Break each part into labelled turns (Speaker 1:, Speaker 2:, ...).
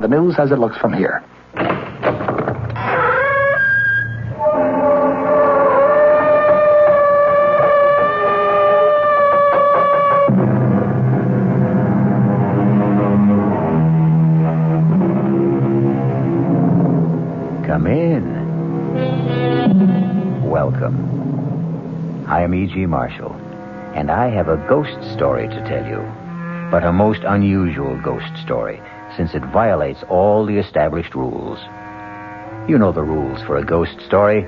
Speaker 1: The news as it looks from here.
Speaker 2: Come in. Welcome. I am E.G. Marshall, and I have a ghost story to tell you, but a most unusual ghost story, since it violates all the established rules. You know the rules for a ghost story.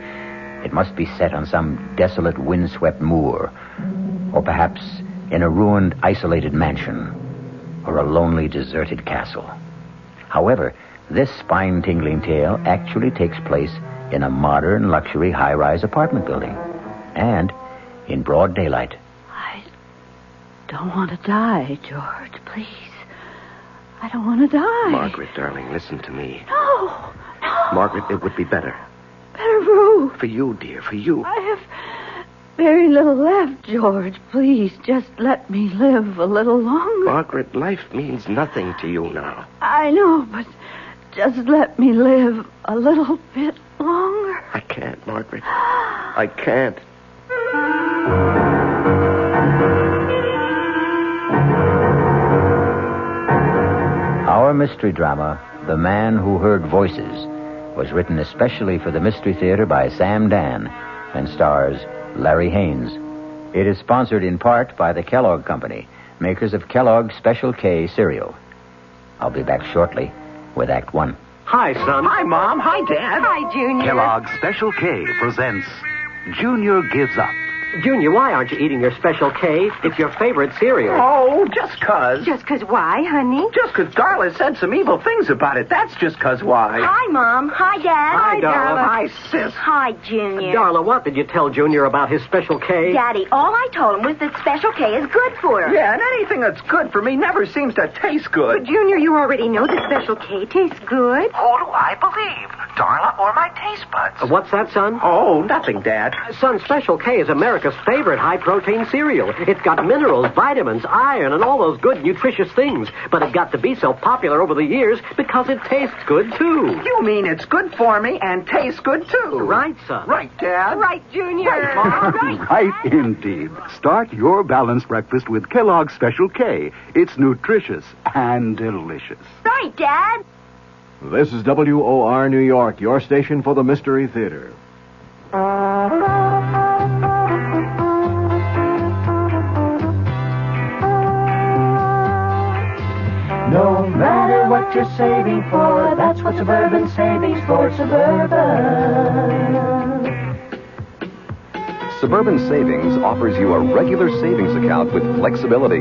Speaker 2: It must be set on some desolate, windswept moor, or perhaps in a ruined, isolated mansion, or a lonely, deserted castle. However, this spine-tingling tale actually takes place in a modern, luxury, high-rise apartment building, and in broad daylight.
Speaker 3: I don't want to die, George, please. I don't want to die.
Speaker 4: Margaret, darling, listen to me.
Speaker 3: No.
Speaker 4: Margaret, it would be better.
Speaker 3: Better for who?
Speaker 4: For you, dear, for you.
Speaker 3: I have very little left, George. Please, just let me live a little longer.
Speaker 4: Margaret, life means nothing to you now.
Speaker 3: I know, but just let me live a little bit longer.
Speaker 4: I can't, Margaret. I can't.
Speaker 2: Our mystery drama, The Man Who Heard Voices, was written especially for the Mystery Theater by Sam Dan and stars Larry Haynes. It is sponsored in part by the Kellogg Company, makers of Kellogg's Special K cereal. I'll be back shortly with Act One.
Speaker 5: Hi, son.
Speaker 1: Hi, Mom. Hi, Dad.
Speaker 3: Hi, Junior.
Speaker 6: Kellogg's Special K presents Junior Gives Up.
Speaker 5: Junior, why aren't you eating your Special K? It's your favorite cereal.
Speaker 1: Oh, just 'cause.
Speaker 7: Just 'cause why, honey?
Speaker 1: Just 'cause Darla said some evil things about it. That's just 'cause why.
Speaker 7: Hi, Mom. Hi, Dad.
Speaker 5: Hi, Darla.
Speaker 1: Hi, sis.
Speaker 7: Hi, Junior.
Speaker 5: Darla, what did you tell Junior about his Special K?
Speaker 7: Daddy, all I told him was that Special K is good for her.
Speaker 1: Yeah, and anything that's good for me never seems to taste
Speaker 7: But,
Speaker 1: good.
Speaker 7: Junior, you already know that Special K tastes good.
Speaker 6: Who do I believe? Darla or my taste buds?
Speaker 5: What's that, son?
Speaker 1: Oh, nothing, Dad.
Speaker 5: Son, Special K is America's favorite high-protein cereal. It's got minerals, vitamins, iron, and all those good, nutritious things. But it got to be so popular over the years because it tastes good, too.
Speaker 1: You mean it's good for me and tastes good, too.
Speaker 5: Right, son.
Speaker 1: Right, Dad.
Speaker 7: Right, Junior.
Speaker 1: Right, Mom.
Speaker 7: Right.
Speaker 6: Right indeed. Start your balanced breakfast with Kellogg's Special K. It's nutritious and delicious.
Speaker 7: Right, Dad.
Speaker 8: This is WOR New York, your station for the Mystery Theater.
Speaker 9: No matter what you're saving for, that's what Suburban Savings for Suburban.
Speaker 10: Suburban Savings offers you a regular savings account with flexibility.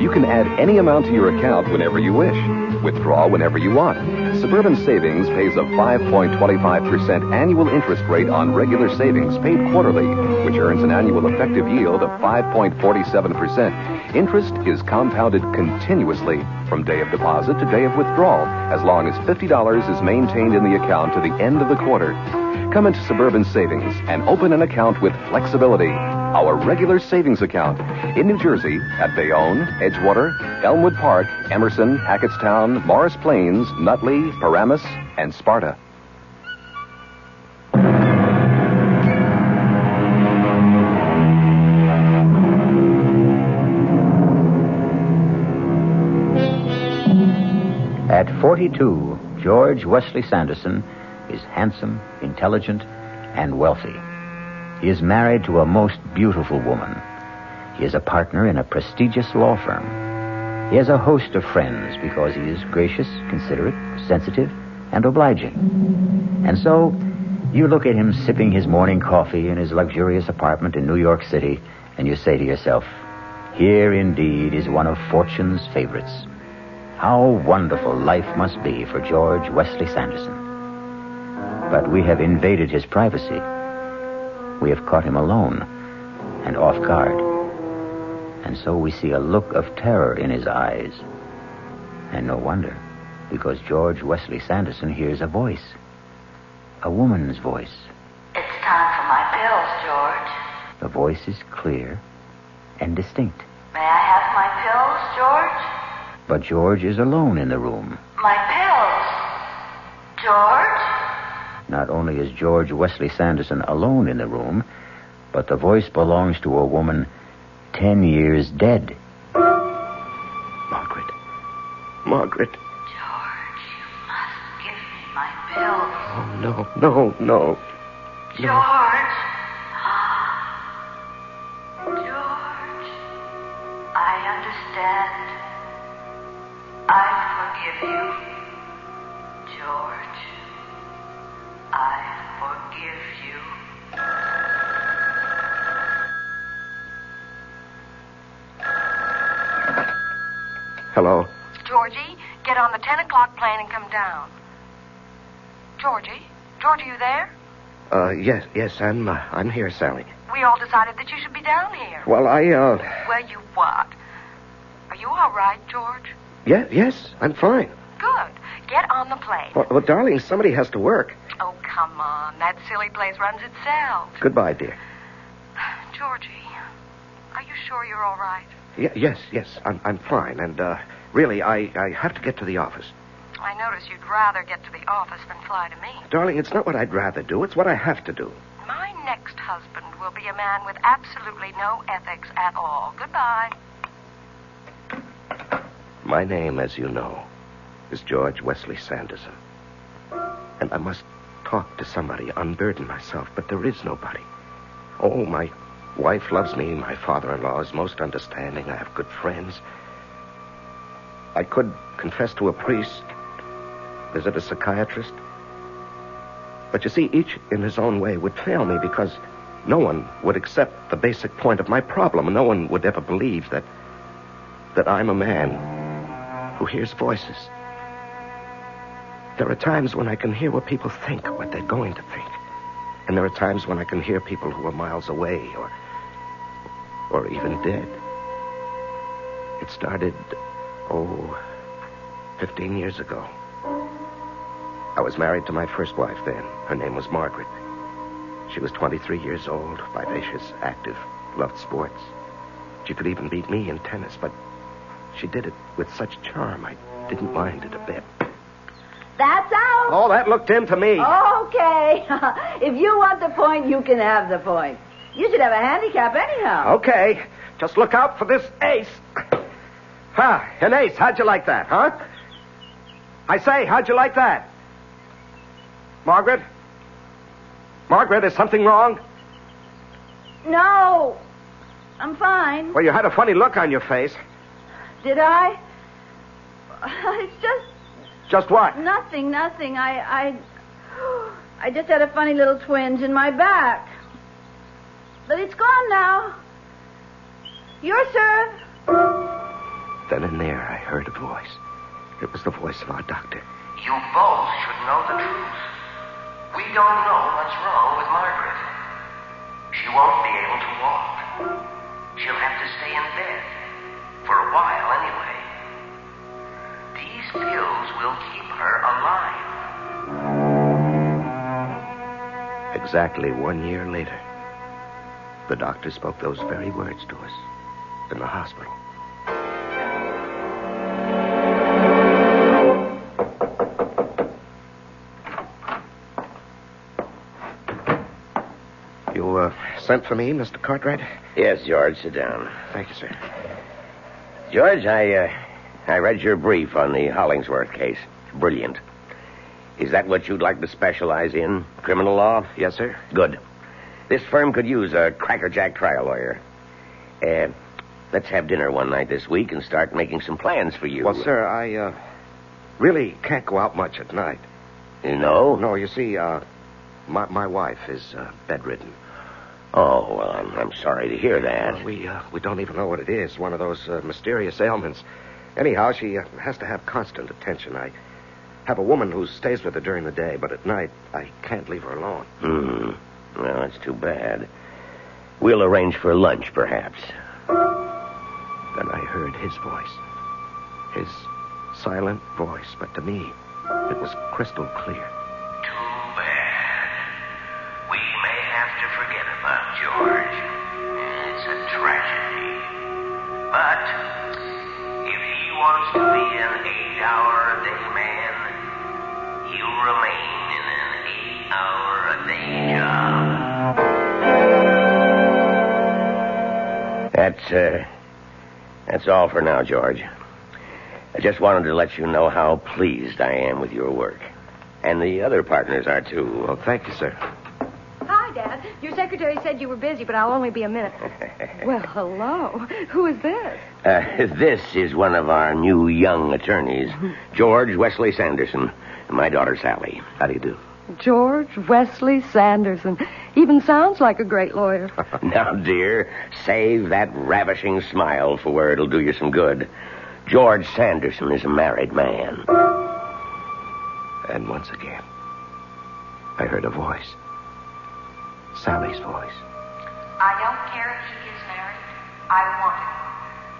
Speaker 10: You can add any amount to your account whenever you wish. Withdraw whenever you want. Suburban Savings pays a 5.25% annual interest rate on regular savings paid quarterly, which earns an annual effective yield of 5.47%. Interest is compounded continuously from day of deposit to day of withdrawal, as long as $50 is maintained in the account to the end of the quarter. Come into Suburban Savings and open an account with flexibility. Our regular savings account in New Jersey at Bayonne, Edgewater, Elmwood Park, Emerson, Hackettstown, Morris Plains, Nutley, Paramus, and Sparta.
Speaker 2: At 42, George Wesley Sanderson is handsome, intelligent, and wealthy. He is married to a most beautiful woman. He is a partner in a prestigious law firm. He has a host of friends because he is gracious, considerate, sensitive, and obliging. And so, you look at him sipping his morning coffee in his luxurious apartment in New York City, and you say to yourself, here indeed is one of fortune's favorites. How wonderful life must be for George Wesley Sanderson. But we have invaded his privacy. We have caught him alone and off guard. And so we see a look of terror in his eyes. And no wonder, because George Wesley Sanderson hears a voice. A woman's voice.
Speaker 9: It's time for my pills, George.
Speaker 2: The voice is clear and distinct.
Speaker 9: May I have my pills, George?
Speaker 2: But George is alone in the room.
Speaker 9: My pills.
Speaker 3: George?
Speaker 2: Not only is George Wesley Sanderson alone in the room, but the voice belongs to a woman 10 years dead.
Speaker 4: Margaret. Margaret.
Speaker 3: George, you must give me my pills.
Speaker 4: Oh, no.
Speaker 3: George. George, I understand. I forgive you. George, I forgive you.
Speaker 4: Hello?
Speaker 11: Georgie, get on the 10 o'clock plane and come down. Georgie, are you there?
Speaker 4: Yes, I'm here, Sally.
Speaker 11: We all decided that you should be down here.
Speaker 4: Well,
Speaker 11: Well, you what? Are you all right, George?
Speaker 4: Yes, I'm fine.
Speaker 11: Good. Get on the plane.
Speaker 4: Well, darling, somebody has to work.
Speaker 11: Oh, come on. That silly place runs itself.
Speaker 4: Goodbye, dear.
Speaker 11: Georgie, are you sure you're all right?
Speaker 4: Yes, I'm fine. And, really, I have to get to the office.
Speaker 11: I notice you'd rather get to the office than fly to me.
Speaker 4: Darling, it's not what I'd rather do. It's what I have to do.
Speaker 11: My next husband will be a man with absolutely no ethics at all. Goodbye.
Speaker 4: My name, as you know, is George Wesley Sanderson. And I must talk to somebody, unburden myself, but there is nobody. Oh, my wife loves me. My father-in-law is most understanding. I have good friends. I could confess to a priest, visit a psychiatrist. But you see, each in his own way would fail me because no one would accept the basic point of my problem. No one would ever believe that I'm a man who hears voices. There are times when I can hear what people think, what they're going to think. And there are times when I can hear people who are miles away or even dead. It started, 15 years ago. I was married to my first wife then. Her name was Margaret. She was 23 years old, vivacious, active, loved sports. She could even beat me in tennis, but she did it with such charm, I didn't mind it a bit.
Speaker 3: That's out.
Speaker 4: Oh, that looked in to me.
Speaker 3: Okay. If you want the point, you can have the point. You should have a handicap anyhow.
Speaker 4: Okay. Just look out for this ace. An ace. How'd you like that, huh? I say, how'd you like that? Margaret? Margaret, is something wrong?
Speaker 3: No. I'm fine.
Speaker 4: Well, you had a funny look on your face.
Speaker 3: Did I? It's just...
Speaker 4: Just what?
Speaker 3: Nothing. I just had a funny little twinge in my back. But it's gone now. Your serve.
Speaker 4: Then and there, I heard a voice. It was the voice of our doctor.
Speaker 12: You both should know the truth. We don't know what's wrong with Margaret. She won't be able to walk. She'll have to stay in bed. For a while, anyway. These pills will keep her alive.
Speaker 4: Exactly 1 year later, the doctor spoke those very words to us in the hospital. You, sent for me, Mr. Cartwright?
Speaker 13: Yes, George, sit down.
Speaker 4: Thank you, sir.
Speaker 13: George, I read your brief on the Hollingsworth case. Brilliant. Is that what you'd like to specialize in? Criminal law?
Speaker 4: Yes, sir.
Speaker 13: Good. This firm could use a crackerjack trial lawyer. Let's have dinner one night this week and start making some plans for you.
Speaker 4: Well, sir, I really can't go out much at night.
Speaker 13: No?
Speaker 4: No, you see, my wife is bedridden.
Speaker 13: Oh, well, I'm sorry to hear that.
Speaker 4: We don't even know what it is. One of those mysterious ailments. Anyhow, she has to have constant attention. I have a woman who stays with her during the day, but at night I can't leave her alone.
Speaker 13: Well, that's too bad. We'll arrange for lunch, perhaps.
Speaker 4: Then I heard his voice. His silent voice, but to me, it was crystal clear.
Speaker 12: Too bad. We may have to forget about George. It's a tragedy. But if he wants to be an 8-hour-a-day man, he'll remain in an 8-hour-a-day job.
Speaker 13: That's all for now, George. I just wanted to let you know how pleased I am with your work. And the other partners are, too.
Speaker 4: Well, thank you, sir.
Speaker 14: Hi, Dad. Your secretary said you were busy, but I'll only be a minute. Well, hello. Who is this?
Speaker 13: This is one of our new young attorneys, George Wesley Sanderson, and my daughter, Sally. How do you do?
Speaker 14: George Wesley Sanderson. Even sounds like a great lawyer.
Speaker 13: Now, dear, save that ravishing smile for where it'll do you some good. George Sanderson is a married man.
Speaker 4: And once again, I heard a voice. Sally's voice.
Speaker 11: I don't care if he is married. I want him.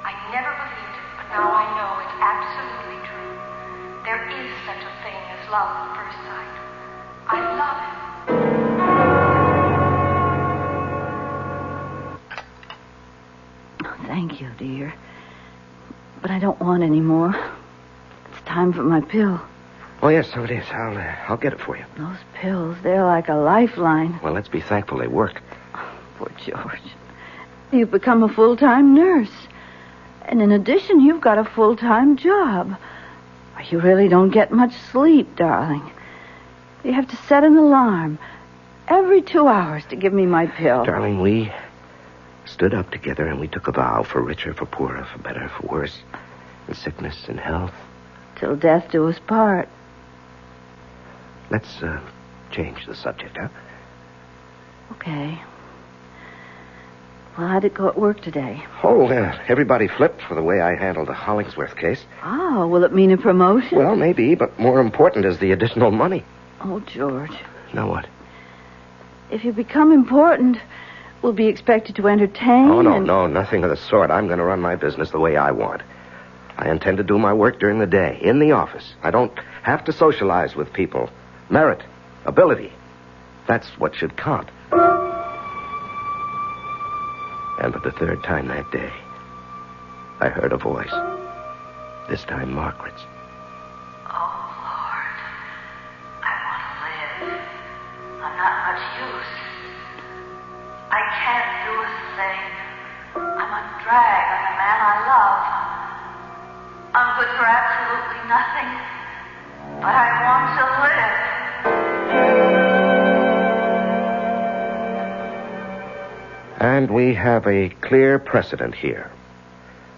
Speaker 11: I never believed it, but now I know it's absolutely true. There is such a thing as love at first sight. I love him.
Speaker 3: Oh, thank you, dear. But I don't want any more. It's time for my pill.
Speaker 4: Oh, yes, so it is. I'll get it for you.
Speaker 3: Those pills, they're like a lifeline.
Speaker 4: Well, let's be thankful they work.
Speaker 3: Poor George. You've become a full-time nurse. And in addition, you've got a full-time job. You really don't get much sleep, darling. You have to set an alarm every 2 hours to give me my pill.
Speaker 4: Darling, we stood up together and we took a vow for richer, for poorer, for better, for worse, in sickness and health.
Speaker 3: Till death do us part.
Speaker 4: Let's change the subject, huh?
Speaker 3: Okay. Well, how'd it go at work today?
Speaker 4: Oh, everybody flipped for the way I handled the Hollingsworth case.
Speaker 3: Oh, will it mean a promotion?
Speaker 4: Well, maybe, but more important is the additional money.
Speaker 3: Oh, George.
Speaker 4: Now what?
Speaker 3: If you become important, we'll be expected to entertain.
Speaker 4: Oh, no, nothing of the sort. I'm going to run my business the way I want. I intend to do my work during the day, in the office. I don't have to socialize with people. Merit, ability, that's what should count. And for the third time that day, I heard a voice. This time Margaret's.
Speaker 11: Oh, Lord. I want to live. I'm not much use. I can't do a thing. I'm a drag on the man I love. I'm good for absolutely nothing. But I want to live.
Speaker 4: And we have a clear precedent here.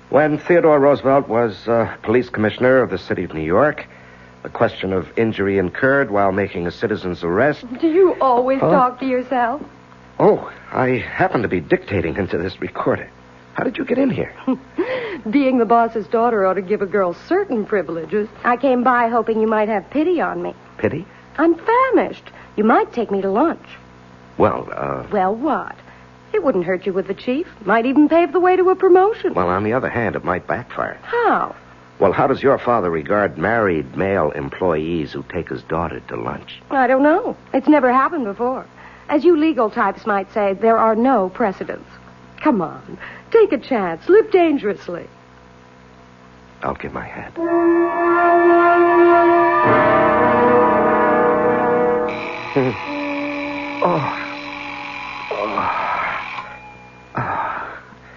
Speaker 4: When Theodore Roosevelt was police commissioner of the city of New York, the question of injury incurred while making a citizen's arrest...
Speaker 14: Do you always talk to yourself?
Speaker 4: Oh, I happen to be dictating into this recorder. How did you get in here?
Speaker 14: Being the boss's daughter ought to give a girl certain privileges. I came by hoping you might have pity on me.
Speaker 4: Pity?
Speaker 14: I'm famished. You might take me to lunch.
Speaker 4: Well,
Speaker 14: Well, what? It wouldn't hurt you with the chief. Might even pave the way to a promotion.
Speaker 4: Well, on the other hand, it might backfire.
Speaker 14: How?
Speaker 4: Well, how does your father regard married male employees who take his daughter to lunch?
Speaker 14: I don't know. It's never happened before. As you legal types might say, there are no precedents. Come on. Take a chance. Live dangerously.
Speaker 4: I'll give my hat.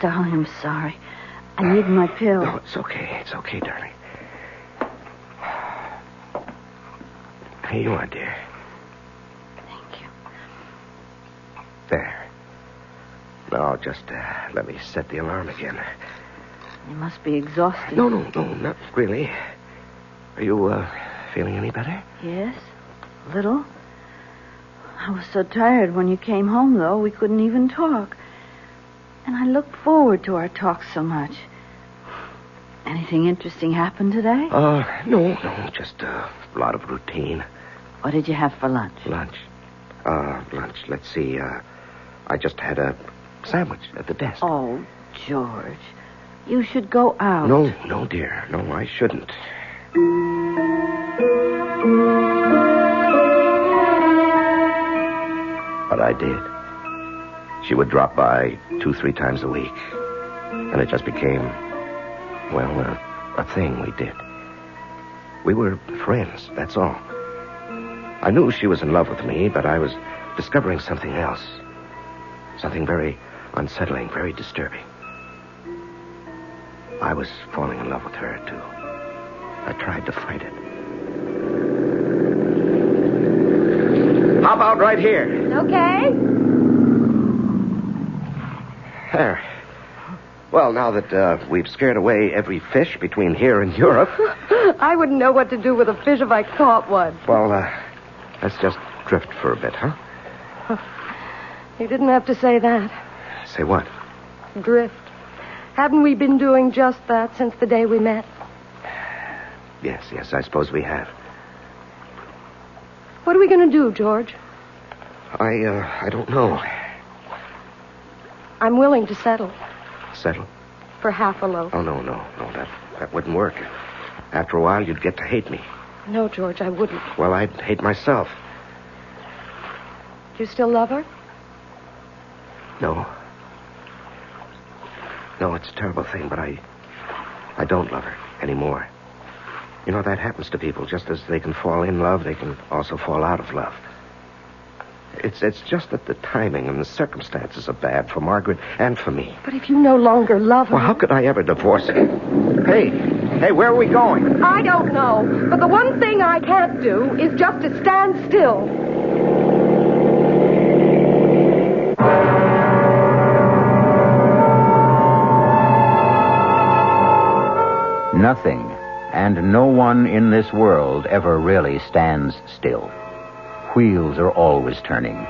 Speaker 3: Darling, I'm sorry. I need my pill.
Speaker 4: No, it's okay. It's okay, darling. Here you are, dear.
Speaker 3: Thank you.
Speaker 4: There. Now, just let me set the alarm again.
Speaker 3: You must be exhausted.
Speaker 4: No, not really. Are you feeling any better?
Speaker 3: Yes, a little. I was so tired when you came home, though, we couldn't even talk. And I looked forward to our talk so much. Anything interesting happen today?
Speaker 4: No, just a lot of routine.
Speaker 3: What did you have for lunch?
Speaker 4: Lunch. Let's see. I just had a sandwich at the desk.
Speaker 3: Oh, George. You should go out.
Speaker 4: No, dear. No, I shouldn't. But I did. She would drop by 2-3 times a week. And it just became, well, a thing we did. We were friends, that's all. I knew she was in love with me, but I was discovering something else. Something very unsettling, very disturbing. I was falling in love with her, too. I tried to fight it. How about right here?
Speaker 14: Okay.
Speaker 4: There. Well, now that we've scared away every fish between here and Europe...
Speaker 14: I wouldn't know what to do with a fish if I caught one.
Speaker 4: Well, let's just drift for a bit, huh?
Speaker 14: You didn't have to say that.
Speaker 4: Say what?
Speaker 14: Drift. Haven't we been doing just that since the day we met?
Speaker 4: Yes, I suppose we have.
Speaker 14: What are we going to do, George?
Speaker 4: I don't know.
Speaker 14: I'm willing to settle.
Speaker 4: Settle?
Speaker 14: For half a loaf.
Speaker 4: Oh, no, that wouldn't work. After a while, you'd get to hate me.
Speaker 14: No, George, I wouldn't.
Speaker 4: Well, I'd hate myself.
Speaker 14: Do you still love her?
Speaker 4: No. No, it's a terrible thing, but I don't love her anymore. You know, that happens to people. Just as they can fall in love, they can also fall out of love. It's just that the timing and the circumstances are bad for Margaret and for me.
Speaker 14: But if you no longer love her...
Speaker 4: Well, how could I ever divorce her? Hey, where are we going?
Speaker 14: I don't know. But the one thing I can't do is just to stand still.
Speaker 2: Nothing and no one in this world ever really stands still. Wheels are always turning.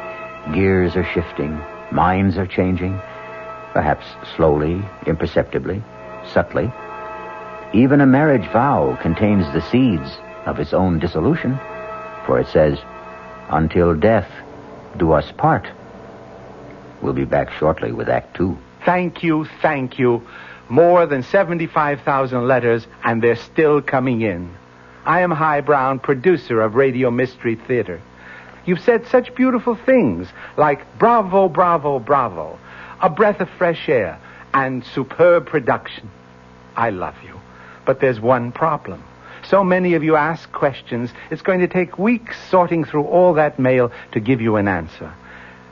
Speaker 2: Gears are shifting. Minds are changing. Perhaps slowly, imperceptibly, subtly. Even a marriage vow contains the seeds of its own dissolution. For it says, "Until death do us part." We'll be back shortly with Act 2.
Speaker 15: Thank you. More than 75,000 letters, and they're still coming in. I am High Brown, producer of Radio Mystery Theater. You've said such beautiful things, like bravo, bravo, bravo, a breath of fresh air, and superb production. I love you. But there's one problem. So many of you ask questions, it's going to take weeks sorting through all that mail to give you an answer.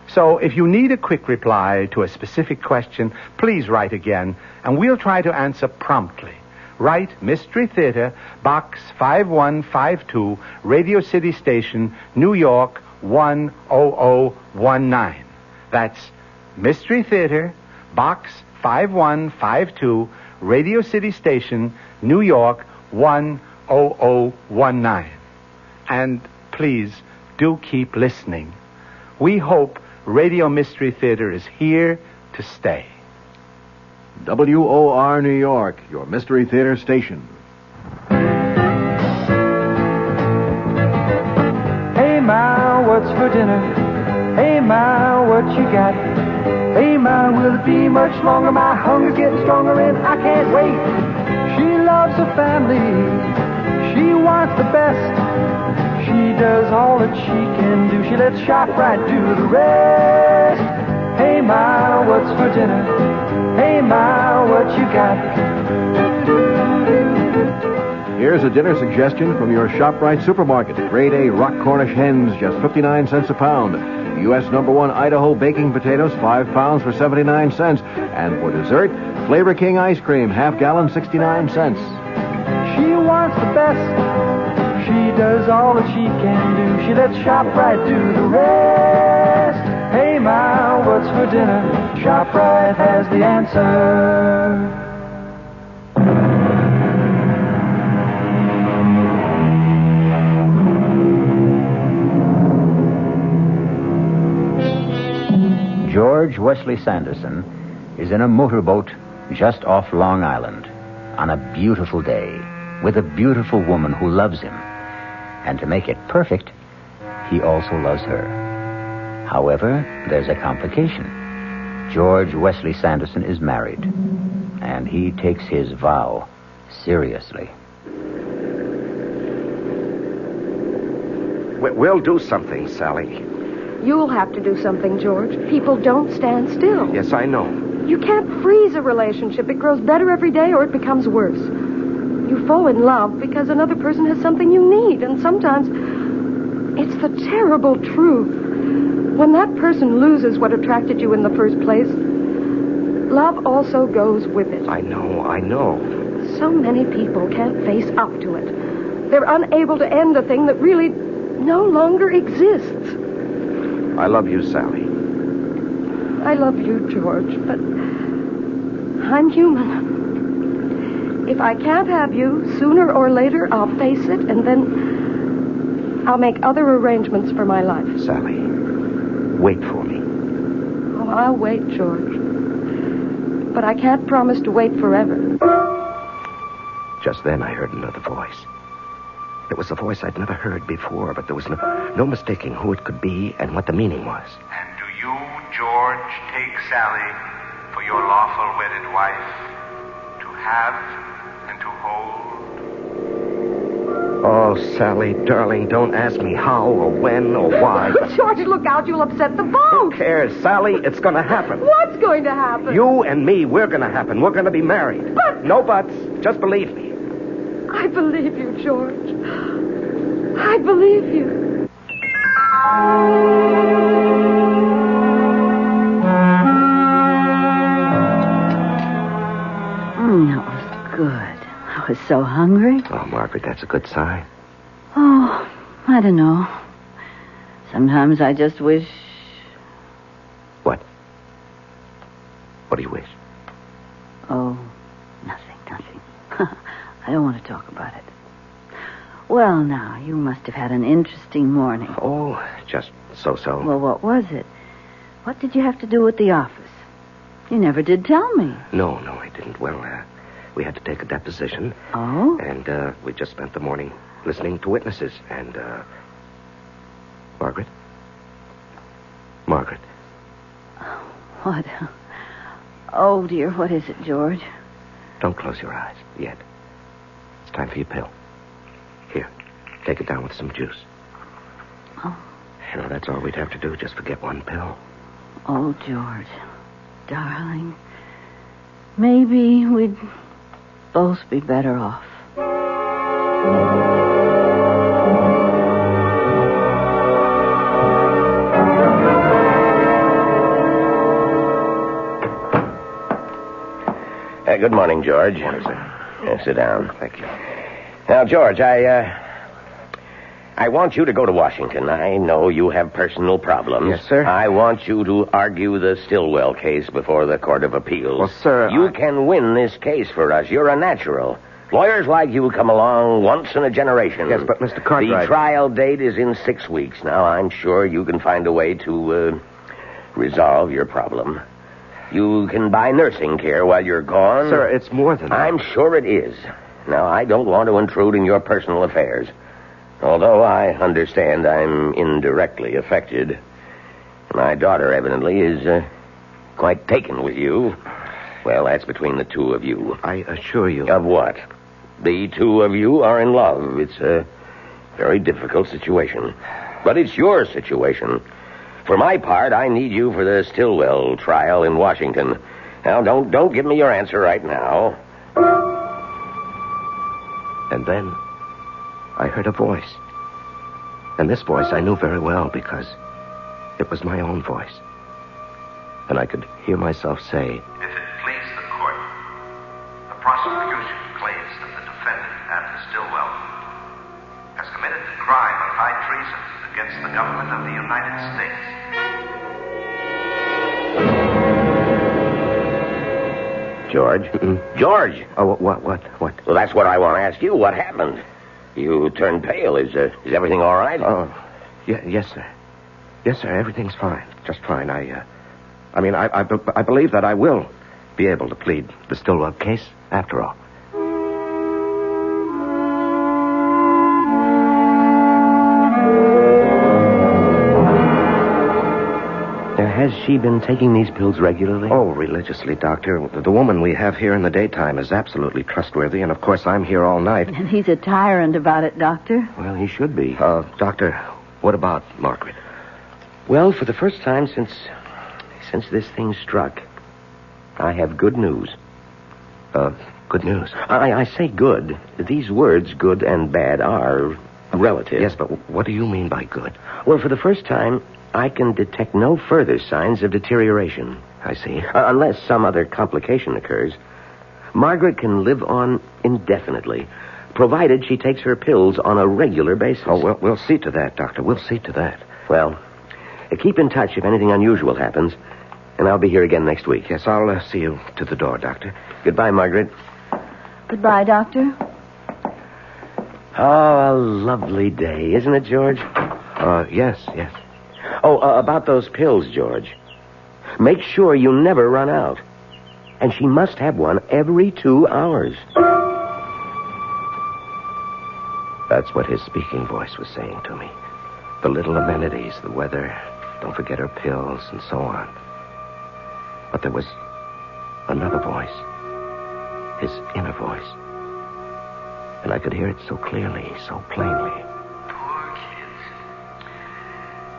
Speaker 15: So if you need a quick reply to a specific question, please write again, and we'll try to answer promptly. Write Mystery Theater, Box 5152, Radio City Station, New York, 10019. That's Mystery Theater, Box 5152, Radio City Station, New York, 10019. And please do keep listening. We hope Radio Mystery Theater is here to stay.
Speaker 8: WOR New York, your Mystery Theater station.
Speaker 9: Hey, Ma, what's for dinner? Hey, Ma, what you got? Hey, Ma, will it be much longer? My hunger's getting stronger and I can't wait. She loves her family. She wants the best. She does all that she can do. She lets ShopRite do the rest. Hey, Ma, what's for dinner? Hey, Ma, what you got?
Speaker 8: Here's a dinner suggestion from your ShopRite supermarket. Grade A Rock Cornish hens, just 59 cents a pound. U.S. #1 Idaho baking potatoes, 5 pounds for 79 cents. And for dessert, Flavor King ice cream, half gallon, 69 cents.
Speaker 9: She wants the best. She does all that she can do. She lets ShopRite do the rest. Hey, Ma, what's for dinner? ShopRite has the answer.
Speaker 2: George Wesley Sanderson is in a motorboat just off Long Island on a beautiful day with a beautiful woman who loves him. And to make it perfect, he also loves her. However, there's a complication. George Wesley Sanderson is married, and he takes his vow seriously.
Speaker 4: We'll do something, Sally.
Speaker 14: You'll have to do something, George. People don't stand still.
Speaker 4: Yes, I know.
Speaker 14: You can't freeze a relationship. It grows better every day or it becomes worse. You fall in love because another person has something you need, and sometimes it's the terrible truth. When that person loses what attracted you in the first place, love also goes with it.
Speaker 4: I know.
Speaker 14: So many people can't face up to it. They're unable to end a thing that really no longer exists.
Speaker 4: I love you, Sally.
Speaker 14: I love you, George, but I'm human. If I can't have you, sooner or later I'll face it, and then I'll make other arrangements for my life.
Speaker 4: Sally, wait for me.
Speaker 14: Oh, I'll wait, George. But I can't promise to wait forever.
Speaker 4: Just then I heard another voice. It was a voice I'd never heard before, but there was no mistaking who it could be and what the meaning was.
Speaker 16: And do you, George, take Sally for your lawful wedded wife to have and to hold?
Speaker 4: Oh, Sally, darling, don't ask me how or when or why.
Speaker 14: George, look out, you'll upset the boat.
Speaker 4: Who cares, Sally? It's going to happen.
Speaker 14: What's going to happen?
Speaker 4: You and me, we're going to happen. We're going to be married.
Speaker 14: But...
Speaker 4: No buts. Just believe me.
Speaker 14: I believe you, George. I believe you.
Speaker 3: That was good. I was so hungry.
Speaker 4: Oh, Margaret, that's a good sign.
Speaker 3: Oh, I don't know. Sometimes I just wish...
Speaker 4: What? What do you wish?
Speaker 3: Oh, nothing. I don't want to talk about it. Well, now, you must have had an interesting morning.
Speaker 4: Oh, just so-so.
Speaker 3: Well, what was it? What did you have to do at the office? You never did tell me.
Speaker 4: No, I didn't. Well, we had to take a deposition.
Speaker 3: Oh?
Speaker 4: And we just spent the morning listening to witnesses. And, Margaret?
Speaker 3: What? Oh, dear, what is it, George?
Speaker 4: Don't close your eyes yet. It's time for your pill. Here, take it down with some juice.
Speaker 3: Oh.
Speaker 4: You know, that's all we'd have to do, just forget one pill.
Speaker 3: Oh, George, darling, maybe we'd both be better off.
Speaker 13: Good morning, George.
Speaker 4: Morning, sir.
Speaker 13: Sit down.
Speaker 4: Thank you.
Speaker 13: Now, George, I want you to go to Washington. I know you have personal problems.
Speaker 4: Yes, sir.
Speaker 13: I want you to argue the Stillwell case before the Court of Appeals.
Speaker 4: Well, sir,
Speaker 13: you can win this case for us. You're a natural. Lawyers like you come along once in a generation.
Speaker 4: Yes, but Mr. Cartwright...
Speaker 13: The trial date is in 6 weeks. Now, I'm sure you can find a way to resolve your problem. You can buy nursing care while you're gone.
Speaker 4: Sir, it's more than that.
Speaker 13: I'm sure it is. Now, I don't want to intrude in your personal affairs. Although I understand I'm indirectly affected. My daughter, evidently, is quite taken with you. Well, that's between the two of you.
Speaker 4: I assure you.
Speaker 13: Of what? The two of you are in love. It's a very difficult situation. But it's your situation. For my part, I need you for the Stillwell trial in Washington. Now, don't give me your answer right now.
Speaker 4: And then I heard a voice. And this voice I knew very well because it was my own voice. And I could hear myself say,
Speaker 16: If it please the court, the prosecution claims that the defendant, Anna Stillwell, has committed the crime of high treason against the government of the United States.
Speaker 13: George? George!
Speaker 4: Oh, what?
Speaker 13: Well, that's what I want to ask you. What happened? You turned pale. Is everything all right?
Speaker 4: Oh, yes, sir. Yes, sir, everything's fine. Just fine. I believe that I will be able to plead the Stillwell case after all.
Speaker 13: Has she been taking these pills regularly?
Speaker 4: Oh, religiously, Doctor. The woman we have here in the daytime is absolutely trustworthy, and of course I'm here all night.
Speaker 3: And he's a tyrant about it, Doctor.
Speaker 13: Well, he should be.
Speaker 4: Doctor, what about Margaret?
Speaker 13: Well, for the first time since this thing struck, I have good news.
Speaker 4: Good news?
Speaker 13: I say good. These words, good and bad, are A relative.
Speaker 4: Yes, but what do you mean by good?
Speaker 13: Well, for the first time, I can detect no further signs of deterioration.
Speaker 4: I see.
Speaker 13: Unless some other complication occurs. Margaret can live on indefinitely, provided she takes her pills on a regular basis.
Speaker 4: Oh, we'll see to that, Doctor. We'll see to that.
Speaker 13: Well, keep in touch if anything unusual happens, and I'll be here again next week.
Speaker 4: Yes, I'll see you to the door, Doctor.
Speaker 13: Goodbye, Margaret.
Speaker 3: Goodbye, Doctor.
Speaker 13: Oh, a lovely day, isn't it, George?
Speaker 4: Yes.
Speaker 13: Oh, about those pills, George. Make sure you never run out. And she must have one every 2 hours.
Speaker 4: That's what his speaking voice was saying to me. The little amenities, the weather, don't forget her pills, and so on. But there was another voice. His inner voice. And I could hear it so clearly, so plainly.
Speaker 12: Poor kids.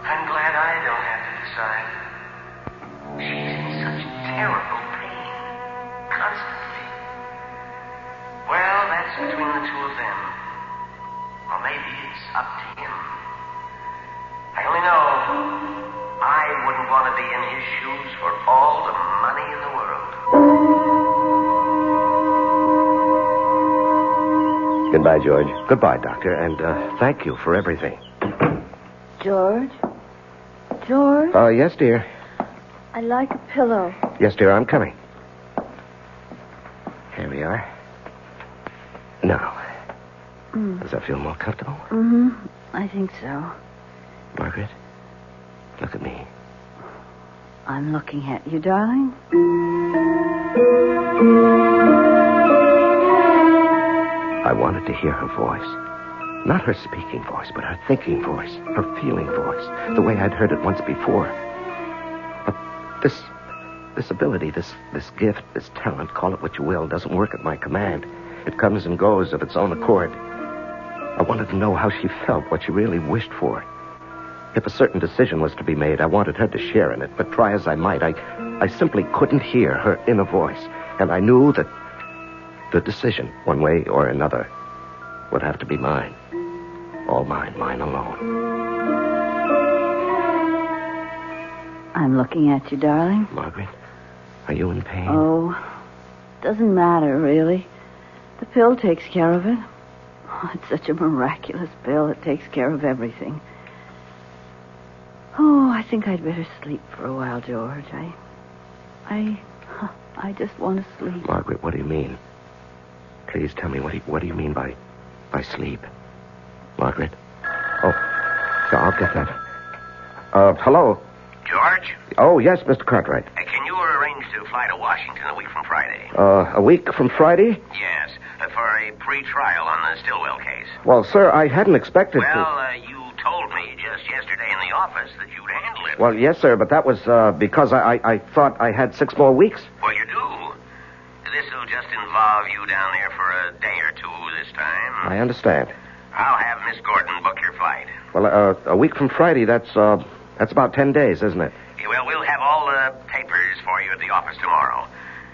Speaker 12: I'm glad I don't have to decide. She's in such terrible pain. Constantly. Well, that's between the two of them. Or maybe it's up to him. I only know I wouldn't want to be in his shoes for all the money in the world.
Speaker 13: Goodbye, George.
Speaker 4: Goodbye, Doctor, and thank you for everything.
Speaker 3: George? George?
Speaker 4: Yes, dear.
Speaker 3: I'd like a pillow.
Speaker 4: Yes, dear, I'm coming. Here we are. Now, does that feel more comfortable?
Speaker 3: Mm-hmm. I think so.
Speaker 4: Margaret, look at me.
Speaker 3: I'm looking at you, darling.
Speaker 4: I wanted to hear her voice. Not her speaking voice, but her thinking voice, her feeling voice, the way I'd heard it once before. But this ability, this gift, this talent, call it what you will, doesn't work at my command. It comes and goes of its own accord. I wanted to know how she felt, what she really wished for. If a certain decision was to be made, I wanted her to share in it, but try as I might, I simply couldn't hear her inner voice. And I knew that the decision, one way or another, would have to be mine. All mine, mine alone.
Speaker 3: I'm looking at you, darling.
Speaker 4: Margaret, are you in pain?
Speaker 3: Oh, doesn't matter, really. The pill takes care of it. Oh, it's such a miraculous pill. It takes care of everything. Oh, I think I'd better sleep for a while, George. I just want to sleep.
Speaker 4: Margaret, what do you mean? Please tell me, what do you mean by sleep? Margaret? Oh, yeah, I'll get that. Hello?
Speaker 12: George?
Speaker 4: Oh, yes, Mr. Cartwright.
Speaker 12: Can you arrange to fly to Washington a week from Friday?
Speaker 4: A week from Friday?
Speaker 12: Yes, for a pre-trial on the Stillwell case.
Speaker 4: Well, sir, I hadn't expected
Speaker 12: Well, you told me just yesterday in the office that you'd handle it.
Speaker 4: Well, yes, sir, but that was because I thought I had 6 more weeks.
Speaker 12: Well, you do. This'll just involve you down there for a day or two this time.
Speaker 4: I understand.
Speaker 12: I'll have Miss Gordon book your flight.
Speaker 4: Well, a week from Friday, that's about 10 days, isn't it?
Speaker 12: Yeah, well, we'll have all the papers for you at the office tomorrow.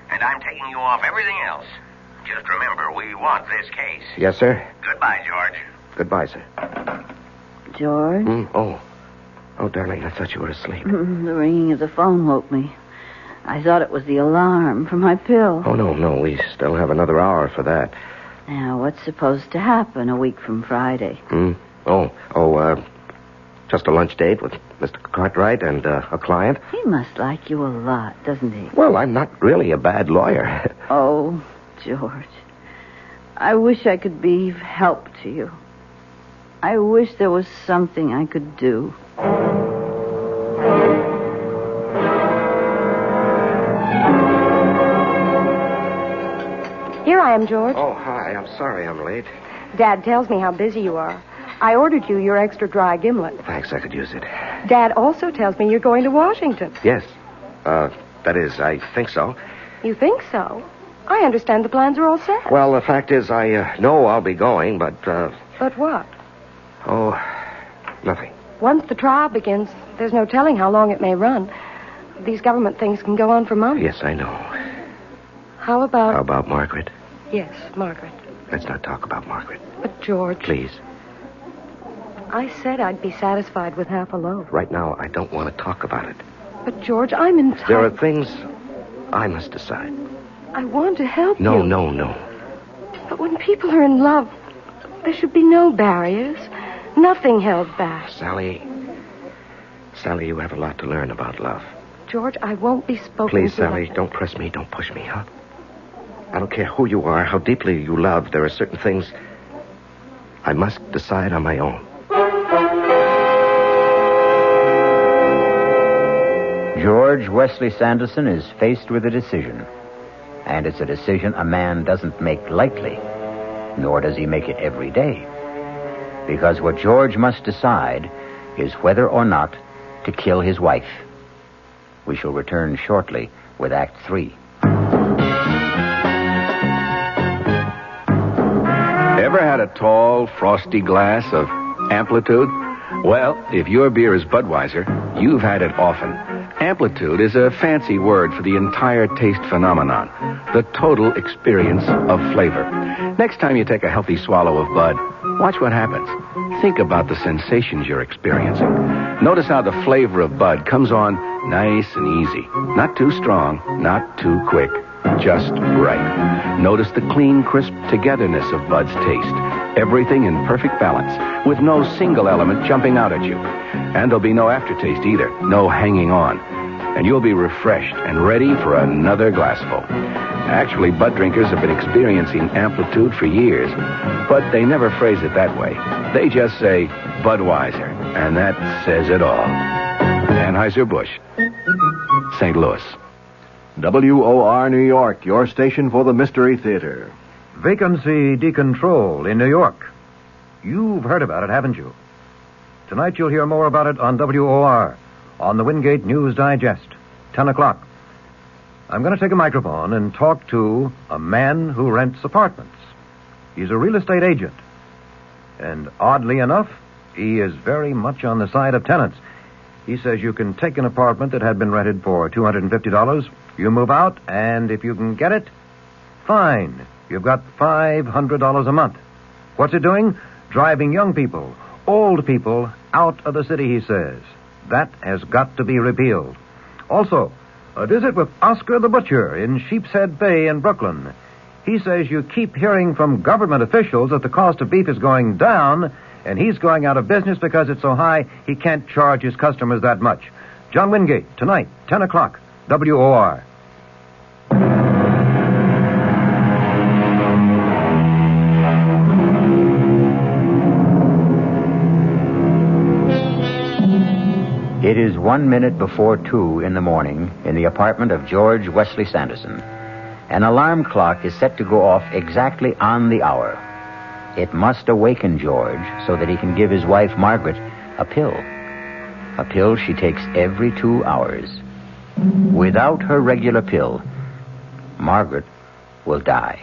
Speaker 12: And I'm taking you off everything else. Just remember, we want this case.
Speaker 4: Yes, sir.
Speaker 12: Goodbye, George.
Speaker 4: Goodbye, sir.
Speaker 3: George?
Speaker 4: Oh, darling, I thought you were asleep.
Speaker 3: The ringing of the phone woke me. I thought it was the alarm for my pill.
Speaker 4: Oh, no, we still have another hour for that.
Speaker 3: Now, what's supposed to happen a week from Friday?
Speaker 4: Just a lunch date with Mr. Cartwright and a client.
Speaker 3: He must like you a lot, doesn't he?
Speaker 4: Well, I'm not really a bad lawyer.
Speaker 3: Oh, George. I wish I could be of help to you. I wish there was something I could do.
Speaker 14: Here I am, George.
Speaker 4: Oh, hi. I'm sorry I'm late.
Speaker 14: Dad tells me how busy you are. I ordered you your extra dry gimlet.
Speaker 4: Thanks, I could use it.
Speaker 14: Dad also tells me you're going to Washington.
Speaker 4: Yes. That is, I think so.
Speaker 14: You think so? I understand the plans are all set.
Speaker 4: Well, the fact is, I know I'll be going, but,
Speaker 14: But what?
Speaker 4: Oh, nothing.
Speaker 14: Once the trial begins, there's no telling how long it may run. These government things can go on for months.
Speaker 4: Yes, I know.
Speaker 14: How about...
Speaker 4: How about Margaret?
Speaker 14: Yes, Margaret.
Speaker 4: Let's not talk about Margaret.
Speaker 14: But, George...
Speaker 4: Please.
Speaker 14: I said I'd be satisfied with half a loaf.
Speaker 4: Right now, I don't want to talk about it.
Speaker 14: But, George, I'm entitled.
Speaker 4: There are things I must decide.
Speaker 14: I want to help you.
Speaker 4: No.
Speaker 14: But when people are in love, there should be no barriers. Nothing held back.
Speaker 4: Sally, you have a lot to learn about love.
Speaker 14: George, I won't be spoken
Speaker 4: Please,
Speaker 14: to.
Speaker 4: Sally, don't press me. Don't push me, huh? I don't care who you are, how deeply you love. There are certain things I must decide on my own.
Speaker 2: George Wesley Sanderson is faced with a decision. And it's a decision a man doesn't make lightly, nor does he make it every day. Because what George must decide is whether or not to kill his wife. We shall return shortly with Act 3.
Speaker 6: Ever had a tall, frosty glass of Amplitude? Well, if your beer is Budweiser, you've had it often. Amplitude is a fancy word for the entire taste phenomenon, the total experience of flavor. Next time you take a healthy swallow of Bud, watch what happens. Think about the sensations you're experiencing. Notice how the flavor of Bud comes on nice and easy. Not too strong, not too quick, just right. Notice the clean, crisp togetherness of Bud's taste. Everything in perfect balance, with no single element jumping out at you. And there'll be no aftertaste either, no hanging on. And you'll be refreshed and ready for another glassful. Actually, Bud drinkers have been experiencing Amplitude for years, but they never phrase it that way. They just say Budweiser, and that says it all. Anheuser-Busch, St. Louis.
Speaker 8: WOR New York, your station for the Mystery Theater.
Speaker 17: Vacancy decontrol in New York. You've heard about it, haven't you? Tonight you'll hear more about it on WOR, on the Wingate News Digest, 10 o'clock. I'm going to take a microphone and talk to a man who rents apartments. He's a real estate agent. And oddly enough, he is very much on the side of tenants. He says you can take an apartment that had been rented for $250, you move out, and if you can get it, fine. You've got $500 a month. What's it doing? Driving young people, old people, out of the city, he says. That has got to be repealed. Also, a visit with Oscar the Butcher in Sheepshead Bay in Brooklyn. He says you keep hearing from government officials that the cost of beef is going down, and he's going out of business because it's so high he can't charge his customers that much. John Wingate, tonight, 10 o'clock, WOR.
Speaker 2: It is 1 minute before 2 in the morning in the apartment of George Wesley Sanderson. An alarm clock is set to go off exactly on the hour. It must awaken George so that he can give his wife, Margaret, a pill. A pill she takes every 2 hours. Without her regular pill, Margaret will die.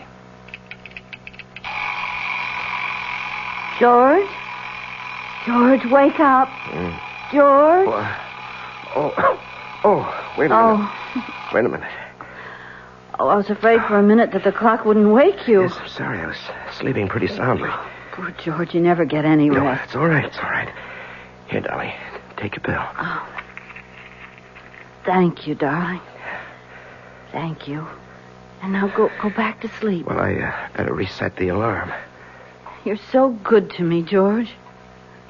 Speaker 3: George? George, wake up. George?
Speaker 4: Wait a minute. Wait a minute.
Speaker 3: Oh, I was afraid for a minute that the clock wouldn't wake you.
Speaker 4: Yes, I'm sorry. I was sleeping pretty soundly.
Speaker 3: Poor George, you never get any
Speaker 4: No,
Speaker 3: rest.
Speaker 4: it's all right. It's all right. Here, darling, take your pill.
Speaker 3: Oh. Thank you, darling. Thank you. And now go back to sleep.
Speaker 4: Well, I better reset the alarm.
Speaker 3: You're so good to me, George.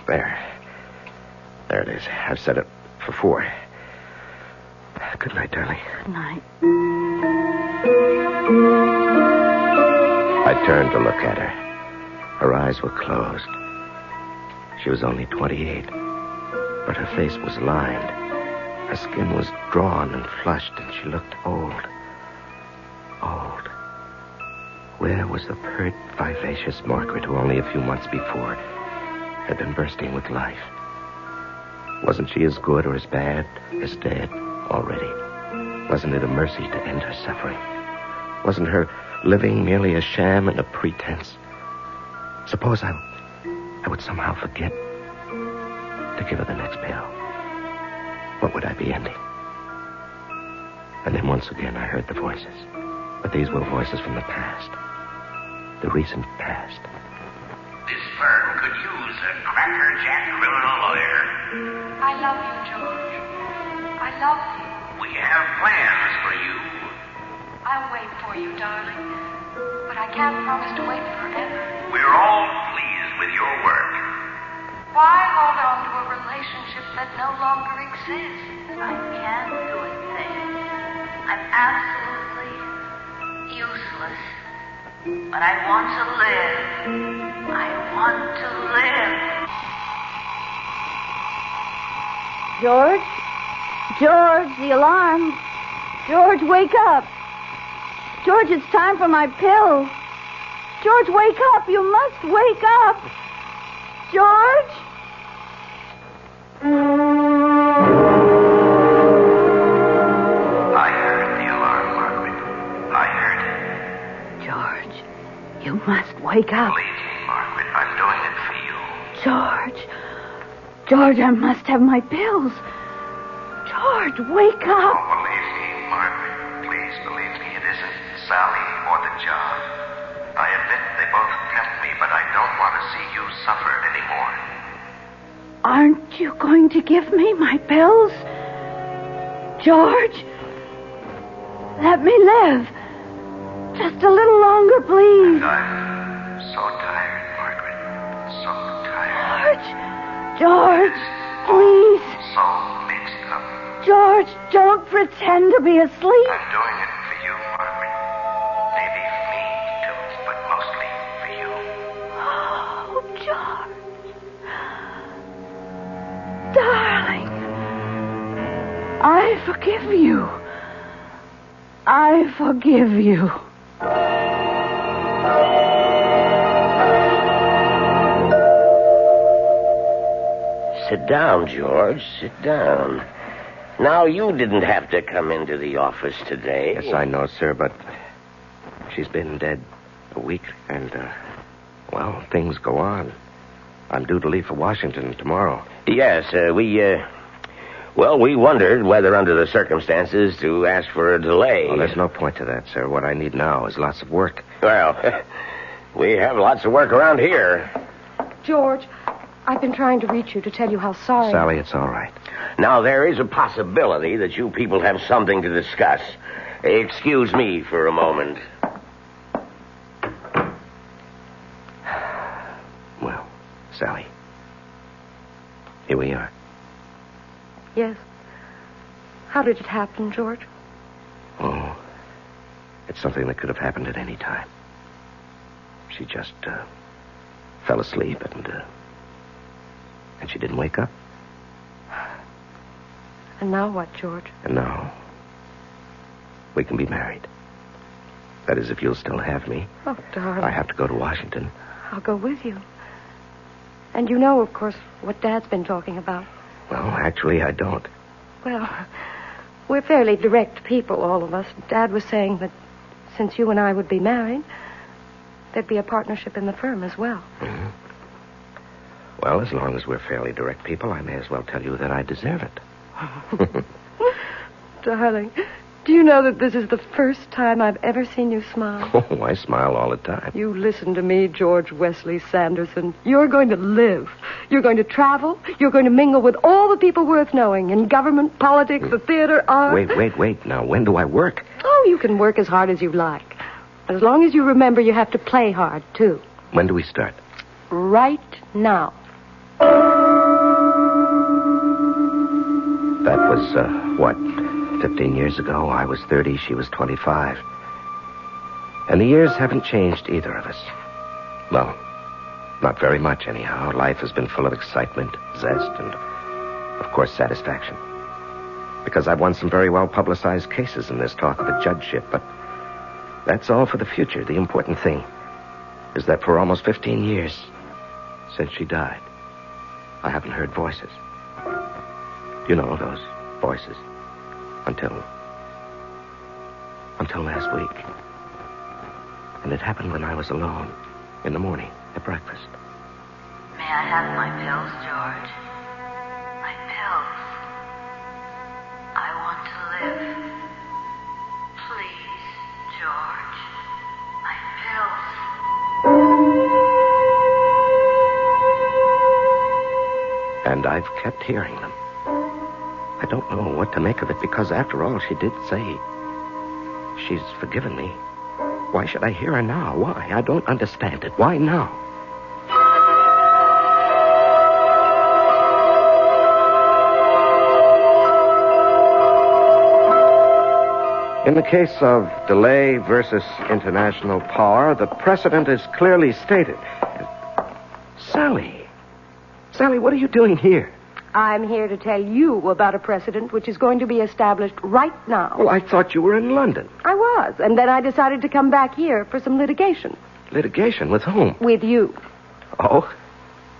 Speaker 4: There it is. I've set it for 4. Good night, darling.
Speaker 3: Good night.
Speaker 4: I turned to look at her. Her eyes were closed. She was only 28, but her face was lined. Her skin was drawn and flushed, and she looked old. Old. Where was the pert, vivacious Margaret who only a few months before had been bursting with life? Wasn't she as good or as bad as dead already? Wasn't it a mercy to end her suffering? Wasn't her living merely a sham and a pretense? Suppose I would somehow forget to give her the next pill. What would I be ending? And then once again I heard the voices. But these were voices from the past. The recent past.
Speaker 12: This firm could use who's a crackerjack criminal lawyer.
Speaker 11: I love you, George. I love you.
Speaker 12: We have plans for you.
Speaker 11: I'll wait for you, darling. But I can't promise to wait forever.
Speaker 12: We're all pleased with your work.
Speaker 11: Why hold on to a relationship that no longer exists? I can't do a thing. I'm absolutely useless. But I want to live. I want to live.
Speaker 3: George? George, the alarm. George, wake up. George, it's time for my pill. George, wake up. You must wake up. George?
Speaker 12: I heard the alarm, Margaret. I heard it.
Speaker 3: George, you must wake up.
Speaker 12: Believe me, Margaret, I'm doing it for you.
Speaker 3: George. George, I must have my pills. George, wake up.
Speaker 12: Oh, believe me, Margaret. Please believe me. It isn't Sally or the job. I admit they both tempt me, but I don't want to see you suffer anymore.
Speaker 3: Aren't you going to give me my pills? George, let me live. Just a little longer, please.
Speaker 12: And I'm so tired, Margaret. So tired.
Speaker 3: George, please.
Speaker 12: So mixed up.
Speaker 3: George, don't pretend to be asleep.
Speaker 12: I'm doing it for you, Margaret. Maybe for me, too, but mostly for you.
Speaker 3: Oh, George. Darling. I forgive you. I forgive you.
Speaker 13: Sit down, George. Sit down. Now, you didn't have to come into the office today.
Speaker 4: Yes, I know, sir, but she's been dead a week, and, well, things go on. I'm due to leave for Washington tomorrow.
Speaker 13: Yes, we wondered whether, under the circumstances, to ask for a delay.
Speaker 4: Oh, there's no point to that, sir. What I need now is lots of work.
Speaker 13: Well, we have lots of work around here.
Speaker 14: George, I've been trying to reach you to tell you how sorry...
Speaker 4: Sally, it's all right.
Speaker 13: Now, there is a possibility that you people have something to discuss. Excuse me for a moment.
Speaker 4: Well, Sally, here we are.
Speaker 14: Yes. How did it happen, George?
Speaker 4: Oh, it's something that could have happened at any time. She just fell asleep and she didn't wake up.
Speaker 14: And now what, George?
Speaker 4: And now we can be married. That is, if you'll still have me.
Speaker 14: Oh, darling.
Speaker 4: I have to go to Washington.
Speaker 14: I'll go with you. And you know, of course, what Dad's been talking about.
Speaker 4: Well, actually, I don't.
Speaker 14: Well, we're fairly direct people, all of us. Dad was saying that since you and I would be married, there'd be a partnership in the firm as well.
Speaker 4: Mm-hmm. Well, as long as we're fairly direct people, I may as well tell you that I deserve it.
Speaker 14: Darling, do you know that this is the first time I've ever seen you smile?
Speaker 4: Oh, I smile all the time.
Speaker 14: You listen to me, George Wesley Sanderson. You're going to live. You're going to travel. You're going to mingle with all the people worth knowing in government, politics, the theater, art.
Speaker 4: Wait. Now, when do I work?
Speaker 14: Oh, you can work as hard as you like. As long as you remember you have to play hard, too.
Speaker 4: When do we start?
Speaker 14: Right now.
Speaker 4: That was, 15 years ago? I was 30, she was 25. And the years haven't changed either of us. Well, not very much, anyhow. Life has been full of excitement, zest, and, of course, satisfaction. Because I've won some very well-publicized cases in this talk of a judgeship, but that's all for the future. The important thing is that for almost 15 years since she died, I haven't heard voices. You know, those voices. Until last week. And it happened when I was alone in the morning at breakfast.
Speaker 11: May I have my pills, George? My pills. I want to live. Please, George. My pills.
Speaker 4: I've kept hearing them. I don't know what to make of it because, after all, she did say she's forgiven me. Why should I hear her now? Why? I don't understand it. Why now? In the case of delay versus international power, the precedent is clearly stated. Sally. Sally, what are you doing here?
Speaker 14: I'm here to tell you about a precedent which is going to be established right now.
Speaker 4: Well, I thought you were in London.
Speaker 14: I was, and then I decided to come back here for some litigation.
Speaker 4: Litigation? With whom?
Speaker 14: With you.
Speaker 4: Oh?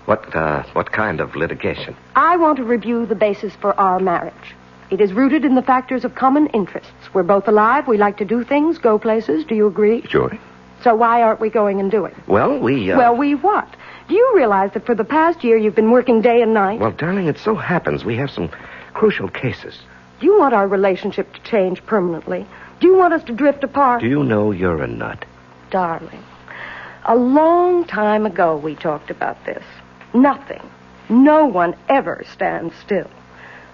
Speaker 4: What kind of litigation?
Speaker 14: I want to review the basis for our marriage. It is rooted in the factors of common interests. We're both alive. We like to do things, go places. Do you agree?
Speaker 4: Sure.
Speaker 14: So why aren't we going and doing?
Speaker 4: Well, we...
Speaker 14: Well, we what? Do you realize that for the past year you've been working day and night?
Speaker 4: Well, darling, it so happens we have some crucial cases.
Speaker 14: Do you want our relationship to change permanently? Do you want us to drift apart?
Speaker 4: Do you know you're a nut?
Speaker 14: Darling, a long time ago we talked about this. Nothing, no one ever stands still.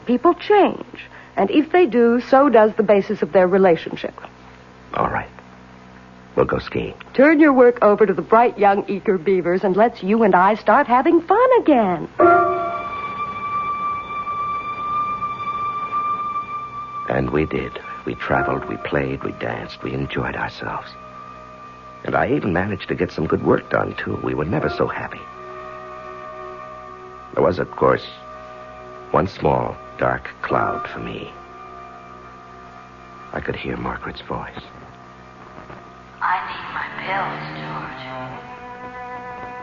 Speaker 14: People change, and if they do, so does the basis of their relationship.
Speaker 4: All right. We'll go skiing.
Speaker 14: Turn your work over to the bright young eager beavers, and let's you and I start having fun again.
Speaker 4: And we did. We traveled, we played, we danced, we enjoyed ourselves. And I even managed to get some good work done, too. We were never so happy. There was, of course, one small, dark cloud for me. I could hear Margaret's voice.
Speaker 11: I need my pills, George.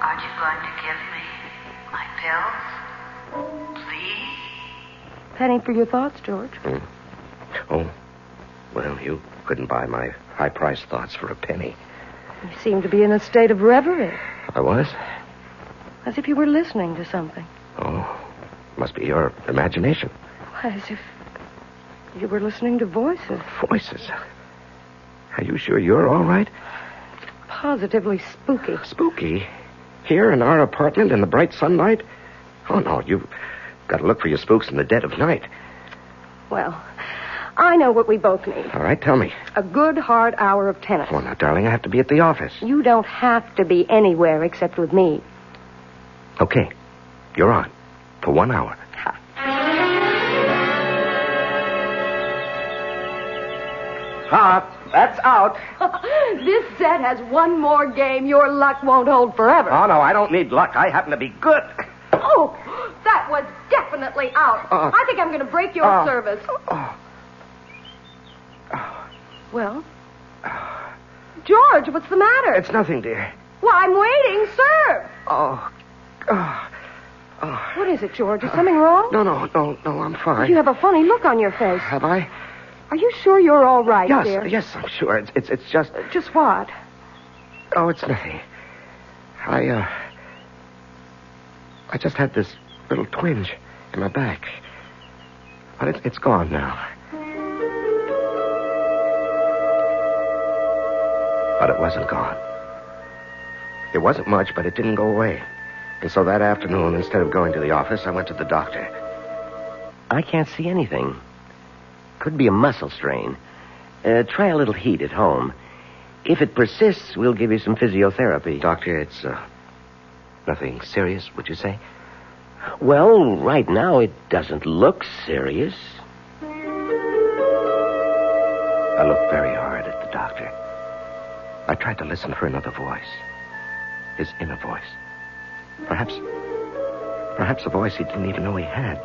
Speaker 11: Aren't you going to give me my pills? Please?
Speaker 14: Penny for your thoughts, George.
Speaker 4: Oh, well, you couldn't buy my high-priced thoughts for a penny.
Speaker 14: You seem to be in a state of reverie.
Speaker 4: I was?
Speaker 14: As if you were listening to something.
Speaker 4: Oh, must be your imagination.
Speaker 14: As if you were listening to voices.
Speaker 4: Voices? Are you sure you're all right?
Speaker 14: Positively spooky.
Speaker 4: Spooky? Here in our apartment in the bright sunlight? Oh, no, you've got to look for your spooks in the dead of night.
Speaker 14: Well, I know what we both need.
Speaker 4: All right, tell me.
Speaker 14: A good hard hour of tennis.
Speaker 4: Oh, now, darling, I have to be at the office.
Speaker 14: You don't have to be anywhere except with me.
Speaker 4: Okay, you're on. For 1 hour. That's out.
Speaker 14: This set has one more game. Your luck won't hold forever.
Speaker 4: Oh, no, I don't need luck. I happen to be good.
Speaker 14: Oh, that was definitely out. I think I'm going to break your service. Well? George, what's the matter?
Speaker 4: It's nothing, dear.
Speaker 14: Well, I'm waiting. Serve.
Speaker 4: What
Speaker 14: is it, George? Is something wrong?
Speaker 4: No, I'm fine.
Speaker 14: You have a funny look on your face.
Speaker 4: Have I?
Speaker 14: Are you sure you're all right, dear?
Speaker 4: Yes, I'm sure. It's just...
Speaker 14: Just what?
Speaker 4: Oh, it's nothing. I just had this little twinge in my back. But it's gone now. But it wasn't gone. It wasn't much, but it didn't go away. And so that afternoon, instead of going to the office, I went to the doctor.
Speaker 13: I can't see anything. Could be a muscle strain. Try a little heat at home. If it persists, we'll give you some physiotherapy.
Speaker 4: Doctor, it's nothing serious, would you say?
Speaker 13: Well, right now it doesn't look serious.
Speaker 4: I looked very hard at the doctor. I tried to listen for another voice. His inner voice. Perhaps a voice he didn't even know he had.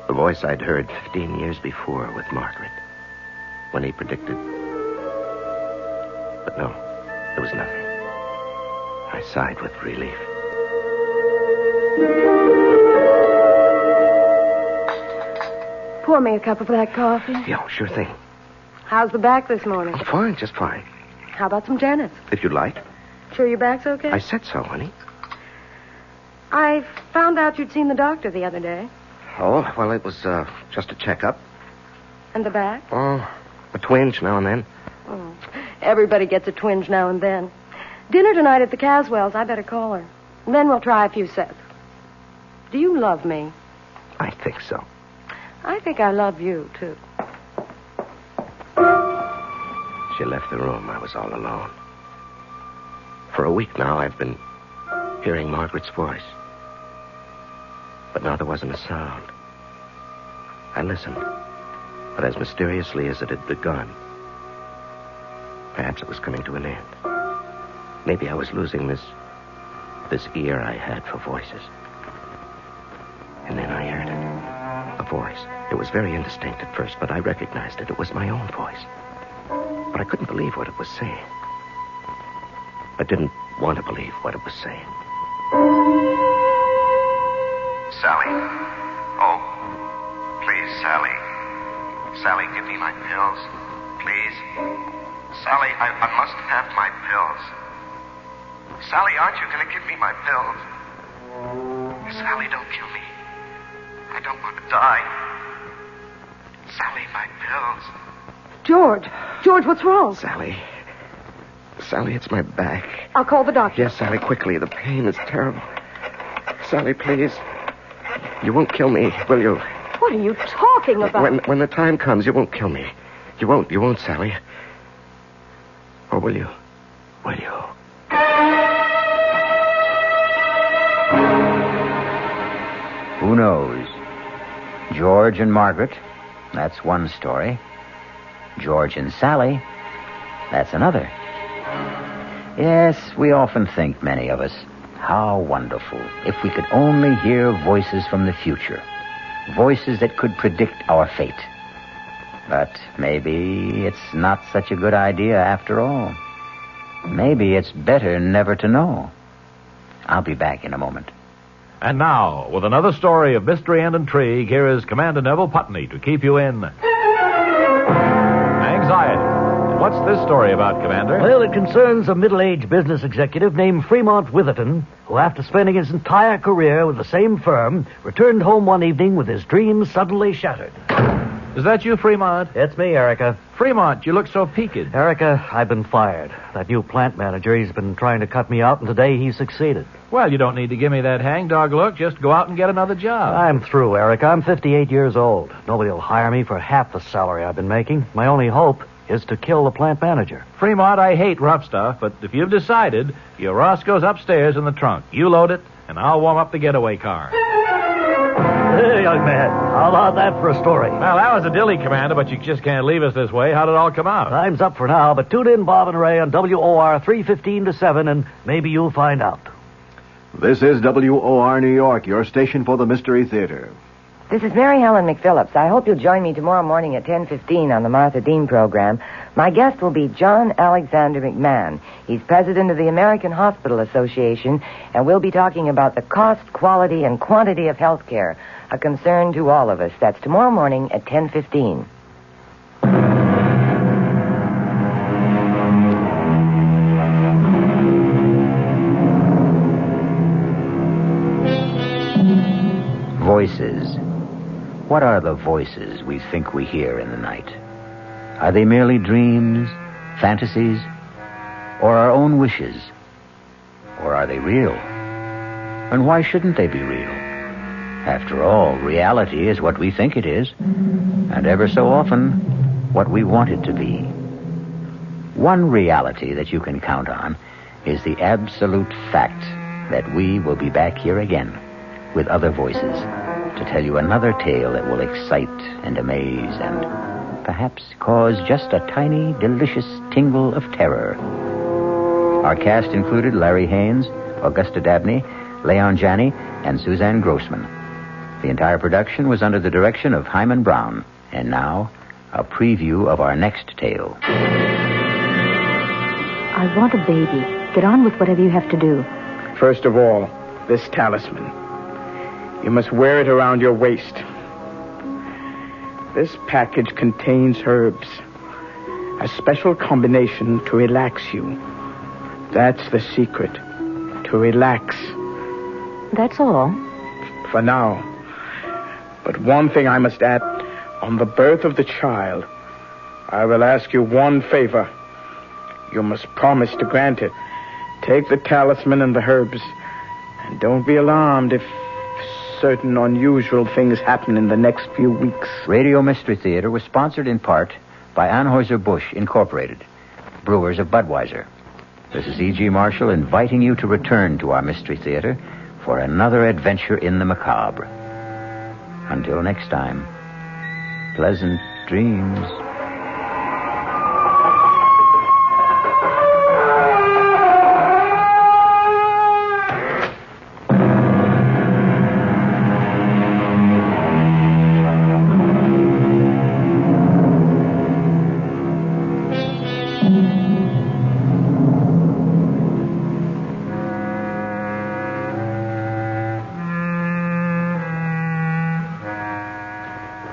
Speaker 4: The voice I'd heard 15 years before with Margaret, when he predicted. But no, there was nothing. I sighed with relief.
Speaker 14: Pour me a cup of that coffee.
Speaker 4: Yeah, sure thing.
Speaker 14: How's the back this morning?
Speaker 4: Fine, just fine.
Speaker 14: How about some tennis?
Speaker 4: If you'd like.
Speaker 14: Sure your back's okay?
Speaker 4: I said so, honey.
Speaker 14: I found out you'd seen the doctor the other day.
Speaker 4: Oh, well, it was just a checkup.
Speaker 14: And the back?
Speaker 4: Oh, a twinge now and then.
Speaker 14: Oh, everybody gets a twinge now and then. Dinner tonight at the Caswells. I better call her. Then we'll try a few sets. Do you love me?
Speaker 4: I think so.
Speaker 14: I think I love you, too.
Speaker 4: She left the room. I was all alone. For a week now, I've been hearing Margaret's voice. But now there wasn't a sound. I listened. But as mysteriously as it had begun, perhaps it was coming to an end. Maybe I was losing this ear I had for voices. And then I heard it. A voice. It was very indistinct at first, but I recognized it. It was my own voice. But I couldn't believe what it was saying. I didn't want to believe what it was saying.
Speaker 16: Sally. Oh, please, Sally. Sally, give me my pills. Please. Sally, I must have my pills. Sally, aren't you going to give me my pills? Sally, don't kill me. I don't want to die. Sally, my pills.
Speaker 14: George, what's wrong?
Speaker 4: Sally, it's my back.
Speaker 14: I'll call the doctor.
Speaker 4: Yes, Sally, quickly. The pain is terrible. Sally, please. You won't kill me, will you?
Speaker 14: What are you talking about?
Speaker 4: When the time comes, you won't kill me. You won't, Sally. Or will you? Will you?
Speaker 2: Who knows? George and Margaret, that's one story. George and Sally, that's another. Yes, we often think, many of us, how wonderful if we could only hear voices from the future. Voices that could predict our fate. But maybe it's not such a good idea after all. Maybe it's better never to know. I'll be back in a moment.
Speaker 18: And now, with another story of mystery and intrigue, here is Commander Neville Putney to keep you in anxiety. What's this story about, Commander?
Speaker 5: Well, it concerns a middle-aged business executive named Fremont Witherton, who, after spending his entire career with the same firm, returned home one evening with his dreams suddenly shattered.
Speaker 18: Is that you, Fremont?
Speaker 5: It's me, Erica.
Speaker 18: Fremont, you look so peaked.
Speaker 5: Erica, I've been fired. That new plant manager, he's been trying to cut me out, and today he succeeded.
Speaker 18: Well, you don't need to give me that hangdog look. Just go out and get another job.
Speaker 5: I'm through, Erica. I'm 58 years old. Nobody will hire me for half the salary I've been making. My only hope is to kill the plant manager.
Speaker 18: Fremont, I hate rough stuff, but if you've decided, your Roscoe's upstairs in the trunk. You load it, and I'll warm up the getaway car.
Speaker 5: Hey, young man, how about that for a story?
Speaker 18: Well, that was a dilly, Commander, but you just can't leave us this way. How did it all come out?
Speaker 5: Time's up for now, but tune in, Bob and Ray, on WOR 3:15 to 7, and maybe you'll find out.
Speaker 8: This is WOR New York, your station for the Mystery Theater.
Speaker 19: This is Mary Helen McPhillips. I hope you'll join me tomorrow morning at 10:15 on the Martha Dean program. My guest will be John Alexander McMahon. He's president of the American Hospital Association, and we'll be talking about the cost, quality, and quantity of health care, a concern to all of us. That's tomorrow morning at 10:15.
Speaker 2: Voices. What are the voices we think we hear in the night? Are they merely dreams, fantasies, or our own wishes? Or are they real? And why shouldn't they be real? After all, reality is what we think it is, and ever so often, what we want it to be. One reality that you can count on is the absolute fact that we will be back here again with other voices to tell you another tale that will excite and amaze and perhaps cause just a tiny, delicious tingle of terror. Our cast included Larry Haynes, Augusta Dabney, Leon Janney, and Suzanne Grossman. The entire production was under the direction of Hyman Brown. And now, a preview of our next tale.
Speaker 20: I want a baby. Get on with whatever you have to do.
Speaker 21: First of all, this talisman. You must wear it around your waist. This package contains herbs. A special combination to relax you. That's the secret. To relax.
Speaker 20: That's all?
Speaker 21: For now. But one thing I must add. On the birth of the child, I will ask you one favor. You must promise to grant it. Take the talisman and the herbs. And don't be alarmed if certain unusual things happen in the next few weeks.
Speaker 2: Radio Mystery Theater was sponsored in part by Anheuser-Busch Incorporated, brewers of Budweiser. This is E.G. Marshall inviting you to return to our Mystery Theater for another adventure in the macabre. Until next time, pleasant dreams.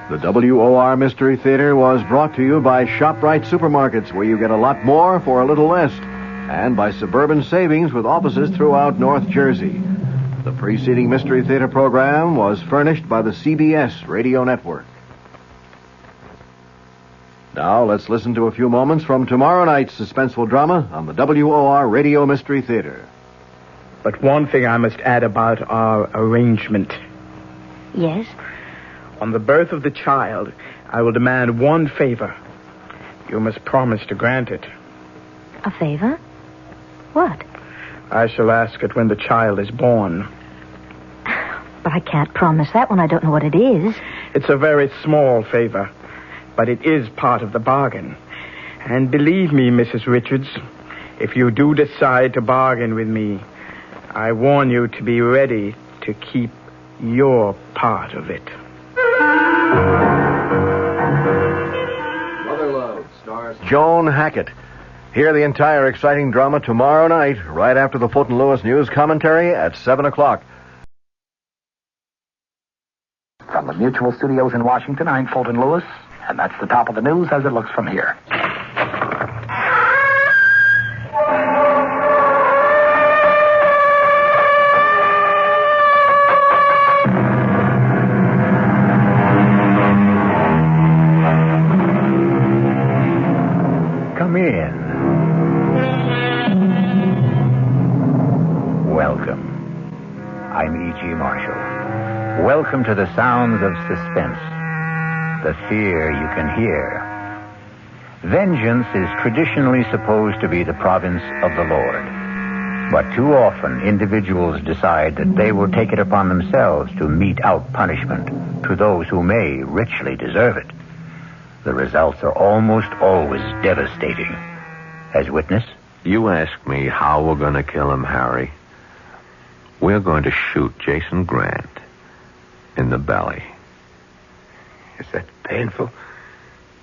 Speaker 8: The WOR Mystery Theater was brought to you by ShopRite Supermarkets, where you get a lot more for a little less, and by Suburban Savings with offices throughout North Jersey. The preceding Mystery Theater program was furnished by the CBS Radio Network. Now let's listen to a few moments from tomorrow night's suspenseful drama on the WOR Radio Mystery Theater.
Speaker 21: But one thing I must add about our arrangement.
Speaker 20: Yes?
Speaker 21: On the birth of the child, I will demand one favor. You must promise to grant it.
Speaker 20: A favor? What?
Speaker 21: I shall ask it when the child is born.
Speaker 20: But I can't promise that when I don't know what it is.
Speaker 21: It's a very small favor, but it is part of the bargain. And believe me, Mrs. Richards, if you do decide to bargain with me, I warn you to be ready to keep your part of it.
Speaker 8: Mother Love stars Joan Hackett. Hear the entire exciting drama tomorrow night, right after the Fulton Lewis News commentary at 7 o'clock.
Speaker 1: From the Mutual Studios in Washington, I'm Fulton Lewis, and that's the top of the news as it looks from here.
Speaker 2: Come in. Welcome. I'm E.G. Marshall. Welcome to the sounds of suspense, the fear you can hear. Vengeance is traditionally supposed to be the province of the Lord. But too often, individuals decide that they will take it upon themselves to mete out punishment to those who may richly deserve it. The results are almost always devastating. As witness?
Speaker 4: You ask me how we're going to kill him, Harry. We're going to shoot Jason Grant in the belly.
Speaker 1: Is that painful?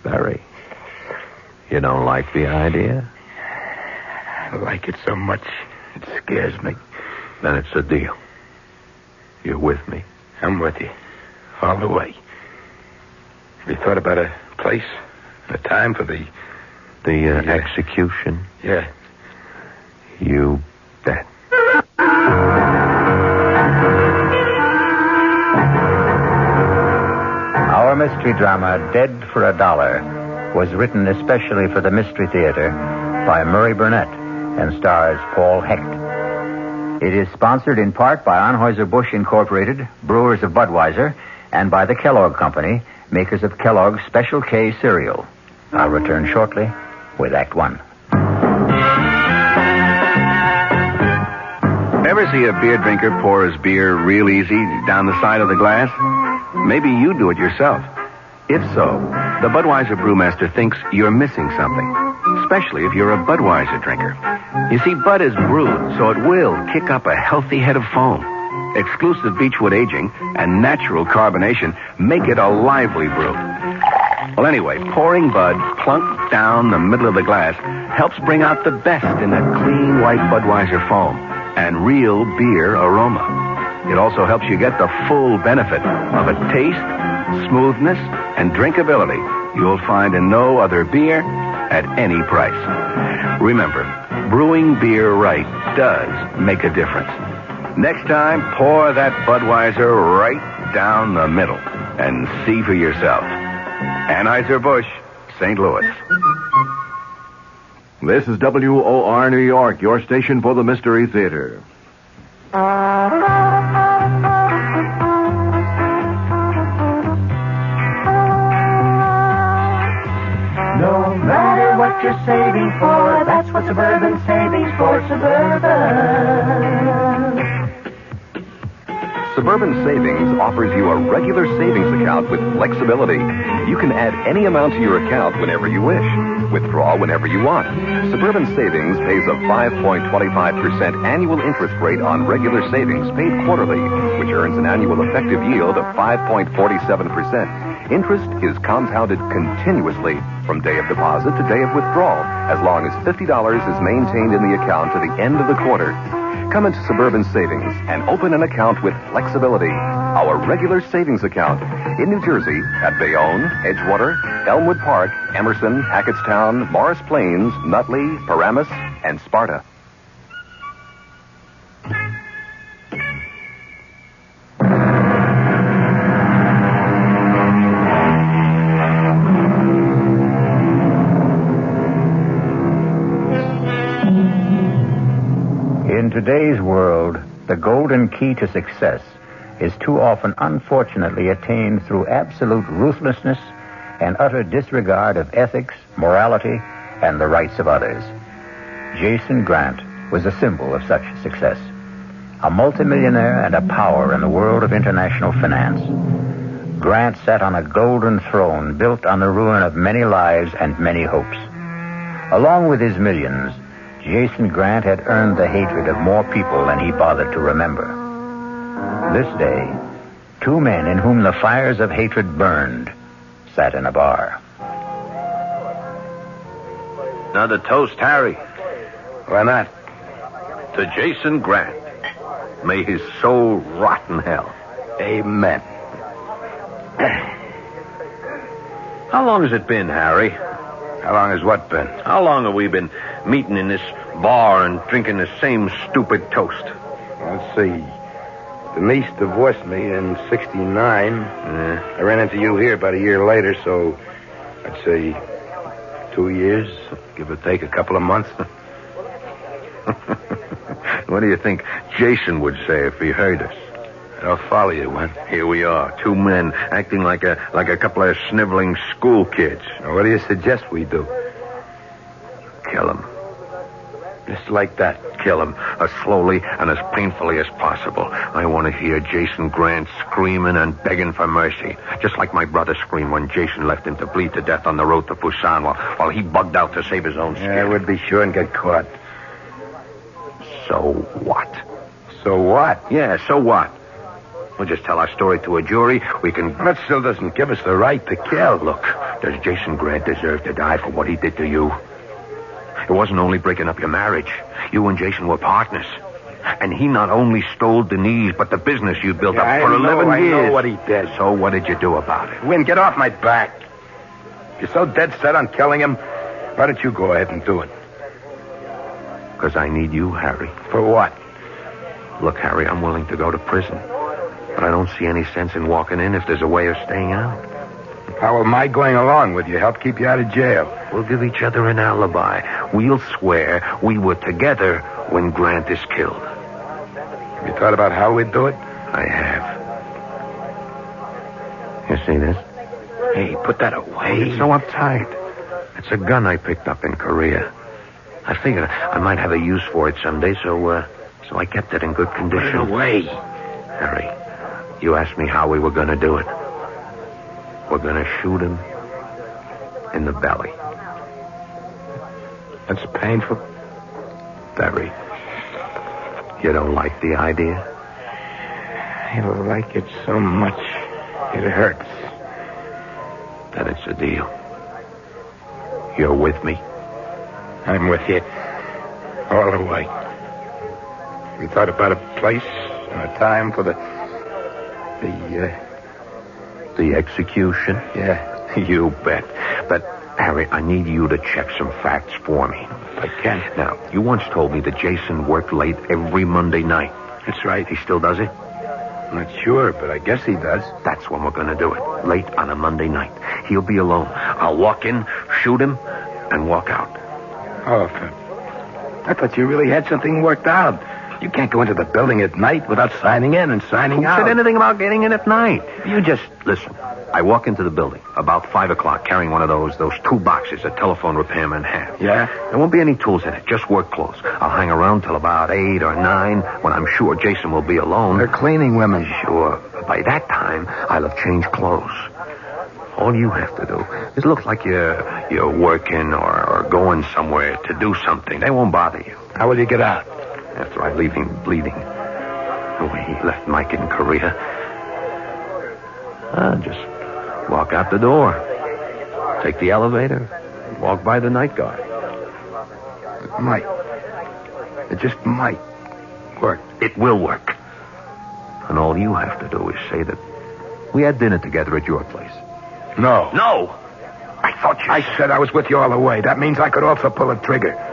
Speaker 4: Very. You don't like the idea?
Speaker 1: I like it so much, it scares me.
Speaker 4: Then it's a deal. You're with me?
Speaker 1: I'm with you. All the way. Have you thought about a place, a time for the
Speaker 4: execution?
Speaker 1: Yeah.
Speaker 4: You bet.
Speaker 2: Our mystery drama, Dead for a Dollar, was written especially for the Mystery Theater by Murray Burnett and stars Paul Hecht. It is sponsored in part by Anheuser-Busch Incorporated, brewers of Budweiser, and by the Kellogg Company, makers of Kellogg's Special K cereal. I'll return shortly with Act One.
Speaker 6: Ever see a beer drinker pour his beer real easy down the side of the glass? Maybe you do it yourself. If so, the Budweiser brewmaster thinks you're missing something, especially if you're a Budweiser drinker. You see, Bud is brewed, so it will kick up a healthy head of foam. Exclusive beechwood aging and natural carbonation make it a lively brew. Well, anyway, pouring Bud plunk down the middle of the glass helps bring out the best in that clean white Budweiser foam and real beer aroma. It also helps you get the full benefit of a taste, smoothness, and drinkability you'll find in no other beer at any price. Remember, brewing beer right does make a difference. Next time, pour that Budweiser right down the middle and see for yourself. Anheuser-Busch, St. Louis.
Speaker 8: This is WOR New York, your station for the Mystery Theater.
Speaker 9: what you're saving for. That's what Suburban Savings for Suburban.
Speaker 10: Suburban Savings offers you a regular savings account with flexibility. You can add any amount to your account whenever you wish. Withdraw whenever you want. Suburban Savings pays a 5.25% annual interest rate on regular savings paid quarterly, which earns an annual effective yield of 5.47%. Interest is compounded continuously from day of deposit to day of withdrawal, as long as $50 is maintained in the account to the end of the quarter. Come into Suburban Savings and open an account with flexibility. Our regular savings account in New Jersey at Bayonne, Edgewater, Elmwood Park, Emerson, Hackettstown, Morris Plains, Nutley, Paramus, and Sparta.
Speaker 2: In today's world, the golden key to success is too often unfortunately attained through absolute ruthlessness and utter disregard of ethics, morality, and the rights of others. Jason Grant was a symbol of such success. A multimillionaire and a power in the world of international finance. Grant sat on a golden throne built on the ruin of many lives and many hopes. Along with his millions, Jason Grant had earned the hatred of more people than he bothered to remember. This day, two men in whom the fires of hatred burned sat in a bar.
Speaker 6: Another toast, Harry.
Speaker 1: Why not?
Speaker 6: To Jason Grant. May his soul rot in hell.
Speaker 1: Amen.
Speaker 6: How long has it been, Harry?
Speaker 1: How long has what been?
Speaker 6: How long have we been meeting in this bar and drinking the same stupid toast?
Speaker 1: Let's see. Denise divorced me in 69. I ran into you here about a year later, so I'd say 2 years, give or take a couple of months.
Speaker 6: What do you think Jason would say if he heard us?
Speaker 1: I'll follow you, Wen.
Speaker 6: Here we are, two men acting like a couple of sniveling school kids.
Speaker 1: Now, what do you suggest we do?
Speaker 6: Kill him.
Speaker 1: Just like that.
Speaker 6: Kill him as slowly and as painfully as possible. I want to hear Jason Grant screaming and begging for mercy. Just like my brother screamed when Jason left him to bleed to death on the road to Busan while he bugged out to save his own skin.
Speaker 1: Yeah, I would be sure and get caught.
Speaker 6: So what?
Speaker 1: So what?
Speaker 6: Yeah, so what? We'll just tell our story to a jury. We can...
Speaker 1: That still doesn't give us the right to kill.
Speaker 6: Look, does Jason Grant deserve to die for what he did to you? It wasn't only breaking up your marriage. You and Jason were partners. And he not only stole Denise, but the business you built up for 11 years.
Speaker 1: I know what he did.
Speaker 6: So what did you do about it?
Speaker 1: Win, get off my back. If you're so dead set on killing him, why don't you go ahead and do it?
Speaker 6: Because I need you, Harry.
Speaker 1: For what?
Speaker 6: Look, Harry, I'm willing to go to prison. But I don't see any sense in walking in if there's a way of staying out.
Speaker 1: How am I going along with you? Help keep you out of jail.
Speaker 6: We'll give each other an alibi. We'll swear we were together when Grant is killed.
Speaker 1: Have you thought about how we'd do it?
Speaker 6: I have. You see this?
Speaker 1: Hey, put that away.
Speaker 6: It's so uptight. It's a gun I picked up in Korea. I figured I might have a use for it someday, so I kept it in good condition.
Speaker 1: Put it away.
Speaker 6: Harry, you asked me how we were going to do it. We're going to shoot him in the belly.
Speaker 1: That's painful.
Speaker 6: Very. You don't like the idea?
Speaker 1: I don't like it so much. It hurts.
Speaker 6: Then it's a deal. You're with me?
Speaker 1: I'm with you. All the way. We thought about a place and a time for the
Speaker 6: execution?
Speaker 1: Yeah.
Speaker 6: You bet. But, Harry, I need you to check some facts for me.
Speaker 1: I can.
Speaker 6: Now, you once told me that Jason worked late every Monday night.
Speaker 1: That's right.
Speaker 6: He still does it?
Speaker 1: I'm not sure, but I guess he does.
Speaker 6: That's when we're going to do it. Late on a Monday night. He'll be alone. I'll walk in, shoot him, and walk out.
Speaker 1: Oh, I thought you really had something worked out. You can't go into the building at night without signing in and signing
Speaker 6: Who
Speaker 1: out.
Speaker 6: said anything about getting in at night? You just listen. I walk into the building about 5 o'clock carrying one of those tool boxes a telephone repairman has.
Speaker 1: Yeah?
Speaker 6: There won't be any tools in it, just work clothes. I'll hang around till about 8 or 9 when I'm sure Jason will be alone.
Speaker 1: They're cleaning women.
Speaker 6: Sure. But by that time, I'll have changed clothes. All you have to do is look like you're working or going somewhere to do something. They won't bother you.
Speaker 1: How will you get out?
Speaker 6: After I leave him bleeding the way he left Mike in Korea, I'll just walk out the door, take the elevator, walk by the night guard.
Speaker 1: It might. It just might work.
Speaker 6: It will work. And all you have to do is say that we had dinner together at your place.
Speaker 1: No.
Speaker 6: No! I thought you...
Speaker 1: I said I was with you all the way. That means I could also pull a trigger.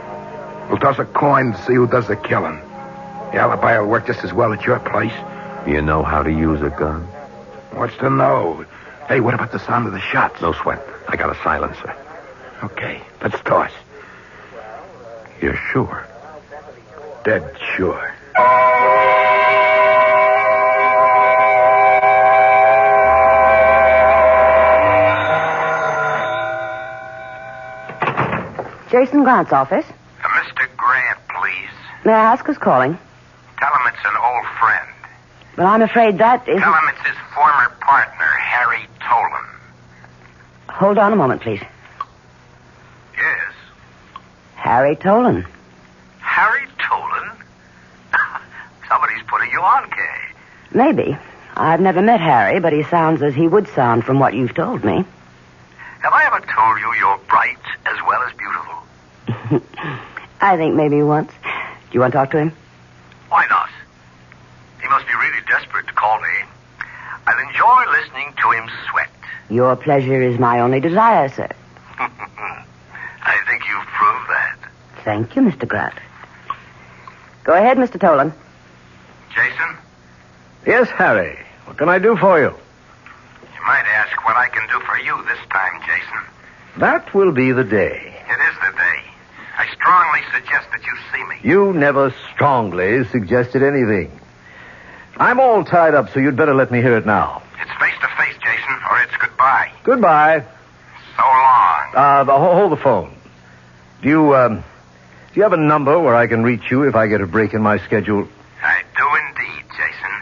Speaker 1: We'll toss a coin to see who does the killing. The alibi will work just as well at your place.
Speaker 6: You know how to use a gun?
Speaker 1: What's to know? Hey, what about the sound of the shots?
Speaker 6: No sweat. I got a silencer.
Speaker 1: Okay, let's toss.
Speaker 6: You're sure?
Speaker 1: Dead sure.
Speaker 19: Jason Grant's office.
Speaker 16: Mr. Grant, please.
Speaker 19: May I ask who's calling?
Speaker 16: Tell him it's an old friend.
Speaker 19: Well, I'm afraid that isn't...
Speaker 16: Tell him it's his former partner, Harry Tolan.
Speaker 19: Hold on a moment, please.
Speaker 16: Yes.
Speaker 19: Harry Tolan.
Speaker 16: Harry Tolan? Somebody's putting you on, Kay.
Speaker 19: Maybe. I've never met Harry, but he sounds as he would sound from what you've told me.
Speaker 16: Have I ever told you you're bright as well as beautiful?
Speaker 19: I think maybe once. Do you want to talk to him?
Speaker 16: Why not? He must be really desperate to call me. I'll enjoy listening to him sweat.
Speaker 19: Your pleasure is my only desire, sir.
Speaker 16: I think you've proved that.
Speaker 19: Thank you, Mr. Grant. Go ahead, Mr. Tolan.
Speaker 16: Jason?
Speaker 6: Yes, Harry. What can I do for you?
Speaker 16: You might ask what I can do for you this time, Jason.
Speaker 6: That will be the day.
Speaker 16: It is the day. I strongly suggest that you see me.
Speaker 6: You never strongly suggested anything. I'm all tied up, so you'd better let me hear it now.
Speaker 16: It's face-to-face, Jason, or it's goodbye.
Speaker 6: Goodbye.
Speaker 16: So long.
Speaker 6: Hold the phone. Do you have a number where I can reach you if I get a break in my schedule?
Speaker 16: I do indeed, Jason.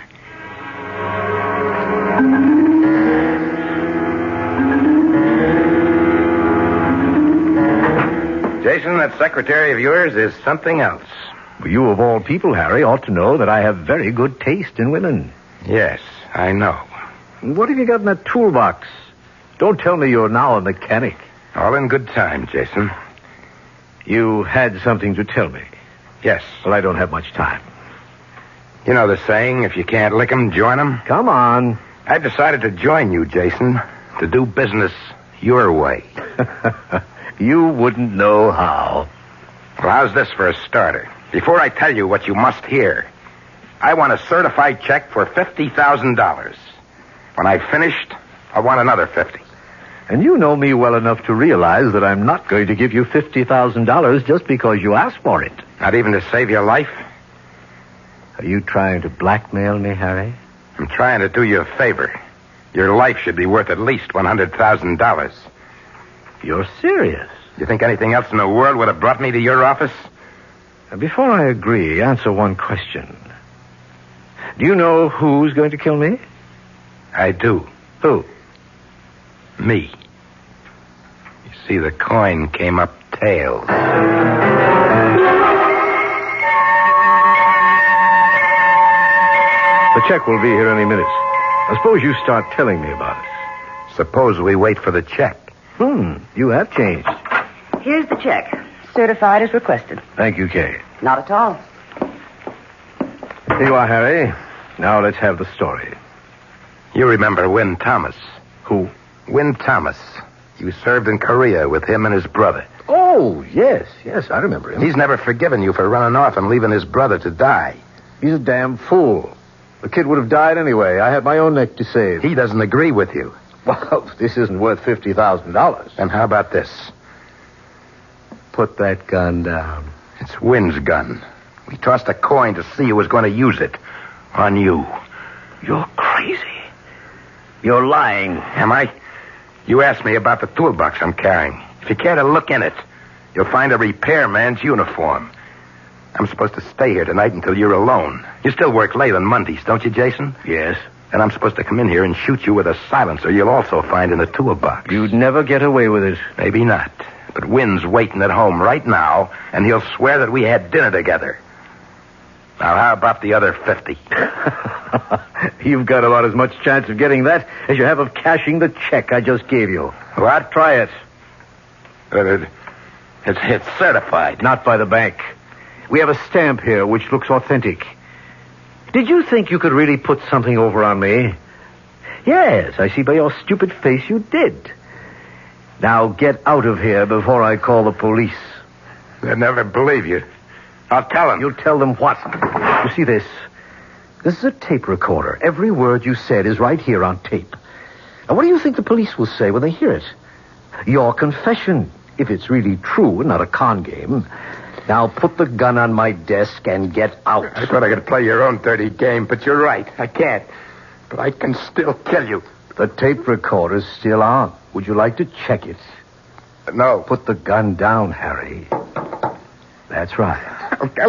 Speaker 1: Jason, that secretary of yours is something else.
Speaker 6: You, of all people, Harry, ought to know that I have very good taste in women.
Speaker 1: Yes, I know.
Speaker 6: What have you got in that toolbox? Don't tell me you're now a mechanic.
Speaker 1: All in good time, Jason.
Speaker 6: You had something to tell me.
Speaker 1: Yes.
Speaker 6: Well, I don't have much time.
Speaker 1: You know the saying, if you can't lick 'em, join 'em?
Speaker 6: Come on.
Speaker 1: I've decided to join you, Jason, to do business your way.
Speaker 6: You wouldn't know how.
Speaker 1: Well, how's this for a starter? Before I tell you what you must hear, I want a certified check for $50,000. When I've finished, I want another 50.
Speaker 6: And you know me well enough to realize that I'm not going to give you $50,000 just because you asked for it.
Speaker 1: Not even to save your life?
Speaker 6: Are you trying to blackmail me, Harry?
Speaker 1: I'm trying to do you a favor. Your life should be worth at least $100,000.
Speaker 6: You're serious?
Speaker 1: You think anything else in the world would have brought me to your office?
Speaker 6: Before I agree, answer one question. Do you know who's going to kill me?
Speaker 1: I do.
Speaker 6: Who?
Speaker 1: Me. You see, the coin came up tails.
Speaker 6: The check will be here any minute. I suppose you start telling me about it.
Speaker 1: Suppose we wait for the check.
Speaker 6: You have changed.
Speaker 19: Here's the check. Certified as requested.
Speaker 6: Thank you, Kay.
Speaker 19: Not at all.
Speaker 6: Here you are, Harry. Now let's have the story.
Speaker 1: You remember Win Thomas?
Speaker 6: Who?
Speaker 1: Win Thomas. You served in Korea with him and his brother.
Speaker 6: Oh, yes, I remember him.
Speaker 1: He's never forgiven you for running off and leaving his brother to die.
Speaker 6: He's a damn fool. The kid would have died anyway. I had my own neck to save.
Speaker 1: He doesn't agree with you.
Speaker 6: Well, this isn't worth $50,000.
Speaker 1: And how about this?
Speaker 6: Put that gun down.
Speaker 1: It's Win's gun. We tossed a coin to see who was going to use it. On you.
Speaker 7: You're crazy. You're lying.
Speaker 1: Am I? You asked me about the toolbox I'm carrying. If you care to look in it, you'll find a repairman's uniform. I'm supposed to stay here tonight until you're alone. You still work late on Mondays, don't you, Jason?
Speaker 7: Yes.
Speaker 1: And I'm supposed to come in here and shoot you with a silencer you'll also find in the toolbox.
Speaker 7: You'd never get away with it.
Speaker 1: Maybe not. But Wynn's waiting at home right now, and he'll swear that we had dinner together. Now, how about the other 50?
Speaker 7: You've got about as much chance of getting that as you have of cashing the check I just gave you.
Speaker 1: What?
Speaker 7: Try it.
Speaker 1: It's certified.
Speaker 7: Not by the bank. We have a stamp here which looks authentic. Did you think you could really put something over on me? Yes, I see by your stupid face you did. Now get out of here before I call the police.
Speaker 1: They'll never believe you. I'll tell them.
Speaker 7: You'll tell them what? You see this? This is a tape recorder. Every word you said is right here on tape. And what do you think the police will say when they hear it? Your confession, if it's really true and not a con game. Now put the gun on my desk and get out.
Speaker 1: I thought I could play your own dirty game, but you're right. I can't. But I can still kill you.
Speaker 7: The tape recorder's still on. Would you like to check it?
Speaker 1: No.
Speaker 7: Put the gun down, Harry. That's right.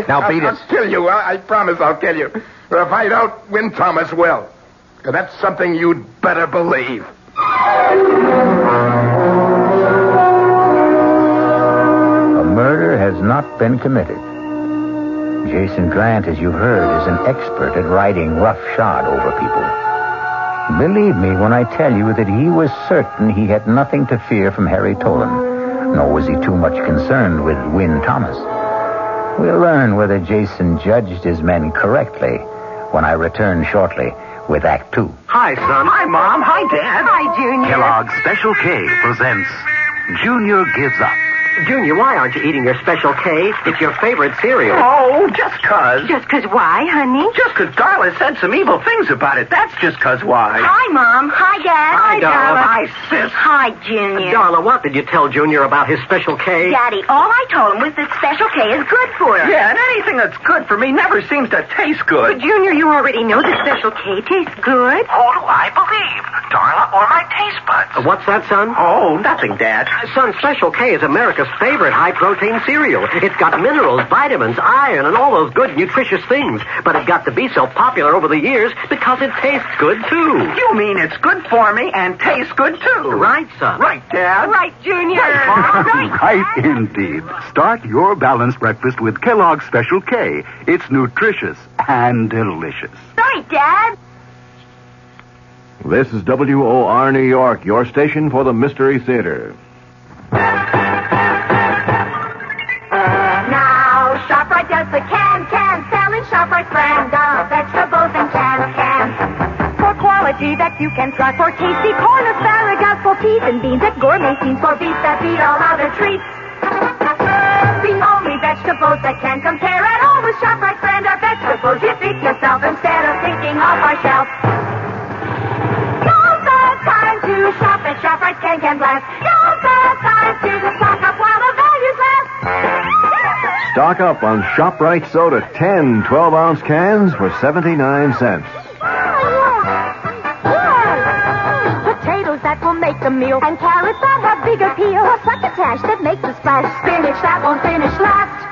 Speaker 7: Now beat it.
Speaker 1: I'll kill you. I promise I'll kill you. But if I don't, Wynn Thomas will. And that's something you'd better believe.
Speaker 2: A murder has not been committed. Jason Grant, as you heard, is an expert at riding roughshod over people. Believe me when I tell you that he was certain he had nothing to fear from Harry Tolan, nor was he too much concerned with Wynn Thomas. We'll learn whether Jason judged his men correctly when I return shortly with Act 2.
Speaker 12: Hi, son. Hi, Mom. Hi, Dad.
Speaker 11: Hi, Junior.
Speaker 12: Kellogg's Special K presents Junior Gives Up.
Speaker 5: Junior, why aren't you eating your Special K? It's your favorite cereal.
Speaker 12: Oh, just 'cause.
Speaker 11: Just 'cause why, honey?
Speaker 12: Just 'cause Darla said some evil things about it. That's just 'cause why.
Speaker 11: Hi, Mom. Hi, Dad.
Speaker 5: Hi, Darla.
Speaker 12: Hi, sis.
Speaker 11: Hi, Junior.
Speaker 5: Darla, what did you tell Junior about his Special K?
Speaker 11: Daddy, all I told him was that Special K is good for us.
Speaker 12: Yeah, and anything that's good for me never seems to taste good.
Speaker 11: But, Junior, you already know that Special K tastes good.
Speaker 12: Who do I believe? Darla or my taste buds?
Speaker 5: What's that, son?
Speaker 12: Oh, nothing, Dad.
Speaker 5: Son, Special K is America's favorite high-protein cereal. It's got minerals, vitamins, iron, and all those good, nutritious things. But it got to be so popular over the years because it tastes good, too.
Speaker 12: You mean it's good for me and tastes good, too?
Speaker 5: Right, son.
Speaker 12: Right, Dad.
Speaker 11: Right, Junior.
Speaker 22: Right, indeed. Start your balanced breakfast with Kellogg's Special K. It's nutritious and delicious.
Speaker 11: Right, Dad.
Speaker 8: This is WOR New York, your station for the Mystery Theater.
Speaker 11: Now, ShopRite does the can selling ShopRite brand of vegetables and cans. For quality that you can trust, for tasty corn asparagus, for peas and beans at gourmet scenes, for beets that beat all other treats. The only vegetables that can compare at all with ShopRite brand of vegetables you feed yourself instead of thinking off our shelf. Now's the time to shop at ShopRite Can Blast. Now's the time to stock up while the values last.
Speaker 8: Stock up on ShopRite soda 10 12-ounce cans for 79 cents.
Speaker 11: Potatoes that will make the meal, and carrots that have bigger peel, a succotash that makes a splash, spinach that won't finish last.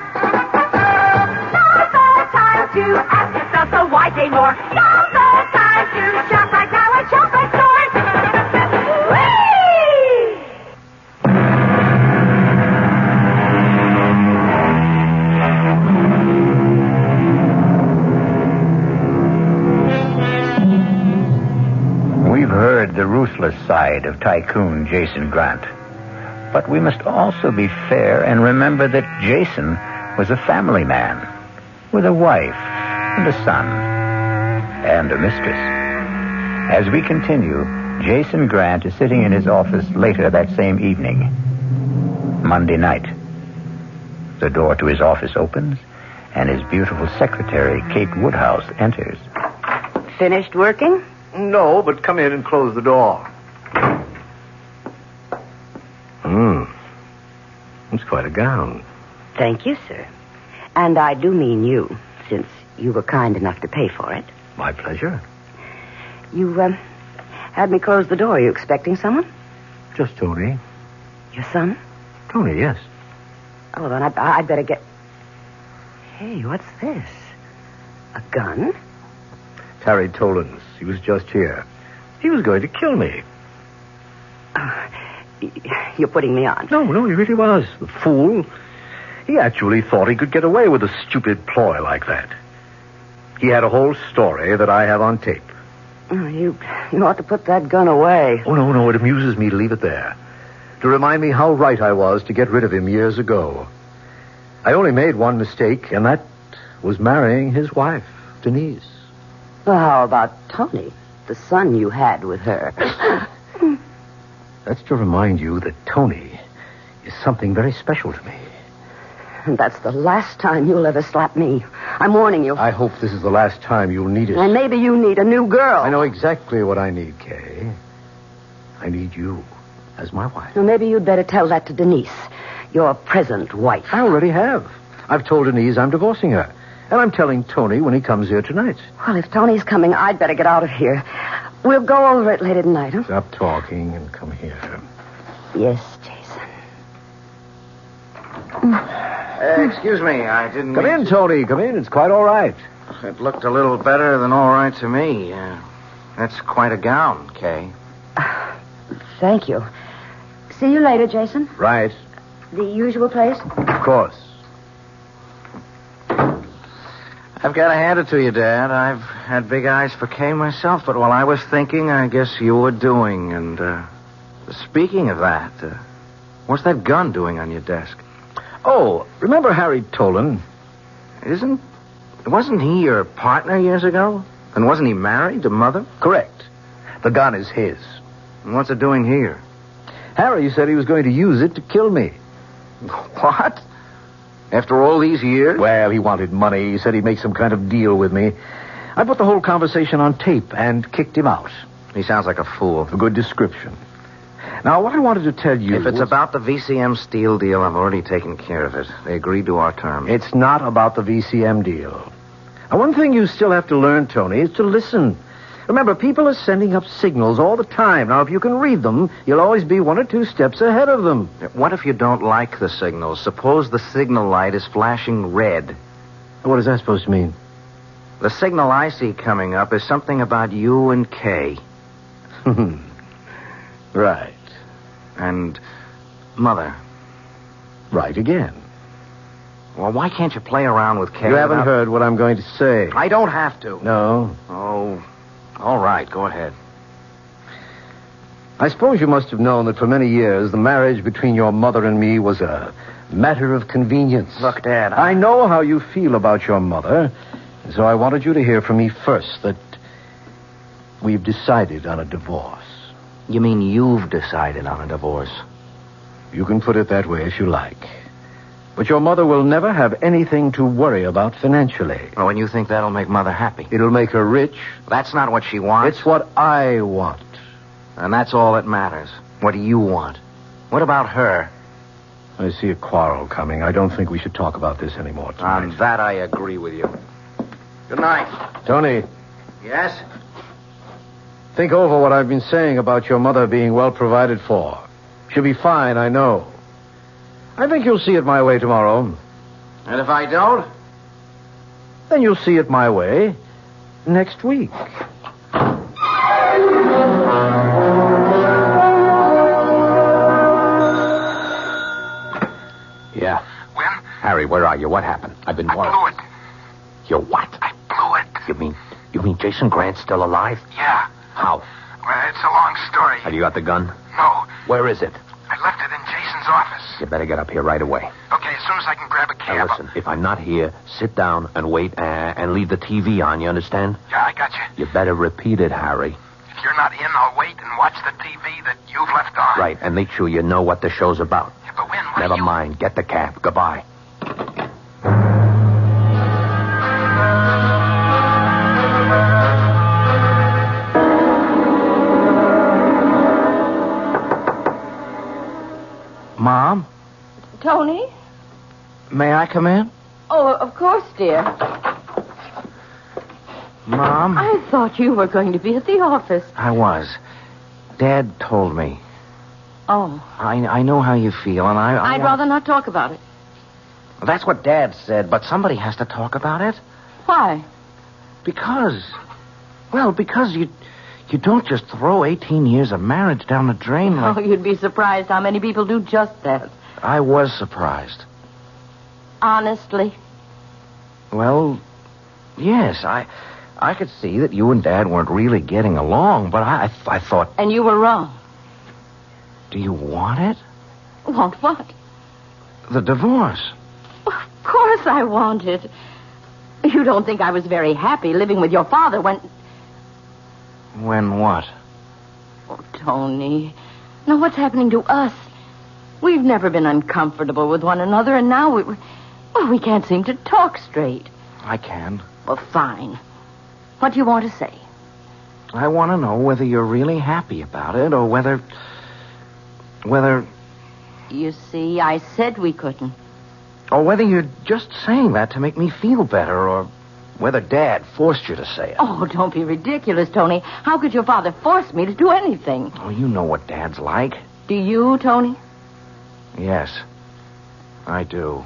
Speaker 11: Now's the time to ask yourself, so why pay more? Now's the time to shop right now at ShopRite stores. Whee!
Speaker 2: We've heard the ruthless side of tycoon Jason Grant. But we must also be fair and remember that Jason was a family man with a wife and a son and a mistress. As we continue, Jason Grant is sitting in his office later that same evening, Monday night. The door to his office opens, and his beautiful secretary, Kate Woodhouse, enters.
Speaker 19: Finished working?
Speaker 7: No, but come in and close the door. It's quite a gown.
Speaker 19: Thank you, sir.
Speaker 15: And I do mean you, since you were kind enough to pay for it.
Speaker 7: My pleasure.
Speaker 15: You, had me close the door. Are you expecting someone?
Speaker 7: Just Tony.
Speaker 15: Your son?
Speaker 7: Tony, yes.
Speaker 15: Oh, then I'd better get... Hey, what's this? A gun?
Speaker 7: Harry Tolan's. He was just here. He was going to kill me.
Speaker 15: You're putting me on.
Speaker 7: No, he really was. The fool. He actually thought he could get away with a stupid ploy like that. He had a whole story that I have on tape.
Speaker 15: Oh, you ought to put that gun away.
Speaker 7: Oh, no, it amuses me to leave it there. To remind me how right I was to get rid of him years ago. I only made one mistake, and that was marrying his wife, Denise.
Speaker 15: Well, how about Tony, the son you had with her?
Speaker 7: That's to remind you that Tony is something very special to me.
Speaker 15: And that's the last time you'll ever slap me. I'm warning you.
Speaker 7: I hope this is the last time you'll need it.
Speaker 15: And maybe you need a new girl.
Speaker 7: I know exactly what I need, Kay. I need you as my wife.
Speaker 15: Well, maybe you'd better tell that to Denise, your present wife.
Speaker 7: I already have. I've told Denise I'm divorcing her. And I'm telling Tony when he comes here tonight.
Speaker 15: Well, if Tony's coming, I'd better get out of here. We'll go over it later tonight, huh?
Speaker 7: Stop talking and come here.
Speaker 15: Yes, Jason.
Speaker 17: Excuse me, I didn't
Speaker 7: Come in, Tony. Come in. It's quite all right.
Speaker 17: It looked a little better than all right to me. That's quite a gown, Kay.
Speaker 15: Thank you. See you later, Jason.
Speaker 7: Right.
Speaker 15: The usual place?
Speaker 7: Of course.
Speaker 17: I've got to hand it to you, Dad. I've had big eyes for Kay myself, but while I was thinking, I guess you were doing. And, speaking of that, what's that gun doing on your desk?
Speaker 7: Oh, remember Harry Tolan?
Speaker 17: Wasn't he your partner years ago? And wasn't he married to Mother?
Speaker 7: Correct. The gun is his.
Speaker 17: And what's it doing here?
Speaker 7: Harry said he was going to use it to kill me.
Speaker 17: What? After all these years?
Speaker 7: Well, he wanted money. He said he'd make some kind of deal with me. I put the whole conversation on tape and kicked him out.
Speaker 17: He sounds like a fool.
Speaker 7: A good description. Now, what I wanted to tell you...
Speaker 17: If it's about the VCM steel deal, I've already taken care of it. They agreed to our terms.
Speaker 7: It's not about the VCM deal. Now, one thing you still have to learn, Tony, is to listen. Remember, people are sending up signals all the time. Now, if you can read them, you'll always be 1 or 2 steps ahead of them.
Speaker 17: What if you don't like the signals? Suppose the signal light is flashing red.
Speaker 7: What is that supposed to mean?
Speaker 17: The signal I see coming up is something about you and Kay.
Speaker 7: Right.
Speaker 17: And Mother.
Speaker 7: Right again.
Speaker 17: Well, why can't you play around with Kay?
Speaker 7: You haven't heard what I'm going to say.
Speaker 17: I don't have to.
Speaker 7: No.
Speaker 17: Oh, all right. Go ahead.
Speaker 7: I suppose you must have known that for many years the marriage between your mother and me was a matter of convenience.
Speaker 17: Look, Dad,
Speaker 7: I know how you feel about your mother, so I wanted you to hear from me first that we've decided on a divorce.
Speaker 17: You mean you've decided on a divorce?
Speaker 7: You can put it that way if you like. But your mother will never have anything to worry about financially.
Speaker 17: Oh, and you think that'll make Mother happy?
Speaker 7: It'll make her rich.
Speaker 17: That's not what she wants.
Speaker 7: It's what I want.
Speaker 17: And that's all that matters. What do you want? What about her?
Speaker 7: I see a quarrel coming. I don't think we should talk about this anymore tonight.
Speaker 17: On that, I agree with you. Good night.
Speaker 7: Tony.
Speaker 17: Yes?
Speaker 7: Think over what I've been saying about your mother being well provided for. She'll be fine, I know. I think you'll see it my way tomorrow.
Speaker 17: And if I don't?
Speaker 7: Then you'll see it my way next week.
Speaker 6: Yeah.
Speaker 12: When?
Speaker 6: Harry, where are you? What happened? I've been worried.
Speaker 12: I blew it.
Speaker 6: You what?
Speaker 12: I blew it.
Speaker 6: You mean Jason Grant's still alive?
Speaker 12: Yeah.
Speaker 6: How?
Speaker 12: Well, it's a long story.
Speaker 6: Have you got the gun?
Speaker 12: No.
Speaker 6: Where is it?
Speaker 12: I left it in Jason's office.
Speaker 6: You better get up here right away.
Speaker 12: Okay, as soon as I can grab a cab.
Speaker 6: Now listen, if I'm not here, sit down and wait and leave the TV on, you understand?
Speaker 12: Yeah, I got you.
Speaker 6: You better repeat it, Harry.
Speaker 12: If you're not in, I'll wait and watch the TV that you've left on.
Speaker 6: Right, and make sure you know what the show's about.
Speaker 12: Yeah, but when?
Speaker 6: Never mind. Get the cab. Goodbye.
Speaker 17: Mom?
Speaker 14: Tony?
Speaker 17: May I come in?
Speaker 14: Oh, of course, dear.
Speaker 17: Mom?
Speaker 14: I thought you were going to be at the office.
Speaker 17: I was. Dad told me.
Speaker 14: Oh.
Speaker 17: I know how you feel, and
Speaker 14: I'd rather not talk about it.
Speaker 17: That's what Dad said, but somebody has to talk about it.
Speaker 14: Why?
Speaker 17: Because you don't just throw 18 years of marriage down the drain like...
Speaker 14: Oh, you'd be surprised how many people do just that.
Speaker 17: I was surprised.
Speaker 14: Honestly?
Speaker 17: Well, yes, I could see that you and Dad weren't really getting along, but I thought...
Speaker 14: And you were wrong.
Speaker 17: Do you want it?
Speaker 14: Want what?
Speaker 17: The divorce.
Speaker 14: Of course I want it. You don't think I was very happy living with your father when...
Speaker 17: When what?
Speaker 14: Oh, Tony. Now, what's happening to us? We've never been uncomfortable with one another, and now we can't seem to talk straight.
Speaker 17: I can.
Speaker 14: Well, fine. What do you want to say?
Speaker 17: I want to know whether you're really happy about it, or whether...
Speaker 14: You see, I said we couldn't.
Speaker 17: Or whether you're just saying that to make me feel better, or whether Dad forced you to say it.
Speaker 14: Oh, don't be ridiculous, Tony. How could your father force me to do anything?
Speaker 17: Oh, you know what Dad's like.
Speaker 14: Do you, Tony?
Speaker 17: Yes, I do.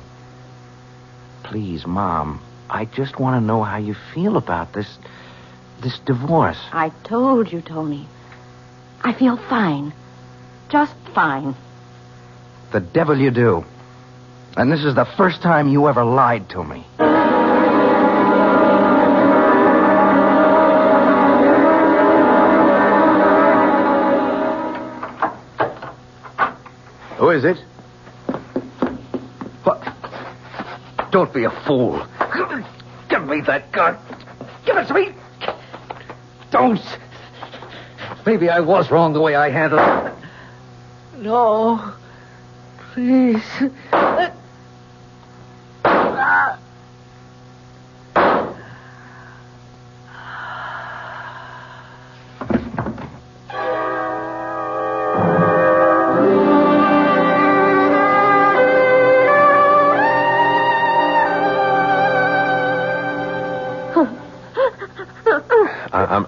Speaker 17: Please, Mom, I just want to know how you feel about this divorce.
Speaker 14: I told you, Tony. I feel fine. Just fine.
Speaker 17: The devil you do. And this is the first time you ever lied to me.
Speaker 7: Who is it? What? Don't be a fool. Give me that gun. Give it to me. Don't. Maybe I was wrong the way I handled it. No. Please.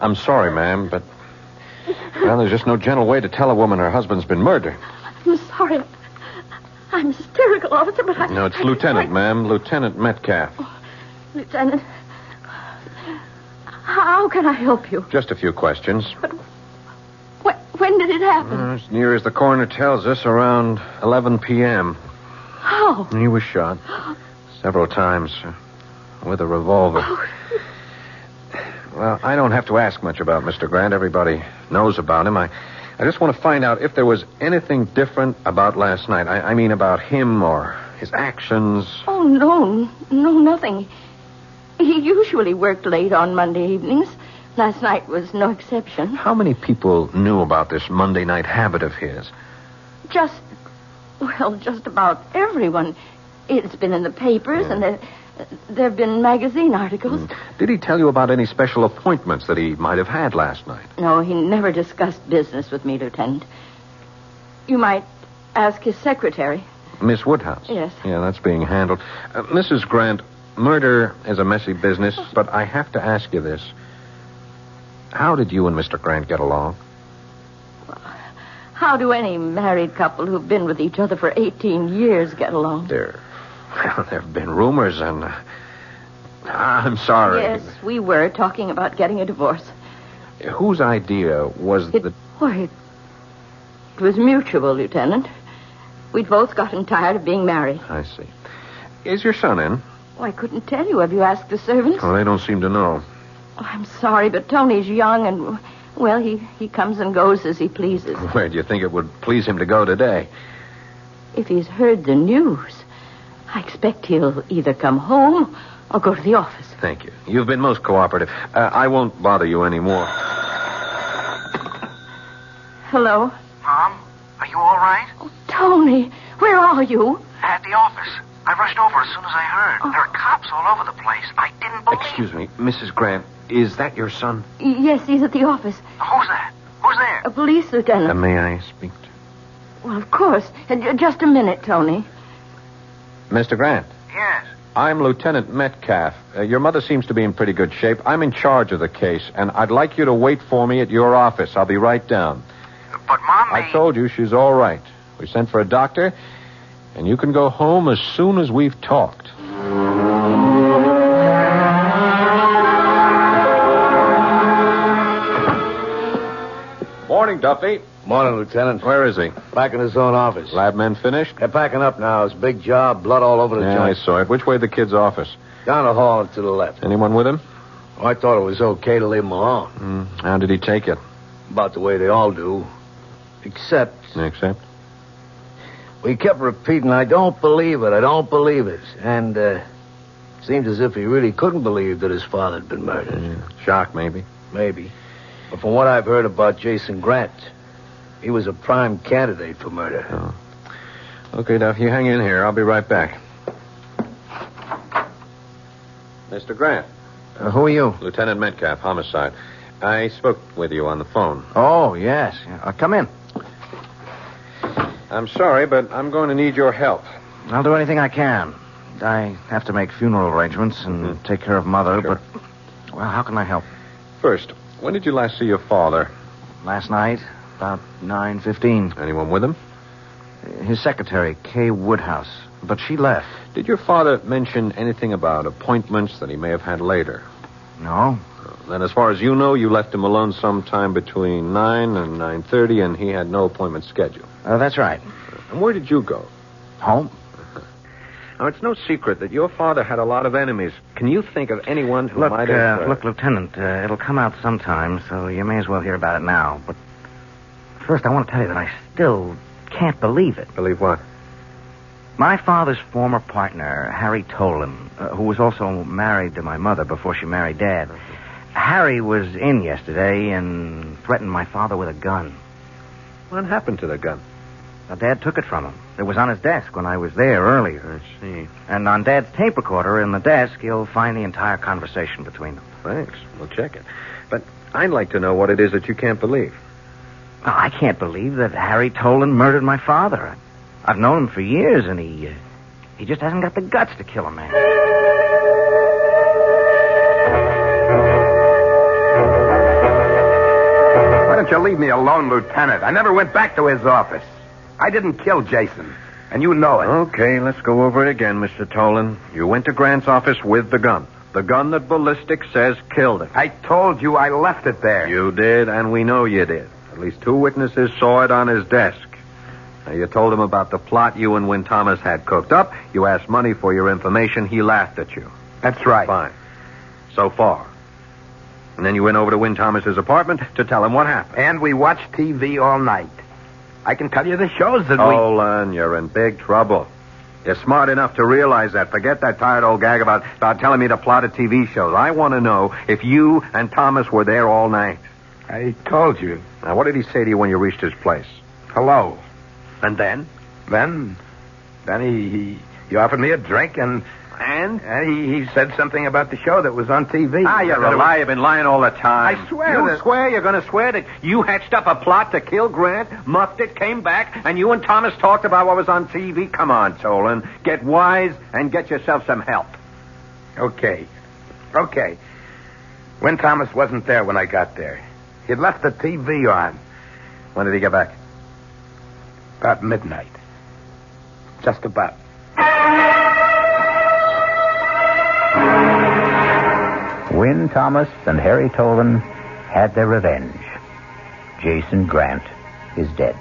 Speaker 3: I'm sorry, ma'am, but... Well, there's just no gentle way to tell a woman her husband's been murdered.
Speaker 14: I'm sorry. I'm hysterical, officer, but
Speaker 3: No, it's Lieutenant, ma'am. Lieutenant Metcalf.
Speaker 14: Lieutenant, how can I help you?
Speaker 3: Just a few questions.
Speaker 14: But when did it happen?
Speaker 3: As near as the coroner tells us, around 11 p.m.
Speaker 14: How?
Speaker 3: He was shot several times with a revolver.
Speaker 14: Oh.
Speaker 3: Well, I don't have to ask much about Mr. Grant. Everybody knows about him. I just want to find out if there was anything different about last night. I mean about him or his actions.
Speaker 14: Oh, no, nothing. He usually worked late on Monday evenings. Last night was no exception.
Speaker 3: How many people knew about this Monday night habit of his?
Speaker 14: Just about everyone. It's been in the papers, and there have been magazine articles.
Speaker 3: Did he tell you about any special appointments that he might have had last night?
Speaker 14: No, he never discussed business with me, Lieutenant. You might ask his secretary.
Speaker 3: Miss Woodhouse?
Speaker 14: Yes.
Speaker 3: Yeah, that's being handled. Mrs. Grant, murder is a messy business, but I have to ask you this. How did you and Mr. Grant get along?
Speaker 14: How do any married couple who've been with each other for 18 years get along?
Speaker 3: There have been rumors, and... I'm sorry.
Speaker 14: Yes, we were talking about getting a divorce.
Speaker 3: Whose idea was
Speaker 14: it was mutual, Lieutenant. We'd both gotten tired of being married.
Speaker 3: I see. Is your son in?
Speaker 14: Oh, I couldn't tell you. Have you asked the servants?
Speaker 3: Well, they don't seem to know.
Speaker 14: Oh, I'm sorry, but Tony's young and, well, he comes and goes as he pleases.
Speaker 3: Where do you think it would please him to go today?
Speaker 14: If he's heard the news, I expect he'll either come home or go to the office.
Speaker 3: Thank you. You've been most cooperative. I won't bother you anymore.
Speaker 14: Hello?
Speaker 12: Mom, are you all right?
Speaker 14: Oh, Tony, where are you?
Speaker 12: At the office. I rushed over as soon as I heard. There are cops all over the place. I didn't believe...
Speaker 3: Excuse me, Mrs. Grant, is that your son?
Speaker 14: Yes, he's at the office.
Speaker 12: Who's that? Who's there?
Speaker 14: A police lieutenant.
Speaker 3: May I speak to...
Speaker 14: Well, of course. Just a minute, Tony.
Speaker 3: Mr. Grant.
Speaker 12: Yes.
Speaker 3: I'm Lieutenant Metcalf. Your mother seems to be in pretty good shape. I'm in charge of the case, and I'd like you to wait for me at your office. I'll be right down.
Speaker 12: But, Mom,
Speaker 3: I told you she's all right. We sent for a doctor, and you can go home as soon as we've talked. Morning, Duffy.
Speaker 7: Morning, Lieutenant.
Speaker 3: Where is he?
Speaker 7: Back in his own office.
Speaker 3: Lab men finished?
Speaker 7: They're packing up now. It's a big job, blood all over the
Speaker 3: Yeah,
Speaker 7: joint.
Speaker 3: I saw it. Which way the kid's office?
Speaker 7: Down the hall and to the left.
Speaker 3: Anyone with him?
Speaker 7: Oh, I thought it was okay to leave him alone.
Speaker 3: How did he take it?
Speaker 7: About the way they all do. Except we kept repeating, I don't believe it, I don't believe it. And seemed as if he really couldn't believe that his father had been murdered.
Speaker 3: Shock, maybe.
Speaker 7: Maybe. But from what I've heard about Jason Grant, he was a prime candidate for murder.
Speaker 3: Oh. Okay, Duff, you hang in here. I'll be right back. Mr. Grant.
Speaker 17: Who are you?
Speaker 3: Lieutenant Metcalf, homicide. I spoke with you on the phone.
Speaker 17: Oh, yes. Come in.
Speaker 3: I'm sorry, but I'm going to need your help.
Speaker 17: I'll do anything I can. I have to make funeral arrangements and take care of Mother, but, well, how can I help?
Speaker 3: First, when did you last see your father?
Speaker 17: Last night, about 9:15.
Speaker 3: Anyone with him?
Speaker 17: His secretary, Kay Woodhouse, but she left.
Speaker 3: Did your father mention anything about appointments that he may have had later?
Speaker 17: No.
Speaker 3: Then as far as you know, you left him alone sometime between 9 and 9:30, and he had no appointment scheduled.
Speaker 17: That's right.
Speaker 3: And where did you go?
Speaker 17: Home.
Speaker 3: Now, it's no secret that your father had a lot of enemies. Can you think of anyone who might have...
Speaker 17: Look, Lieutenant, it'll come out sometime, so you may as well hear about it now. But first, I want to tell you that I still can't believe it.
Speaker 3: Believe what?
Speaker 17: My father's former partner, Harry Tolan, who was also married to my mother before she married Dad. Harry was in yesterday and threatened my father with a gun.
Speaker 3: What happened to the gun?
Speaker 17: Now, Dad took it from him. It was on his desk when I was there earlier.
Speaker 3: I see.
Speaker 17: And on Dad's tape recorder in the desk, you'll find the entire conversation between them.
Speaker 3: Thanks. We'll check it. But I'd like to know what it is that you can't believe.
Speaker 17: Oh, I can't believe that Harry Tolan murdered my father. I've known him for years, and he just hasn't got the guts to kill a man.
Speaker 1: Why don't you leave me alone, Lieutenant? I never went back to his office. I didn't kill Jason, and you know it.
Speaker 3: Okay, let's go over it again, Mr. Tolan. You went to Grant's office with the gun. The gun that ballistics says killed him.
Speaker 1: I told you I left it there.
Speaker 3: You did, and we know you did. At least 2 witnesses saw it on his desk. Now, you told him about the plot you and Win Thomas had cooked up. You asked money for your information. He laughed at you.
Speaker 1: That's right.
Speaker 3: Fine. So far. And then you went over to Win Thomas's apartment to tell him what happened.
Speaker 1: And we watched TV all night. I can tell you the shows that
Speaker 3: Tolan, you're in big trouble. You're smart enough to realize that. Forget that tired old gag about telling me to plot a TV shows. I want to know if you and Thomas were there all night.
Speaker 1: I told you.
Speaker 3: Now, what did he say to you when you reached his place?
Speaker 1: Hello.
Speaker 3: And then?
Speaker 1: Then he offered me a drink and he said something about the show that was on TV.
Speaker 3: You're a liar. You've been lying all the time.
Speaker 1: I swear
Speaker 3: You
Speaker 1: that...
Speaker 3: swear? You're going to swear that you hatched up a plot to kill Grant, muffed it, came back, and you and Thomas talked about what was on TV? Come on, Tolan. Get wise and get yourself some help.
Speaker 1: Okay. When Thomas wasn't there when I got there. He'd left the TV on.
Speaker 3: When did he get back?
Speaker 1: About midnight. Just about.
Speaker 2: Win Thomas and Harry Tolan had their revenge. Jason Grant is dead.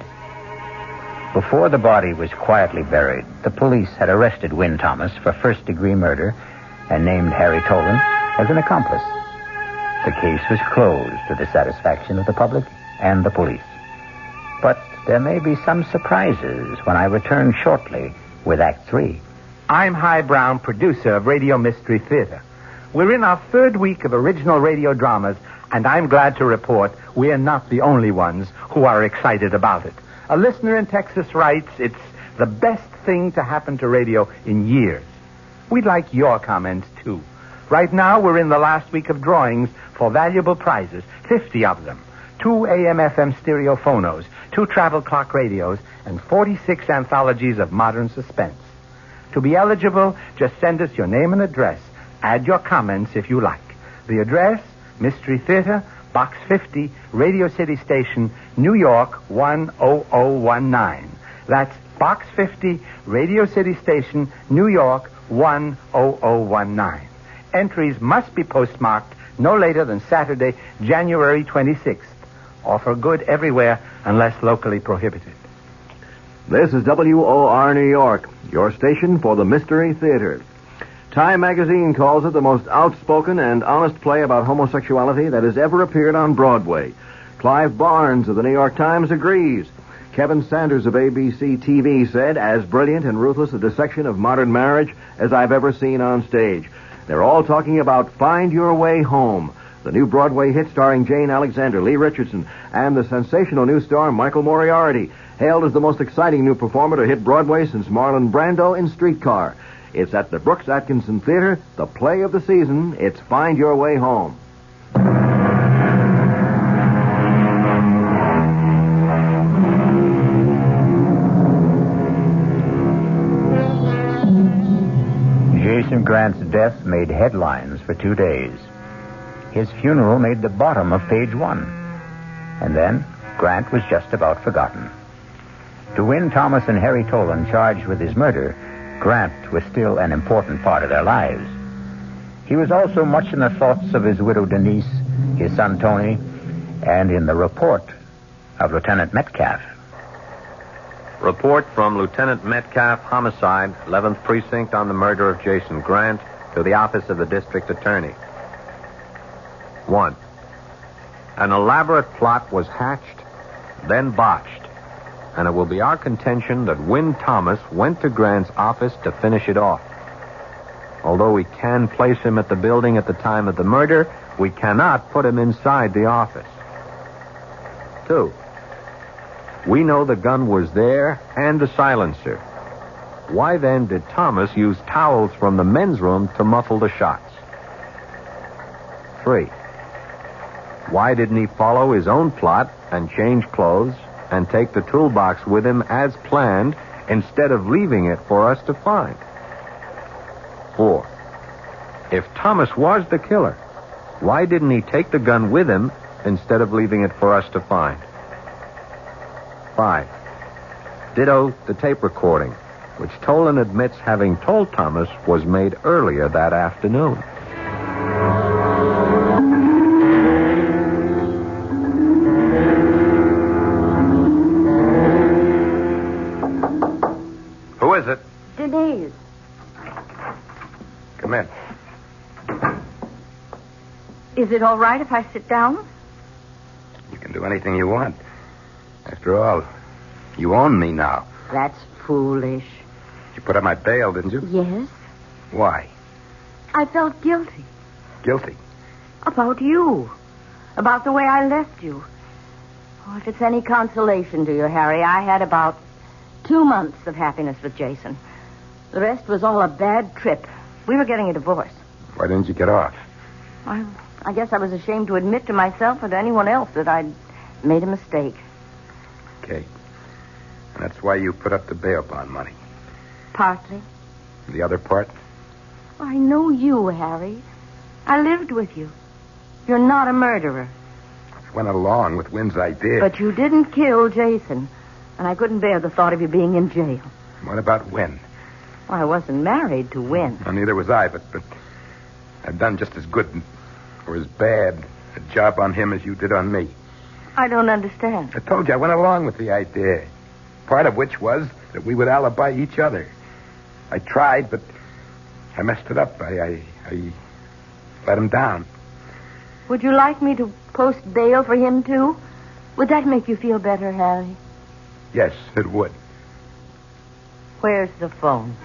Speaker 2: Before the body was quietly buried, the police had arrested Win Thomas for first-degree murder and named Harry Tolan as an accomplice. The case was closed to the satisfaction of the public and the police. But there may be some surprises when I return shortly with Act 3.
Speaker 13: I'm Hy Brown, producer of Radio Mystery Theater. We're in our 3rd week of original radio dramas, and I'm glad to report we're not the only ones who are excited about it. A listener in Texas writes, it's the best thing to happen to radio in years. We'd like your comments, too. Right now, we're in the last week of drawings for valuable prizes, 50 of them. 2 AM/FM stereo phonos, 2 travel clock radios, and 46 anthologies of modern suspense. To be eligible, just send us your name and address. Add your comments if you like. The address, Mystery Theater, Box 50, Radio City Station, New York 10019. That's Box 50, Radio City Station, New York 10019. Entries must be postmarked no later than Saturday, January 26th. Offer good everywhere unless locally prohibited.
Speaker 8: This is WOR New York, your station for the Mystery Theater. Time magazine calls it the most outspoken and honest play about homosexuality that has ever appeared on Broadway. Clive Barnes of the New York Times agrees. Kevin Sanders of ABC TV said, as brilliant and ruthless a dissection of modern marriage as I've ever seen on stage. They're all talking about Find Your Way Home, the new Broadway hit starring Jane Alexander, Lee Richardson, and the sensational new star Michael Moriarty, hailed as the most exciting new performer to hit Broadway since Marlon Brando in Streetcar. It's at the Brooks Atkinson Theater, the play of the season. It's Find Your Way Home.
Speaker 2: Jason Grant's death made headlines for 2 days. His funeral made the bottom of page 1. And then Grant was just about forgotten. To Win Thomas and Harry Tolan charged with his murder, Grant was still an important part of their lives. He was also much in the thoughts of his widow Denise, his son Tony, and in the report of Lieutenant Metcalf.
Speaker 3: Report from Lieutenant Metcalf, Homicide, 11th Precinct, on the murder of Jason Grant, to the Office of the District Attorney. 1. An elaborate plot was hatched, then botched, and it will be our contention that Win Thomas went to Grant's office to finish it off. Although we can place him at the building at the time of the murder, we cannot put him inside the office. 2. We know the gun was there and the silencer. Why then did Thomas use towels from the men's room to muffle the shots? 3. Why didn't he follow his own plot and change clothes and take the toolbox with him as planned instead of leaving it for us to find? 4. If Thomas was the killer, why didn't he take the gun with him instead of leaving it for us to find? 5. Ditto the tape recording, which Tolan admits having told Thomas was made earlier that afternoon.
Speaker 1: Who is it?
Speaker 14: Denise.
Speaker 1: Come in.
Speaker 14: Is it all right if I sit down?
Speaker 1: You can do anything you want. After all, you own me now.
Speaker 14: That's foolish.
Speaker 1: You put up my bail, didn't you?
Speaker 14: Yes.
Speaker 1: Why?
Speaker 14: I felt guilty.
Speaker 1: Guilty?
Speaker 14: About you. About the way I left you. Oh, if it's any consolation to you, Harry, I had about 2 months of happiness with Jason. The rest was all a bad trip. We were getting a divorce.
Speaker 1: Why didn't you get off?
Speaker 14: I guess I was ashamed to admit to myself or to anyone else that I'd made a mistake.
Speaker 1: Okay. And that's why you put up the bail bond money.
Speaker 14: Partly.
Speaker 1: The other part?
Speaker 14: I know you, Harry. I lived with you. You're not a murderer.
Speaker 1: I went along with Wynn's idea.
Speaker 14: But you didn't kill Jason. And I couldn't bear the thought of you being in jail.
Speaker 1: What about Wynn?
Speaker 14: Well, I wasn't married to Wynn.
Speaker 1: Well, neither was I, but I've done just as good or as bad a job on him as you did on me.
Speaker 14: I don't understand.
Speaker 1: I told you I went along with the idea. Part of which was that we would alibi each other. I tried, but I messed it up. I let him down.
Speaker 14: Would you like me to post bail for him, too? Would that make you feel better, Harry?
Speaker 1: Yes, it would.
Speaker 14: Where's the phone?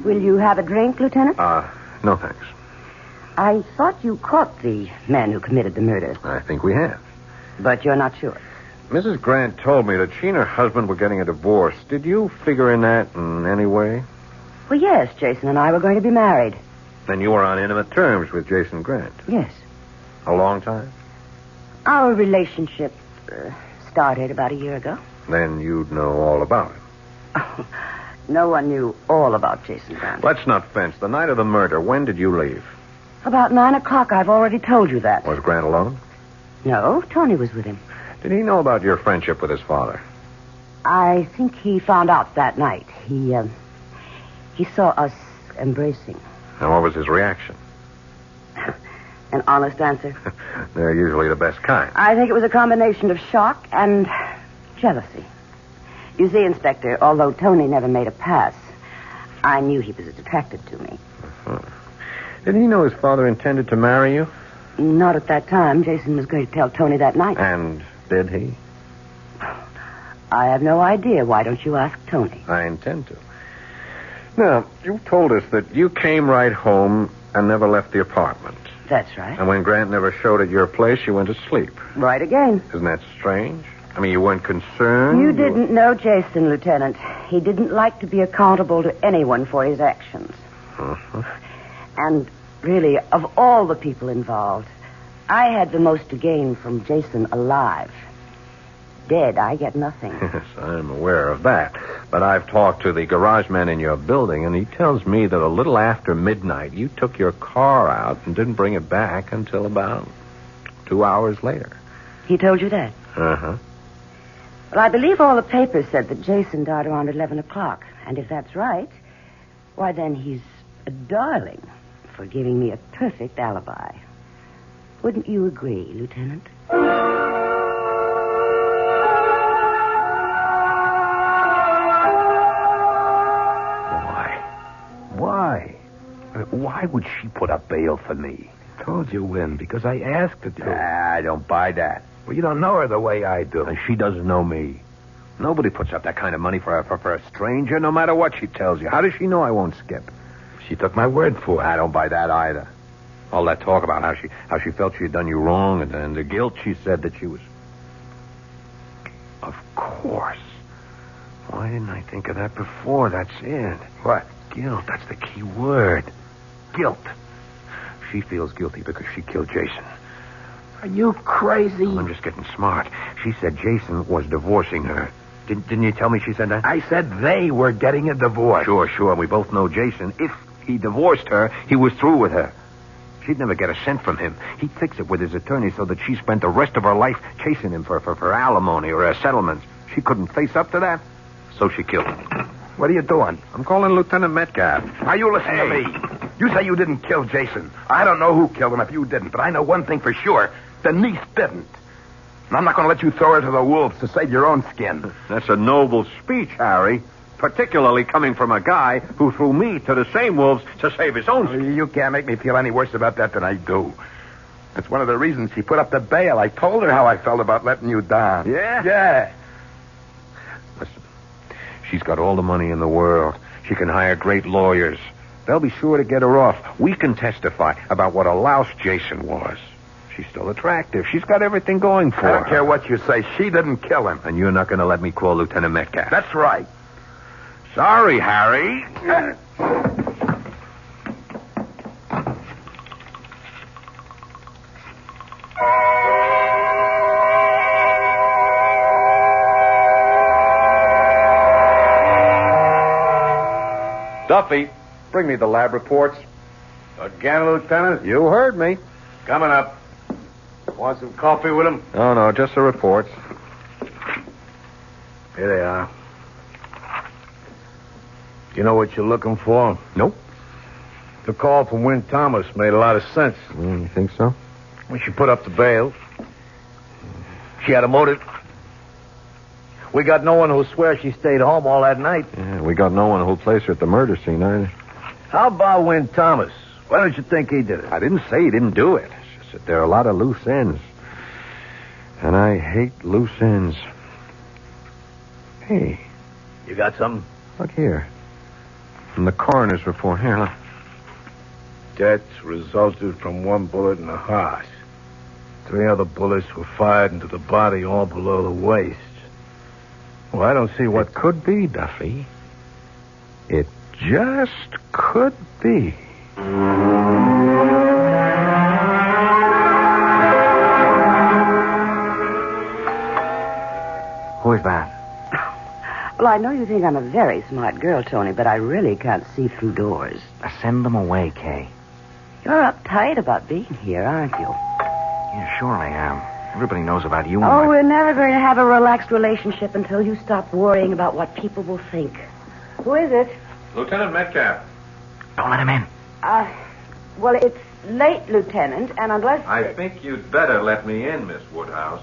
Speaker 14: Will you have a drink, Lieutenant?
Speaker 3: No thanks.
Speaker 15: I thought you caught the man who committed the murder.
Speaker 3: I think we have.
Speaker 15: But you're not sure.
Speaker 3: Mrs. Grant told me that she and her husband were getting a divorce. Did you figure in that in any way?
Speaker 15: Well, yes, Jason and I were going to be married.
Speaker 3: Then you were on intimate terms with Jason Grant.
Speaker 15: Yes.
Speaker 3: A long time?
Speaker 15: Our relationship started about a year ago.
Speaker 3: Then you'd know all about it.
Speaker 15: No one knew all about Jason Grant.
Speaker 3: Let's not fence. The night of the murder, when did you leave?
Speaker 15: About 9 o'clock. I've already told you that.
Speaker 3: Was Grant alone?
Speaker 15: No, Tony was with him.
Speaker 3: Did he know about your friendship with his father?
Speaker 15: I think he found out that night. He saw us embracing.
Speaker 3: And what was his reaction?
Speaker 15: An honest answer.
Speaker 3: They're usually the best kind.
Speaker 15: I think it was a combination of shock and jealousy. You see, Inspector, although Tony never made a pass, I knew he was attracted to me.
Speaker 3: Did he know his father intended to marry you?
Speaker 15: Not at that time. Jason was going to tell Tony that night.
Speaker 3: And did he?
Speaker 15: I have no idea. Why don't you ask Tony?
Speaker 3: I intend to. Now, you told us that you came right home and never left the apartment.
Speaker 15: That's right.
Speaker 3: And when Grant never showed at your place, you went to sleep.
Speaker 15: Right again.
Speaker 3: Isn't that strange? I mean, you weren't concerned?
Speaker 15: You didn't know Jason, Lieutenant. He didn't like to be accountable to anyone for his actions.
Speaker 3: Uh-huh.
Speaker 15: And really, of all the people involved, I had the most to gain from Jason alive. Dead, I get nothing.
Speaker 3: Yes, I'm aware of that. But I've talked to the garage man in your building, and he tells me that a little after midnight, you took your car out and didn't bring it back until about 2 hours later.
Speaker 15: He told you that?
Speaker 3: Uh-huh.
Speaker 15: Well, I believe all the papers said that Jason died around 11 o'clock. And if that's right, why then he's a darling for giving me a perfect alibi. Wouldn't you agree, Lieutenant?
Speaker 1: Why? Why would she put up bail for me? Told you when, because I asked her to. I don't buy that. Well, you don't know her the way I do. And she doesn't know me. Nobody puts up that kind of money for a stranger, no matter what she tells you. How does she know I won't skip? She took my word for it. I don't buy that either. All that talk about how she felt she had done you wrong and the guilt she said that she was... Of course. Why didn't I think of that before? That's it. What? Guilt. That's the key word. Guilt. She feels guilty because she killed Jason. Are you crazy? I'm just getting smart. She said Jason was divorcing her. Didn't you tell me she said that? I said they were getting a divorce. Sure. We both know Jason. If he divorced her, he was through with her. She'd never get a cent from him. He'd fix it with his attorney so that she spent the rest of her life chasing him for alimony or a settlement. She couldn't face up to that, so she killed him. What are you doing? I'm calling Lieutenant Metcalf. Now, you listen to me. You say you didn't kill Jason. I don't know who killed him if you didn't, but I know one thing for sure. Denise didn't. And I'm not going to let you throw her to the wolves to save your own skin. That's a noble speech, Harry. Particularly coming from a guy who threw me to the same wolves to save his own skin. You can't make me feel any worse about that than I do. That's one of the reasons she put up the bail. I told her how I felt about letting you down. Yeah? Yeah. Listen, she's got all the money in the world. She can hire great lawyers. They'll be sure to get her off. We can testify about what a louse Jason was. She's still attractive. She's got everything going for her. I don't care what you say. She didn't kill him. And you're not going to let me call Lieutenant Metcalf. That's right. Sorry, Harry.
Speaker 3: Duffy, bring me the lab reports.
Speaker 18: Again, Lieutenant?
Speaker 3: You heard me.
Speaker 18: Coming up. Want some coffee with him?
Speaker 3: No, just the reports.
Speaker 18: Here they are. You know what you're looking for?
Speaker 3: Nope.
Speaker 18: The call from Wynn Thomas made a lot of sense.
Speaker 3: You think so?
Speaker 18: When she put up the bail, she had a motive. We got no one who'll swear she stayed home all that night.
Speaker 3: Yeah, we got no one who'll place her at the murder scene either.
Speaker 18: How about Wynn Thomas? Why don't you think he did it?
Speaker 3: I didn't say he didn't do it. It's just that there are a lot of loose ends. And I hate loose ends. Hey.
Speaker 18: You got something?
Speaker 3: Look here. From the coroner's report. Here, look.
Speaker 18: Death resulted from one bullet in the heart. 3 other bullets were fired into the body, all below the waist. Well, I don't see what...
Speaker 3: It could be, Duffy. It just could be.
Speaker 20: Well,
Speaker 15: I know you think I'm a very smart girl, Tony, but I really can't see through doors.
Speaker 17: Send them away, Kay.
Speaker 15: You're uptight about being here, aren't you?
Speaker 17: Yeah, sure I am. Everybody knows about you.
Speaker 15: Oh, we're never going to have a relaxed relationship until you stop worrying about what people will think. Who is it?
Speaker 3: Lieutenant Metcalf.
Speaker 17: Don't let him in.
Speaker 15: Well, it's late, Lieutenant, and unless...
Speaker 3: I think you'd better let me in, Miss Woodhouse.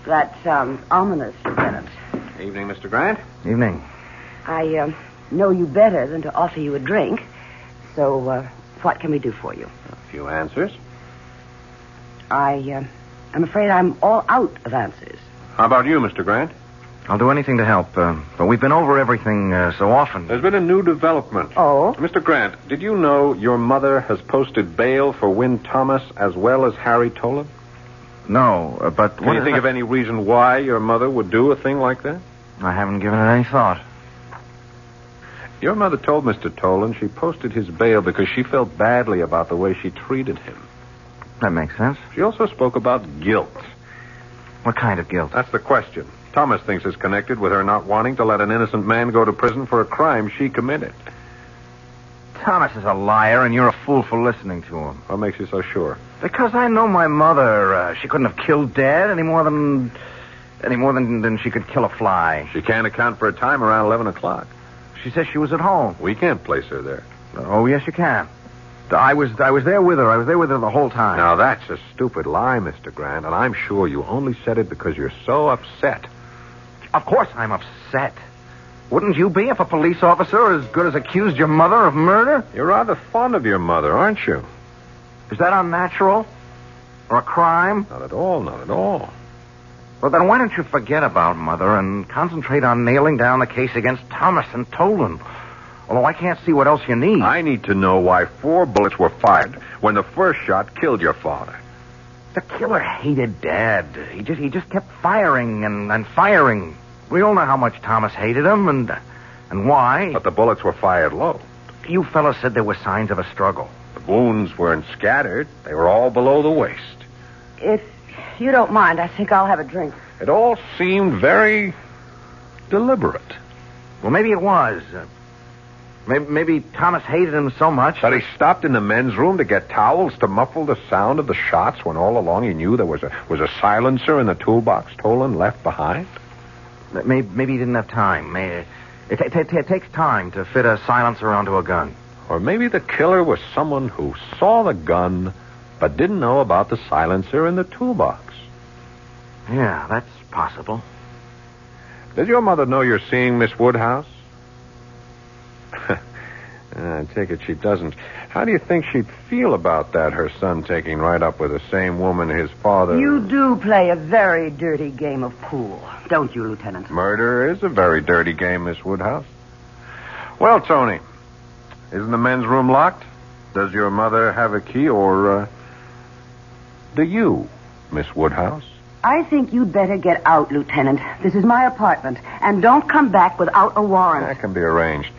Speaker 15: That sounds ominous, Lieutenant.
Speaker 3: Evening, Mr. Grant.
Speaker 17: Evening.
Speaker 15: I know you better than to offer you a drink. So, what can we do for you?
Speaker 3: A few answers.
Speaker 15: I'm afraid I'm all out of answers.
Speaker 3: How about you, Mr. Grant?
Speaker 17: I'll do anything to help, but we've been over everything so often.
Speaker 3: There's been a new development.
Speaker 15: Oh?
Speaker 3: Mr. Grant, did you know your mother has posted bail for Win Thomas as well as Harry Tolan?
Speaker 17: No, but...
Speaker 3: Can you think of any reason why your mother would do a thing like that?
Speaker 17: I haven't given it any thought.
Speaker 3: Your mother told Mr. Tolan she posted his bail because she felt badly about the way she treated him.
Speaker 17: That makes sense.
Speaker 3: She also spoke about guilt.
Speaker 17: What kind of guilt?
Speaker 3: That's the question. Thomas thinks it's connected with her not wanting to let an innocent man go to prison for a crime she committed.
Speaker 17: Thomas is a liar, and you're a fool for listening to him.
Speaker 3: What makes you so sure?
Speaker 17: Because I know my mother. She couldn't have killed Dad any more than she could kill a fly.
Speaker 3: She can't account for a time around 11 o'clock.
Speaker 17: She says she was at home.
Speaker 3: We can't place her there.
Speaker 17: Oh, yes, you can. I was there with her. I was there with her the whole time.
Speaker 3: Now, that's a stupid lie, Mr. Grant, and I'm sure you only said it because you're so upset.
Speaker 17: Of course I'm upset. Wouldn't you be if a police officer as good as accused your mother of murder?
Speaker 3: You're rather fond of your mother, aren't you?
Speaker 17: Is that unnatural? Or a crime?
Speaker 3: Not at all, not at all.
Speaker 17: Well, then why don't you forget about Mother and concentrate on nailing down the case against Thomas and Tolan? Although I can't see what else you need.
Speaker 3: I need to know why 4 bullets were fired when the first shot killed your father.
Speaker 17: The killer hated Dad. He just kept firing and firing. We all know how much Thomas hated him and why.
Speaker 3: But the bullets were fired low.
Speaker 17: You fellas said there were signs of a struggle.
Speaker 3: The wounds weren't scattered. They were all below the waist.
Speaker 15: If you don't mind, I think I'll have a drink.
Speaker 3: It all seemed very deliberate.
Speaker 17: Well, maybe it was. Maybe Thomas hated him so much
Speaker 3: that he stopped in the men's room to get towels to muffle the sound of the shots when all along he knew there was a silencer in the toolbox Tolan left behind.
Speaker 17: Maybe he didn't have time. It takes time to fit a silencer onto a gun.
Speaker 3: Or maybe the killer was someone who saw the gun but didn't know about the silencer in the toolbox.
Speaker 17: Yeah, that's possible.
Speaker 3: Does your mother know you're seeing Miss Woodhouse? I take it she doesn't. How do you think she'd feel about that, her son taking right up with the same woman his father...
Speaker 15: You do play a very dirty game of pool, don't you, Lieutenant?
Speaker 3: Murder is a very dirty game, Miss Woodhouse. Well, Tony, isn't the men's room locked? Does your mother have a key, or, do you, Miss Woodhouse?
Speaker 15: I think you'd better get out, Lieutenant. This is my apartment, and don't come back without a warrant.
Speaker 3: That can be arranged.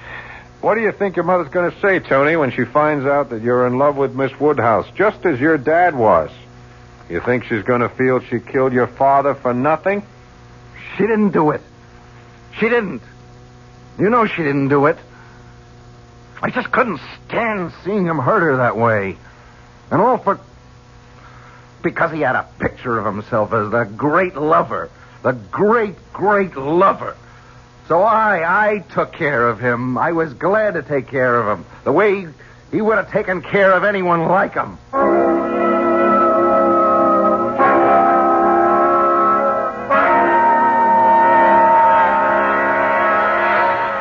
Speaker 3: What do you think your mother's going to say, Tony, when she finds out that you're in love with Miss Woodhouse, just as your dad was? You think she's going to feel she killed your father for nothing?
Speaker 17: She didn't do it. She didn't. You know she didn't do it. I just couldn't stand seeing him hurt her that way. And all because he had a picture of himself as the great lover. The great, great lover. So I took care of him. I was glad to take care of him. The way he would have taken care of anyone like him.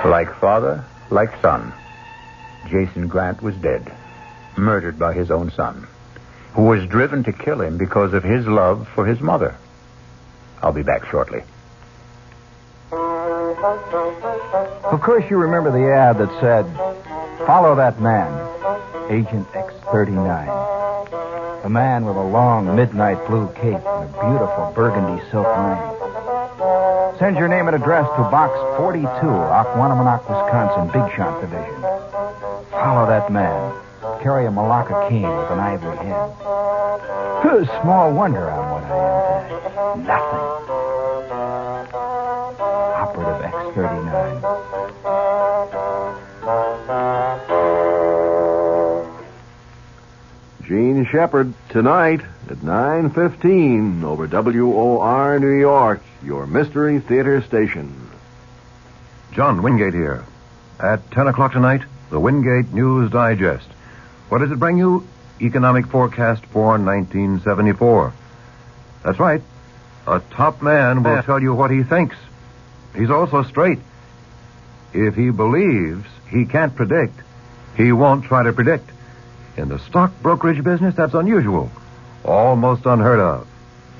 Speaker 2: Like father, like son, Jason Grant was dead, murdered by his own son, who was driven to kill him because of his love for his mother. I'll be back shortly.
Speaker 20: Of course you remember the ad that said, "Follow that man, Agent X39. A man with a long midnight blue cape and a beautiful burgundy silk ring. Send your name and address to Box 42, Aquanamonoc, Wisconsin, Big Shot Division. Follow that man. Carry a Malacca cane with an ivory head. Small wonder I'm what I am today. Nothing. Shepard of X39.
Speaker 8: Gene Shepard, tonight at 9:15 over WOR New York, your Mystery Theater station.
Speaker 4: John Wingate here. At 10 o'clock tonight, the Wingate News Digest. What does it bring you? Economic forecast for 1974. That's right. A top man will tell you what he thinks. He's also straight. If he believes he can't predict, he won't try to predict. In the stock brokerage business, that's unusual. Almost unheard of.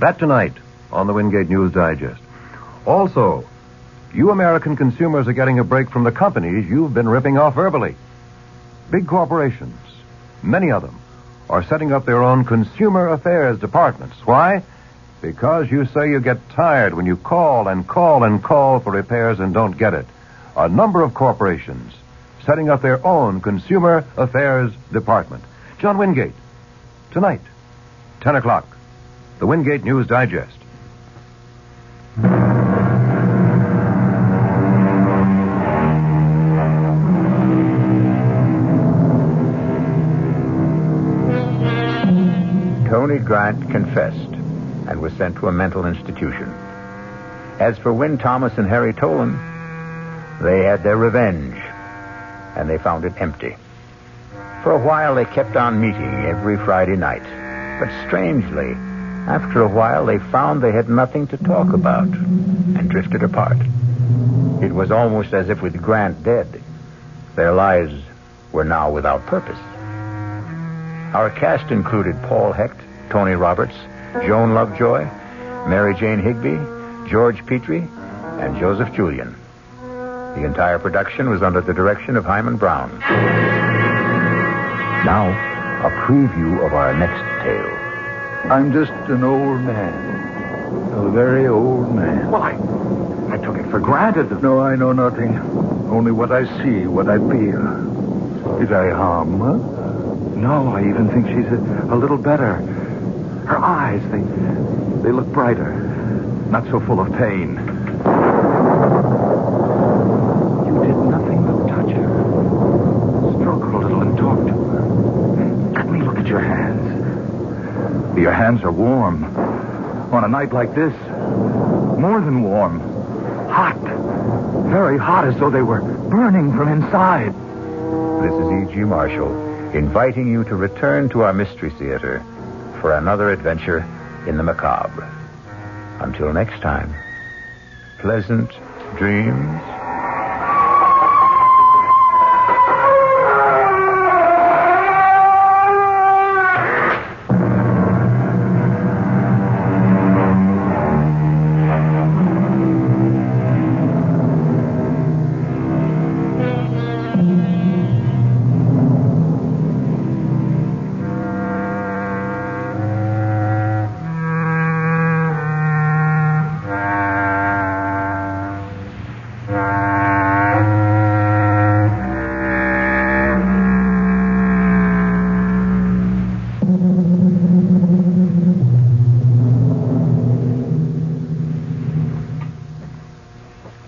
Speaker 4: That tonight on the Wingate News Digest. Also, you American consumers are getting a break from the companies you've been ripping off verbally. Big corporations, many of them, are setting up their own consumer affairs departments. Why? Because you say you get tired when you call and call and call for repairs and don't get it. A number of corporations setting up their own consumer affairs department. John Wingate, tonight, 10 o'clock, the Wingate News Digest.
Speaker 2: Tony Grant confessed and was sent to a mental institution. As for Wynn Thomas and Harry Tolan, they had their revenge, and they found it empty. For a while, they kept on meeting every Friday night. But strangely, after a while, they found they had nothing to talk about and drifted apart. It was almost as if with Grant dead, their lives were now without purpose. Our cast included Paul Hecht, Tony Roberts, Joan Lovejoy, Mary Jane Higby, George Petrie, and Joseph Julian. The entire production was under the direction of Hyman Brown. Now, a preview of our next tale.
Speaker 20: I'm just an old man. A very old man.
Speaker 8: Well, I took it for granted.
Speaker 20: No, I know nothing. Only what I see, what I feel. Did I harm her? No, I even think she's a little better. Her eyes, they look brighter. Not so full of pain. You did nothing but touch her. Stroke her a little and talk to her. Let me look at your hands. Your hands are warm. On a night like this, more than warm. Hot. Very hot, as though they were burning from inside.
Speaker 2: This is E.G. Marshall, inviting you to return to our Mystery Theater for another adventure in the macabre. Until next time, pleasant dreams.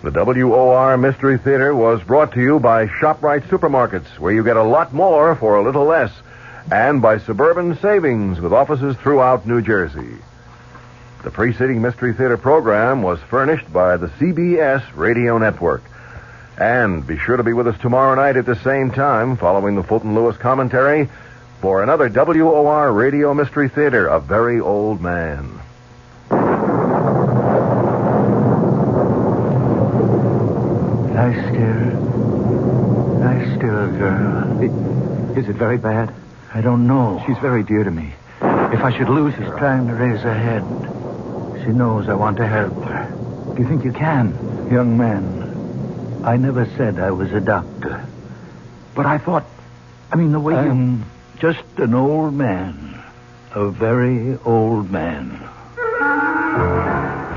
Speaker 8: The WOR Mystery Theater was brought to you by ShopRite Supermarkets, where you get a lot more for a little less, and by Suburban Savings, with offices throughout New Jersey. The preceding Mystery Theater program was furnished by the CBS Radio Network. And be sure to be with us tomorrow night at the same time, following the Fulton Lewis commentary, for another WOR Radio Mystery Theater, A Very Old Man.
Speaker 20: Lie still, girl. Is it very bad? I don't know. She's very dear to me. If I should lose her... She's trying to raise her head. She knows I want to help her. Do you think you can? Young man, I never said I was a doctor. But I thought... the way I'm just an old man. A very old man.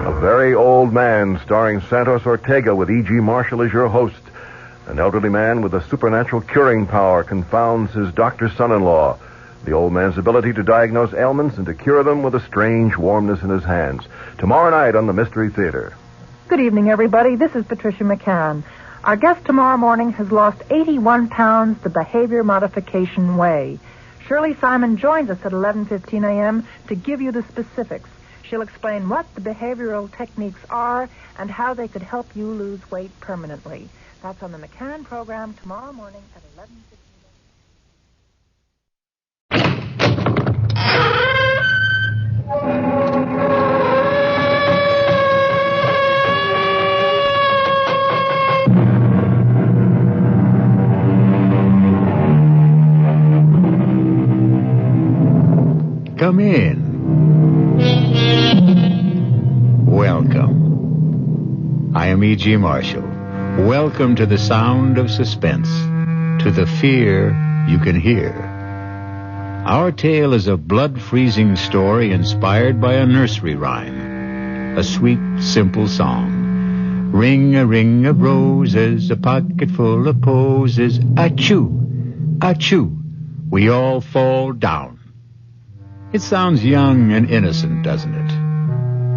Speaker 8: A Very Old Man, starring Santos Ortega, with E.G. Marshall as your host. An elderly man with a supernatural curing power confounds his doctor's son-in-law. The old man's ability to diagnose ailments and to cure them with a strange warmness in his hands. Tomorrow night on the Mystery Theater.
Speaker 9: Good evening, everybody. This is Patricia McCann. Our guest tomorrow morning has lost 81 pounds the behavior modification way. Shirley Simon joins us at 11:15 a.m. to give you the specifics. She'll explain what the behavioral techniques are and how they could help you lose weight permanently. That's on the McCann program tomorrow morning at 11:15.
Speaker 21: Come in. Welcome. I am E.G. Marshall. Welcome to the sound of suspense, to the fear you can hear. Our tale is a blood-freezing story inspired by a nursery rhyme, a sweet, simple song. Ring of roses, a pocket full of posies, achoo, achoo, we all fall down. It sounds young and innocent, doesn't it?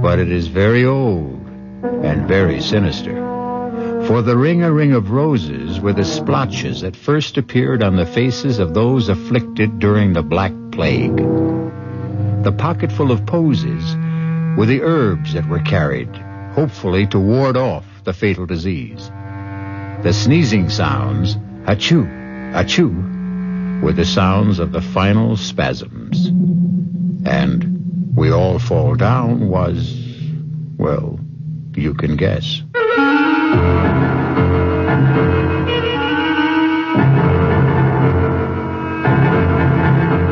Speaker 21: But it is very old and very sinister. For the ring of roses were the splotches that first appeared on the faces of those afflicted during the Black Plague. The pocketful of posies were the herbs that were carried, hopefully to ward off the fatal disease. The sneezing sounds, achoo, achoo, were the sounds of the final spasms. And we all fall down was, well, you can guess.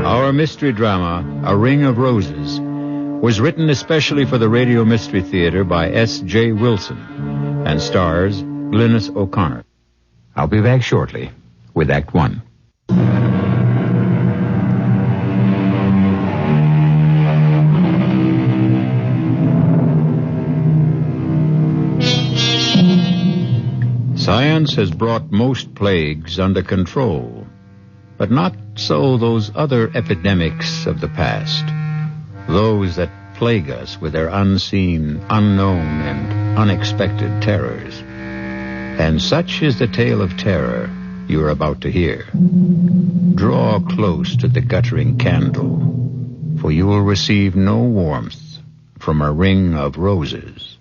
Speaker 21: Our mystery drama, A Ring of Roses, was written especially for the Radio Mystery Theater by S.J. Wilson and stars Glynis O'Connor. I'll be back shortly with Act One. Science has brought most plagues under control, but not so those other epidemics of the past, those that plague us with their unseen, unknown, and unexpected terrors. And such is the tale of terror you are about to hear. Draw close to the guttering candle, for you will receive no warmth from a ring of roses.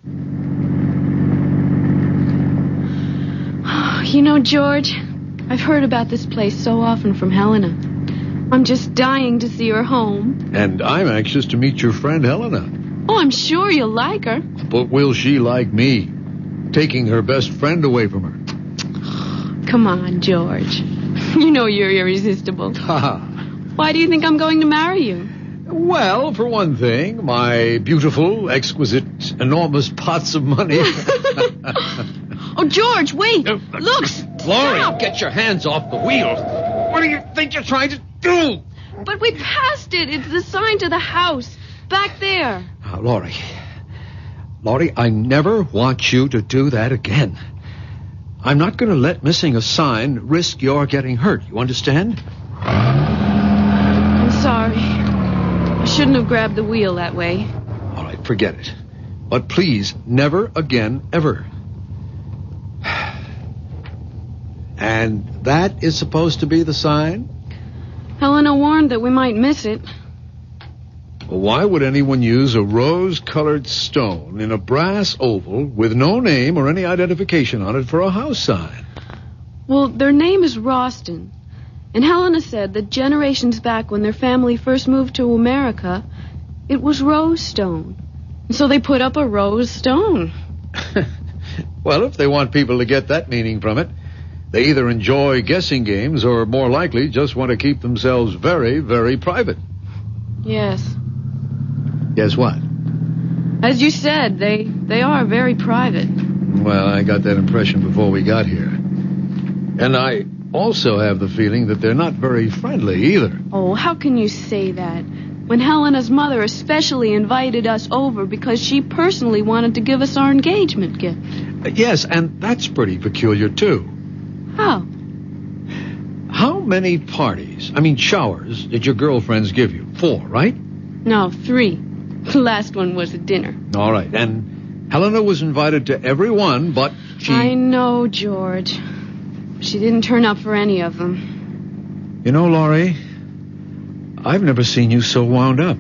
Speaker 23: You know, George, I've heard about this place so often from Helena. I'm just dying to see her home.
Speaker 24: And I'm anxious to meet your friend Helena.
Speaker 23: Oh, I'm sure you'll like her.
Speaker 24: But will she like me? Taking her best friend away from her.
Speaker 23: Come on, George. You know you're irresistible. Why do you think I'm going to marry you?
Speaker 24: Well, for one thing, my beautiful, exquisite, enormous pots of money.
Speaker 23: Oh, George, wait. Look,
Speaker 24: Laurie,
Speaker 23: stop.
Speaker 24: get your hands off the wheel. What do you think you're trying to do?
Speaker 23: But we passed it. It's the sign to the house. Back there.
Speaker 24: Laurie, I never want you to do that again. I'm not going to let missing a sign risk your getting hurt. You understand?
Speaker 23: I'm sorry. I shouldn't have grabbed the wheel that way.
Speaker 24: All right, forget it. But please, never again, ever. And that is supposed to be the sign?
Speaker 23: Helena warned that we might miss it.
Speaker 24: Well, why would anyone use a rose-colored stone in a brass oval with no name or any identification on it for a house sign?
Speaker 23: Well, their name is Roston. And Helena said that generations back when their family first moved to America, it was rose stone. And so they put up a rose stone.
Speaker 24: Well, if they want people to get that meaning from it, they either enjoy guessing games or, more likely, just want to keep themselves very, very private.
Speaker 23: Yes.
Speaker 24: Guess what?
Speaker 23: As you said, they are very private.
Speaker 24: Well, I got that impression before we got here. And I also have the feeling that they're not very friendly either.
Speaker 23: Oh, how can you say that? When Helena's mother especially invited us over because she personally wanted to give us our engagement gift.
Speaker 24: Yes, and that's pretty peculiar, too.
Speaker 23: How?
Speaker 24: How many showers did your girlfriends give you? 4, right?
Speaker 23: No, 3. The last one was at dinner.
Speaker 24: All right, and Helena was invited to every one, but she...
Speaker 23: I know, George. She didn't turn up for any of them.
Speaker 24: You know, Laurie, I've never seen you so wound up.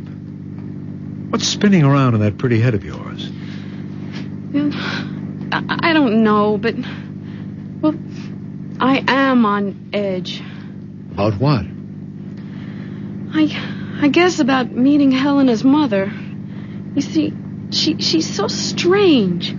Speaker 24: What's spinning around in that pretty head of yours?
Speaker 23: I don't know, but... Well, I am on edge.
Speaker 24: About what?
Speaker 23: I guess about meeting Helena's mother. You see, she's so strange.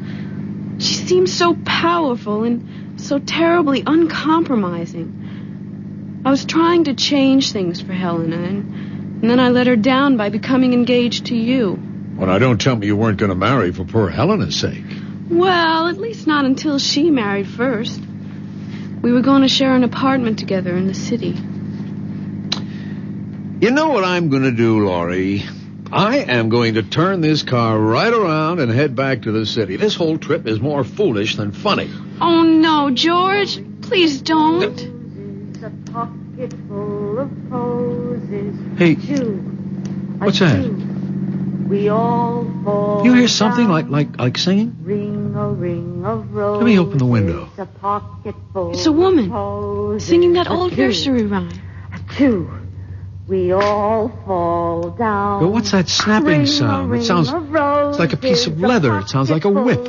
Speaker 23: She seems so powerful and so terribly uncompromising. I was trying to change things for Helena, and then I let her down by becoming engaged to you.
Speaker 24: Well, now, don't tell me you weren't going to marry for poor Helena's sake.
Speaker 23: Well, at least not until she married first. We were going to share an apartment together in the city.
Speaker 24: You know what I'm going to do, Laurie? I am going to turn this car right around and head back to the city. This whole trip is more foolish than funny.
Speaker 23: Oh, no, George. Please don't.
Speaker 14: A pocket full of posies.
Speaker 24: Hey, what's that?
Speaker 14: We all fall.
Speaker 24: You hear something like singing?
Speaker 14: Ring a ring of roses.
Speaker 24: Let me open the window.
Speaker 14: A pocket full.
Speaker 23: It's a woman singing that old nursery rhyme.
Speaker 14: Two. We all fall down.
Speaker 24: But what's that snapping sound? It sounds it's like a piece of leather. It sounds like a whip.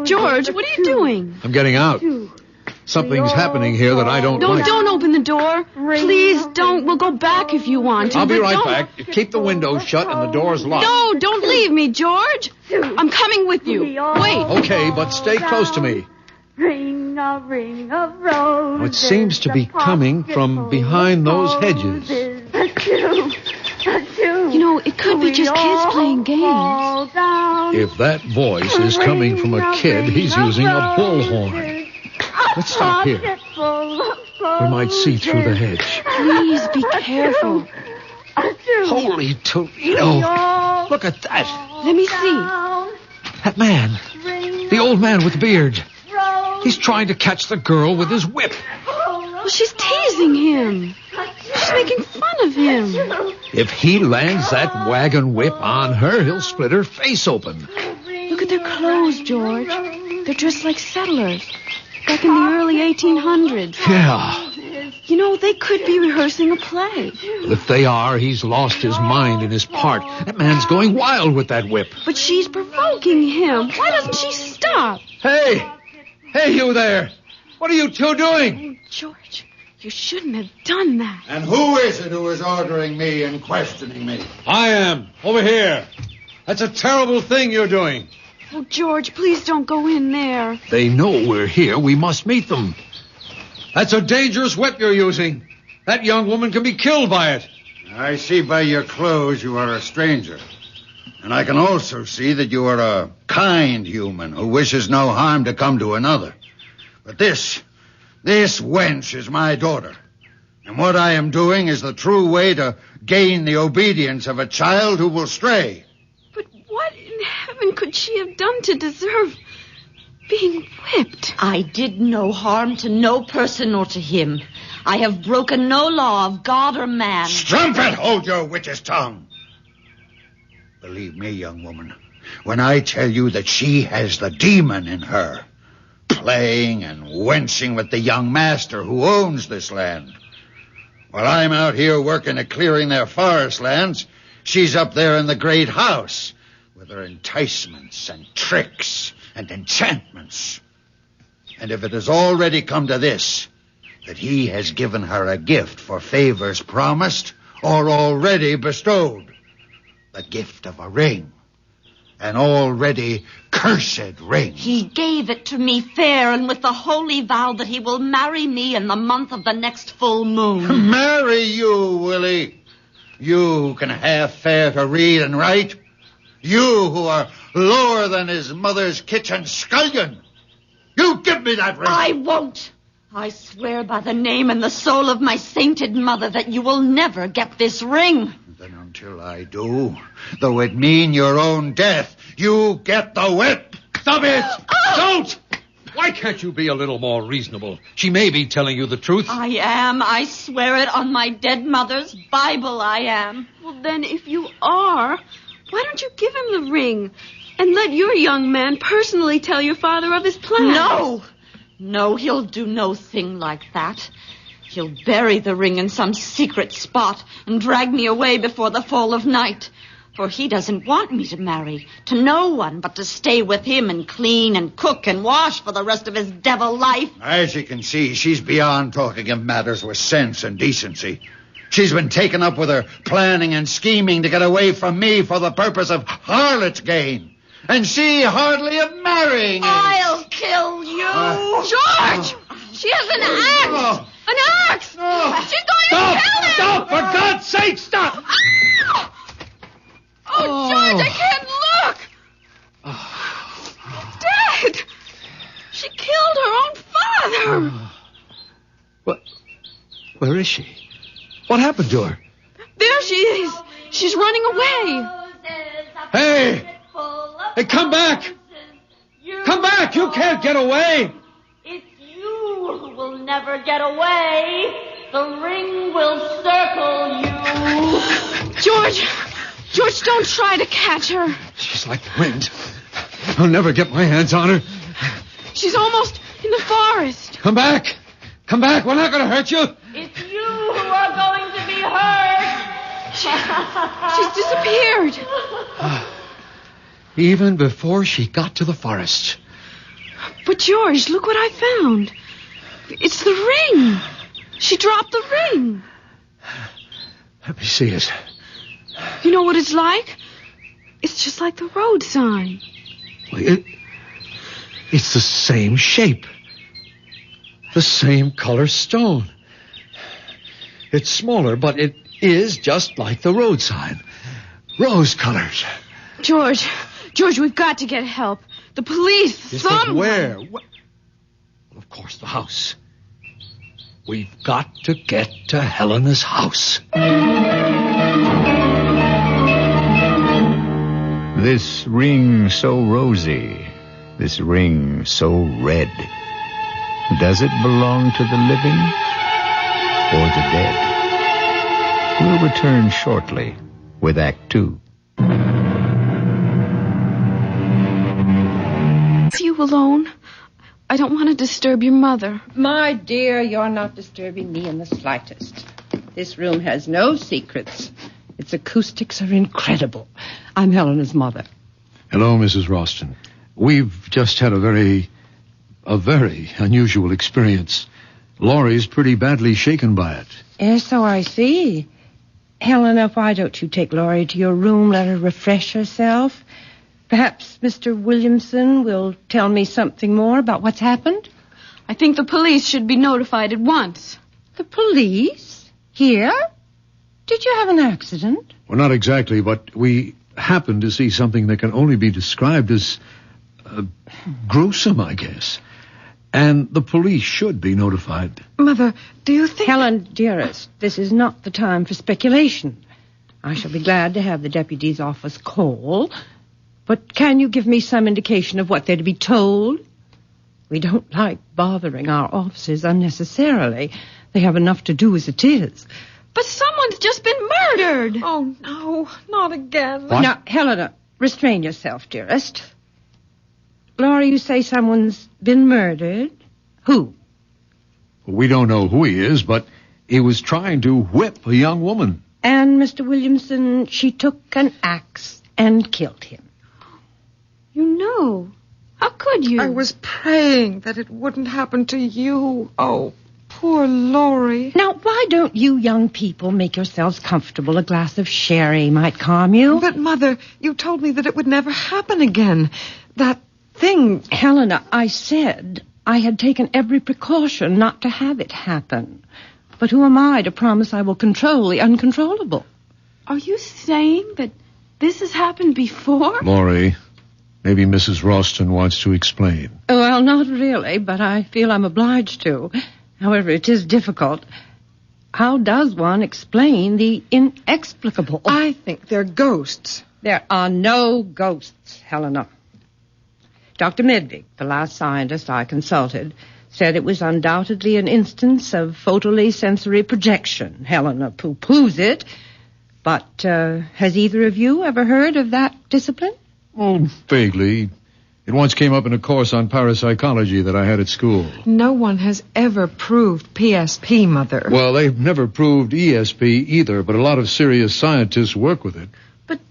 Speaker 23: George, what are you doing?
Speaker 24: I'm getting out. Something's happening here that I don't like.
Speaker 23: Don't open the door. Please don't. We'll go back if you want to.
Speaker 24: I'll be
Speaker 23: but
Speaker 24: right
Speaker 23: don't.
Speaker 24: back. Keep the window shut and the doors locked.
Speaker 23: No, don't leave me, George. I'm coming with you. Wait.
Speaker 24: Okay, but stay close to me.
Speaker 14: Ring a ring of roses.
Speaker 24: It seems to be coming from behind those hedges.
Speaker 23: You know, it could be just kids playing games.
Speaker 24: If that voice is coming from a kid, he's using a bullhorn. Let's stop here. We might see through the hedge.
Speaker 23: Please be careful.
Speaker 24: Holy Toledo. Look at that.
Speaker 23: Let me see.
Speaker 24: That man. The old man with the beard. He's trying to catch the girl with his whip.
Speaker 23: Well, she's teasing him. She's making fun of him.
Speaker 24: If he lands that wagon whip on her, he'll split her face open.
Speaker 23: Look at their clothes, George. They're dressed like settlers. Back in the early 1800s.
Speaker 24: Yeah.
Speaker 23: You know, they could be rehearsing a play.
Speaker 24: If they are, he's lost his mind in his part. That man's going wild with that whip.
Speaker 23: But she's provoking him. Why doesn't she stop?
Speaker 24: Hey! Hey, you there! What are you two doing?
Speaker 23: Oh, George, you shouldn't have done that.
Speaker 5: And who is it who is ordering me and questioning me?
Speaker 24: I am. Over here. That's a terrible thing you're doing.
Speaker 23: Oh, George, please don't go in there.
Speaker 24: They know we're here. We must meet them. That's a dangerous whip you're using. That young woman can be killed by it.
Speaker 5: I see by your clothes you are a stranger. And I can also see that you are a kind human who wishes no harm to come to another. But this wench is my daughter. And what I am doing is the true way to gain the obedience of a child who will stray.
Speaker 23: But what in heaven could she have done to deserve being whipped?
Speaker 10: I did no harm to no person or to him. I have broken no law of God or man.
Speaker 5: Strumpet, hold your witch's tongue. Believe me, young woman, when I tell you that she has the demon in her, playing and wenching with the young master who owns this land. While I'm out here working at clearing their forest lands, she's up there in the great house with her enticements and tricks and enchantments. And if it has already come to this, that he has given her a gift for favors promised or already bestowed, the gift of a ring, an already cursed ring.
Speaker 10: He gave it to me fair and with the holy vow that he will marry me in the month of the next full moon.
Speaker 5: Marry you, will he? You who can half fare to read and write? You who are lower than his mother's kitchen scullion? You give me that ring.
Speaker 10: I won't. I swear by the name and the soul of my sainted mother that you will never get this ring.
Speaker 5: Then until I do, though it mean your own death, you get the whip.
Speaker 24: Stop it! Don't! Why can't you be a little more reasonable? She may be telling you the truth.
Speaker 10: I am. I swear it on my dead mother's Bible I am.
Speaker 23: Well, then, if you are, why don't you give him the ring? And let your young man personally tell your father of his plan.
Speaker 10: No! No, he'll do no thing like that. He'll bury the ring in some secret spot and drag me away before the fall of night. For he doesn't want me to marry to no one but to stay with him and clean and cook and wash for the rest of his devil life.
Speaker 5: As you can see, she's beyond talking of matters with sense and decency. She's been taken up with her planning and scheming to get away from me for the purpose of harlot's gain. And she hardly of marrying.
Speaker 10: I'll kill you.
Speaker 23: George! She has an axe! An axe! She's going to kill him!
Speaker 24: Stop! For God's sake, stop!
Speaker 23: Oh, George, I can't look! Dad! She killed her own father!
Speaker 24: What? Where is she? What happened to her?
Speaker 23: There she is! She's running away!
Speaker 24: Hey! Hey, come back! Come back! You can't get away!
Speaker 10: It's you who will never get away. The ring will circle you.
Speaker 23: George, don't try to catch her.
Speaker 24: She's like the wind. I'll never get my hands on her.
Speaker 23: She's almost in the forest.
Speaker 24: Come back! Come back! We're not going to hurt you!
Speaker 10: It's you who are going to be hurt.
Speaker 23: She's disappeared.
Speaker 24: Even before she got to the forest.
Speaker 23: But, George, look what I found. It's the ring. She dropped the ring.
Speaker 24: Let me see it.
Speaker 23: You know what it's like? It's just like the road sign.
Speaker 24: It's the same shape. The same color stone. It's smaller, but it is just like the road sign. Rose-colored.
Speaker 23: George, we've got to get help. The police, someone.
Speaker 24: Where? Of course, the house. We've got to get to Helena's house.
Speaker 21: This ring so rosy, this ring so red. Does it belong to the living or the dead? We'll return shortly with Act 2.
Speaker 23: You alone? I don't want to disturb your mother.
Speaker 11: My dear, you're not disturbing me in the slightest. This room has no secrets. Its acoustics are incredible. I'm Helena's mother.
Speaker 24: Hello, Mrs. Ralston. We've just had a very unusual experience. Laurie's pretty badly shaken by it.
Speaker 11: Yes, so I see. Helena, why don't you take Laurie to your room, let her refresh herself? Perhaps Mr. Williamson will tell me something more about what's happened?
Speaker 23: I think the police should be notified at once.
Speaker 11: The police? Here? Did you have an accident?
Speaker 24: Well, not exactly, but we happened to see something that can only be described as gruesome, I guess. And the police should be notified.
Speaker 11: Mother, do you think... Helen, dearest, this is not the time for speculation. I shall be glad to have the deputy's office call. But can you give me some indication of what they're to be told? We don't like bothering our officers unnecessarily. They have enough to do as it is.
Speaker 23: But someone's just been murdered.
Speaker 11: Oh, no, not again.
Speaker 24: What?
Speaker 11: Now, Helena, restrain yourself, dearest. Laura, you say someone's been murdered? Who?
Speaker 24: We don't know who he is, but he was trying to whip a young woman.
Speaker 11: And, Mr. Williamson, she took an axe and killed him.
Speaker 23: You know. How could you?
Speaker 16: I was praying that it wouldn't happen to you. Oh, poor Laurie.
Speaker 11: Now, why don't you young people make yourselves comfortable? A glass of sherry might calm you.
Speaker 16: But, Mother, you told me that it would never happen again. That thing...
Speaker 11: Helena, I said I had taken every precaution not to have it happen. But who am I to promise I will control the uncontrollable?
Speaker 23: Are you saying that this has happened before?
Speaker 24: Laurie, maybe Mrs. Ralston wants to explain.
Speaker 11: Well, not really, but I feel I'm obliged to. However, it is difficult. How does one explain the inexplicable?
Speaker 16: I think they're ghosts.
Speaker 11: There are no ghosts, Helena. Dr. Medvig, the last scientist I consulted, said it was undoubtedly an instance of photally sensory projection. Helena pooh-poohs it. But has either of you ever heard of that discipline?
Speaker 6: Oh, vaguely. It once came up in a course on parapsychology that I had at school.
Speaker 16: No one has ever proved PSP, Mother.
Speaker 6: Well, they've never proved ESP either, but a lot of serious scientists work with it.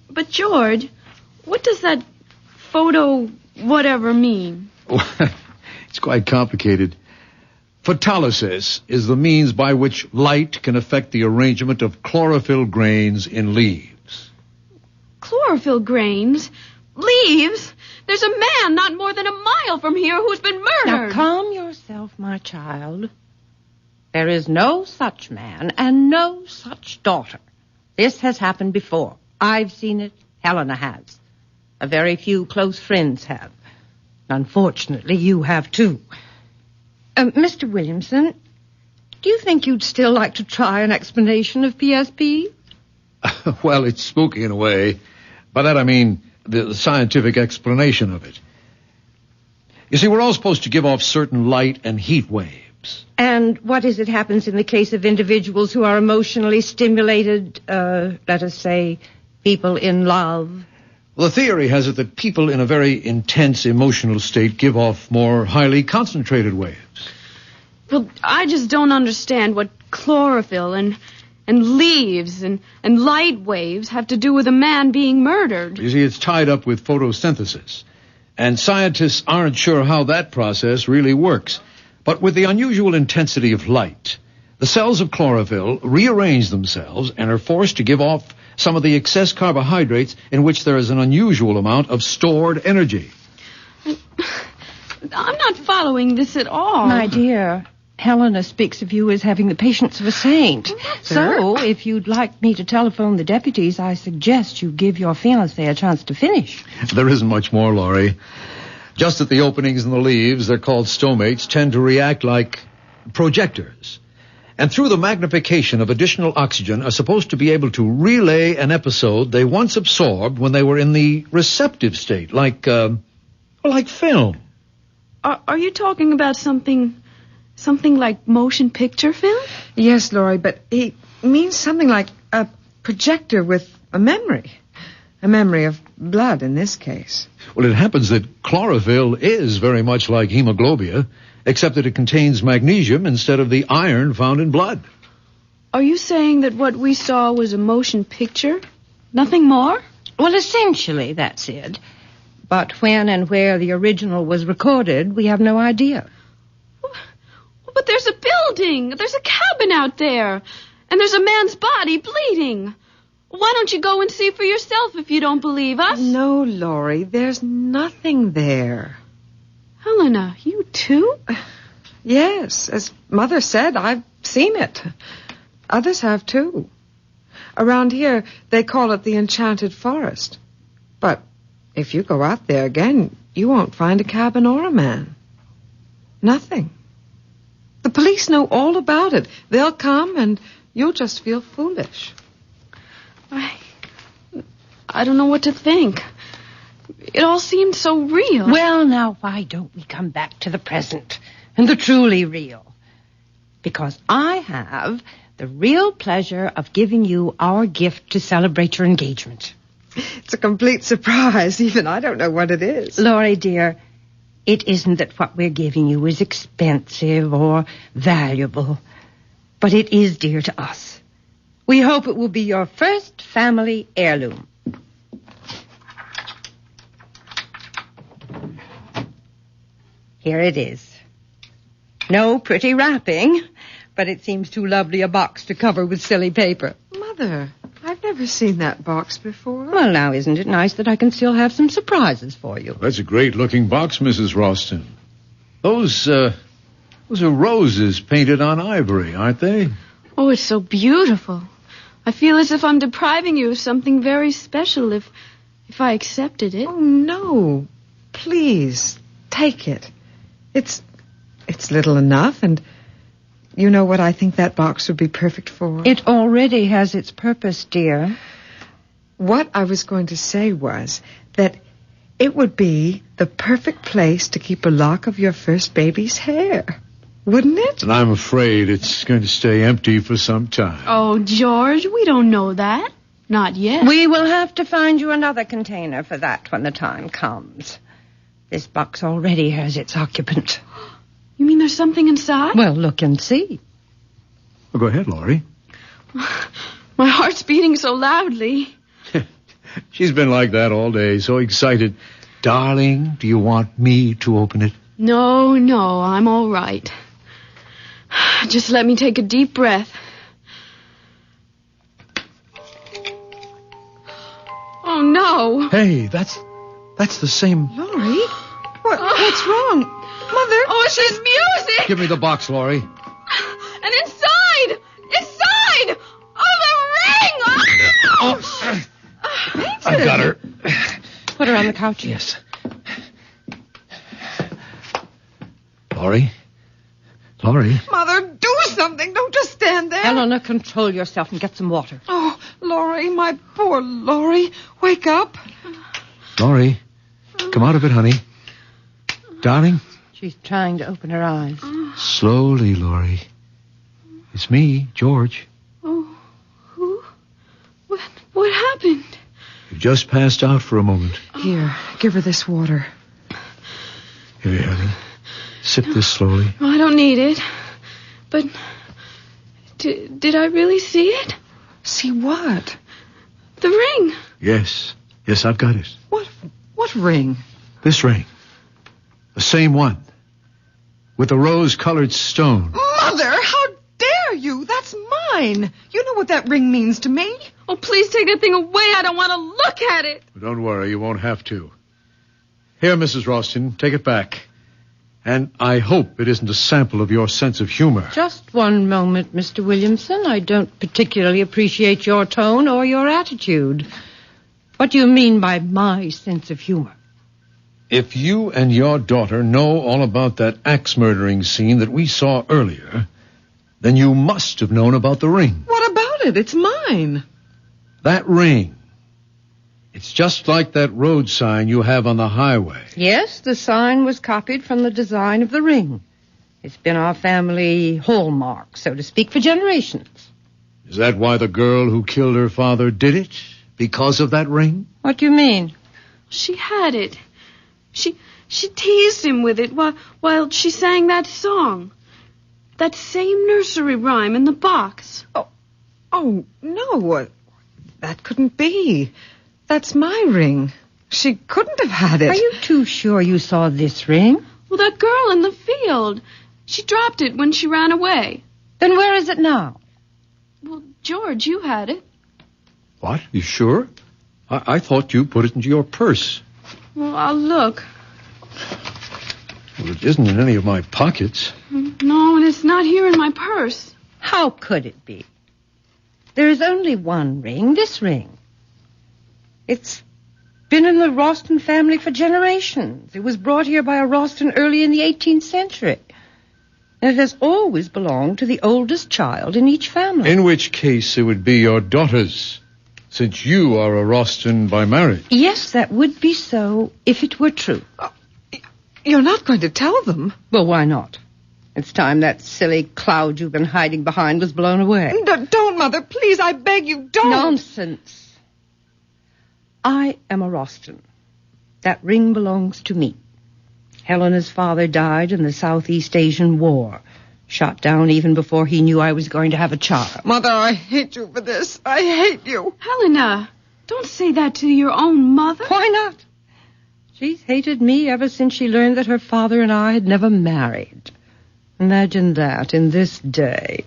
Speaker 23: But George, what does that photo whatever mean?
Speaker 6: It's quite complicated. Photolysis is the means by which light can affect the arrangement of chlorophyll grains in leaves.
Speaker 23: Chlorophyll grains? Leaves? There's a man not more than a mile from here who's been murdered.
Speaker 11: Now calm yourself, my child. There is no such man and no such daughter. This has happened before. I've seen it. Helena has. A very few close friends have. Unfortunately, you have too. Mr. Williamson, do you think you'd still like to try an explanation of PSP?
Speaker 6: Well, it's spooky in a way. By that I mean the scientific explanation of it. You see, we're all supposed to give off certain light and heat waves.
Speaker 11: And what is it happens in the case of individuals who are emotionally stimulated, let us say, people in love?
Speaker 6: Well, the theory has it that people in a very intense emotional state give off more highly concentrated waves.
Speaker 23: Well, I just don't understand what chlorophyll and leaves and light waves have to do with a man being murdered.
Speaker 6: You see, it's tied up with photosynthesis. And scientists aren't sure how that process really works. But with the unusual intensity of light, the cells of chlorophyll rearrange themselves and are forced to give off some of the excess carbohydrates in which there is an unusual amount of stored energy.
Speaker 23: I'm not following this at all.
Speaker 11: My dear, Helena speaks of you as having the patience of a saint. So, if you'd like me to telephone the deputies, I suggest you give your fiancé a chance to finish.
Speaker 6: There isn't much more, Laurie. Just at the openings in the leaves, they're called stomates, tend to react like projectors. And through the magnification of additional oxygen are supposed to be able to relay an episode they once absorbed when they were in the receptive state, like film.
Speaker 23: Are you talking about something like motion picture film?
Speaker 16: Yes, Laurie, but he means something like a projector with a memory. A memory of blood in this case.
Speaker 6: Well, it happens that chlorophyll is very much like hemoglobia, except that it contains magnesium instead of the iron found in blood.
Speaker 23: Are you saying that what we saw was a motion picture? Nothing more?
Speaker 11: Well, essentially, that's it. But when and where the original was recorded, we have no idea.
Speaker 23: But there's a building. There's a cabin out there. And there's a man's body bleeding. Why don't you go and see for yourself if you don't believe us?
Speaker 16: No, Laurie, there's nothing there.
Speaker 23: Helena, you too?
Speaker 16: Yes, as Mother said, I've seen it. Others have too. Around here, they call it the Enchanted Forest. But if you go out there again, you won't find a cabin or a man. Nothing. The police know all about it. They'll come and you'll just feel foolish.
Speaker 23: I don't know what to think. It all seemed so real.
Speaker 11: Well, now, why don't we come back to the present and the truly real? Because I have the real pleasure of giving you our gift to celebrate your engagement.
Speaker 16: It's a complete surprise. Even I don't know what it is.
Speaker 11: Laurie, dear, it isn't that what we're giving you is expensive or valuable, but it is dear to us. We hope it will be your first family heirloom. Here it is. No pretty wrapping, but it seems too lovely a box to cover with silly paper.
Speaker 16: Mother, I've never seen that box before.
Speaker 11: Well, now, isn't it nice that I can still have some surprises for you?
Speaker 6: That's a great-looking box, Mrs. Ralston. Those are roses painted on ivory, aren't they?
Speaker 23: Oh, it's so beautiful. I feel as if I'm depriving you of something very special if I accepted it.
Speaker 16: Oh, no. Please, take it. It's little enough, and you know what I think that box would be perfect for?
Speaker 11: It already has its purpose, dear.
Speaker 16: What I was going to say was that it would be the perfect place to keep a lock of your first baby's hair. Wouldn't it?
Speaker 6: And I'm afraid it's going to stay empty for some time.
Speaker 23: Oh, George, we don't know that. Not yet.
Speaker 11: We will have to find you another container for that when the time comes. This box already has its occupant.
Speaker 23: You mean there's something inside?
Speaker 11: Well, look and see.
Speaker 6: Well, go ahead, Laurie.
Speaker 23: My heart's beating so loudly.
Speaker 6: She's been like that all day, so excited. Darling, do you want me to open it?
Speaker 23: No, I'm all right. Just let me take a deep breath. Oh, no.
Speaker 6: Hey, that's the same...
Speaker 16: Laurie? What's wrong? Mother?
Speaker 23: Oh, she's music!
Speaker 6: Give me the box, Laurie.
Speaker 23: And inside! Oh, the ring!
Speaker 6: Oh, I got her.
Speaker 11: Put her on the couch.
Speaker 6: Yes. Laurie?
Speaker 16: Mother, do something. Don't just stand there.
Speaker 11: Helena, control yourself and get some water.
Speaker 16: Oh, Laurie, my poor Laurie. Wake up.
Speaker 6: Laurie, come out of it, honey. Darling?
Speaker 11: She's trying to open her eyes.
Speaker 6: Slowly, Laurie. It's me, George.
Speaker 23: Oh, who? What happened?
Speaker 6: You just passed out for a moment.
Speaker 16: Here, give her this water.
Speaker 6: Here, honey. Sip this slowly.
Speaker 23: Oh, I don't need it. But did I really see it?
Speaker 16: See what?
Speaker 23: The ring.
Speaker 6: Yes, I've got it.
Speaker 16: What ring?
Speaker 6: This ring. The same one. With the rose-colored stone.
Speaker 16: Mother, how dare you? That's mine. You know what that ring means to me.
Speaker 23: Oh, please take that thing away. I don't want to look at it.
Speaker 6: Don't worry, you won't have to. Here, Mrs. Ralston, take it back. And I hope it isn't a sample of your sense of humor.
Speaker 11: Just one moment, Mr. Williamson. I don't particularly appreciate your tone or your attitude. What do you mean by my sense of humor?
Speaker 6: If you and your daughter know all about that axe-murdering scene that we saw earlier, then you must have known about the ring.
Speaker 16: What about it? It's mine.
Speaker 6: That ring. It's just like that road sign you have on the highway.
Speaker 11: Yes, the sign was copied from the design of the ring. It's been our family hallmark, so to speak, for generations.
Speaker 6: Is that why the girl who killed her father did it? Because of that ring?
Speaker 11: What do you mean?
Speaker 23: She had it. She teased him with it while she sang that song. That same nursery rhyme in the box.
Speaker 16: Oh, no. That couldn't be. That's my ring. She couldn't have had it.
Speaker 11: Are you too sure you saw this ring?
Speaker 23: Well, that girl in the field. She dropped it when she ran away.
Speaker 11: Then where is it now?
Speaker 23: Well, George, you had it.
Speaker 6: What? You sure? I thought you put it into your purse.
Speaker 23: Well, I'll look.
Speaker 6: Well, it isn't in any of my pockets.
Speaker 23: No, and it's not here in my purse.
Speaker 11: How could it be? There is only one ring, this ring. It's been in the Ralston family for generations. It was brought here by a Ralston early in the 18th century. And it has always belonged to the oldest child in each family.
Speaker 6: In which case it would be your daughter's, since you are a Ralston by marriage.
Speaker 11: Yes, that would be so if it were true.
Speaker 16: You're not going to tell them?
Speaker 11: Well, why not? It's time that silly cloud you've been hiding behind was blown away.
Speaker 16: Don't, Mother. Please, I beg you, don't.
Speaker 11: Nonsense. I am a Ralston. That ring belongs to me. Helena's father died in the Southeast Asian War. Shot down even before he knew I was going to have a child.
Speaker 16: Mother, I hate you for this. I hate you.
Speaker 23: Helena, don't say that to your own mother.
Speaker 11: Why not? She's hated me ever since she learned that her father and I had never married. Imagine that in this day.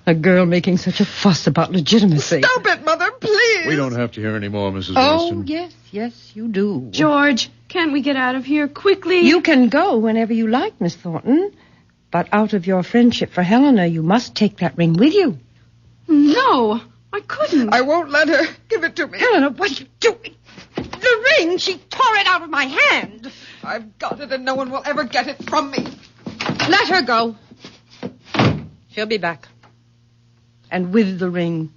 Speaker 11: A girl making such a fuss about legitimacy.
Speaker 16: Stop it, Mother, please.
Speaker 6: We don't have to hear any more, Mrs.
Speaker 11: Oh,
Speaker 6: Ralston.
Speaker 11: yes, you do.
Speaker 23: George, can't we get out of here quickly?
Speaker 11: You can go whenever you like, Miss Thornton. But out of your friendship for Helena, you must take that ring with you.
Speaker 23: No, I couldn't.
Speaker 16: I won't let her. Give it to me.
Speaker 11: Helena, what are you doing? The ring, she tore it out of my hand.
Speaker 16: I've got it and no one will ever get it from me.
Speaker 11: Let her go. She'll be back. And with the ring.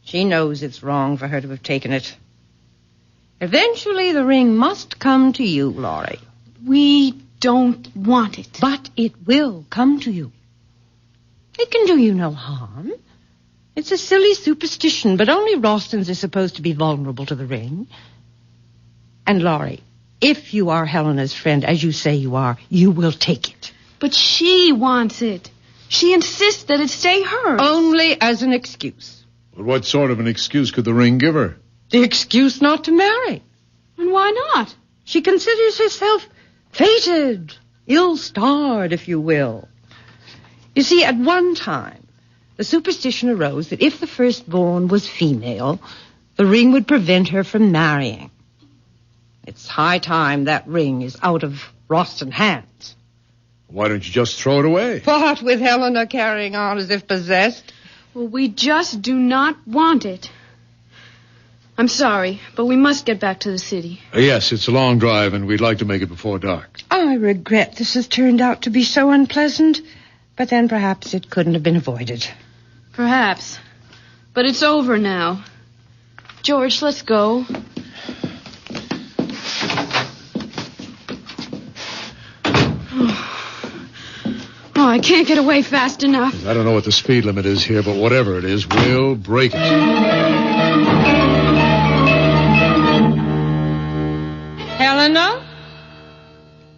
Speaker 11: She knows it's wrong for her to have taken it. Eventually, the ring must come to you, Laurie.
Speaker 23: We don't want it.
Speaker 11: But it will come to you. It can do you no harm. It's a silly superstition, but only Rostons are supposed to be vulnerable to the ring. And, Laurie, if you are Helena's friend, as you say you are, you will take it.
Speaker 23: But she wants it. She insists that it stay hers.
Speaker 11: Only as an excuse.
Speaker 6: But what sort of an excuse could the ring give her?
Speaker 11: The excuse not to marry.
Speaker 23: And why not?
Speaker 11: She considers herself fated, ill-starred, if you will. You see, at one time, the superstition arose that if the firstborn was female, the ring would prevent her from marrying. It's high time that ring is out of Roston hands.
Speaker 6: Why don't you just throw it away?
Speaker 11: What, with Helena carrying on as if possessed?
Speaker 23: Well, we just do not want it. I'm sorry, but we must get back to the city.
Speaker 6: Yes, it's a long drive, and we'd like to make it before dark.
Speaker 11: I regret this has turned out to be so unpleasant, but then perhaps it couldn't have been avoided.
Speaker 23: Perhaps. But it's over now. George, let's go. Oh, I can't get away fast enough.
Speaker 6: I don't know what the speed limit is here, but whatever it is, we'll break it.
Speaker 11: Helena,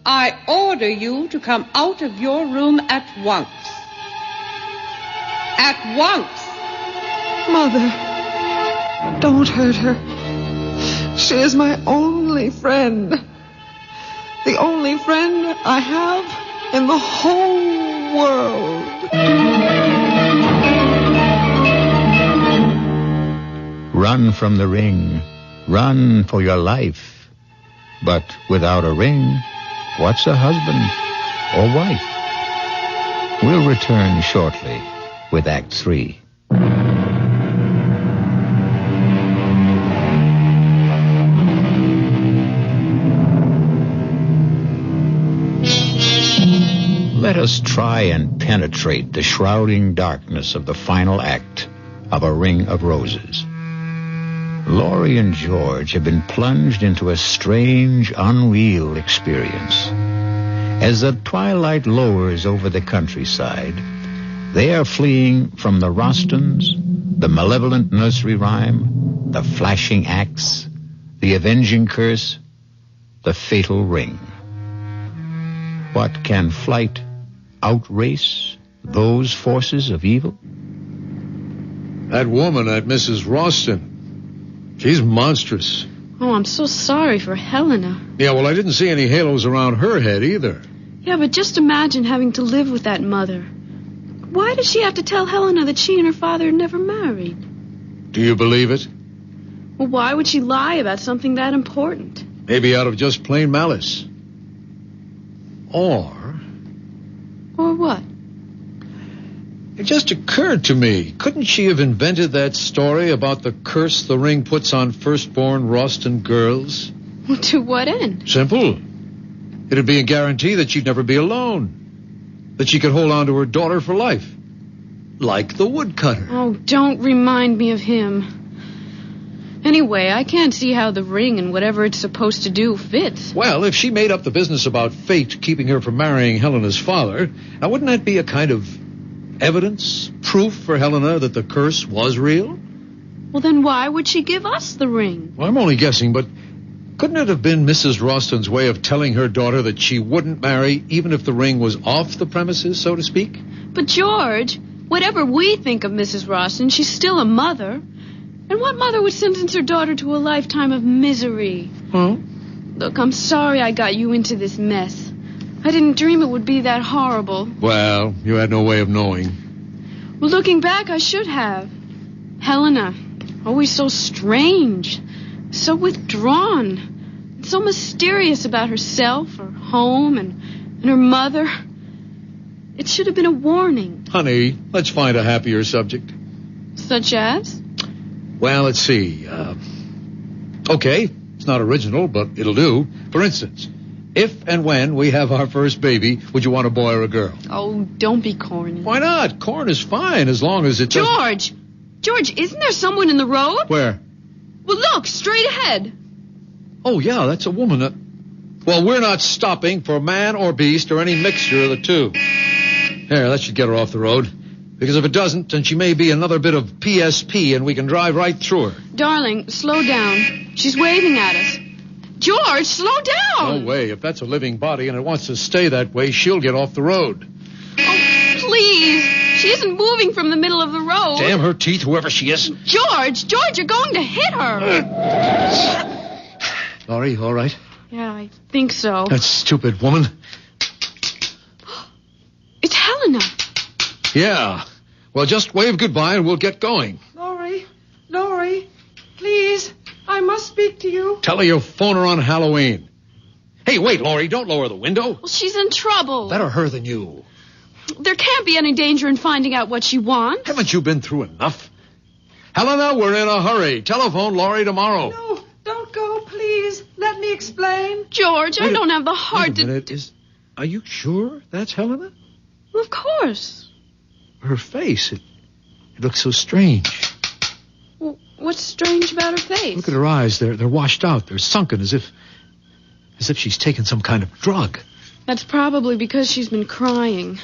Speaker 11: I order you to come out of your room at once. At once.
Speaker 16: Mother, don't hurt her. She is my only friend. The only friend I have in the whole world.
Speaker 21: Run from the ring. Run for your life. But without a ring, what's a husband or wife? We'll return shortly with Act 3. Let us try and penetrate the shrouding darkness of the final act of A Ring of Roses. Laurie and George have been plunged into a strange, unreal experience. As the twilight lowers over the countryside, they are fleeing from the Rostons, the malevolent nursery rhyme, the flashing axe, the avenging curse, the fatal ring. What can flight outrace those forces of evil?
Speaker 6: That woman, that Mrs. Roston, she's monstrous.
Speaker 23: Oh, I'm so sorry for Helena.
Speaker 6: Yeah, well, I didn't see any halos around her head either.
Speaker 23: Yeah, but just imagine having to live with that mother. Why did she have to tell Helena that she and her father had never married?
Speaker 6: Do you believe it?
Speaker 23: Well, why would she lie about something that important?
Speaker 6: Maybe out of just plain malice. Or
Speaker 23: what?
Speaker 6: It just occurred to me, couldn't she have invented that story about the curse the ring puts on firstborn Roston girls?
Speaker 23: Well, to what end?
Speaker 6: Simple. It'd be a guarantee that she'd never be alone. That she could hold on to her daughter for life. Like the woodcutter.
Speaker 23: Oh, don't remind me of him. Anyway, I can't see how the ring and whatever it's supposed to do fits.
Speaker 6: Well, if she made up the business about fate keeping her from marrying Helena's father, now wouldn't that be a kind of evidence, proof for Helena that the curse was real?
Speaker 23: Well, then why would she give us the ring?
Speaker 6: Well, I'm only guessing, but couldn't it have been Mrs. Roston's way of telling her daughter that she wouldn't marry even if the ring was off the premises, so to speak?
Speaker 23: But, George, whatever we think of Mrs. Roston, she's still a mother. And what mother would sentence her daughter to a lifetime of misery?
Speaker 6: Huh?
Speaker 23: Look, I'm sorry I got you into this mess. I didn't dream it would be that horrible.
Speaker 6: Well, you had no way of knowing.
Speaker 23: Well, looking back, I should have. Helena, always so strange, so withdrawn, so mysterious about herself, her home, and her mother. It should have been a warning.
Speaker 6: Honey, let's find a happier subject.
Speaker 23: Such as?
Speaker 6: Well, let's see. Okay, it's not original, but it'll do. For instance, if and when we have our first baby, would you want a boy or a girl?
Speaker 23: Oh, don't be corny.
Speaker 6: Why not? Corn is fine as long as it
Speaker 23: George! George, isn't there someone in the road?
Speaker 6: Where?
Speaker 23: Well, look, straight ahead.
Speaker 6: Oh, yeah, that's a woman. Well, we're not stopping for man or beast or any mixture of the two. There, that should get her off the road. Because if it doesn't, then she may be another bit of PSP and we can drive right through her.
Speaker 23: Darling, slow down. She's waving at us. George, slow down!
Speaker 6: No way. If that's a living body and it wants to stay that way, she'll get off the road.
Speaker 23: Oh, please. She isn't moving from the middle of the road.
Speaker 6: Damn her teeth, whoever she is.
Speaker 23: George, you're going to hit her.
Speaker 6: Laurie, all right?
Speaker 23: Yeah, I think so.
Speaker 6: That stupid woman.
Speaker 23: It's Helena.
Speaker 6: Yeah. Well, just wave goodbye and we'll get going.
Speaker 16: Laurie, please, I must speak to you.
Speaker 6: Tell her you'll phone her on Halloween. Hey, wait, Laurie, don't lower the window.
Speaker 23: Well, she's in trouble.
Speaker 6: Better her than you.
Speaker 23: There can't be any danger in finding out what she wants.
Speaker 6: Haven't you been through enough? Helena, we're in a hurry. Telephone Laurie tomorrow.
Speaker 16: No, don't go, please. Let me explain.
Speaker 23: George, I don't have the heart
Speaker 6: Wait a minute. Are you sure that's Helena?
Speaker 23: Well, of course.
Speaker 6: Her face, it looks so strange.
Speaker 23: Well, what's strange about her face?
Speaker 6: Look at her eyes. They're washed out. They're sunken as if she's taken some kind of drug.
Speaker 23: That's probably because she's been crying.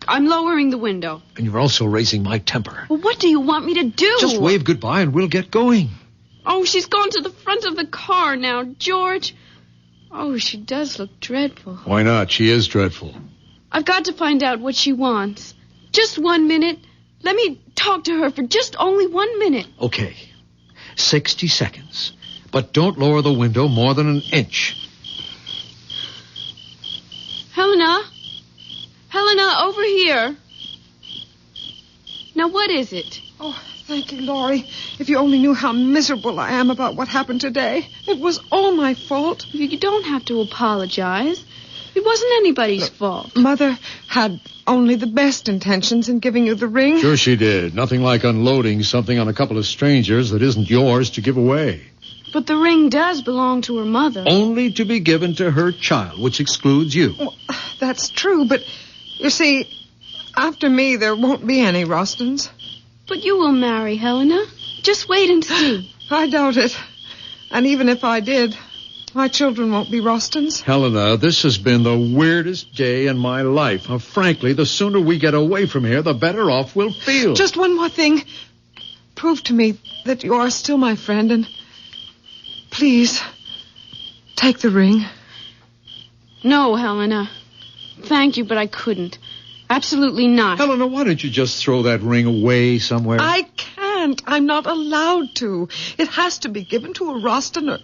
Speaker 23: I'm lowering the window.
Speaker 6: And you're also raising my temper.
Speaker 23: Well, what do you want me to do?
Speaker 6: Just wave goodbye and we'll get going.
Speaker 23: Oh, she's gone to the front of the car now, George. Oh, she does look dreadful.
Speaker 6: Why not? She is dreadful.
Speaker 23: I've got to find out what she wants. Just 1 minute. Let me talk to her for just only 1 minute.
Speaker 6: Okay. 60 seconds. But don't lower the window more than an inch.
Speaker 23: Helena, over here. Now, what is it?
Speaker 16: Oh, thank you, Laurie. If you only knew how miserable I am about what happened today. It was all my fault.
Speaker 23: You don't have to apologize. It wasn't anybody's fault.
Speaker 16: Mother had only the best intentions in giving you the ring.
Speaker 6: Sure she did. Nothing like unloading something on a couple of strangers that isn't yours to give away.
Speaker 23: But the ring does belong to her mother.
Speaker 6: Only to be given to her child, which excludes you.
Speaker 16: Well, that's true, but you see, after me, there won't be any Rostons.
Speaker 23: But you will marry, Helena. Just wait and see.
Speaker 16: I doubt it. And even if I did, my children won't be Rostons.
Speaker 6: Helena, this has been the weirdest day in my life. Now, frankly, the sooner we get away from here, the better off we'll feel.
Speaker 16: Just one more thing. Prove to me that you are still my friend, and please, take the ring.
Speaker 23: No, Helena. Thank you, but I couldn't. Absolutely not.
Speaker 6: Helena, why don't you just throw that ring away somewhere?
Speaker 16: I can't. I'm not allowed to. It has to be given to a Roston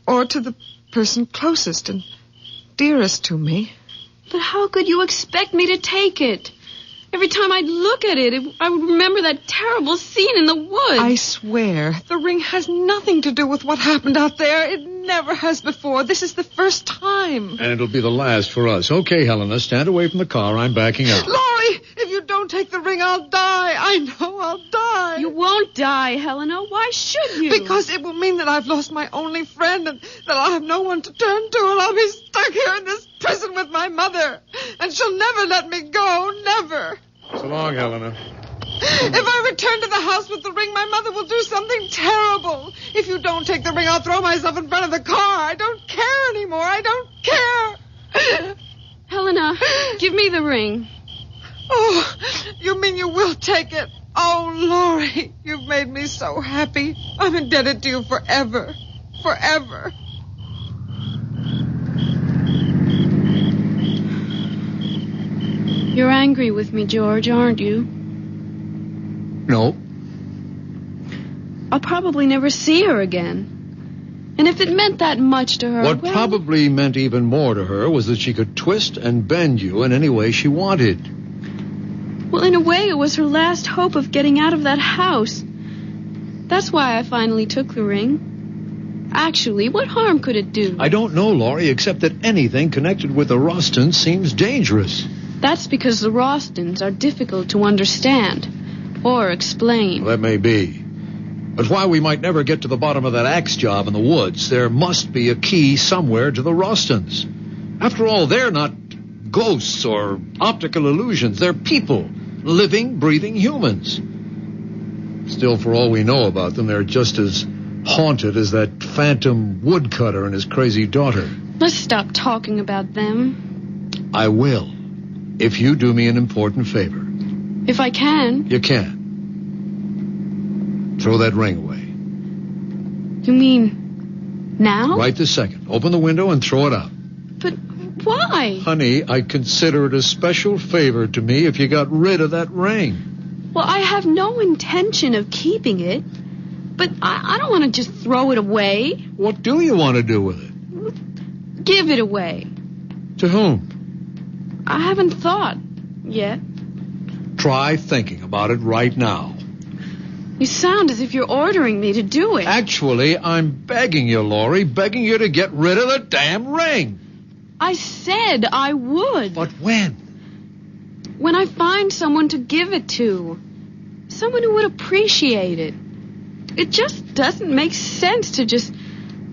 Speaker 16: or to the person closest and dearest to me.
Speaker 23: But how could you expect me to take it? Every time I'd look at it, I would remember that terrible scene in the woods.
Speaker 16: I swear, the ring has nothing to do with what happened out there. It never has before. This is the first time.
Speaker 6: And it'll be the last for us. Okay, Helena, stand away from the car. I'm backing up.
Speaker 16: Laurie, if you don't take the ring, I'll die. I know I'll die.
Speaker 23: You won't die, Helena. Why should you?
Speaker 16: Because it will mean that I've lost my only friend and that I'll have no one to turn to, and I'll be stuck here in this prison with my mother. And she'll never let me go. Never.
Speaker 6: So long, Helena.
Speaker 16: If I return to the house with the ring, my mother will do something terrible. If you don't take the ring, I'll throw myself in front of the car. I don't care anymore. I don't care.
Speaker 23: Helena, give me the ring.
Speaker 16: Oh, you mean you will take it? Oh, Laurie, you've made me so happy. I'm indebted to you forever. Forever.
Speaker 23: You're angry with me, George, aren't you?
Speaker 6: No.
Speaker 23: I'll probably never see her again. And if it meant that much to her...
Speaker 6: What probably meant even more to her was that she could twist and bend you in any way she wanted.
Speaker 23: Well, in a way, it was her last hope of getting out of that house. That's why I finally took the ring. Actually, what harm could it do?
Speaker 6: I don't know, Laurie, except that anything connected with the Rostons seems dangerous.
Speaker 23: That's because the Rostons are difficult to understand or explain.
Speaker 6: Well, that may be. But while we might never get to the bottom of that axe job in the woods, there must be a key somewhere to the Rostons. After all, they're not ghosts or optical illusions. They're people, living, breathing humans. Still, for all we know about them, they're just as haunted as that phantom woodcutter and his crazy daughter.
Speaker 23: Let's stop talking about them.
Speaker 6: I will, if you do me an important favor.
Speaker 23: If I can.
Speaker 6: You can. Throw that ring away.
Speaker 23: You mean now?
Speaker 6: Right this second. Open the window and throw it out.
Speaker 23: But why?
Speaker 6: Honey, I'd consider it a special favor to me if you got rid of that ring.
Speaker 23: Well, I have no intention of keeping it. But I don't want to just throw it away.
Speaker 6: What do you want to do with it?
Speaker 23: Give it away.
Speaker 6: To whom?
Speaker 23: I haven't thought yet.
Speaker 6: Try thinking about it right now.
Speaker 23: You sound as if you're ordering me to do it.
Speaker 6: Actually, I'm begging you, Laurie, begging you to get rid of the damn ring.
Speaker 23: I said I would.
Speaker 6: But when?
Speaker 23: When I find someone to give it to. Someone who would appreciate it. It just doesn't make sense to just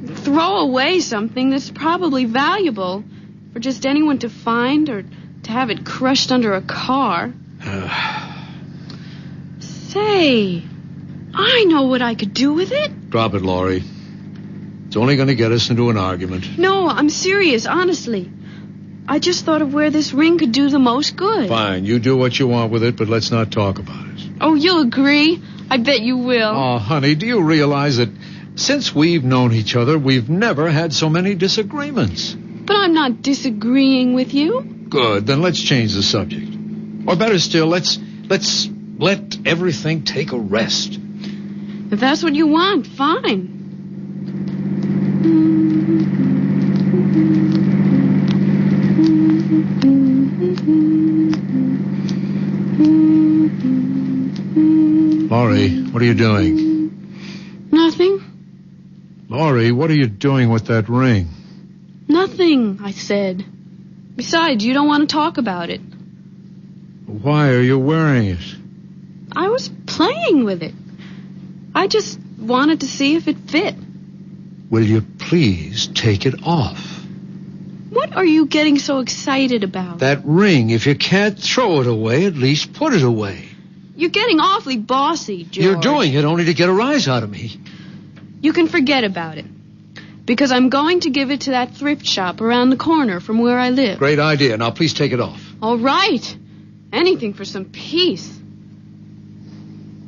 Speaker 23: throw away something that's probably valuable for just anyone to find or to have it crushed under a car. Say, I know what I could do with it.
Speaker 6: Drop it, Laurie. It's only going to get us into an argument.
Speaker 23: No, I'm serious, honestly. I just thought of where this ring could do the most good.
Speaker 6: Fine, you do what you want with it, but let's not talk about it.
Speaker 23: Oh, you'll agree? I bet you will.
Speaker 6: Oh, honey, do you realize that since we've known each other, we've never had so many disagreements?
Speaker 23: But I'm not disagreeing with you.
Speaker 6: Good, then let's change the subject. Or better still, let's let everything take a rest.
Speaker 23: If that's what you want, fine.
Speaker 6: Laurie, what are you doing?
Speaker 23: Nothing.
Speaker 6: Laurie, what are you doing with that ring?
Speaker 23: Nothing, I said. Besides, you don't want to talk about it.
Speaker 6: Why are you wearing it?
Speaker 23: I was playing with it. I just wanted to see if it fit.
Speaker 6: Will you please take it off?
Speaker 23: What are you getting so excited about?
Speaker 6: That ring, if you can't throw it away, at least put it away.
Speaker 23: You're getting awfully bossy, George.
Speaker 6: You're doing it only to get a rise out of me.
Speaker 23: You can forget about it. Because I'm going to give it to that thrift shop around the corner from where I live.
Speaker 6: Great idea. Now, please take it off.
Speaker 23: All right. Anything for some peace.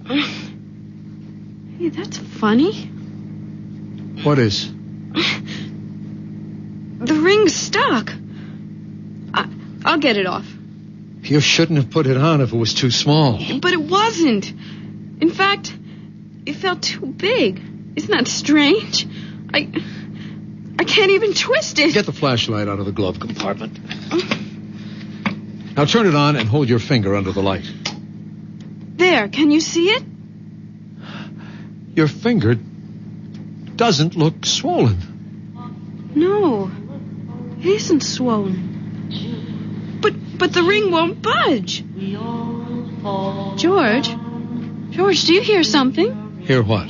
Speaker 23: Hey, that's funny.
Speaker 6: What is?
Speaker 23: The ring's stuck. I'll get it off.
Speaker 6: You shouldn't have put it on if it was too small.
Speaker 23: But it wasn't. In fact, it felt too big. Isn't that strange? I can't even twist it.
Speaker 6: Get the flashlight out of the glove compartment. Now turn it on and hold your finger under the light.
Speaker 23: There, can you see it?
Speaker 6: Your finger doesn't look swollen.
Speaker 23: No, it isn't swollen. But the ring won't budge. George, do you hear something?
Speaker 6: Hear what?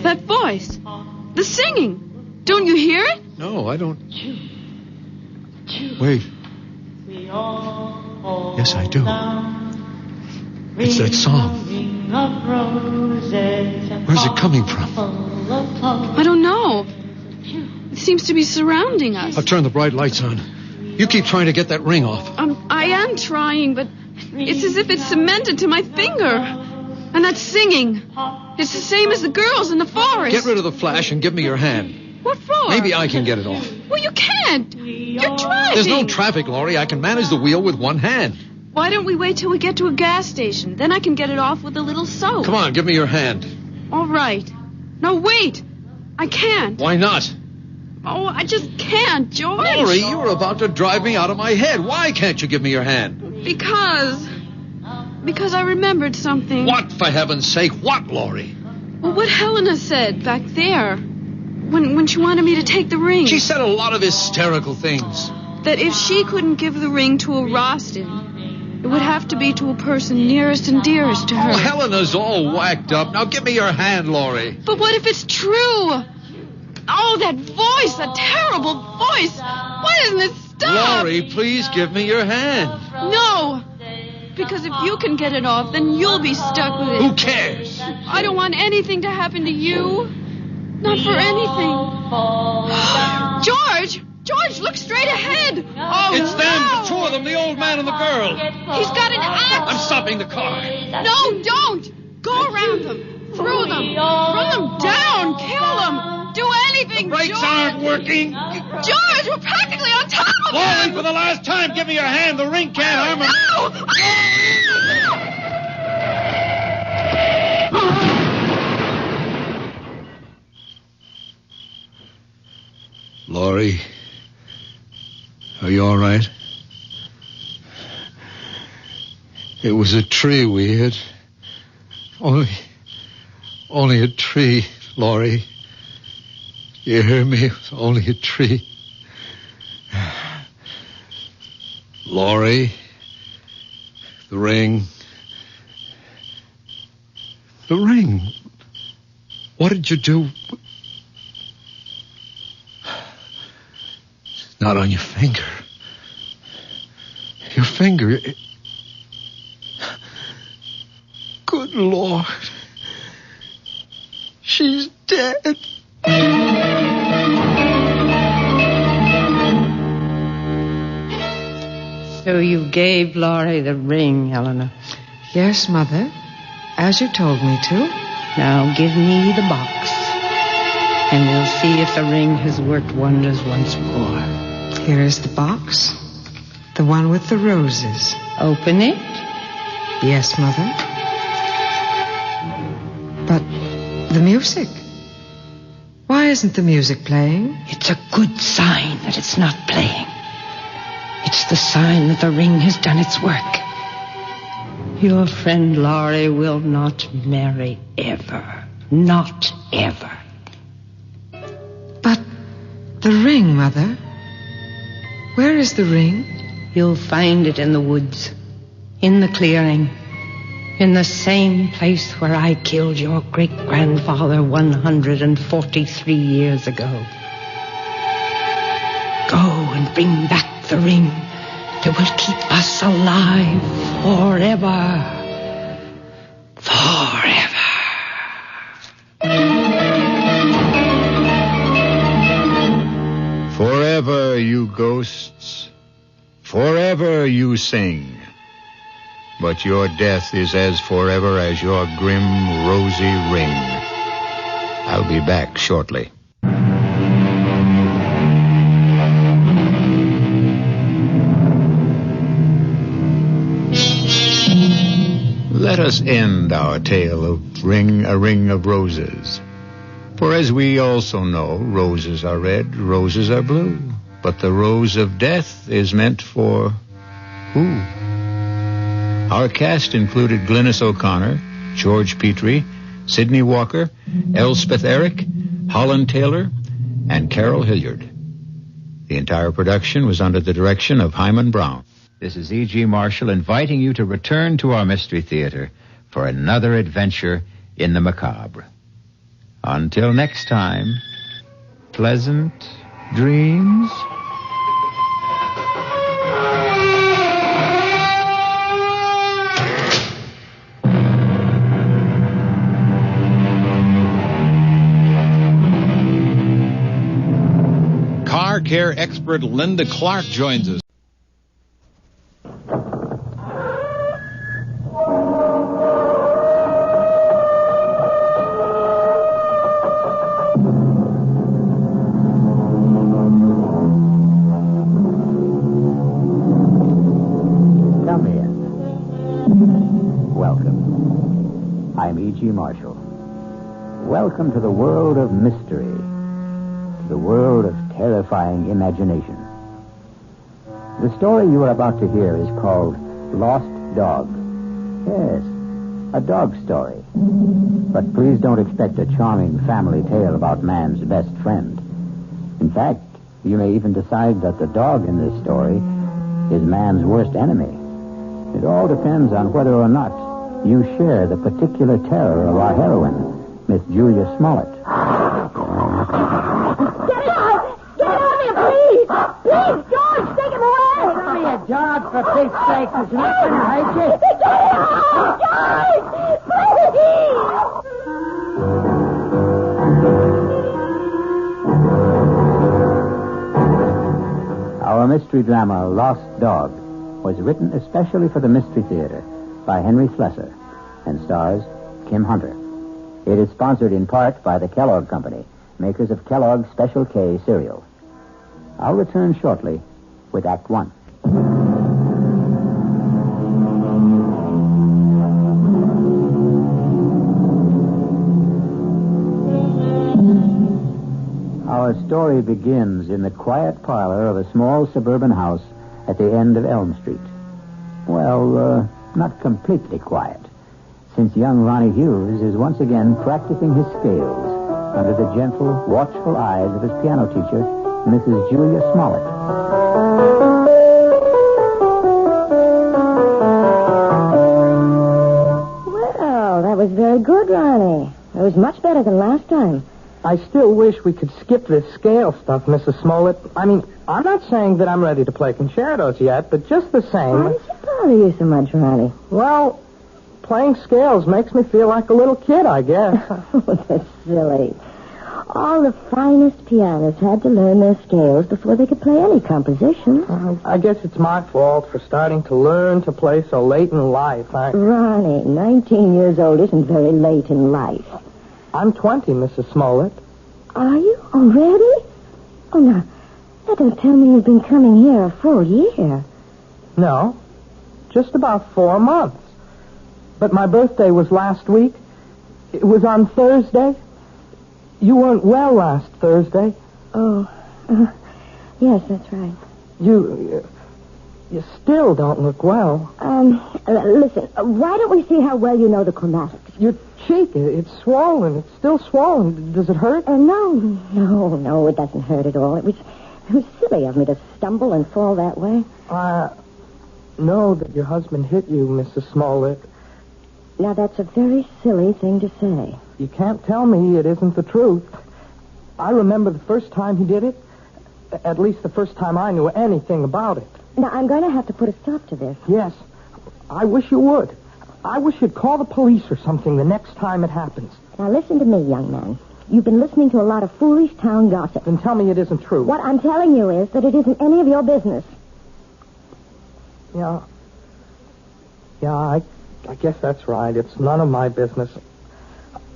Speaker 23: That voice. The singing. Don't you hear it?
Speaker 6: No, I don't. Wait. Yes, I do. It's that song. Where's it coming from?
Speaker 23: I don't know. It seems to be surrounding us.
Speaker 6: I'll turn the bright lights on. You keep trying to get that ring off.
Speaker 23: I am trying, but it's as if it's cemented to my finger. And that singing. It's the same as the girls in the forest.
Speaker 6: Get rid of the flash and give me your hand.
Speaker 23: What for?
Speaker 6: Maybe I can get it off.
Speaker 23: Well, you can't. You're driving.
Speaker 6: There's no traffic, Laurie. I can manage the wheel with one hand.
Speaker 23: Why don't we wait till we get to a gas station? Then I can get it off with a little soap.
Speaker 6: Come on, give me your hand.
Speaker 23: All right. No, wait. I can't.
Speaker 6: Why not?
Speaker 23: Oh, I just can't, George.
Speaker 6: Laurie, you were about to drive me out of my head. Why can't you give me your hand?
Speaker 23: Because I remembered something.
Speaker 6: What, for heaven's sake? What, Laurie?
Speaker 23: Well, what Helena said back there. When she wanted me to take the ring.
Speaker 6: She said a lot of hysterical things.
Speaker 23: That if she couldn't give the ring to a Roston, it would have to be to a person nearest and dearest to her.
Speaker 6: Oh, Helena's all whacked up. Now give me your hand, Laurie.
Speaker 23: But what if it's true? Oh, that voice, that terrible voice. Why doesn't it stop?
Speaker 6: Laurie, please give me your hand.
Speaker 23: No. Because if you can get it off, then you'll be stuck with it.
Speaker 6: Who cares?
Speaker 23: I don't want anything to happen to you. Not for anything. George, George, look straight ahead.
Speaker 24: Oh, it's them, the two of them, the old man and the girl.
Speaker 23: He's got an axe.
Speaker 24: I'm stopping the car.
Speaker 23: No, don't. Go around them. Through them. Run them down. Kill them. Do anything,
Speaker 24: The brakes
Speaker 23: George.
Speaker 24: aren't working.
Speaker 23: George, we're practically on top of
Speaker 24: Laurie,
Speaker 23: them.
Speaker 24: for the last time, give me your hand. The ring can't harm him.
Speaker 6: Laurie, are you all right? It was a tree we hit. Only a tree, Laurie. You hear me? It was only a tree. Laurie, the ring. The ring. What did you do? It's not on your finger. Your finger. Good Lord. She's dead.
Speaker 11: So you gave Laurie the ring, Eleanor?
Speaker 16: Yes, Mother. As you told me to.
Speaker 11: Now give me the box, and we'll see if the ring has worked wonders once more.
Speaker 16: Here is the box. The one with the roses.
Speaker 11: Open it?
Speaker 16: Yes, Mother. But the music. Why isn't the music playing?
Speaker 11: It's a good sign that it's not playing. It's the sign that the ring has done its work. Your friend Laurie will not marry ever. Not ever.
Speaker 16: But the ring, Mother. Where is the ring?
Speaker 11: You'll find it in the woods. In the clearing. In the same place where I killed your great-grandfather 143 years ago. Go and bring back the ring that will keep us alive forever. Forever.
Speaker 21: Forever, you ghosts. Forever you sing. But your death is as forever as your grim, rosy ring. I'll be back shortly. Let us end our tale of a ring of roses. For as we also know, roses are red, roses are blue. But the rose of death is meant for who? Our cast included Glynis O'Connor, George Petrie, Sidney Walker, Elspeth Eric, Holland Taylor, and Carol Hilliard. The entire production was under the direction of Hyman Brown.
Speaker 2: This is E.G. Marshall inviting you to return to our Mystery Theater for another adventure in the macabre. Until next time, pleasant dreams.
Speaker 7: Car care expert Linda Clark joins us.
Speaker 2: Come in. Welcome. I'm E.G. Marshall. Welcome to the world of mystery, to the world of terrifying imagination. The story you are about to hear is called Lost Dog. Yes, a dog story. But please don't expect a charming family tale about man's best friend. In fact, you may even decide that the dog in this story is man's worst enemy. It all depends on whether or not you share the particular terror of our heroine, Miss Julia Smollett.
Speaker 14: Get out! Get out of here, please! Please, George, take him away!
Speaker 12: Give me a job, for Pete's sake. It's not going to hurt you.
Speaker 14: Get out! George! Please!
Speaker 2: mystery drama Lost Dog was written especially for the Mystery Theater by Henry Slesser and stars Kim Hunter. It is sponsored in part by the Kellogg Company, makers of Kellogg's Special K cereal. I'll return shortly with Act One. Our story begins in the quiet parlor of a small suburban house at the end of Elm Street. Well, not completely quiet, since young Ronnie Hughes is once again practicing his scales under the gentle, watchful eyes of his piano teacher, Mrs. Julia Smollett.
Speaker 1: Well, that was very good, Ronnie. It was much better than last time.
Speaker 12: I still wish we could skip this scale stuff, Mrs. Smollett. I mean, I'm not saying that I'm ready to play concertos yet, but just the same...
Speaker 1: Why does it bother you so much, Ronnie?
Speaker 12: Well, playing scales makes me feel like a little kid, I guess.
Speaker 1: Oh, that's silly. All the finest pianists had to learn their scales before they could play any composition.
Speaker 12: I guess it's my fault for starting to learn to play so late in life.
Speaker 1: Ronnie, 19 years old isn't very late in life.
Speaker 12: I'm 20, Mrs. Smollett.
Speaker 1: Are you? Already? Oh, now, that don't tell me you've been coming here a full year.
Speaker 12: No, just about 4 months. But my birthday was last week. It was on Thursday. You weren't well last Thursday.
Speaker 1: Oh, yes, that's right.
Speaker 12: You still don't look well.
Speaker 1: Listen, why don't we see how well you know the chromatics?
Speaker 12: Your cheek, it's swollen. It's still swollen. Does it hurt?
Speaker 1: No, it doesn't hurt at all. It was silly of me to stumble and fall that way.
Speaker 12: I know that your husband hit you, Mrs. Smollett.
Speaker 1: Now, that's a very silly thing to say.
Speaker 12: You can't tell me it isn't the truth. I remember the first time he did it. At least the first time I knew anything about it.
Speaker 1: Now, I'm going to have to put a stop to this.
Speaker 12: Yes. I wish you would. I wish you'd call the police or something the next time it happens.
Speaker 1: Now, listen to me, young man. You've been listening to a lot of foolish town gossip.
Speaker 12: Then tell me it isn't true.
Speaker 1: What I'm telling you is that it isn't any of your business.
Speaker 12: Yeah, I guess that's right. It's none of my business.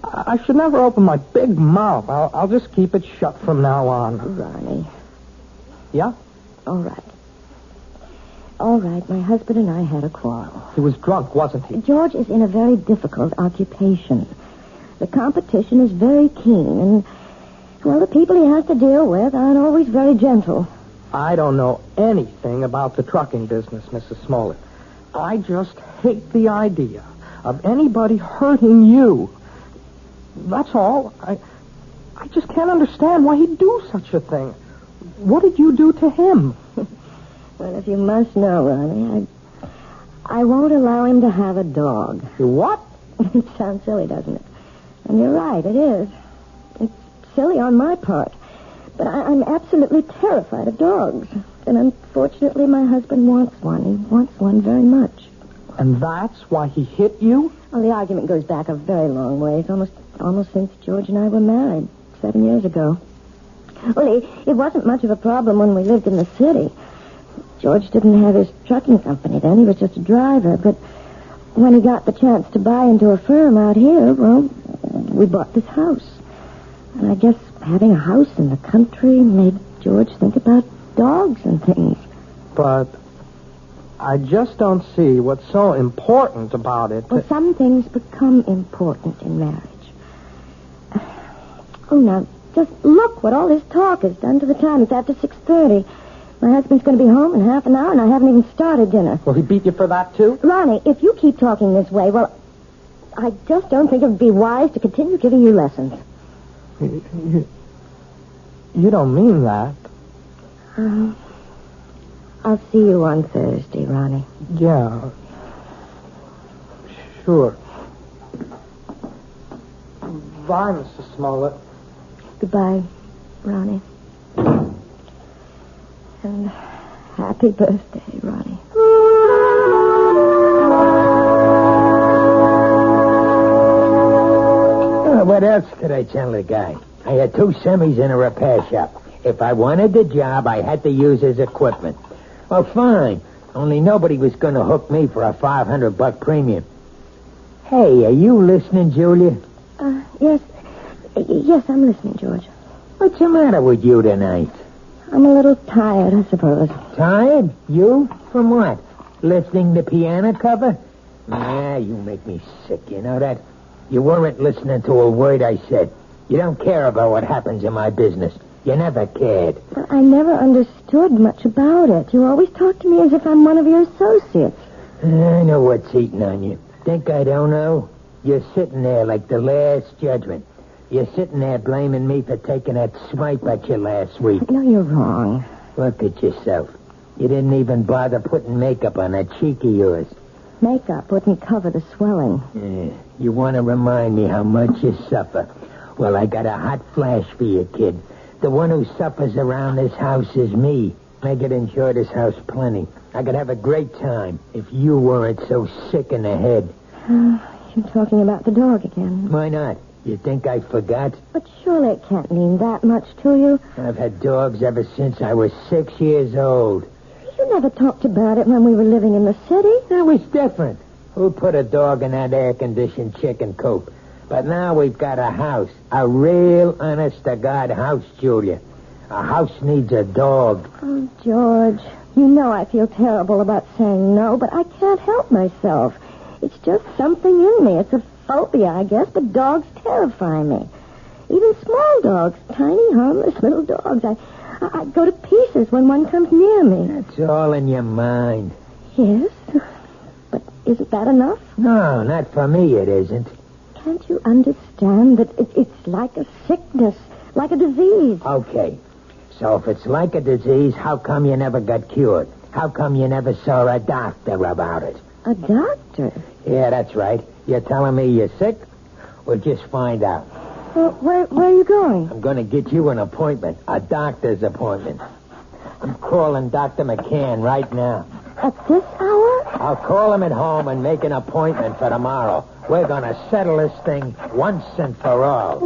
Speaker 12: I should never open my big mouth. I'll just keep it shut from now on.
Speaker 1: Ronnie.
Speaker 12: Yeah?
Speaker 1: All right. My husband and I had a quarrel.
Speaker 12: He was drunk, wasn't he?
Speaker 1: George is in a very difficult occupation. The competition is very keen, and, well, the people he has to deal with aren't always very gentle.
Speaker 12: I don't know anything about the trucking business, Mrs. Smollett. I just hate the idea of anybody hurting you. That's all. I just can't understand why he'd do such a thing. What did you do to him?
Speaker 1: Well, if you must know, Ronnie, I won't allow him to have a dog.
Speaker 12: You what?
Speaker 1: It sounds silly, doesn't it? And you're right, it is. It's silly on my part. But I'm absolutely terrified of dogs. And unfortunately, my husband wants one. He wants one very much.
Speaker 12: And that's why he hit you?
Speaker 1: Well, the argument goes back a very long ways, almost since George and I were married 7 years ago. Well, it wasn't much of a problem when we lived in the city. George didn't have his trucking company then. He was just a driver. But when he got the chance to buy into a firm out here, well, we bought this house. And I guess having a house in the country made George think about dogs and things.
Speaker 12: But I just don't see what's so important about it.
Speaker 1: Well, some things become important in marriage. Oh, now, just look what all this talk has done to the time. It's after 6:30. My husband's going to be home in half an hour, and I haven't even started dinner.
Speaker 12: Will he beat you for that, too?
Speaker 1: Ronnie, if you keep talking this way, well, I just don't think it would be wise to continue giving you lessons.
Speaker 12: You don't mean that.
Speaker 1: I'll see you on Thursday, Ronnie.
Speaker 12: Yeah. Sure. Bye, Mrs. Smollett.
Speaker 1: Goodbye, Ronnie. And happy birthday, Ronnie.
Speaker 13: What else could I tell the guy? I had 2 semis in a repair shop. If I wanted the job, I had to use his equipment. Well, fine. Only nobody was going to hook me for a $500 premium. Hey, are you listening, Julia?
Speaker 1: Yes. Yes, I'm listening, George.
Speaker 13: What's the matter with you tonight?
Speaker 1: I'm a little tired, I suppose.
Speaker 13: Tired? You? From what? Listening to piano cover? Nah, you make me sick, you know that? You weren't listening to a word I said. You don't care about what happens in my business. You never cared.
Speaker 1: Well, I never understood much about it. You always talk to me as if I'm one of your associates.
Speaker 13: I know what's eating on you. Think I don't know? You're sitting there like the Last Judgment. You're sitting there blaming me for taking that swipe at you last week.
Speaker 1: No, you're wrong.
Speaker 13: Look at yourself. You didn't even bother putting makeup on that cheek of yours.
Speaker 1: Makeup wouldn't cover the swelling.
Speaker 13: Yeah. You want to remind me how much you suffer. Well, I got a hot flash for you, kid. The one who suffers around this house is me. I could enjoy this house plenty. I could have a great time if you weren't so sick in the head.
Speaker 1: You're talking about the dog again.
Speaker 13: Why not? You think I forgot?
Speaker 1: But surely it can't mean that much to you.
Speaker 13: I've had dogs ever since I was 6 years old.
Speaker 1: You never talked about it when we were living in the city.
Speaker 13: That was different. Who put a dog in that air-conditioned chicken coop? But now we've got a house. A real, honest-to-God house, Julia. A house needs a dog.
Speaker 1: Oh, George, you know I feel terrible about saying no, but I can't help myself. It's just something in me. It's a phobia, I guess, but dogs terrify me. Even small dogs, tiny, harmless little dogs. I go to pieces when one comes near me.
Speaker 13: That's all in your mind.
Speaker 1: Yes, but isn't that enough?
Speaker 13: No, not for me it isn't.
Speaker 1: Can't you understand that it's like a sickness, like a disease?
Speaker 13: Okay, so if it's like a disease, how come you never got cured? How come you never saw a doctor about it?
Speaker 1: A doctor?
Speaker 13: Yeah, that's right. You're telling me you're sick? We'll just find out.
Speaker 1: Well, where are you going?
Speaker 13: I'm going to get you an appointment, a doctor's appointment. I'm calling Dr. McCann right now.
Speaker 1: At this hour?
Speaker 13: I'll call him at home and make an appointment for tomorrow. We're going to settle this thing once and for all.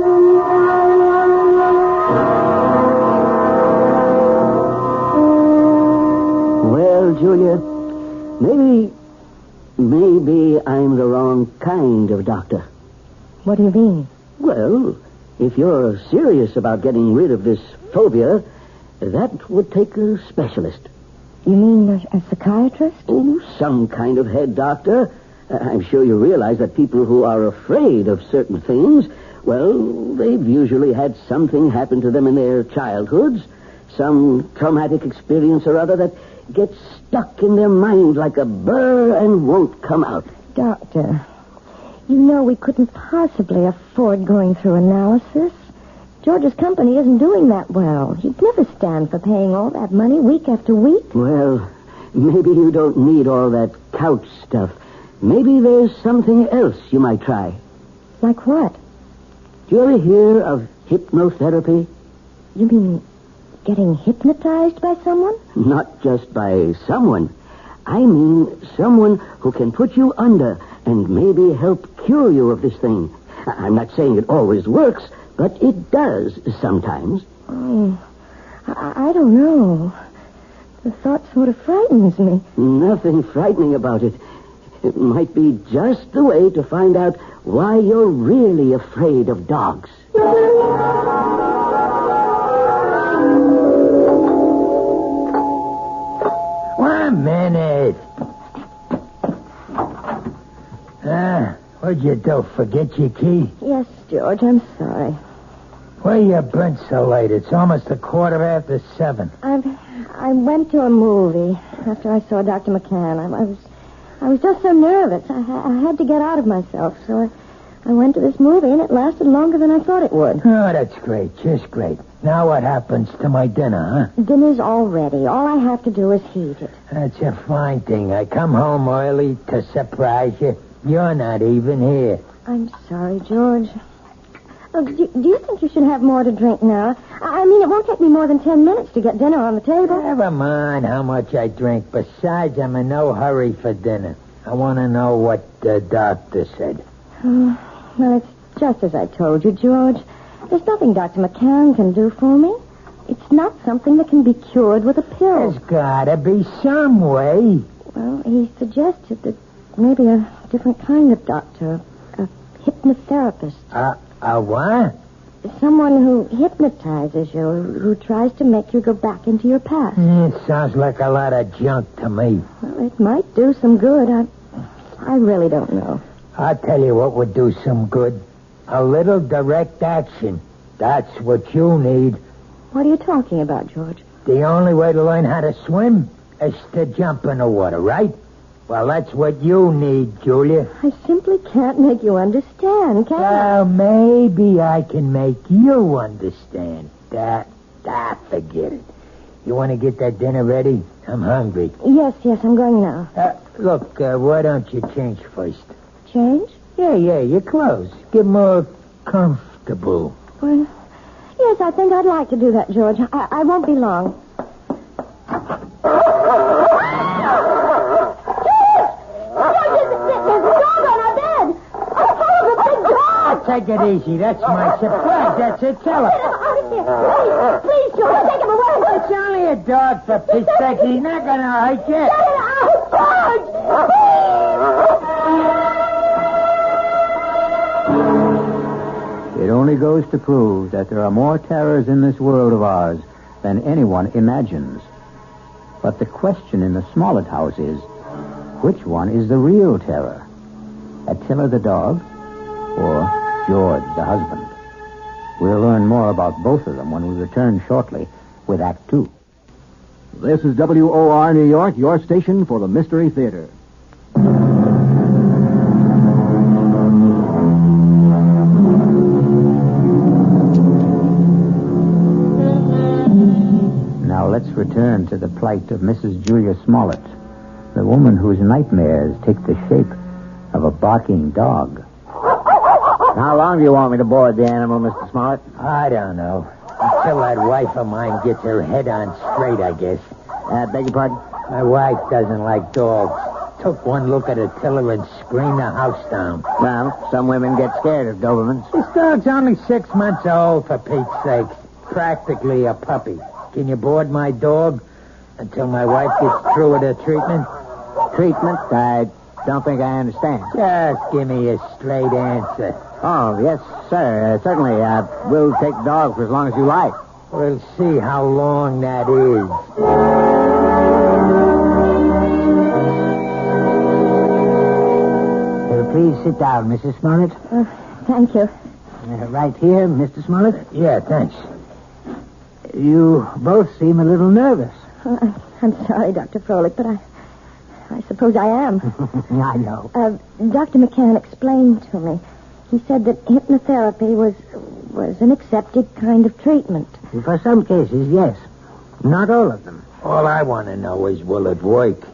Speaker 15: Well, Julia, maybe I'm the wrong kind of doctor.
Speaker 1: What do you mean?
Speaker 15: Well, if you're serious about getting rid of this phobia, that would take a specialist.
Speaker 1: You mean a psychiatrist?
Speaker 15: Oh, some kind of head doctor. I'm sure you realize that people who are afraid of certain things, well, they've usually had something happen to them in their childhoods, some traumatic experience or other that gets stuck in their mind like a burr and won't come out.
Speaker 1: Doctor, you know we couldn't possibly afford going through analysis. George's company isn't doing that well. He'd never stand for paying all that money week after week.
Speaker 15: Well, maybe you don't need all that couch stuff. Maybe there's something else you might try.
Speaker 1: Like what?
Speaker 15: Do you ever hear of hypnotherapy?
Speaker 1: You mean getting hypnotized by someone?
Speaker 15: Not just by someone. I mean someone who can put you under and maybe help cure you of this thing. I'm not saying it always works, but it does sometimes.
Speaker 1: Oh, I don't know. The thought sort of frightens me.
Speaker 15: Nothing frightening about it. It might be just the way to find out why you're really afraid of dogs.
Speaker 13: 1 minute. What'd you do? Forget your key?
Speaker 1: Yes, George, I'm sorry.
Speaker 13: Why you been so late? It's almost 7:15.
Speaker 1: I went to a movie after I saw Dr. McCann. I was just so nervous. I had to get out of myself, so I went to this movie, and it lasted longer than I thought it would.
Speaker 13: Oh, that's great. Just great. Now what happens to my dinner, huh?
Speaker 1: Dinner's all ready. All I have to do is heat it.
Speaker 13: That's a fine thing. I come home early to surprise you. You're not even here.
Speaker 1: I'm sorry, George. Oh, do you think you should have more to drink now? I mean, it won't take me more than 10 minutes to get dinner on the table.
Speaker 13: Never mind how much I drink. Besides, I'm in no hurry for dinner. I want to know what the doctor said.
Speaker 1: Well, it's just as I told you, George. There's nothing Dr. McCann can do for me. It's not something that can be cured with a pill.
Speaker 13: There's gotta be some way.
Speaker 1: Well, he suggested that maybe a different kind of doctor, a hypnotherapist.
Speaker 13: A what?
Speaker 1: Someone who hypnotizes you, who tries to make you go back into your past.
Speaker 13: It sounds like a lot of junk to me.
Speaker 1: Well, it might do some good. I really don't know.
Speaker 13: I'll tell you what would do some good. A little direct action. That's what you need.
Speaker 1: What are you talking about, George?
Speaker 13: The only way to learn how to swim is to jump in the water, right? Well, that's what you need, Julia.
Speaker 1: I simply can't make you understand, can I?
Speaker 13: Well, maybe I can make you understand. Forget it. You want to get that dinner ready? I'm hungry.
Speaker 1: Yes, I'm going now.
Speaker 13: Look, why don't you change first?
Speaker 1: Change?
Speaker 13: Yeah, your clothes. Get more comfortable.
Speaker 1: Well, yes, I think I'd like to do that, George. I won't be long.
Speaker 13: Take it easy. That's my surprise. That's it. Tell her.
Speaker 1: Please, George, take him away.
Speaker 13: It's only a dog, for piss sake. He's not going to hurt you.
Speaker 1: Get it out, George!
Speaker 2: It only goes to prove that there are more terrors in this world of ours than anyone imagines. But the question in the Smollett house is, which one is the real terror? Attila the dog or George the husband? We'll learn more about both of them when we return shortly with Act 2.
Speaker 8: This is WOR New York, your station for the Mystery Theater.
Speaker 2: Now let's return to the plight of Mrs. Julia Smollett, the woman whose nightmares take the shape of a barking dog.
Speaker 15: How long do you want me to board the animal, Mr. Smollett?
Speaker 13: I don't know. Until that wife of mine gets her head on straight, I guess.
Speaker 15: Beg your pardon?
Speaker 13: My wife doesn't like dogs. Took one look at Attila and screamed the house down.
Speaker 15: Well, some women get scared of Dobermans.
Speaker 13: This dog's only 6 months old, for Pete's sake. Practically a puppy. Can you board my dog until my wife gets through with her treatment?
Speaker 15: Treatment? I don't think I understand.
Speaker 13: Just give me a straight answer.
Speaker 15: Oh, yes, sir. Certainly. We'll take dogs for as long as you like.
Speaker 13: We'll see how long that is.
Speaker 15: Please sit down, Mrs. Smollett.
Speaker 1: Thank you.
Speaker 15: Right here, Mr. Smollett?
Speaker 13: Yeah, thanks.
Speaker 15: You both seem a little nervous.
Speaker 1: I'm sorry, Dr. Froelich, but I suppose I am.
Speaker 15: I know.
Speaker 1: Dr. McCann explained to me. He said that hypnotherapy was an accepted kind of treatment.
Speaker 15: For some cases, yes. Not all of them.
Speaker 13: All I want to know is, will it work?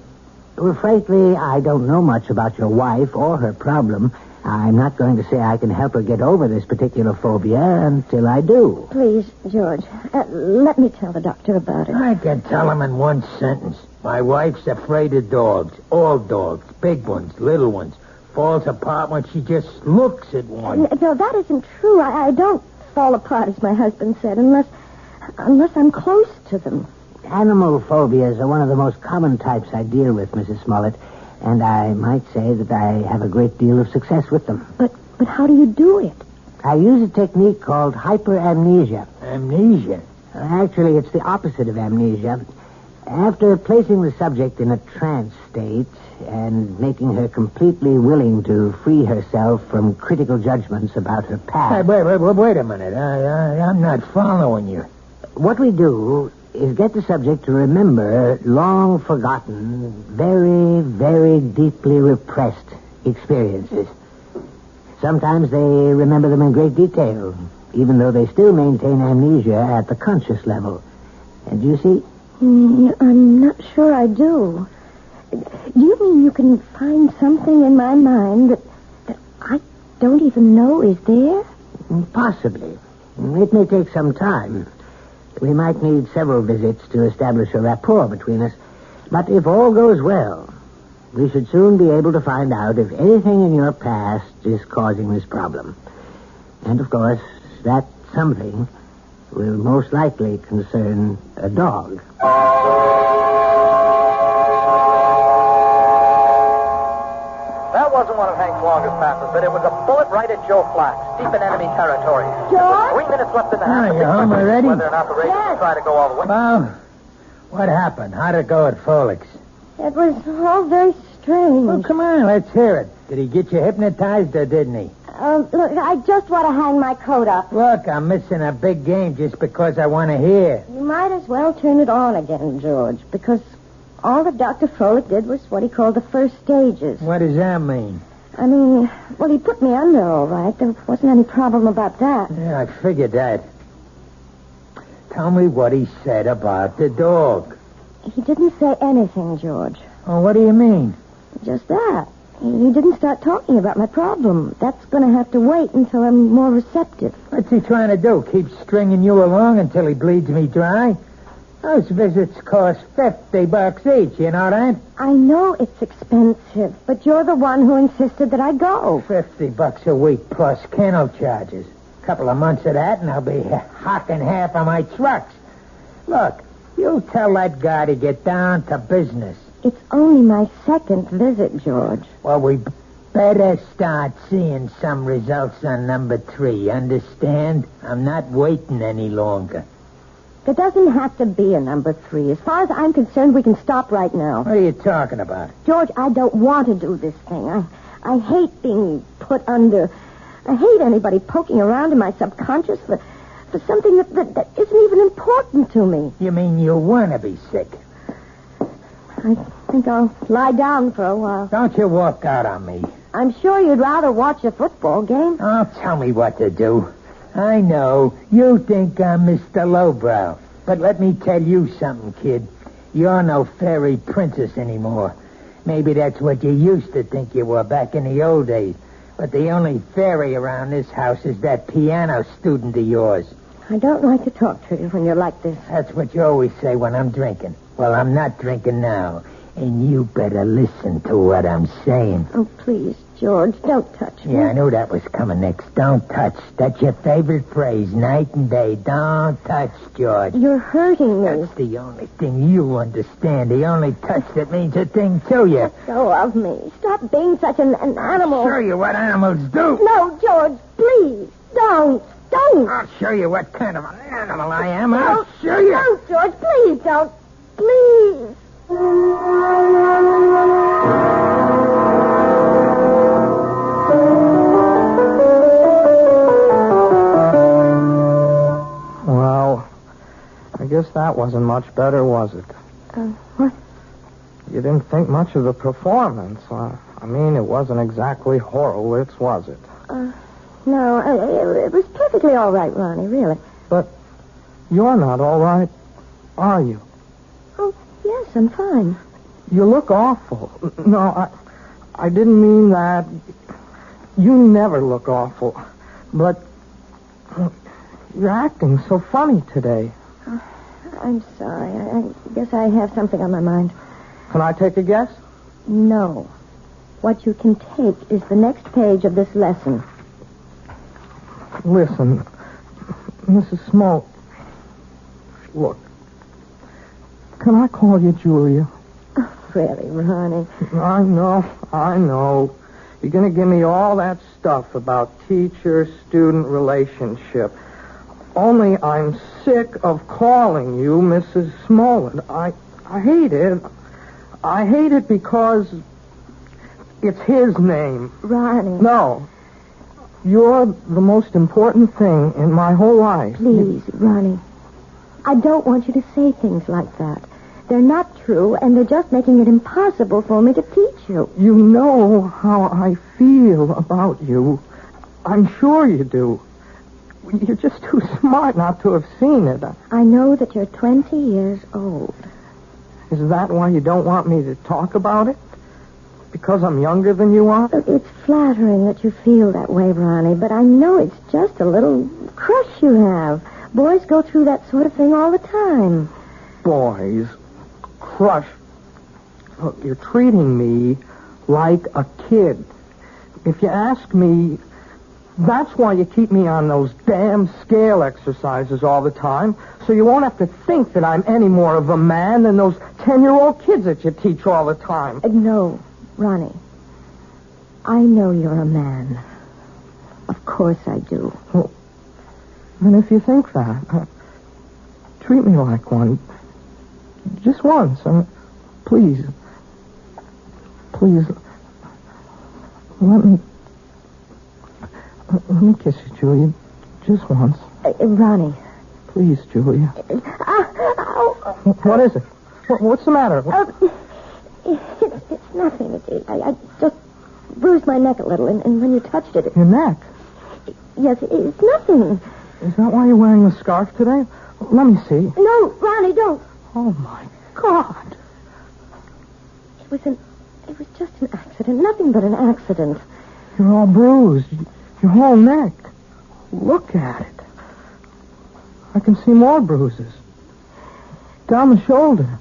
Speaker 15: Well, frankly, I don't know much about your wife or her problem. I'm not going to say I can help her get over this particular phobia until I do.
Speaker 1: Please, George, let me tell the doctor about it.
Speaker 13: I can tell him in one sentence. My wife's afraid of dogs. All dogs. Big ones, little ones. Falls apart when she just looks at one.
Speaker 1: No, that isn't true. I don't fall apart, as my husband said, unless I'm close to them.
Speaker 15: Animal phobias are one of the most common types I deal with, Mrs. Smollett, and I might say that I have a great deal of success with them.
Speaker 1: But how do you do it?
Speaker 15: I use a technique called hyperamnesia.
Speaker 13: Amnesia?
Speaker 15: Actually, it's the opposite of amnesia. After placing the subject in a trance state and making her completely willing to free herself from critical judgments about her past...
Speaker 13: Hey, wait a minute. I'm not following you.
Speaker 15: What we do is get the subject to remember long-forgotten, very, very deeply repressed experiences. Sometimes they remember them in great detail, even though they still maintain amnesia at the conscious level. And you see...
Speaker 1: I'm not sure I do. Do you mean you can find something in my mind that I don't even know is there?
Speaker 15: Possibly. It may take some time. We might need several visits to establish a rapport between us. But if all goes well, we should soon be able to find out if anything in your past is causing this problem. And, of course, that something will most likely concern a dog.
Speaker 12: That wasn't one of Hank's longest passes, but it was a bullet right at Joe Flax, deep in enemy territory.
Speaker 1: George?
Speaker 12: 3 minutes left in the half.
Speaker 13: you home already?
Speaker 12: Whether or not the Ravens will try to go all the way.
Speaker 13: Well, what happened? How'd it go at Folix?
Speaker 1: It was all very strange.
Speaker 13: Oh, come on, let's hear it. Did he get you hypnotized or didn't he?
Speaker 1: Look, I just want to hang my coat up.
Speaker 13: Look, I'm missing a big game just because I want to hear.
Speaker 1: You might as well turn it on again, George, because all that Dr. Froelich did was what he called the first stages.
Speaker 13: What does that mean?
Speaker 1: I mean, well, he put me under all right. There wasn't any problem about that.
Speaker 13: Yeah, I figured that. Tell me what he said about the dog.
Speaker 1: He didn't say anything, George.
Speaker 13: Oh, what do you mean?
Speaker 1: Just that. He didn't start talking about my problem. That's going to have to wait until I'm more receptive.
Speaker 13: What's he trying to do? Keep stringing you along until he bleeds me dry? Those visits cost $50 each, you know that?
Speaker 1: I know it's expensive, but you're the one who insisted that I go.
Speaker 13: $50 a week plus kennel charges. A couple of months of that, and I'll be hocking half of my trucks. Look, you tell that guy to get down to business.
Speaker 1: It's only my second visit, George.
Speaker 13: Well, we better start seeing some results on number 3, understand? I'm not waiting any longer.
Speaker 1: There doesn't have to be a number 3. As far as I'm concerned, we can stop right now.
Speaker 13: What are you talking about?
Speaker 1: George, I don't want to do this thing. I hate being put under. I hate anybody poking around in my subconscious for something that isn't even important to me.
Speaker 13: You mean you want to be sick?
Speaker 1: I think I'll lie down for a while.
Speaker 13: Don't you walk out on me.
Speaker 1: I'm sure you'd rather watch a football game.
Speaker 13: Oh, tell me what to do. I know. You think I'm Mr. Lowbrow. But let me tell you something, kid. You're no fairy princess anymore. Maybe that's what you used to think you were back in the old days. But the only fairy around this house is that piano student of yours.
Speaker 1: I don't like to talk to you when you're like this.
Speaker 13: That's what you always say when I'm drinking. Well, I'm not drinking now. And you better listen to what I'm saying.
Speaker 1: Oh, please, George, don't touch me.
Speaker 13: Yeah, I knew that was coming next. Don't touch. That's your favorite phrase, night and day. Don't touch, George.
Speaker 1: You're hurting me.
Speaker 13: That's the only thing you understand. The only touch that means a thing to you.
Speaker 1: Let go of me. Stop being such an animal.
Speaker 13: I'll show you what animals do.
Speaker 1: No, George, please, don't.
Speaker 13: I'll show you what kind of an animal I am. I'll show you.
Speaker 1: Don't, George, please don't. Please.
Speaker 12: Well, I guess that wasn't much better, was it?
Speaker 1: What?
Speaker 12: You didn't think much of the performance. I mean, it wasn't exactly Horowitz, was it?
Speaker 1: No, it was perfectly all right, Ronnie, really.
Speaker 12: But you're not all right, are you?
Speaker 1: Oh, yes, I'm fine.
Speaker 12: You look awful. No, I didn't mean that. You never look awful. But you're acting so funny today.
Speaker 1: I'm sorry. I guess I have something on my mind.
Speaker 12: Can I take a guess?
Speaker 1: No. What you can take is the next page of this lesson.
Speaker 12: Listen, Mrs. Smoke. Look. Can I call you Julia?
Speaker 1: Oh, really, Ronnie?
Speaker 12: I know. You're going to give me all that stuff about teacher-student relationship. Only I'm sick of calling you Mrs. Smollett. I hate it. I hate it because it's his name.
Speaker 1: Ronnie.
Speaker 12: No. You're the most important thing in my whole life.
Speaker 1: Please, Ronnie. I don't want you to say things like that. They're not true, and they're just making it impossible for me to teach you.
Speaker 12: You know how I feel about you. I'm sure you do. You're just too smart not to have seen it.
Speaker 1: I know that you're 20 years old.
Speaker 12: Is that why you don't want me to talk about it? Because I'm younger than you are?
Speaker 1: It's flattering that you feel that way, Ronnie, but I know it's just a little crush you have. Boys go through that sort of thing all the time.
Speaker 12: Boys? Crush? Look, you're treating me like a kid. If you ask me, That's why you keep me on those damn scale exercises all the time, so you won't have to think that I'm any more of a man than those 10-year-old kids that you teach all the time.
Speaker 1: No, Ronnie. I know you're a man. Of course I do.
Speaker 12: Well, and if you think that, treat me like one. Just once. Please. Please. Let me kiss you, Julia. Just once.
Speaker 1: Ronnie.
Speaker 12: Please, Julia. What is it? What's the matter?
Speaker 1: It's nothing. I just bruised my neck a little, and when you touched it...
Speaker 12: Your neck?
Speaker 1: Yes, it's nothing.
Speaker 12: Is that why you're wearing the scarf today? Let me see.
Speaker 1: No, Ronnie, don't.
Speaker 12: Oh, my God.
Speaker 1: It was just an accident. Nothing but an accident.
Speaker 12: You're all bruised. Your whole neck. Look at it. I can see more bruises. Down the shoulder.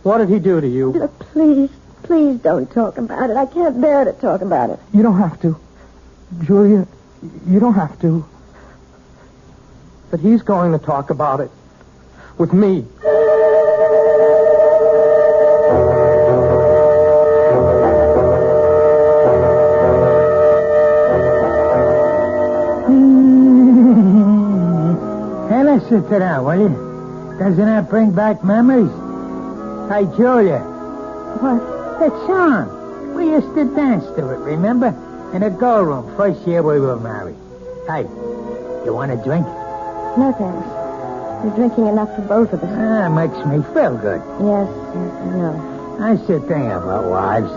Speaker 12: What did he do to you?
Speaker 1: Please don't talk about it. I can't bear to talk about it.
Speaker 12: You don't have to. Julia, you don't have to. But he's going to talk about it. With me.
Speaker 13: Sit down, will you? Doesn't that bring back memories? Hey, Julia.
Speaker 1: What?
Speaker 13: That song. We used to dance to it, remember? In a girl room, first year we were married. Hey, you want a drink?
Speaker 1: No, thanks. You're drinking enough for both of us.
Speaker 13: Makes me feel good.
Speaker 1: Yes, I know.
Speaker 13: That's the thing about wives.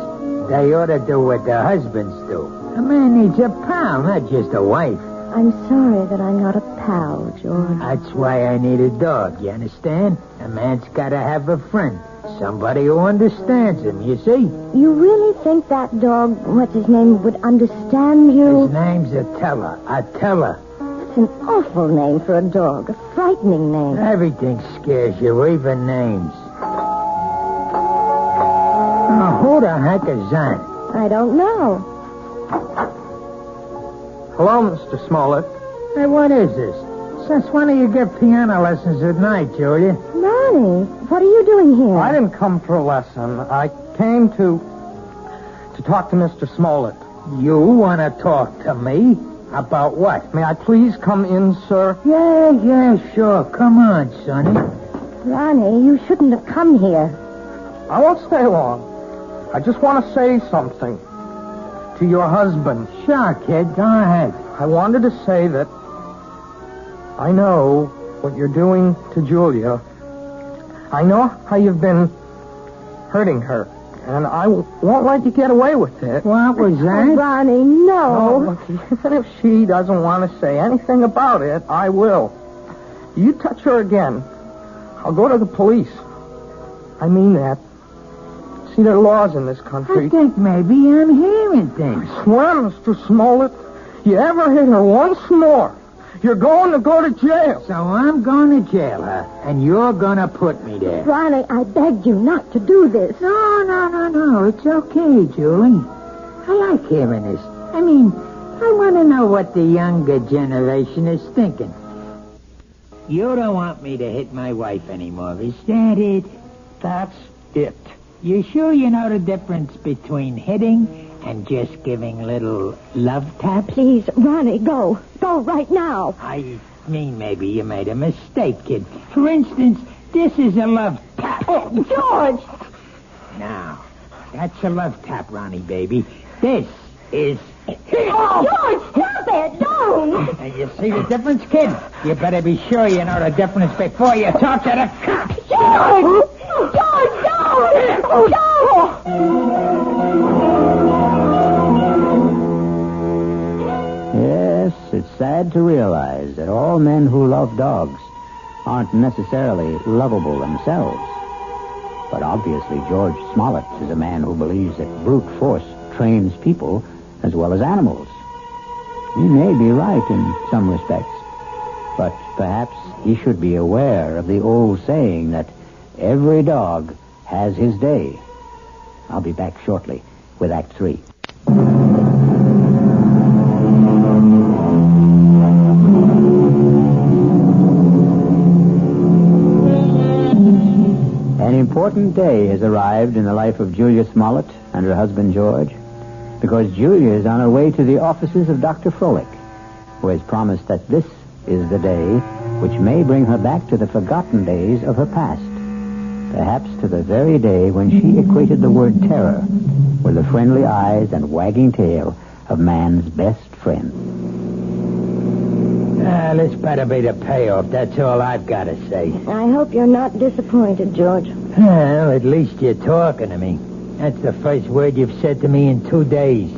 Speaker 13: They ought to do what their husbands do. A man needs a pal, not just a wife.
Speaker 1: I'm sorry that I'm not a pal, George.
Speaker 13: That's why I need a dog, you understand? A man's got to have a friend. Somebody who understands him, you see?
Speaker 1: You really think that dog, what's his name, would understand you?
Speaker 13: His name's Attila. Attila.
Speaker 1: That's an awful name for a dog. A frightening name.
Speaker 13: Everything scares you, even names. Oh, who the heck is that?
Speaker 1: I don't know.
Speaker 12: Hello, Mr. Smollett.
Speaker 13: Hey, what is this? Since when do you give piano lessons at night, Julia?
Speaker 1: Ronnie, what are you doing here?
Speaker 12: I didn't come for a lesson. I came to talk to Mr. Smollett.
Speaker 13: You want to talk to me? About what?
Speaker 12: May I please come in, sir?
Speaker 13: Yeah, sure. Come on, Sonny.
Speaker 1: Ronnie, you shouldn't have come here.
Speaker 12: I won't stay long. I just want to say something to your husband.
Speaker 13: Sure, kid. Go ahead.
Speaker 12: I wanted to say that I know what you're doing to Julia. I know how you've been hurting her, and I won't let you get away with it.
Speaker 13: What was that?
Speaker 1: Oh, Ronnie, no.
Speaker 12: Look, even if she doesn't want to say anything about it, I will. You touch her again, I'll go to the police. I mean that. See, there are laws in this country.
Speaker 13: I think maybe I'm hearing things.
Speaker 12: I swear, Mr. Smollett, you ever hit her once more, you're going to go to jail.
Speaker 13: So I'm going to jail, huh? And you're going to put me there.
Speaker 1: Ronnie, I begged you not to do this.
Speaker 13: No. It's okay, Julie. I like hearing this. I mean, I want to know what the younger generation is thinking. You don't want me to hit my wife anymore, is that it?
Speaker 12: That's it.
Speaker 13: You sure you know the difference between hitting and just giving little love taps?
Speaker 1: Please, Ronnie, go. Go right now.
Speaker 13: I mean, maybe you made a mistake, kid. For instance, this is a love tap.
Speaker 1: Oh, George!
Speaker 13: Now, that's a love tap, Ronnie, baby. This is...
Speaker 1: Oh, George, stop it! Don't!
Speaker 13: And you see the difference, kid? You better be sure you know the difference before you talk to the cops.
Speaker 1: George! George, don't! No!
Speaker 2: Yes, it's sad to realize that all men who love dogs aren't necessarily lovable themselves. But obviously George Smollett is a man who believes that brute force trains people as well as animals. He may be right in some respects, but perhaps he should be aware of the old saying that every dog has his day. I'll be back shortly with Act 3. important day has arrived in the life of Julia Smollett and her husband George, because Julia is on her way to the offices of Dr. Froelich, who has promised that this is the day which may bring her back to the forgotten days of her past, perhaps to the very day when she equated the word terror with the friendly eyes and wagging tail of man's best friend.
Speaker 13: This better be the payoff. That's all I've got to say.
Speaker 1: I hope you're not disappointed, George.
Speaker 13: Well, at least you're talking to me. That's the first word you've said to me in 2 days.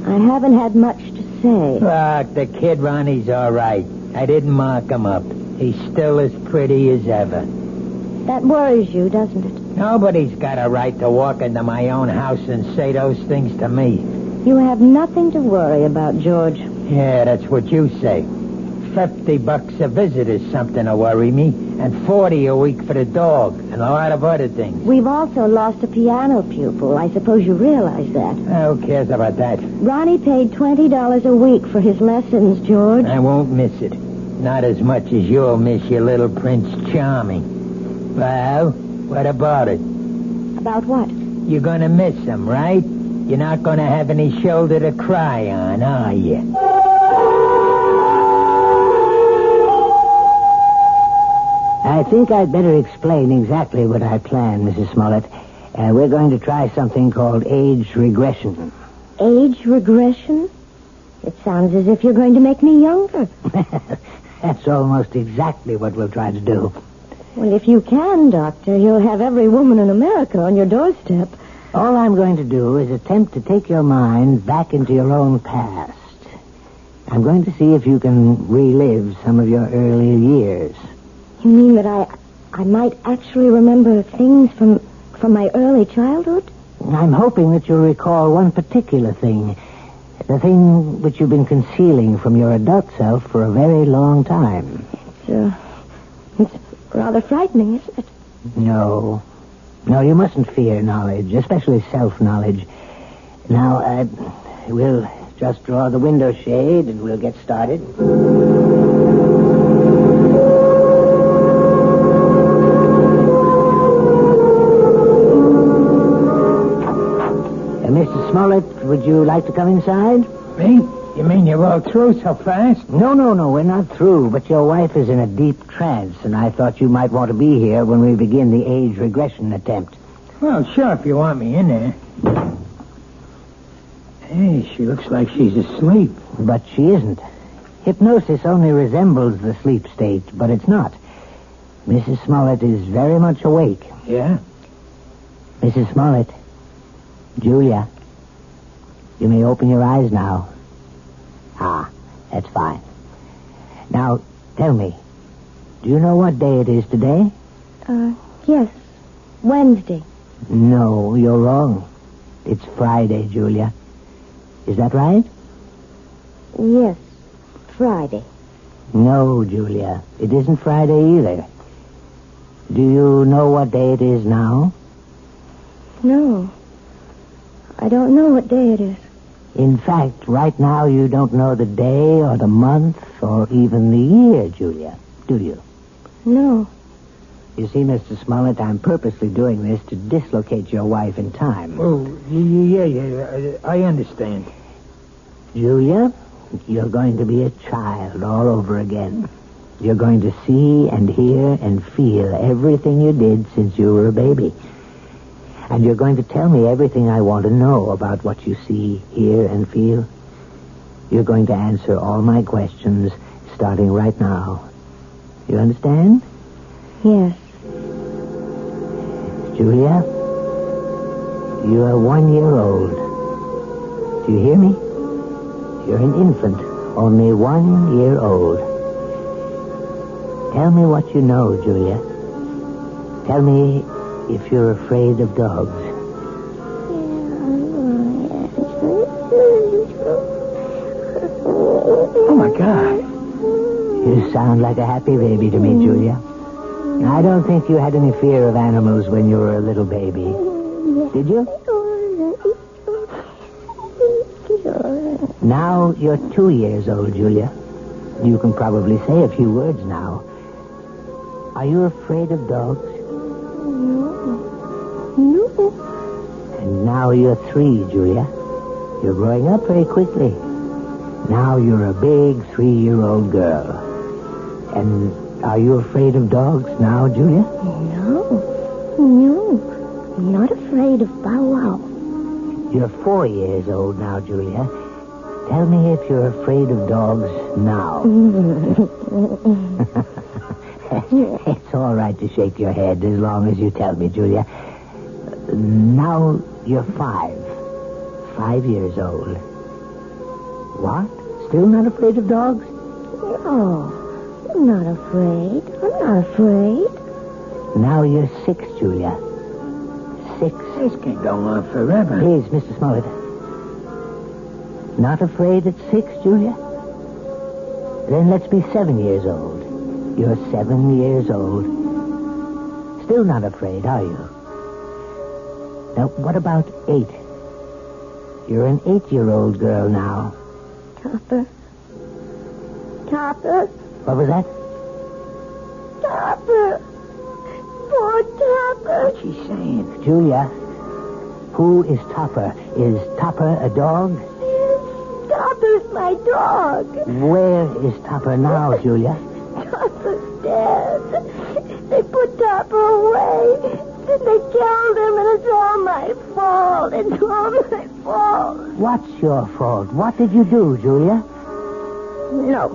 Speaker 1: I haven't had much to say.
Speaker 13: Look, the kid Ronnie's all right. I didn't mark him up. He's still as pretty as ever.
Speaker 1: That worries you, doesn't it?
Speaker 13: Nobody's got a right to walk into my own house and say those things to me.
Speaker 1: You have nothing to worry about, George.
Speaker 13: Yeah, that's what you say. $50 a visit is something to worry me, and $40 a week for the dog, and a lot of other things.
Speaker 1: We've also lost a piano pupil. I suppose you realize that.
Speaker 13: Who cares about that?
Speaker 1: Ronnie paid $20 a week for his lessons, George.
Speaker 13: I won't miss it. Not as much as you'll miss your little Prince Charming. Well, what about it?
Speaker 1: About what?
Speaker 13: You're gonna miss him, right? You're not gonna have any shoulder to cry on, are you?
Speaker 15: I think I'd better explain exactly what I plan, Mrs. Smollett. We're going to try something called age regression.
Speaker 1: Age regression? It sounds as if you're going to make me younger.
Speaker 15: That's almost exactly what we'll try to do.
Speaker 1: Well, if you can, Doctor, you'll have every woman in America on your doorstep.
Speaker 15: All I'm going to do is attempt to take your mind back into your own past. I'm going to see if you can relive some of your earlier years.
Speaker 1: You mean that I might actually remember things from my early childhood?
Speaker 15: I'm hoping that you'll recall one particular thing. The thing which you've been concealing from your adult self for a very long time.
Speaker 1: It's rather frightening, isn't it?
Speaker 15: No, you mustn't fear knowledge, especially self-knowledge. Now, we'll just draw the window shade and we'll get started. Mr. Smollett, would you like to come inside?
Speaker 13: Me? You mean you're all through so fast?
Speaker 15: No, we're not through, but your wife is in a deep trance, and I thought you might want to be here when we begin the age regression attempt.
Speaker 13: Well, sure, if you want me in there. Hey, she looks like she's asleep.
Speaker 15: But she isn't. Hypnosis only resembles the sleep state, but it's not. Mrs. Smollett is very much awake.
Speaker 13: Yeah?
Speaker 15: Mrs. Smollett. Julia, you may open your eyes now. Ah, that's fine. Now, tell me, do you know what day it is today?
Speaker 1: Yes. Wednesday.
Speaker 15: No, you're wrong. It's Friday, Julia. Is that right?
Speaker 1: Yes, Friday.
Speaker 15: No, Julia, it isn't Friday either. Do you know what day it is now?
Speaker 1: No. I don't know what day it is.
Speaker 15: In fact, right now you don't know the day or the month or even the year, Julia, do you?
Speaker 1: No.
Speaker 15: You see, Mr. Smollett, I'm purposely doing this to dislocate your wife in time.
Speaker 13: Oh, yeah, I understand.
Speaker 15: Julia, you're going to be a child all over again. You're going to see and hear and feel everything you did since you were a baby. And you're going to tell me everything I want to know about what you see, hear, and feel. You're going to answer all my questions starting right now. You understand?
Speaker 1: Yes.
Speaker 15: Julia, you are 1 year old. Do you hear me? You're an infant, only 1 year old. Tell me what you know, Julia. Tell me if you're afraid of dogs.
Speaker 13: Oh, my God.
Speaker 15: You sound like a happy baby to me, Julia. I don't think you had any fear of animals when you were a little baby. Did you? Now you're 2 years old, Julia. You can probably say a few words now. Are you afraid of dogs?
Speaker 1: No.
Speaker 13: And now you're 3, Julia. You're growing up very quickly. Now you're a big 3-year-old girl. And are you afraid of dogs now, Julia?
Speaker 1: No. I'm not afraid of Bow Wow.
Speaker 13: You're 4 years old now, Julia. Tell me if you're afraid of dogs now. It's all right to shake your head as long as you tell me, Julia. Now you're 5. 5 years old. What? Still not afraid of dogs?
Speaker 1: No, I'm not afraid.
Speaker 13: Now you're 6, Julia. 6.
Speaker 15: This can go on forever.
Speaker 13: Please, Mr. Smollett. Not afraid at 6, Julia? Then let's be 7 years old. You're 7 years old. Still not afraid, are you? Now, what about 8? You're an 8-year-old girl now.
Speaker 1: Topper.
Speaker 13: What was that?
Speaker 1: Topper. Poor Topper.
Speaker 15: What's she saying?
Speaker 13: Julia, who is Topper? Is Topper a dog?
Speaker 1: Topper's my dog.
Speaker 13: Where is Topper now, Julia?
Speaker 1: Topper's dead. They put Topper away. Then they killed him, and it's all my fault.
Speaker 13: What's your fault? What did you do, Julia?
Speaker 1: No.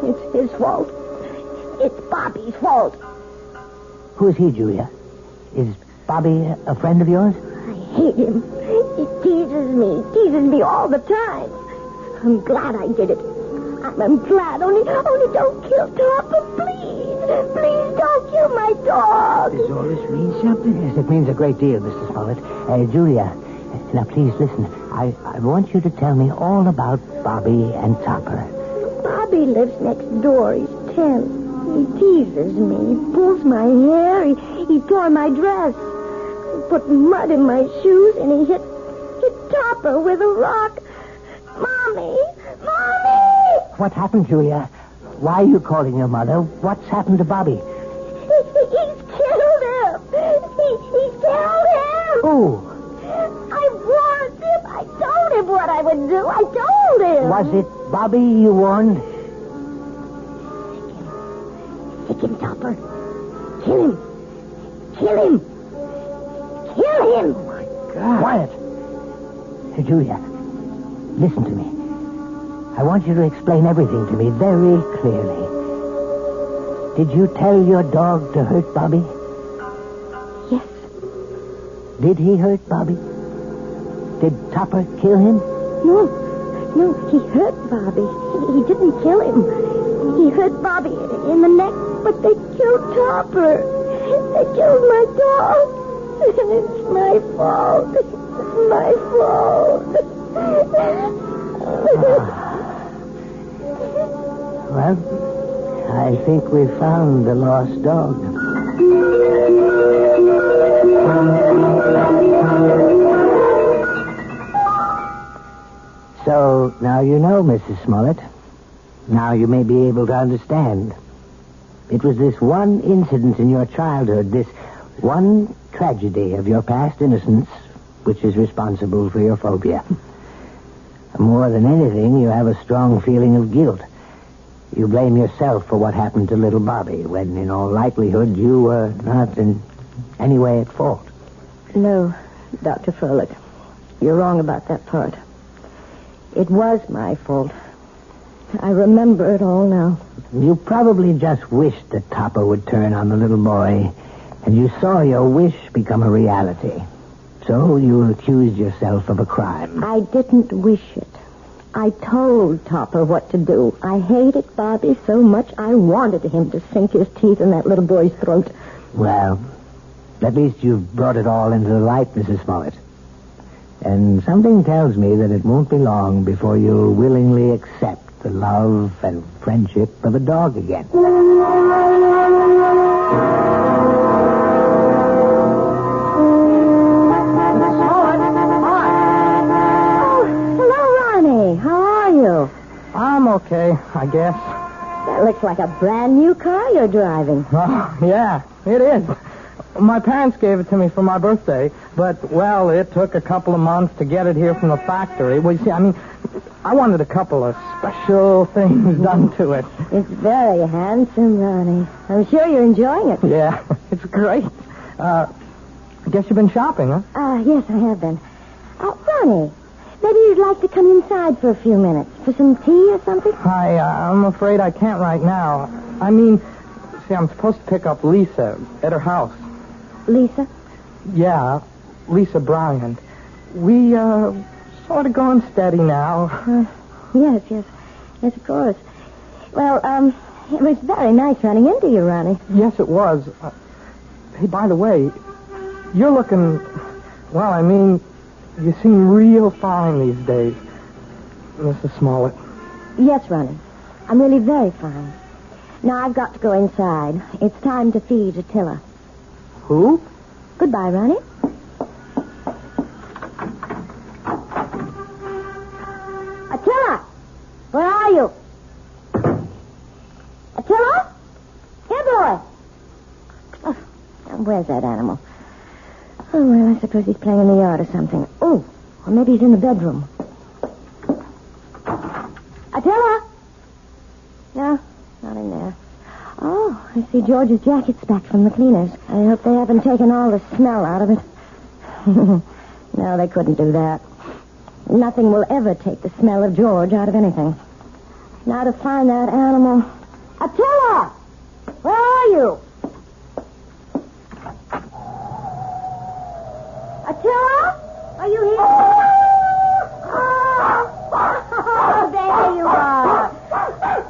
Speaker 1: It's his fault. It's Bobby's fault.
Speaker 13: Who's he, Julia? Is Bobby a friend of yours?
Speaker 1: I hate him. He teases me all the time. I'm glad I did it. I'm glad. Only don't kill Topper, please. Please don't kill my dog.
Speaker 15: Does all this mean something?
Speaker 13: Yes, it means a great deal, Mr. Smollett. Julia, now please listen. I want you to tell me all about Bobby and Topper.
Speaker 1: Bobby lives next door. He's 10. He teases me. He pulls my hair. He tore my dress. He put mud in my shoes, and he hit Topper with a rock. Mommy!
Speaker 13: What happened, Julia? Why are you calling your mother? What's happened to Bobby?
Speaker 1: He's killed him. He's killed him.
Speaker 13: Who?
Speaker 1: I warned him. I told him what I would do. I told him.
Speaker 13: Was it Bobby you warned?
Speaker 1: Sick him, Topper. Kill him. Oh, my
Speaker 13: God. Quiet. Julia, listen to me. I want you to explain everything to me very clearly. Did you tell your dog to hurt Bobby?
Speaker 1: Yes.
Speaker 13: Did he hurt Bobby? Did Topper kill him?
Speaker 1: No, he hurt Bobby. He didn't kill him. He hurt Bobby in the neck, but they killed Topper. They killed my dog. And it's my fault.
Speaker 13: Well, I think we found the lost dog. So, now you know, Mrs. Smollett. Now you may be able to understand. It was this one incident in your childhood, this one tragedy of your past innocence, which is responsible for your phobia. More than anything, you have a strong feeling of guilt. You blame yourself for what happened to little Bobby, when in all likelihood you were not in any way at fault.
Speaker 1: No, Dr. Froelich. You're wrong about that part. It was my fault. I remember it all now.
Speaker 13: You probably just wished that Topper would turn on the little boy, and you saw your wish become a reality. So you accused yourself of a crime.
Speaker 1: I didn't wish it. I told Topper what to do. I hated Bobby so much I wanted him to sink his teeth in that little boy's throat.
Speaker 13: Well, at least you've brought it all into the light, Mrs. Smollett. And something tells me that it won't be long before you'll willingly accept the love and friendship of a dog again.
Speaker 12: I'm okay, I guess.
Speaker 1: That looks like a brand new car you're driving.
Speaker 12: Oh, yeah, it is. My parents gave it to me for my birthday, but, well, it took a couple of months to get it here from the factory. Well, you see, I wanted a couple of special things done to it.
Speaker 1: It's very handsome, Ronnie. I'm sure you're enjoying it.
Speaker 12: Yeah, it's great. I guess you've been shopping, huh?
Speaker 1: Yes, I have been. Ronnie, maybe you'd like to come inside for a few minutes for some tea or something?
Speaker 12: I'm afraid I can't right now. See, I'm supposed to pick up Lisa at her house.
Speaker 1: Lisa?
Speaker 12: Yeah, Lisa Bryant. We, sort of going steady now.
Speaker 1: Yes, of course. Well, it was very nice running into you, Ronnie.
Speaker 12: Yes, it was. Hey, by the way, you're looking, you seem real fine these days, Mrs. Smollett.
Speaker 1: Yes, Ronnie. I'm really very fine. Now I've got to go inside. It's time to feed Attila.
Speaker 12: Who?
Speaker 1: Goodbye, Ronnie. Attila! Where are you? Attila? Here, boy. Oh, where's that animal? Oh, well, I suppose he's playing in the yard or something. Oh, or maybe he's in the bedroom. Attila? No, not in there. Oh, I see George's jacket's back from the cleaners. I hope they haven't taken all the smell out of it. No, they couldn't do that. Nothing will ever take the smell of George out of anything. Now to find that animal. Attila! Where are you? Attila? Are you here? Oh, there you are.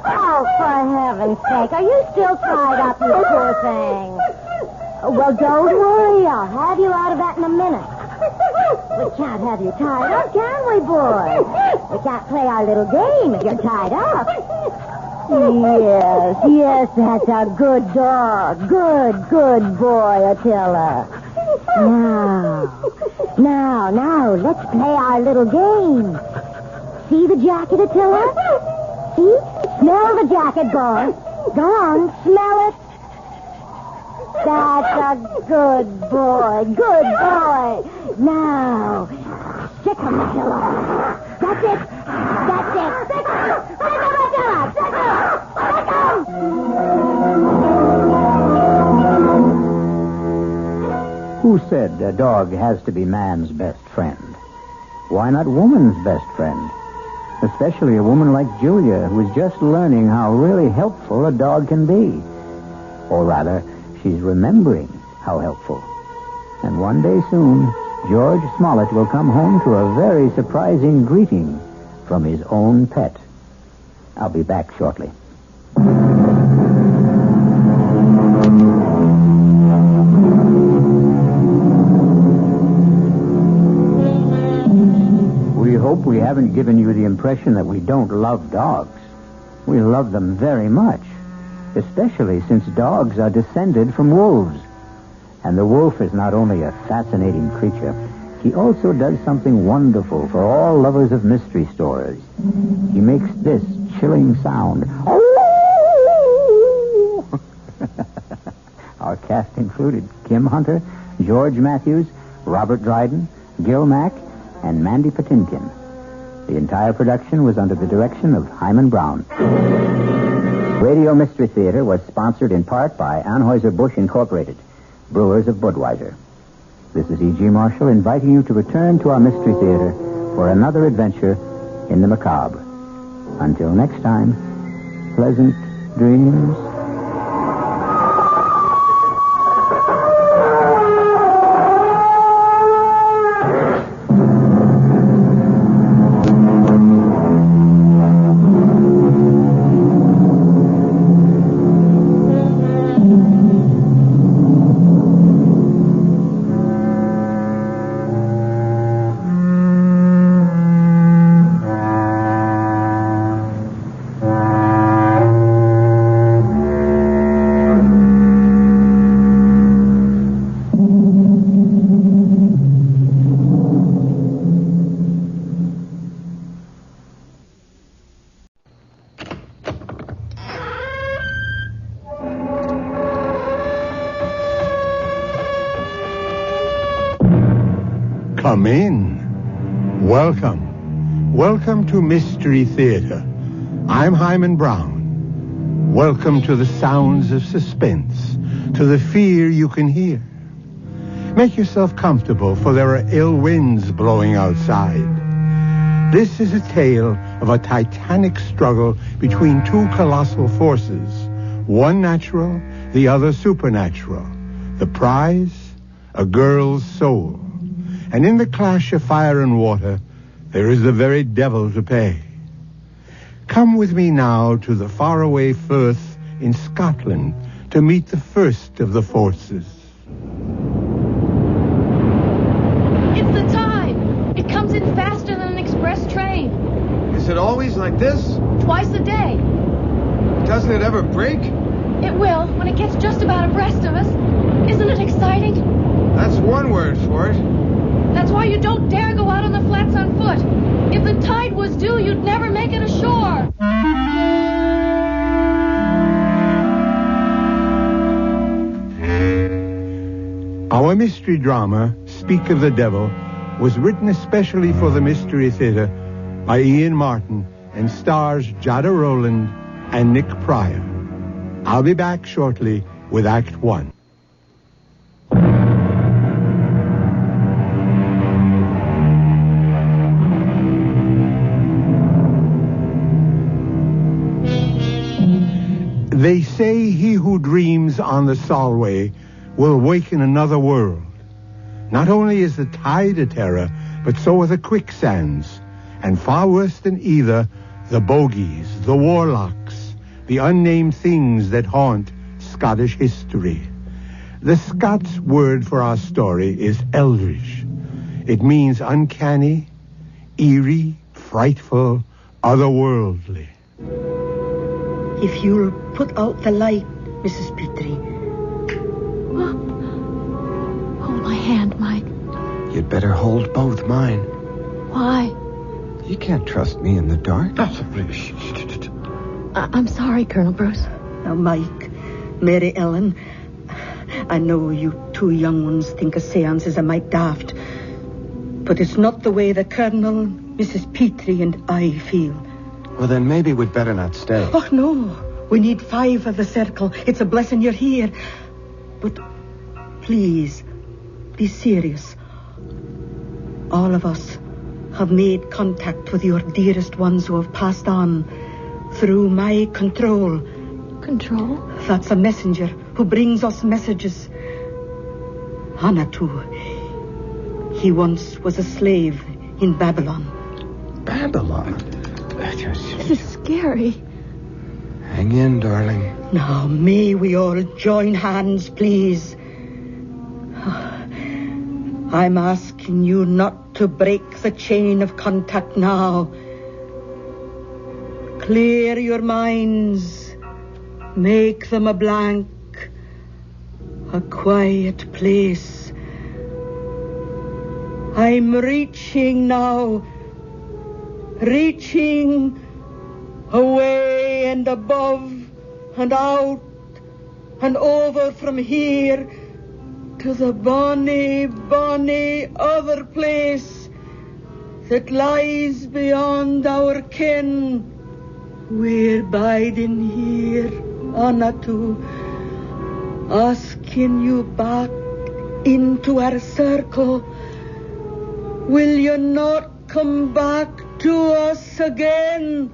Speaker 1: Oh, for heaven's sake. Are you still tied up, you poor thing? Well, don't worry. I'll have you out of that in a minute. We can't have you tied up, can we, boy? We can't play our little game if you're tied up. Yes, that's a good dog. Good boy, Attila. Now, let's play our little game. See the jacket, Attila? See? Smell the jacket, boy. Go on, smell it. That's a good boy. Now, stick him, Attila. That's it. Stick him, Attila. Stick him.
Speaker 2: Who said a dog has to be man's best friend? Why not woman's best friend? Especially a woman like Julia, who is just learning how really helpful a dog can be. Or rather, she's remembering how helpful. And one day soon, George Smollett will come home to a very surprising greeting from his own pet. I'll be back shortly. We hope we haven't given you the impression that we don't love dogs. We love them very much, especially since dogs are descended from wolves. And the wolf is not only a fascinating creature, he also does something wonderful for all lovers of mystery stories. He makes this chilling sound. Our cast included Kim Hunter, George Matthews, Robert Dryden, Gil Mack, and Mandy Patinkin. The entire production was under the direction of Hyman Brown. Radio Mystery Theater was sponsored in part by Anheuser-Busch Incorporated, brewers of Budweiser. This is E.G. Marshall inviting you to return to our Mystery Theater for another adventure in the macabre. Until next time, pleasant dreams.
Speaker 3: Come in. Welcome. Welcome to Mystery Theater. I'm Hyman Brown. Welcome to the sounds of suspense, to the fear you can hear. Make yourself comfortable, for there are ill winds blowing outside. This is a tale of a titanic struggle between two colossal forces, one natural, the other supernatural. The prize, a girl's soul. And in the clash of fire and water, there is the very devil to pay. Come with me now to the faraway Firth in Scotland to meet the first of the forces.
Speaker 23: It's the tide. It comes in faster than an express train.
Speaker 18: Is it always like this?
Speaker 23: Twice a day.
Speaker 18: Doesn't it ever break?
Speaker 23: It will when it gets just about abreast of us. Isn't it exciting?
Speaker 18: That's one word for it.
Speaker 23: That's why you don't dare go out on the flats on foot. If the tide was due, you'd never make it ashore.
Speaker 3: Our mystery drama, Speak of the Devil, was written especially for the Mystery Theater by Ian Martin and stars Jada Rowland and Nick Pryor. I'll be back shortly with Act 1. They say he who dreams on the Solway will wake in another world. Not only is the tide a terror, but so are the quicksands, and far worse than either, the bogies, the warlocks, the unnamed things that haunt Scottish history. The Scots word for our story is eldritch. It means uncanny, eerie, frightful, otherworldly.
Speaker 19: If you'll put out the light, Mrs. Petrie.
Speaker 23: Hold my hand, Mike.
Speaker 22: You'd better hold both mine.
Speaker 23: Why?
Speaker 22: You can't trust me in the dark.
Speaker 23: I'm sorry, Colonel Bruce.
Speaker 19: Now, Mike, Mary Ellen, I know you two young ones think a seance is a mite daft, but it's not the way the Colonel, Mrs. Petrie, and I feel.
Speaker 22: Well, then maybe we'd better not stay.
Speaker 19: Oh, no. We need 5 of the circle. It's a blessing you're here. But please, be serious. All of us have made contact with your dearest ones who have passed on through my control.
Speaker 23: Control?
Speaker 19: That's a messenger who brings us messages. Hanatu. He once was a slave in Babylon.
Speaker 22: Babylon?
Speaker 23: This is scary.
Speaker 22: Hang in, darling.
Speaker 19: Now, may we all join hands, please? I'm asking you not to break the chain of contact now. Clear your minds. Make them a blank. A quiet place. I'm reaching now. Reaching away and above and out and over from here to the bonny, bonny other place that lies beyond our ken. We're biding here, Anatu, asking you back into our circle. Will you not come back to us again?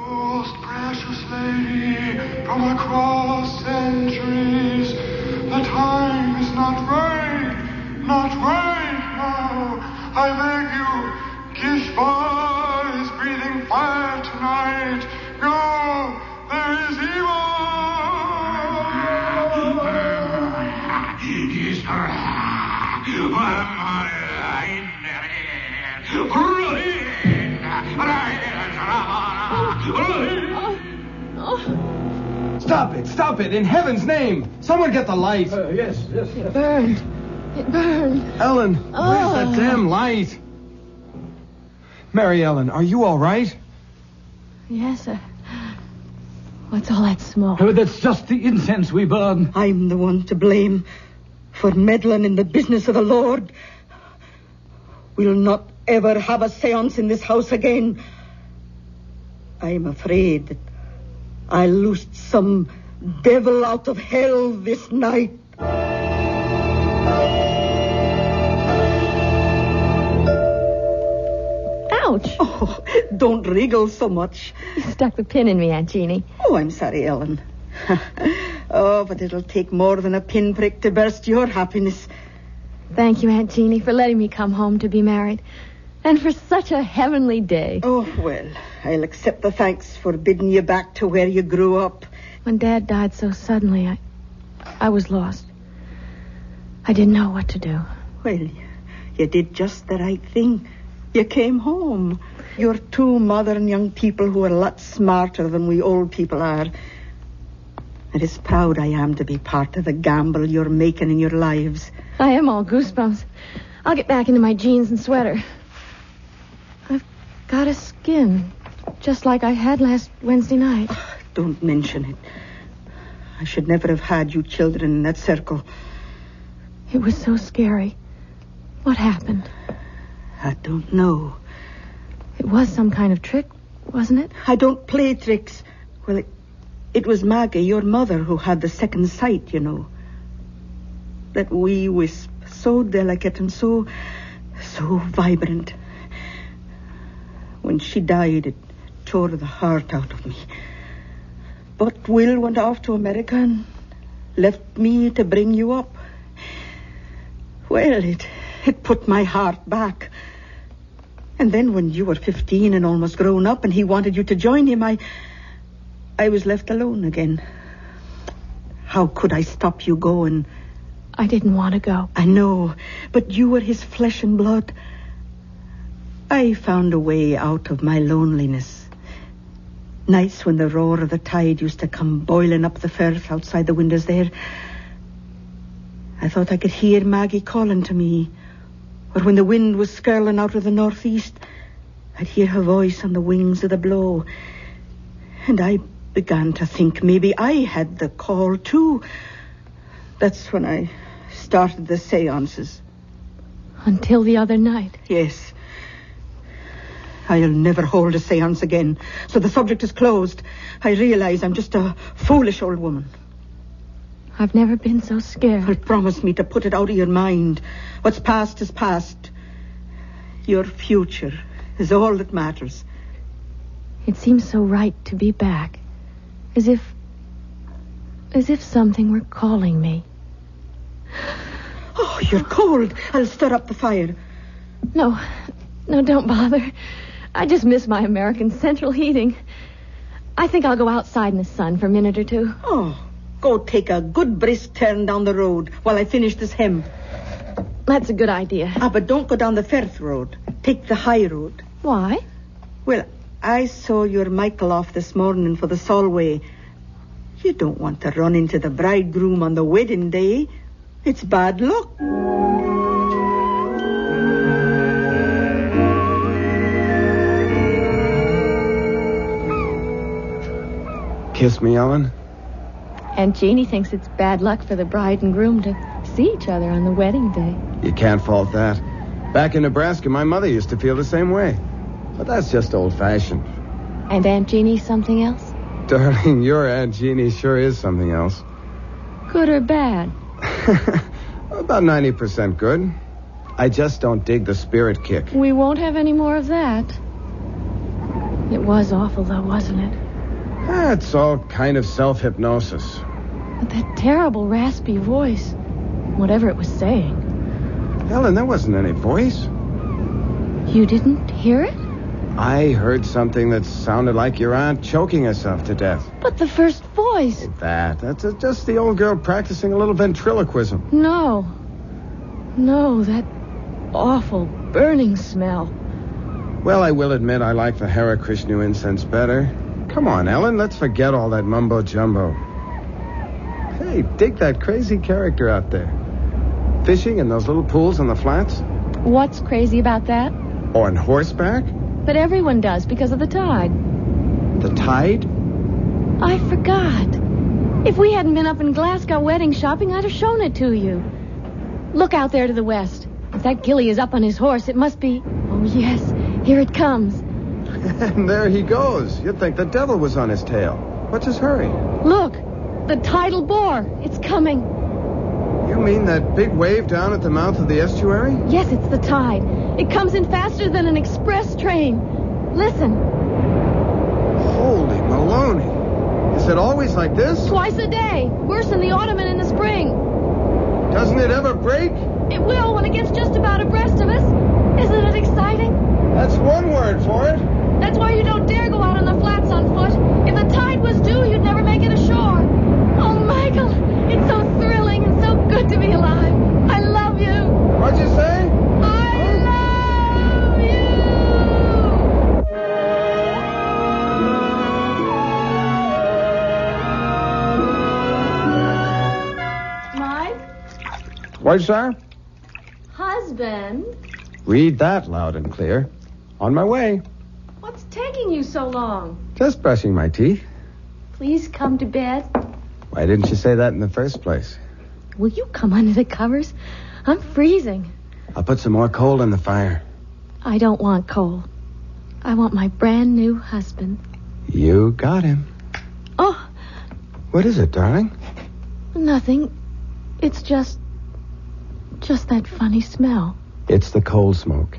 Speaker 25: Most precious lady, from across centuries, the time is not right now. I beg you, kiss boys breathing fire tonight. No, there is evil.
Speaker 18: Stop it, in heaven's name. Someone get the light.
Speaker 12: Yes.
Speaker 23: It burned.
Speaker 18: Ellen, where's that damn light? Mary Ellen, are you all right?
Speaker 23: Yes, sir. What's all that smoke?
Speaker 19: Oh, that's just the incense we burn. I'm the one to blame for meddling in the business of the Lord. We'll not ever have a seance in this house again. I'm afraid that I loosed some devil out of hell this night.
Speaker 14: Ouch.
Speaker 19: Oh, don't wriggle so much.
Speaker 14: You stuck the pin in me, Aunt Jeannie.
Speaker 19: Oh, I'm sorry, Ellen. Oh, but it'll take more than a pinprick to burst your happiness.
Speaker 14: Thank you, Aunt Jeannie, for letting me come home to be married. And for such a heavenly day.
Speaker 19: Oh, well, I'll accept the thanks for bidding you back to where you grew up.
Speaker 14: When Dad died so suddenly, I was lost. I didn't know what to do.
Speaker 19: Well, you did just the right thing. You came home. You're two modern young people who are a lot smarter than we old people are. And as proud I am to be part of the gamble you're making in your lives.
Speaker 14: I am all goosebumps. I'll get back into my jeans and sweater. I've got a skin, just like I had last Wednesday night.
Speaker 19: Don't mention it. I should never have had you children in that circle.
Speaker 14: It was so scary. What happened?
Speaker 19: I don't know.
Speaker 14: It was some kind of trick, wasn't it?
Speaker 19: I don't play tricks. Well, it was Maggie, your mother, who had the second sight, you know. That wee wisp, so delicate and so vibrant. When she died, it tore the heart out of me. But Will went off to America and left me to bring you up. Well, it put my heart back. And then when you were 15 and almost grown up and he wanted you to join him, I was left alone again. How could I stop you going?
Speaker 14: I didn't want to go.
Speaker 19: I know, but you were his flesh and blood. I found a way out of my loneliness. Nights when the roar of the tide used to come boiling up the firth outside the windows there, I thought I could hear Maggie calling to me. Or when the wind was skirling out of the northeast, I'd hear her voice on the wings of the blow. And I began to think maybe I had the call too. That's when I started the seances.
Speaker 14: Until the other night?
Speaker 19: Yes. I'll never hold a seance again. So the subject is closed. I realize I'm just a foolish old woman.
Speaker 14: I've never been so scared.
Speaker 19: Well, promise me to put it out of your mind. What's past is past. Your future is all that matters.
Speaker 14: It seems so right to be back. As if something were calling me.
Speaker 19: Oh, you're cold. I'll stir up the fire.
Speaker 14: No, don't bother. I just miss my American central heating. I think I'll go outside in the sun for a minute or two.
Speaker 19: Oh, go take a good brisk turn down the road while I finish this hem.
Speaker 14: That's a good idea.
Speaker 19: But don't go down the Firth road. Take the high road.
Speaker 14: Why?
Speaker 19: Well, I saw your Michael off this morning for the Solway. You don't want to run into the bridegroom on the wedding day. It's bad luck.
Speaker 22: Kiss me, Ellen.
Speaker 14: Aunt Jeannie thinks it's bad luck for the bride and groom to see each other on the wedding day.
Speaker 22: You can't fault that. Back in Nebraska, my mother used to feel the same way. But that's just old-fashioned.
Speaker 14: And Aunt Jeannie something else?
Speaker 22: Darling, your Aunt Jeannie sure is something else.
Speaker 14: Good or bad?
Speaker 22: About 90% good. I just don't dig the spirit kick.
Speaker 14: We won't have any more of that. It was awful, though, wasn't it?
Speaker 22: It's all kind of self-hypnosis.
Speaker 14: But that terrible raspy voice, whatever it was saying.
Speaker 22: Ellen, there wasn't any voice.
Speaker 14: You didn't hear it?
Speaker 22: I heard something that sounded like your aunt choking herself to death.
Speaker 14: But the first voice.
Speaker 22: That's just the old girl practicing a little ventriloquism.
Speaker 14: No, that awful burning smell.
Speaker 22: Well, I will admit I like the Hare Krishna incense better. Come on, Ellen, let's forget all that mumbo-jumbo. Hey, dig that crazy character out there. Fishing in those little pools on the flats.
Speaker 14: What's crazy about that?
Speaker 22: On horseback?
Speaker 14: But everyone does because of the tide.
Speaker 22: The tide?
Speaker 14: I forgot. If we hadn't been up in Glasgow wedding shopping, I'd have shown it to you. Look out there to the west. It's
Speaker 23: that Gilly is up on his horse. It must be... Oh, yes. Here it comes.
Speaker 22: And there he goes. You'd think the devil was on his tail. What's his hurry?
Speaker 23: Look. The tidal bore. It's coming.
Speaker 22: You mean that big wave down at the mouth of the estuary?
Speaker 23: Yes, it's the tide. It comes in faster than an express train. Listen.
Speaker 22: Holy Maloney. Is it always like this?
Speaker 23: Twice a day. Worse in the autumn and in the spring.
Speaker 22: Doesn't it ever break?
Speaker 23: It will when it gets just about abreast of us. Isn't it exciting?
Speaker 22: That's one word for it.
Speaker 23: That's why you don't dare go out on the flats on foot. If the tide was due, you'd never make it ashore. Oh, Michael, it's so thrilling and so good to be alive. I love you.
Speaker 22: What'd you say?
Speaker 23: I love you. Mike?
Speaker 22: What, sir?
Speaker 23: Husband?
Speaker 22: Read that loud and clear. On my way.
Speaker 23: What's taking you so long?
Speaker 22: Just brushing my teeth.
Speaker 23: Please come to bed.
Speaker 22: Why didn't you say that in the first place?
Speaker 23: Will you come under the covers? I'm freezing.
Speaker 22: I'll put some more coal in the fire.
Speaker 23: I don't want coal. I want my brand new husband.
Speaker 22: You got him.
Speaker 23: Oh.
Speaker 22: What is it, darling?
Speaker 23: Nothing. It's just that funny smell.
Speaker 22: It's the coal smoke.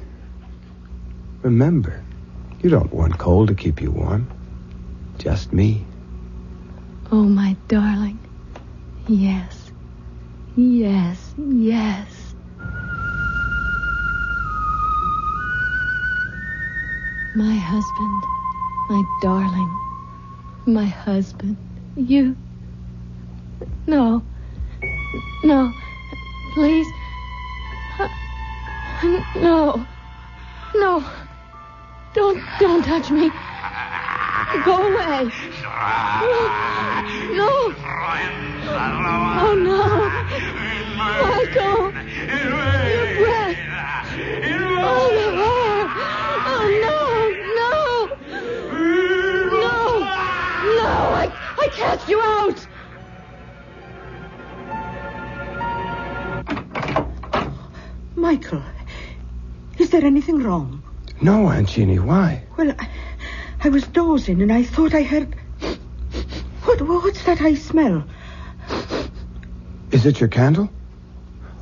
Speaker 22: Remember, you don't want coal to keep you warm. Just me.
Speaker 23: Oh, my darling. Yes. Yes. Yes. My husband. My darling. My husband. You. No. No. Please. No. No. Don't touch me. Go away. No. Oh, no. Michael. Your breath. Oh, the horror. Oh, no. No. I cast you out.
Speaker 19: Michael, is there anything wrong?
Speaker 22: No, Aunt Jeannie, why?
Speaker 19: Well, I was dozing and I thought I heard... What's that I smell?
Speaker 22: Is it your candle?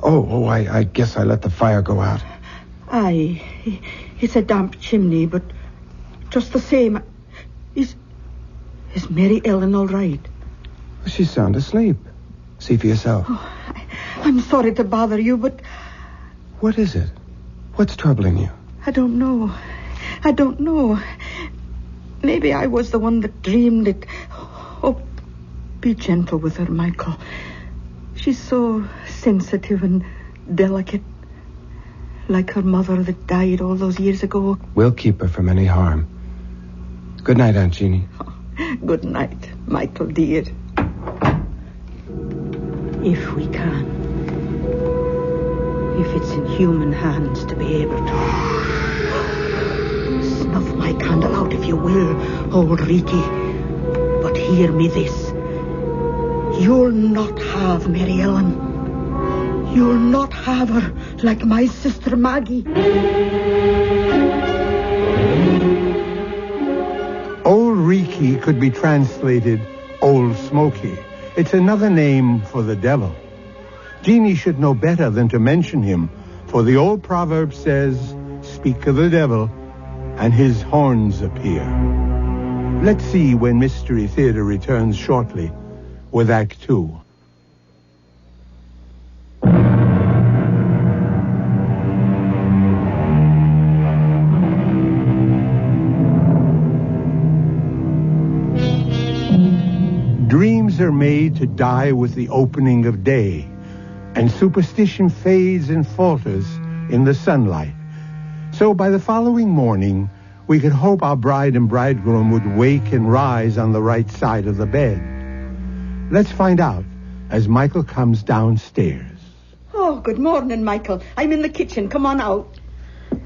Speaker 22: Oh, I guess I let the fire go out.
Speaker 19: Aye, it's a damp chimney, but just the same... Is Mary Ellen all right?
Speaker 22: She's sound asleep. See for yourself.
Speaker 19: Oh, I'm sorry to bother you, but...
Speaker 22: What is it? What's troubling you?
Speaker 19: I don't know. Maybe I was the one that dreamed it. Oh, be gentle with her, Michael. She's so sensitive and delicate. Like her mother that died all those years ago.
Speaker 22: We'll keep her from any harm. Good night, Aunt Jeannie.
Speaker 19: Oh, good night, Michael, dear. If we can. If it's in human hands to be able to. Snuff my candle out if you will, old Ricky. But hear me this. You'll not have Mary Ellen. You'll not have her like my sister Maggie.
Speaker 3: Old Ricky could be translated Old Smoky. It's another name for the devil. Jeannie should know better than to mention him, for the old proverb says, speak of the devil, and his horns appear. Let's see when Mystery Theater returns shortly with Act 2. Dreams are made to die with the opening of day, and superstition fades and falters in the sunlight. So by the following morning, we could hope our bride and bridegroom would wake and rise on the right side of the bed. Let's find out as Michael comes downstairs.
Speaker 19: Oh, good morning, Michael. I'm in the kitchen. Come on out.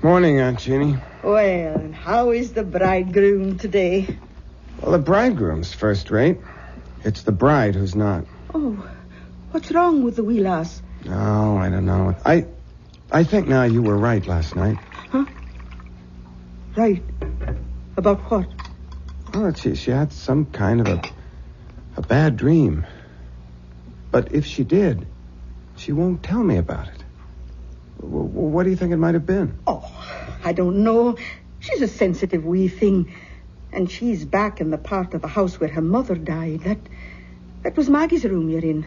Speaker 22: Morning, Aunt Jeannie.
Speaker 19: Well, how is the bridegroom today?
Speaker 22: Well, the bridegroom's first rate. It's the bride who's not.
Speaker 19: Oh, what's wrong with the wee lass?
Speaker 22: Oh, I don't know. I think now you were right last night.
Speaker 19: Huh? Right. About what?
Speaker 22: Oh, she had some kind of a bad dream. But if she did, she won't tell me about it. What do you think it might have been?
Speaker 19: Oh, I don't know. She's a sensitive wee thing. And she's back in the part of the house where her mother died. That was Maggie's room you're in.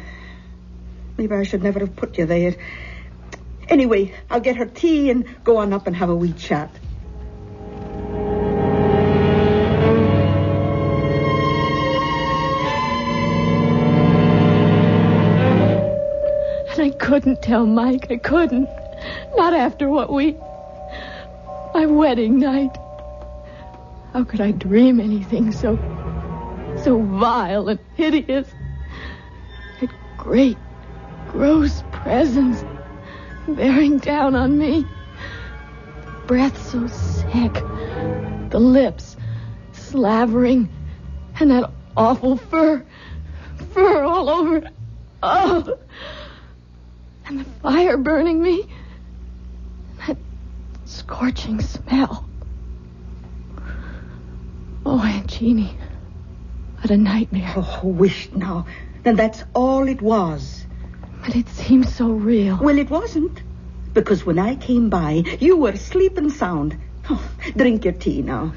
Speaker 19: Maybe I should never have put you there. Anyway, I'll get her tea and go on up and have a wee chat.
Speaker 23: And I couldn't tell Mike. I couldn't. Not after my wedding night. How could I dream anything so vile and hideous? That great, gross presence bearing down on me. Breath so sick. The lips slavering. And that awful fur all over. Oh! And the fire burning me. That scorching smell. Oh, Aunt Jeannie. What a nightmare.
Speaker 19: Oh, wished now. Then that's all it was.
Speaker 23: But it seems so real.
Speaker 19: Well, it wasn't. Because when I came by, you were sleeping sound. Oh, drink your tea now.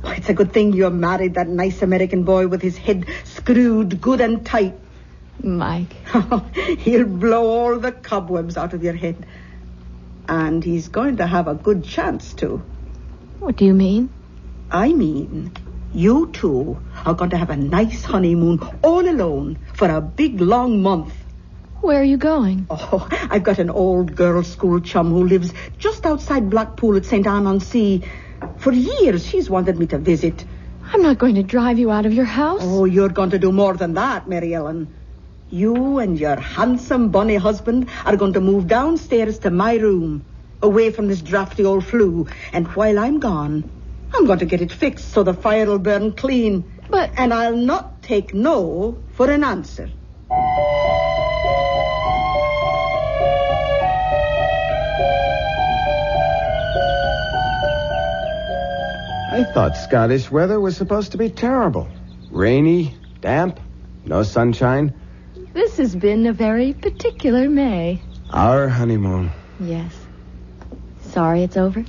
Speaker 19: Oh, it's a good thing you married that nice American boy with his head screwed good and tight.
Speaker 23: Mike.
Speaker 19: He'll blow all the cobwebs out of your head. And he's going to have a good chance to.
Speaker 23: What do you mean?
Speaker 19: I mean, you two are going to have a nice honeymoon all alone for a big, long month.
Speaker 23: Where are you going?
Speaker 19: Oh, I've got an old girls' school chum who lives just outside Blackpool at St. Anne-on-Sea. For years, she's wanted me to visit.
Speaker 23: I'm not going to drive you out of your house.
Speaker 19: Oh, you're going to do more than that, Mary Ellen. You and your handsome, bonny husband are going to move downstairs to my room, away from this drafty old flue. And while I'm gone, I'm going to get it fixed so the fire will burn clean. And I'll not take no for an answer.
Speaker 22: I thought Scottish weather was supposed to be terrible. Rainy, damp, no sunshine.
Speaker 23: This has been a very particular May.
Speaker 22: Our honeymoon.
Speaker 23: Yes. Sorry it's over?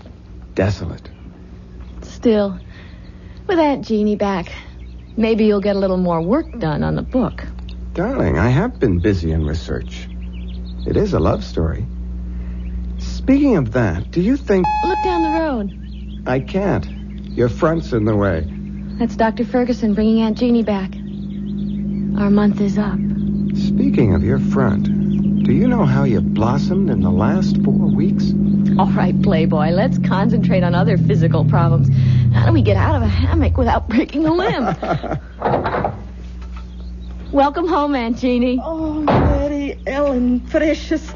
Speaker 22: Desolate.
Speaker 23: Still, with Aunt Jeannie back, maybe you'll get a little more work done on the book.
Speaker 22: Darling, I have been busy in research. It is a love story. Speaking of that, do you think...
Speaker 23: Look down the road.
Speaker 22: I can't. Your front's in the way.
Speaker 23: That's Dr. Ferguson bringing Aunt Jeannie back. Our month is up.
Speaker 22: Speaking of your front, do you know how you blossomed in the last 4 weeks?
Speaker 23: All right, Playboy, let's concentrate on other physical problems. How do we get out of a hammock without breaking a limb? Welcome home, Aunt Jeannie.
Speaker 19: Oh, Mary Ellen, precious.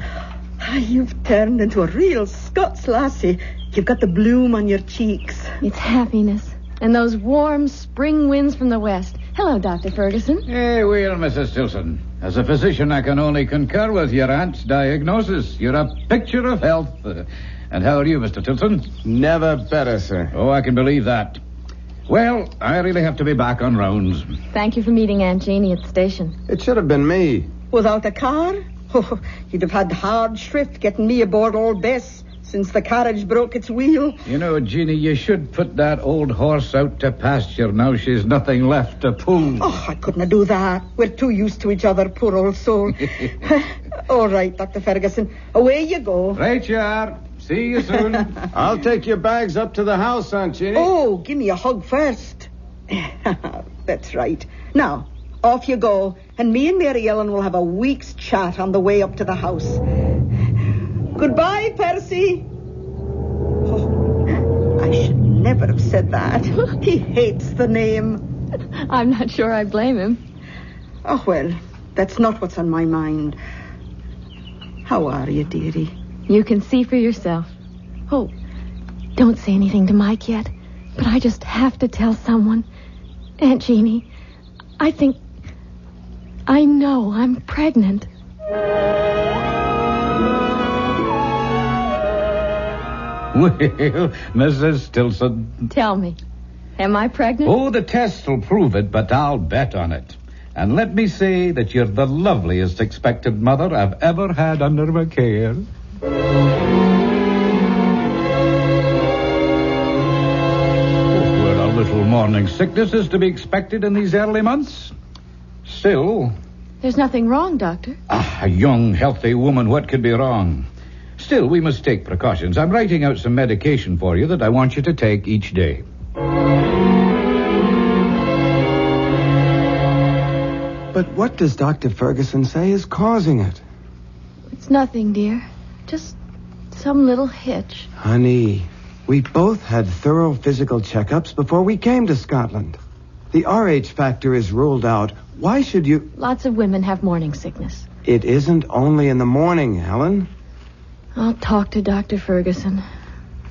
Speaker 19: You've turned into a real Scots lassie. You've got the bloom on your cheeks.
Speaker 23: It's happiness. And those warm spring winds from the west. Hello, Dr. Ferguson.
Speaker 4: Hey, well, Mrs. Tilson. As a physician, I can only concur with your aunt's diagnosis. You're a picture of health. And how are you, Mr. Tilson?
Speaker 22: Never better, sir.
Speaker 4: Oh, I can believe that. Well, I really have to be back on rounds.
Speaker 23: Thank you for meeting Aunt Jeannie at the station.
Speaker 22: It should have been me.
Speaker 19: Without a car? Oh, you'd have had hard shrift getting me aboard Old Bess since the carriage broke its wheel.
Speaker 4: You know, Jeannie, you should put that old horse out to pasture now she's nothing left to pull.
Speaker 19: Oh, I couldn't do that. We're too used to each other, poor old soul. All right, Dr. Ferguson. Away you go.
Speaker 4: Right you are. See you soon.
Speaker 22: I'll take your bags up to the house, Aunt Jeannie.
Speaker 19: Oh, give me a hug first. That's right. Now, off you go. And me and Mary Ellen will have a week's chat on the way up to the house. Goodbye, Percy. Oh, I should never have said that. He hates the name.
Speaker 23: I'm not sure I blame him.
Speaker 19: Oh, well, that's not what's on my mind. How are you, dearie?
Speaker 23: You can see for yourself. Oh, don't say anything to Mike yet. But I just have to tell someone. Aunt Jeannie, I know I'm pregnant.
Speaker 4: Well, Mrs. Stilson.
Speaker 14: Tell me, am I pregnant?
Speaker 4: Oh, the test will prove it, but I'll bet on it. And let me say that you're the loveliest expectant mother I've ever had under my care. Well, a little morning sickness is to be expected in these early months. Still...
Speaker 14: There's nothing wrong, Doctor.
Speaker 4: A young, healthy woman, what could be wrong? Still, we must take precautions. I'm writing out some medication for you that I want you to take each day.
Speaker 22: But what does Dr. Ferguson say is causing it?
Speaker 14: It's nothing, dear. Just some little hitch.
Speaker 22: Honey, we both had thorough physical checkups before we came to Scotland. The RH factor is ruled out. Why should you...
Speaker 14: Lots of women have morning sickness.
Speaker 22: It isn't only in the morning, Helen.
Speaker 14: I'll talk to Dr. Ferguson.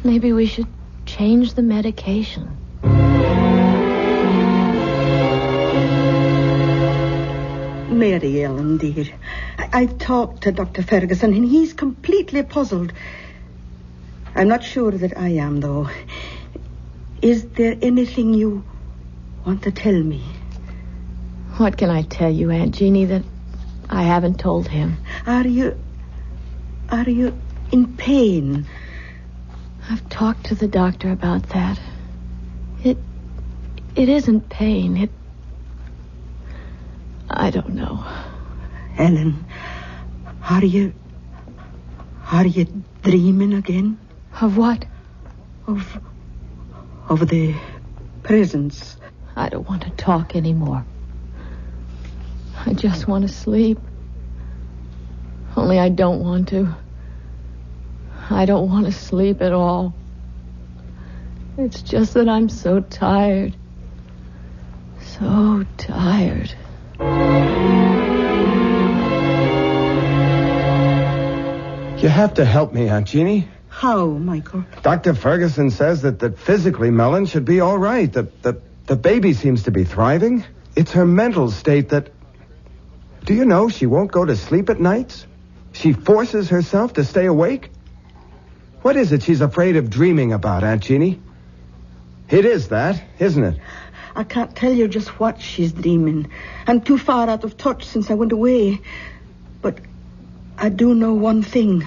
Speaker 14: Maybe we should change the medication.
Speaker 19: Mary Ellen, dear, I've talked to Dr. Ferguson, and he's completely puzzled. I'm not sure that I am, though. Is there anything you want to tell me?
Speaker 14: What can I tell you, Aunt Jeannie, that I haven't told him?
Speaker 19: Are you in pain?
Speaker 14: I've talked to the doctor about that. It isn't pain. I don't know.
Speaker 19: Ellen, are you dreaming again?
Speaker 14: Of what?
Speaker 19: Of the presents.
Speaker 14: I don't want to talk anymore. I just want to sleep. Only I don't want to. I don't want to sleep at all. It's just that I'm so tired. So tired.
Speaker 22: You have to help me, Aunt Jeannie.
Speaker 19: How, Michael?
Speaker 22: Dr. Ferguson says that physically Mellon should be all right. The baby seems to be thriving. It's her mental state that... Do you know she won't go to sleep at nights? She forces herself to stay awake? What is it she's afraid of dreaming about, Aunt Jeannie? It is that, isn't it?
Speaker 19: I can't tell you just what she's dreaming. I'm too far out of touch since I went away. But I do know one thing.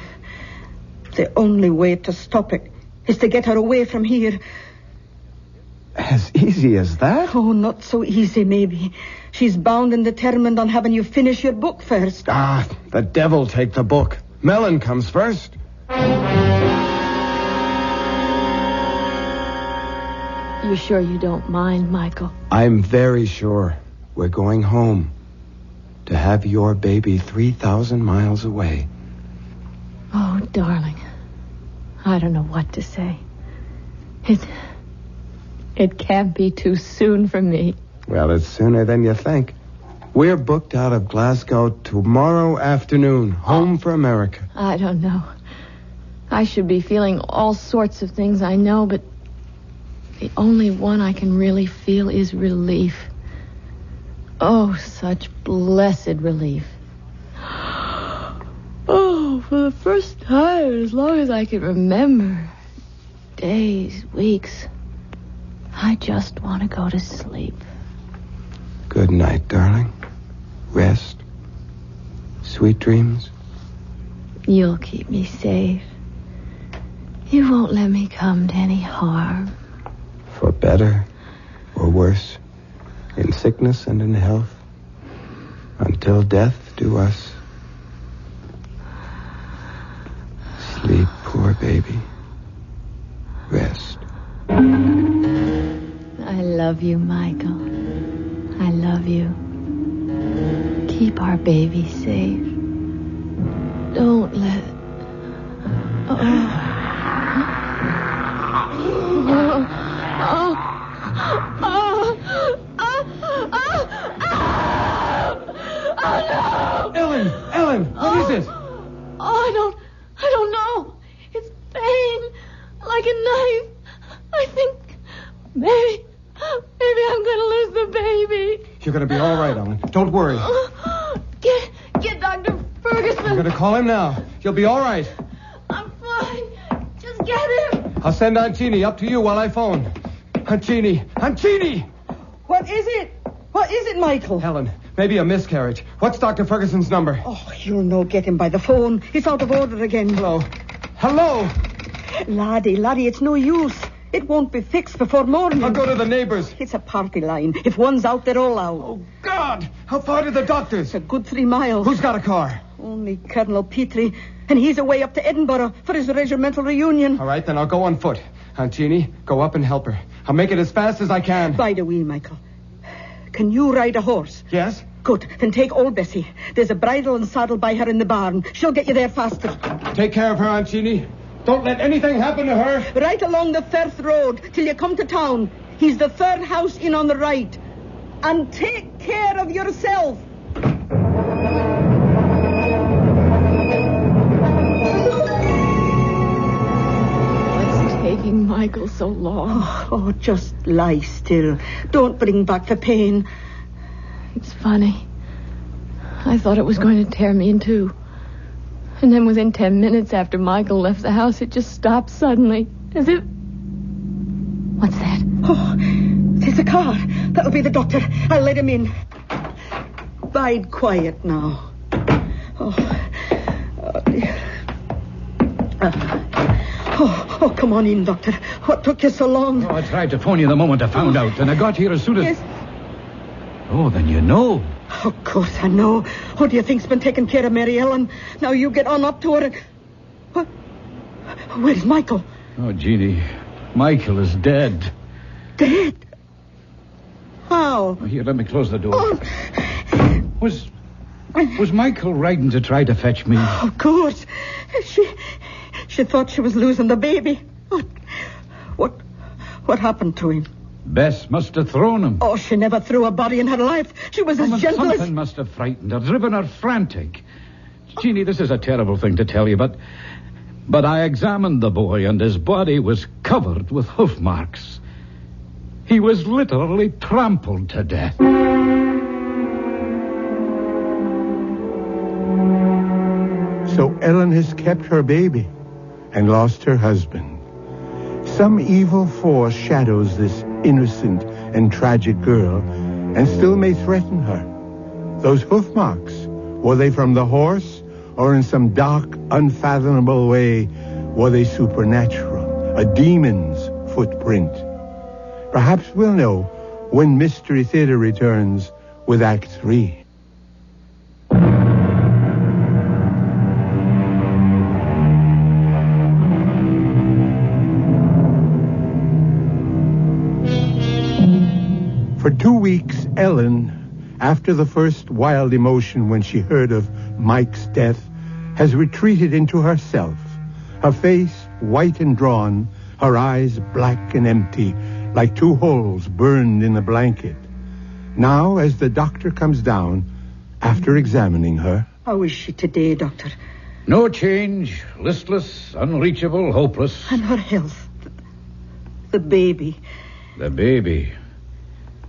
Speaker 19: The only way to stop it is to get her away from here.
Speaker 22: As easy as that?
Speaker 19: Oh, not so easy, maybe. She's bound and determined on having you finish your book first.
Speaker 22: Ah, the devil take the book. Mellon comes first.
Speaker 14: You sure you don't mind, Michael?
Speaker 22: I'm very sure. We're going home to have your baby 3,000 miles away.
Speaker 14: Oh, darling. I don't know what to say. It can't be too soon for me.
Speaker 22: Well, it's sooner than you think. We're booked out of Glasgow tomorrow afternoon, home for America.
Speaker 14: I don't know. I should be feeling all sorts of things, I know, but the only one I can really feel is relief. Oh, such blessed relief. Oh, for the first time, as long as I can remember, days, weeks, I just want to go to sleep.
Speaker 22: Good night, darling. Rest. Sweet dreams.
Speaker 14: You'll keep me safe. You won't let me come to any harm.
Speaker 22: For better or worse, in sickness and in health, until death do us. Sleep, poor baby. Rest.
Speaker 14: I love you, Michael. I love you. Keep our baby safe. Don't let...
Speaker 22: Ellen, what is it?
Speaker 14: Oh, I don't know. It's pain, like a knife. I think maybe I'm going to lose the baby.
Speaker 22: You're going to be all right, Ellen. Don't worry.
Speaker 14: Get Dr. Ferguson.
Speaker 22: I'm going to call him now. You'll be all right.
Speaker 14: I'm fine. Just get him.
Speaker 18: I'll send Aunt Jeannie up to you while I phone. Aunt Jeannie! Aunt Jeannie!
Speaker 19: What is it? What is it, Michael?
Speaker 18: Helen, maybe a miscarriage. What's Dr. Ferguson's number?
Speaker 19: Oh, you'll no get him by the phone. It's out of order again.
Speaker 18: Hello? Hello?
Speaker 19: Laddie, it's no use. It won't be fixed before morning.
Speaker 18: I'll go to the neighbors.
Speaker 19: It's a party line. If one's out, they're all out.
Speaker 18: Oh, God! How far to the doctors?
Speaker 19: It's a good 3 miles.
Speaker 18: Who's got a car?
Speaker 19: Only Colonel Petrie, and he's away up to Edinburgh for his regimental reunion.
Speaker 18: All right, then I'll go on foot. Aunt Jeannie, go up and help her. I'll make it as fast as I can.
Speaker 19: By the way, Michael, can you ride a horse?
Speaker 18: Yes?
Speaker 19: Good. Then take old Bessie. There's a bridle and saddle by her in the barn. She'll get you there faster.
Speaker 18: Take care of her, Aunt Jeannie. Don't let anything happen to her.
Speaker 19: Right along the Firth Road till you come to town. He's the 3rd house in on the right. And take care of yourself.
Speaker 23: What's taking Michael so long?
Speaker 19: Oh, just lie still. Don't bring back the pain.
Speaker 23: It's funny. I thought it was going to tear me in two. And then within 10 minutes after Michael left the house, it just stopped suddenly. As if... What's that?
Speaker 19: Oh, there's a car. That'll be the doctor. I'll let him in. Bide quiet now. Oh, dear. Oh, come on in, doctor. What took you so long?
Speaker 4: Oh, I tried to phone you the moment I found out, and I got here as soon as...
Speaker 19: Yes.
Speaker 4: Oh, then you know.
Speaker 19: Of course I know. Who do you think's been taking care of Mary Ellen? Now you get on up to her and... What? Where's Michael?
Speaker 4: Oh, Jeannie, Michael is dead.
Speaker 19: Dead? How?
Speaker 4: Oh, here, let me close the door. Oh. Was Michael riding to try to fetch me?
Speaker 19: Of course. She thought she was losing the baby. What happened to him?
Speaker 4: Bess must have thrown him.
Speaker 19: Oh, she never threw a body in her life. She was as gentle as...
Speaker 4: Something must have frightened her, driven her frantic. Jeannie, this is a terrible thing to tell you, but I examined the boy, and his body was covered with hoof marks. He was literally trampled to death.
Speaker 3: So Ellen has kept her baby and lost her husband. Some evil force shadows this innocent and tragic girl and still may threaten her. Those hoof marks, were they from the horse or in some dark, unfathomable way, were they supernatural, a demon's footprint? Perhaps we'll know when Mystery Theater returns with Act 3. For 2 weeks, Ellen, after the first wild emotion when she heard of Mike's death, has retreated into herself, her face white and drawn, her eyes black and empty, like 2 holes burned in a blanket. Now, as the doctor comes down, after examining her...
Speaker 19: How is she today, doctor?
Speaker 4: No change, listless, unreachable, hopeless.
Speaker 19: And her health? The baby?
Speaker 4: The baby...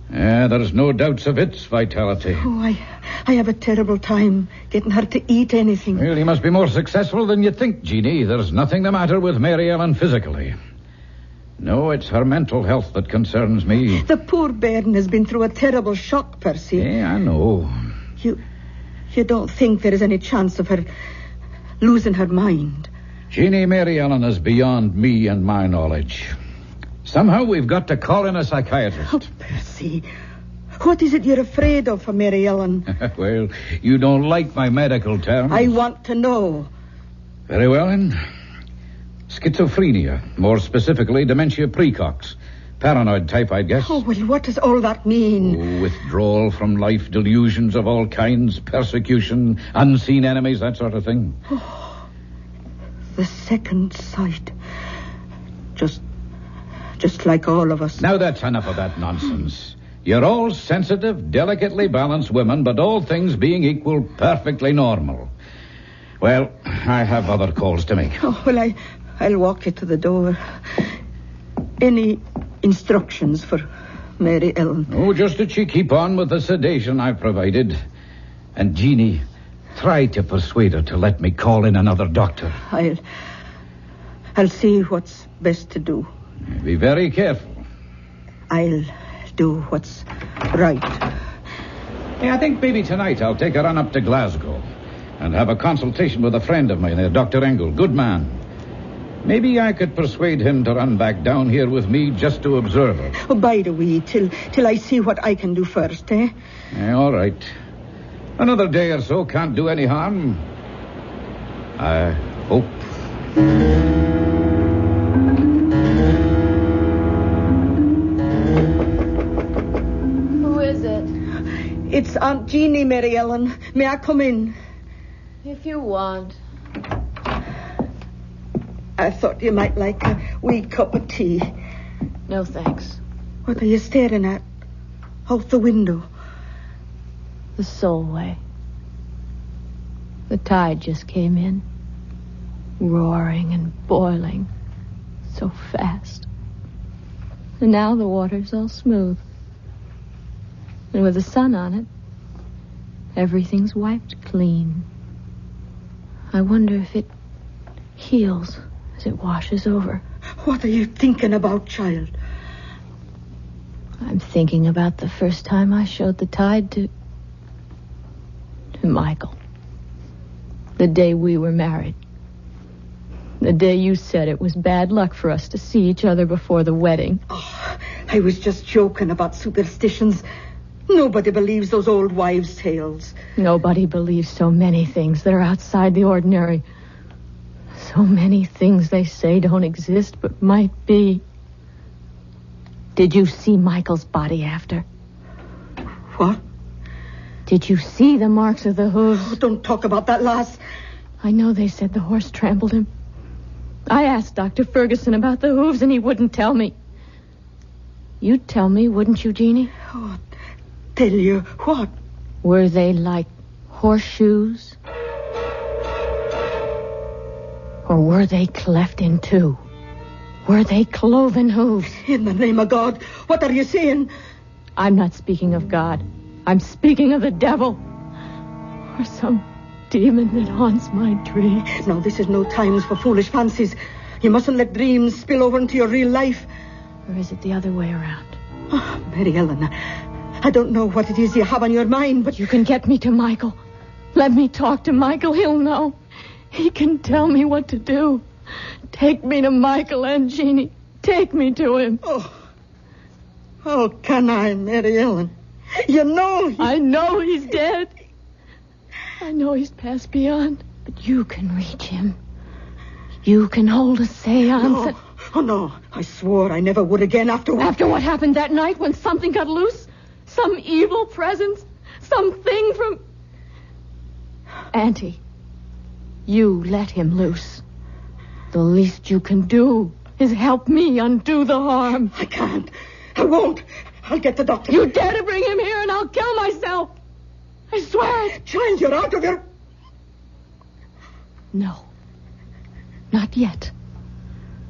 Speaker 4: there's no doubts of its vitality.
Speaker 19: Oh, I have a terrible time getting her to eat anything.
Speaker 4: Well, you must be more successful than you think, Jeannie. There's nothing the matter with Mary Ellen physically. No, it's her mental health that concerns me.
Speaker 19: The poor bairn has been through a terrible shock, Percy.
Speaker 4: Yeah, I know.
Speaker 19: You don't think there is any chance of her losing her mind?
Speaker 4: Jeannie, Mary Ellen is beyond me and my knowledge. Somehow we've got to call in a psychiatrist.
Speaker 19: Oh, Percy, what is it you're afraid of for Mary Ellen?
Speaker 4: Well, you don't like my medical terms.
Speaker 19: I want to know.
Speaker 4: Very well, then. Schizophrenia, more specifically dementia precox. Paranoid type, I'd guess.
Speaker 19: Oh, well, what does all that mean?
Speaker 4: Withdrawal from life, delusions of all kinds, persecution, unseen enemies, that sort of thing.
Speaker 19: Oh, the second sight. Just like all of us.
Speaker 4: Now that's enough of that nonsense. You're all sensitive, delicately balanced women, but all things being equal, perfectly normal. Well, I have other calls to make.
Speaker 19: Oh, well, I'll walk you to the door. Any instructions for Mary Ellen?
Speaker 4: Oh, just that she keep on with the sedation I've provided. And Jeannie, try to persuade her to let me call in another doctor.
Speaker 19: I'll see what's best to do.
Speaker 4: Be very careful.
Speaker 19: I'll do what's right.
Speaker 4: Hey, I think maybe tonight I'll take a run up to Glasgow and have a consultation with a friend of mine there, Dr. Engel. Good man. Maybe I could persuade him to run back down here with me just to observe her.
Speaker 19: Oh, bide a wee till I see what I can do first, eh?
Speaker 4: All right. Another day or so can't do any harm. I hope.
Speaker 23: Who is it?
Speaker 19: It's Aunt Jeannie, Mary Ellen. May I come in?
Speaker 23: If you want.
Speaker 19: I thought you might like a wee cup of tea.
Speaker 23: No, thanks.
Speaker 19: What are you staring at? Out the window.
Speaker 23: The Solway. The tide just came in. Roaring and boiling. So fast. And now the water's all smooth. And with the sun on it, everything's wiped clean. I wonder if it heals as it washes over.
Speaker 19: What are you thinking about, child?
Speaker 23: I'm thinking about the first time I showed the tide to Michael. The day we were married. The day you said it was bad luck for us to see each other before the wedding.
Speaker 19: Oh, I was just joking about superstitions. Nobody believes those old wives' tales.
Speaker 23: Nobody believes so many things that are outside the ordinary. So many things they say don't exist but might be. Did you see Michael's body after?
Speaker 19: What?
Speaker 23: Did you see the marks of the hooves?
Speaker 19: Oh, don't talk about that, lass.
Speaker 23: I know they said the horse trampled him. I asked Dr. Ferguson about the hooves, and he wouldn't tell me. You'd tell me, wouldn't you, Jeannie?
Speaker 19: Oh, tell you what?
Speaker 23: Were they like horseshoes? Or were they cleft in two? Were they cloven hooves?
Speaker 19: In the name of God, what are you saying?
Speaker 23: I'm not speaking of God. I'm speaking of the devil. Or some demon that haunts my dreams.
Speaker 19: Now, this is no time for foolish fancies. You mustn't let dreams spill over into your real life.
Speaker 23: Or is it the other way around?
Speaker 19: Oh, Mary Ellen, I don't know what it is you have on your mind, but...
Speaker 23: You can get me to Michael. Let me talk to Michael. He'll know. He can tell me what to do. Take me to Michael and Jeannie. Take me to him.
Speaker 19: Oh, can I, Mary Ellen? You know
Speaker 23: I know he's dead. I know he's passed beyond. But you can reach him. You can hold a seance.
Speaker 19: No. Oh, no. I swore I never would again after
Speaker 23: what happened that night when something got loose? Some evil presence? Something from... Auntie, you let him loose. The least you can do is help me undo the harm.
Speaker 19: I can't. I won't. I'll get the doctor.
Speaker 23: You dare to bring him here and I'll kill myself. I swear it.
Speaker 19: Child, you're out of your...
Speaker 23: No. Not yet.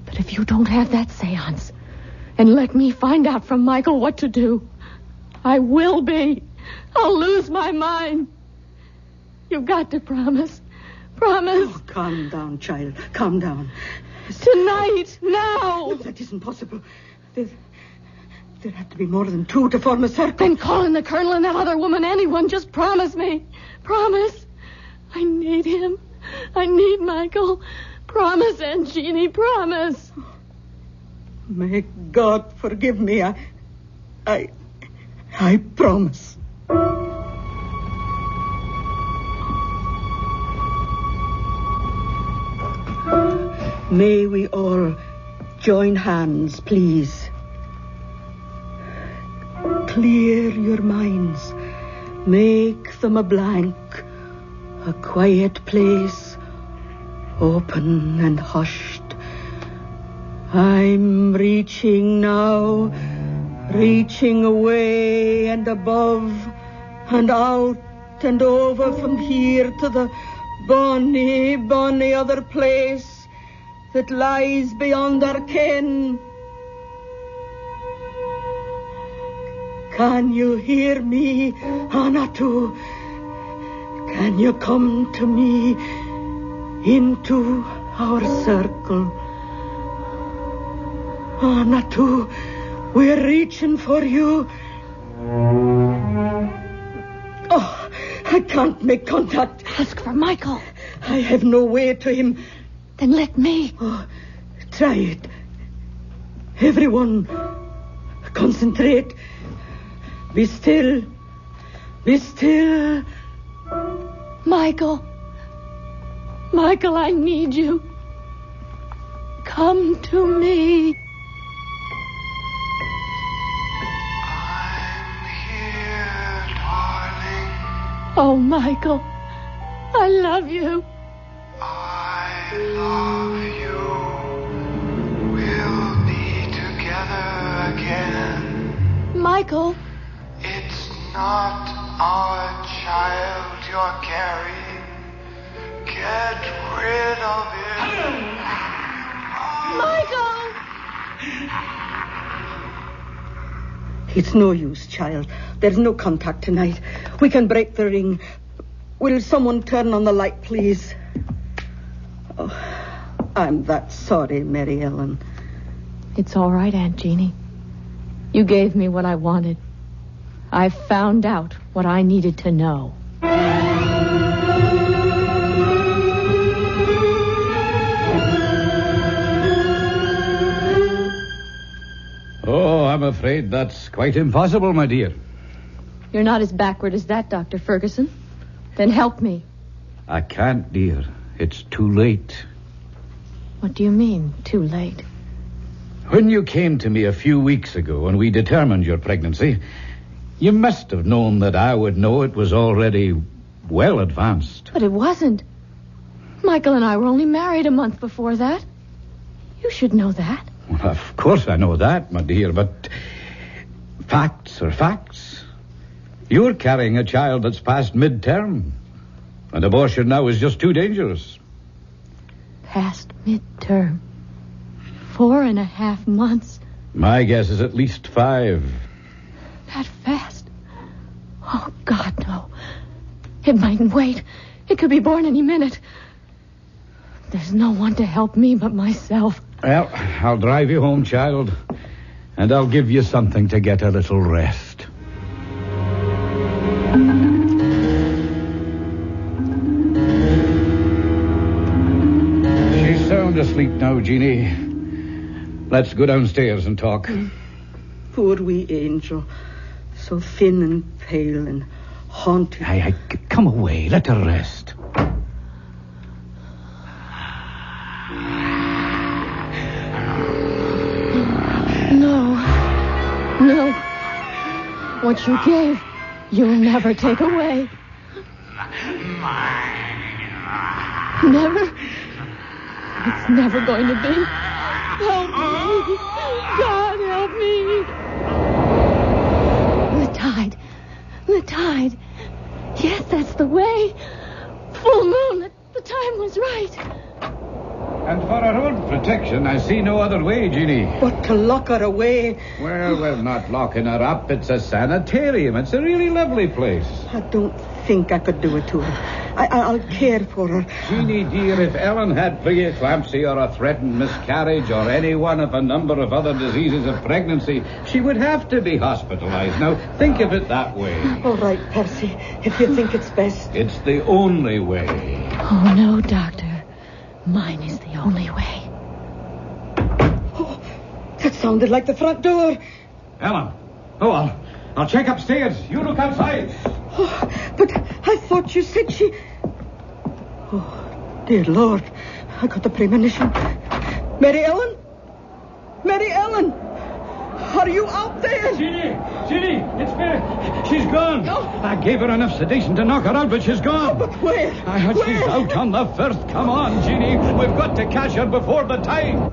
Speaker 23: But if you don't have that seance and let me find out from Michael what to do, I will be. I'll lose my mind. You've got to promise. Promise.
Speaker 19: Oh, calm down, child. Calm down.
Speaker 23: Tonight. Now.
Speaker 19: No, that isn't possible. There have to be more than two to form a circle.
Speaker 23: Then call in the colonel and that other woman, anyone. Just promise me. Promise. I need him. I need Michael. Promise, Aunt Jeannie, promise.
Speaker 19: May God forgive me. I promise. May we all join hands, please. Clear your minds. Make them a blank. A quiet place. Open and hushed. I'm reaching now. Reaching away and above and out and over from here to the bonny, bonny other place that lies beyond our ken. Can you hear me, Anatu? Can you come to me into our circle? Oh, not too. We're reaching for you. Oh, I can't make contact.
Speaker 23: Ask for Michael.
Speaker 19: I have no way to him.
Speaker 23: Then let me.
Speaker 19: Oh, try it. Everyone, concentrate. Be still. Be still.
Speaker 23: Michael. Michael, I need you. Come to me. Oh, Michael, I love you.
Speaker 25: I love you. We'll be together again.
Speaker 23: Michael.
Speaker 25: It's not our child you're carrying. Get rid of it.
Speaker 23: Michael!
Speaker 19: It's no use, child. There's no contact tonight. We can break the ring. Will someone turn on the light, please? Oh, I'm that sorry, Mary Ellen.
Speaker 23: It's all right, Aunt Jeannie. You gave me what I wanted. I found out what I needed to know.
Speaker 4: Oh, I'm afraid that's quite impossible, my dear.
Speaker 23: You're not as backward as that, Dr. Ferguson. Then help me.
Speaker 4: I can't, dear. It's too late.
Speaker 23: What do you mean, too late?
Speaker 4: When you came to me a few weeks ago and we determined your pregnancy, you must have known that I would know it was already well advanced.
Speaker 23: But it wasn't. Michael and I were only married a month before that. You should know that.
Speaker 4: Well, of course I know that, my dear, but facts are facts. You're carrying a child that's past midterm, and abortion now is just too dangerous.
Speaker 23: Past midterm. 4.5 months.
Speaker 4: My guess is at least 5.
Speaker 23: That fast? Oh, God, no. It mightn't wait. It could be born any minute. There's no one to help me but myself.
Speaker 4: Well, I'll drive you home, child, and I'll give you something to get a little rest. She's sound asleep now, Jeannie. Let's go downstairs and talk.
Speaker 19: Poor wee angel. So thin and pale and haunted.
Speaker 4: Hey, come away. Let her rest.
Speaker 23: No. What you gave, you'll never take away. Never? It's never going to be. Help me. God, help me. The tide. Yes, that's the way. Full moon. The time was right.
Speaker 4: And for our own protection, I see no other way, Jeannie.
Speaker 19: But to lock her away...
Speaker 4: Well, we're not locking her up. It's a sanitarium. It's a really lovely place.
Speaker 19: I don't think I could do it to her. I'll care for her.
Speaker 4: Jeannie, dear, if Ellen had preeclampsia or a threatened miscarriage or any one of a number of other diseases of pregnancy, she would have to be hospitalized. Now, think of it that way.
Speaker 19: All right, Percy, if you think it's best.
Speaker 4: It's the only way.
Speaker 23: Oh, no, Doctor. Mine is the only way.
Speaker 19: Oh, that sounded like the front door.
Speaker 4: Ellen. Oh, I'll check upstairs. You look outside.
Speaker 19: Oh, but I thought you said she... Oh, dear Lord. I got the premonition. Mary Ellen? Mary Ellen? Are you out there?
Speaker 4: Jeannie, it's Mary. She's gone.
Speaker 19: No.
Speaker 4: I gave her enough sedation to knock her out, but she's gone.
Speaker 19: Oh, but where?
Speaker 4: She's out on the first. Come on, Jeannie. We've got to catch her before the time.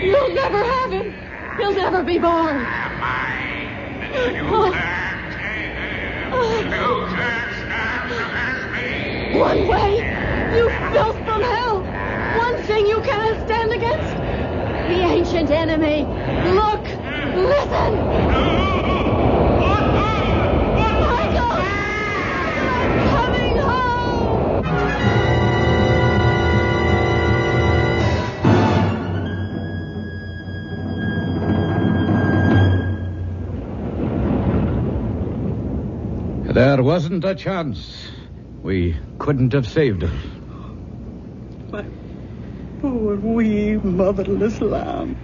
Speaker 23: You'll never have him. He'll never be born. One way, you filth from hell. One thing you cannot stand against. The ancient enemy. Look, listen.
Speaker 4: There wasn't a chance. We couldn't have saved her.
Speaker 19: My poor wee motherless lamb.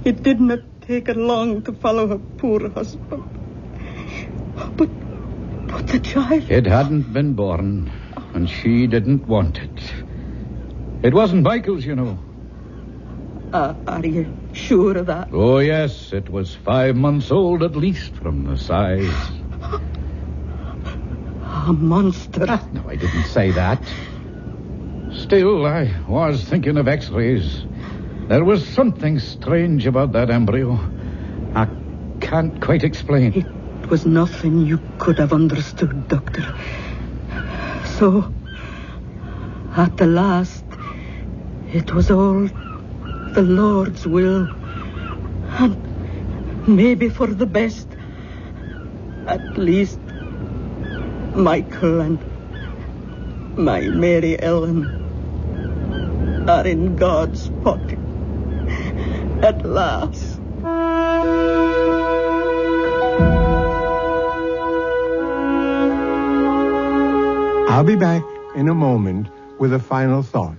Speaker 19: It did not take her long to follow her poor husband. But the child...
Speaker 4: It hadn't been born, and she didn't want it. It wasn't Michael's, you know.
Speaker 19: Are you sure of that?
Speaker 4: Oh, yes. It was 5 months old at least from the size.
Speaker 19: A monster.
Speaker 4: No, I didn't say that. Still, I was thinking of x-rays. There was something strange about that embryo. I can't quite explain.
Speaker 19: It was nothing you could have understood, Doctor. So, at the last, it was all the Lord's will. And maybe for the best. At least, Michael and my Mary Ellen are in God's pocket. At last.
Speaker 3: I'll be back in a moment with a final thought.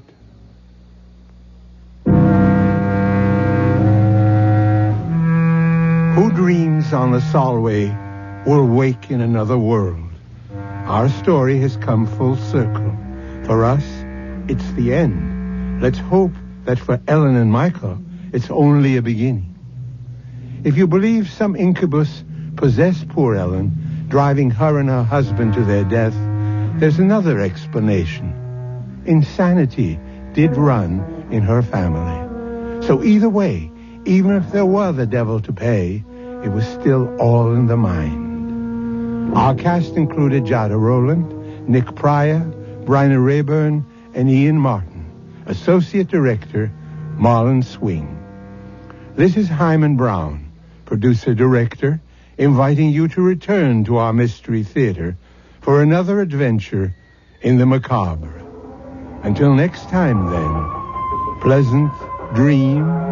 Speaker 3: Who dreams on the Solway will wake in another world. Our story has come full circle. For us, it's the end. Let's hope that for Ellen and Michael, it's only a beginning. If you believe some incubus possessed poor Ellen, driving her and her husband to their death, there's another explanation. Insanity did run in her family. So either way, even if there were the devil to pay, it was still all in the mind. Our cast included Jada Rowland, Nick Pryor, Bryna Rayburn, and Ian Martin. Associate Director, Marlon Swing. This is Hyman Brown, producer-director, inviting you to return to our Mystery Theater for another adventure in the macabre. Until next time, then, pleasant dreams.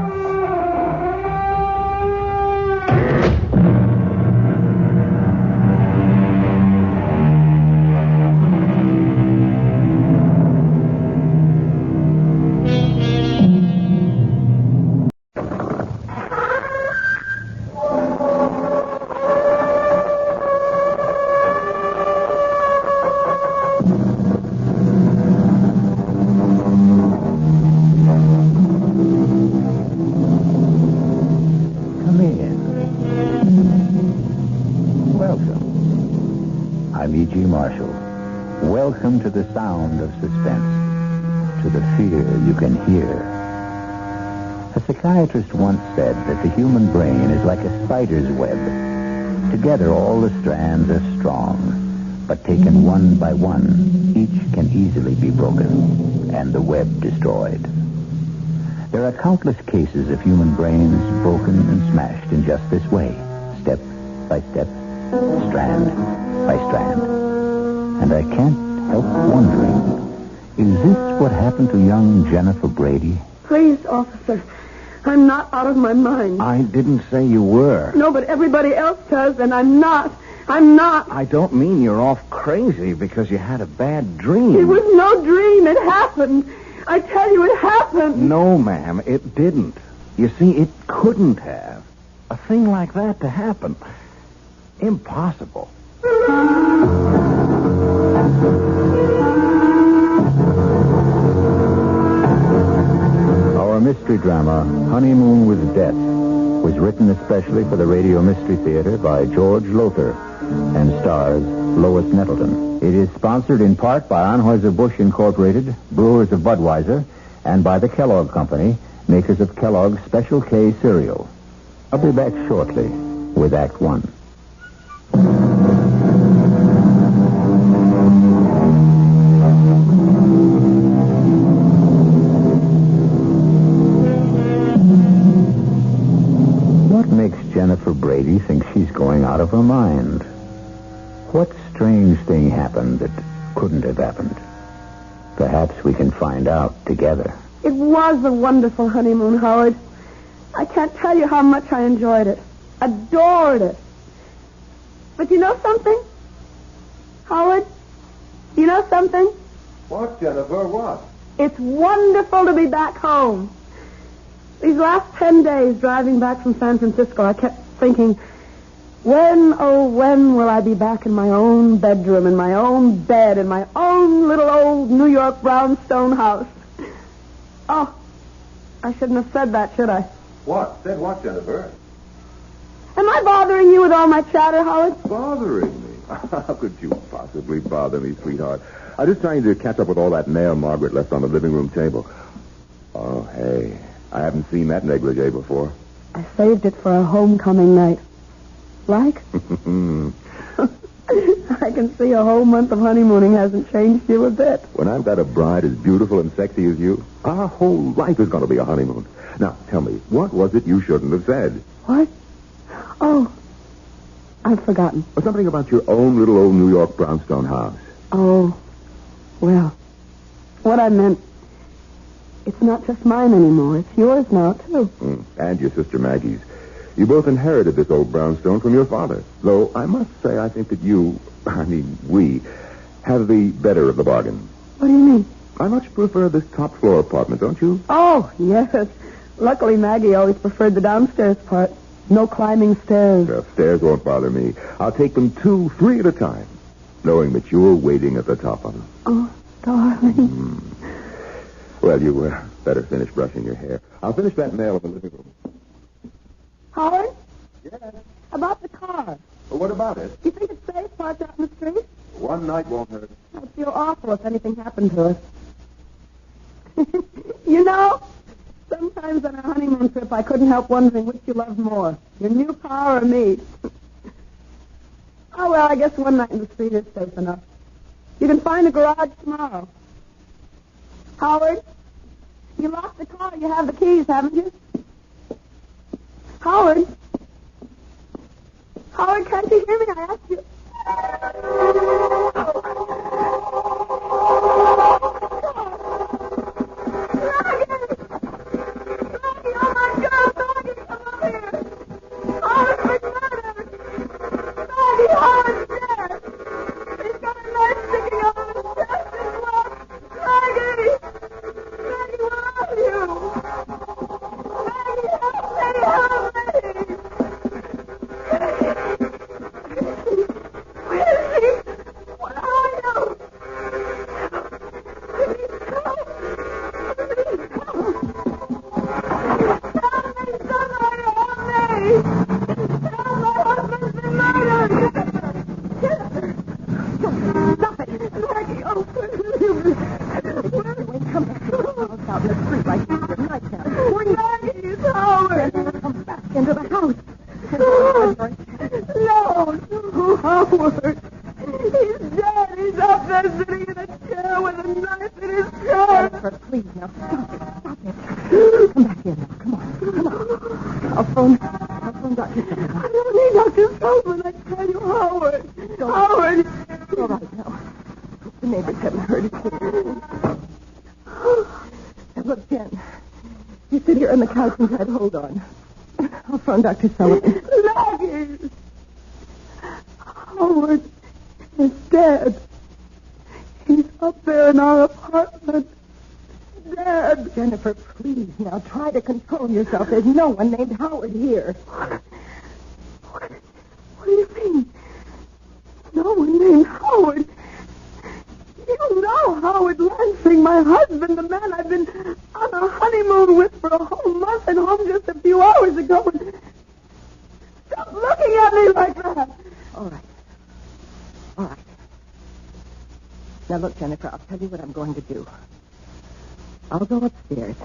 Speaker 21: Welcome to the sound of suspense, to the fear you can hear. A psychiatrist once said that the human brain is like a spider's web. Together all the strands are strong, but taken one by one, each can easily be broken and the web destroyed. There are countless cases of human brains broken and smashed in just this way, step by step, strand by strand. And I can't help wondering, is this what happened to young Jennifer Brady?
Speaker 14: Please, officer, I'm not out of my mind.
Speaker 8: I didn't say you were.
Speaker 14: No, but everybody else does, and I'm not. I'm not.
Speaker 8: I don't mean you're off crazy because you had a bad dream.
Speaker 14: It was no dream. It happened. I tell you, it happened.
Speaker 8: No, ma'am, it didn't. You see, it couldn't have. A thing like that to happen. Impossible.
Speaker 21: Our mystery drama, Honeymoon with Death, was written especially for the Radio Mystery Theater by George Lothar and stars Lois Nettleton. It is sponsored in part by Anheuser-Busch Incorporated, Brewers of Budweiser, and by the Kellogg Company, makers of Kellogg's Special K cereal. I'll be back shortly with Act One. What makes Jennifer Brady think she's going out of her mind? What strange thing happened that couldn't have happened? Perhaps we can find out together.
Speaker 14: It was a wonderful honeymoon,
Speaker 5: But you know something? Howard, you know something?
Speaker 8: What, Jennifer? What?
Speaker 5: It's wonderful to be back home. These last 10 days driving back from San Francisco, I kept thinking, when will I be back in my own bedroom, in my own bed, in my own little old New York brownstone house? Oh, I shouldn't have said that, should I?
Speaker 8: What? Said what, Jennifer?
Speaker 5: Am I bothering you with all my chatter, Howard?
Speaker 9: Bothering me? How could you possibly bother me, sweetheart? I'm just trying to catch up with all that mail Margaret left on the living room table. Oh, hey, I haven't seen that negligee before.
Speaker 5: I saved it for our homecoming night. Like? I can see a whole month of honeymooning hasn't changed you a bit.
Speaker 9: When I've got a bride as beautiful and sexy as you, our whole life is going to be a honeymoon. Now, tell me, what was it you shouldn't have said?
Speaker 5: What? Oh, I've forgotten.
Speaker 9: Something about your own little old New York brownstone house.
Speaker 5: Oh, well, what I meant, it's not just mine anymore. It's yours now, too.
Speaker 9: And your sister Maggie's. You both inherited this old brownstone from your father. Though I must say I think that we, have the better of the bargain.
Speaker 5: What do you mean?
Speaker 9: I much prefer this top floor apartment, don't you?
Speaker 5: Oh, yes. Luckily, Maggie always preferred the downstairs part. No climbing stairs.
Speaker 9: The stairs won't bother me. I'll take them 2, 3 at a time, knowing that you're waiting at the top of them.
Speaker 5: Oh, darling.
Speaker 9: Well, you better finish brushing your hair. I'll finish that mail in the living room.
Speaker 5: Howard?
Speaker 9: Yes?
Speaker 5: About the car.
Speaker 9: Well, what about it?
Speaker 5: Do you think it's safe parked out in the street?
Speaker 9: One night won't hurt.
Speaker 5: I'd feel awful if anything happened to us. You know, sometimes on a honeymoon trip, I couldn't help wondering which you loved more, your new car or me. Oh, well, I guess one night in the street is safe enough. You can find a garage tomorrow. Howard, you locked the car. You have the keys, haven't you? Howard? Howard, can't you hear me? I asked you. Hold on. I'll phone Dr. Sullivan. Maggie! Howard is dead. He's up there in our apartment. Dead. Jennifer, please, now try to control yourself. There's no one named Howard here. What do you mean? No one named Howard? You know Howard Lansing, my husband, the man I've been on a honeymoon with for a whole month and home just a few hours ago. Stop looking at me like that. All right. Now look, Jennifer, I'll tell you what I'm going to do. I'll go upstairs,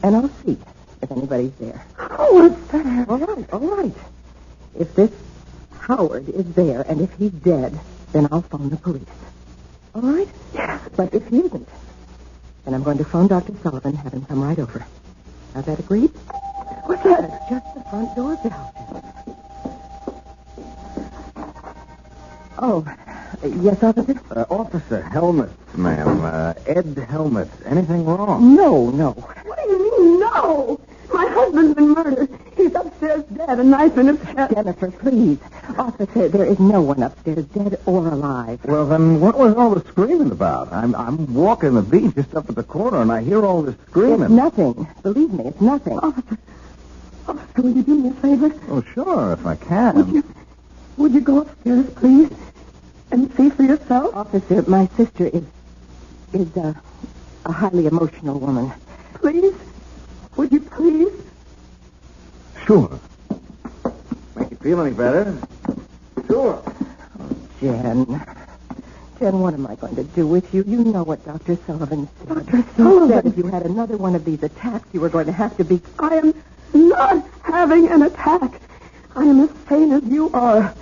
Speaker 5: and I'll see if anybody's there. Howard's there. All right. If this Howard is there, and if he's dead, then I'll phone the police. All right? Yes. But if he isn't, then I'm going to phone Dr. Sullivan and have him come right over. Now, that agreed? What's that? It's just the front door bell. Oh, yes, officer?
Speaker 10: Officer Helmuth, ma'am. Ed Helmuth. Anything wrong?
Speaker 5: No. What do you mean, no? My husband's been murdered. He's upstairs dead, a knife in his head. Jennifer, please. Officer, there is no one upstairs, dead or alive.
Speaker 10: Well, then what was all the screaming about? I'm walking the beat just up at the corner, and I hear all this screaming.
Speaker 5: It's nothing. Believe me, it's nothing. Officer, will you do me a favor?
Speaker 10: Oh, sure, if I can.
Speaker 5: Would you go upstairs, please, and see for yourself? Officer, my sister is a highly emotional woman. Please? Would you please?
Speaker 10: Sure. Make you feel any better? Sure.
Speaker 5: Jen, what am I going to do with you? You know what Dr. Sullivan said. Dr. Sullivan said if you had another one of these attacks, you were going to have to be...
Speaker 6: I am not having an attack. I am as sane as you are.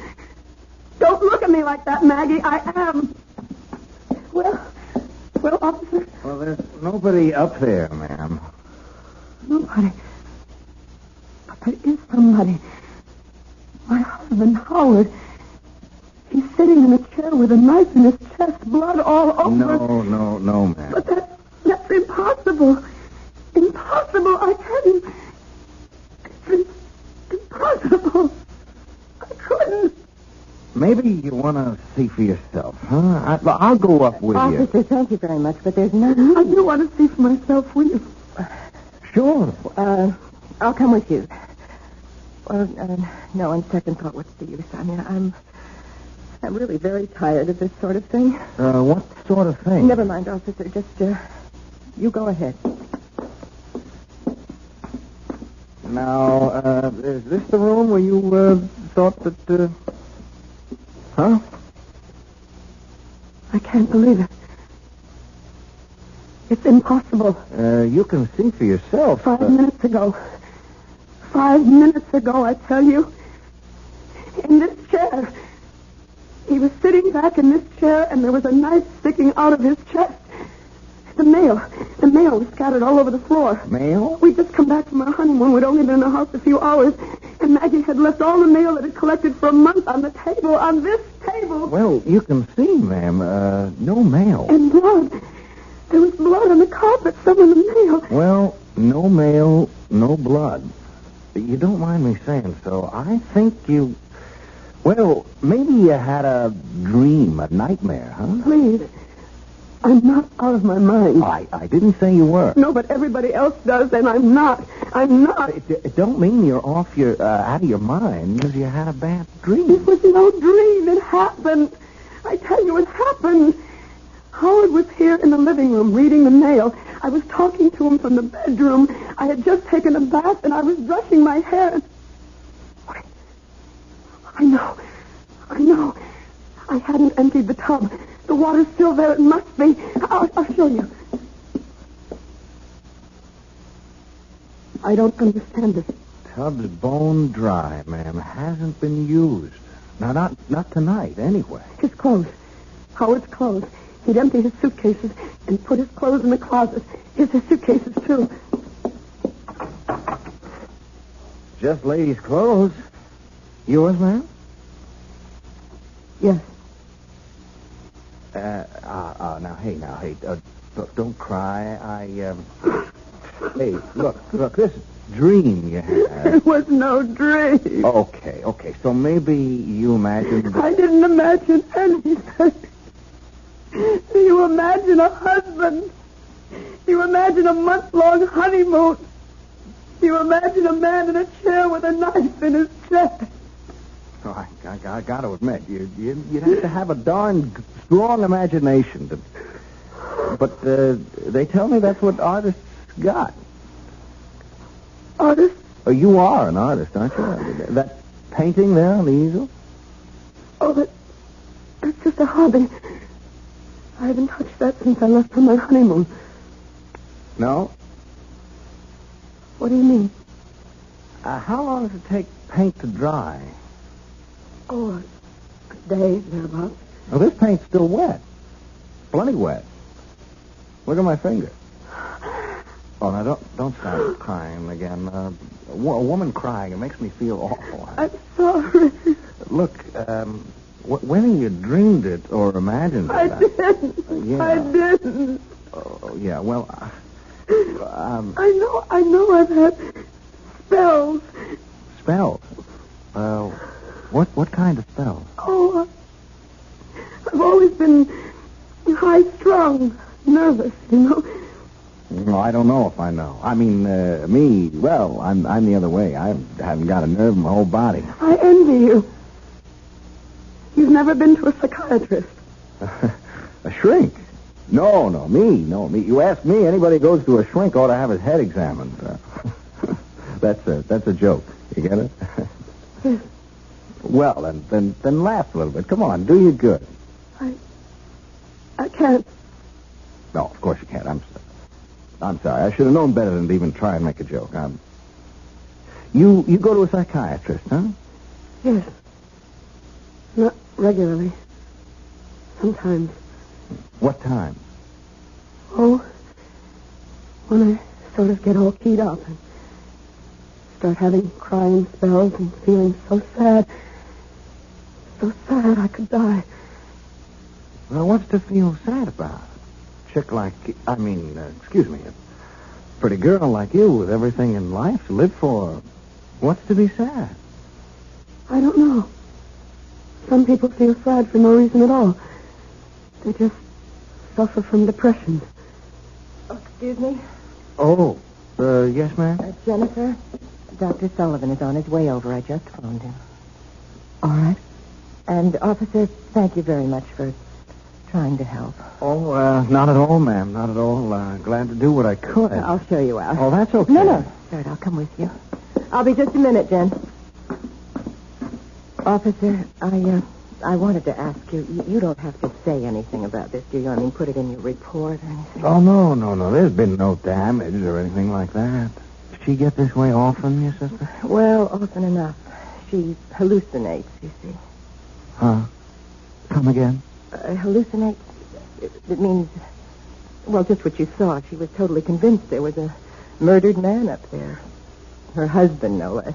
Speaker 6: Don't look at me like that, Maggie. I am. Well, officer.
Speaker 10: Well, there's nobody up there, ma'am.
Speaker 6: Nobody. But there is somebody. My husband, Howard. He's sitting in a chair with a knife in his chest, blood all over.
Speaker 10: No, ma'am.
Speaker 6: But that's impossible. Impossible, I tell you. It's impossible. I couldn't.
Speaker 10: Maybe you want to see for yourself, huh? I'll go up with you.
Speaker 5: Officer, thank you very much, but there's no...
Speaker 6: I do want to see for myself, will you?
Speaker 10: Sure.
Speaker 5: I'll come with you. Well, no, on second thought, what's the use? I mean, I'm really very tired of this sort of thing.
Speaker 10: What sort of thing?
Speaker 5: Never mind, officer. Just, you go ahead.
Speaker 10: Now, is this the room where you, thought that, Huh?
Speaker 6: I can't believe it. It's impossible.
Speaker 10: You can see for yourself.
Speaker 6: 5 minutes ago. 5 minutes ago, I tell you. In this chair. He was sitting back in this chair, and there was a knife sticking out of his chest. The mail was scattered all over the floor.
Speaker 10: Mail?
Speaker 6: We'd just come back from our honeymoon. We'd only been in the house a few hours. And Maggie had left all the mail that had collected for a month on the table, on this table.
Speaker 10: Well, you can see, ma'am, no mail.
Speaker 6: And blood. There was blood on the carpet, some of the mail.
Speaker 10: Well, no mail, no blood. You don't mind me saying so. I think you... Well, maybe you had a dream, a nightmare, huh?
Speaker 6: Please. I'm not out of my mind.
Speaker 10: I didn't say you were.
Speaker 6: No, but everybody else does, and I'm not. I'm not.
Speaker 10: It don't mean you're off your out of your mind because you had a bad dream.
Speaker 6: It was no dream. It happened. I tell you, it happened. Howard was here in the living room reading the mail. I was talking to him from the bedroom. I had just taken a bath, and I was brushing my hair. Wait. I know. I hadn't emptied the tub. The water's still there. It must be. I'll show you. I don't understand this.
Speaker 10: Tub's bone dry, ma'am. Hasn't been used. Now, not tonight, anyway.
Speaker 6: His clothes. Howard's clothes. He'd empty his suitcases and put his clothes in the closet. His suitcases, too.
Speaker 10: Just ladies' clothes. Yours, ma'am?
Speaker 6: Yes.
Speaker 10: Now, hey, don't cry. Hey, look, this dream you had.
Speaker 6: It was no dream.
Speaker 10: Okay, so maybe you imagined...
Speaker 6: I didn't imagine anything. Do you imagine a husband? Do you imagine a month-long honeymoon? Do you imagine a man in a chair with a knife in his chest?
Speaker 10: Oh, I got to admit, you'd have to have a darn strong imagination. But they tell me that's what artists got.
Speaker 6: Artist?
Speaker 10: Oh, you are an artist, aren't you? That painting there on the easel?
Speaker 6: Oh, that's just a hobby. I haven't touched that since I left for my honeymoon.
Speaker 10: No?
Speaker 6: What do you mean?
Speaker 10: How long does it take paint to dry?
Speaker 6: Oh, a day, thereabouts.
Speaker 10: Well, this paint's still wet. Plenty wet. Look at my finger. Oh, now, don't start crying again. A woman crying, it makes me feel awful.
Speaker 6: I'm sorry.
Speaker 10: Look, when you dreamed it or imagined it...
Speaker 6: I didn't.
Speaker 10: Yeah.
Speaker 6: I didn't.
Speaker 10: Oh, yeah, well...
Speaker 6: I know I've had spells.
Speaker 10: Spells? Well, What kind of spells?
Speaker 6: Oh, I've always been high-strung, nervous, you know.
Speaker 10: No, I don't know if I know. I mean, me, well, I'm the other way. I haven't got a nerve in my whole body.
Speaker 6: I envy you. You've never been to a psychiatrist.
Speaker 10: A shrink? No, me. You ask me, anybody who goes to a shrink ought to have his head examined. That's a joke. You get it?
Speaker 6: Yes.
Speaker 10: Well, then laugh a little bit. Come on, do you good.
Speaker 6: I can't.
Speaker 10: No, of course you can't. I'm sorry. I should have known better than to even try and make a joke. You go to a psychiatrist, huh?
Speaker 6: Yes. Not regularly. Sometimes.
Speaker 10: What time?
Speaker 6: Oh, when I sort of get all keyed up and start having crying spells and feeling so sad I could die.
Speaker 10: Well, what's to feel sad about? Chick like, excuse me, a pretty girl like you with everything in life to live for. What's to be sad?
Speaker 6: I don't know. Some people feel sad for no reason at all. They just suffer from depression.
Speaker 1: Oh, excuse me?
Speaker 10: Oh, yes, ma'am?
Speaker 1: Jennifer, Dr. Sullivan is on his way over. I just phoned him.
Speaker 6: All right.
Speaker 1: And, officer, thank you very much for trying to help.
Speaker 10: Oh, not at all, ma'am. Not at all. Glad to do what I could.
Speaker 1: I'll show you out.
Speaker 10: Oh, that's okay.
Speaker 1: No. Sorry, I'll come with you. I'll be just a minute, Jen. Officer, I wanted to ask you, you don't have to say anything about this, do you? I mean, put it in your report or anything?
Speaker 10: Oh, no. There's been no damage or anything like that. Does she get this way often, your sister?
Speaker 1: Well, often enough. She hallucinates, you see.
Speaker 10: Huh? Come again?
Speaker 1: Hallucinate? It means, well, just what you saw. She was totally convinced there was a murdered man up there. Her husband, no less.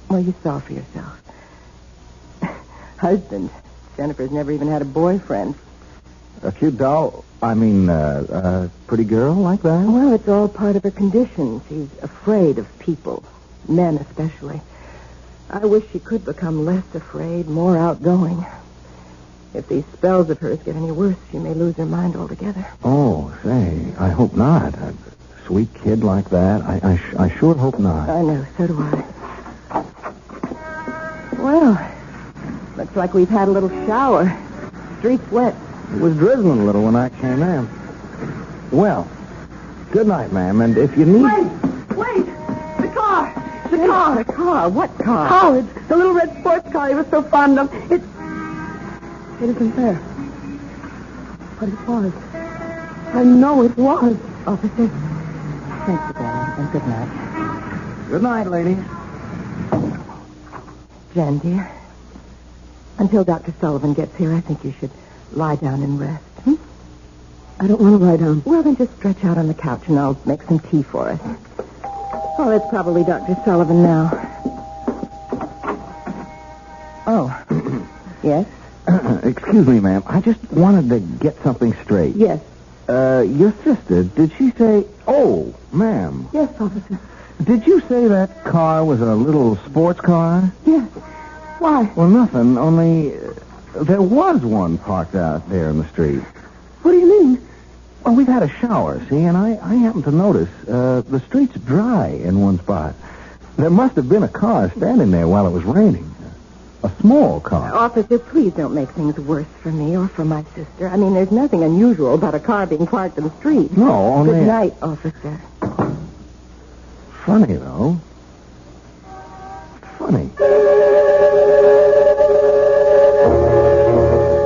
Speaker 1: Well, you saw for yourself. Husband. Jennifer's never even had a boyfriend.
Speaker 10: A cute doll? A pretty girl like that?
Speaker 1: Well, it's all part of her condition. She's afraid of people. Men especially. I wish she could become less afraid, more outgoing. If these spells of hers get any worse, she may lose her mind altogether.
Speaker 10: Oh, say, I hope not. A sweet kid like that, I sure hope not.
Speaker 1: I know, so do I. Well, looks like we've had a little shower. Street's wet.
Speaker 10: It was drizzling a little when I came in. Well, good night, ma'am, and if you need...
Speaker 6: Wait! The car!
Speaker 1: The car? What car?
Speaker 6: Howard's. The little red sports car he was so fond of. It isn't there. But it was. I know it was.
Speaker 1: Officer, thanks for that, and good night.
Speaker 10: Good night, ladies.
Speaker 1: Jen, dear, until Dr. Sullivan gets here, I think you should lie down and rest.
Speaker 6: I don't want to lie down.
Speaker 1: Well, then just stretch out on the couch, and I'll make some tea for us. Oh, that's probably Dr. Sullivan now. Oh. Yes?
Speaker 10: Excuse me, ma'am. I just wanted to get something straight.
Speaker 1: Yes.
Speaker 10: Your sister, did she say... Oh, ma'am.
Speaker 6: Yes, officer.
Speaker 10: Did you say that car was a little sports car?
Speaker 6: Yes. Why?
Speaker 10: Well, nothing, only there was one parked out there in the street.
Speaker 6: What do you mean?
Speaker 10: Well, we've had a shower, see, and I happened to notice the street's dry in one spot. There must have been a car standing there while it was raining. A small car.
Speaker 1: Officer, please don't make things worse for me or for my sister. I mean, there's nothing unusual about a car being parked in the street.
Speaker 10: No, only...
Speaker 1: Good night, officer.
Speaker 10: Funny, though. Funny.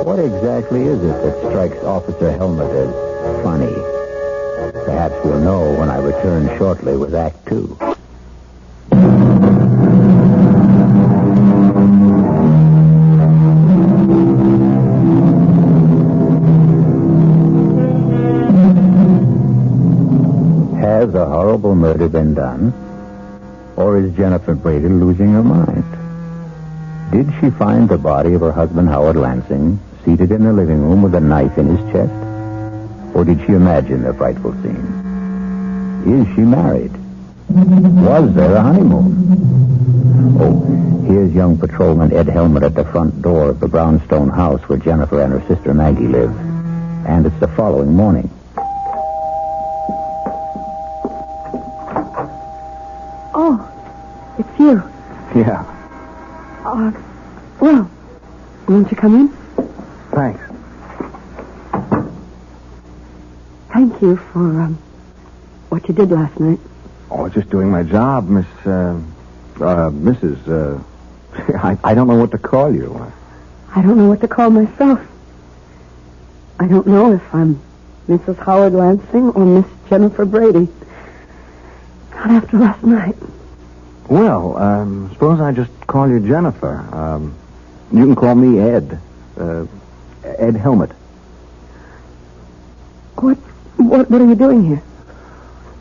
Speaker 2: What exactly is it that strikes Officer Helmut as funny? Perhaps we'll know when I return shortly with Act 2. Has a horrible murder been done? Or is Jennifer Brady losing her mind? Did she find the body of her husband, Howard Lansing, seated in the living room with a knife in his chest? Or did she imagine the frightful scene? Is she married? Was there a honeymoon? Oh, here's young patrolman Ed Helmet at the front door of the brownstone house where Jennifer and her sister Maggie live. And it's the following morning.
Speaker 6: Oh, it's you.
Speaker 10: Yeah.
Speaker 6: Well, won't you come in?
Speaker 10: Thanks.
Speaker 6: Thank you for, what you did last night.
Speaker 10: Oh, just doing my job, Mrs. I don't know what to call you.
Speaker 6: I don't know what to call myself. I don't know if I'm Mrs. Howard Lansing or Miss Jennifer Brady. Not after last night.
Speaker 10: Well, suppose I just call you Jennifer. You can call me Ed. Ed Helmet.
Speaker 6: What are you doing here?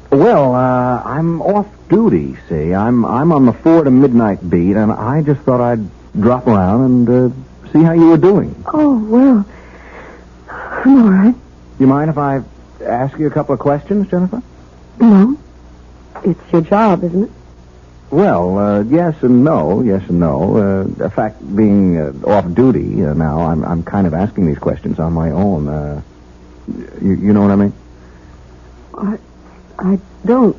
Speaker 10: Well, I'm off duty, see. I'm on the 4 to midnight beat, and I just thought I'd drop around and see how you were doing.
Speaker 6: Oh, well, I'm all right.
Speaker 10: You mind if I ask you a couple of questions, Jennifer?
Speaker 6: No. It's your job, isn't it?
Speaker 10: Well, yes and no. In fact, being off duty now, I'm kind of asking these questions on my own. You know what I mean?
Speaker 6: I don't.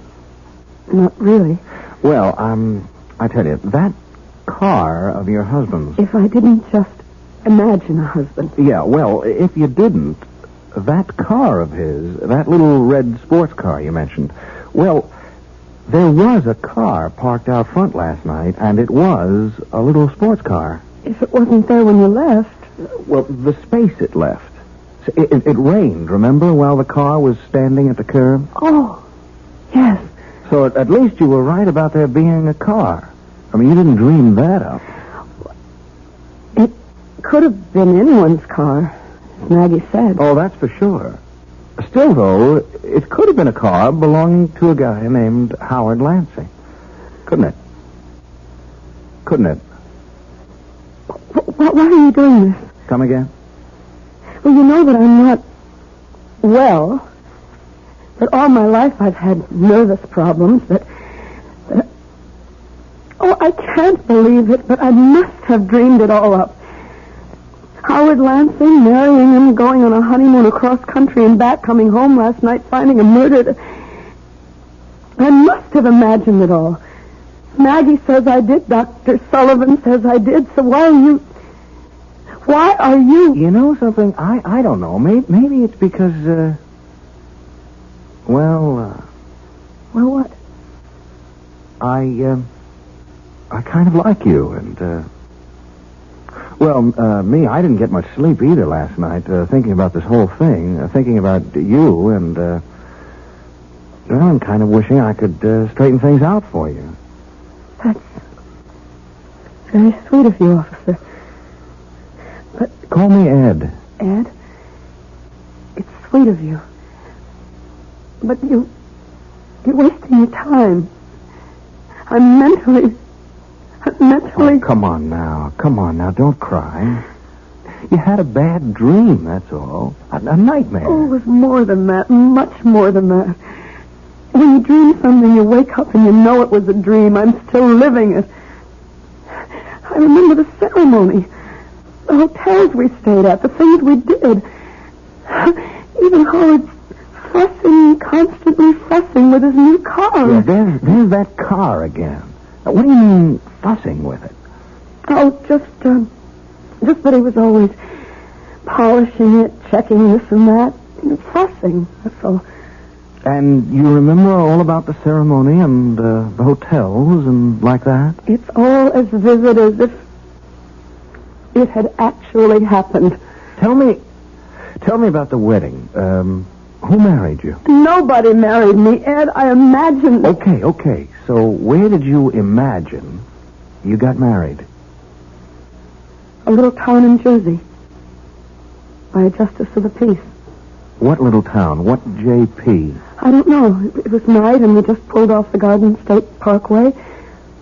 Speaker 6: Not really.
Speaker 10: Well, I tell you, that car of your husband's...
Speaker 6: If I didn't just imagine a husband.
Speaker 10: Yeah, well, if you didn't, that car of his, that little red sports car you mentioned, well, there was a car parked out front last night, and it was a little sports car.
Speaker 6: If it wasn't there when you left...
Speaker 10: Well, the space it left. It rained, remember, while the car was standing at the curb?
Speaker 6: Oh, yes.
Speaker 10: So at least you were right about there being a car. I mean, you didn't dream that up.
Speaker 6: It could have been anyone's car, as Maggie said.
Speaker 10: Oh, that's for sure. Still, though, it could have been a car belonging to a guy named Howard Lansing. Couldn't it?
Speaker 6: Why are you doing this?
Speaker 10: Come again?
Speaker 6: Well, you know that I'm not well. That all my life I've had nervous problems. Oh, I can't believe it, but I must have dreamed it all up. Howard Lansing, marrying him, going on a honeymoon across country and back, coming home last night, finding him murdered. I must have imagined it all. Maggie says I did. Dr. Sullivan says I did. So why are you...
Speaker 10: You know something? I don't know. Maybe it's because, well,
Speaker 6: what?
Speaker 10: I kind of like you, and, me, I didn't get much sleep either last night, thinking about this whole thing, thinking about you, and, I'm kind of wishing I could straighten things out for you.
Speaker 6: That's very sweet of you, officer. But...
Speaker 10: Call me Ed.
Speaker 6: Ed? It's sweet of you. But you're wasting your time. I'm mentally...
Speaker 10: Oh, come on now, don't cry. You had a bad dream, that's all. A nightmare.
Speaker 6: Oh, it was more than that, much more than that. When you dream something, you wake up and you know it was a dream. I'm still living it. I remember the ceremony, the hotels we stayed at, the things we did. Even Howard constantly fussing with his new car.
Speaker 10: Yeah, there's that car again. What do you mean, fussing with it?
Speaker 6: Oh, just that he was always polishing it, checking this and that. Fussing, that's all.
Speaker 10: And you remember all about the ceremony and the hotels and like that?
Speaker 6: It's all as vivid as if it had actually happened.
Speaker 10: Tell me about the wedding. Who married you?
Speaker 6: Nobody married me, Ed. I imagined...
Speaker 10: Okay. So where did you imagine you got married?
Speaker 6: A little town in Jersey. By a justice of the peace.
Speaker 10: What little town? What JP?
Speaker 6: I don't know. It was night and we just pulled off the Garden State Parkway.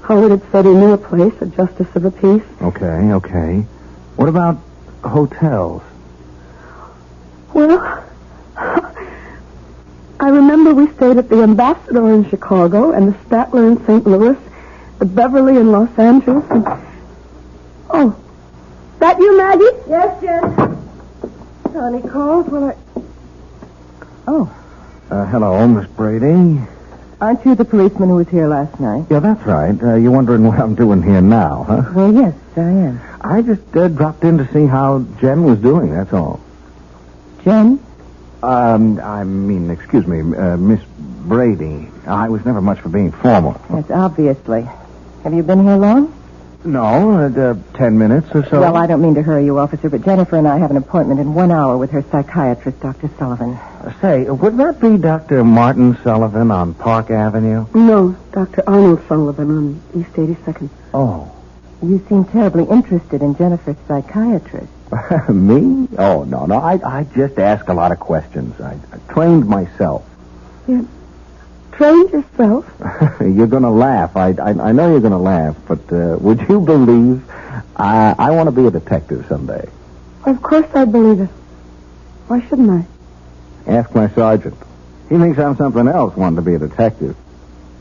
Speaker 6: Howard had said he knew a place, a justice of the peace.
Speaker 10: Okay. What about hotels?
Speaker 6: Well... I remember we stayed at the Ambassador in Chicago and the Statler in St. Louis at Beverly in Los Angeles. And... Oh, that you, Maggie?
Speaker 1: Yes, Jen. Sonny called. Well, Oh.
Speaker 10: Hello, Miss Brady.
Speaker 1: Aren't you the policeman who was here last night?
Speaker 10: Yeah, that's right. You're wondering what I'm doing here now, huh?
Speaker 1: Well, yes, I am.
Speaker 10: I just dropped in to see how Jen was doing, that's all.
Speaker 1: Jen?
Speaker 10: Excuse me, Miss Brady. I was never much for being formal.
Speaker 1: Yes, obviously. Have you been here long?
Speaker 10: No, 10 minutes or so.
Speaker 1: Well, I don't mean to hurry you, officer, but Jennifer and I have an appointment in 1 hour with her psychiatrist, Dr. Sullivan.
Speaker 10: Say, would that be Dr. Martin Sullivan on Park Avenue?
Speaker 6: No, Dr. Arnold Sullivan on East 82nd.
Speaker 10: Oh.
Speaker 1: You seem terribly interested in Jennifer's psychiatrist.
Speaker 10: Me? Oh, no. I just ask a lot of questions. I trained myself.
Speaker 6: You trained yourself?
Speaker 10: You're going to laugh. I know you're going to laugh, but would you believe I want to be a detective someday?
Speaker 6: Of course I believe it. Why shouldn't I?
Speaker 10: Ask my sergeant. He thinks I'm something else, wanting to be a detective.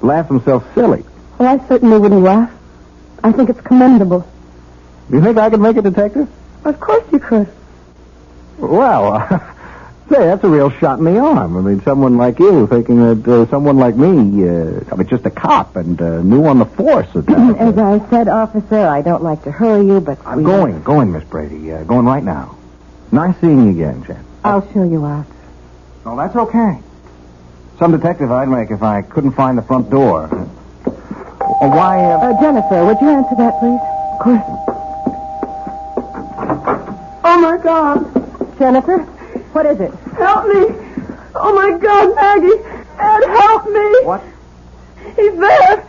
Speaker 10: Laughs himself silly.
Speaker 6: Well, I certainly wouldn't laugh. I think it's commendable.
Speaker 10: You think I could make a detective?
Speaker 6: Of course you could.
Speaker 10: Well, say, that's a real shot in the arm. I mean, someone like you thinking that someone like me, just a cop and new on the force.
Speaker 1: As I said, officer, I don't like to hurry you, but
Speaker 10: I'm going, Miss Brady. Going right now. Nice seeing you again, Jen.
Speaker 1: I'll show you out.
Speaker 10: Oh, that's okay. Some detective I'd make if I couldn't find the front door. Why,
Speaker 1: Jennifer, would you answer that, please?
Speaker 6: Of course. Oh, my God.
Speaker 1: Jennifer? What is it?
Speaker 6: Help me. Oh, my God, Maggie. Ed, help me.
Speaker 10: What?
Speaker 6: He's there.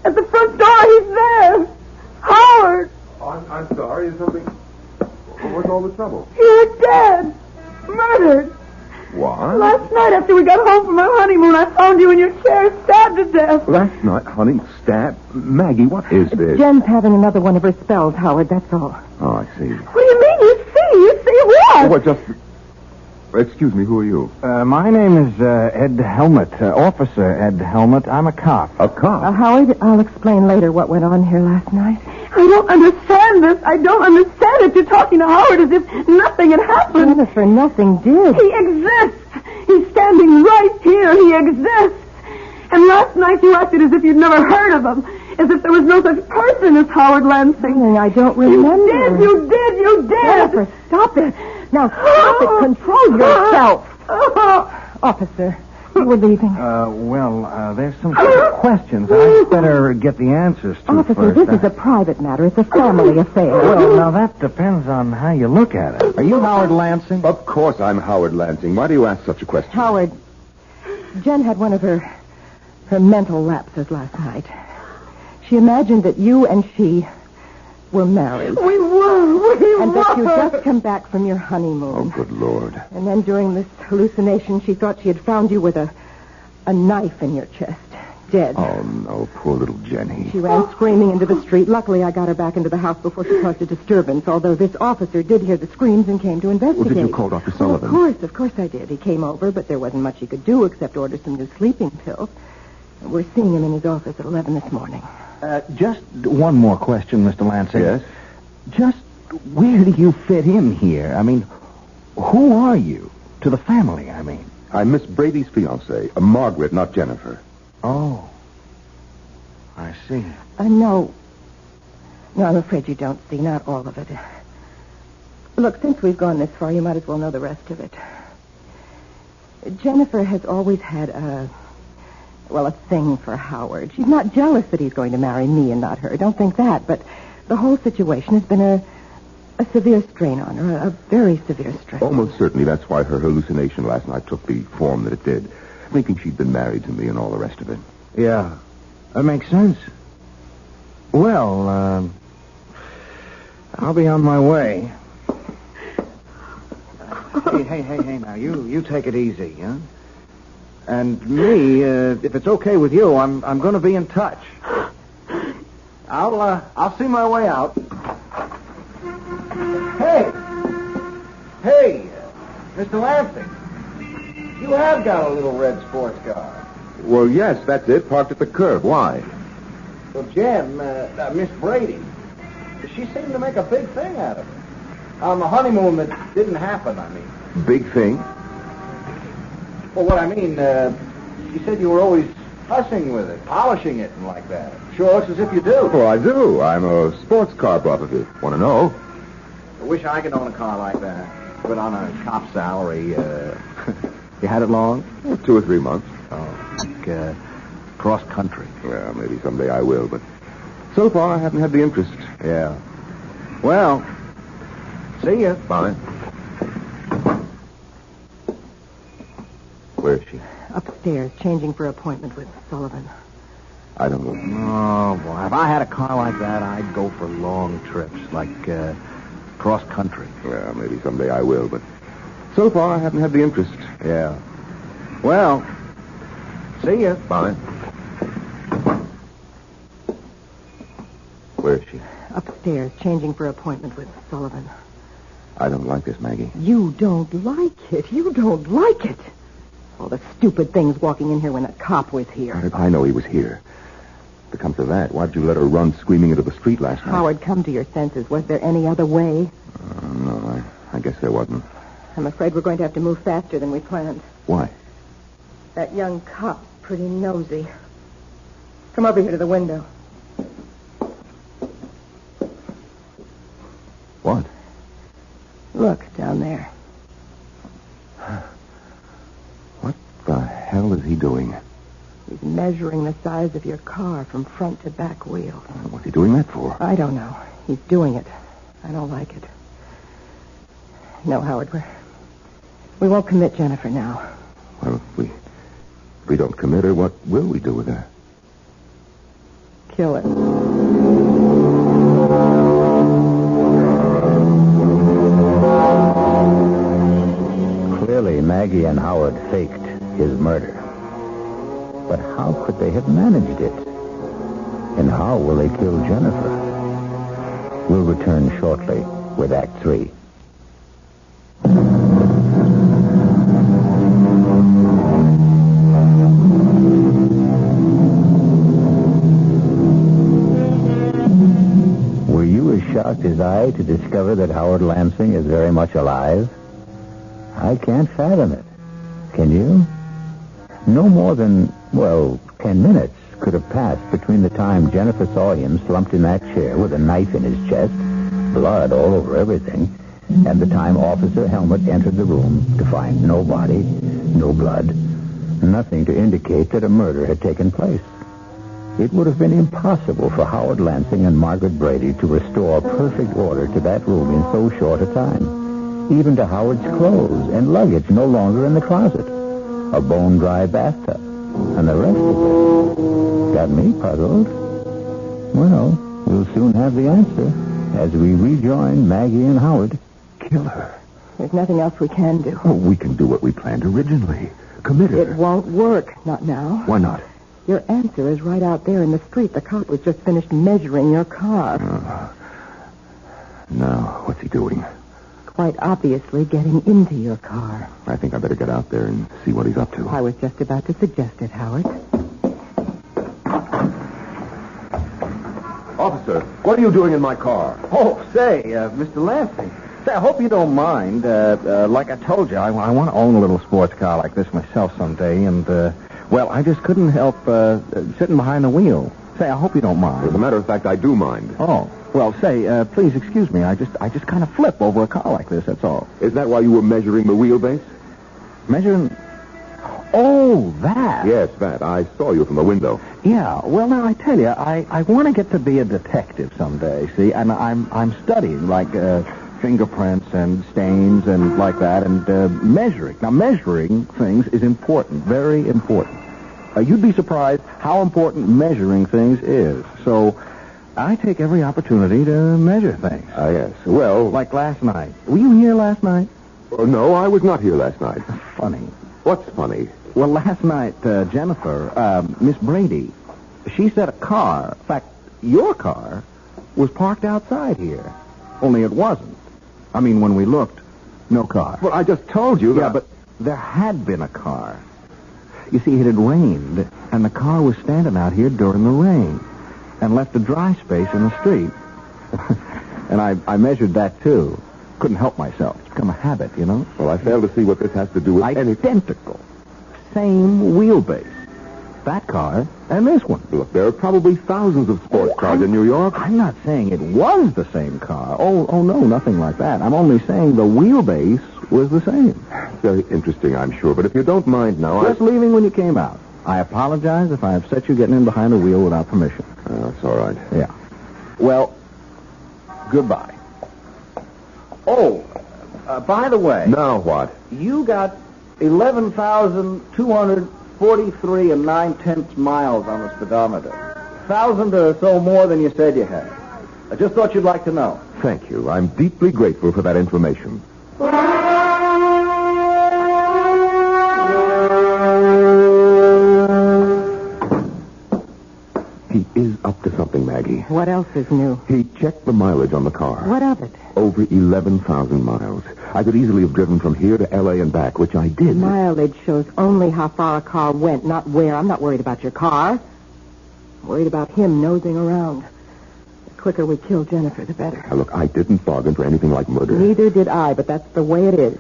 Speaker 6: At the front door, he's there. Howard.
Speaker 9: Oh, I'm sorry. Is something... What's all the trouble?
Speaker 6: You're dead. Murdered.
Speaker 9: What?
Speaker 6: Last night after we got home from our honeymoon, I found you in your chair, stabbed to death.
Speaker 9: Last night, honey, stab. Maggie, what is this?
Speaker 1: Jen's having another one of her spells, Howard, that's all.
Speaker 9: Oh, I see.
Speaker 6: What do you mean, you see? You see what?
Speaker 9: What, just... Excuse me, who are you?
Speaker 10: My name is Ed Helmut, Officer Ed Helmut. I'm a cop.
Speaker 9: A cop?
Speaker 1: Howard, I'll explain later what went on here last night.
Speaker 6: I don't understand this. I don't understand it. You're talking to Howard as if nothing had happened.
Speaker 1: Jennifer, nothing did.
Speaker 6: He exists. He's standing right here. He exists. And last night you acted as if you'd never heard of him. As if there was no such person as Howard Lansing.
Speaker 1: I don't remember.
Speaker 6: You did.
Speaker 1: Jennifer, stop it. Now, stop it. Control yourself. Officer, you were leaving.
Speaker 10: There's some questions I'd better get the answers to
Speaker 1: Officer,
Speaker 10: first.
Speaker 1: this is a private matter. It's a family affair.
Speaker 10: Well, now that depends on how you look at it. Are you Howard Lansing?
Speaker 9: Of course I'm Howard Lansing. Why do you ask such a question?
Speaker 1: Howard, Jen had one of her mental lapses last night. She imagined that you and she were married.
Speaker 6: We were.
Speaker 1: And that you'd just come back from your honeymoon.
Speaker 9: Oh, good Lord.
Speaker 1: And then during this hallucination, she thought she had found you with a knife in your chest, dead.
Speaker 9: Oh, no, poor little Jenny.
Speaker 1: She ran screaming into the street. Luckily, I got her back into the house before she caused a disturbance, although this officer did hear the screams and came to investigate.
Speaker 9: Well, did you call Dr. Sullivan?
Speaker 1: Of course I did. He came over, but there wasn't much he could do except order some new sleeping pills. We're seeing him in his office at 11 this morning.
Speaker 10: Just one more question, Mr. Lansing.
Speaker 9: Yes?
Speaker 10: Just where do you fit in here? I mean, who are you? To the family, I mean.
Speaker 9: I'm Miss Brady's fiancée, Margaret, not Jennifer.
Speaker 10: Oh. I see.
Speaker 1: No, I'm afraid you don't see. Not all of it. Look, since we've gone this far, you might as well know the rest of it. Jennifer has always had a thing for Howard. She's not jealous that he's going to marry me and not her. Don't think that. But the whole situation has been a severe strain on her, a very severe strain.
Speaker 9: Almost certainly that's why her hallucination last night took the form that it did, thinking she'd been married to me and all the rest of it.
Speaker 10: Yeah, that makes sense. Well, I'll be on my way. Hey, now, you take it easy, huh? And me, if it's okay with you, I'm going to be in touch. I'll see my way out. Hey, Mr. Lansing, you have got a little red sports car.
Speaker 9: Well, yes, that's it, parked at the curb. Why?
Speaker 10: Well, Jim, Miss Brady, she seemed to make a big thing out of it. On the honeymoon that didn't happen, I mean.
Speaker 9: Big thing?
Speaker 10: Well, what I mean, she said you were always fussing with it, polishing it and like that. Sure looks as if you do.
Speaker 9: Oh, I do. I'm a sports car operative. Want to know?
Speaker 10: I wish I could own a car like that. But on a cop salary, you had it long?
Speaker 9: 2 or 3 months.
Speaker 10: Oh, like, cross country.
Speaker 9: Well, maybe someday I will, but so far I haven't had the interest.
Speaker 10: Yeah. Well, see ya.
Speaker 9: Bye. Where is she?
Speaker 5: Upstairs, changing for appointment with Sullivan.
Speaker 9: I don't know.
Speaker 10: Oh, boy. If I had a car like that, I'd go for long trips, like cross country.
Speaker 9: Well, maybe someday I will, but so far I haven't had the interest.
Speaker 10: Yeah. Well, see ya.
Speaker 9: Bye. Where is she?
Speaker 5: Upstairs, changing for appointment with Sullivan.
Speaker 9: I don't like this, Maggie.
Speaker 5: You don't like it. You don't like it. All the stupid things walking in here when a cop was here.
Speaker 9: I know he was here. If it comes to that, why'd you let her run screaming into the street last night?
Speaker 5: Howard, come to your senses. Was there any other way?
Speaker 9: No, I guess there wasn't.
Speaker 5: I'm afraid we're going to have to move faster than we planned.
Speaker 9: Why?
Speaker 5: That young cop, pretty nosy. Come over here to the window.
Speaker 9: What?
Speaker 5: Look, down there.
Speaker 9: What the hell is he doing?
Speaker 5: He's measuring the size of your car from front to back wheel.
Speaker 9: What's he doing that for?
Speaker 5: I don't know. He's doing it. I don't like it. No, Howard, we won't commit Jennifer now.
Speaker 9: Well, if we don't commit her, what will we do with her?
Speaker 5: Kill her.
Speaker 2: Clearly, Maggie and Howard faked his murder. But how could they have managed it? And how will they kill Jennifer? We'll return shortly with Act 3. Were you as shocked as I to discover that Howard Lansing is very much alive? I can't fathom it. Can you? No more than, 10 minutes could have passed between the time Jennifer saw him slumped in that chair with a knife in his chest, blood all over everything, and the time Officer Helmut entered the room to find no body, no blood, nothing to indicate that a murder had taken place. It would have been impossible for Howard Lansing and Margaret Brady to restore perfect order to that room in so short a time. Even to Howard's clothes and luggage no longer in the closet. A bone-dry bathtub. And the rest of it got me puzzled. Well, we'll soon have the answer as we rejoin Maggie and Howard.
Speaker 9: Kill her.
Speaker 5: There's nothing else we can do.
Speaker 9: Oh, we can do what we planned originally. Commit her.
Speaker 5: It won't work. Not now.
Speaker 9: Why not?
Speaker 5: Your answer is right out there in the street. The cop was just finished measuring your car.
Speaker 9: Now, what's he doing?
Speaker 5: Quite obviously getting into your car.
Speaker 9: I think I better get out there and see what he's up to.
Speaker 5: I was just about to suggest it, Howard.
Speaker 9: Officer, what are you doing in my car?
Speaker 10: Oh, say, Mr. Lansing. Say, I hope you don't mind. Like I told you, I want to own a little sports car like this myself someday, and, I just couldn't help sitting behind the wheel. Say, I hope you don't mind.
Speaker 9: As a matter of fact, I do mind.
Speaker 10: Oh. Well, say, please excuse me. I just kind of flip over a car like this, that's all.
Speaker 9: Is that why you were measuring the wheelbase?
Speaker 10: Measuring? Oh, that.
Speaker 9: Yes, that. I saw you from the window.
Speaker 10: Yeah. Well, now, I tell you, I want to get to be a detective someday, see? And I'm studying, like, fingerprints and stains and like that, and measuring. Now, measuring things is important, very important. You'd be surprised how important measuring things is. So I take every opportunity to measure things.
Speaker 9: Yes. Well...
Speaker 10: Like last night. Were you here last night?
Speaker 9: No, I was not here last night.
Speaker 10: Funny.
Speaker 9: What's funny?
Speaker 10: Well, last night, Jennifer, Miss Brady, she said a car, in fact, your car, was parked outside here. Only it wasn't. I mean, when we looked, no car.
Speaker 9: Well, I just told you that...
Speaker 10: Yeah, but there had been a car. You see, it had rained, and the car was standing out here during the rain. and left a dry space in the street. And I measured that, too. Couldn't help myself. It's become a habit, you know?
Speaker 9: Well, I fail to see what this has to do with
Speaker 10: Identical. Same wheelbase. That car and this one.
Speaker 9: Look, there are probably thousands of sports cars in New York.
Speaker 10: I'm not saying it was the same car. Oh, no, nothing like that. I'm only saying the wheelbase was the same.
Speaker 9: Very interesting, I'm sure. But if you don't mind now,
Speaker 10: Just leaving when you came out. I apologize if I upset you getting in behind the wheel without permission.
Speaker 9: That's all right.
Speaker 10: Yeah. Well, goodbye. Oh, by the way.
Speaker 9: Now what?
Speaker 10: You got 11,243 and 9/10 miles on the speedometer. 1,000 or so more than you said you had. I just thought you'd like to know.
Speaker 9: Thank you. I'm deeply grateful for that information. He is up to something, Maggie.
Speaker 5: What else is new?
Speaker 9: He checked the mileage on the car.
Speaker 5: What of it?
Speaker 9: Over 11,000 miles. I could easily have driven from here to L.A. and back, which I did.
Speaker 5: Mileage shows only how far a car went, not where. I'm not worried about your car. I'm worried about him nosing around. The quicker we kill Jennifer, the better.
Speaker 9: Now, look, I didn't bargain for anything like murder.
Speaker 5: Neither did I, but that's the way it is.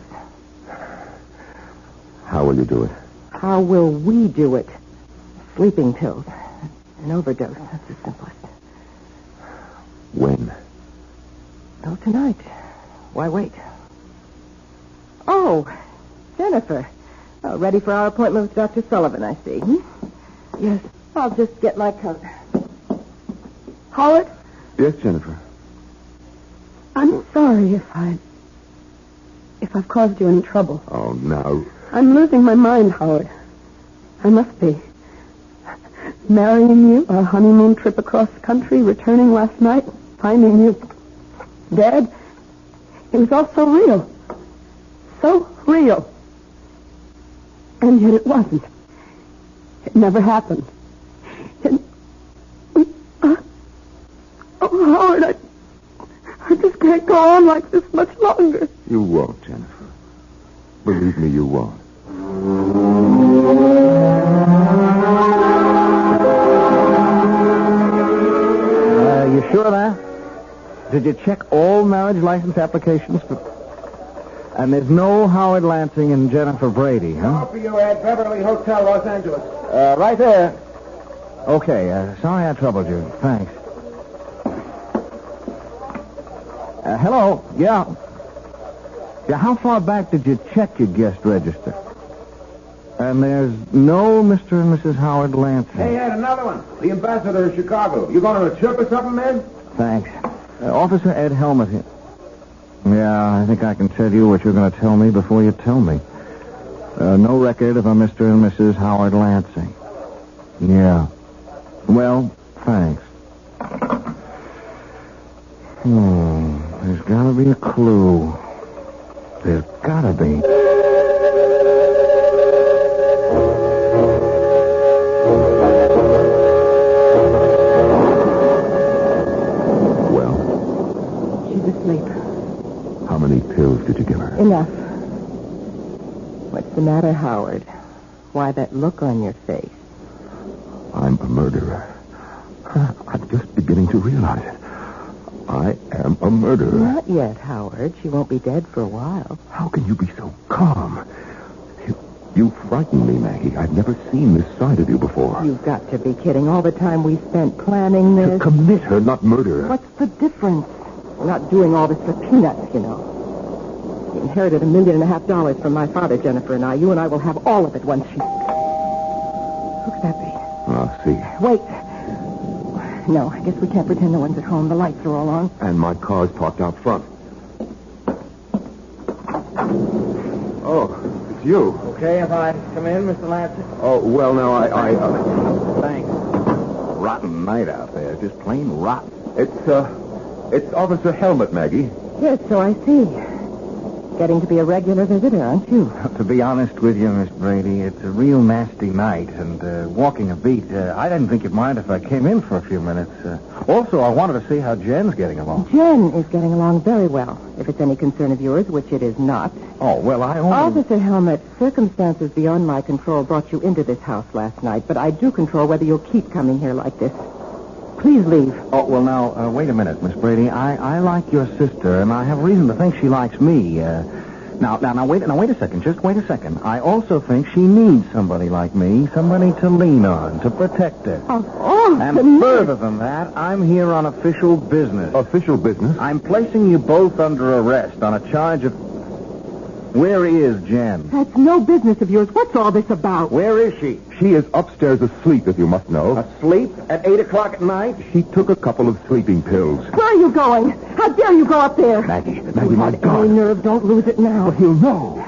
Speaker 9: How will you do it?
Speaker 5: How will we do it? Sleeping pills. An overdose. That's the simplest.
Speaker 9: When?
Speaker 5: Oh, tonight. Why wait? Oh, Jennifer. Oh, ready for our appointment with Dr. Sullivan, I see. Yes. I'll just get my coat. Howard?
Speaker 9: Yes, Jennifer.
Speaker 6: I'm sorry if I've caused you any trouble.
Speaker 9: Oh, now.
Speaker 6: I'm losing my mind, Howard. I must be. Marrying you, a honeymoon trip across the country, returning last night, finding you dead. It was all so real. So real. And yet it wasn't. It never happened. Oh, Howard, I just can't go on like this much longer.
Speaker 9: You won't, Jennifer. Believe me, you won't.
Speaker 10: You sure of that? Did you check all marriage license applications? And there's no Howard Lansing and Jennifer Brady, huh?
Speaker 11: For you at Beverly Hotel, Los Angeles.
Speaker 10: Right there. Okay, sorry I troubled you. Thanks. Hello? Yeah. Yeah, how far back did you check your guest register? And there's no Mr. and Mrs. Howard Lansing.
Speaker 11: Hey, Ed, another one. The ambassador of Chicago. You going on a trip or something, Ed?
Speaker 10: Thanks. Officer Ed Helmut here. Yeah, I think I can tell you what you're going to tell me before you tell me. No record of a Mr. and Mrs. Howard Lansing. Yeah. Well, thanks. There's got to be a clue. There's got to be.
Speaker 9: How many pills did you give her?
Speaker 5: Enough. What's the matter, Howard? Why that look on your face?
Speaker 9: I'm a murderer. I'm just beginning to realize it. I am a murderer.
Speaker 5: Not yet, Howard. She won't be dead for a while.
Speaker 9: How can you be so calm? You frighten me, Maggie. I've never seen this side of you before.
Speaker 5: You've got to be kidding. All the time we spent planning this.
Speaker 9: To commit her, not murder her.
Speaker 5: What's the difference? We're not doing all this for peanuts, you know. We inherited $1.5 million from my father, Jennifer and I. You and I will have all of it once she... Who could that be?
Speaker 9: I'll see.
Speaker 5: Wait. No, I guess we can't pretend no one's at home. The lights are all on.
Speaker 9: And my car's parked out front. Oh, it's you.
Speaker 10: Okay if I come in, Mr. Lansing?
Speaker 9: Oh, well, now,
Speaker 10: Thanks. Rotten night out there. Just plain rotten.
Speaker 9: It's Officer Helmut, Maggie.
Speaker 5: Yes, so I see. Getting to be a regular visitor, aren't you?
Speaker 10: To be honest with you, Miss Brady, it's a real nasty night, and walking a beat, I didn't think you'd mind if I came in for a few minutes. Also, I wanted to see how Jen's getting along.
Speaker 5: Jen is getting along very well, if it's any concern of yours, which it is not.
Speaker 10: Oh, well, I only...
Speaker 5: Officer Helmut, circumstances beyond my control brought you into this house last night, but I do control whether you'll keep coming here like this. Please leave.
Speaker 10: Oh, well, now, wait a minute, Miss Brady. I like your sister, and I have reason to think she likes me. Now, wait a second. Just wait a second. I also think she needs somebody like me, somebody to lean on, to protect her. And further than that, I'm here on official business.
Speaker 9: Official business?
Speaker 10: I'm placing you both under arrest on a charge of... Where is Jen?
Speaker 5: That's no business of yours. What's all this about?
Speaker 10: Where is she?
Speaker 9: She is upstairs asleep, if you must know.
Speaker 10: Asleep? At 8 o'clock at night?
Speaker 9: She took a couple of sleeping pills.
Speaker 5: Where are you going? How dare you go up there?
Speaker 9: Maggie,
Speaker 5: You
Speaker 9: my
Speaker 5: have
Speaker 9: God.
Speaker 5: any nerve, don't lose it now.
Speaker 9: But he'll know.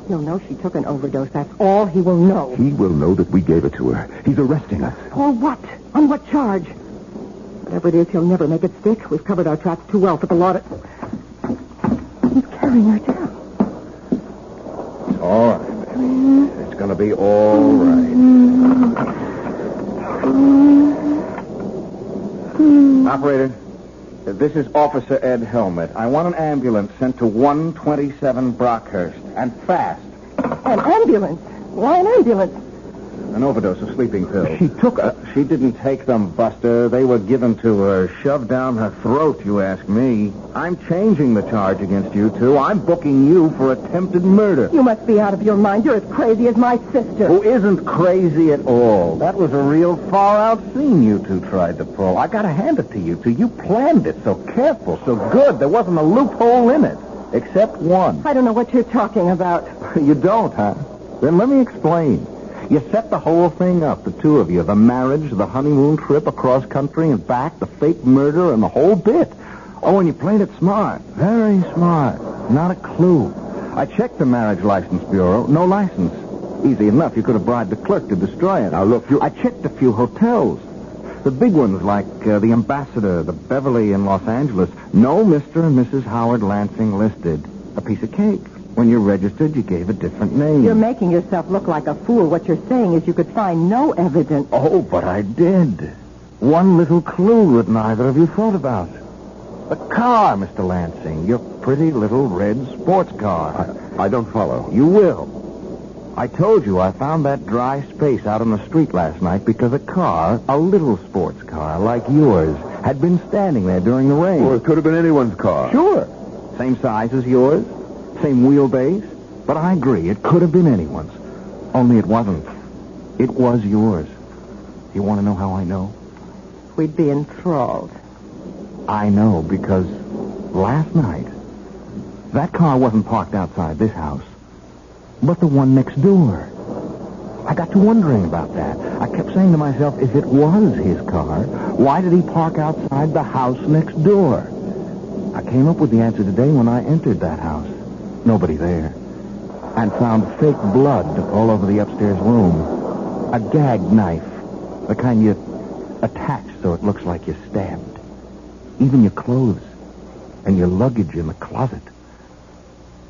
Speaker 5: He'll know she took an overdose. That's all he will know.
Speaker 9: He will know that we gave it to her. He's arresting us.
Speaker 5: For what? On what charge? Whatever it is, he'll never make it stick. We've covered our tracks too well for the law to... He's carrying her down.
Speaker 10: All right. It's going to be all right. Operator, this is Officer Ed Helmet. I want an ambulance sent to 127 Brockhurst, and fast.
Speaker 5: An ambulance? Why an ambulance?
Speaker 10: An overdose of sleeping pills. She didn't take them, Buster. They were given to her, shoved down her throat, you ask me. I'm changing the charge against you two. I'm booking you for attempted murder.
Speaker 5: You must be out of your mind. You're as crazy as my sister.
Speaker 10: Who isn't crazy at all. That was a real far-out scene you two tried to pull. I gotta hand it to you two. You planned it so careful, so good. There wasn't a loophole in it, except one.
Speaker 5: I don't know what you're talking about.
Speaker 10: You don't, huh? Then let me explain. You set the whole thing up, the two of you. The marriage, the honeymoon trip across country and back, the fake murder, and the whole bit. Oh, and you played it smart. Very smart. Not a clue. I checked the Marriage License Bureau. No license. Easy enough. You could have bribed the clerk to destroy it. Now, look, I checked a few hotels. The big ones like the Ambassador, the Beverly in Los Angeles. No Mr. and Mrs. Howard Lansing listed. A piece of cake. When you registered, you gave a different name.
Speaker 5: You're making yourself look like a fool. What you're saying is you could find no evidence.
Speaker 10: Oh, but I did. One little clue that neither of you thought about. The car, Mr. Lansing. Your pretty little red sports car.
Speaker 9: I don't follow.
Speaker 10: You will. I told you I found that dry space out on the street last night because a car, a little sports car like yours, had been standing there during the rain.
Speaker 9: Well, it could have been anyone's car.
Speaker 10: Sure. Same size as yours. Same wheelbase, but I agree, it could have been anyone's. Only it wasn't. It was yours. You want to know how I know?
Speaker 5: We'd be enthralled.
Speaker 10: I know, because last night, that car wasn't parked outside this house, but the one next door. I got to wondering about that. I kept saying to myself, if it was his car, why did he park outside the house next door? I came up with the answer today when I entered that house. Nobody there. And found fake blood all over the upstairs room. A gag knife. The kind you attach so it looks like you're stabbed. Even your clothes. And your luggage in the closet.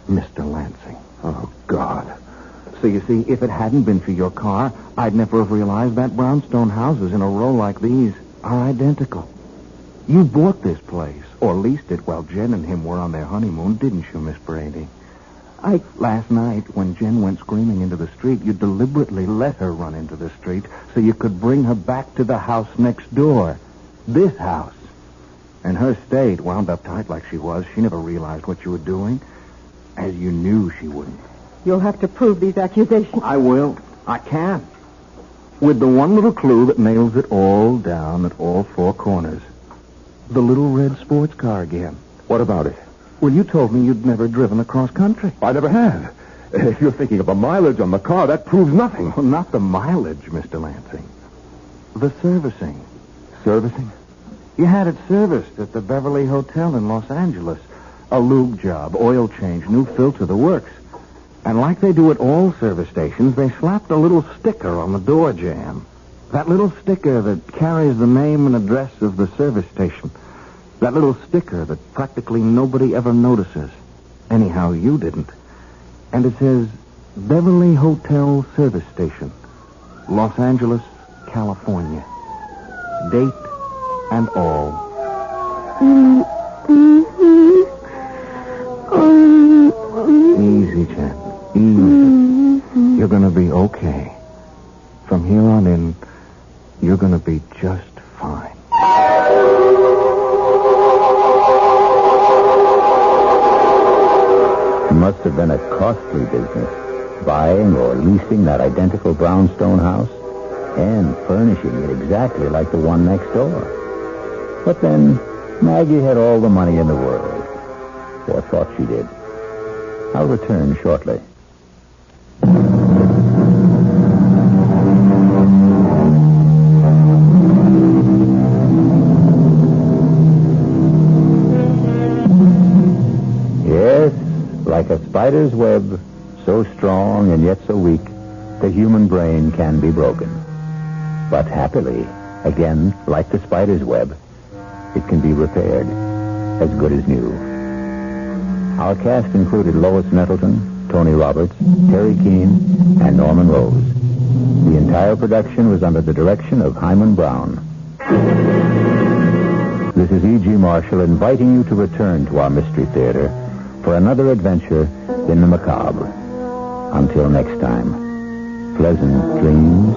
Speaker 10: Mr. Lansing. Oh, God. So you see, if it hadn't been for your car, I'd never have realized that brownstone houses in a row like these are identical. You bought this place, or leased it while Jen and him were on their honeymoon, didn't you, Miss Brady? Last night, when Jen went screaming into the street, you deliberately let her run into the street so you could bring her back to the house next door. This house. In her state, wound up tight like she was, she never realized what you were doing, as you knew she wouldn't.
Speaker 5: You'll have to prove these accusations.
Speaker 10: I will. I can. With the one little clue that nails it all down at all four corners. The little red sports car again.
Speaker 9: What about it?
Speaker 10: Well, you told me you'd never driven across country.
Speaker 9: I never have. If you're thinking of the mileage on the car, that proves nothing.
Speaker 10: Well, not the mileage, Mr. Lansing. The servicing.
Speaker 9: Servicing?
Speaker 10: You had it serviced at the Beverly Hotel in Los Angeles. A lube job, oil change, new filter, the works. And like they do at all service stations, they slapped a little sticker on the door jamb. That little sticker that carries the name and address of the service station. That little sticker that practically nobody ever notices. Anyhow, you didn't. And it says, Beverly Hotel Service Station, Los Angeles, California. Date and all. Easy, Jen. Easy. You're going to be okay. From here on in, you're going to be just fine.
Speaker 2: must have been a costly business, buying or leasing that identical brownstone house and furnishing it exactly like the one next door. But then, Maggie had all the money in the world, or thought she did. I'll return shortly. Yes, like a spider's web, so strong and yet so weak, the human brain can be broken. But happily, again, like the spider's web, it can be repaired, as good as new. Our cast included Lois Nettleton, Tony Roberts, Terry Keane, and Norman Rose. The entire production was under the direction of Hyman Brown. This is E.G. Marshall inviting you to return to our Mystery Theater for another adventure in the macabre. Until next time, pleasant dreams.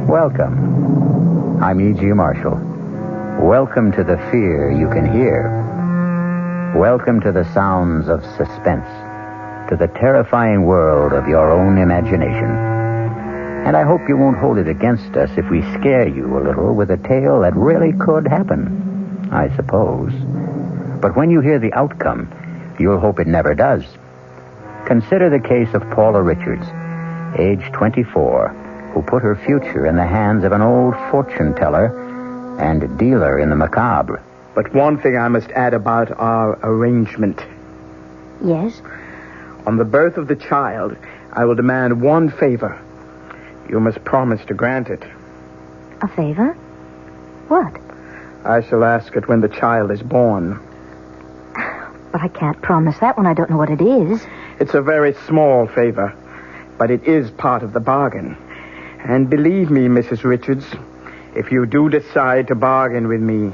Speaker 2: Welcome. I'm E.G. Marshall. Welcome to the fear you can hear. Welcome to the sounds of suspense, to the terrifying world of your own imagination. And I hope you won't hold it against us if we scare you a little with a tale that really could happen, I suppose. But when you hear the outcome, you'll hope it never does. Consider the case of Paula Richards, age 24, who put her future in the hands of an old fortune teller and dealer in the macabre.
Speaker 12: But one thing I must add about our arrangement.
Speaker 1: Yes?
Speaker 12: On the birth of the child, I will demand one favor. You must promise to grant it.
Speaker 1: A favor? What?
Speaker 12: I shall ask it when the child is born.
Speaker 1: But I can't promise that when I don't know what it is.
Speaker 12: It's a very small favor, but it is part of the bargain. And believe me, Mrs. Richards, if you do decide to bargain with me,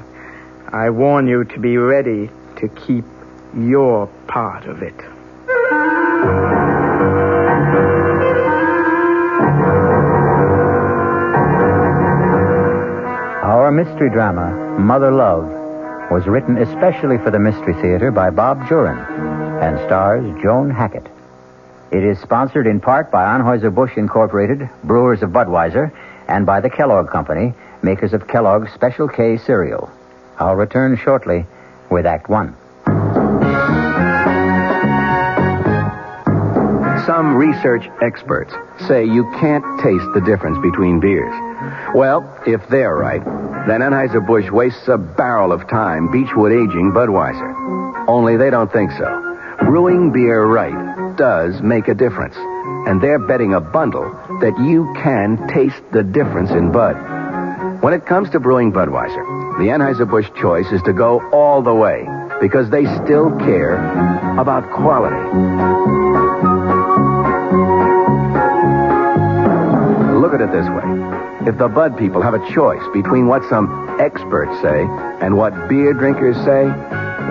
Speaker 12: I warn you to be ready to keep your part of it.
Speaker 2: Our mystery drama, Mother Love, was written especially for the Mystery Theater by Bob Jurin and stars Joan Hackett. It is sponsored in part by Anheuser-Busch Incorporated, brewers of Budweiser, and by the Kellogg Company, makers of Kellogg's Special K cereal. I'll return shortly with Act One.
Speaker 8: Some research experts say you can't taste the difference between beers. Well, if they're right, then Anheuser-Busch wastes a barrel of time Beechwood aging Budweiser. Only they don't think so. Brewing beer right does make a difference. And they're betting a bundle that you can taste the difference in Bud. When it comes to brewing Budweiser, the Anheuser-Busch choice is to go all the way because they still care about quality. Look at it this way. If the Bud people have a choice between what some experts say and what beer drinkers say,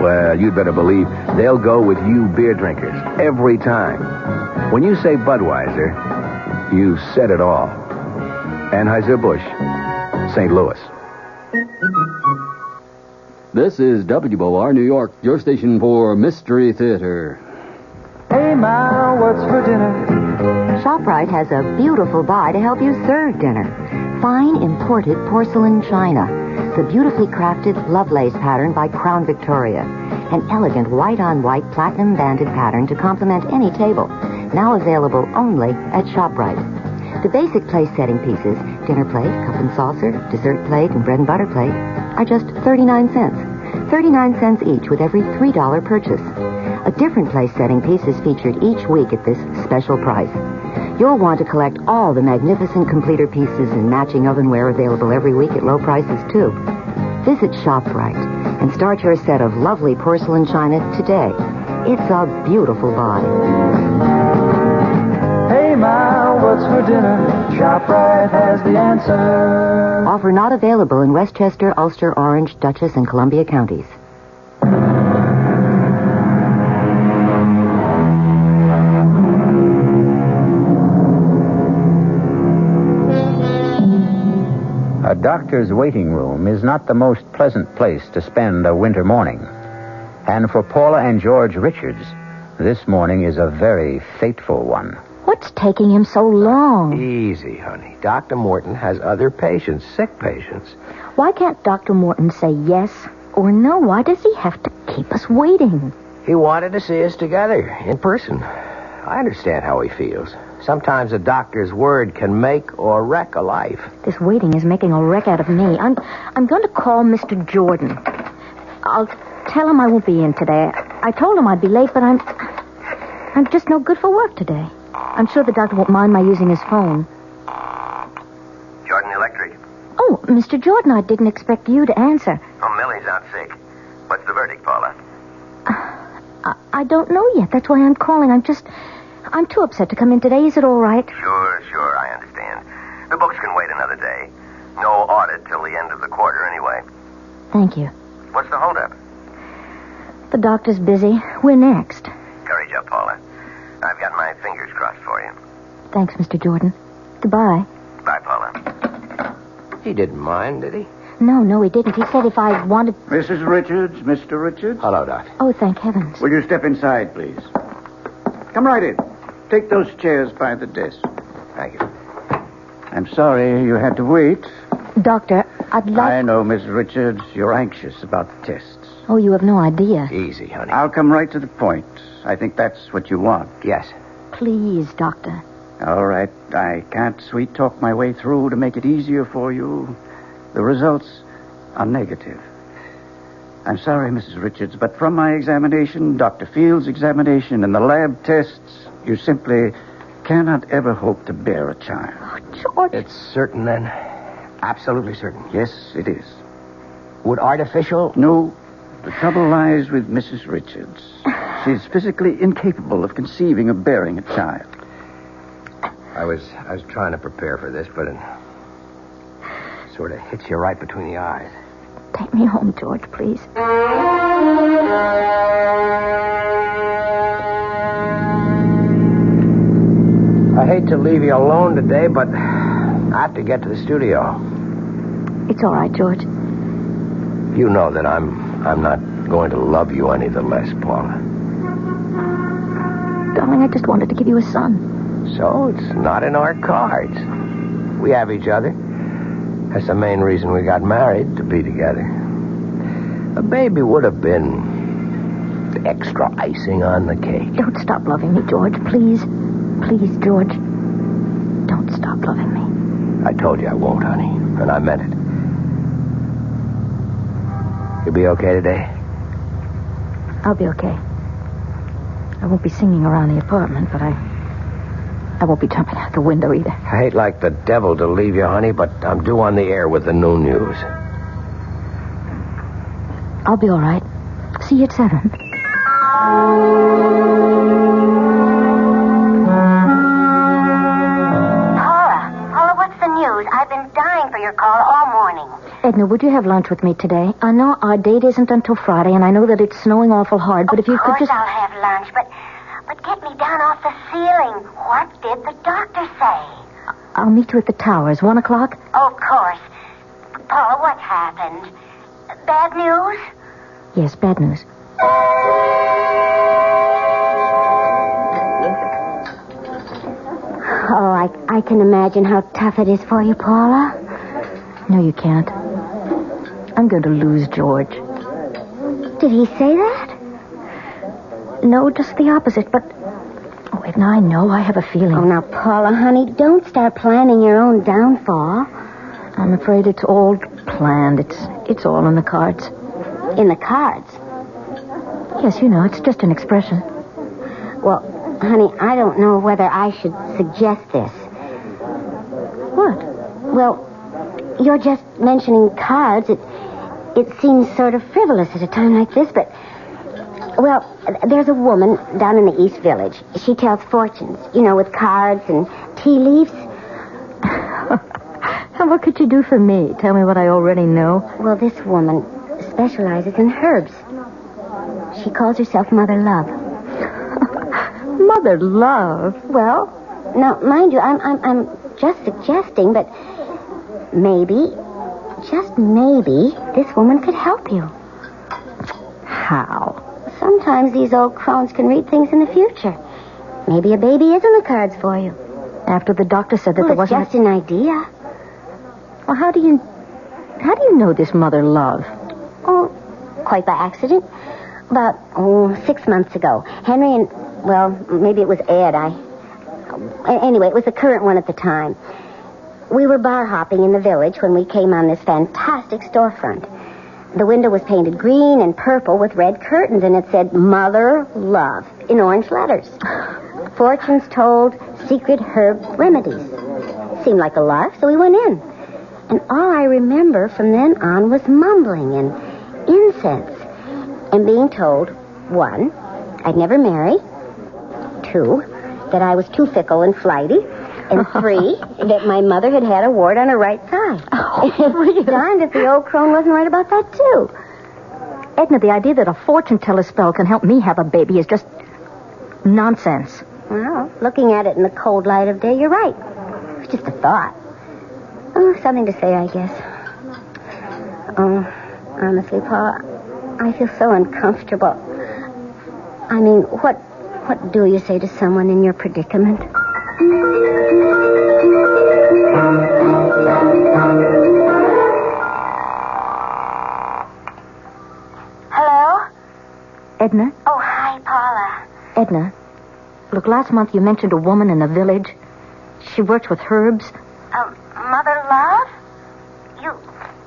Speaker 8: well, you'd better believe they'll go with you beer drinkers every time. When you say Budweiser, you said it all. Anheuser-Busch, St. Louis.
Speaker 7: This is WOR New York, your station for Mystery Theater.
Speaker 16: Hey, Ma, what's for dinner?
Speaker 17: ShopRite has a beautiful buy to help you serve dinner. Fine imported porcelain china. The beautifully crafted Lovelace pattern by Crown Victoria. An elegant white-on-white platinum-banded pattern to complement any table. Now available only at ShopRite. The basic place-setting pieces, dinner plate, cup and saucer, dessert plate, and bread and butter plate, are just 39 cents. 39 cents each with every $3 purchase. A different place-setting piece is featured each week at this special price. You'll want to collect all the magnificent completer pieces and matching ovenware available every week at low prices, too. Visit ShopRite and start your set of lovely porcelain china today. It's a beautiful buy.
Speaker 16: Hey, Ma, what's for dinner? ShopRite has the answer.
Speaker 17: Offer not available in Westchester, Ulster, Orange, Dutchess, and Columbia counties.
Speaker 2: A doctor's waiting room is not the most pleasant place to spend a winter morning. And for Paula and George Richards, this morning is a very fateful one.
Speaker 1: What's taking him so long?
Speaker 20: Easy, honey. Dr. Morton has other patients, sick patients.
Speaker 1: Why can't Dr. Morton say yes or no? Why does he have to keep us waiting?
Speaker 20: He wanted to see us together, in person. I understand how he feels. Sometimes a doctor's word can make or wreck a life.
Speaker 1: This waiting is making a wreck out of me. I'm going to call Mr. Jordan. I'll tell him I won't be in today. I told him I'd be late, but I'm just no good for work today. I'm sure the doctor won't mind my using his phone.
Speaker 24: Jordan Electric.
Speaker 1: Oh, Mr. Jordan, I didn't expect you to answer.
Speaker 24: Oh, Millie's out sick. What's the verdict, Paula?
Speaker 1: I don't know yet. That's why I'm calling. I'm too upset to come in today. Is it all right?
Speaker 24: Sure, I understand. The books can wait another day. No audit till the end of the quarter anyway.
Speaker 1: Thank you.
Speaker 24: What's the holdup?
Speaker 1: The doctor's busy. We're next.
Speaker 24: Courage up, Paula. I've got my fingers crossed for you.
Speaker 1: Thanks, Mr. Jordan. Goodbye.
Speaker 24: Bye, Paula.
Speaker 20: He didn't mind, did he?
Speaker 1: No, he didn't. He said if I wanted...
Speaker 26: Mrs. Richards, Mr. Richards.
Speaker 20: Hello, Doc.
Speaker 1: Oh, thank heavens.
Speaker 26: Will you step inside, please? Come right in. Take those chairs by the desk.
Speaker 20: Thank you.
Speaker 26: I'm sorry you had to wait.
Speaker 1: Doctor, I'd like...
Speaker 26: I know, Miss Richards. You're anxious about the tests.
Speaker 1: Oh, you have no idea.
Speaker 20: Easy, honey.
Speaker 26: I'll come right to the point. I think that's what you want.
Speaker 20: Yes.
Speaker 1: Please, Doctor.
Speaker 26: All right. I can't sweet-talk my way through to make it easier for you. The results are negative. I'm sorry, Mrs. Richards, but from my examination, Dr. Field's examination, and the lab tests, you simply cannot ever hope to bear a child.
Speaker 1: Oh, George.
Speaker 20: It's certain, then? Absolutely certain?
Speaker 26: Yes, it is.
Speaker 20: Would artificial...
Speaker 26: No. The trouble lies with Mrs. Richards. She's physically incapable of conceiving or bearing a child.
Speaker 20: I was trying to prepare for this, but it sort of hits you right between the eyes.
Speaker 1: Take me home, George, please.
Speaker 20: I hate to leave you alone today, but I have to get to the studio.
Speaker 1: It's all right, George.
Speaker 20: You know that I'm not going to love you any the less, Paula.
Speaker 1: Darling, I just wanted to give you a son.
Speaker 20: So it's not in our cards. We have each other. That's the main reason we got married, to be together. A baby would have been the extra icing on the cake.
Speaker 1: Don't stop loving me, George. Please. Please, George. Don't stop loving me.
Speaker 20: I told you I won't, honey. And I meant it. You'll be okay today?
Speaker 1: I'll be okay. I won't be singing around the apartment, but I won't be jumping out the window either.
Speaker 20: I hate like the devil to leave you, honey, but I'm due on the air with the noon news.
Speaker 1: I'll be all right. See you at 7.
Speaker 27: Paula, what's the news? I've been dying for your call all morning.
Speaker 1: Edna, would you have lunch with me today? I know our date isn't until Friday, and I know that it's snowing awful hard, but if you could just...
Speaker 27: Of course I'll have lunch, but get me down off the ceiling. What did the doctor say?
Speaker 4: I'll meet you at the towers, 1 o'clock?
Speaker 27: Oh, of course. Paula, what's happened? Bad news?
Speaker 4: Yes, bad news.
Speaker 27: Oh, I can imagine how tough it is for you, Paula.
Speaker 4: No, you can't. I'm going to lose George.
Speaker 27: Did he say that?
Speaker 4: No, just the opposite, but... Oh, Edna, I know. I have a feeling.
Speaker 27: Oh, now, Paula, honey, don't start planning your own downfall.
Speaker 4: I'm afraid it's all planned. It's all in the cards.
Speaker 27: In the cards?
Speaker 4: Yes, you know, it's just an expression.
Speaker 27: Well, honey, I don't know whether I should suggest this.
Speaker 4: What?
Speaker 27: Well, you're just mentioning cards. It seems sort of frivolous at a time like this, but... Well, there's a woman down in the East Village. She tells fortunes, you know, with cards and tea leaves.
Speaker 4: And what could you do for me? Tell me what I already know.
Speaker 27: Well, this woman specializes in herbs. She calls herself Mother Love.
Speaker 4: Mother Love?
Speaker 27: Well, now, mind you, I'm just suggesting, but maybe, just maybe, this woman could help you.
Speaker 4: How?
Speaker 27: Sometimes these old crones can read things in the future. Maybe a baby is in the cards for you.
Speaker 4: After the doctor said that there wasn't...
Speaker 27: It's just an idea.
Speaker 4: Well, how do you know this Mother Love?
Speaker 27: Oh, quite by accident. About 6 months ago. Henry and, well, maybe it was Ed. Anyway, it was the current one at the time. We were bar hopping in the village when we came on this fantastic storefront. The window was painted green and purple with red curtains, and it said, Mother Love, in orange letters. Fortunes told, secret herb remedies. Seemed like a lark, so we went in. And all I remember from then on was mumbling and incense. And being told, 1, I'd never marry. 2, that I was too fickle and flighty. And 3, that my mother had a wart on her right side.
Speaker 4: Oh, really?
Speaker 27: Darned if the old crone wasn't right about that, too.
Speaker 4: Edna, the idea that a fortune teller spell can help me have a baby is just nonsense.
Speaker 27: Well, looking at it in the cold light of day, you're right. It's just a thought. Oh, something to say, I guess. Oh, honestly, Paula, I feel so uncomfortable. I mean, what do you say to someone in your predicament? Hello?
Speaker 4: Edna?
Speaker 27: Oh, hi, Paula.
Speaker 4: Edna, look, last month you mentioned a woman in the village. She works with herbs.
Speaker 27: Mother Love?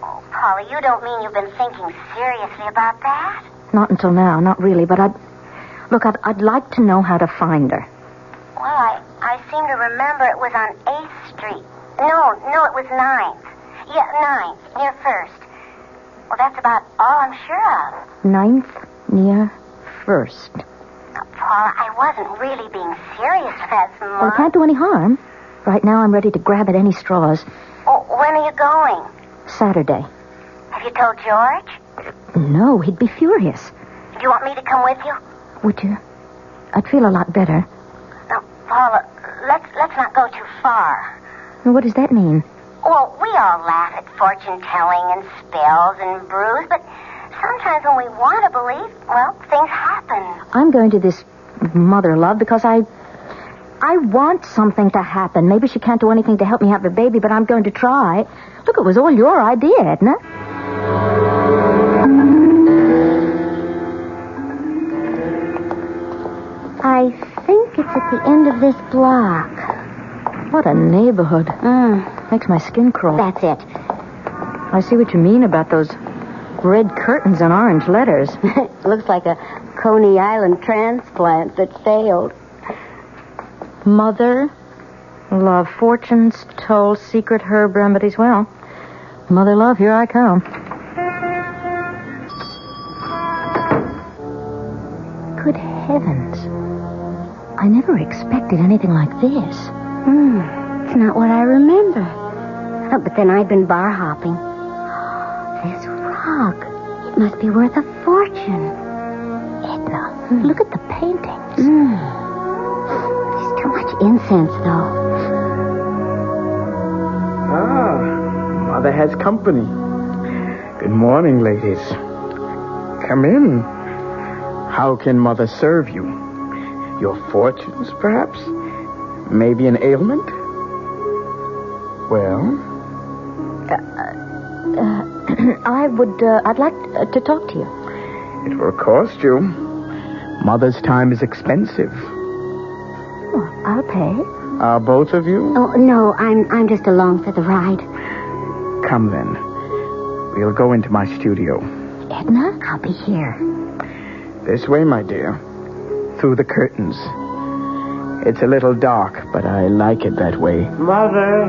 Speaker 27: Oh, Paula, you don't mean you've been thinking seriously about that?
Speaker 4: Not until now, not really, but I'd like to know how to find her.
Speaker 27: Well, I seem to remember it was on 8th Street. No, it was 9th. Yeah, 9th, near 1st. Well, that's about all I'm sure of.
Speaker 4: 9th, near 1st.
Speaker 27: Now, Paula, I wasn't really being serious last month.
Speaker 4: Well, it can't do any harm. Right now, I'm ready to grab at any straws.
Speaker 27: Oh, when are you going?
Speaker 4: Saturday.
Speaker 27: Have you told George?
Speaker 4: No, he'd be furious.
Speaker 27: Do you want me to come with you?
Speaker 4: Would you? I'd feel a lot better.
Speaker 27: Now, Paula, let's not go too far.
Speaker 4: What does that mean?
Speaker 27: Well, we all laugh at fortune-telling and spells and brews, but sometimes when we want to believe, well, things happen.
Speaker 4: I'm going to this Mother Love because I want something to happen. Maybe she can't do anything to help me have a baby, but I'm going to try. Look, it was all your idea, Edna.
Speaker 27: I think it's at the end of this block.
Speaker 4: What a neighborhood. Makes my skin crawl.
Speaker 27: That's it.
Speaker 4: I see what you mean about those red curtains and orange letters.
Speaker 27: Looks like a Coney Island transplant that failed.
Speaker 4: Mother Love, fortunes told, secret herb remedies. Well, Mother Love, here I come. Good heavens. I never expected anything like this.
Speaker 27: It's not what I remember. Oh, but then I've been bar hopping. This rug, it must be worth a fortune.
Speaker 4: Edna, look at the paintings.
Speaker 27: There's too much incense, though.
Speaker 12: Mother has company. Good morning, ladies. Come in. How can Mother serve you? Your fortunes, perhaps? Maybe an ailment? Well?
Speaker 4: I'd like to talk to you.
Speaker 12: It will cost you. Mother's time is expensive.
Speaker 27: Well, I'll pay.
Speaker 12: Are both of you?
Speaker 27: Oh, no, I'm just along for the ride.
Speaker 12: Come then. We'll go into my studio.
Speaker 27: Edna, I'll be here.
Speaker 12: This way, my dear. Through the curtains. It's a little dark, but I like it that way.
Speaker 13: Mother,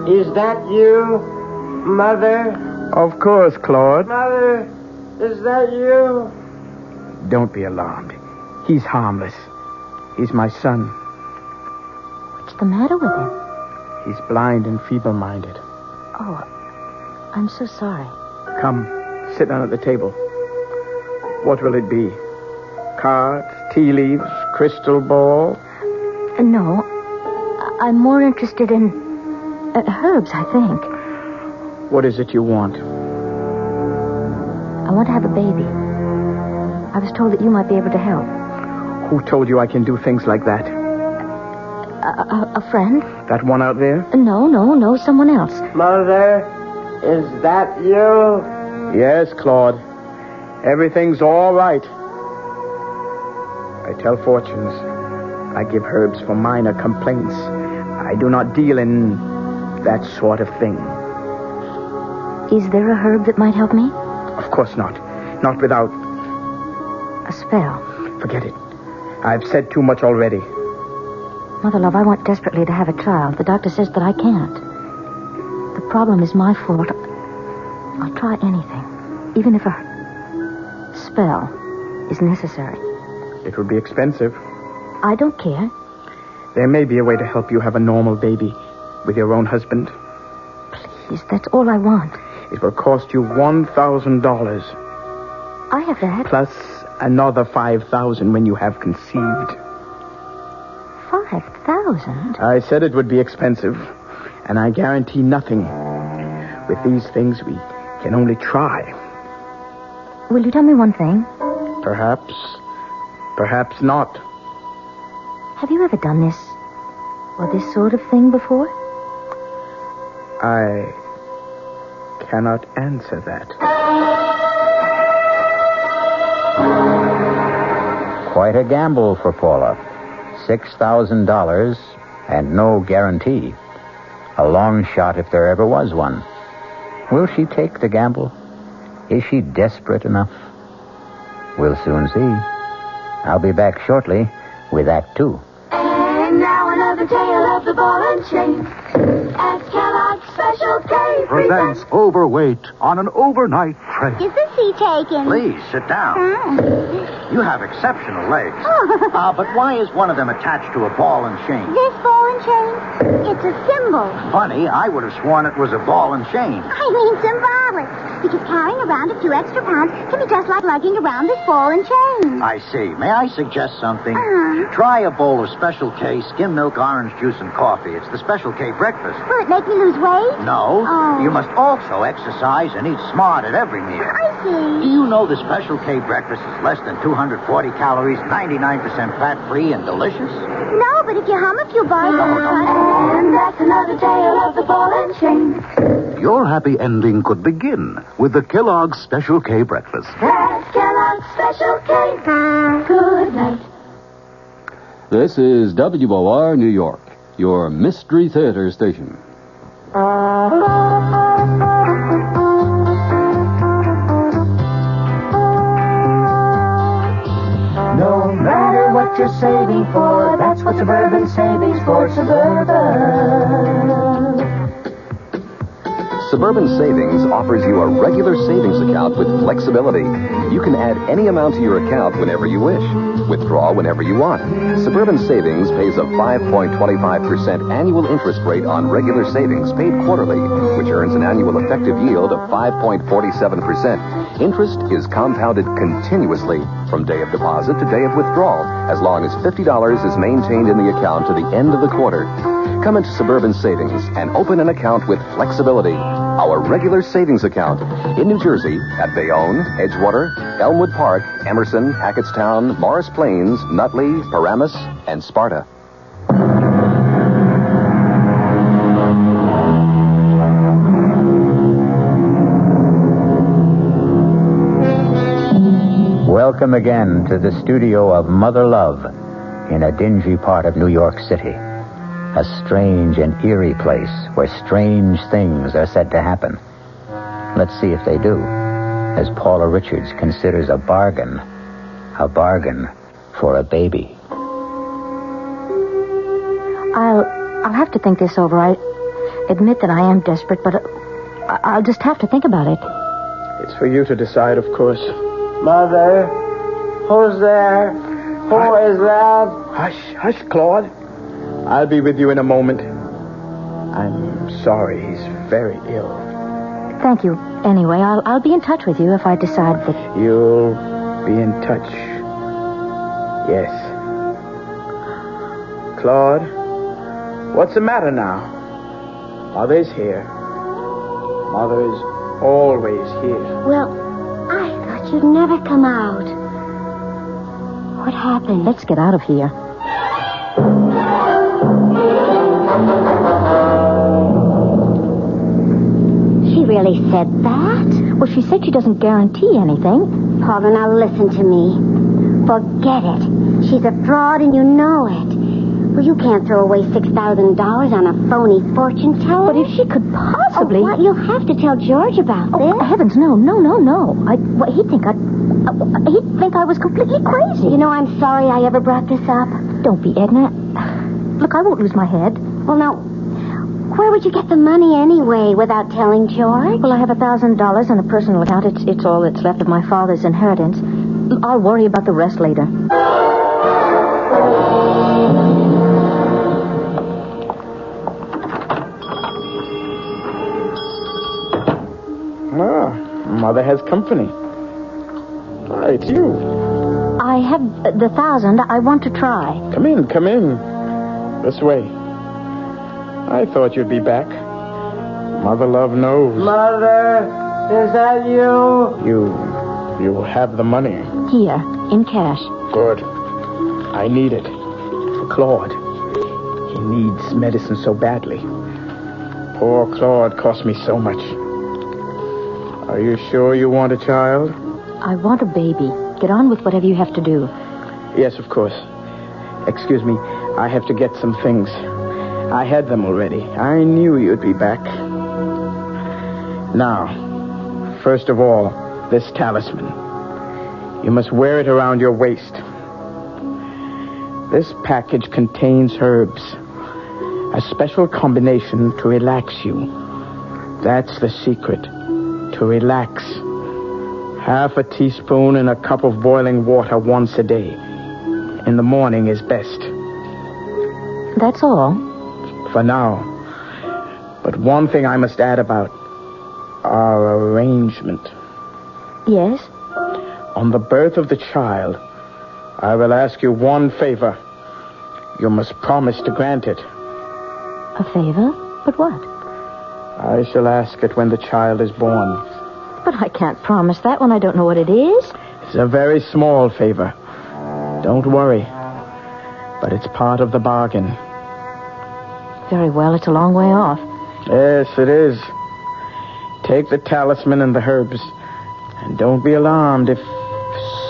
Speaker 13: is that you? Mother?
Speaker 12: Of course, Claude.
Speaker 13: Mother, is that you?
Speaker 12: Don't be alarmed. He's harmless. He's my son.
Speaker 4: What's the matter with him?
Speaker 12: He's blind and feeble-minded.
Speaker 4: Oh, I'm so sorry.
Speaker 12: Come, sit down at the table. What will it be? Cards, tea leaves, crystal ball?
Speaker 4: No, I'm more interested in herbs, I think.
Speaker 12: What is it you want?
Speaker 4: I want to have a baby. I was told that you might be able to help.
Speaker 12: Who told you I can do things like that?
Speaker 4: A friend?
Speaker 12: That one out there?
Speaker 4: No, someone else.
Speaker 13: Mother, is that you?
Speaker 12: Yes, Claude. Everything's all right. I tell fortunes. I give herbs for minor complaints. I do not deal in that sort of thing.
Speaker 4: Is there a herb that might help me?
Speaker 12: Of course not. Not without...
Speaker 4: a spell.
Speaker 12: Forget it. I've said too much already.
Speaker 4: Mother love, I want desperately to have a child. The doctor says that I can't. The problem is my fault. I'll try anything. Even if a spell is necessary.
Speaker 12: It would be expensive.
Speaker 4: I don't care.
Speaker 12: There may be a way to help you have a normal baby with your own husband.
Speaker 4: Please, that's all I want.
Speaker 12: It will cost you $1,000.
Speaker 4: I have that.
Speaker 12: Plus another $5,000 when you have conceived.
Speaker 4: 5,000?
Speaker 12: I said it would be expensive, and I guarantee nothing. With these things, we can only try.
Speaker 4: Will you tell me one thing?
Speaker 12: Perhaps not.
Speaker 4: Have you ever done this or this sort of thing before?
Speaker 12: I cannot answer that.
Speaker 2: Quite a gamble for Paula. $6,000 and no guarantee. A long shot if there ever was one. Will she take the gamble? Is she desperate enough? We'll soon see. I'll be back shortly with Act 2.
Speaker 15: And now another tale of the ball and chain. At Kellogg's Special K
Speaker 18: presents Overweight on an overnight train.
Speaker 15: Is the seat taken?
Speaker 19: Please, sit down. You have exceptional legs. But why is one of them attached to a ball and chain?
Speaker 15: This ball and chain? It's a symbol.
Speaker 19: Funny, I would have sworn it was a ball and chain.
Speaker 15: I mean symbolic. Because carrying around a few extra pounds can be just like lugging around this ball and chain.
Speaker 19: I see. May I suggest something? Try a bowl of Special K, skim milk, orange juice, and coffee. It's the Special K breakfast.
Speaker 15: Will it make me lose weight?
Speaker 19: No. You must also exercise and eat smart at every meal.
Speaker 15: I see.
Speaker 19: Do you know the Special K breakfast is less than 240 calories, 99% fat-free, and delicious?
Speaker 15: No, but if you hum a few bars... And that's another tale of the ball and chain.
Speaker 18: Your happy ending could begin with the Kellogg's Special K breakfast.
Speaker 15: That's Kellogg's Special K. Good night.
Speaker 7: This is WOR New York, your Mystery Theater station.
Speaker 16: No matter what you're saving for, that's what Suburban Savings for Suburban.
Speaker 22: Suburban Savings offers you a regular savings account with flexibility. You can add any amount to your account whenever you wish. Withdraw whenever you want. Suburban Savings pays a 5.25% annual interest rate on regular savings paid quarterly, which earns an annual effective yield of 5.47%. Interest is compounded continuously from day of deposit to day of withdrawal, as long as $50 is maintained in the account to the end of the quarter. Come into Suburban Savings and open an account with flexibility. Our regular savings account in New Jersey at Bayonne, Edgewater, Elmwood Park, Emerson, Hackettstown, Morris Plains, Nutley, Paramus, and Sparta.
Speaker 2: Welcome again to the studio of Mother Love in a dingy part of New York City. A strange and eerie place where strange things are said to happen. Let's see if they do, as Paula Richards considers a bargain for a baby.
Speaker 4: I'll have to think this over. I admit that I am desperate, but I'll just have to think about it.
Speaker 12: It's for you to decide, of course.
Speaker 13: Mother, who's there? Who is that?
Speaker 12: Hush, Claude. I'll be with you in a moment. I'm sorry, he's very ill.
Speaker 4: Thank you. Anyway, I'll be in touch with you if I decide that...
Speaker 12: You'll be in touch. Yes. Claude, what's the matter now? Mother's here. Mother is always here.
Speaker 27: Well, I thought you'd never come out. What happened?
Speaker 4: Let's get out of here.
Speaker 27: She really said that?
Speaker 4: Well, she said she doesn't guarantee anything.
Speaker 27: Paula, now listen to me. Forget it. She's a fraud and you know it. Well, you can't throw away $6,000 on a phony fortune teller.
Speaker 4: But if she could possibly...
Speaker 27: Oh, what? You'll have to tell George about this.
Speaker 4: Heavens, no. He'd think I was completely crazy.
Speaker 27: You know, I'm sorry I ever brought this up.
Speaker 4: Don't be, Edna. Look, I won't lose my head.
Speaker 27: Well, now, where would you get the money anyway without telling George?
Speaker 4: Well, I have $1,000 in a personal account. It's all that's left of my father's inheritance. I'll worry about the rest later.
Speaker 12: Mother has company. It's you.
Speaker 4: I have the 1,000. I want to try.
Speaker 12: Come in. This way. I thought you'd be back. Mother Love knows.
Speaker 13: Mother, is that you?
Speaker 12: You have the money.
Speaker 4: Here, in cash.
Speaker 12: Good. I need it. For Claude. He needs medicine so badly. Poor Claude cost me so much. Are you sure you want a child?
Speaker 4: I want a baby. Get on with whatever you have to do.
Speaker 12: Yes, of course. Excuse me. I have to get some things. I had them already. I knew you'd be back. Now, first of all, this talisman. You must wear it around your waist. This package contains herbs. A special combination to relax you. That's the secret. To relax. Half a teaspoon in a cup of boiling water once a day. In the morning is best.
Speaker 4: That's all?
Speaker 12: For now. But one thing I must add about our arrangement.
Speaker 4: Yes?
Speaker 12: On the birth of the child, I will ask you one favor. You must promise to grant it.
Speaker 4: A favor? But what?
Speaker 12: I shall ask it when the child is born.
Speaker 4: But I can't promise that when I don't know what it is.
Speaker 12: It's a very small favor. Don't worry. But it's part of the bargain.
Speaker 4: Very well, it's a long way off.
Speaker 12: Yes, it is. Take the talisman and the herbs. And don't be alarmed if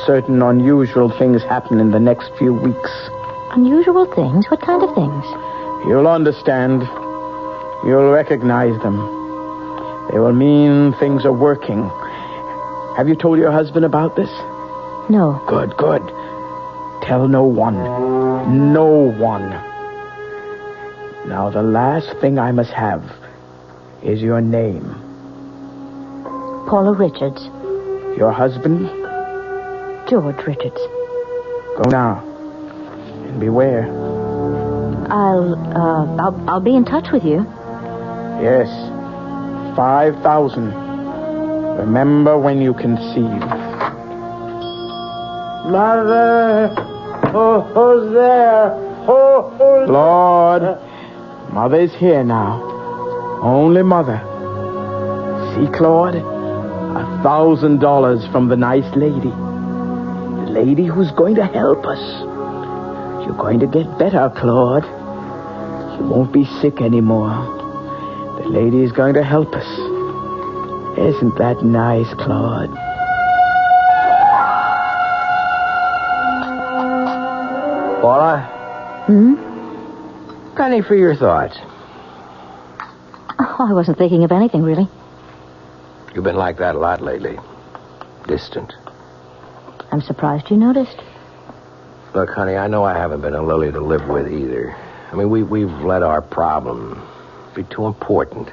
Speaker 12: certain unusual things happen in the next few weeks.
Speaker 4: Unusual things? What kind of things?
Speaker 12: You'll understand. You'll recognize them. They will mean things are working. Have you told your husband about this?
Speaker 4: No.
Speaker 12: Good. Tell no one. No one. Now, the last thing I must have is your name.
Speaker 4: Paula Richards.
Speaker 12: Your husband?
Speaker 4: George Richards.
Speaker 12: Go now. And beware.
Speaker 4: I'll be in touch with you.
Speaker 12: Yes. 5,000. Remember when you conceive.
Speaker 13: Mother, who's there? Who's
Speaker 12: Lord, Mother's here now. Only Mother. See, Claude? $1,000 from the nice lady. The lady who's going to help us. You're going to get better, Claude. You won't be sick anymore. The lady is going to help us. Isn't that nice, Claude?
Speaker 20: Paula? Penny for your thoughts.
Speaker 4: Oh, I wasn't thinking of anything, really.
Speaker 20: You've been like that a lot lately. Distant.
Speaker 4: I'm surprised you noticed.
Speaker 20: Look, honey, I know I haven't been a lily to live with either. I mean, we've let our problem be too important.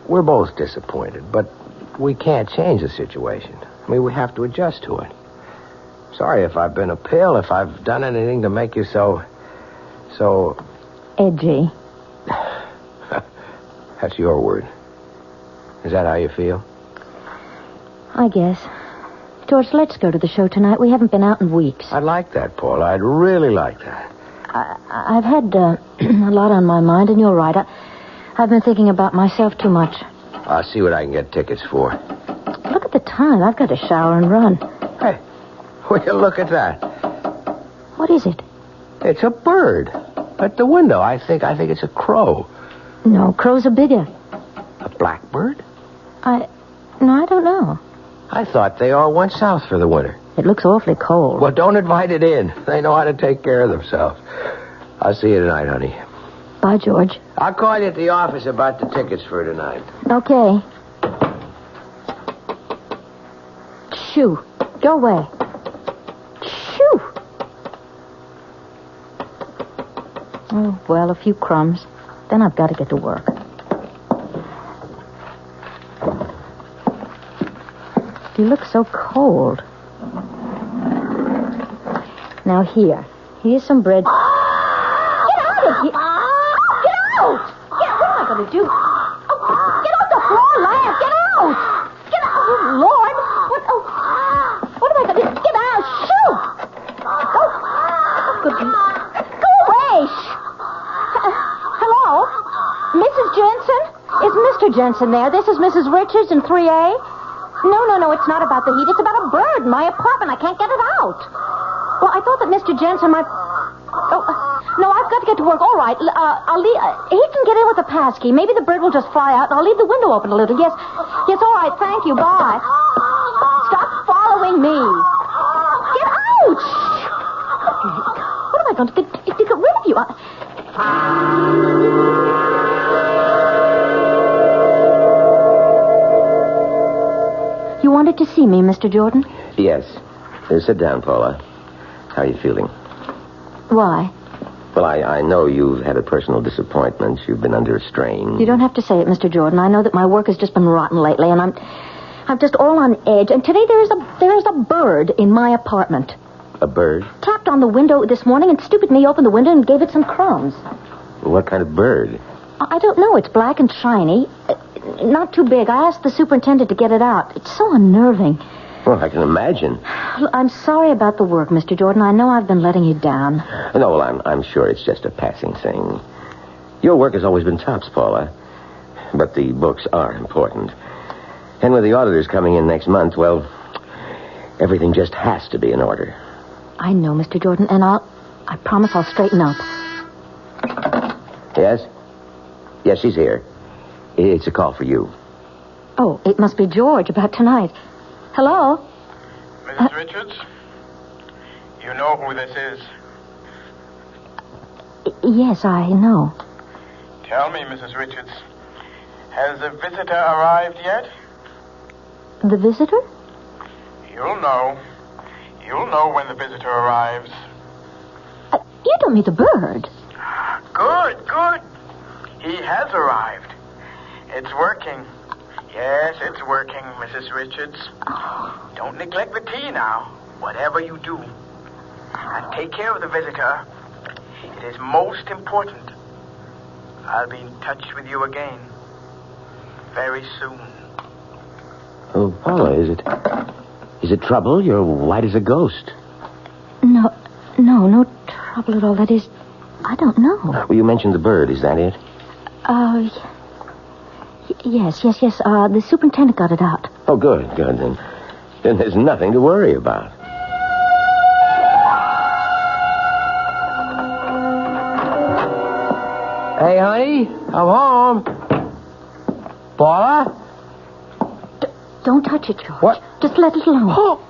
Speaker 20: We're both disappointed, but we can't change the situation. I mean, we have to adjust to it. Sorry if I've been a pill, if I've done anything to make you so...
Speaker 4: edgy.
Speaker 20: That's your word. Is that how you feel?
Speaker 4: I guess. George, let's go to the show tonight. We haven't been out in weeks.
Speaker 20: I'd like that, Paula. I'd really like that.
Speaker 4: I've had a lot on my mind, and you're right. I've been thinking about myself too much.
Speaker 20: I'll see what I can get tickets for.
Speaker 4: Look at the time. I've got to shower and run.
Speaker 20: Hey, will you look at that?
Speaker 4: What is it?
Speaker 20: It's a bird. At the window. I think it's a crow.
Speaker 4: No, crows are bigger.
Speaker 20: A blackbird?
Speaker 4: No, I don't know.
Speaker 20: I thought they all went south for the winter.
Speaker 4: It looks awfully cold.
Speaker 20: Well, don't invite it in. They know how to take care of themselves. I'll see you tonight, honey.
Speaker 4: Bye, George.
Speaker 20: I'll call you at the office about the tickets for tonight.
Speaker 4: Okay. Shoo. Go away. Shoo. Oh, well, a few crumbs. Then I've got to get to work. You look so cold. Now here's some bread. Get out of here! Get out! What am I going to do? Get off the floor, lass! Get out! Get out! Oh, Lord! What am I going to do? Get out! Shoo! Go away! Hello? Mrs. Jensen? Is Mr. Jensen there? This is Mrs. Richards in 3A. No, it's not about the heat. It's about a bird in my apartment. I can't get it out. Well, I thought that Mr. Jensen might... Oh, no, I've got to get to work. All right, I'll leave... he can get in with the pass key. Maybe the bird will just fly out, and I'll leave the window open a little. Yes, all right, thank you. Bye. Stop following me. Get out! What am I going to do to get rid of you? You wanted to see me, Mr. Jordan?
Speaker 20: Yes. Sit down, Paula. How are you feeling?
Speaker 4: Why?
Speaker 20: Well, I know you've had a personal disappointment. You've been under a strain.
Speaker 4: You don't have to say it, Mr. Jordan. I know that my work has just been rotten lately, and I'm just all on edge. And today there is a bird in my apartment.
Speaker 20: A bird?
Speaker 4: Tapped on the window this morning, and stupid me opened the window and gave it some crumbs.
Speaker 20: What kind of bird?
Speaker 4: I don't know. It's black and shiny. Not too big. I asked the superintendent to get it out. It's so unnerving.
Speaker 20: Well, I can imagine.
Speaker 4: I'm sorry about the work, Mr. Jordan. I know I've been letting you down.
Speaker 20: No, well, I'm sure it's just a passing thing. Your work has always been tops, Paula. But the books are important. And with the auditors coming in next month, well, everything just has to be in order.
Speaker 4: I know, Mr. Jordan, and I promise I'll straighten up.
Speaker 20: Yes? Yes, she's here. It's a call for you.
Speaker 4: Oh, it must be George about tonight. Hello?
Speaker 12: Mrs. Richards? You know who this is?
Speaker 4: Yes, I know.
Speaker 12: Tell me, Mrs. Richards, has the visitor arrived yet?
Speaker 4: The visitor?
Speaker 12: You'll know. You'll know when the visitor arrives.
Speaker 4: You don't mean the bird.
Speaker 12: Good. He has arrived. It's working. Yes, it's working, Mrs. Richards. Don't neglect the tea now, whatever you do. And take care of the visitor. It is most important. I'll be in touch with you again very soon.
Speaker 20: Oh, Paula, is it trouble? You're white as a ghost.
Speaker 4: No trouble at all. That is, I don't know.
Speaker 20: Well, you mentioned the bird. Is that it?
Speaker 4: Yes. The superintendent got it out.
Speaker 20: Oh, good. Then there's nothing to worry about. Hey, honey, I'm home. Paula?
Speaker 4: Don't touch it, George.
Speaker 20: What?
Speaker 4: Just let it alone.
Speaker 20: Oh,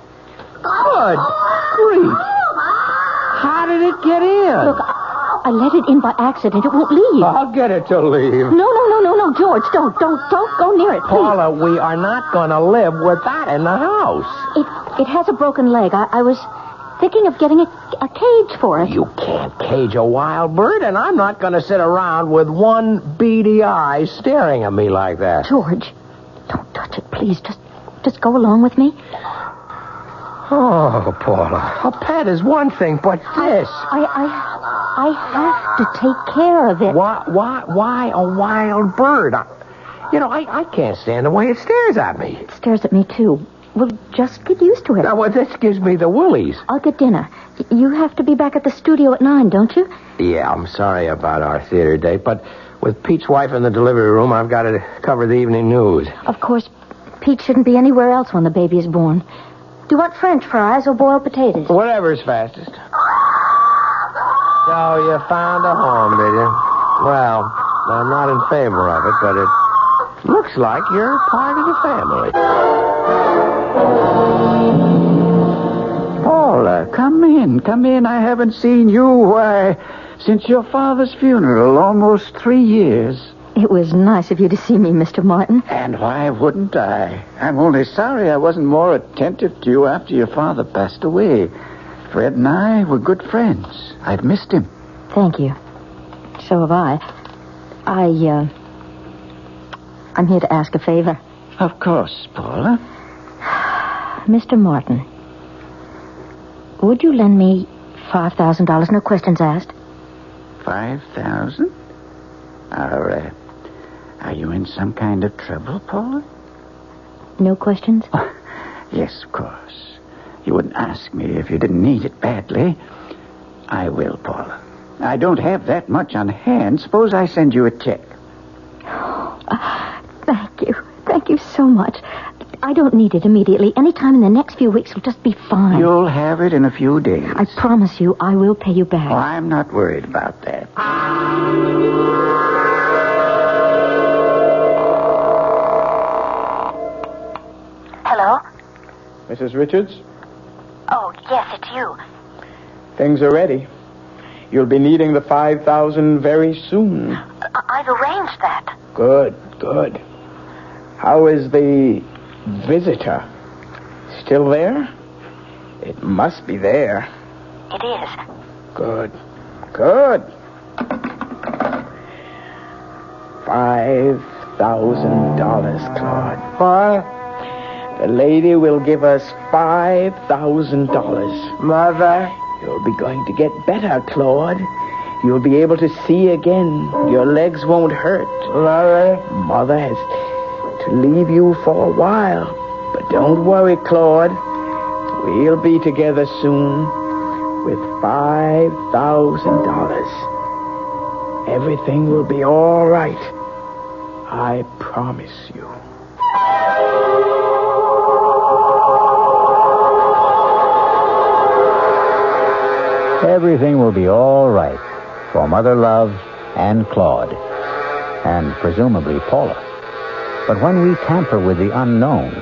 Speaker 20: good grief. How did it get in?
Speaker 4: Look, I let it in by accident. It won't leave.
Speaker 20: I'll get it to leave.
Speaker 4: No, George, don't go near it, please.
Speaker 20: Paula, we are not going to live with that in the house.
Speaker 4: It has a broken leg. I was thinking of getting a cage for it.
Speaker 20: You can't cage a wild bird, and I'm not going to sit around with one beady eye staring at me like that.
Speaker 4: George, don't touch it, please. Just go along with me.
Speaker 20: Oh, Paula, a pet is one thing, but this...
Speaker 4: I have to take care of it.
Speaker 20: Why a wild bird? I can't stand the way it stares at me.
Speaker 4: It stares at me, too. Well, just get used to it.
Speaker 20: Now, this gives me the willies.
Speaker 4: I'll get dinner. You have to be back at the studio at 9, don't you?
Speaker 20: Yeah, I'm sorry about our theater date, but with Pete's wife in the delivery room, I've got to cover the evening news.
Speaker 4: Of course, Pete shouldn't be anywhere else when the baby is born. Do you want French fries or boiled potatoes?
Speaker 20: Whatever's fastest. So you found a home, did you? Well, I'm not in favor of it, but it looks like you're part of the family.
Speaker 26: Paula, come in. I haven't seen you, since your father's funeral, almost 3 years.
Speaker 4: It was nice of you to see me, Mr. Martin.
Speaker 26: And why wouldn't I? I'm only sorry I wasn't more attentive to you after your father passed away. Fred and I were good friends. I've missed him.
Speaker 4: Thank you. So have I. I'm here to ask a favor.
Speaker 26: Of course, Paula.
Speaker 4: Mr. Martin, would you lend me $5,000, no questions asked?
Speaker 26: 5,000? Are you in some kind of trouble, Paula?
Speaker 4: No questions?
Speaker 26: Oh, yes, of course. You wouldn't ask me if you didn't need it badly. I will, Paula. I don't have that much on hand. Suppose I send you a check.
Speaker 4: Thank you. Thank you so much. I don't need it immediately. Any time in the next few weeks will just be fine.
Speaker 26: You'll have it in a few days.
Speaker 4: I promise you I will pay you back.
Speaker 26: Oh, I'm not worried about that.
Speaker 27: Hello?
Speaker 12: Mrs. Richards?
Speaker 27: Oh, yes, it's you.
Speaker 12: Things are ready. You'll be needing the $5,000 very soon.
Speaker 27: I've arranged that.
Speaker 12: Good. How is the visitor? Still there? It must be there.
Speaker 27: It is.
Speaker 12: Good. $5,000, Claude.
Speaker 13: What?
Speaker 12: The lady will give us $5,000.
Speaker 13: Mother?
Speaker 12: You'll be going to get better, Claude. You'll be able to see again. Your legs won't hurt. Mother has to leave you for a while. But don't worry, Claude. We'll be together soon with $5,000. Everything will be all right. I promise you.
Speaker 2: Everything will be all right for Mother Love and Claude, and presumably Paula. But when we tamper with the unknown,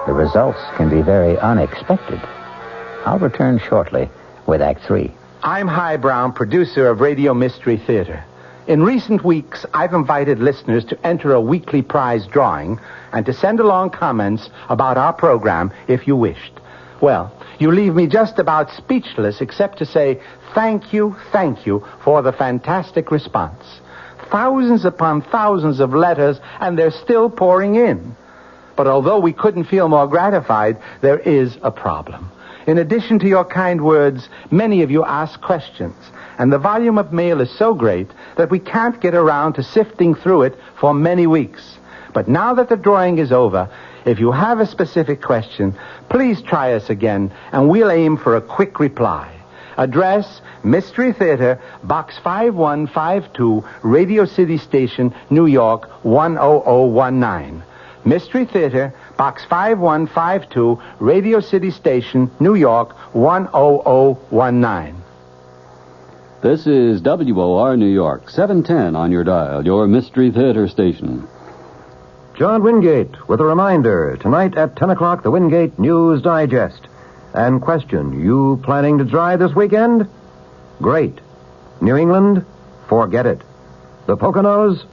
Speaker 2: the results can be very unexpected. I'll return shortly with Act 3.
Speaker 3: I'm Hy Brown, producer of Radio Mystery Theater. In recent weeks, I've invited listeners to enter a weekly prize drawing and to send along comments about our program if you wished. Well, you leave me just about speechless except to say thank you for the fantastic response. Thousands upon thousands of letters, and they're still pouring in. But although we couldn't feel more gratified, there is a problem. In addition to your kind words, many of you ask questions, and the volume of mail is so great that we can't get around to sifting through it for many weeks. But now that the drawing is over, If you have a specific question, please try us again, and we'll aim for a quick reply. Address, Mystery Theater, Box 5152, Radio City Station, New York, 10019. Mystery Theater, Box 5152, Radio City Station, New York, 10019.
Speaker 7: This is WOR New York, 710 on your dial, your Mystery Theater station.
Speaker 5: John Wingate with a reminder. Tonight at 10 o'clock, the Wingate News Digest. And question, you planning to drive this weekend? Great. New England? Forget it. The Poconos?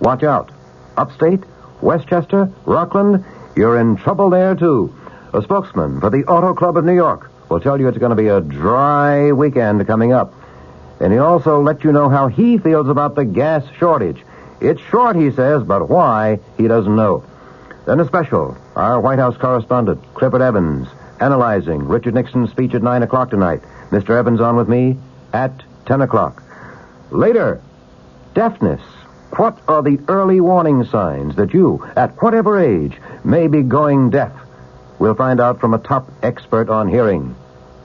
Speaker 5: Watch out. Upstate? Westchester? Rockland? You're in trouble there, too. A spokesman for the Auto Club of New York will tell you it's going to be a dry weekend coming up. And he'll also let you know how he feels about the gas shortage. It's short, he says, but why, he doesn't know. Then a special, our White House correspondent, Clifford Evans, analyzing Richard Nixon's speech at 9 o'clock tonight. Mr. Evans on with me at 10 o'clock. Later, deafness. What are the early warning signs that you, at whatever age, may be going deaf? We'll find out from a top expert on hearing.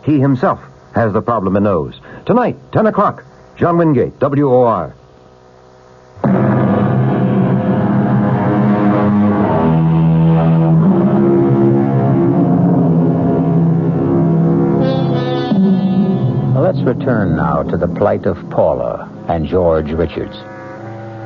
Speaker 5: He himself has the problem and knows. Tonight, 10 o'clock, John Wingate, WOR.
Speaker 2: Let's return now to the plight of Paula and George Richards.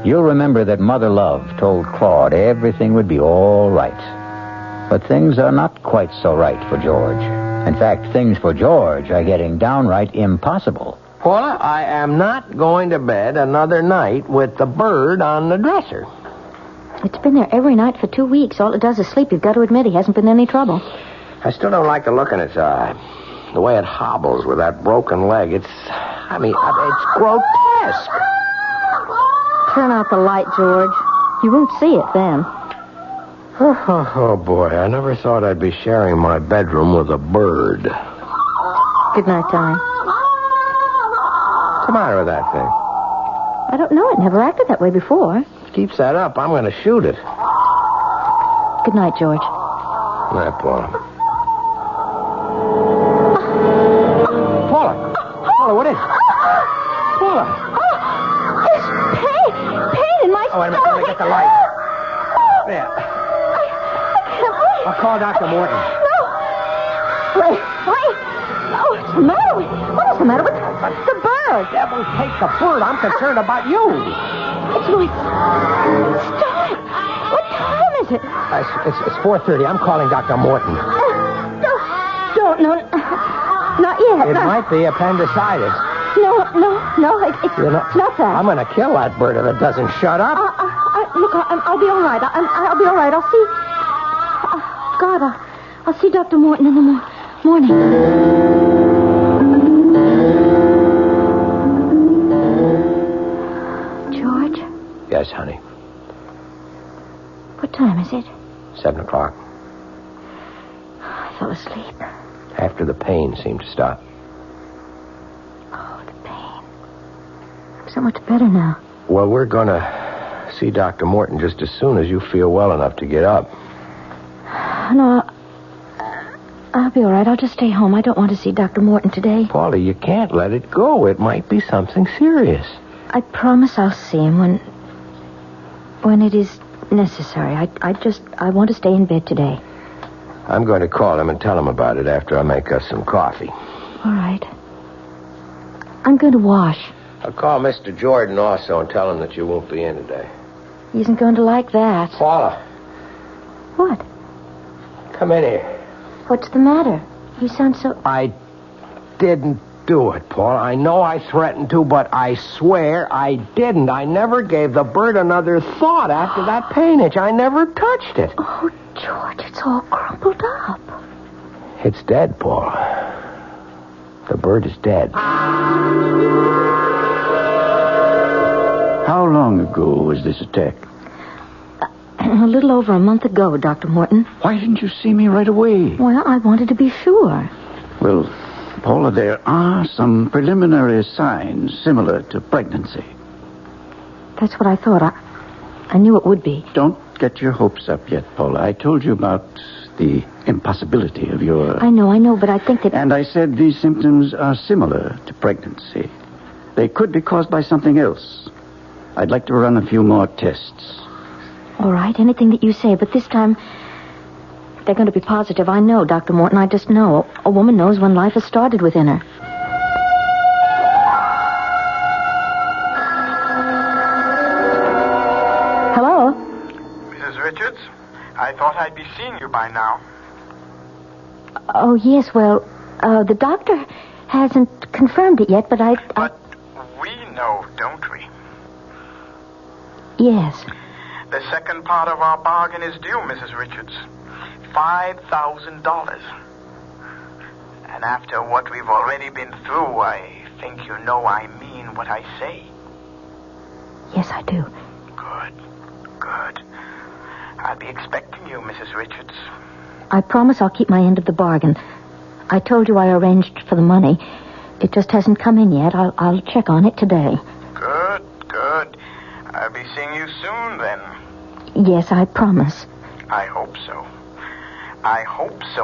Speaker 2: You'll remember that Mother Love told Claude everything would be all right. But things are not quite so right for George. In fact, things for George are getting downright impossible.
Speaker 20: Paula, I am not going to bed another night with the bird on the dresser.
Speaker 4: It's been there every night for 2 weeks. All it does is sleep. You've got to admit he hasn't been any trouble.
Speaker 20: I still don't like the look in its eye. The way it hobbles with that broken leg. It's grotesque.
Speaker 4: Turn out the light, George. You won't see it then.
Speaker 20: Oh, boy. I never thought I'd be sharing my bedroom with a bird.
Speaker 4: Good night, darling.
Speaker 20: What's the matter with that thing?
Speaker 4: I don't know. It never acted that way before.
Speaker 20: If it keeps that up, I'm going to shoot it.
Speaker 4: Good night, George.
Speaker 20: Good night, Paula. Paula, what is it? Paula!
Speaker 4: There's pain in my
Speaker 20: Oh, wait a minute. Let me get the light. There. I'll call Dr. Morton.
Speaker 4: No. Wait. Oh, what's the matter with... What is the matter with the bird?
Speaker 20: Devil, take the bird. I'm concerned about you.
Speaker 4: It's Louis. Stop it. What time is it?
Speaker 20: It's 4:30. I'm calling Dr. Morton.
Speaker 4: Don't. Not yet.
Speaker 20: It might be appendicitis.
Speaker 4: No. It's not that.
Speaker 20: I'm going to kill that bird if it doesn't shut up.
Speaker 4: Look, I'll be all right. I'll be all right. I'll see... God, I'll see Dr. Morton in the morning. George?
Speaker 20: Yes, honey.
Speaker 4: What time is it?
Speaker 20: 7 o'clock.
Speaker 4: I fell asleep.
Speaker 20: After the pain seemed to stop.
Speaker 4: Oh, the pain. I'm so much better now.
Speaker 20: Well, we're going to see Dr. Morton just as soon as you feel well enough to get up.
Speaker 4: No, I'll be all right. I'll just stay home. I don't want to see Dr. Morton today.
Speaker 20: Paulie, you can't let it go. It might be something serious.
Speaker 4: I promise I'll see him when it is necessary. I want to stay in bed today.
Speaker 20: I'm going to call him and tell him about it after I make us some coffee.
Speaker 4: All right. I'm going to wash.
Speaker 20: I'll call Mr. Jordan also and tell him that you won't be in today.
Speaker 4: He isn't going to like that.
Speaker 20: Paula.
Speaker 4: What?
Speaker 20: Come in here.
Speaker 4: What's the matter? You sound so...
Speaker 20: I didn't do it, Paul. I know I threatened to, but I swear I didn't. I never gave the bird another thought after that pain itch. I never touched it.
Speaker 4: Oh, George, it's all crumpled up.
Speaker 20: It's dead, Paul. The bird is dead.
Speaker 26: How long ago was this attack?
Speaker 4: A little over a month ago, Dr. Morton.
Speaker 26: Why didn't you see me right away?
Speaker 4: Well, I wanted to be sure.
Speaker 26: Well, Paula, there are some preliminary signs similar to pregnancy.
Speaker 4: That's what I thought. I knew it would be.
Speaker 26: Don't get your hopes up yet, Paula. I told you about the impossibility of your...
Speaker 4: I know, but I think that...
Speaker 26: And I said these symptoms are similar to pregnancy. They could be caused by something else. I'd like to run a few more tests.
Speaker 4: All right, anything that you say, but this time they're going to be positive. I know, Dr. Morton, I just know. A woman knows when life has started within her. Hello?
Speaker 6: Mrs. Richards, I thought I'd be seeing you by now.
Speaker 4: Oh, yes, well, the doctor hasn't confirmed it yet, but
Speaker 6: But we know, don't we?
Speaker 4: Yes.
Speaker 6: The second part of our bargain is due, Mrs. Richards. $5,000. And after what we've already been through, I think you know I mean what I say.
Speaker 4: Yes, I do.
Speaker 6: Good. I'll be expecting you, Mrs. Richards.
Speaker 4: I promise I'll keep my end of the bargain. I told you I arranged for the money. It just hasn't come in yet. I'll check on it today.
Speaker 6: Good. I'll be seeing you soon, then.
Speaker 4: Yes, I promise.
Speaker 6: I hope so,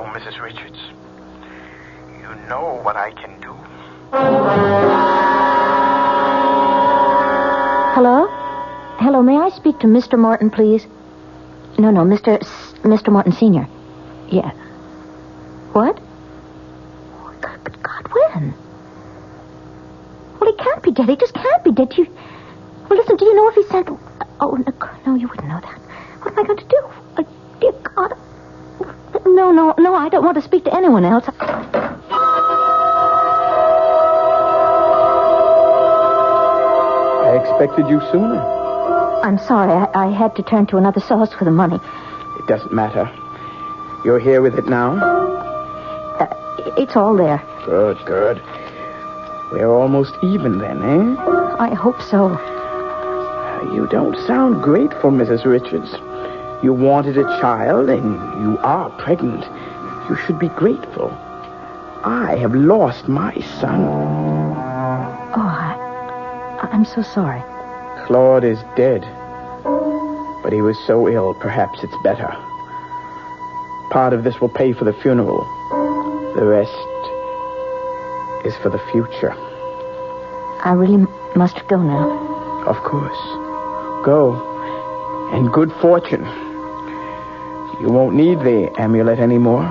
Speaker 6: Mrs. Richards. You know what I can do.
Speaker 4: Hello, may I speak to Mr. Morton, please? No, Mr. Morton Sr. Yeah. What? Oh, God, when? Well, he can't be dead. He just can't be dead. Well, listen, do you know if he sent... Oh, no, you wouldn't know that. What am I going to do? Dear God. No, I don't want to speak to anyone else.
Speaker 6: I expected you sooner.
Speaker 4: I'm sorry. I had to turn to another source for the money.
Speaker 6: It doesn't matter. You're here with it now?
Speaker 4: It's all there.
Speaker 6: Good. We're almost even then, eh?
Speaker 4: I hope so.
Speaker 6: You don't sound grateful, Mrs. Richards. You wanted a child, and you are pregnant. You should be grateful. I have lost my son.
Speaker 4: Oh, I'm so sorry.
Speaker 6: Claude is dead. But he was so ill, perhaps it's better. Part of this will pay for the funeral. The rest is for the future.
Speaker 4: I really must go now.
Speaker 6: Of course. Go. And good fortune. You won't need the amulet anymore.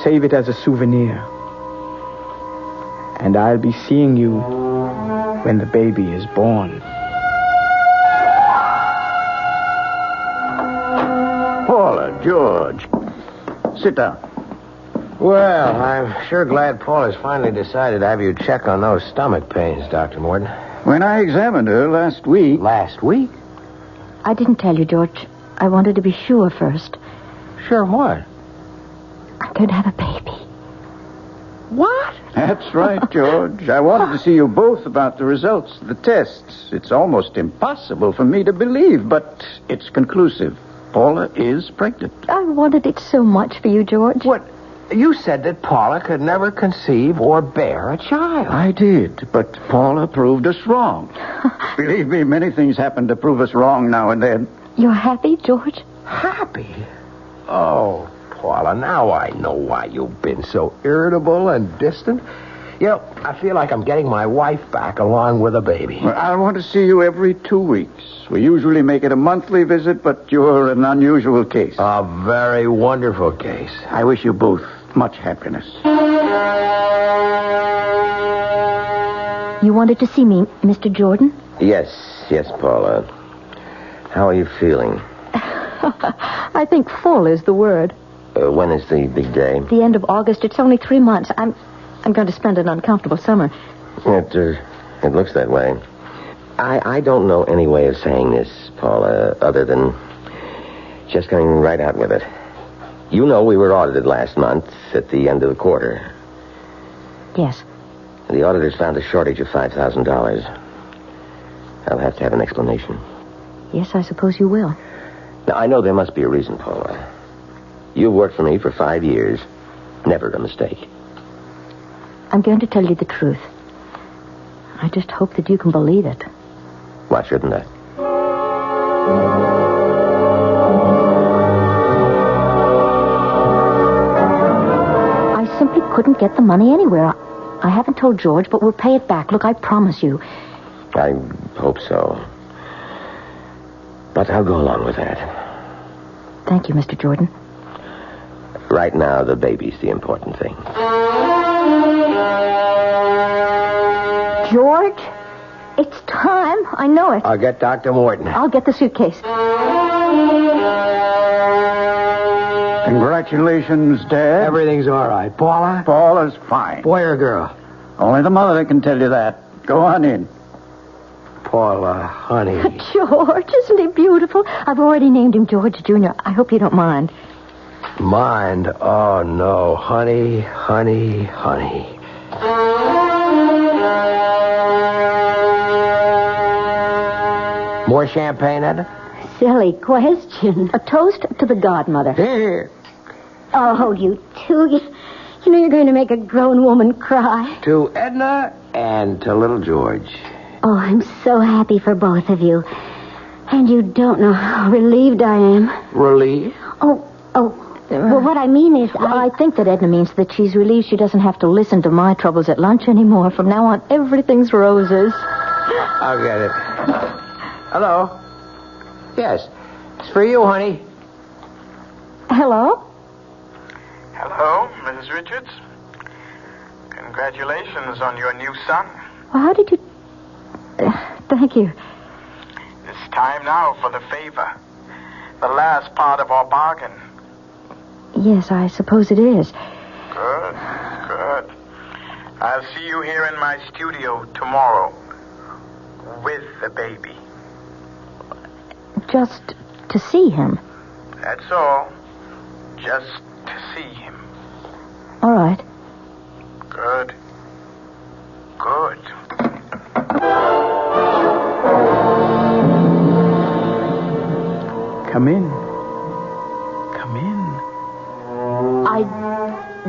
Speaker 6: Save it as a souvenir. And I'll be seeing you when the baby is born.
Speaker 26: Paula, George. Sit down.
Speaker 20: Well, I'm sure glad Paula's finally decided to have you check on those stomach pains, Dr. Morton.
Speaker 26: When I examined her last week...
Speaker 20: Last week?
Speaker 4: I didn't tell you, George. I wanted to be sure first.
Speaker 20: Sure what?
Speaker 4: I'm going to have a baby.
Speaker 20: What?
Speaker 26: That's right, George. I wanted to see you both about the results of the tests. It's almost impossible for me to believe, but it's conclusive. Paula is pregnant.
Speaker 4: I wanted it so much for you, George.
Speaker 20: What? You said that Paula could never conceive or bear a child.
Speaker 26: I did, but Paula proved us wrong. Believe me, many things happen to prove us wrong now and then.
Speaker 4: You're happy, George?
Speaker 20: Happy? Oh, Paula, now I know why you've been so irritable and distant. You know, I feel like I'm getting my wife back along with a baby.
Speaker 26: Well, I want to see you every 2 weeks. We usually make it a monthly visit, but you're an unusual case.
Speaker 20: A very wonderful case.
Speaker 26: I wish you both much happiness.
Speaker 4: You wanted to see me, Mr. Jordan?
Speaker 20: Yes, Paula. How are you feeling?
Speaker 4: I think full is the word.
Speaker 20: When is the big day?
Speaker 4: The end of August. It's only 3 months. I'm going to spend an uncomfortable summer.
Speaker 20: It looks that way. I don't know any way of saying this, Paula, other than just going right out with it. You know we were audited last month at the end of the quarter.
Speaker 4: Yes.
Speaker 20: The auditors found a shortage of $5,000. I'll have to have an explanation.
Speaker 4: Yes, I suppose you will.
Speaker 20: Now, I know there must be a reason, Paula. You worked for me for 5 years. Never a mistake.
Speaker 4: I'm going to tell you the truth. I just hope that you can believe it.
Speaker 20: Why shouldn't I?
Speaker 4: couldn't get the money anywhere. I haven't told George, but we'll pay it back. Look, I promise you.
Speaker 20: I hope so. But I'll go along with that.
Speaker 4: Thank you, Mr. Jordan.
Speaker 20: Right now, the baby's the important thing.
Speaker 4: George, it's time. I know it.
Speaker 20: I'll get Dr. Morton.
Speaker 4: I'll get the suitcase.
Speaker 26: Congratulations, Dad.
Speaker 6: Everything's all right. Paula?
Speaker 26: Paula's fine.
Speaker 6: Boy or girl?
Speaker 26: Only the mother can tell you that. Go on in.
Speaker 20: Paula, honey.
Speaker 4: George, isn't he beautiful? I've already named him George Jr. I hope you don't mind.
Speaker 20: Mind? Oh, no. Honey, honey, honey. More champagne, Edna?
Speaker 27: Silly question.
Speaker 4: A toast to the godmother.
Speaker 20: Here.
Speaker 27: Oh, you two. You know you're going to make a grown woman cry.
Speaker 20: To Edna and to little George.
Speaker 27: Oh, I'm so happy for both of you. And you don't know how relieved I am.
Speaker 20: Relieved?
Speaker 27: Oh. Well, what I mean is
Speaker 4: I think that Edna means that she's relieved she doesn't have to listen to my troubles at lunch anymore. From now on, everything's roses.
Speaker 20: I'll get it. Hello? Yes. It's for you, honey.
Speaker 4: Hello?
Speaker 9: Hello, Mrs. Richards. Congratulations on your new son.
Speaker 4: Well, how did you... thank you.
Speaker 9: It's time now for the favor. The last part of our bargain.
Speaker 4: Yes, I suppose it is.
Speaker 9: Good. I'll see you here in my studio tomorrow with the baby.
Speaker 4: Just to see him?
Speaker 9: That's all. Just to see him.
Speaker 4: All right.
Speaker 9: Good.
Speaker 6: Come in.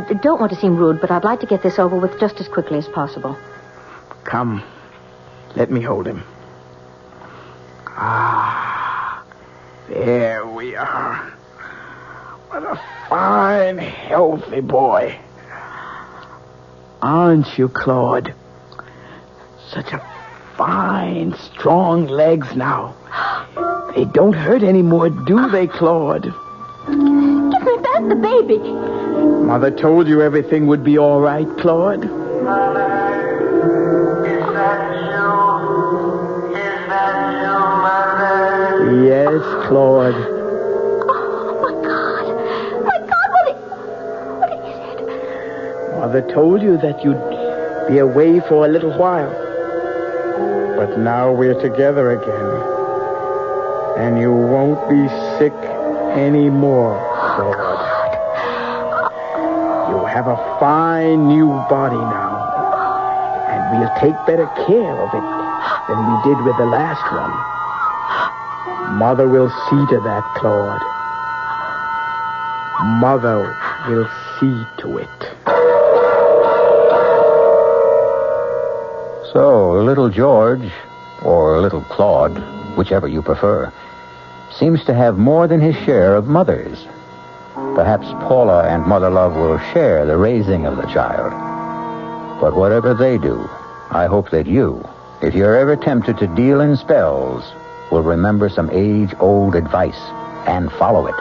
Speaker 4: I don't want to seem rude, but I'd like to get this over with just as quickly as possible.
Speaker 6: Come. Let me hold him. There we are. What a fine, healthy boy. Aren't you, Claude? Such a fine, strong legs now. They don't hurt anymore, do they, Claude?
Speaker 4: Give me back the baby.
Speaker 6: Mother told you everything would be all right, Claude. Yes, Claude.
Speaker 4: Oh, my God, what is it?
Speaker 6: Mother told you that you'd be away for a little while. But now we're together again. And you won't be sick anymore, Claude. You have a fine new body now. And we'll take better care of it than we did with the last one. Mother will see to that, Claude. Mother will see to it.
Speaker 2: So, little George, or little Claude, whichever you prefer, seems to have more than his share of mothers. Perhaps Paula and Mother Love will share the raising of the child. But whatever they do, I hope that you, if you're ever tempted to deal in spells, will remember some age-old advice and follow it.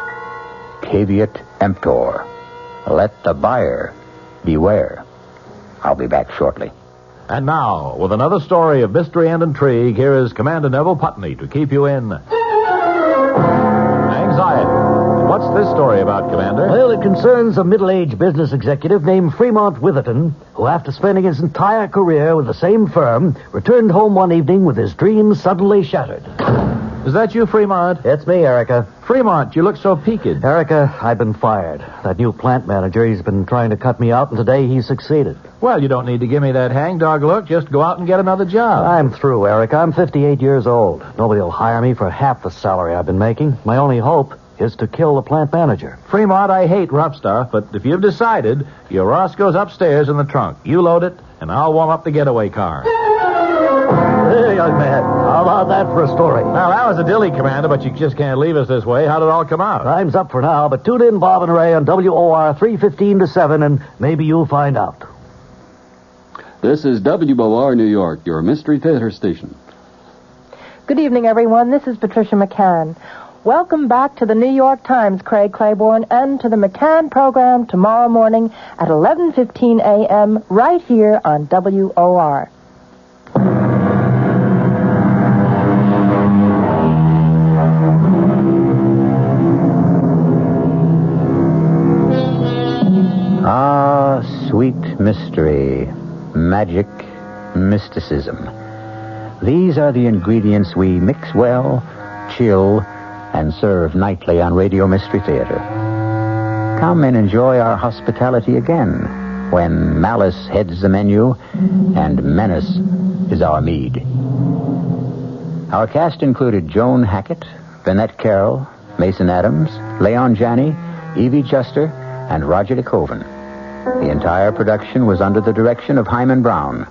Speaker 2: Caveat emptor. Let the buyer beware. I'll be back shortly.
Speaker 8: And now, with another story of mystery and intrigue, here is Commander Neville Putney to keep you in anxiety. What's this story about, Commander?
Speaker 10: Well, it concerns a middle-aged business executive named Fremont Witherton, who, after spending his entire career with the same firm, returned home one evening with his dreams suddenly shattered.
Speaker 8: Is that you, Fremont?
Speaker 10: It's me, Erica.
Speaker 8: Fremont, you look so peaked.
Speaker 10: Erica, I've been fired. That new plant manager, he's been trying to cut me out, and today he succeeded.
Speaker 8: Well, you don't need to give me that hangdog look. Just go out and get another job.
Speaker 10: I'm through, Erica. I'm 58 years old. Nobody will hire me for half the salary I've been making. My only hope is to kill the plant manager.
Speaker 8: Fremont, I hate rough stuff, but if you've decided, your Roscoe's upstairs in the trunk. You load it, and I'll warm up the getaway car.
Speaker 10: Hey, young man, how about that for a story?
Speaker 11: Now, that was a dilly, Commander, but you just can't leave us this way. How did it all come out?
Speaker 10: Time's up for now, but tune in, Bob and Ray, on WOR 3:15 to 7, and maybe you'll find out.
Speaker 7: This is WOR New York, your Mystery Theater station.
Speaker 14: Good evening, everyone. This is Patricia McCann. Welcome back to the New York Times, Craig Claiborne, and to the McCann program tomorrow morning at 11:15 a.m. right here on WOR.
Speaker 2: Ah, sweet mystery, magic, mysticism. These are the ingredients we mix well, chill, and serve nightly on Radio Mystery Theater. Come and enjoy our hospitality again when malice heads the menu and menace is our mead. Our cast included Joan Hackett, Vanette Carroll, Mason Adams, Leon Janney, Evie Juster, and Roger DeCoven. The entire production was under the direction of Hyman Brown.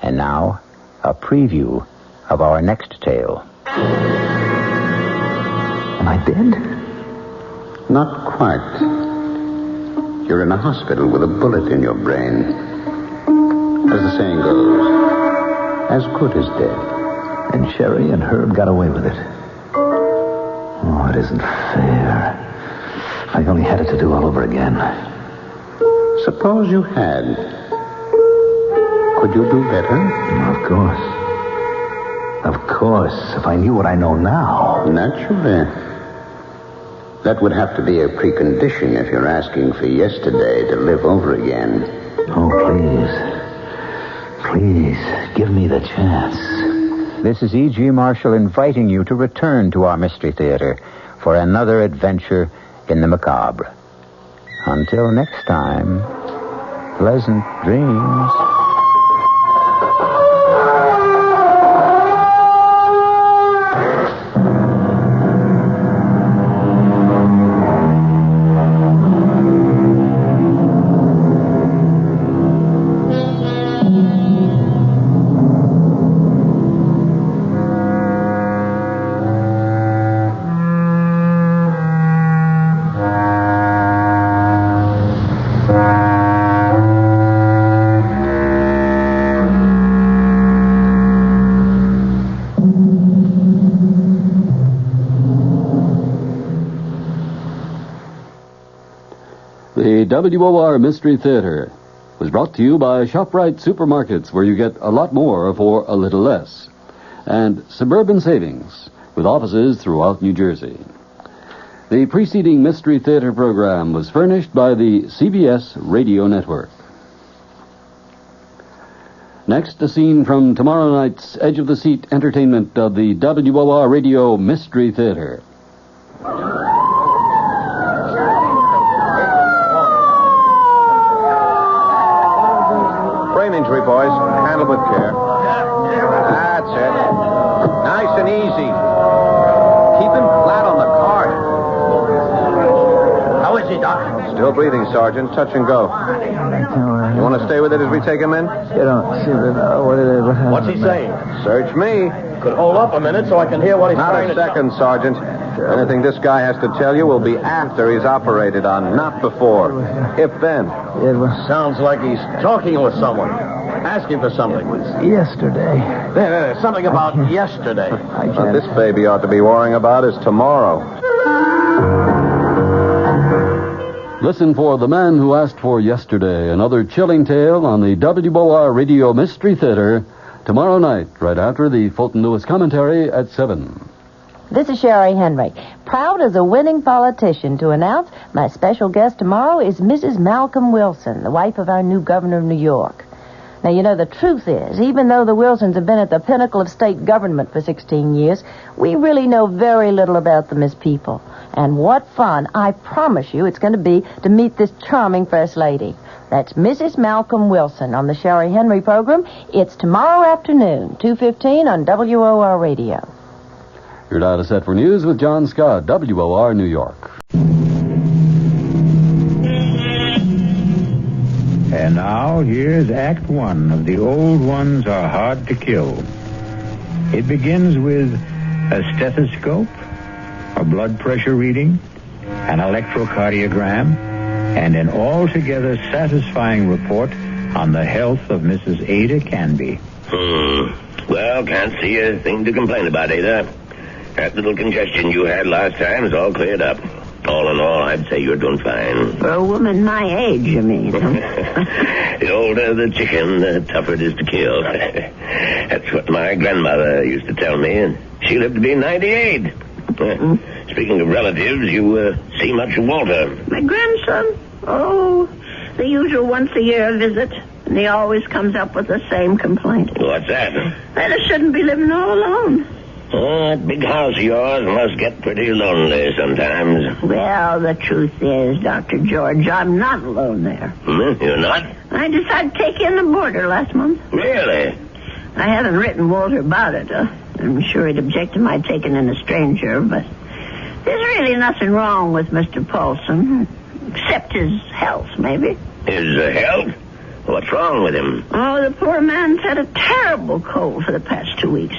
Speaker 2: And now, a preview of our next tale.
Speaker 18: Am I dead? Not quite. You're in a hospital with a bullet in your brain. As the saying goes, as good as dead.
Speaker 10: And Sherry and Herb got away with it. Oh, it isn't fair. If I only had it to do all over again.
Speaker 18: Suppose you had. Could you do better?
Speaker 10: Of course. Of course, if I knew what I know now.
Speaker 18: Naturally. That would have to be a precondition if you're asking for yesterday to live over again.
Speaker 10: Oh, please. Please, give me the chance.
Speaker 2: This is E.G. Marshall inviting you to return to our Mystery Theater for another adventure in the macabre. Until next time, pleasant dreams.
Speaker 7: The WOR Mystery Theater was brought to you by ShopRite Supermarkets, where you get a lot more for a little less, and Suburban Savings, with offices throughout New Jersey. The preceding Mystery Theater program was furnished by the CBS Radio Network. Next, a scene from tomorrow night's Edge of the Seat entertainment of the WOR Radio Mystery Theater.
Speaker 8: Brain injury, boys. Handle with care. That's it. Nice and easy. Keep him flat on the cart.
Speaker 12: How is he, Doc?
Speaker 8: Still breathing, Sergeant. Touch and go. You want to stay with it as we take him in?
Speaker 13: You don't seem to know what it is.
Speaker 12: What's he saying?
Speaker 8: Search me.
Speaker 12: Could hold up a minute so I can hear what he's
Speaker 8: Not
Speaker 12: trying
Speaker 8: a
Speaker 12: to
Speaker 8: second, Sergeant. Anything this guy has to tell you will be after he's operated on, not before. If then.
Speaker 12: Sounds like he's talking with someone. Asking for something.
Speaker 13: Yesterday.
Speaker 12: There, something about yesterday.
Speaker 8: What this baby ought to be worrying about is tomorrow.
Speaker 7: Listen for The Man Who Asked for Yesterday, another chilling tale on the WOR Radio Mystery Theater tomorrow night, right after the Fulton Lewis commentary at 7.
Speaker 14: This is Sherry Henry, proud as a winning politician to announce my special guest tomorrow is Mrs. Malcolm Wilson, the wife of our new governor of New York. Now, you know, the truth is, even though the Wilsons have been at the pinnacle of state government for 16 years, we really know very little about them as people. And what fun, I promise you, it's going to be to meet this charming First Lady. That's Mrs. Malcolm Wilson on the Sherry Henry program. It's tomorrow afternoon, 2:15 on WOR Radio.
Speaker 7: Your dial is set for news with John Scott, WOR New York.
Speaker 1: And now, here's Act One of The Old Ones Are Hard to Kill. It begins with a stethoscope, a blood pressure reading, an electrocardiogram, and an altogether satisfying report on the health of Mrs. Ada Canby.
Speaker 17: Well, can't see a thing to complain about, Ada. That little congestion you had last time is all cleared up. All in all, I'd say you're doing fine.
Speaker 19: For a woman my age, you mean?
Speaker 17: The older the chicken, the tougher it is to kill. That's what my grandmother used to tell me, and she lived to be 98. Speaking of relatives, you see much of Walter.
Speaker 19: My grandson? Oh, the usual once-a-year visit. And he always comes up with the same complaint.
Speaker 17: What's that?
Speaker 19: That I shouldn't be living all alone.
Speaker 17: That big house of yours must get pretty lonely sometimes.
Speaker 19: Well, the truth is, Dr. George, I'm not alone there.
Speaker 17: You're not?
Speaker 19: I decided to take in the boarder last month.
Speaker 17: Really?
Speaker 19: I haven't written Walter about it. I'm sure he'd object to my taking in a stranger, but there's really nothing wrong with Mr. Paulson, except his health, maybe.
Speaker 17: His health? What's wrong with him?
Speaker 19: Oh, the poor man's had a terrible cold for the past 2 weeks.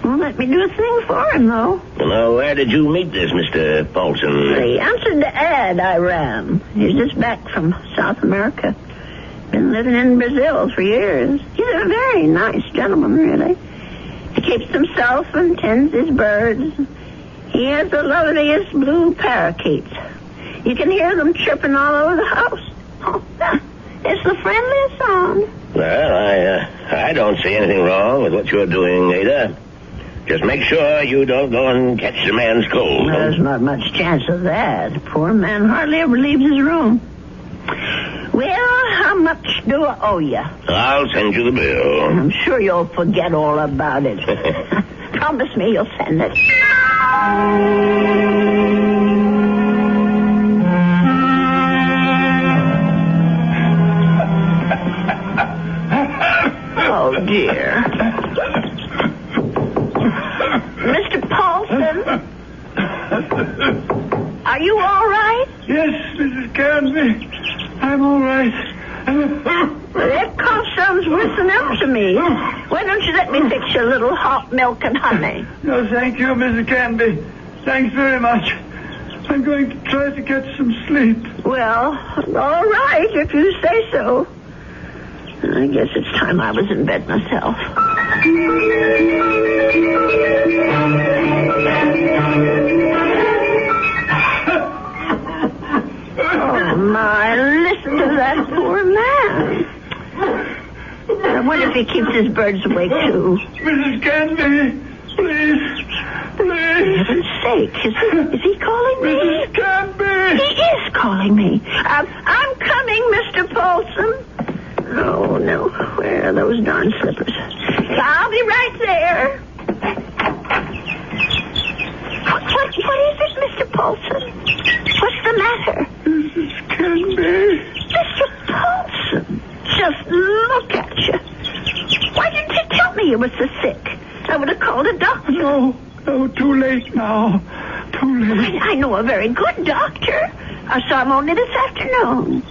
Speaker 19: Won't let me do a thing for him, though.
Speaker 17: Well, where did you meet this Mr. Paulson?
Speaker 19: He answered the ad I ran. He's just back from South America. Been living in Brazil for years. He's a very nice gentleman, really. He keeps himself and tends his birds. He has the loveliest blue parakeets. You can hear them chirping all over the house. Oh, it's the friendliest sound.
Speaker 17: Well, I don't see anything wrong with what you're doing, Ada. Just make sure you don't go and catch the man's cold.
Speaker 19: There's not much chance of that. The poor man hardly ever leaves his room. Well, how much do I owe you?
Speaker 17: I'll send you the bill.
Speaker 19: I'm sure you'll forget all about it. Promise me you'll send it. Oh, dear. Mr. Paulson? Are you all right?
Speaker 21: Yes, Mrs. Canby. I'm all right.
Speaker 19: That cough sounds worse than ever to me. Why don't you let me fix you a little hot milk and honey?
Speaker 21: No, thank you, Mrs. Canby. Thanks very much. I'm going to try to get some sleep.
Speaker 19: Well, all right, if you say so. I guess it's time I was in bed myself. Oh, my, listen to that poor man. I wonder if he keeps his birds awake, too.
Speaker 21: Mrs. Canby, please.
Speaker 19: For heaven's sake, is he calling me?
Speaker 21: Mrs. Canby!
Speaker 19: He is calling me. I'm coming, Mr. Paulson. Oh, no. Where are those darn slippers? I'll be right there. What is it, Mr. Paulson? What's the matter?
Speaker 21: Mrs. Canby.
Speaker 19: Mr. Paulson, just look at you. Why didn't you tell me you were so sick? I would have called a doctor.
Speaker 21: No, too late now. Too late.
Speaker 19: I know a very good doctor. I saw him only this afternoon.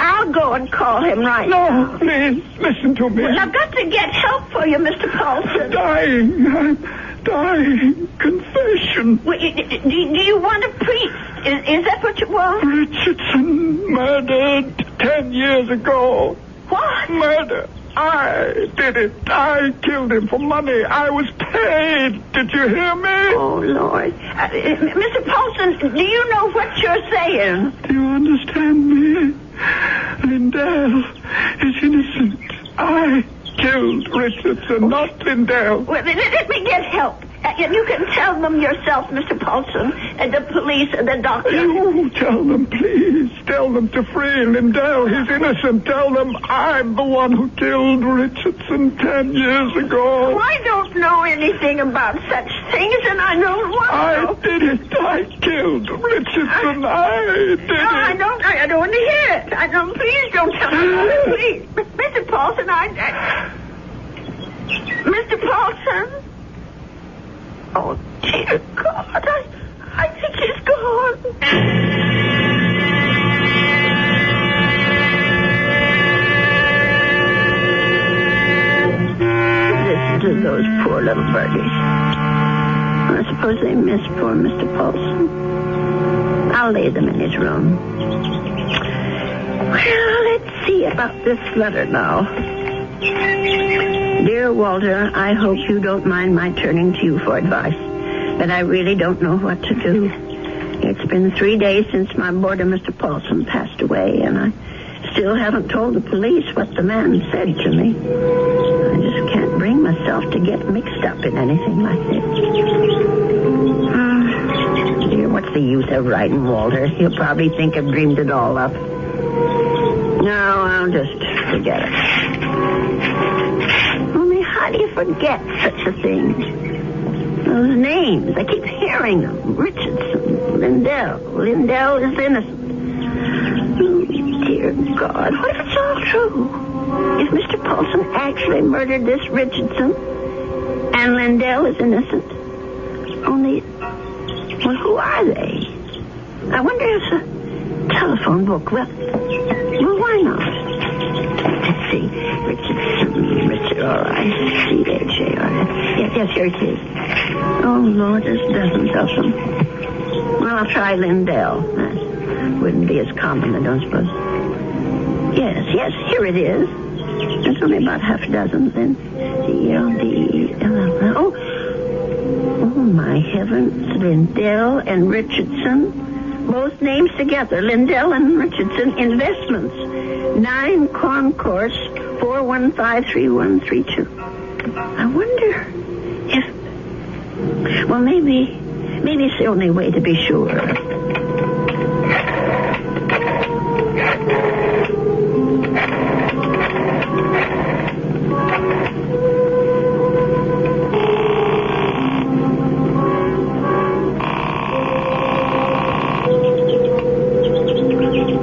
Speaker 19: I'll go and call him right now.
Speaker 21: No, please, listen to me.
Speaker 19: Well, I've got to get help for you, Mr. Paulson.
Speaker 21: I'm dying. Confession.
Speaker 19: Well, do you want a priest? Is that what you want?
Speaker 21: Richardson murdered 10 years ago.
Speaker 19: What?
Speaker 21: Murder. I did it. I killed him for money. I was paid. Did you hear me?
Speaker 19: Oh, Lord. Mr. Paulson, do you know what you're saying?
Speaker 21: Do you understand me? Lindell is innocent. I killed Richardson, not Lindell.
Speaker 19: Well, let me get help. You can tell them yourself, Mr. Paulson, and the police and the doctor.
Speaker 21: You tell them, please. Tell them to free Lindell. He's innocent. Tell them I'm the one who killed Richardson 10 years ago.
Speaker 19: Oh, I don't know anything about such things, and I don't want to.
Speaker 21: I did it. I killed Richardson. I did it.
Speaker 19: I don't want to hear it. Please don't tell me. Please. Mr. Paulson, Mr. Paulson? Oh, dear God, I think he's gone. poor little birdies. I suppose they miss poor Mr. Paulson. I'll lay them in his room. Well, let's see about this letter now. Dear Walter, I hope you don't mind my turning to you for advice, but I really don't know what to do. It's been 3 days since my boarder, Mr. Paulson, passed away, and I still haven't told the police what the man said to me. I just can't bring myself to get mixed up in anything like this. Dear, what's the use of writing Walter? He'll probably think I've dreamed it all up. No, I'll just forget it. Only how do you forget such a thing? Those names, I keep hearing them. Richardson, Lindell. Lindell is innocent. Oh, dear God, what if it's all true? If Mr. Paulson actually murdered this Richardson and Lindell is innocent? Only, well, who are they? I wonder if a telephone book, well, why not? Let's see. Richard, all right. C-H-A-R. Yes, here it is. Oh, Lord, there's dozens of them. Well, I'll try Lindell. That wouldn't be as common, I don't suppose. Yes, here it is. There's only about half a dozen, then. C-L-D-E-L-L. Oh, my heavens. Lindell and Richardson. Both names together. Lindell and Richardson Investments. 9 Concourse 4153132. I wonder if... Well, maybe it's the only way to be sure.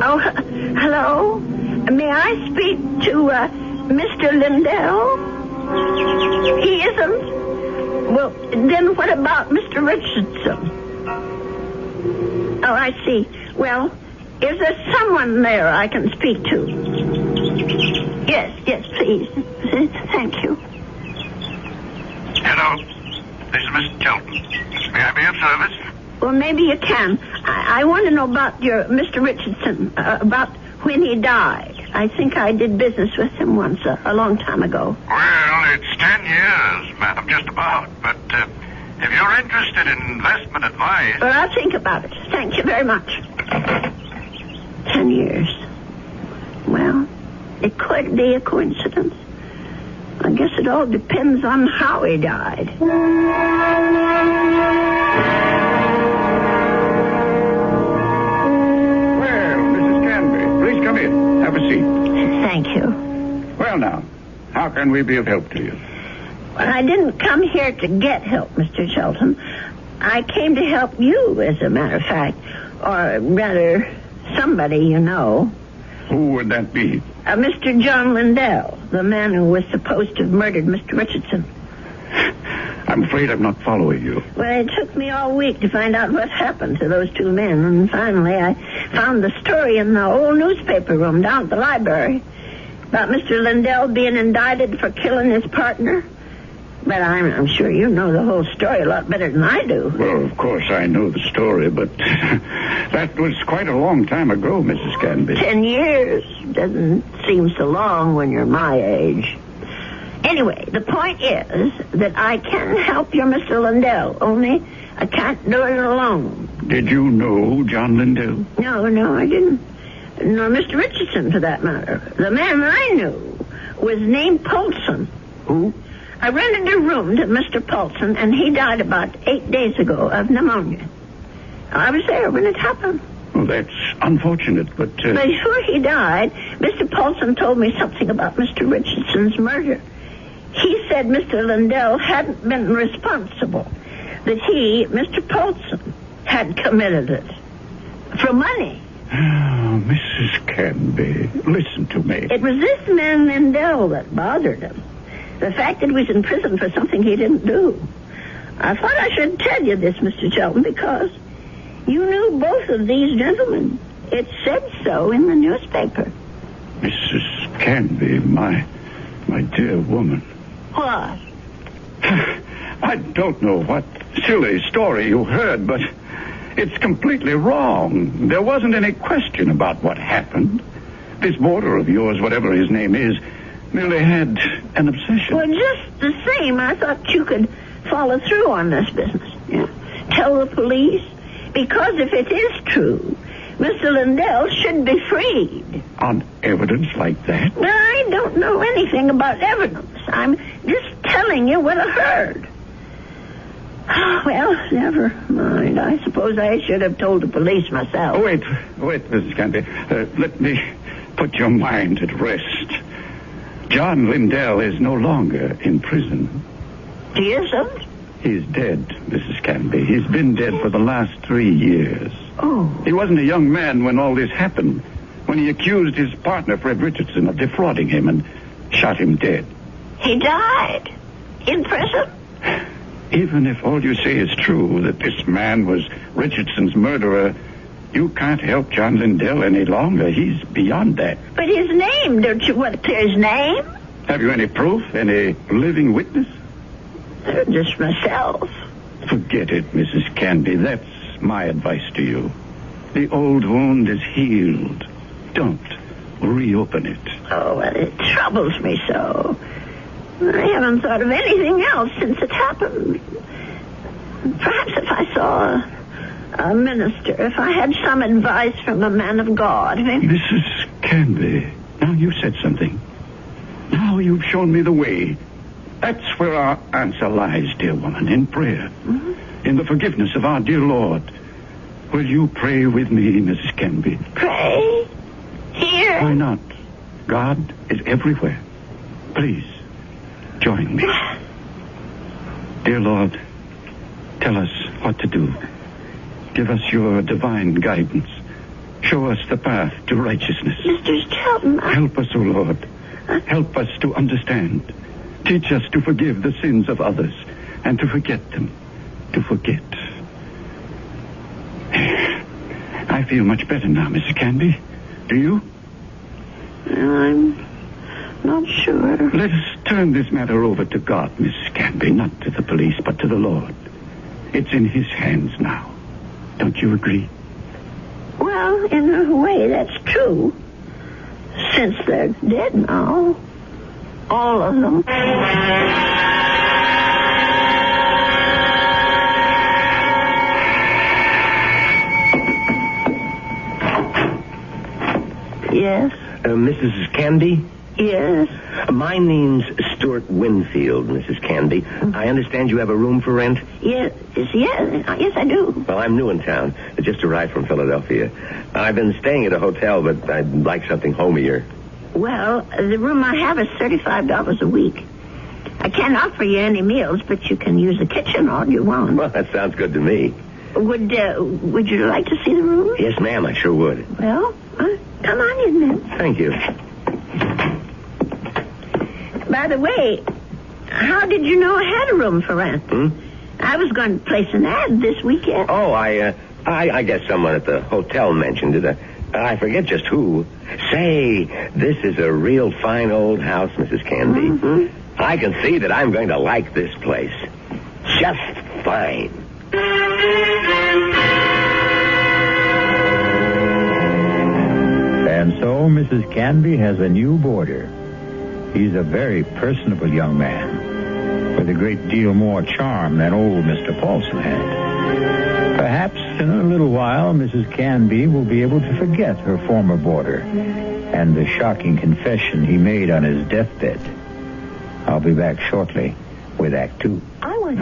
Speaker 19: Oh, hello? May I speak to Mr. Lindell? He isn't? Well, then what about Mr. Richardson? Oh, I see. Well, is there someone there I can speak to? Yes, please. Thank you.
Speaker 21: Hello. This is Mr. Chelton. May I be of service?
Speaker 19: Well, maybe you can. I want to know about your Mr. Richardson, about when he died. I think I did business with him once, a long time ago.
Speaker 21: Well, it's 10 years, madam, just about. But if you're interested in investment advice...
Speaker 19: Well, I'll think about it. Thank you very much. 10 years. Well, it could be a coincidence. I guess it all depends on how he died.
Speaker 21: Come in. Have a seat.
Speaker 19: Thank you.
Speaker 21: Well, now, how can we be of help to you?
Speaker 19: Well, I didn't come here to get help, Mr. Shelton. I came to help you, as a matter of fact. Or rather, somebody you know.
Speaker 21: Who would that be?
Speaker 19: Mr. John Lindell, the man who was supposed to have murdered Mr. Richardson.
Speaker 21: I'm afraid I'm not following you.
Speaker 19: Well, it took me all week to find out what happened to those two men, and finally I found the story in the old newspaper room down at the library about Mr. Lindell being indicted for killing his partner. But I'm sure you know the whole story a lot better than I do.
Speaker 21: Well, of course I know the story, but that was quite a long time ago, Mrs. Canby.
Speaker 19: 10 years doesn't seem so long when you're my age. Anyway, the point is that I can help your Mr. Lindell, only I can't do it alone.
Speaker 21: Did you know John Lindell?
Speaker 19: No, I didn't. Nor Mr. Richardson, for that matter. The man I knew was named Paulson.
Speaker 21: Who?
Speaker 19: I rented a room to Mr. Paulson, and he died about 8 days ago of pneumonia. I was there when it happened.
Speaker 21: Oh, that's unfortunate, but...
Speaker 19: Before he died, Mr. Paulson told me something about Mr. Richardson's murder. He said Mr. Lindell hadn't been responsible, that he, Mr. Paulson, had committed it. For money.
Speaker 21: Oh, Mrs. Canby, listen to me.
Speaker 19: It was this man Lindell that bothered him. The fact that he was in prison for something he didn't do. I thought I should tell you this, Mr. Shelton, because you knew both of these gentlemen. It said so in the newspaper.
Speaker 21: Mrs. Canby, my dear woman.
Speaker 19: What?
Speaker 21: I don't know what silly story you heard, but it's completely wrong. There wasn't any question about what happened. This boarder of yours, whatever his name is, merely had an obsession.
Speaker 19: Well, just the same, I thought you could follow through on this business. Yeah. Tell the police, because if it is true, Mr. Lindell should be freed.
Speaker 21: On evidence like that?
Speaker 19: Well, I don't know anything about evidence. I'm just telling you what I heard. Well, never mind. I suppose I should have told the police myself.
Speaker 21: Oh, wait, Mrs. Canby. Let me put your mind at rest. John Lindell is no longer in prison.
Speaker 19: He isn't?
Speaker 21: He's dead, Mrs. Canby. He's been dead for the last 3 years.
Speaker 19: Oh.
Speaker 21: He wasn't a young man when all this happened, when he accused his partner, Fred Richardson, of defrauding him and shot him dead.
Speaker 19: He died? In prison?
Speaker 21: Even if all you say is true, that this man was Richardson's murderer, you can't help John Lindell any longer. He's beyond that.
Speaker 19: But his name, don't you want his name?
Speaker 21: Have you any proof? Any living witness?
Speaker 19: Just myself.
Speaker 21: Forget it, Mrs. Canby. That's my advice to you. The old wound is healed. Don't reopen it.
Speaker 19: Oh, well, it troubles me so. I haven't thought of anything else since it happened. Perhaps if I saw a minister, if I had some advice from a man of God.
Speaker 21: Mrs. Canby, now you said something. Now you've shown me the way. That's where our answer lies, dear woman, in prayer. Mm-hmm. In the forgiveness of our dear Lord. Will you pray with me, Mrs. Canby?
Speaker 19: Pray? Here?
Speaker 21: Why not? God is everywhere. Please, join me. Dear Lord, tell us what to do. Give us your divine guidance. Show us the path to righteousness.
Speaker 19: Mr. Shelton,
Speaker 21: Help us, O Lord. Help us to understand. Teach us to forgive the sins of others and to forget them. To forget. I feel much better now, Mrs. Canby. Do you?
Speaker 19: I'm not sure.
Speaker 21: Let us turn this matter over to God, Mrs. Canby. Not to the police, but to the Lord. It's in His hands now. Don't you agree?
Speaker 19: Well, in a way, that's true. Since they're dead now. All of them. Yes?
Speaker 17: Mrs. Canby?
Speaker 19: Yes?
Speaker 17: My name's Stuart Winfield, Mrs. Canby. I understand you have a room for rent?
Speaker 19: Yes, I do.
Speaker 17: Well, I'm new in town. I just arrived from Philadelphia. I've been staying at a hotel, but I'd like something homier.
Speaker 19: Well, the room I have is $35 a week. I can't offer you any meals, but you can use the kitchen all you want.
Speaker 17: Well, that sounds good to me.
Speaker 19: Would you like to see the room?
Speaker 17: Yes, ma'am, I sure would.
Speaker 19: Well, come on in then.
Speaker 17: Thank you.
Speaker 19: By the way, how did you know I had a room for rent? I was going to place an ad this weekend.
Speaker 17: Oh, I guess someone at the hotel mentioned it. I forget just who. Say, this is a real fine old house, Mrs. Canby. Mm-hmm. I can see that I'm going to like this place. Just fine.
Speaker 1: And so Mrs. Canby has a new boarder. He's a very personable young man with a great deal more charm than old Mr. Paulson had. Perhaps in a little while, Mrs. Canby will be able to forget her former boarder and the shocking confession he made on his deathbed. I'll be back shortly with Act 2.
Speaker 19: I want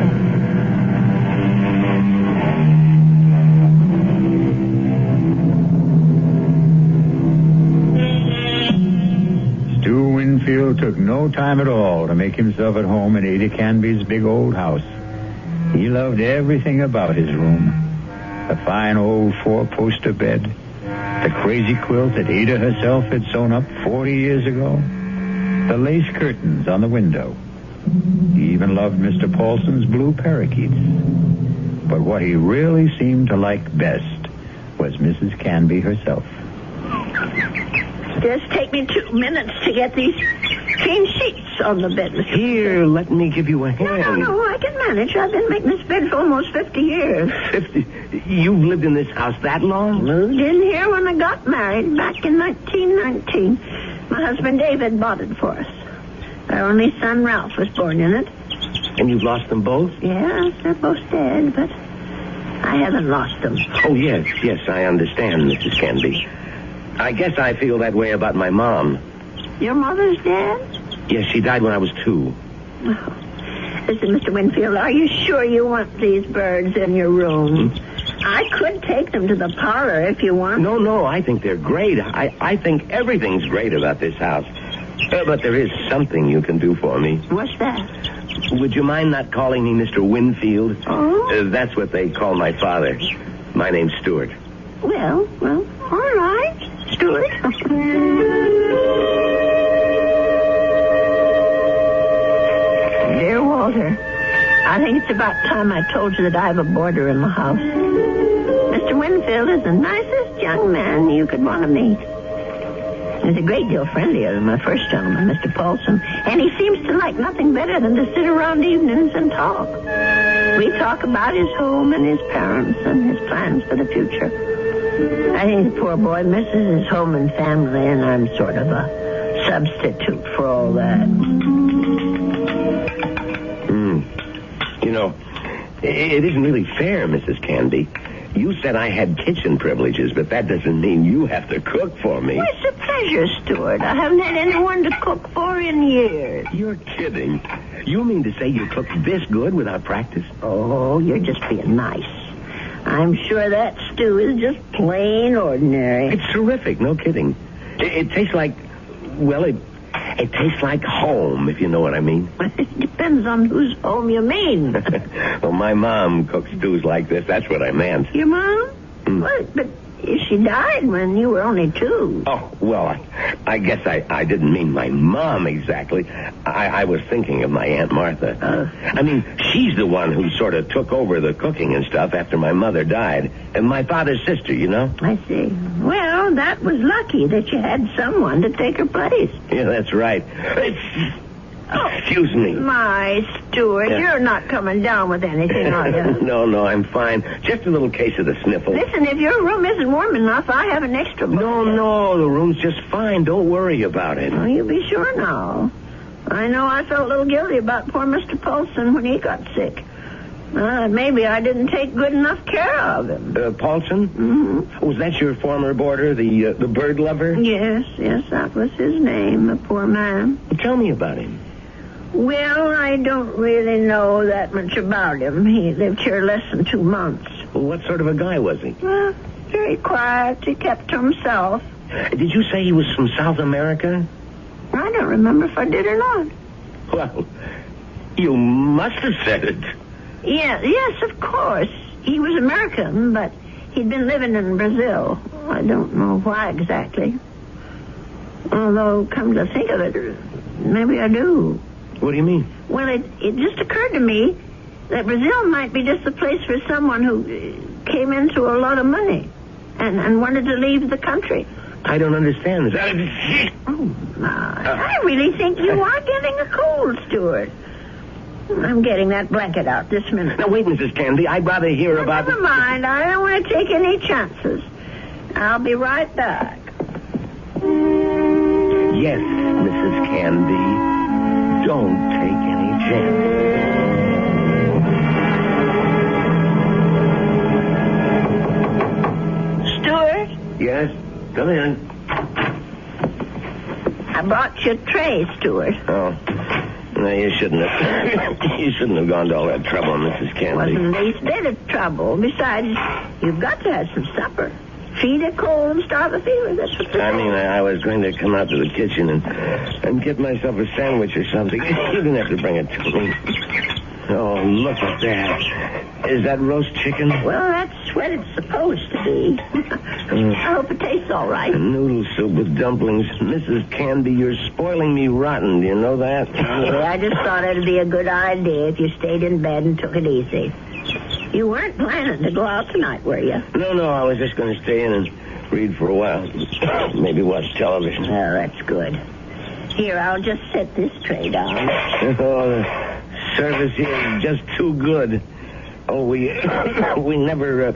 Speaker 1: Stu Winfield took no time at all to make himself at home in Ada Canby's big old house. He loved everything about his room. The fine old four-poster bed, the crazy quilt that Ada herself had sewn up 40 years ago, the lace curtains on the window. He even loved Mr. Paulson's blue parakeets. But what he really seemed to like best was Mrs. Canby herself.
Speaker 19: Just take me 2 minutes to get these change sheets on the bed, Mr.
Speaker 17: Here, let me give you a hand.
Speaker 19: No, I can manage. I've been making this bed for almost 50 years.
Speaker 17: 50? You've lived in this house that long?
Speaker 19: Moved in here when I got married back in 1919. My husband David bought it for us. Our only son Ralph was born in it.
Speaker 17: And you've lost them both?
Speaker 19: Yes, they're both dead, but I haven't lost them.
Speaker 17: Oh, yes, I understand, Mrs. Canby. I guess I feel that way about my mom.
Speaker 19: Your mother's dead?
Speaker 17: Yes, she died when I was 2.
Speaker 19: Oh. Listen, Mr. Winfield, are you sure you want these birds in your room? I could take them to the parlor if you want.
Speaker 17: No, I think they're great. I think everything's great about this house. But there is something you can do for me.
Speaker 19: What's that?
Speaker 17: Would you mind not calling me Mr. Winfield?
Speaker 19: Oh?
Speaker 17: That's what they call my father. My name's Stuart.
Speaker 19: Well, all right, Stuart. Dear Walter, I think it's about time I told you that I have a boarder in the house. Mr. Winfield is the nicest young man you could want to meet. He's a great deal friendlier than my first gentleman, Mr. Paulson, and he seems to like nothing better than to sit around evenings and talk. We talk about his home and his parents and his plans for the future. I think the poor boy misses his home and family, and I'm sort of a substitute for all that.
Speaker 17: You know, it isn't really fair, Mrs. Canby. You said I had kitchen privileges, but that doesn't mean you have to cook for me.
Speaker 19: Well, it's a pleasure, Stuart. I haven't had anyone to cook for in years.
Speaker 17: You're kidding. You mean to say you cook this good without practice?
Speaker 19: Oh, you're just being nice. I'm sure that stew is just plain ordinary.
Speaker 17: It's terrific, no kidding. It tastes like, well, it tastes like home, if you know what I mean.
Speaker 19: It depends on whose home you mean.
Speaker 17: Well, my mom cooks stews like this. That's what I meant.
Speaker 19: Your mom? What? But she died when you were only 2.
Speaker 17: Oh, well, I guess I didn't mean my mom exactly. I was thinking of my Aunt Martha. I mean, she's the one who sort of took over the cooking and stuff after my mother died. And my father's sister, you know?
Speaker 19: I see. Well, that was lucky that you had someone to take her place.
Speaker 17: Yeah, that's right. Excuse me.
Speaker 19: My Stuart, you're not coming down with anything, are you?
Speaker 17: No, I'm fine. Just a little case of the sniffles.
Speaker 19: Listen, if your room isn't warm enough, I have an extra book.
Speaker 17: No, the room's just fine. Don't worry about it.
Speaker 19: Well, you be sure now. I know I felt a little guilty about poor Mr. Paulson when he got sick. Maybe I didn't take good enough care of him.
Speaker 17: Paulson? Mm-hmm. Was that your former boarder, the bird lover?
Speaker 19: Yes, that was his name, the poor man.
Speaker 17: Tell me about him.
Speaker 19: Well, I don't really know that much about him. He lived here less than 2 months.
Speaker 17: Well, what sort of a guy was he?
Speaker 19: Very quiet. He kept to himself.
Speaker 17: Did you say he was from South America?
Speaker 19: I don't remember if I did or not.
Speaker 17: Well, you must have said it.
Speaker 19: Yes, of course. He was American, but he'd been living in Brazil. I don't know why exactly. Although, come to think of it, maybe I do.
Speaker 17: What do you mean?
Speaker 19: Well, it just occurred to me that Brazil might be just the place for someone who came into a lot of money and wanted to leave the country.
Speaker 17: I don't understand this.
Speaker 19: I really think you are getting a cold, Stuart. I'm getting that blanket out this minute.
Speaker 17: Now, wait, Mrs. Canby. I'd rather hear about...
Speaker 19: Never mind. I don't want to take any chances. I'll be right back.
Speaker 17: Yes, Mrs. Canby. Don't take any chances.
Speaker 19: Stuart?
Speaker 17: Yes? Come in.
Speaker 19: I brought you a tray, Stuart.
Speaker 17: Oh. No, you shouldn't have gone to all that trouble, Mrs. Canby.
Speaker 19: Wasn't the least bit of trouble. Besides, you've got to have some supper. Feed a cold and starve a fever. That's what
Speaker 17: I mean, I was going to come out to the kitchen and get myself a sandwich or something. You didn't have to bring it to me. Oh, look at that. Is that roast chicken?
Speaker 19: Well, that's what it's supposed to be. I hope it tastes all right.
Speaker 17: Noodle soup with dumplings. Mrs. Canby, you're spoiling me rotten. Do you know that?
Speaker 19: Yeah, I just thought it'd be a good idea if you stayed in bed and took it easy. You weren't planning to go out tonight, were you?
Speaker 17: No, I was just going to stay in and read for a while. Maybe watch television.
Speaker 19: Oh, that's good. Here, I'll just set this tray down.
Speaker 17: Oh, the service here is just too good. Oh, we never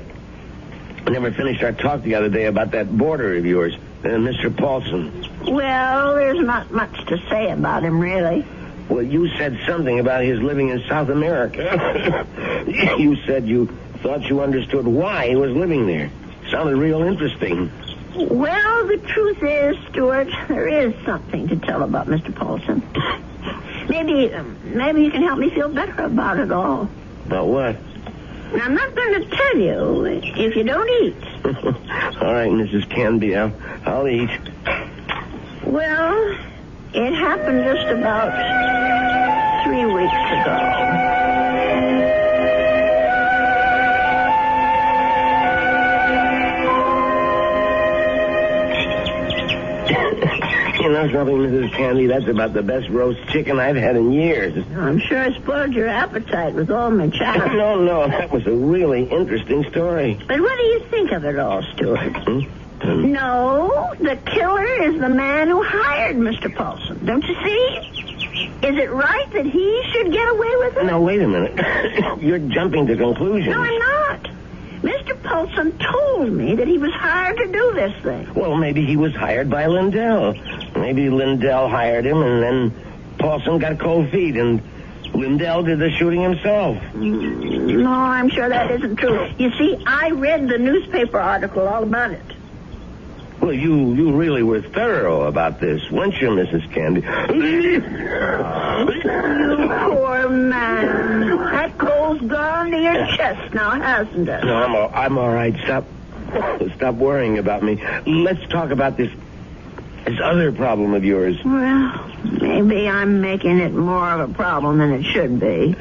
Speaker 17: finished our talk the other day about that boarder of yours, Mr. Paulson.
Speaker 19: Well, there's not much to say about him, really.
Speaker 17: Well, you said something about his living in South America. You said you thought you understood why he was living there. Sounded real interesting.
Speaker 19: Well, the truth is, Stuart, there is something to tell about Mr. Paulson. Maybe you can help me feel better about it all.
Speaker 17: About what?
Speaker 19: I'm not going to tell you if you don't eat.
Speaker 17: All right, Mrs. Canby, I'll eat.
Speaker 19: Well, it happened just about 3 weeks ago.
Speaker 17: You know something, Mrs. Candy? That's about the best roast chicken I've had in years.
Speaker 19: I'm sure I spoiled your appetite with all my chatter.
Speaker 17: No, that was a really interesting story.
Speaker 19: But what do you think of it all, Stuart? No, the killer is the man who hired Mr. Paulson. Don't you see? Is it right that he should get away with it?
Speaker 17: No, wait a minute. You're jumping to conclusions.
Speaker 19: No, I'm not. Mr. Paulson told me that he was hired to do this thing.
Speaker 17: Well, maybe he was hired by Lindell. Maybe Lindell hired him, and then Paulson got cold feet, and Lindell did the shooting himself.
Speaker 19: No, I'm sure that isn't true. You see, I read the newspaper article all about it.
Speaker 17: Well, you really were thorough about this, weren't you, Mrs. Candy?
Speaker 19: You poor man. That cold's gone to your chest now, hasn't it?
Speaker 17: No, I'm all right. Stop worrying about me. Let's talk about this other problem of yours.
Speaker 19: Well, maybe I'm making it more of a problem than it should be.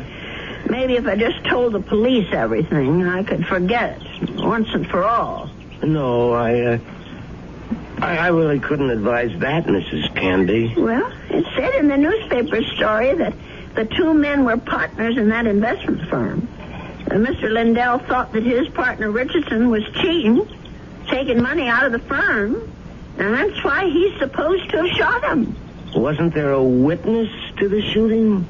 Speaker 19: Maybe if I just told the police everything, I could forget it once and for all.
Speaker 17: No, I really couldn't advise that, Mrs. Candy.
Speaker 19: Well, it said in the newspaper story that the two men were partners in that investment firm. Mr. Lindell thought that his partner Richardson was cheating, taking money out of the firm, and that's why he's supposed to have shot him.
Speaker 17: Wasn't there a witness to the shooting?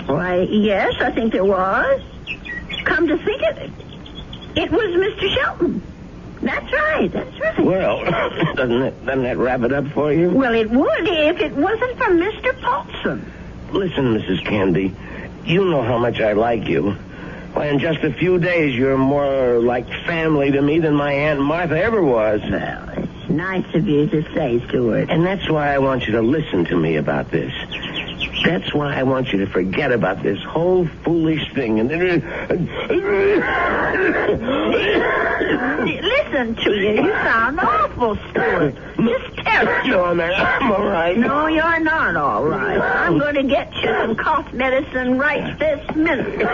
Speaker 19: Why, yes, I think there was. Come to think of it, it was Mr. Shelton. That's right.
Speaker 17: Well, doesn't that wrap it up for you?
Speaker 19: Well, it would if it wasn't for Mr. Paulson.
Speaker 17: Listen, Mrs. Candy, you know how much I like you. Why, in just a few days, you're more like family to me than my Aunt Martha ever was.
Speaker 19: Well, it's nice of you to say, Stuart.
Speaker 17: And that's why I want you to listen to me about this. That's why I want you to forget about this whole foolish thing. And
Speaker 19: listen to you. You sound awful, Stuart. Just terrible.
Speaker 17: No, I'm all right.
Speaker 19: No, you're not all right. I'm going to get you some cough medicine right this minute.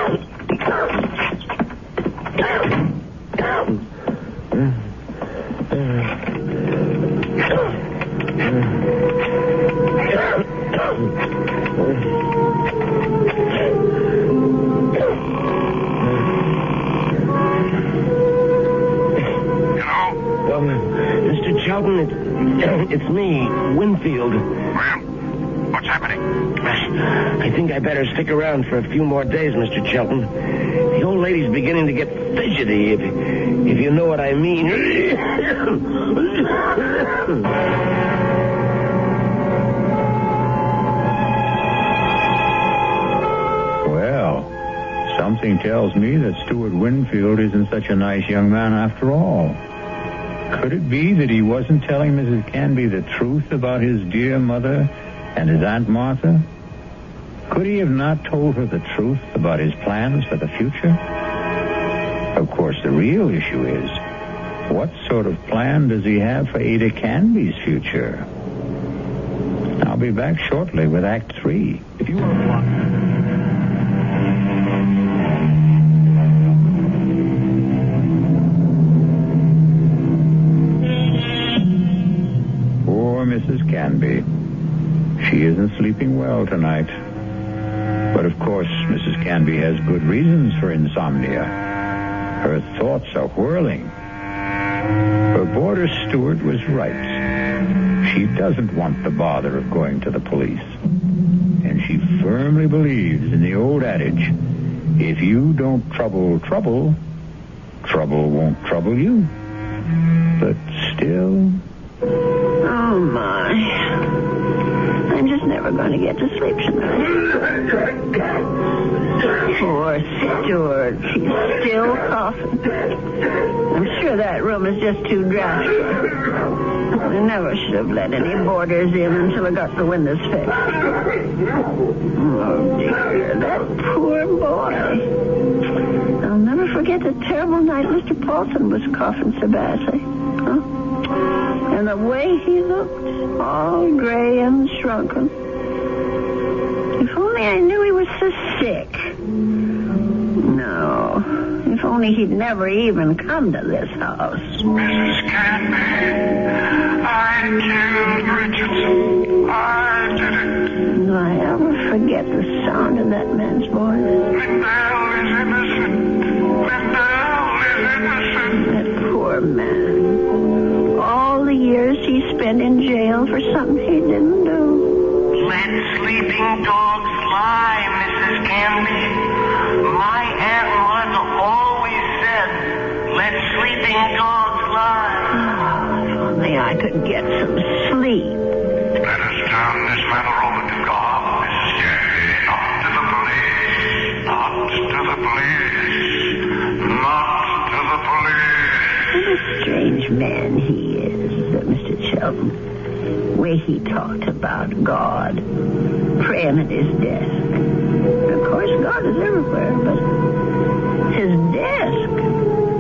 Speaker 17: Mr. Shelton, it's me, Winfield.
Speaker 9: What's happening?
Speaker 17: I think I better stick around for a few more days, Mr. Shelton. The old lady's beginning to get fidgety, if you know what I mean.
Speaker 1: Well, something tells me that Stuart Winfield isn't such a nice young man after all. Could it be that he wasn't telling Mrs. Canby the truth about his dear mother and his Aunt Martha? Could he have not told her the truth about his plans for the future? Of course, the real issue is, what sort of plan does he have for Ada Canby's future? I'll be back shortly with Act 3. If you want to watch... Poor Mrs. Canby. She isn't sleeping well tonight. But of course, Mrs. Canby has good reasons for insomnia. Her thoughts are whirling. Her boarder Stuart was right. She doesn't want the bother of going to the police. And she firmly believes in the old adage, if you don't trouble trouble, trouble won't trouble you. But still...
Speaker 19: Oh, my. I'm just never going to get to sleep tonight. Poor Stuart. He's still coughing. I'm sure that room is just too drafty. I never should have let any boarders in until I got the windows fixed. Oh, dear. That poor boy. I'll never forget the terrible night Mr. Paulson was coughing so badly. Huh? And the way he looked, all gray and shrunken. If only I knew he was so sick. No. If only he'd never even come to this house.
Speaker 3: Mrs. Canby, I killed Richardson. I did it.
Speaker 19: Do I ever forget the sound of that man's voice?
Speaker 3: Lindell is innocent. Lindell is innocent.
Speaker 19: That poor man. All the years he spent in jail for something he didn't do.
Speaker 3: Let sleeping dogs lie, Mrs. Canby. My Aunt Martha always said, let sleeping dogs lie.
Speaker 19: Oh, if only I could get some sleep.
Speaker 3: Let us turn this matter over to God, Mrs. Canby. Not to the police. Not to the police. Not to the police.
Speaker 19: What a strange man he is, Mr. Shelton. The way he talked about God, praying at his desk. Of course, God is everywhere, but his desk.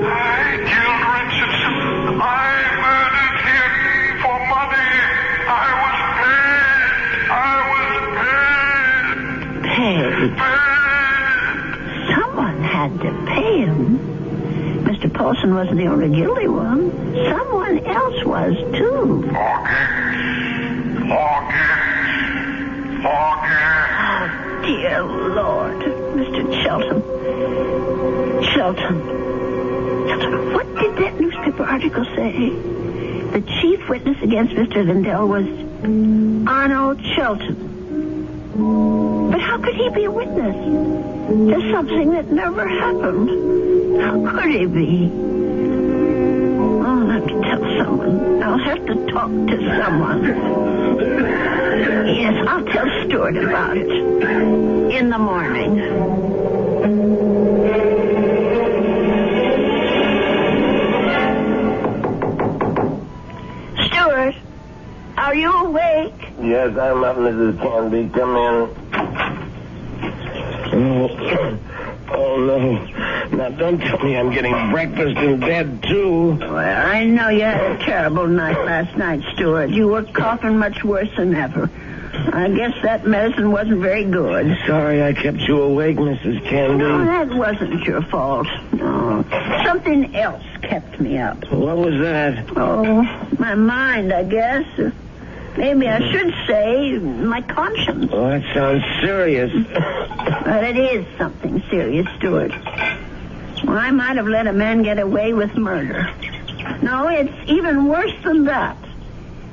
Speaker 3: I killed Richardson. I murdered him for money. I was paid.
Speaker 19: Paid? Someone had to pay him. Mr. Paulson wasn't the only guilty one. Someone else was, too.
Speaker 3: Forget.
Speaker 19: Oh, dear Lord. Mr. Shelton. Shelton, what did that newspaper article say? The chief witness against Mr. Lindell was Arnold Shelton. But how could he be a witness to something that never happened? How could he be? I'll have to tell someone. I'll have to talk to someone. Yes, I'll tell Stuart about it. In the morning. Stuart, are you awake?
Speaker 17: Yes, I'm up, Mrs. Canby. Come in. Oh, no. Now, don't tell me I'm getting breakfast in bed, too.
Speaker 19: Well, I know you had a terrible night last night, Stuart. You were coughing much worse than ever. I guess that medicine wasn't very good.
Speaker 17: Sorry I kept you awake, Mrs. Canby.
Speaker 19: No, that wasn't your fault. No. Something else kept me up.
Speaker 17: What was that?
Speaker 19: Oh, my mind, I guess. Maybe I should say my conscience.
Speaker 17: Oh, that sounds serious.
Speaker 19: But it is something serious, Stuart. Well, I might have let a man get away with murder. No, it's even worse than that.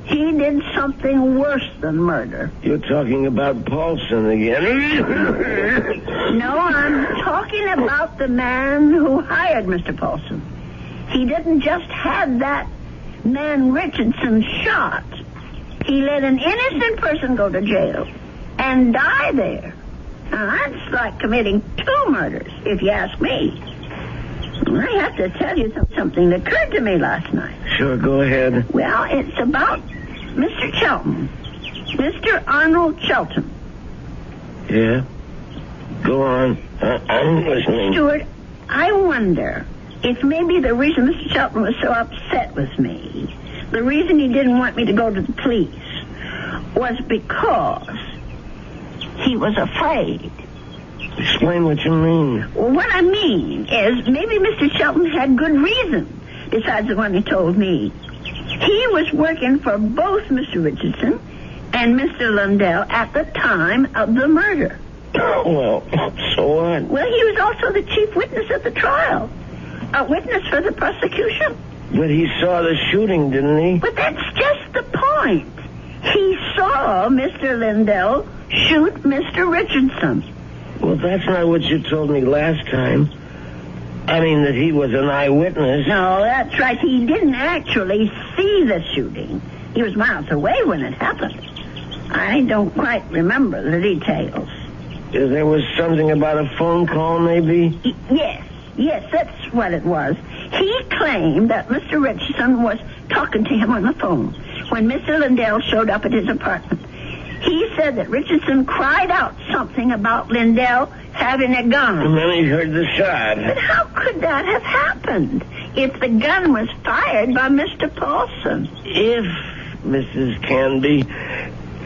Speaker 19: He did something worse than murder.
Speaker 17: You're talking about Paulson again.
Speaker 19: No, I'm talking about the man who hired Mr. Paulson. He didn't just have that man Richardson shot. He let an innocent person go to jail and die there. Now, that's like committing 2 murders, if you ask me. I have to tell you something that occurred to me last night.
Speaker 17: Sure, go ahead.
Speaker 19: Well, it's about Mr. Shelton. Mr. Arnold Shelton.
Speaker 17: Yeah? Go on. I'm listening.
Speaker 19: Stuart, I wonder if maybe the reason Mr. Shelton was so upset with me, the reason he didn't want me to go to the police, was because he was afraid.
Speaker 17: Explain what you mean.
Speaker 19: Well, what I mean is maybe Mr. Shelton had good reason, besides the one he told me. He was working for both Mr. Richardson and Mr. Lundell at the time of the murder.
Speaker 17: Well, so what?
Speaker 19: Well, he was also the chief witness at the trial. A witness for the prosecution.
Speaker 17: But he saw the shooting, didn't he?
Speaker 19: But that's just the point. He saw Mr. Lindell shoot Mr. Richardson.
Speaker 17: Well, that's not what you told me last time. I mean, that he was an eyewitness.
Speaker 19: No, that's right. He didn't actually see the shooting. He was miles away when it happened. I don't quite remember the details.
Speaker 17: There was something about a phone call, maybe?
Speaker 19: Yes, that's what it was. He claimed that Mr. Richardson was talking to him on the phone when Mr. Lindell showed up at his apartment. He said that Richardson cried out something about Lindell having a gun.
Speaker 17: And then he heard the shot.
Speaker 19: But how could that have happened if the gun was fired by Mr. Paulson?
Speaker 17: If, Mrs. Canby,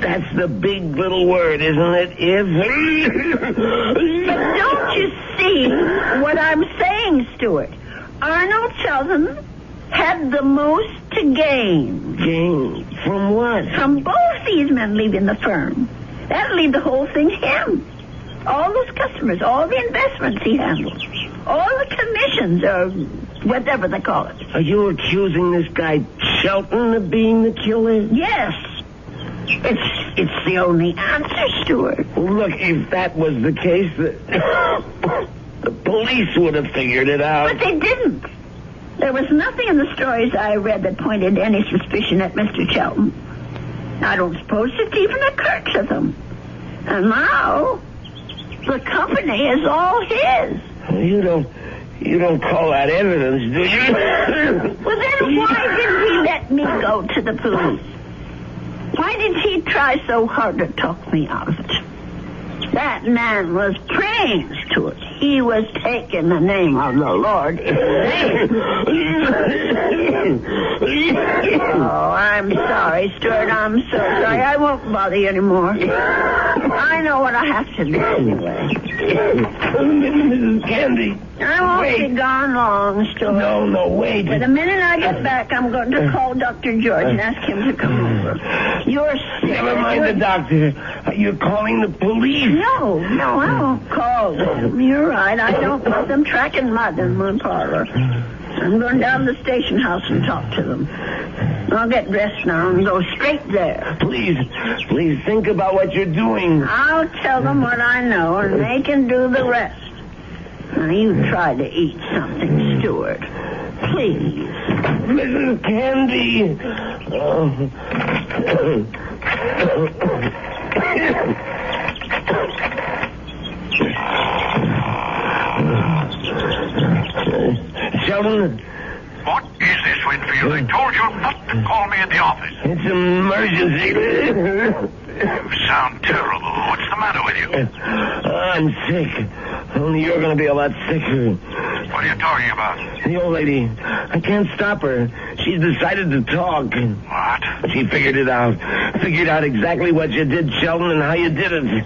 Speaker 17: that's the big little word, isn't it? If.
Speaker 19: But don't you see what I'm saying, Stuart? Arnold Sheldon had the most to gain.
Speaker 17: Gain? From what?
Speaker 19: From both these men leaving the firm. That'll leave the whole thing to him. All those customers, all the investments he handles, all the commissions, or whatever they call it.
Speaker 17: Are you accusing this guy Shelton of being the killer?
Speaker 19: Yes. It's the only answer, Stuart.
Speaker 17: Well, look, if that was the case, the police would have figured it out.
Speaker 19: But they didn't. There was nothing in the stories I read that pointed any suspicion at Mr. Shelton. I don't suppose it even occurred to them. And now, the company is all his.
Speaker 17: You don't call that evidence, do you?
Speaker 19: Well, then why didn't he let me go to the police? Why did he try so hard to talk me out of it? That man was praying to it. He was taking the name of the Lord. Oh, I'm sorry, Stuart. I'm so sorry. I won't bother you anymore. I know what I have to do anyway.
Speaker 17: Mrs. Candy.
Speaker 19: I won't be gone long, Stuart.
Speaker 17: No, wait.
Speaker 19: But the minute I get back, I'm going to call Dr. George and ask him to come over. You're sick.
Speaker 17: Never mind the doctor. You're calling the police.
Speaker 19: No, I won't call them. You're right. I don't want them tracking mud in my parlor. I'm going down to the station house and talk to them. I'll get dressed now and go straight there.
Speaker 17: Please think about what you're doing.
Speaker 19: I'll tell them what I know, and they can do the rest. Now, you try to eat something, Stuart. Please.
Speaker 17: Mrs. Candy. Sheldon?
Speaker 3: What is this, Winfield? I told you not to call me at the office.
Speaker 17: It's an emergency.
Speaker 3: You sound terrible. What's the matter with you?
Speaker 17: I'm sick. Only you're going to be a lot sicker.
Speaker 3: What are you talking about?
Speaker 17: The old lady. I can't stop her. She's decided to talk.
Speaker 3: What?
Speaker 17: She figured it out. Figured out exactly what you did, Sheldon, and how you did it.
Speaker 3: You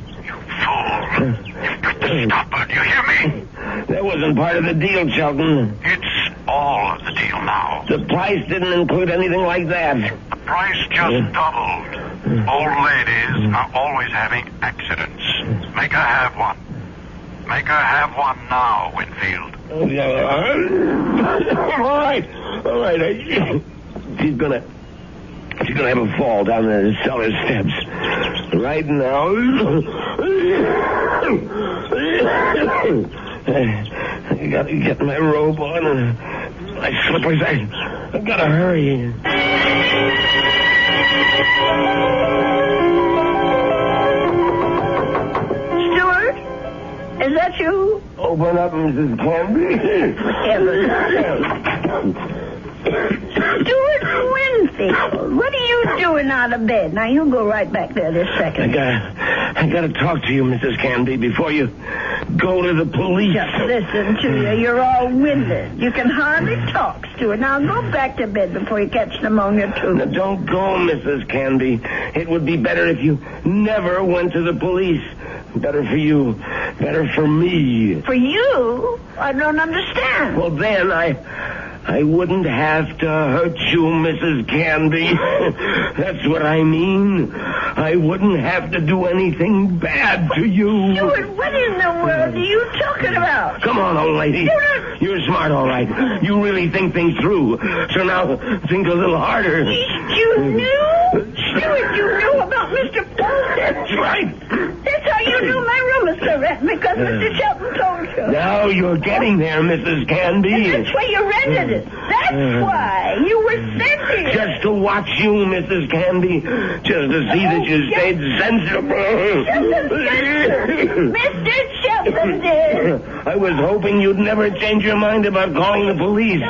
Speaker 3: fool. You've got to stop her. Do you hear me?
Speaker 17: That wasn't part of the deal, Sheldon.
Speaker 3: It's all of the deal now.
Speaker 17: The price didn't include anything like that.
Speaker 3: The price just doubled. Old ladies are always having accidents. Make her have one. Make her have one now, Winfield.
Speaker 17: All right. She's gonna have a fall down the cellar steps. Right now. I gotta get my robe on and my slippers. I gotta hurry.
Speaker 19: Stuart? Is that you?
Speaker 17: Open up, Mrs. Canby.
Speaker 19: Stuart Winfield, what are you doing out of bed? Now, you go right back there this second.
Speaker 17: I gotta talk to you, Mrs. Canby, before you go to the police.
Speaker 19: Just listen to you. You're all winded. You can hardly talk, Stuart. Now, go back to bed before you catch pneumonia, too.
Speaker 17: Now, don't go, Mrs. Canby. It would be better if you never went to the police. Better for you. Better for me.
Speaker 19: For you? I don't understand.
Speaker 17: Well, then, I wouldn't have to hurt you, Mrs. Canby. That's what I mean. I wouldn't have to do anything bad to you.
Speaker 19: Stuart, what in the world are you talking about?
Speaker 17: Come on, old lady. You're smart, all right. You really think things through. So now, think a little harder.
Speaker 19: You knew? Stuart, you knew about Mr. Paul.
Speaker 17: That's right.
Speaker 19: That's how you knew my room was so red, because Mr. Shelton told you.
Speaker 17: Now you're getting there, Mrs. Canby.
Speaker 19: And that's why you rented it. That's why you were sent here.
Speaker 17: Just to watch you, Mrs. Canby. Just to see that you stayed sensible.
Speaker 19: Mr. Shelton did.
Speaker 17: I was hoping you'd never change your mind about calling the police.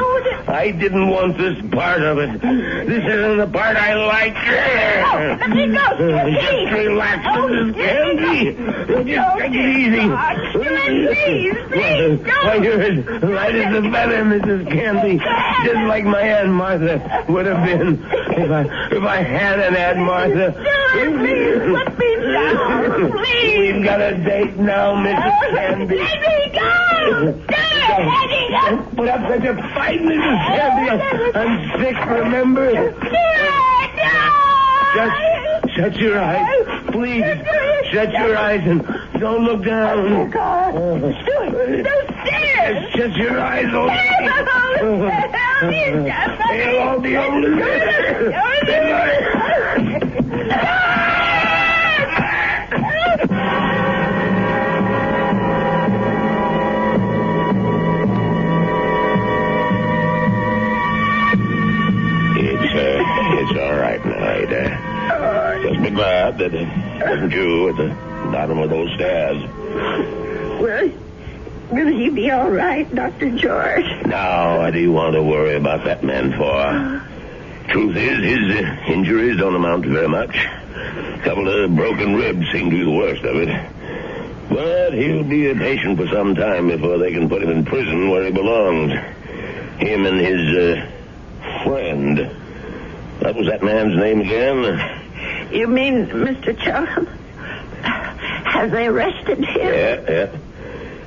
Speaker 17: I didn't want this part of it. This isn't the part I like.
Speaker 19: Let me go, Stuart.
Speaker 17: Just relax, Mrs. Canby. Just take it easy.
Speaker 19: Please,
Speaker 17: Why, you're as light as a feather, Mrs. Canby. Just like my Aunt Martha would have been if I had an Aunt Martha.
Speaker 19: Please, let me down. Please.
Speaker 17: We've got a date now, Mrs. Canby.
Speaker 19: Let me go. Let me go.
Speaker 17: Don't put up such a fight, Mrs. Canby. I'm sick, remember? Just shut your eyes. Please, shut your eyes and don't look down.
Speaker 19: Oh, God. Stuart, those stairs.
Speaker 17: Shut your eyes, old lady. They'll all be over. It's all right now, Ada. Just be glad that it wasn't you at the bottom of those stairs.
Speaker 19: Well, will you be all right, Dr. George?
Speaker 17: Now, what do you want to worry about that man for? Truth is, his injuries don't amount to very much. A couple of broken ribs seem to be the worst of it. But he'll be a patient for some time before they can put him in prison where he belongs. Him and his friend. What was that man's name again?
Speaker 19: You mean Mr. Chelton? Have they arrested him?
Speaker 17: Yeah.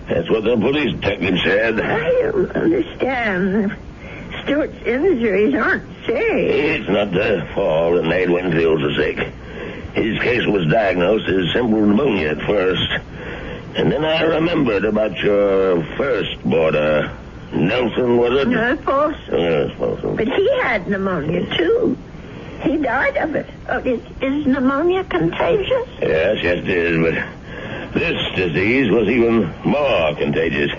Speaker 17: That's what the police detective said.
Speaker 19: I don't understand. Stuart's injuries aren't serious.
Speaker 17: It's not the fall that made Winfield so sick. His case was diagnosed as simple pneumonia at first. And then I remembered about your first boarder. Nelson, was it?
Speaker 19: No, Folsom.
Speaker 17: Yes, Folsom.
Speaker 19: But he had pneumonia, too. He died of it. Oh, is pneumonia contagious?
Speaker 17: Yes, it is, but this disease was even more contagious.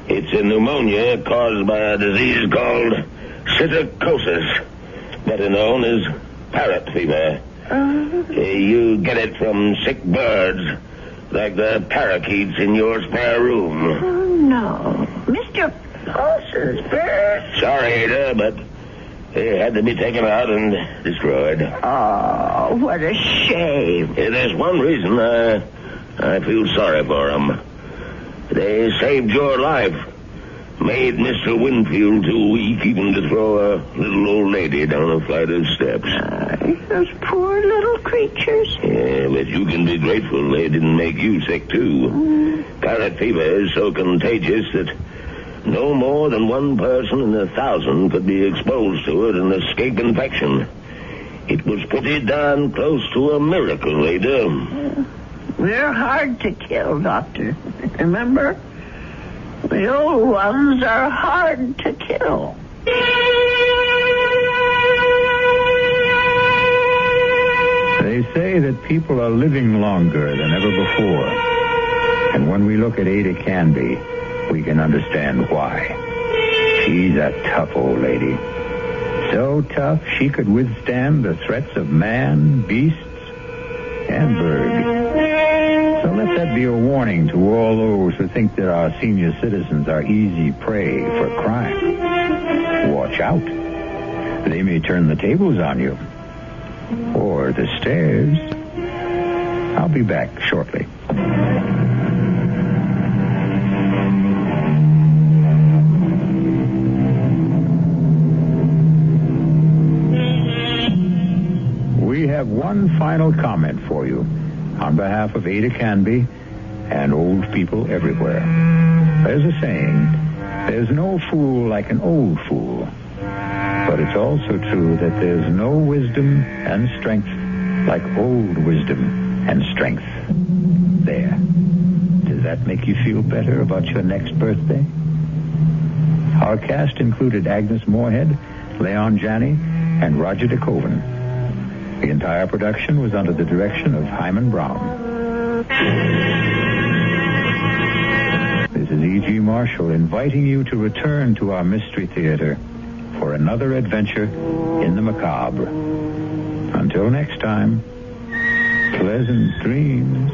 Speaker 17: It's a pneumonia caused by a disease called psittacosis, better known as parrot fever. You get it from sick birds, like the parakeets in your spare room.
Speaker 19: Oh, no. Mr. Paulson's bird.
Speaker 17: Sorry, Ada, but they had to be taken out and destroyed.
Speaker 19: Oh, what a shame.
Speaker 17: There's one reason I feel sorry for them. They saved your life. Made Mr. Winfield too weak even to throw a little old lady down a flight of steps.
Speaker 19: Those poor little creatures.
Speaker 17: Yeah, but you can be grateful they didn't make you sick, too. Parrot fever is so contagious that no more than one person in 1,000 could be exposed to it and escape infection. It was pretty darn close to a miracle, Ada.
Speaker 19: They're hard to kill, Doctor. Remember? The old ones are hard to kill.
Speaker 1: They say that people are living longer than ever before. And when we look at Ada Canby, we can understand why. She's a tough old lady. So tough she could withstand the threats of man, beasts, and bird. So let that be a warning to all those who think that our senior citizens are easy prey for crime. Watch out. They may turn the tables on you. Or the stairs. I'll be back shortly. We have one final comment for you on behalf of Ada Canby and old people everywhere. There's a saying, There's no fool like an old fool. But it's also true that there's no wisdom and strength like old wisdom and strength. There. Does that make you feel better about your next birthday? Our cast included Agnes Moorehead, Leon Janney, and Roger DeKoven. The entire production was under the direction of Hyman Brown. This is E.G. Marshall inviting you to return to our Mystery Theater for another adventure in the macabre. Until next time, pleasant dreams.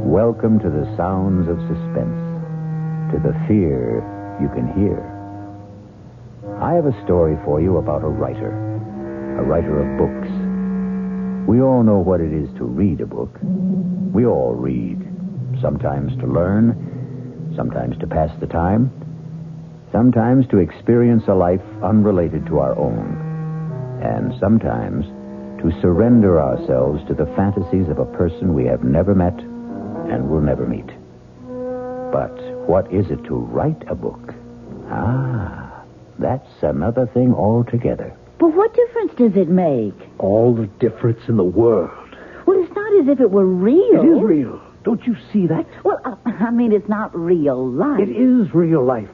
Speaker 1: Welcome to the sounds of suspense, to the fear you can hear. I have a story for you about a writer of books. We all know what it is to read a book. We all read, sometimes to learn, sometimes to pass the time, sometimes to experience a life unrelated to our own, and sometimes to surrender ourselves to the fantasies of a person we have never met and will never meet. But what is it to write a book? That's another thing altogether.
Speaker 5: But what difference does it make?
Speaker 13: All the difference in the world.
Speaker 5: Well, it's not as if it were real.
Speaker 13: It is real. Don't you see that?
Speaker 5: Well, I mean, it's not real life.
Speaker 13: It is real life.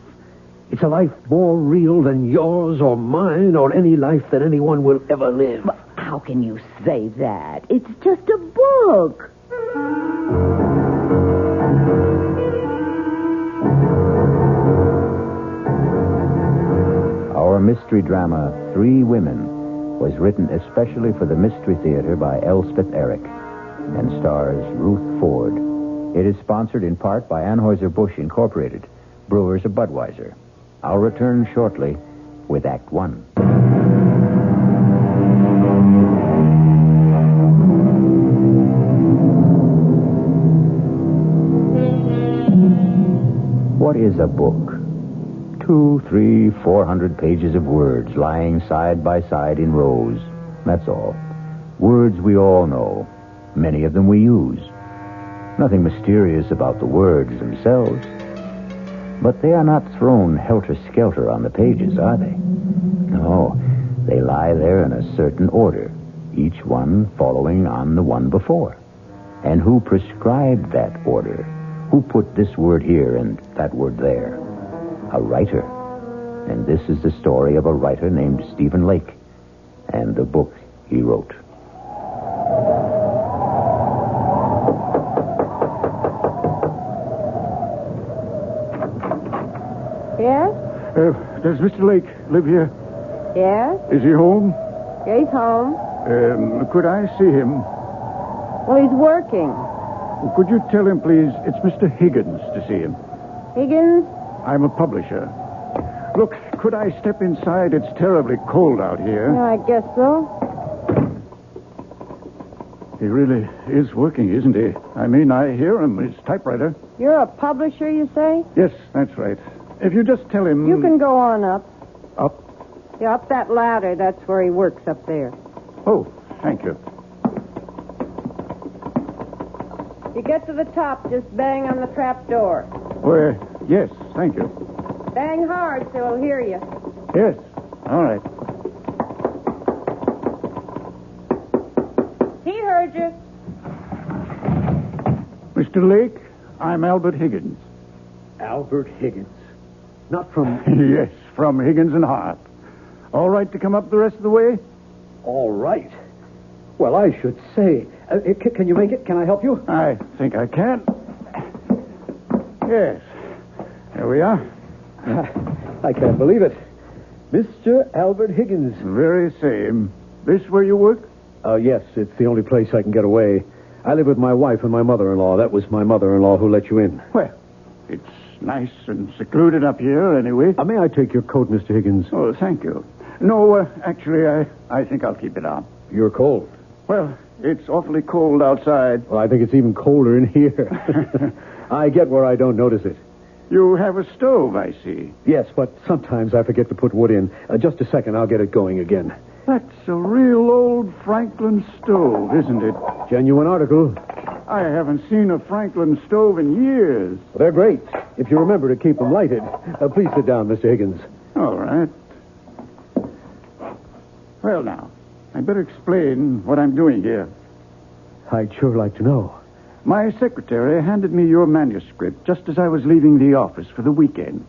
Speaker 13: It's a life more real than yours or mine or any life that anyone will ever live.
Speaker 5: But how can you say that? It's just a book.
Speaker 2: Our mystery drama, 3 Women, was written especially for the Mystery Theater by Elspeth Eric and stars Ruth Ford. It is sponsored in part by Anheuser-Busch Incorporated, brewers of Budweiser. I'll return shortly with Act 1. What is a book? 200, 300, 400 pages of words lying side by side in rows. That's all. Words we all know. Many of them we use. Nothing mysterious about the words themselves. But they are not thrown helter-skelter on the pages, are they? No, they lie there in a certain order, each one following on the one before. And who prescribed that order? Who put this word here and that word there? A writer. And this is the story of a writer named Stephen Lake and the book he wrote.
Speaker 15: Yes?
Speaker 16: Does Mr. Lake live here?
Speaker 15: Yes?
Speaker 16: Is he home?
Speaker 15: Yeah, he's home.
Speaker 16: Could I see him?
Speaker 15: Well, he's working.
Speaker 16: Could you tell him, please, it's Mr. Higgins to see him?
Speaker 15: Higgins?
Speaker 16: I'm a publisher. Look, could I step inside? It's terribly cold out here.
Speaker 15: Yeah, I guess so.
Speaker 16: He really is working, isn't he? I mean, I hear him. His typewriter.
Speaker 15: You're a publisher, you say?
Speaker 16: Yes, that's right. If you just tell him...
Speaker 15: You can go on up.
Speaker 16: Up?
Speaker 15: Yeah, up that ladder. That's where he works up there.
Speaker 16: Oh, thank you.
Speaker 15: You get to the top, just bang on the trap door.
Speaker 16: Well, yes, thank you.
Speaker 15: Bang hard so he'll hear you.
Speaker 16: Yes, all right.
Speaker 15: He heard you.
Speaker 16: Mr. Lake, I'm Albert Higgins.
Speaker 13: Albert Higgins. Not from...
Speaker 16: Yes, from Higgins and Hart. All right to come up the rest of the way?
Speaker 13: All right. Well, I should say. Can you make it? Can I help you?
Speaker 16: I think I can. Yes. There we are.
Speaker 13: I can't believe it. Mr. Albert Higgins.
Speaker 16: Very same. This where you work?
Speaker 13: Yes, it's the only place I can get away. I live with my wife and my mother-in-law. That was my mother-in-law who let you in.
Speaker 16: Well, it's nice and secluded up here anyway.
Speaker 13: May I take your coat, Mr. Higgins?
Speaker 16: Oh, thank you. No, actually, I think I'll keep it on.
Speaker 13: You're cold.
Speaker 16: Well, it's awfully cold outside.
Speaker 13: Well, I think it's even colder in here. I get where I don't notice it.
Speaker 16: You have a stove, I see.
Speaker 13: Yes, but sometimes I forget to put wood in. Just a second, I'll get it going again.
Speaker 16: That's a real old Franklin stove, isn't it?
Speaker 13: Genuine article.
Speaker 16: I haven't seen a Franklin stove in years.
Speaker 13: Well, they're great, if you remember to keep them lighted. Please sit down, Mr. Higgins.
Speaker 16: All right. Well, now, I'd better explain what I'm doing here.
Speaker 13: I'd sure like to know.
Speaker 16: My secretary handed me your manuscript just as I was leaving the office for the weekend.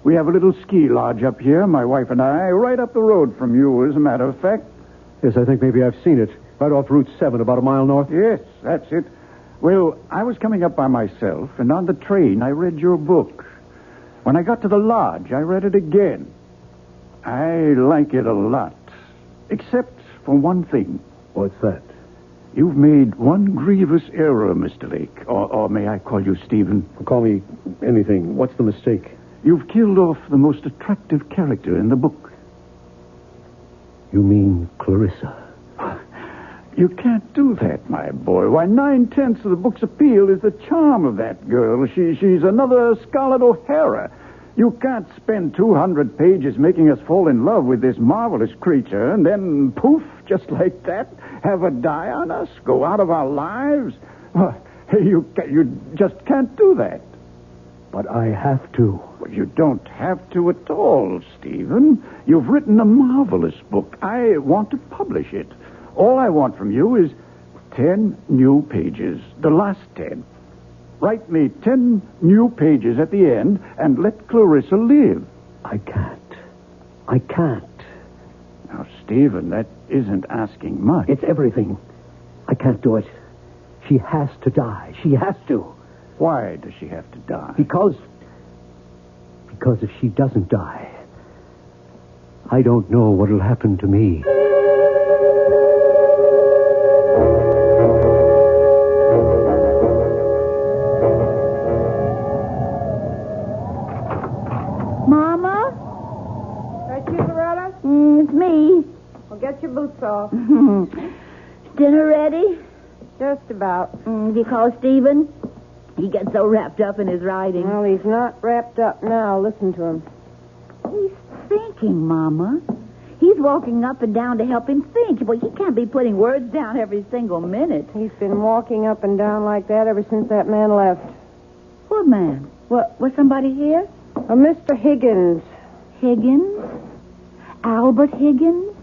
Speaker 16: We have a little ski lodge up here, my wife and I, right up the road from you, as a matter of fact.
Speaker 13: Yes, I think maybe I've seen it. Right off Route 7, about a mile north.
Speaker 16: Yes, that's it. Well, I was coming up by myself, and on the train I read your book. When I got to the lodge, I read it again. I like it a lot. Except for one thing.
Speaker 13: What's that?
Speaker 16: You've made one grievous error, Mr. Lake. Or may I call you Stephen?
Speaker 13: Call me anything. What's the mistake?
Speaker 16: You've killed off the most attractive character in the book.
Speaker 13: You mean Clarissa?
Speaker 16: You can't do that, my boy. Why, 9/10 of the book's appeal is the charm of that girl. She's another Scarlett O'Hara. You can't spend 200 pages making us fall in love with this marvelous creature and then, poof, just like that, have her die on us, go out of our lives. Well, you just can't do that.
Speaker 13: But I have to.
Speaker 16: Well, you don't have to at all, Stephen. You've written a marvelous book. I want to publish it. All I want from you is 10 new pages, the last 10. Write me 10 new pages at the end and let Clarissa live.
Speaker 13: I can't.
Speaker 16: Now, Stephen, that isn't asking much.
Speaker 13: It's everything. I can't do it. She has to die. She has to.
Speaker 16: Why does she have to die?
Speaker 13: Because if she doesn't die, I don't know what'll happen to me.
Speaker 15: Mama? That you, Loretta?
Speaker 5: It's me.
Speaker 15: Well, get your boots off.
Speaker 5: Dinner ready?
Speaker 15: Just about.
Speaker 5: Have you called Stephen? He gets so wrapped up in his writing.
Speaker 15: Well, he's not wrapped up now. Listen to him.
Speaker 5: He's thinking, Mama. He's walking up and down to help him think. Well, he can't be putting words down every single minute.
Speaker 15: He's been walking up and down like that ever since that man left.
Speaker 5: What man? Was somebody here?
Speaker 15: Mr. Higgins.
Speaker 5: Higgins? Albert Higgins?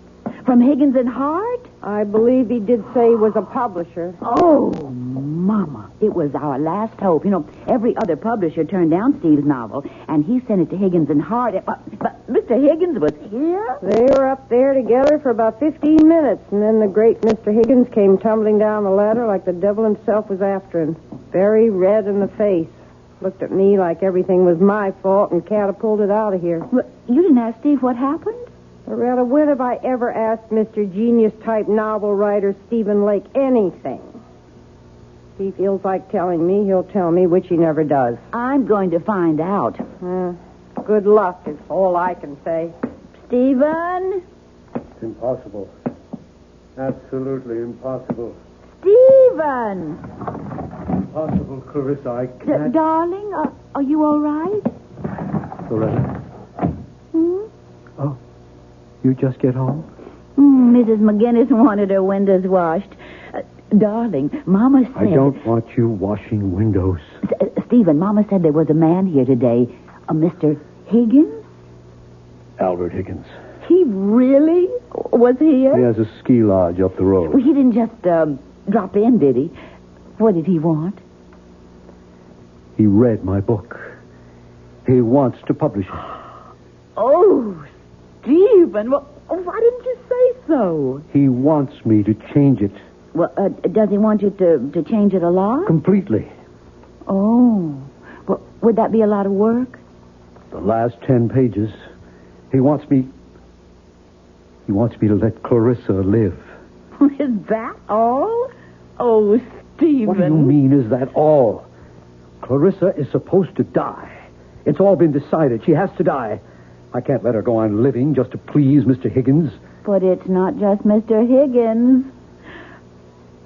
Speaker 5: From Higgins and Hart?
Speaker 15: I believe he did say he was a publisher.
Speaker 5: Oh, Mama, it was our last hope. You know, every other publisher turned down Steve's novel, and he sent it to Higgins and Hart. But Mr. Higgins was here?
Speaker 15: They were up there together for about 15 minutes, and then the great Mr. Higgins came tumbling down the ladder like the devil himself was after him. Very red in the face. Looked at me like everything was my fault and catapulted out of here.
Speaker 5: Well, you didn't ask Steve what happened?
Speaker 15: Loretta, when have I ever asked Mr. Genius-type novel writer Stephen Lake anything? If he feels like telling me, he'll tell me, which he never does.
Speaker 5: I'm going to find out.
Speaker 15: Good luck is all I can say.
Speaker 5: Stephen?
Speaker 13: It's impossible. Absolutely impossible.
Speaker 5: Stephen!
Speaker 13: Impossible, Clarissa. I can't...
Speaker 5: Darling, are you all right?
Speaker 13: Loretta? Oh, you just get home?
Speaker 5: Mrs. McGinnis wanted her windows washed. Darling, Mama said...
Speaker 13: I don't want you washing windows.
Speaker 5: Stephen, Mama said there was a man here today, a Mr. Higgins?
Speaker 13: Albert Higgins.
Speaker 5: He really was here?
Speaker 13: He has a ski lodge up the road.
Speaker 5: Well, he didn't just drop in, did he? What did he want?
Speaker 13: He read my book. He wants to publish it.
Speaker 5: Oh, Stephen, well, why didn't you say so?
Speaker 13: He wants me to change it.
Speaker 5: Well, does he want you to change it a lot?
Speaker 13: Completely.
Speaker 5: Oh. Well, would that be a lot of work?
Speaker 13: The last 10 pages. He wants me to let Clarissa live.
Speaker 5: Is that all? Oh, Stephen.
Speaker 13: What do you mean, is that all? Clarissa is supposed to die. It's all been decided. She has to die. I can't let her go on living just to please Mr. Higgins.
Speaker 5: But it's not just Mr. Higgins.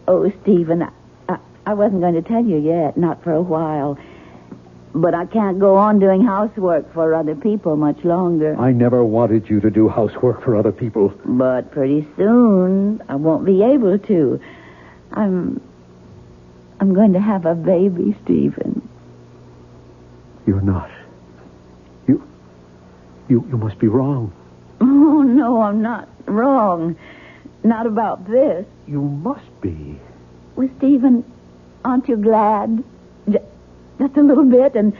Speaker 5: Oh, Stephen, I wasn't going to tell you yet, not for a while. But I can't go on doing housework for other people much longer.
Speaker 13: I never wanted you to do housework for other people.
Speaker 5: But pretty soon, I won't be able to. I'm going to have a baby, Stephen.
Speaker 13: You're not. You must be wrong.
Speaker 5: Oh, no, I'm not wrong. Not about this.
Speaker 13: You must be.
Speaker 5: Well, Stephen, aren't you glad? Just a little bit, and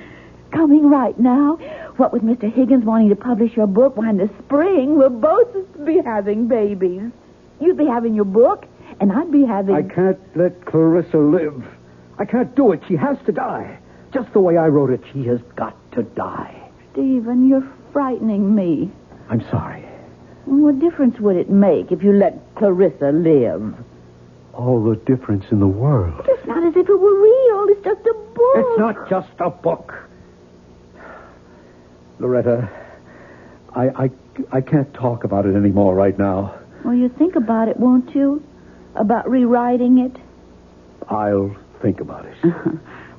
Speaker 5: coming right now. What with Mr. Higgins wanting to publish your book, why in the spring we'll both be having babies. You'd be having your book, and I'd be having...
Speaker 13: I can't let Clarissa live. I can't do it. She has to die. Just the way I wrote it, she has got to die.
Speaker 5: Stephen, you're frightening me.
Speaker 13: I'm sorry.
Speaker 5: What difference would it make if you let Clarissa live?
Speaker 13: All the difference in the world.
Speaker 5: It's not as if it were real. It's just a book.
Speaker 13: It's not just a book. Loretta, I can't talk about it anymore right now.
Speaker 5: Well, you think about it, won't you? About rewriting it?
Speaker 13: I'll think about it.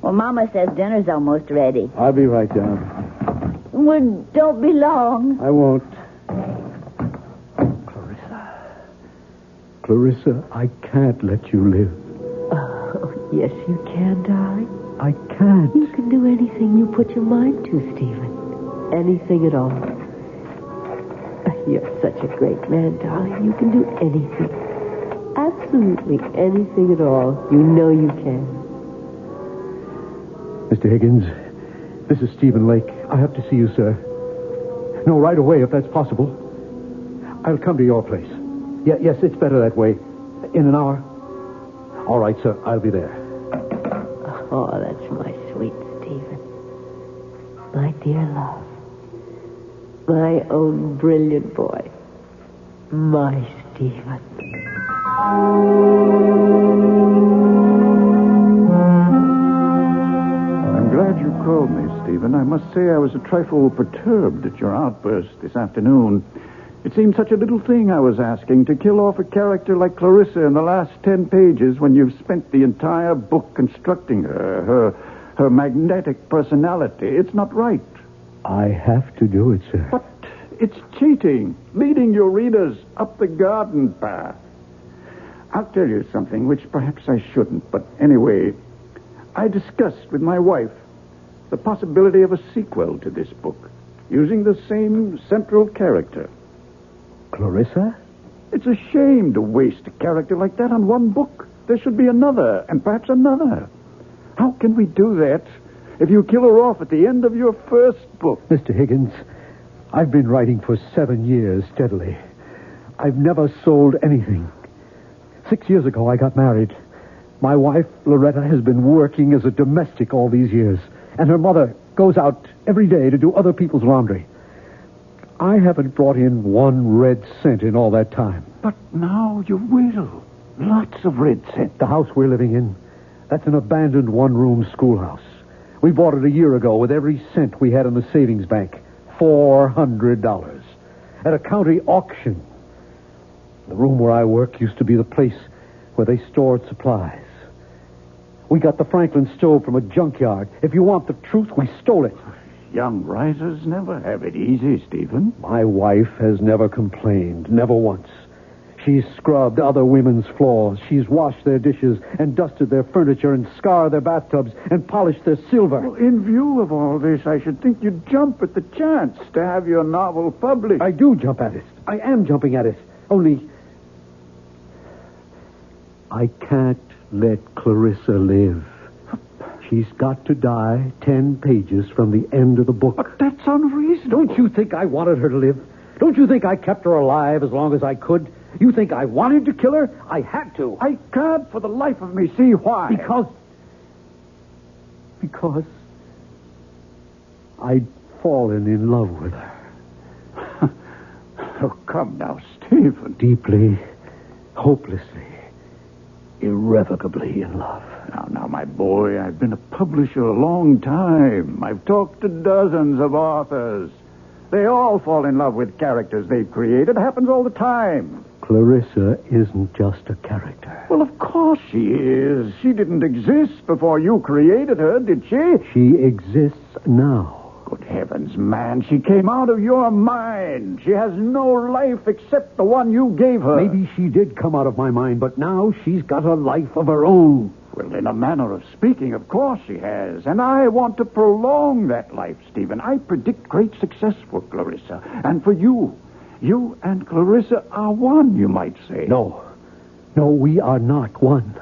Speaker 5: Well, Mama says dinner's almost ready.
Speaker 13: I'll be right down.
Speaker 5: Well, don't be long.
Speaker 13: I won't. Clarissa, I can't let you live.
Speaker 20: Oh, yes, you can, darling.
Speaker 13: I can't.
Speaker 20: You can do anything you put your mind to, Stephen. Anything at all. You're such a great man, darling. You can do anything. Absolutely anything at all. You know you can.
Speaker 13: Mr. Higgins, this is Stephen Lake. I have to see you, sir. No, right away, if that's possible. I'll come to your place. Yes, it's better that way. In an hour? All right, sir. I'll be there.
Speaker 20: Oh, that's my sweet Stephen. My dear love. My own brilliant boy. My Stephen.
Speaker 16: I'm glad you called me, Stephen. I must say I was a trifle perturbed at your outburst this afternoon. It seemed such a little thing I was asking, to kill off a character like Clarissa in the last 10 pages when you've spent the entire book constructing her magnetic personality. It's not right.
Speaker 13: I have to do it, sir.
Speaker 16: But it's cheating, leading your readers up the garden path. I'll tell you something which perhaps I shouldn't, but anyway, I discussed with my wife the possibility of a sequel to this book, using the same central character.
Speaker 13: Clarissa?
Speaker 16: It's a shame to waste a character like that on one book. There should be another, and perhaps another. How can we do that if you kill her off at the end of your first book?
Speaker 13: Mr. Higgins, I've been writing for 7 years steadily. I've never sold anything. 6 years ago, I got married. My wife, Loretta, has been working as a domestic all these years, and her mother goes out every day to do other people's laundry. I haven't brought in 1 red cent in all that time.
Speaker 16: But now you will. Lots of red cent.
Speaker 13: The house we're living in, that's an abandoned 1-room schoolhouse. We bought it a year ago with every cent we had in the savings bank. $400. At a county auction. The room where I work used to be the place where they stored supplies. We got the Franklin stove from a junkyard. If you want the truth, we stole it.
Speaker 16: Young risers never have it easy, Stephen.
Speaker 13: My wife has never complained, never once. She's scrubbed other women's floors. She's washed their dishes and dusted their furniture and scoured their bathtubs and polished their silver.
Speaker 16: Well, in view of all this, I should think you'd jump at the chance to have your novel published.
Speaker 13: I do jump at it. I am jumping at it. Only, I can't let Clarissa live. She's got to die 10 pages from the end of the book.
Speaker 16: But that's unreasonable.
Speaker 13: Don't you think I wanted her to live? Don't you think I kept her alive as long as I could? You think I wanted to kill her? I had to.
Speaker 16: I can't for the life of me see why.
Speaker 13: Because I'd fallen in love with her.
Speaker 16: Oh, come now, Stephen.
Speaker 13: Deeply, hopelessly, irrevocably in love.
Speaker 16: Now, my boy, I've been a publisher a long time. I've talked to dozens of authors. They all fall in love with characters they've created. It happens all the time.
Speaker 13: Clarissa isn't just a character.
Speaker 16: Well, of course she is. She didn't exist before you created her, did she?
Speaker 13: She exists now.
Speaker 16: Good heavens, man. She came out of your mind. She has no life except the one you gave her.
Speaker 13: Maybe she did come out of my mind, but now she's got a life of her own.
Speaker 16: Well, in a manner of speaking, of course she has. And I want to prolong that life, Stephen. I predict great success for Clarissa. And for you. You and Clarissa are one, you might say.
Speaker 13: No, we are not one.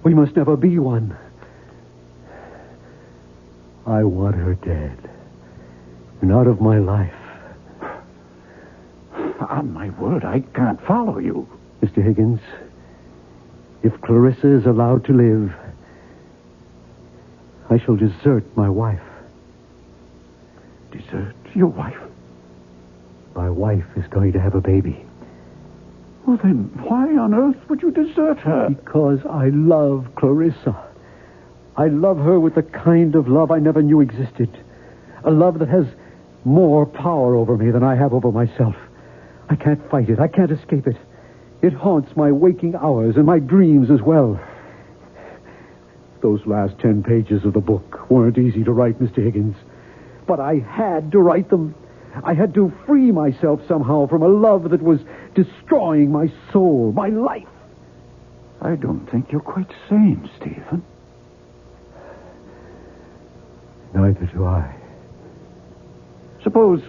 Speaker 13: We must never be one. I want her dead. And out of my life.
Speaker 16: On my word, I can't follow you.
Speaker 13: Mr. Higgins, if Clarissa is allowed to live, I shall desert my wife.
Speaker 16: Desert your wife?
Speaker 13: My wife is going to have a baby.
Speaker 16: Well, then, why on earth would you desert her?
Speaker 13: Because I love Clarissa. I love her with the kind of love I never knew existed. A love that has more power over me than I have over myself. I can't fight it. I can't escape it. It haunts my waking hours and my dreams as well. Those last 10 pages of the book weren't easy to write, Mr. Higgins. But I had to write them. I had to free myself somehow from a love that was destroying my soul, my life.
Speaker 16: I don't think you're quite sane, Stephen.
Speaker 13: Neither do I.
Speaker 16: Suppose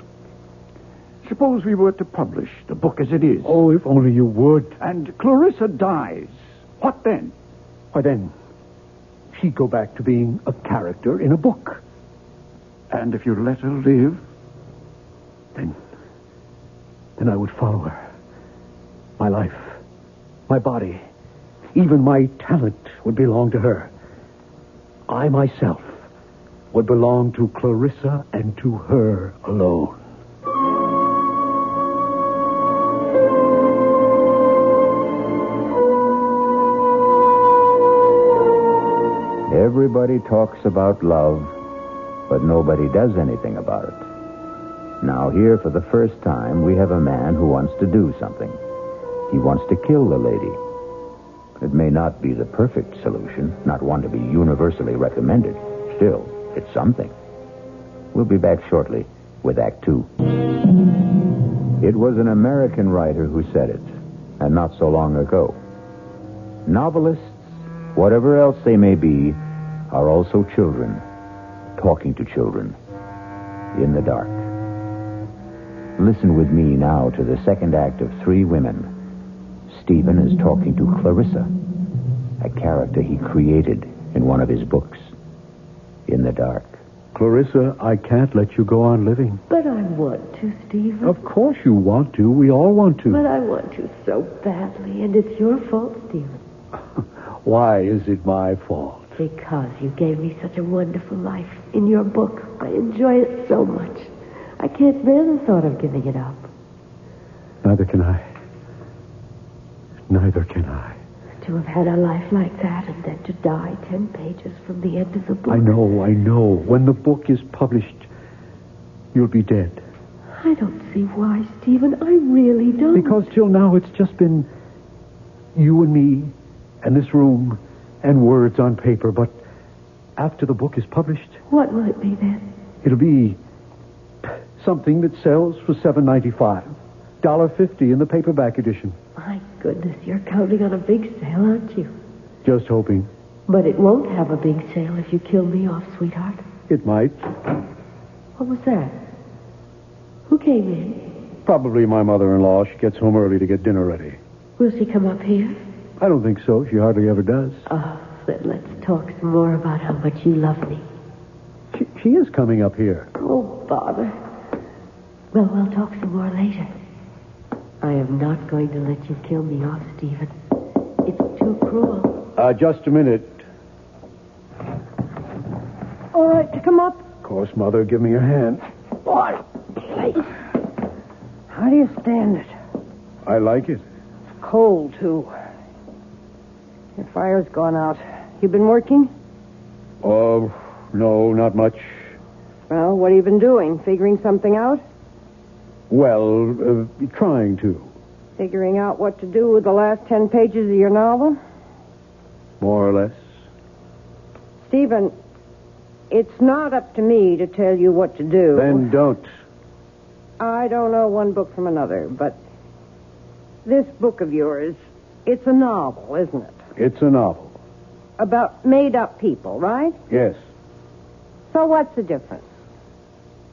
Speaker 16: we were to publish the book as it is.
Speaker 13: Oh, if only you would.
Speaker 16: And Clarissa dies. What then?
Speaker 13: Why, then, she'd go back to being a character in a book.
Speaker 16: And if you let her live?
Speaker 13: Then I would follow her. My life, my body, even my talent would belong to her. I myself would belong to Clarissa and to her alone.
Speaker 2: Everybody talks about love, but nobody does anything about it. Now, here for the first time, we have a man who wants to do something. He wants to kill the lady. It may not be the perfect solution, not one to be universally recommended. Still, it's something. We'll be back shortly with Act 2. It was an American writer who said it, and not so long ago. Novelists, whatever else they may be, are also children, talking to children, in the dark. Listen with me now to the second act of Three Women. Stephen is talking to Clarissa, a character he created in one of his books, in the dark.
Speaker 13: Clarissa, I can't let you go on living.
Speaker 20: But I want to, Stephen.
Speaker 13: Of course you want to. We all want to.
Speaker 20: But I want to so badly, and it's your fault, Stephen.
Speaker 13: Why is it my fault?
Speaker 20: Because you gave me such a wonderful life in your book. I enjoy it so much. I can't bear the thought of giving it up.
Speaker 13: Neither can I. Neither can I.
Speaker 20: To have had a life like that and then to die 10 pages from the end of the book.
Speaker 13: I know. When the book is published, you'll be dead.
Speaker 20: I don't see why, Stephen. I really don't.
Speaker 13: Because till now it's just been you and me and this room and words on paper. But after the book is published...
Speaker 20: What will it be then?
Speaker 13: It'll be something that sells for $7.95. $1.50 in the paperback edition.
Speaker 20: My goodness, you're counting on a big sale, aren't you?
Speaker 13: Just hoping.
Speaker 20: But it won't have a big sale if you kill me off, sweetheart.
Speaker 13: It might.
Speaker 20: What was that? Who came in?
Speaker 13: Probably my mother-in-law. She gets home early to get dinner ready.
Speaker 20: Will she come up here?
Speaker 13: I don't think so. She hardly ever does.
Speaker 20: Oh, then let's talk some more about how much you love me.
Speaker 13: She is coming up here.
Speaker 20: Oh, bother. Well, we'll talk some more later. I am not going to let you kill me off, Stephen. It's too cruel.
Speaker 13: Just a minute.
Speaker 15: All right, to come up.
Speaker 13: Of course, Mother. Give me your hand.
Speaker 15: What a place. How do you stand it?
Speaker 13: I like it.
Speaker 15: It's cold, too. Your fire's gone out. You been working?
Speaker 13: Oh, no, not much.
Speaker 15: Well, what have you been doing? Figuring something out?
Speaker 13: Well, trying to.
Speaker 15: Figuring out what to do with the last 10 pages of your novel?
Speaker 13: More or less.
Speaker 15: Stephen, it's not up to me to tell you what to do.
Speaker 13: Then don't.
Speaker 15: I don't know one book from another, but this book of yours, it's a novel, isn't it?
Speaker 13: It's a novel.
Speaker 15: About made-up people, right?
Speaker 13: Yes.
Speaker 15: So what's the difference?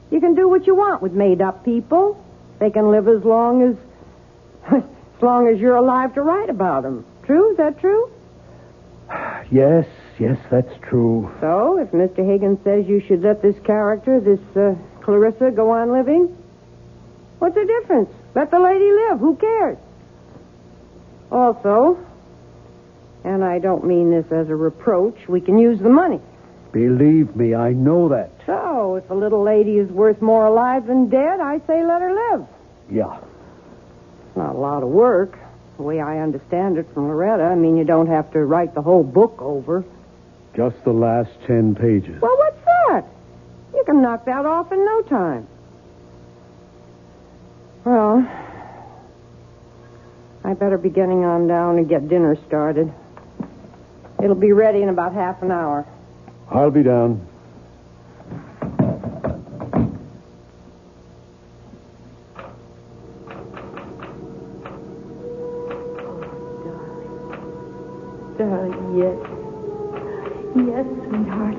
Speaker 15: You can do what you want with made-up people. They can live as long as you're alive to write about them. True? Is that true?
Speaker 13: Yes, that's true.
Speaker 15: So, if Mr. Higgins says you should let this character, this Clarissa, go on living, what's the difference? Let the lady live. Who cares? Also, and I don't mean this as a reproach, we can use the money.
Speaker 13: Believe me, I know that.
Speaker 15: So, if a little lady is worth more alive than dead, I say let her live.
Speaker 13: Yeah.
Speaker 15: Not a lot of work, the way I understand it from Loretta. I mean, you don't have to write the whole book over.
Speaker 13: Just the last 10 pages.
Speaker 15: Well, what's that? You can knock that off in no time. Well, I better be getting on down and get dinner started. It'll be ready in about half an hour.
Speaker 13: I'll be down.
Speaker 20: Darling, yes. Yes, sweetheart.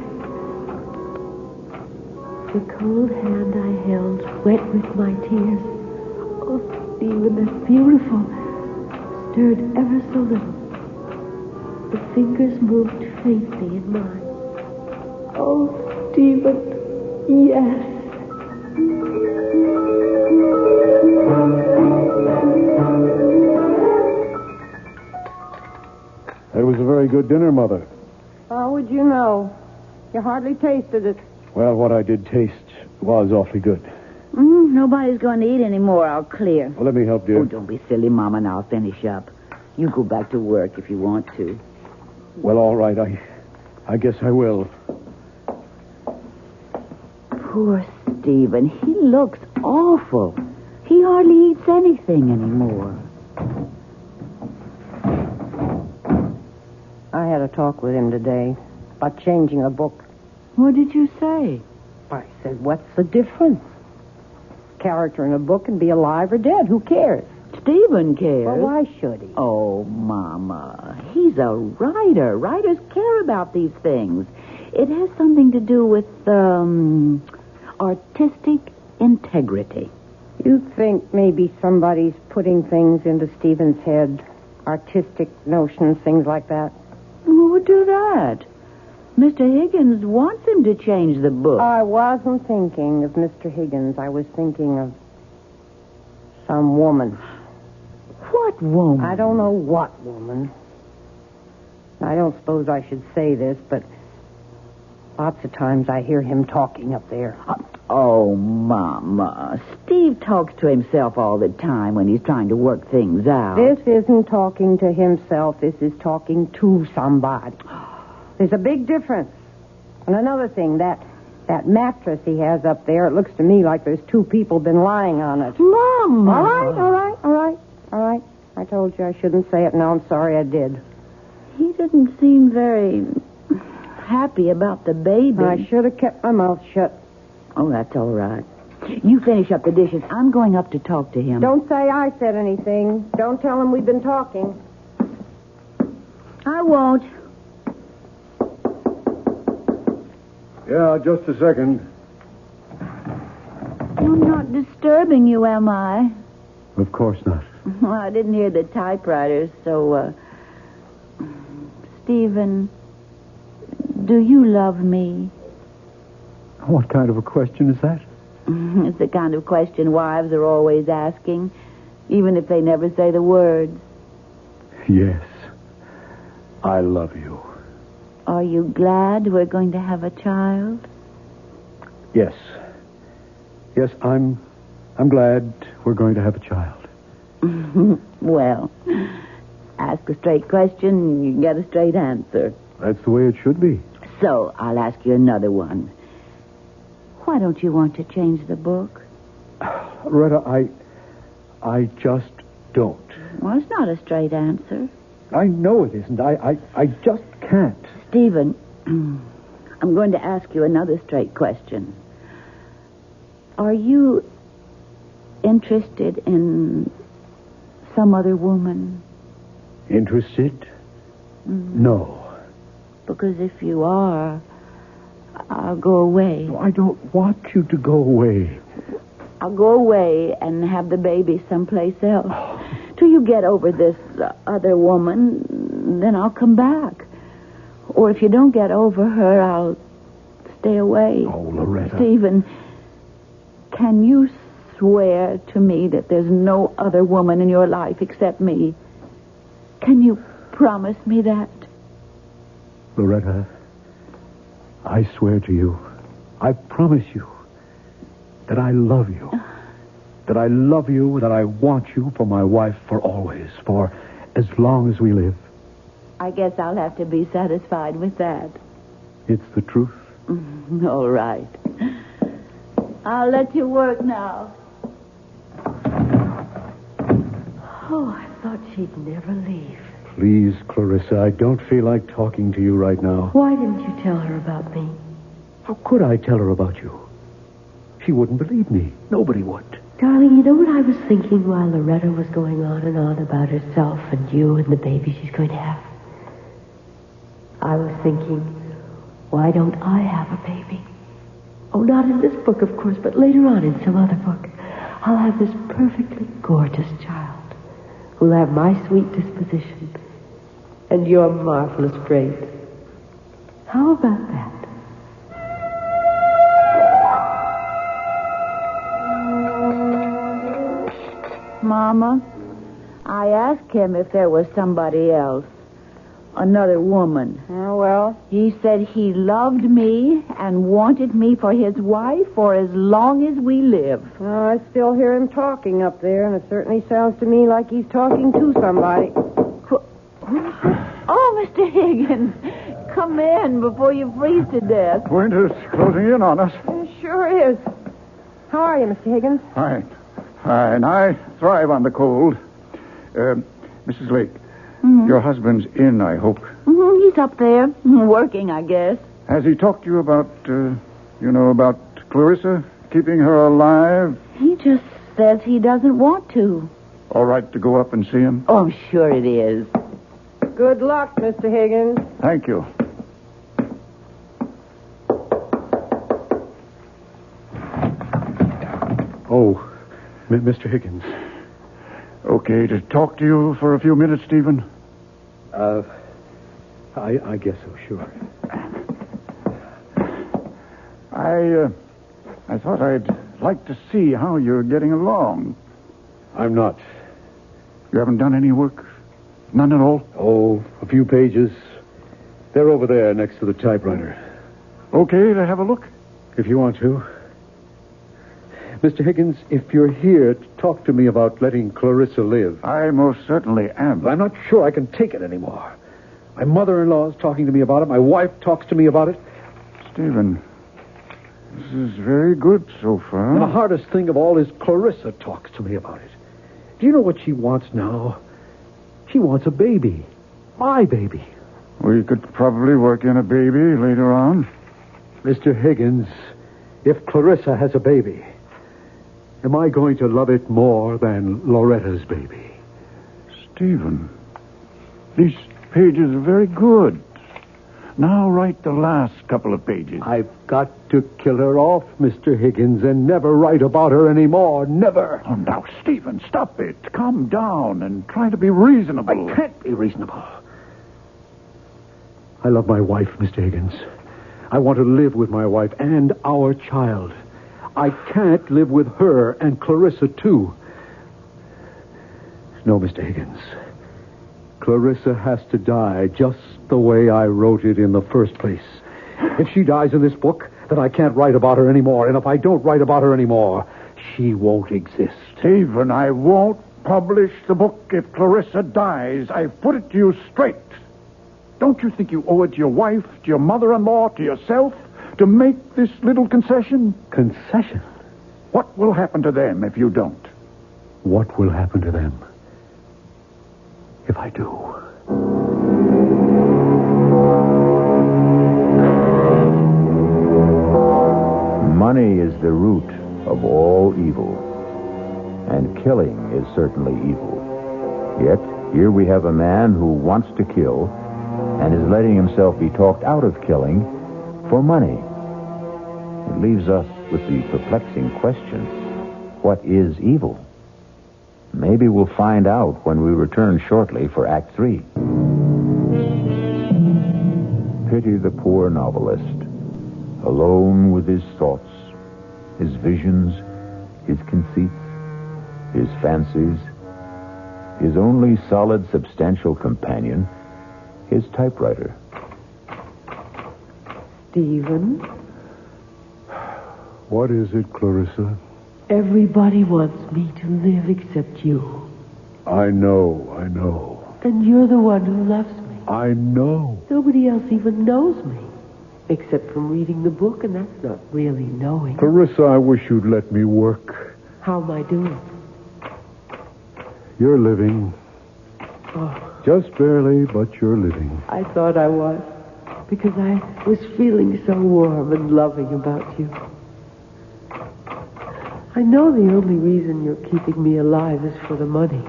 Speaker 20: The cold hand I held, wet with my tears. Oh, Stephen, that's beautiful. Stirred ever so little. The fingers moved faintly in mine. Oh, Stephen, yes.
Speaker 13: It was a very good dinner, Mother.
Speaker 15: How would you know? You hardly tasted it.
Speaker 13: Well, what I did taste was awfully good.
Speaker 5: Nobody's going to eat anymore. I'll clear.
Speaker 13: Well, let me help, dear.
Speaker 5: Oh, don't be silly, Mama, and I'll finish up. You go back to work if you want to.
Speaker 13: Well, all right. I guess I will.
Speaker 5: Poor Stephen. He looks awful. He hardly eats anything anymore.
Speaker 15: I had a talk with him today about changing a book.
Speaker 5: What did you say?
Speaker 15: I said, what's the difference? Character in a book can be alive or dead. Who cares?
Speaker 5: Stephen cares.
Speaker 15: Well, why should he?
Speaker 5: Oh, Mama. He's a writer. Writers care about these things. It has something to do with, artistic integrity.
Speaker 15: You think maybe somebody's putting things into Stephen's head? Artistic notions, things like that?
Speaker 5: Who would do that? Mr. Higgins wants him to change the book.
Speaker 15: I wasn't thinking of Mr. Higgins. I was thinking of some woman.
Speaker 5: What woman?
Speaker 15: I don't know what woman. I don't suppose I should say this, but lots of times I hear him talking up there.
Speaker 5: Oh, Mama. Steve talks to himself all the time when he's trying to work things out.
Speaker 15: This isn't talking to himself. This is talking to somebody. There's a big difference. And another thing, that mattress he has up there, it looks to me like there's two people been lying on it.
Speaker 5: Mama!
Speaker 15: All right. I told you I shouldn't say it. Now I'm sorry I did.
Speaker 5: He didn't seem very happy about the baby.
Speaker 15: I should have kept my mouth shut.
Speaker 5: Oh, that's all right. You finish up the dishes. I'm going up to talk to him.
Speaker 15: Don't say I said anything. Don't tell him we've been talking.
Speaker 5: I won't.
Speaker 13: Yeah, just a second.
Speaker 5: I'm not disturbing you, am I?
Speaker 13: Of course not.
Speaker 5: Well, I didn't hear the typewriter, so, Stephen, Do you love me?
Speaker 13: What kind of a question is that?
Speaker 5: It's the kind of question wives are always asking, even if they never say the words.
Speaker 13: Yes. I love you.
Speaker 5: Are you glad we're going to have a child?
Speaker 13: Yes. Yes, I'm glad we're going to have a child.
Speaker 5: Well, ask a straight question, you get a straight answer.
Speaker 13: That's the way it should be.
Speaker 5: So, I'll ask you another one. Why don't you want to change the book?
Speaker 13: Loretta, I just don't.
Speaker 5: Well, it's not a straight answer.
Speaker 13: I know it isn't. I just can't.
Speaker 5: Stephen, I'm going to ask you another straight question. Are you interested in some other woman?
Speaker 13: Interested? No.
Speaker 5: Because if you are, I'll go away.
Speaker 13: No, I don't want you to go away.
Speaker 5: I'll go away and have the baby someplace else. Till you get over this other woman, then I'll come back. Or if you don't get over her, I'll stay away.
Speaker 13: Oh, Loretta.
Speaker 5: Stephen, can you swear to me that there's no other woman in your life except me? Can you promise me that?
Speaker 13: Loretta, I swear to you, I promise you that I love you. That I love you, that I want you for my wife for always, for as long as we live.
Speaker 5: I guess I'll have to be satisfied with that.
Speaker 13: It's the truth.
Speaker 5: All right. I'll let you work now.
Speaker 20: Oh, I thought she'd never leave.
Speaker 13: Please, Clarissa, I don't feel like talking to you right now.
Speaker 20: Why didn't you tell her about me?
Speaker 13: How could I tell her about you? She wouldn't believe me. Nobody would.
Speaker 20: Darling, you know what I was thinking while Loretta was going on and on about herself and you and the baby she's going to have? I was thinking, why don't I have a baby? Oh, not in this book, of course, but later on in some other book. I'll have this perfectly gorgeous child who'll have my sweet disposition and your marvelous grace. How about that?
Speaker 5: Mama, I asked him if there was somebody else, another woman.
Speaker 15: Oh, well?
Speaker 5: He said he loved me and wanted me for his wife for as long as we live.
Speaker 15: Well, I still hear him talking up there, and it certainly sounds to me like he's talking to somebody.
Speaker 5: Oh, Mr. Higgins, come in before you freeze to death.
Speaker 16: Winter's closing in on us.
Speaker 15: It sure is. How are you, Mr. Higgins?
Speaker 16: Fine. Fine. I thrive on the cold. Mrs. Lake, your husband's in, I hope.
Speaker 5: He's up there, working, I guess.
Speaker 16: Has he talked to you about, about Clarissa, keeping her alive?
Speaker 5: He just says he doesn't want to.
Speaker 16: All right to go up and see him?
Speaker 5: Oh, I'm sure it is.
Speaker 15: Good luck, Mr. Higgins.
Speaker 16: Thank you.
Speaker 13: Oh, Mr. Higgins.
Speaker 16: Okay to talk to you for a few minutes, Stephen?
Speaker 13: I guess so, sure.
Speaker 16: I thought I'd like to see how you're getting along.
Speaker 13: I'm not.
Speaker 16: You haven't done any work? None at all?
Speaker 13: Oh, a few pages. They're over there next to the typewriter.
Speaker 16: Okay to have a look?
Speaker 13: If you want to. Mr. Higgins, if you're here to talk to me about letting Clarissa live...
Speaker 16: I most certainly am.
Speaker 13: I'm not sure I can take it anymore. My mother-in-law is talking to me about it. My wife talks to me about it.
Speaker 16: Stephen, this is very good so far.
Speaker 13: And the hardest thing of all is Clarissa talks to me about it. Do you know what she wants now? She wants a baby. My baby.
Speaker 16: We could probably work in a baby later on.
Speaker 13: Mr. Higgins, if Clarissa has a baby, am I going to love it more than Loretta's baby?
Speaker 16: Stephen, these pages are very good. Now write the last couple of pages.
Speaker 13: I've got to kill her off, Mr. Higgins, and never write about her anymore. Never.
Speaker 16: Oh, now, Stephen, stop it. Calm down and try to be reasonable.
Speaker 13: I can't be reasonable. I love my wife, Mr. Higgins. I want to live with my wife and our child. I can't live with her and Clarissa, too. No, Mr. Higgins. Clarissa has to die just the way I wrote it in the first place. If she dies in this book, then I can't write about her anymore. And if I don't write about her anymore, she won't exist.
Speaker 16: Stephen, I won't publish the book if Clarissa dies. I've put it to you straight. Don't you think you owe it to your wife, to your mother-in-law, to yourself, to make this little concession?
Speaker 13: Concession?
Speaker 16: What will happen to them if you don't?
Speaker 13: What will happen to them if I do?
Speaker 2: Money is the root of all evil, and killing is certainly evil. Yet, here we have a man who wants to kill and is letting himself be talked out of killing for money. It leaves us with the perplexing question, what is evil? Maybe we'll find out when we return shortly for Act 3. Pity the poor novelist, alone with his thoughts, his visions, his conceits, his fancies, his only solid, substantial companion, his typewriter.
Speaker 20: Stephen?
Speaker 13: What is it, Clarissa?
Speaker 20: Everybody wants me to live except you.
Speaker 13: I know.
Speaker 20: And you're the one who loves me.
Speaker 13: I know.
Speaker 20: Nobody else even knows me. Except from reading the book, and that's not really knowing.
Speaker 13: Clarissa, I wish you'd let me work.
Speaker 20: How am I doing?
Speaker 13: You're living.
Speaker 20: Oh,
Speaker 13: Just barely, but you're living.
Speaker 20: I thought I was. Because I was feeling so warm and loving about you. I know the only reason you're keeping me alive is for the money.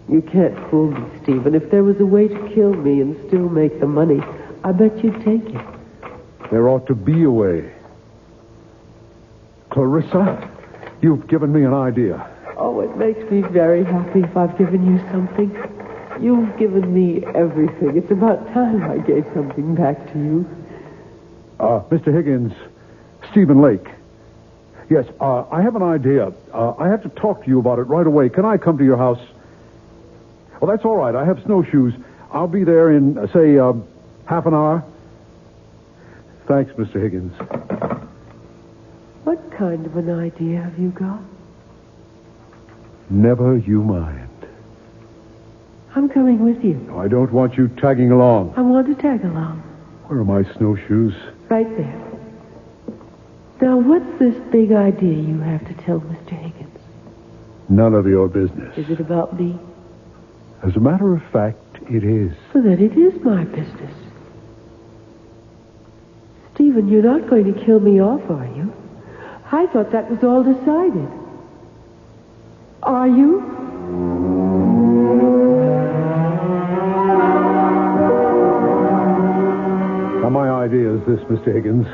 Speaker 20: You can't fool me, Stephen. If there was a way to kill me and still make the money, I bet you'd take it.
Speaker 13: There ought to be a way. Clarissa, you've given me an idea.
Speaker 20: Oh, it makes me very happy if I've given you something. You've given me everything. It's about time I gave something back to you.
Speaker 13: Mr. Higgins, Stephen Lake. Yes, I have an idea. I have to talk to you about it right away. Can I come to your house? Well, that's all right. I have snowshoes. I'll be there in, say, half an hour. Thanks, Mr. Higgins.
Speaker 20: What kind of an idea have you got?
Speaker 13: Never you mind.
Speaker 20: I'm coming with you.
Speaker 13: No, I don't want you tagging along.
Speaker 20: I want to tag along.
Speaker 13: Where are my snowshoes?
Speaker 20: Right there. Now, what's this big idea you have to tell Mr. Higgins?
Speaker 13: None of your business.
Speaker 20: Is it about me?
Speaker 13: As a matter of fact, it is.
Speaker 20: So then it is my business. Stephen, you're not going to kill me off, are you? I thought that was all decided. Are you?
Speaker 13: Now, my idea is this, Mr. Higgins.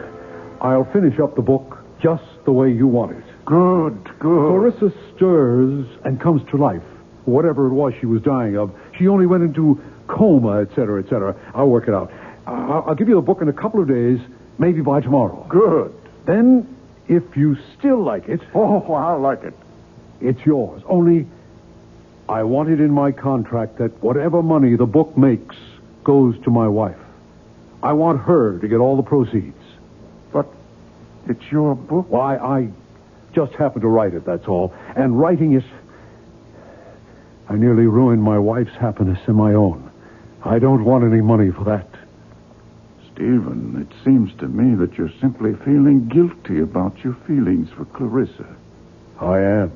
Speaker 13: I'll finish up the book just the way you want it.
Speaker 16: Good.
Speaker 13: Clarissa stirs and comes to life. Whatever it was she was dying of, she only went into coma, etc., etc. I'll work it out. I'll give you the book in a couple of days, maybe by tomorrow.
Speaker 16: Good.
Speaker 13: Then, if you still like it...
Speaker 16: Oh, I'll like it.
Speaker 13: It's yours. Only, I want it in my contract that whatever money the book makes goes to my wife. I want her to get all the proceeds.
Speaker 16: But it's your book.
Speaker 13: Why, I just happened to write it, that's all. And writing it... I nearly ruined my wife's happiness and my own. I don't want any money for that.
Speaker 16: Stephen, it seems to me that you're simply feeling guilty about your feelings for Clarissa.
Speaker 13: I am.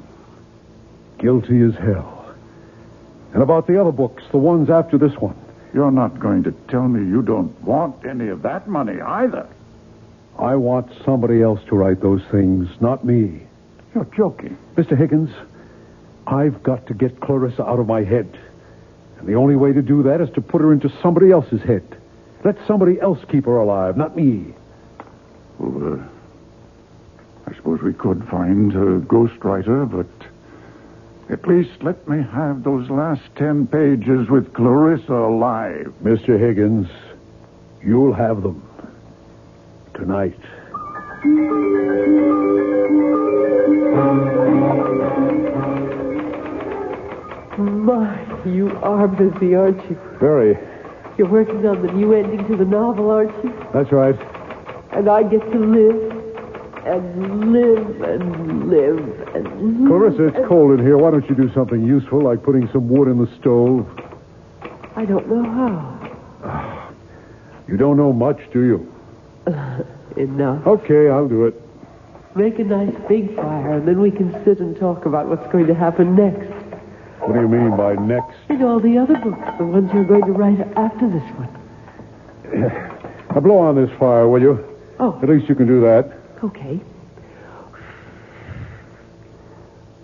Speaker 13: Guilty as hell. And about the other books, the ones after this one.
Speaker 16: You're not going to tell me you don't want any of that money either.
Speaker 13: I want somebody else to write those things, not me.
Speaker 16: You're joking.
Speaker 13: Mr. Higgins, I've got to get Clarissa out of my head. And the only way to do that is to put her into somebody else's head. Let somebody else keep her alive, not me.
Speaker 16: Well, I suppose we could find a ghostwriter, but at least let me have those last 10 pages with Clarissa alive.
Speaker 13: Mr. Higgins, You'll have them. Tonight.
Speaker 20: My, you are busy, aren't you?
Speaker 13: Very.
Speaker 20: You're working on the new ending to the novel, aren't you?
Speaker 13: That's right.
Speaker 20: And I get to live and live and live and live.
Speaker 13: Clarissa, it's cold in here. Why don't you do something useful, like putting some wood in the stove?
Speaker 20: I don't know how.
Speaker 13: You don't know much, do you?
Speaker 20: Enough.
Speaker 13: Okay, I'll do it.
Speaker 20: Make a nice big fire, and then we can sit and talk about what's going to happen next.
Speaker 13: What do you mean by next?
Speaker 20: And all the other books, the ones you're going to write after this one.
Speaker 13: Now blow on this fire, will you?
Speaker 20: Oh.
Speaker 13: At least you can do that.
Speaker 20: Okay.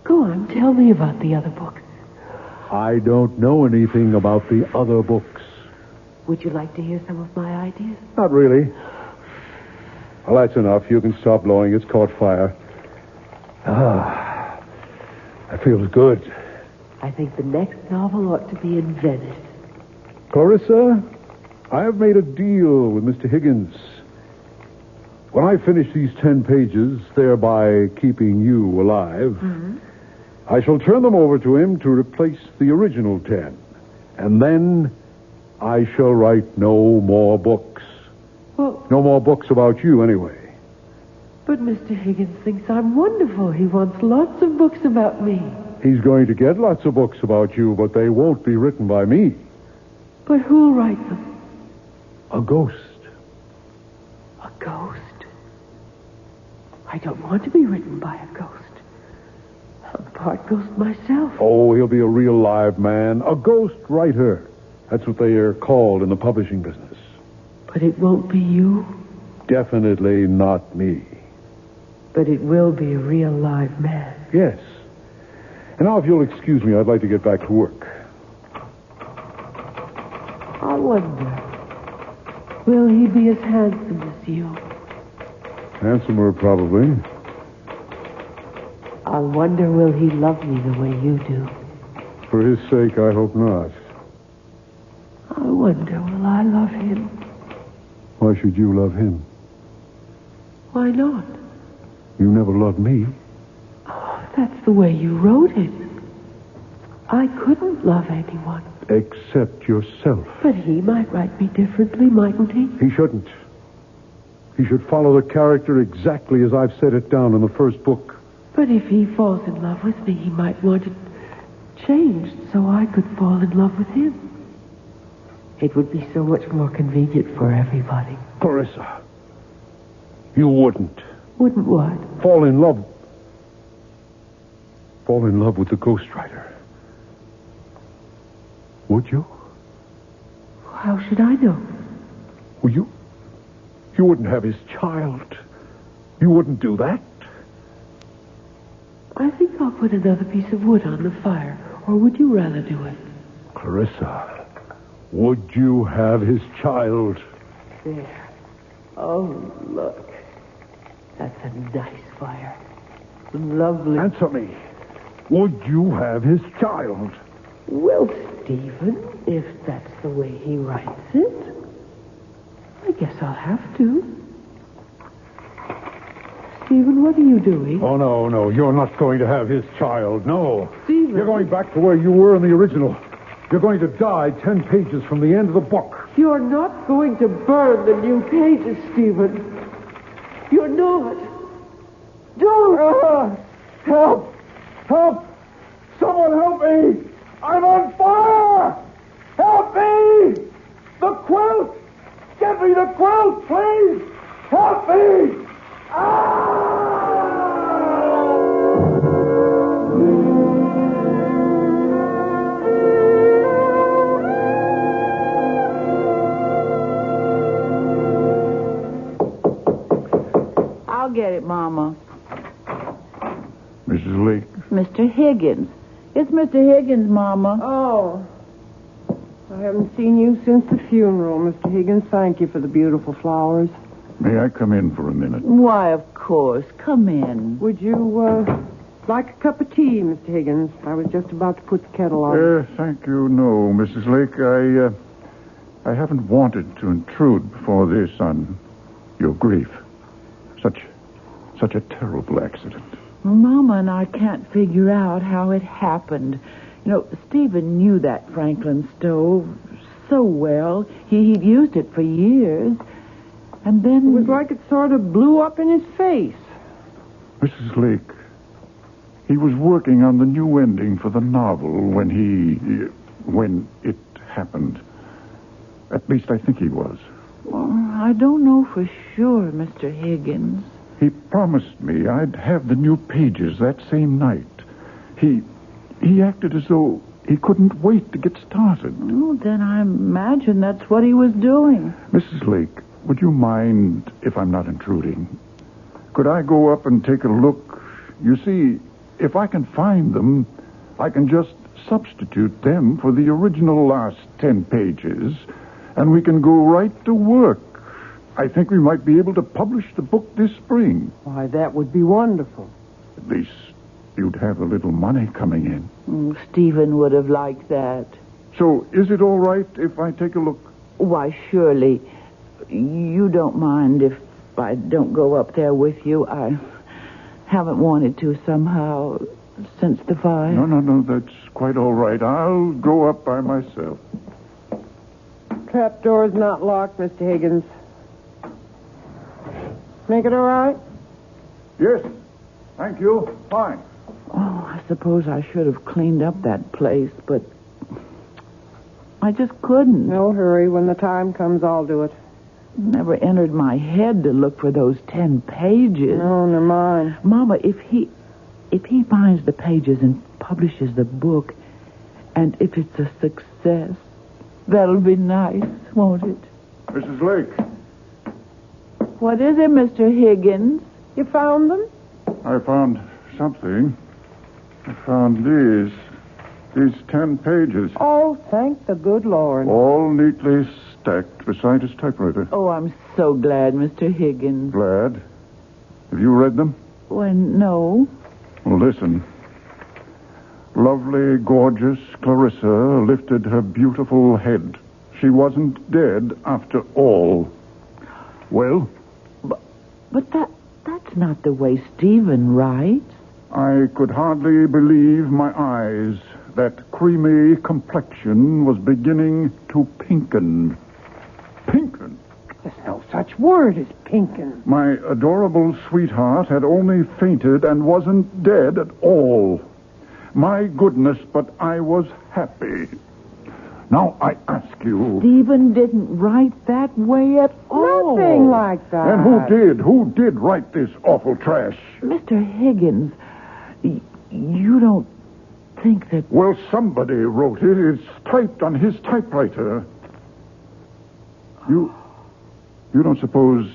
Speaker 20: Go on, tell me about the other books.
Speaker 13: I don't know anything about the other books.
Speaker 20: Would you like to hear some of my ideas?
Speaker 13: Not really. Well, that's enough. You can stop blowing. It's caught fire. Ah, that feels good.
Speaker 20: I think the next novel ought to be in Venice.
Speaker 13: Clarissa, I have made a deal with Mr. Higgins. When I finish these 10 pages, thereby keeping you alive, I shall turn them over to him to replace the original 10. And then I shall write no more books.
Speaker 20: Well,
Speaker 13: no more books about you, anyway.
Speaker 20: But Mr. Higgins thinks I'm wonderful. He wants lots of books about me.
Speaker 13: He's going to get lots of books about you, but they won't be written by me.
Speaker 20: But who'll write them?
Speaker 13: A ghost.
Speaker 20: A ghost? I don't want to be written by a ghost. I'm part ghost myself.
Speaker 13: Oh, he'll be a real live man. A ghost writer. That's what they are called in the publishing business.
Speaker 20: But it won't be you?
Speaker 13: Definitely not me.
Speaker 20: But it will be a real live man.
Speaker 13: Yes. And now, if you'll excuse me, I'd like to get back to work.
Speaker 20: I wonder, will he be as handsome as you?
Speaker 13: Handsomer, probably.
Speaker 20: I wonder, will he love me the way you do?
Speaker 13: For his sake, I hope not.
Speaker 20: I wonder, will I love him?
Speaker 13: Why should you love him?
Speaker 20: Why not?
Speaker 13: You never loved me.
Speaker 20: Oh, that's the way you wrote it. I couldn't love anyone.
Speaker 13: Except yourself.
Speaker 20: But he might write me differently, mightn't he?
Speaker 13: He shouldn't. He should follow the character exactly as I've set it down in the first book.
Speaker 20: But if he falls in love with me, he might want it changed so I could fall in love with him. It would be so much more convenient for everybody.
Speaker 13: Clarissa, you wouldn't.
Speaker 20: Wouldn't what?
Speaker 13: Fall in love with the ghostwriter. Would you?
Speaker 20: How should I know?
Speaker 13: Well, you wouldn't have his child. You wouldn't do that.
Speaker 20: I think I'll put another piece of wood on the fire. Or would you rather do it?
Speaker 13: Clarissa, would you have his child?
Speaker 20: There. Oh, look. That's a nice fire. Lovely.
Speaker 13: Answer me. Would you have his child?
Speaker 20: Well, Stephen, if that's the way he writes it, I guess I'll have to. Stephen, what are you doing?
Speaker 13: Oh, no. You're not going to have his child. No.
Speaker 20: Stephen.
Speaker 13: You're going back to where you were in the original. You're going to die 10 pages from the end of the book.
Speaker 20: You're not going to burn the new pages, Stephen. You're not. Don't.
Speaker 13: Help! Help! Someone help me! I'm on fire! Help me! The quilt! Get me the quilt, please! Help me!
Speaker 5: I'll get it, Mama.
Speaker 16: Mrs. Lake.
Speaker 5: Mr. Higgins. It's Mr. Higgins, Mama.
Speaker 15: Oh. I haven't seen you since the funeral, Mr. Higgins. Thank you for the beautiful flowers.
Speaker 16: May I come in for a minute?
Speaker 5: Why, of course. Come in.
Speaker 15: Would you, like a cup of tea, Mr. Higgins? I was just about to put the kettle on.
Speaker 16: Thank you, no, Mrs. Lake. I haven't wanted to intrude before this on your grief. Such a terrible accident.
Speaker 4: Mama and I can't figure out how it happened. You know, Stephen knew that Franklin stove so well. He'd used it for years. And then...
Speaker 15: It was like it sort of blew up in his face.
Speaker 16: Mrs. Lake, he was working on the new ending for the novel when it happened. At least I think he was.
Speaker 4: Well, I don't know for sure, Mr. Higgins.
Speaker 16: He promised me I'd have the new pages that same night. He acted as though he couldn't wait to get started.
Speaker 4: Oh, then I imagine that's what he was doing.
Speaker 16: Mrs. Lake, would you mind if I'm not intruding? Could I go up and take a look? You see, if I can find them, I can just substitute them for the original last 10 pages, and we can go right to work. I think we might be able to publish the book this spring.
Speaker 15: Why, that would be wonderful.
Speaker 16: At least you'd have a little money coming in.
Speaker 4: Stephen would have liked that.
Speaker 16: So, is it all right if I take a look?
Speaker 4: Why, surely. You don't mind if I don't go up there with you? I haven't wanted to somehow since the fire.
Speaker 16: No, that's quite all right. I'll go up by myself.
Speaker 15: Trapdoor's not locked, Mr. Higgins. Make it all right?
Speaker 16: Yes. Thank you. Fine.
Speaker 4: Oh, I suppose I should have cleaned up that place, but I just couldn't.
Speaker 15: No hurry. When the time comes, I'll do it.
Speaker 4: Never entered my head to look for those 10 pages.
Speaker 15: No, they're mine.
Speaker 4: Mama, if he finds the pages and publishes the book, and if it's a success, that'll be nice, won't it?
Speaker 16: Mrs. Lake.
Speaker 4: What is it, Mr. Higgins?
Speaker 15: You found them?
Speaker 16: I found something. I found these 10 pages.
Speaker 15: Oh, thank the good Lord.
Speaker 16: All neatly stacked beside his typewriter.
Speaker 4: Oh, I'm so glad, Mr. Higgins.
Speaker 16: Glad? Have you read them?
Speaker 4: Well, no.
Speaker 16: Well, listen. Lovely, gorgeous Clarissa lifted her beautiful head. She wasn't dead after all. Well?
Speaker 4: But that's not the way Stephen writes.
Speaker 16: I could hardly believe my eyes. That creamy complexion was beginning to pinken. Pinken?
Speaker 15: There's no such word as pinken.
Speaker 16: My adorable sweetheart had only fainted and wasn't dead at all. My goodness, but I was happy. Now, I ask you...
Speaker 4: Stephen didn't write that way at all.
Speaker 15: Nothing like that.
Speaker 16: And who did? Who did write this awful trash?
Speaker 4: Mr. Higgins, you don't think that...
Speaker 16: Well, somebody wrote it. It's typed on his typewriter. You don't suppose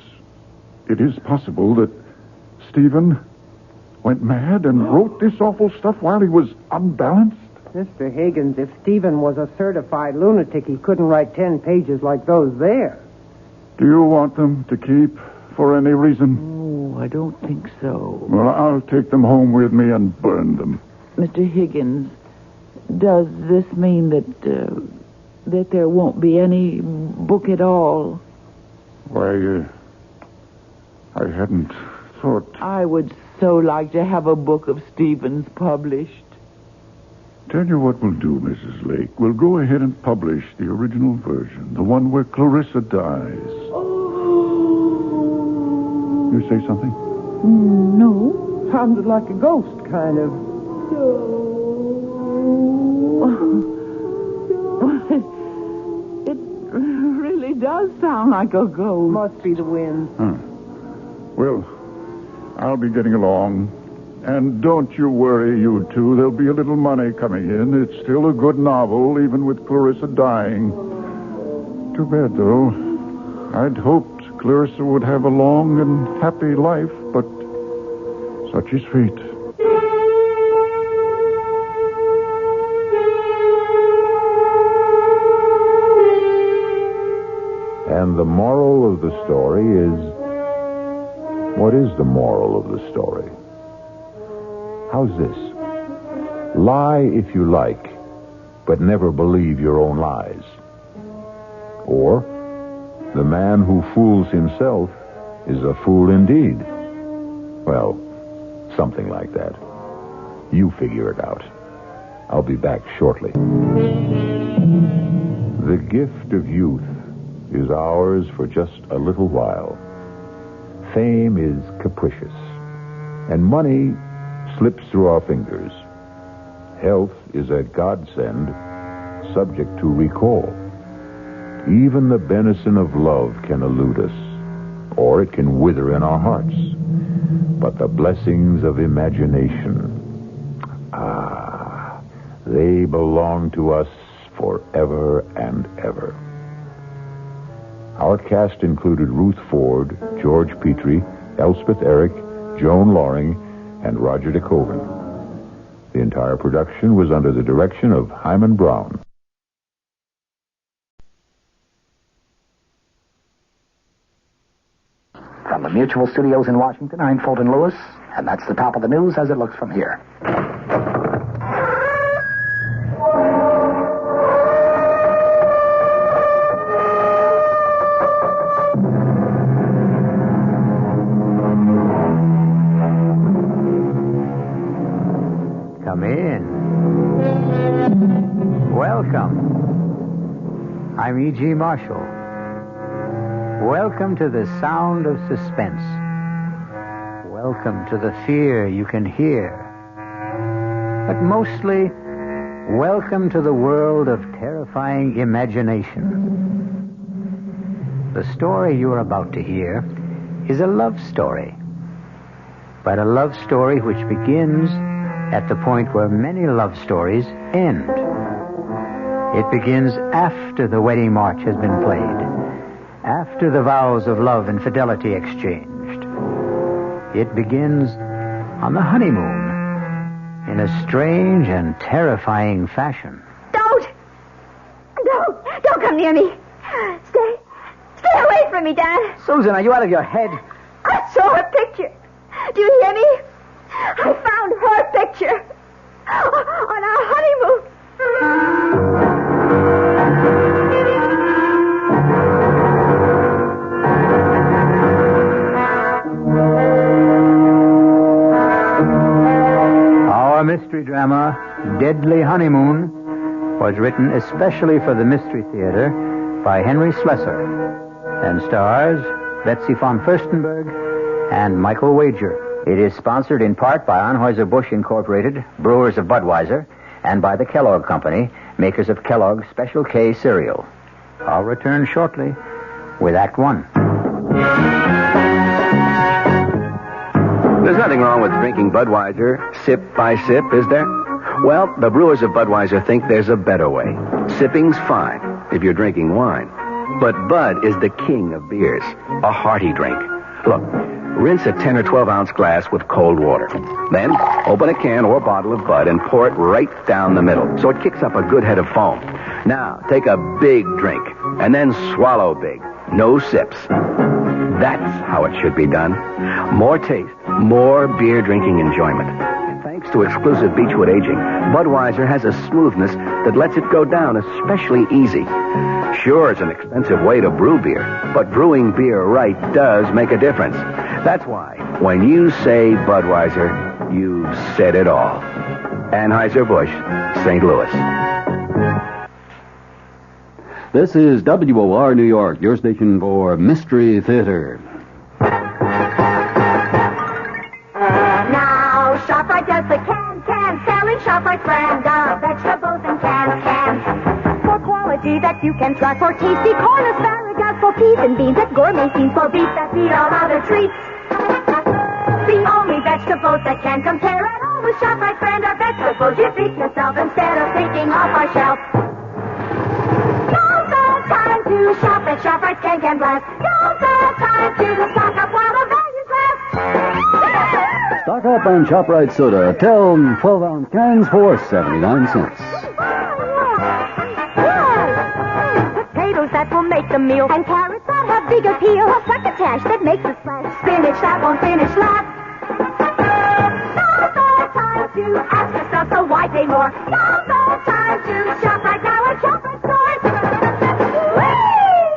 Speaker 16: it is possible that Stephen went mad and wrote this awful stuff while he was unbalanced?
Speaker 15: Mr. Higgins, if Stephen was a certified lunatic, he couldn't write 10 pages like those there.
Speaker 16: Do you want them to keep for any reason?
Speaker 4: Oh, I don't think so.
Speaker 16: Well, I'll take them home with me and burn them.
Speaker 4: Mr. Higgins, does this mean that there won't be any book at all?
Speaker 16: Why, I hadn't thought...
Speaker 4: I would so like to have a book of Stephen's published.
Speaker 16: Tell you what we'll do, Mrs. Lake. We'll go ahead and publish the original version, the one where Clarissa dies. You say something?
Speaker 15: No. Sounded like a ghost, kind of.
Speaker 4: It really does sound like a ghost.
Speaker 15: Must be the wind.
Speaker 16: Huh. Well, I'll be getting along. And don't you worry, you two. There'll be a little money coming in. It's still a good novel, even with Clarissa dying. Too bad, though. I'd hoped Clarissa would have a long and happy life, but such is fate.
Speaker 22: And the moral of the story is... What is the moral of the story? How's this? Lie if you like, but never believe your own lies. Or, the man who fools himself is a fool indeed. Well, something like that. You figure it out. I'll be back shortly. The gift of youth is ours for just a little while. Fame is capricious, and money slips through our fingers. Health is a godsend, subject to recall. Even the benison of love can elude us, or it can wither in our hearts. But the blessings of imagination, they belong to us forever and ever. Our cast included Ruth Ford, George Petrie, Elspeth Eric, Joan Loring, and Roger DeCoven. The entire production was under the direction of Hyman Brown.
Speaker 6: From the Mutual Studios in Washington, I'm Fulton Lewis, and that's the top of the news as it looks from here.
Speaker 2: Come in. Welcome. I'm E.G. Marshall. Welcome to the sound of suspense. Welcome to the fear you can hear. But mostly, welcome to the world of terrifying imagination. The story you're about to hear is a love story. But a love story which begins at the point where many love stories end. It begins after the wedding march has been played, after the vows of love and fidelity exchanged. It begins on the honeymoon in a strange and terrifying fashion.
Speaker 5: Don't come near me. Stay away from me, Dad.
Speaker 6: Susan, are you out of your head?
Speaker 5: I saw her picture. Do you hear me? I found her picture on our honeymoon.
Speaker 2: Our mystery drama, Deadly Honeymoon, was written especially for the Mystery Theater by Henry Slessor and stars Betsy von Furstenberg and Michael Wager. It is sponsored in part by Anheuser-Busch Incorporated, brewers of Budweiser, and by the Kellogg Company, makers of Kellogg's Special K cereal. I'll return shortly with Act One.
Speaker 11: There's nothing wrong with drinking Budweiser sip by sip, is there? Well, the brewers of Budweiser think there's a better way. Sipping's fine if you're drinking wine. But Bud is the king of beers, a hearty drink. Look, rinse a 10 or 12-ounce glass with cold water. Then, open a can or bottle of Bud and pour it right down the middle so it kicks up a good head of foam. Now, take a big drink and then swallow big. No sips. That's how it should be done. More taste, more beer drinking enjoyment. Thanks to exclusive Beechwood aging, Budweiser has a smoothness that lets it go down especially easy. Sure, it's an expensive way to brew beer, but brewing beer right does make a difference. That's why, when you say Budweiser, you've said it all. Anheuser-Busch, St. Louis.
Speaker 7: This is WOR New York, your station for Mystery Theater.
Speaker 23: Now, ShopRite does the can, selling ShopRite brand of vegetables and cans. For quality that you can trust, for tasty corn, asparagus, for peas and beans, at gourmet scenes, for beef that beat all other treats. The only vegetables that can compare at all with ShopRite brand are vegetables you treat yourself instead of taking off our shelf. Now's the time to shop at ShopRite Can Blast. Now's the time to stock up while the values last.
Speaker 7: Stock up on ShopRite soda. 12-ounce cans for 79 cents.
Speaker 23: Potatoes that will make the meal, and carrots that have big appeal. A succotash that makes a splash. Spinach that won't finish last. Now's the time to ask yourself, so why pay more? Now's the time to shop right now at ShopRite stores. Whee!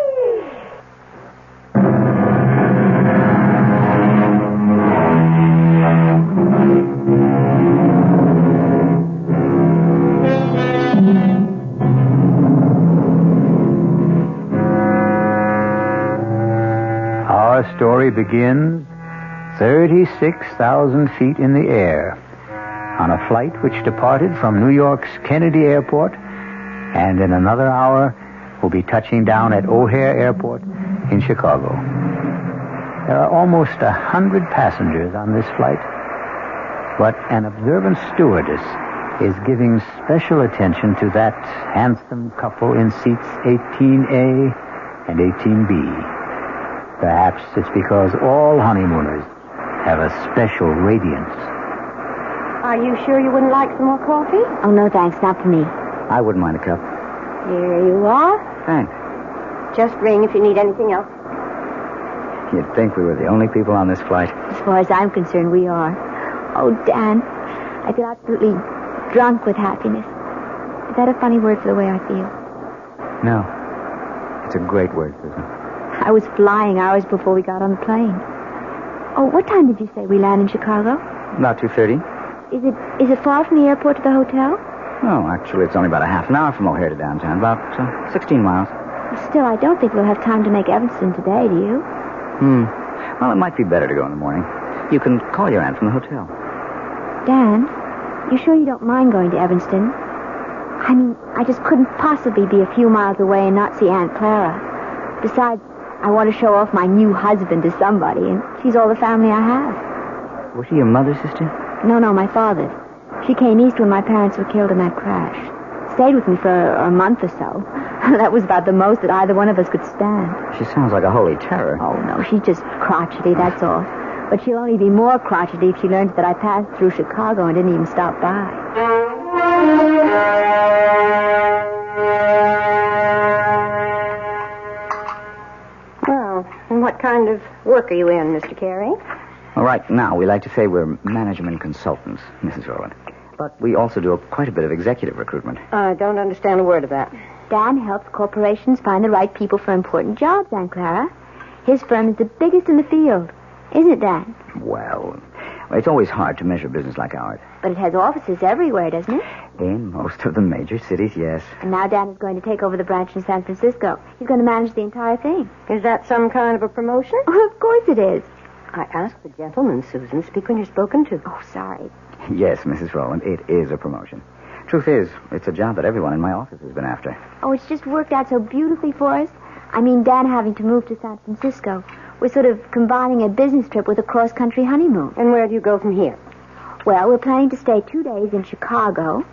Speaker 1: our story begins 36,000 feet in the air on a flight which departed from New York's Kennedy Airport and in another hour will be touching down at O'Hare Airport in Chicago. There are almost 100 passengers on this flight, but an observant stewardess is giving special attention to that handsome couple in seats 18A and 18B. Perhaps it's because all honeymooners have a special radiance.
Speaker 15: Are you sure you wouldn't like some more coffee?
Speaker 5: Oh, no, thanks. Not for me.
Speaker 11: I wouldn't mind a cup.
Speaker 15: Here you are.
Speaker 11: Thanks.
Speaker 15: Just ring if you need anything else.
Speaker 11: You'd think we were the only people on this flight.
Speaker 5: As far as I'm concerned, we are. Oh, Dan, I feel absolutely drunk with happiness. Is that a funny word for the way I feel?
Speaker 11: No. It's a great word, Susan.
Speaker 5: I was flying hours before we got on the plane. Oh, what time did you say we land in Chicago?
Speaker 11: About 2:30.
Speaker 5: Is it far from the airport to the hotel?
Speaker 11: No, actually, it's only about a half an hour from O'Hare to downtown. About 16 miles.
Speaker 5: Still, I don't think we'll have time to make Evanston today, do you?
Speaker 11: Well, it might be better to go in the morning. You can call your aunt from the hotel.
Speaker 5: Dan, you sure you don't mind going to Evanston? I mean, I just couldn't possibly be a few miles away and not see Aunt Clara. Besides, I want to show off my new husband to somebody, and she's all the family I have.
Speaker 11: Was she your mother's sister?
Speaker 5: No, my father's. She came east when my parents were killed in that crash. Stayed with me for a month or so. That was about the most that either one of us could stand.
Speaker 11: She sounds like a holy terror.
Speaker 5: Oh, no, she's just crotchety, that's all. But she'll only be more crotchety if she learns that I passed through Chicago and didn't even stop by.
Speaker 15: Well, and what kind of work are you in, Mr. Carey?
Speaker 11: Well, right now, we like to say we're management consultants, Mrs. Rowland. But we also do quite a bit of executive recruitment.
Speaker 15: I don't understand a word of that.
Speaker 5: Dan helps corporations find the right people for important jobs, Aunt Clara. His firm is the biggest in the field. Isn't it, Dan?
Speaker 11: Well, it's always hard to measure business like ours.
Speaker 5: But it has offices everywhere, doesn't it?
Speaker 11: In most of the major cities, yes.
Speaker 5: And now Dan is going to take over the branch in San Francisco. He's going to manage the entire thing.
Speaker 15: Is that some kind of a promotion?
Speaker 5: Oh, of course it is.
Speaker 15: I asked the gentleman, Susan. Speak when you're spoken to.
Speaker 5: Oh, sorry.
Speaker 11: Yes, Mrs. Rowland, it is a promotion. Truth is, it's a job that everyone in my office has been after.
Speaker 5: Oh, it's just worked out so beautifully for us. I mean, Dan having to move to San Francisco. We're sort of combining a business trip with a cross-country honeymoon.
Speaker 15: And where do you go from here?
Speaker 5: Well, we're planning to stay 2 days in Chicago,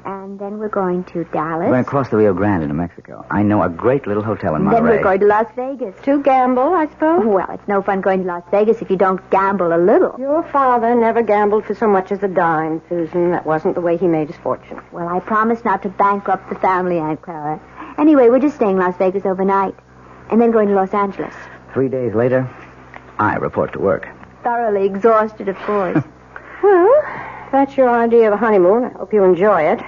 Speaker 5: and then we're going to Dallas.
Speaker 11: We're going to cross the Rio Grande into Mexico. I know a great little hotel in Monterey.
Speaker 5: Then we're going to Las Vegas.
Speaker 15: To gamble, I suppose?
Speaker 5: Well, it's no fun going to Las Vegas if you don't gamble a little.
Speaker 15: Your father never gambled for so much as a dime, Susan. That wasn't the way he made his fortune.
Speaker 5: Well, I promised not to bankrupt the family, Aunt Clara. Anyway, we're just staying in Las Vegas overnight, and then going to Los Angeles.
Speaker 11: 3 days later, I report to work.
Speaker 5: Thoroughly exhausted, of course.
Speaker 15: Well, that's your idea of a honeymoon. I hope you enjoy it.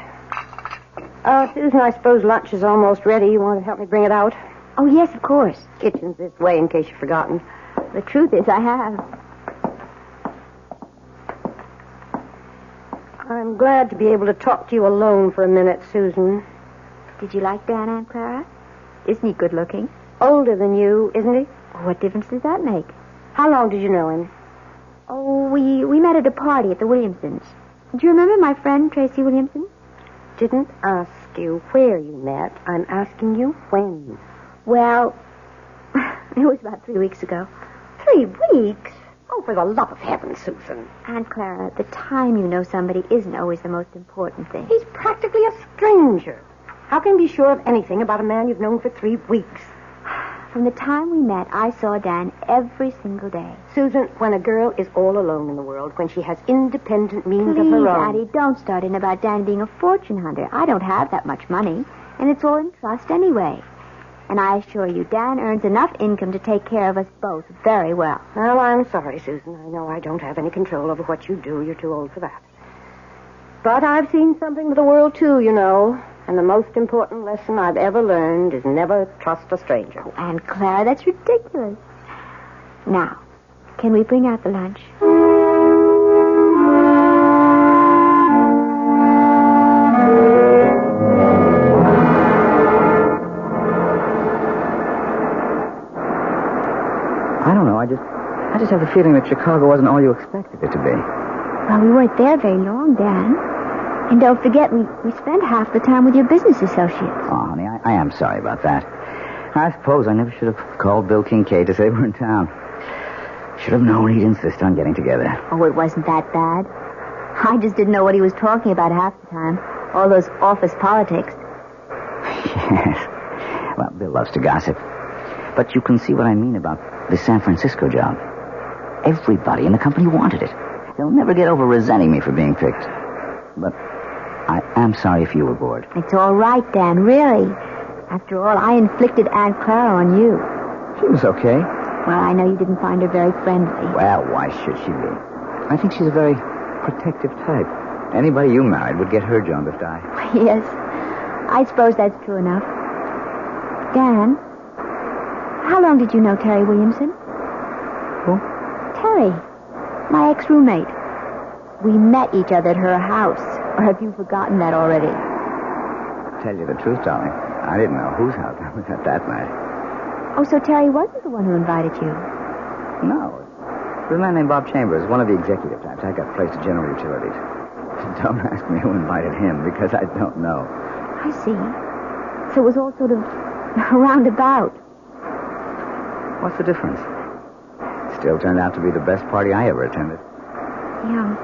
Speaker 15: Susan, I suppose lunch is almost ready. You want to help me bring it out?
Speaker 5: Oh, yes, of course.
Speaker 15: Kitchen's this way, in case you've forgotten.
Speaker 5: The truth is, I have.
Speaker 15: I'm glad to be able to talk to you alone for a minute, Susan.
Speaker 5: Did you like Dan, Aunt Clara? Isn't he good looking?
Speaker 15: Older than you, isn't he?
Speaker 5: What difference does that make?
Speaker 15: How long did you know him?
Speaker 5: Oh, we met at a party at the Williamsons. Do you remember my friend, Tracy Williamson?
Speaker 15: Didn't ask you where you met. I'm asking you when.
Speaker 5: Well, it was about 3 weeks ago.
Speaker 15: 3 weeks? Oh, for the love of heaven, Susan.
Speaker 5: Aunt Clara, the time you know somebody isn't always the most important thing.
Speaker 15: He's practically a stranger. How can you be sure of anything about a man you've known for 3 weeks?
Speaker 5: From the time we met, I saw Dan every single day.
Speaker 15: Susan, when a girl is all alone in the world, when she has independent means of her own...
Speaker 5: Please, Addie, don't start in about Dan being a fortune hunter. I don't have that much money, and it's all in trust anyway. And I assure you, Dan earns enough income to take care of us both very well.
Speaker 15: Well, I'm sorry, Susan. I know I don't have any control over what you do. You're too old for that. But I've seen something of the world, too, you know. And the most important lesson I've ever learned is never trust a stranger.
Speaker 5: Oh, Aunt Clara, that's ridiculous. Now, can we bring out the lunch?
Speaker 2: I don't know. I just have the feeling that Chicago wasn't all you expected it to be.
Speaker 20: Well, we weren't there very long, Dan. And don't forget, we spent half the time with your business associates.
Speaker 2: Oh, honey, I am sorry about that. I suppose I never should have called Bill Kincaid to say we're in town. Should have known he'd insist on getting together.
Speaker 20: Oh, it wasn't that bad. I just didn't know what he was talking about half the time. All those office politics.
Speaker 2: Yes. Well, Bill loves to gossip. But you can see what I mean about the San Francisco job. Everybody in the company wanted it. They'll never get over resenting me for being picked. But I am sorry if you were bored.
Speaker 20: It's all right, Dan, really. After all, I inflicted Aunt Clara on you.
Speaker 2: She was okay.
Speaker 20: Well, I know you didn't find her very friendly.
Speaker 2: Well, why should she be? I think she's a very protective type. Anybody you married would get her jaundiced eye.
Speaker 20: Yes, I suppose that's true enough. Dan, how long did you know Terry Williamson?
Speaker 2: Who?
Speaker 20: Terry, my ex-roommate. We met each other at her house. Or have you forgotten that already?
Speaker 2: Tell you the truth, darling, I didn't know whose house I was at that night.
Speaker 20: Oh, so Terry wasn't the one who invited you?
Speaker 2: No. It was a man named Bob Chambers, one of the executive types. I got placed at General Utilities. Don't ask me who invited him, because I don't know.
Speaker 20: I see. So it was all sort of roundabout.
Speaker 2: What's the difference? Still turned out to be the best party I ever attended.
Speaker 20: Yeah.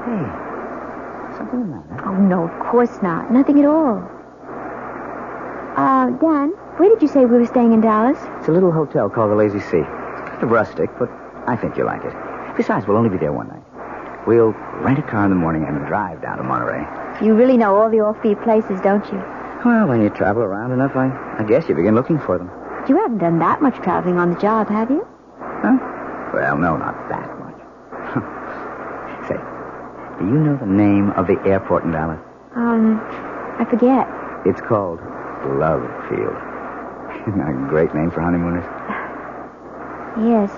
Speaker 2: Hey, something the matter?
Speaker 20: Oh, no, of course not. Nothing at all. Dan, where did you say we were staying in Dallas?
Speaker 2: It's a little hotel called the Lazy Sea. It's kind of rustic, but I think you'll like it. Besides, we'll only be there one night. We'll rent a car in the morning and drive down to Monterey.
Speaker 20: You really know all the offbeat places, don't you?
Speaker 2: Well, when you travel around enough, I guess you begin looking for them.
Speaker 20: You haven't done that much traveling on the job, have you?
Speaker 2: Huh? Well, no, not that much. Say, do you know the name of the airport in Dallas?
Speaker 20: I forget.
Speaker 2: It's called Love Field. A great name for honeymooners.
Speaker 20: Yes.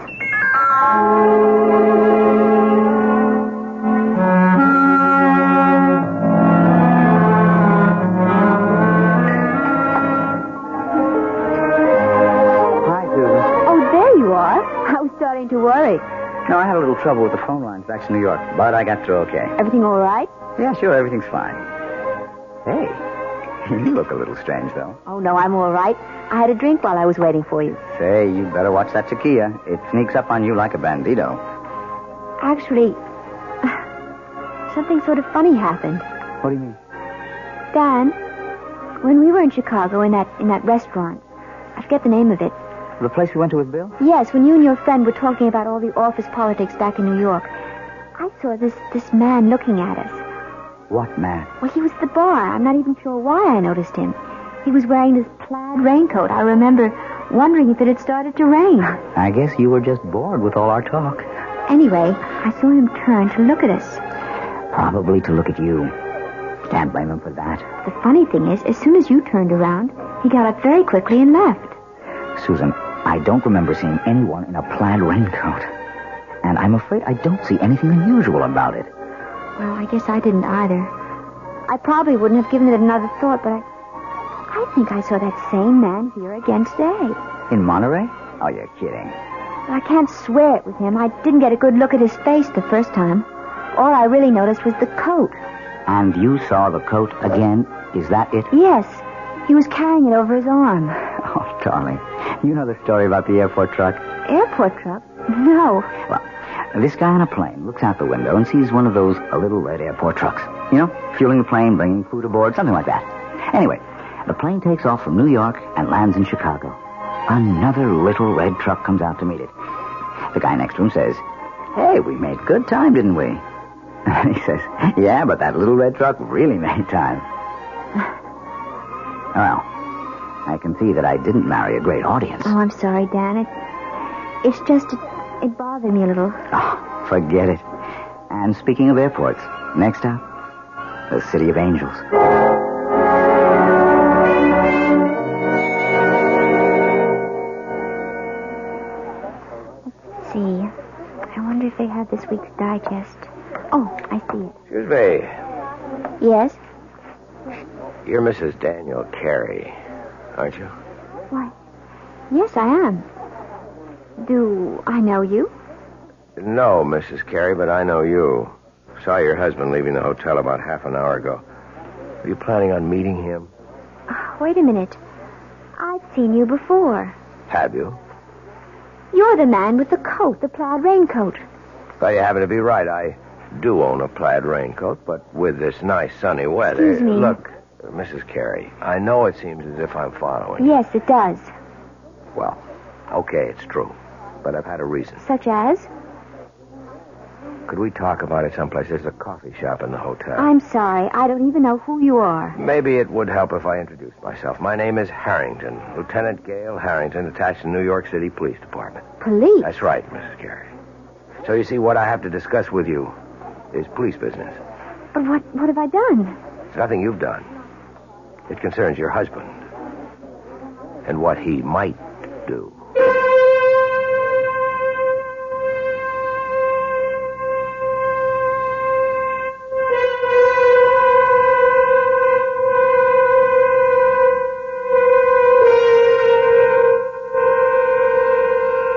Speaker 5: Starting to worry.
Speaker 2: No, I had a little trouble with the phone lines back to New York, but I got through okay.
Speaker 5: Everything all right?
Speaker 2: Yeah, sure, everything's fine. Hey, you look a little strange, though.
Speaker 5: Oh, no, I'm all right. I had a drink while I was waiting for you.
Speaker 2: Say, you better watch that tequila. It sneaks up on you like a bandito.
Speaker 5: Actually, something sort of funny happened.
Speaker 2: What do you mean?
Speaker 5: Dan, when we were in Chicago in that restaurant, I forget the name of it.
Speaker 2: The place we went to with Bill?
Speaker 5: Yes, when you and your friend were talking about all the office politics back in New York, I saw this man looking at us.
Speaker 2: What man?
Speaker 5: Well, he was at the bar. I'm not even sure why I noticed him. He was wearing this plaid raincoat. I remember wondering if it had started to rain.
Speaker 2: I guess you were just bored with all our talk.
Speaker 5: Anyway, I saw him turn to look at us.
Speaker 2: Probably to look at you. Can't blame him for that.
Speaker 5: The funny thing is, as soon as you turned around, he got up very quickly and left.
Speaker 2: Susan, I don't remember seeing anyone in a plaid raincoat. And I'm afraid I don't see anything unusual about it.
Speaker 5: Well, I guess I didn't either. I probably wouldn't have given it another thought, but I think I saw that same man here again today.
Speaker 2: In Monterey? Oh, you're kidding.
Speaker 5: Well, I can't swear it was him. I didn't get a good look at his face the first time. All I really noticed was the coat.
Speaker 2: And you saw the coat again? Is that it?
Speaker 5: Yes. He was carrying it over his arm.
Speaker 2: Oh, darling. You know the story about the airport truck?
Speaker 5: Airport truck? No.
Speaker 2: Well, this guy on a plane looks out the window and sees one of those little red airport trucks. You know, fueling the plane, bringing food aboard, something like that. Anyway, the plane takes off from New York and lands in Chicago. Another little red truck comes out to meet it. The guy next to him says, "Hey, we made good time, didn't we?" And he says, "Yeah, but that little red truck really made time." Well, I can see that I didn't marry a great audience.
Speaker 5: Oh, I'm sorry, Dan. It's just, it bothered me a little.
Speaker 2: Oh, forget it. And speaking of airports, next up, the City of Angels.
Speaker 5: Let's see. I wonder if they have this week's digest. Oh, I see it.
Speaker 17: Excuse me.
Speaker 5: Yes?
Speaker 17: You're Mrs. Daniel Carey, aren't you?
Speaker 5: Why, yes, I am.
Speaker 23: Do I know you?
Speaker 10: No, Mrs. Carey, but I know you. Saw your husband leaving the hotel about half an hour ago. Are you planning on meeting him?
Speaker 23: Wait a minute. I've seen you before.
Speaker 10: Have you?
Speaker 23: You're the man with the coat, the plaid raincoat.
Speaker 10: Well, you happen to be right. I do own a plaid raincoat, but with this nice sunny weather...
Speaker 23: Excuse me.
Speaker 10: Look, Mrs. Carey, I know it seems as if I'm following.
Speaker 23: Yes, it does.
Speaker 10: Well, okay, it's true. But I've had a reason.
Speaker 23: Such as?
Speaker 10: Could we talk about it someplace? There's a coffee shop in the hotel.
Speaker 23: I'm sorry. I don't even know who you are.
Speaker 10: Maybe it would help if I introduced myself. My name is Harrington, Lieutenant Gale Harrington, attached to New York City Police Department.
Speaker 23: Police?
Speaker 10: That's right, Mrs. Carey. So you see, what I have to discuss with you is police business.
Speaker 23: But what have I done?
Speaker 10: It's nothing you've done. It concerns your husband and what he might do.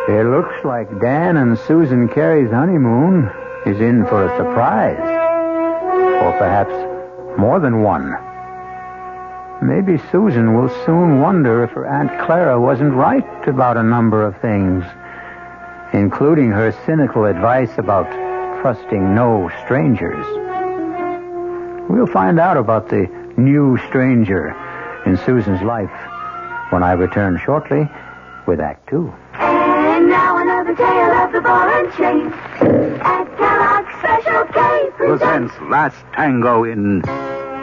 Speaker 1: It looks like Dan and Susan Carey's honeymoon is in for a surprise. Or perhaps more than one. Maybe Susan will soon wonder if her Aunt Clara wasn't right about a number of things, including her cynical advice about trusting no strangers. We'll find out about the new stranger in Susan's life when I return shortly with Act 2.
Speaker 23: And now another tale of the ball and chain. At Kellogg's Special K
Speaker 12: presents Last Tango in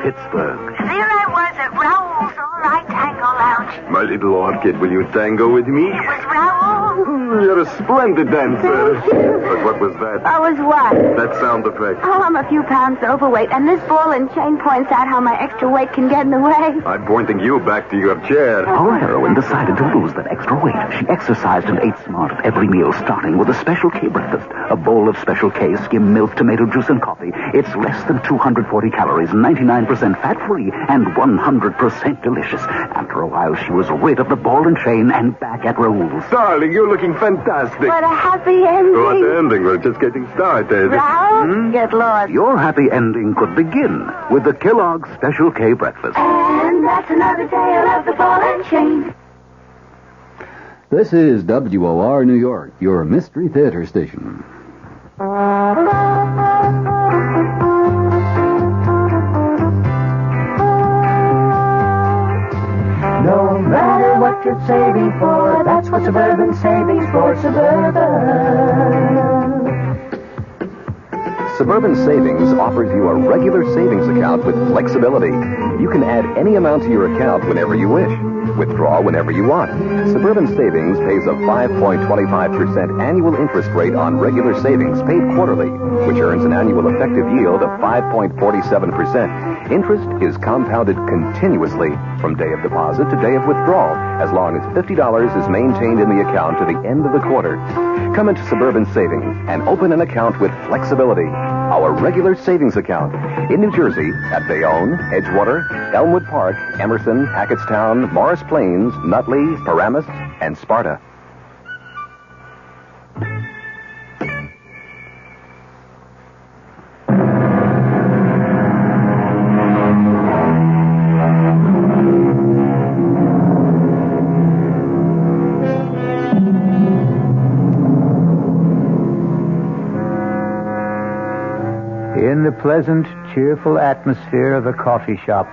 Speaker 12: Pittsburgh.
Speaker 23: There I was at Raoul's All Right Tango Lounge.
Speaker 12: My little orchid, will you tango with me?
Speaker 23: It was Raoul.
Speaker 12: You're a splendid dancer. But what was that?
Speaker 23: I was what?
Speaker 12: That sound effect.
Speaker 23: Oh, I'm a few pounds overweight, and this ball and chain points out how my extra weight can get in the way.
Speaker 12: I'm pointing you back to your chair.
Speaker 18: Our heroine decided to lose that extra weight. She exercised and ate smart at every meal, starting with a Special K breakfast. A bowl of Special K, skim milk, tomato juice, and coffee. It's less than 240 calories, 99% fat-free, and 100% delicious. After a while, she was rid of the ball and chain and back at Raoul's.
Speaker 12: Darling, you're looking fantastic.
Speaker 23: What a happy ending.
Speaker 12: What ending? We're just getting started.
Speaker 23: Raoul, get lost.
Speaker 18: Your happy ending could begin with the Kellogg's Special K breakfast.
Speaker 23: And that's another tale of the ball and chain.
Speaker 7: This is WOR New York, your Mystery Theater station.
Speaker 23: No matter what you're saving for, that's what Suburban Savings for Suburban.
Speaker 24: Suburban Savings offers you a regular savings account with flexibility. You can add any amount to your account whenever you wish. Withdraw whenever you want. Suburban Savings pays a 5.25% annual interest rate on regular savings paid quarterly, which earns an annual effective yield of 5.47%. Interest is compounded continuously from day of deposit to day of withdrawal, as long as $50 is maintained in the account to the end of the quarter. Come into Suburban Savings and open an account with flexibility. Our regular savings account in New Jersey at Bayonne, Edgewater, Elmwood Park, Emerson, Hackettstown, Morris Plains, Nutley, Paramus, and Sparta.
Speaker 1: In the pleasant, cheerful atmosphere of a coffee shop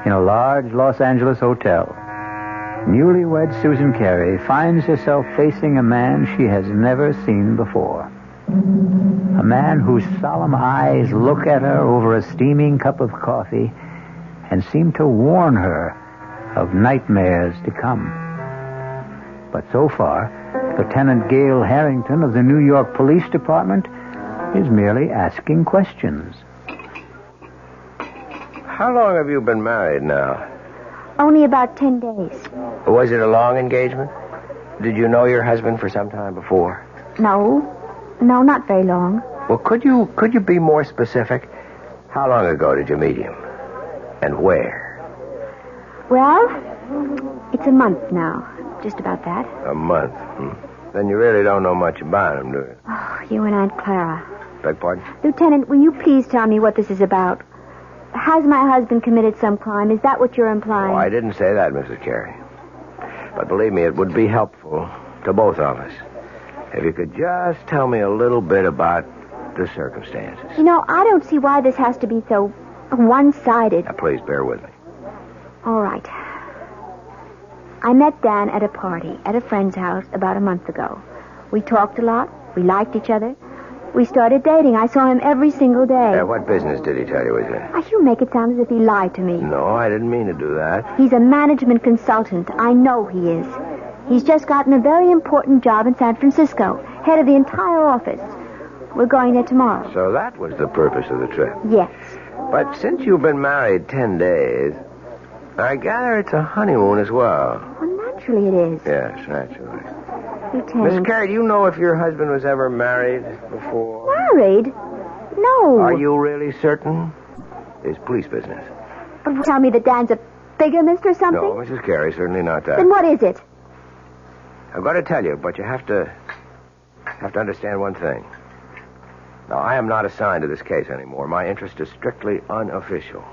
Speaker 1: in a large Los Angeles hotel, newlywed Susan Carey finds herself facing a man she has never seen before. A man whose solemn eyes look at her over a steaming cup of coffee and seem to warn her of nightmares to come. But so far, Lieutenant Gale Harrington of the New York Police Department is merely asking questions.
Speaker 10: How long have you been married now?
Speaker 23: Only about 10 days.
Speaker 10: Was it a long engagement? Did you know your husband for some time before?
Speaker 23: No, not very long.
Speaker 10: Well, could you be more specific? How long ago did you meet him? And where?
Speaker 23: Well, it's a month now. Just about that.
Speaker 10: A month. Then you really don't know much about him, do you?
Speaker 23: Oh, you and Aunt Clara.
Speaker 10: Beg pardon?
Speaker 23: Lieutenant, will you please tell me what this is about? Has my husband committed some crime? Is that what you're implying?
Speaker 10: Oh, I didn't say that, Mrs. Carey. But believe me, it would be helpful to both of us if you could just tell me a little bit about the circumstances.
Speaker 23: You know, I don't see why this has to be so one-sided.
Speaker 10: Now, please bear with me.
Speaker 23: All right. I met Dan at a party at a friend's house about a month ago. We talked a lot. We liked each other. We started dating. I saw him every single day.
Speaker 10: What business did he tell you he's in?
Speaker 23: You make it sound as if he lied to me.
Speaker 10: No, I didn't mean to do that.
Speaker 23: He's a management consultant. I know he is. He's just gotten a very important job in San Francisco, head of the entire office. We're going there tomorrow.
Speaker 10: So that was the purpose of the trip?
Speaker 23: Yes.
Speaker 10: But since you've been married 10 days, I gather it's a honeymoon as well.
Speaker 23: Well, naturally it is.
Speaker 10: Yes, naturally.
Speaker 23: Lieutenant.
Speaker 10: Miss Carey, do you know if your husband was ever married before?
Speaker 23: Married? No.
Speaker 10: Are you really certain? It's police business.
Speaker 23: But tell me that Dan's a bigamist or something?
Speaker 10: No, Mrs. Carey, certainly not that.
Speaker 23: Then what is it?
Speaker 10: I'm going to tell you, but you have to understand one thing. Now, I am not assigned to this case anymore. My interest is strictly unofficial.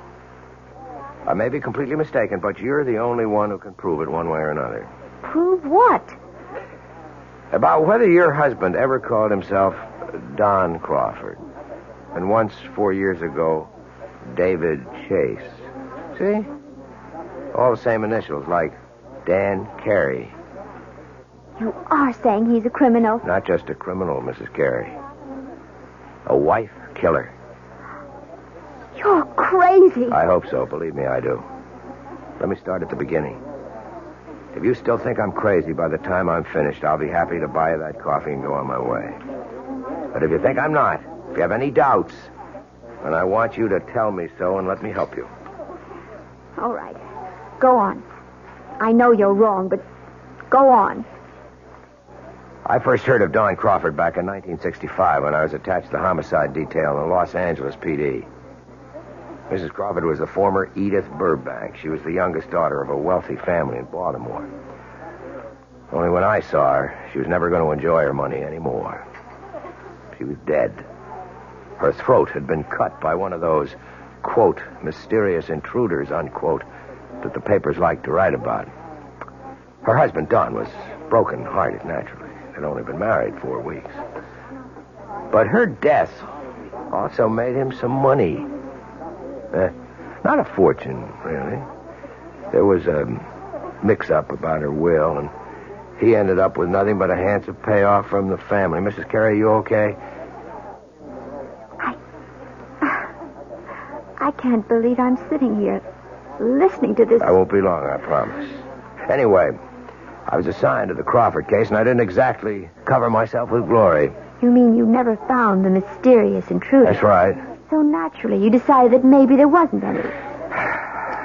Speaker 10: I may be completely mistaken, but you're the only one who can prove it one way or another.
Speaker 23: Prove what?
Speaker 10: About whether your husband ever called himself Don Crawford. And once, 4 years ago, David Chase. See? All the same initials, like Dan Carey.
Speaker 23: You are saying he's a criminal.
Speaker 10: Not just a criminal, Mrs. Carey. A wife killer.
Speaker 23: You're crazy.
Speaker 10: I hope so. Believe me, I do. Let me start at the beginning. If you still think I'm crazy by the time I'm finished, I'll be happy to buy you that coffee and go on my way. But if you think I'm not, if you have any doubts, then I want you to tell me so and let me help you.
Speaker 23: All right. Go on. I know you're wrong, but go on.
Speaker 10: I first heard of Don Crawford back in 1965 when I was attached to the homicide detail in the Los Angeles PD. Mrs. Crawford was the former Edith Burbank. She was the youngest daughter of a wealthy family in Baltimore. Only when I saw her, she was never going to enjoy her money anymore. She was dead. Her throat had been cut by one of those, quote, mysterious intruders, unquote, that the papers like to write about. Her husband, Don, was broken-hearted, naturally. They'd only been married 4 weeks. But her death also made him some money. Not a fortune, really. There was a mix-up about her will, and he ended up with nothing but a handsome payoff from the family. Mrs. Carey, you okay?
Speaker 23: I can't believe I'm sitting here listening to this.
Speaker 10: I won't be long, I promise. Anyway, I was assigned to the Crawford case, and I didn't exactly cover myself with glory.
Speaker 23: You mean you never found the mysterious intruder?
Speaker 10: That's right.
Speaker 23: So naturally, you decided that maybe there wasn't any.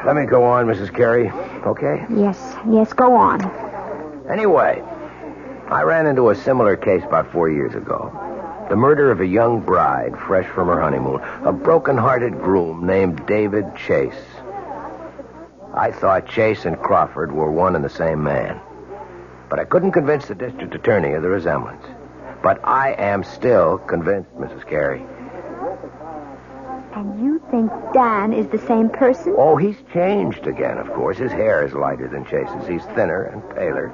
Speaker 10: Let me go on, Mrs. Carey, okay?
Speaker 23: Yes, go on.
Speaker 10: Anyway, I ran into a similar case about 4 years ago. The murder of a young bride, fresh from her honeymoon. A broken-hearted groom named David Chase. I thought Chase and Crawford were one and the same man. But I couldn't convince the district attorney of the resemblance. But I am still convinced, Mrs. Carey.
Speaker 23: And you think Dan is the same person?
Speaker 10: Oh, he's changed again, of course. His hair is lighter than Chase's. He's thinner and paler.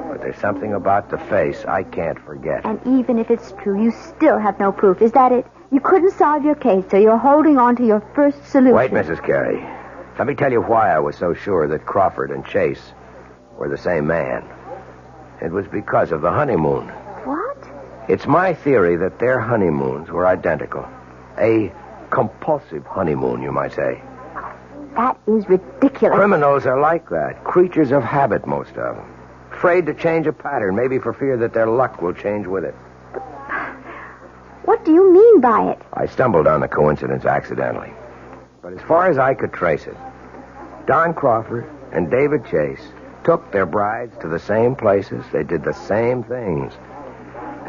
Speaker 10: But there's something about the face I can't forget.
Speaker 23: And even if it's true, you still have no proof. Is that it? You couldn't solve your case, so you're holding on to your first solution.
Speaker 10: Wait, Mrs. Carey. Let me tell you why I was so sure that Crawford and Chase were the same man. It was because of the honeymoon.
Speaker 23: What?
Speaker 10: It's my theory that their honeymoons were identical. A compulsive honeymoon, you might say.
Speaker 23: That is ridiculous.
Speaker 10: Criminals are like that. Creatures of habit, most of them. Afraid to change a pattern, maybe for fear that their luck will change with it.
Speaker 23: What do you mean by it?
Speaker 10: I stumbled on the coincidence accidentally. But as far as I could trace it, Don Crawford and David Chase took their brides to the same places. They did the same things.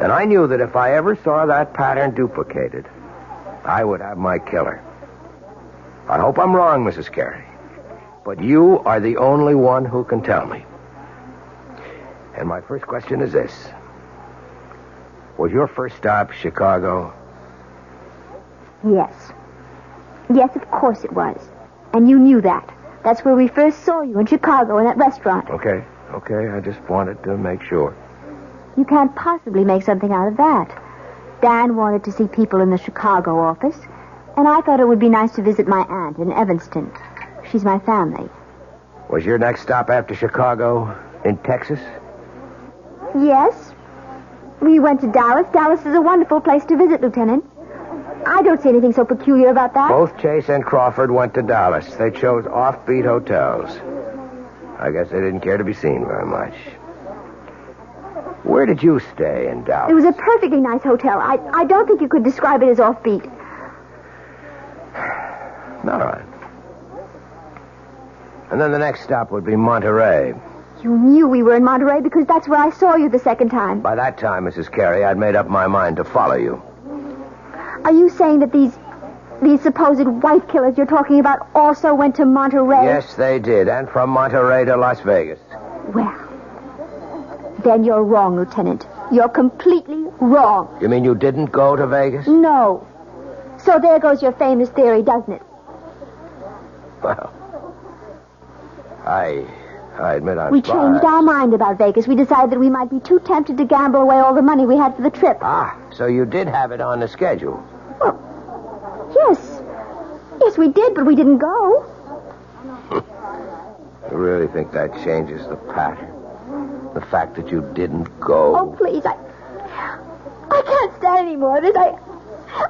Speaker 10: And I knew that if I ever saw that pattern duplicated, I would have my killer. I hope I'm wrong, Mrs. Carey. But you are the only one who can tell me. And my first question is this. Was your first stop Chicago?
Speaker 23: Yes. Yes, of course it was. And you knew that. That's where we first saw you, in Chicago, in that restaurant.
Speaker 10: Okay, I just wanted to make sure.
Speaker 23: You can't possibly make something out of that. Dan wanted to see people in the Chicago office, and I thought it would be nice to visit my aunt in Evanston. She's my family.
Speaker 10: Was your next stop after Chicago in Texas?
Speaker 23: Yes. We went to Dallas. Dallas is a wonderful place to visit, Lieutenant. I don't see anything so peculiar about that.
Speaker 10: Both Chase and Crawford went to Dallas. They chose offbeat hotels. I guess they didn't care to be seen very much. Where did you stay in Dallas?
Speaker 23: It was a perfectly nice hotel. I don't think you could describe it as offbeat.
Speaker 10: All right. And then the next stop would be Monterey.
Speaker 23: You knew we were in Monterey because that's where I saw you the second time.
Speaker 10: By that time, Mrs. Carey, I'd made up my mind to follow you.
Speaker 23: Are you saying that these supposed wife killers you're talking about also went to Monterey?
Speaker 10: Yes, they did, and from Monterey to Las Vegas.
Speaker 23: Well, then you're wrong, Lieutenant. You're completely wrong.
Speaker 10: You mean you didn't go to Vegas?
Speaker 23: No. So there goes your famous theory, doesn't it?
Speaker 10: Well, I admit I'm
Speaker 23: We changed our mind about Vegas. We decided that we might be too tempted to gamble away all the money we had for the trip.
Speaker 10: Ah, so you did have it on the schedule.
Speaker 23: Well, yes. Yes, we did, but we didn't go.
Speaker 10: You really think that changes the pattern? The fact that you didn't go?
Speaker 23: Oh, please, I can't stand any more of this.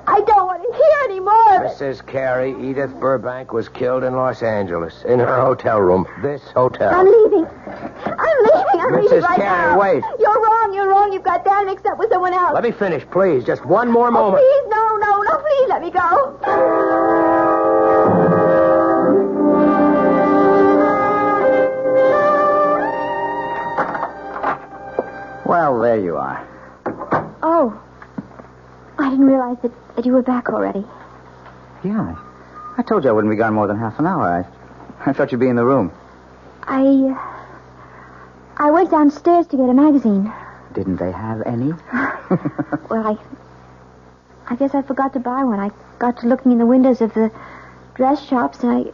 Speaker 23: I don't want to hear any more of it.
Speaker 10: Mrs. Carey, Edith Burbank was killed in Los Angeles, in her hotel room. This hotel.
Speaker 23: I'm leaving. I'm leaving right now.
Speaker 10: Mrs. Carey, wait.
Speaker 23: You're wrong. You've got Dan mixed up with someone else.
Speaker 10: Let me finish, please. Just one more moment.
Speaker 23: Please, no, please let me go.
Speaker 2: Well, there you are.
Speaker 23: Oh. I didn't realize that you were back already.
Speaker 2: Yeah, I told you I wouldn't be gone more than half an hour. I thought you'd be in the room.
Speaker 23: I went downstairs to get a magazine.
Speaker 2: Didn't they have any?
Speaker 23: Well, I guess I forgot to buy one. I got to looking in the windows of the dress shops, and I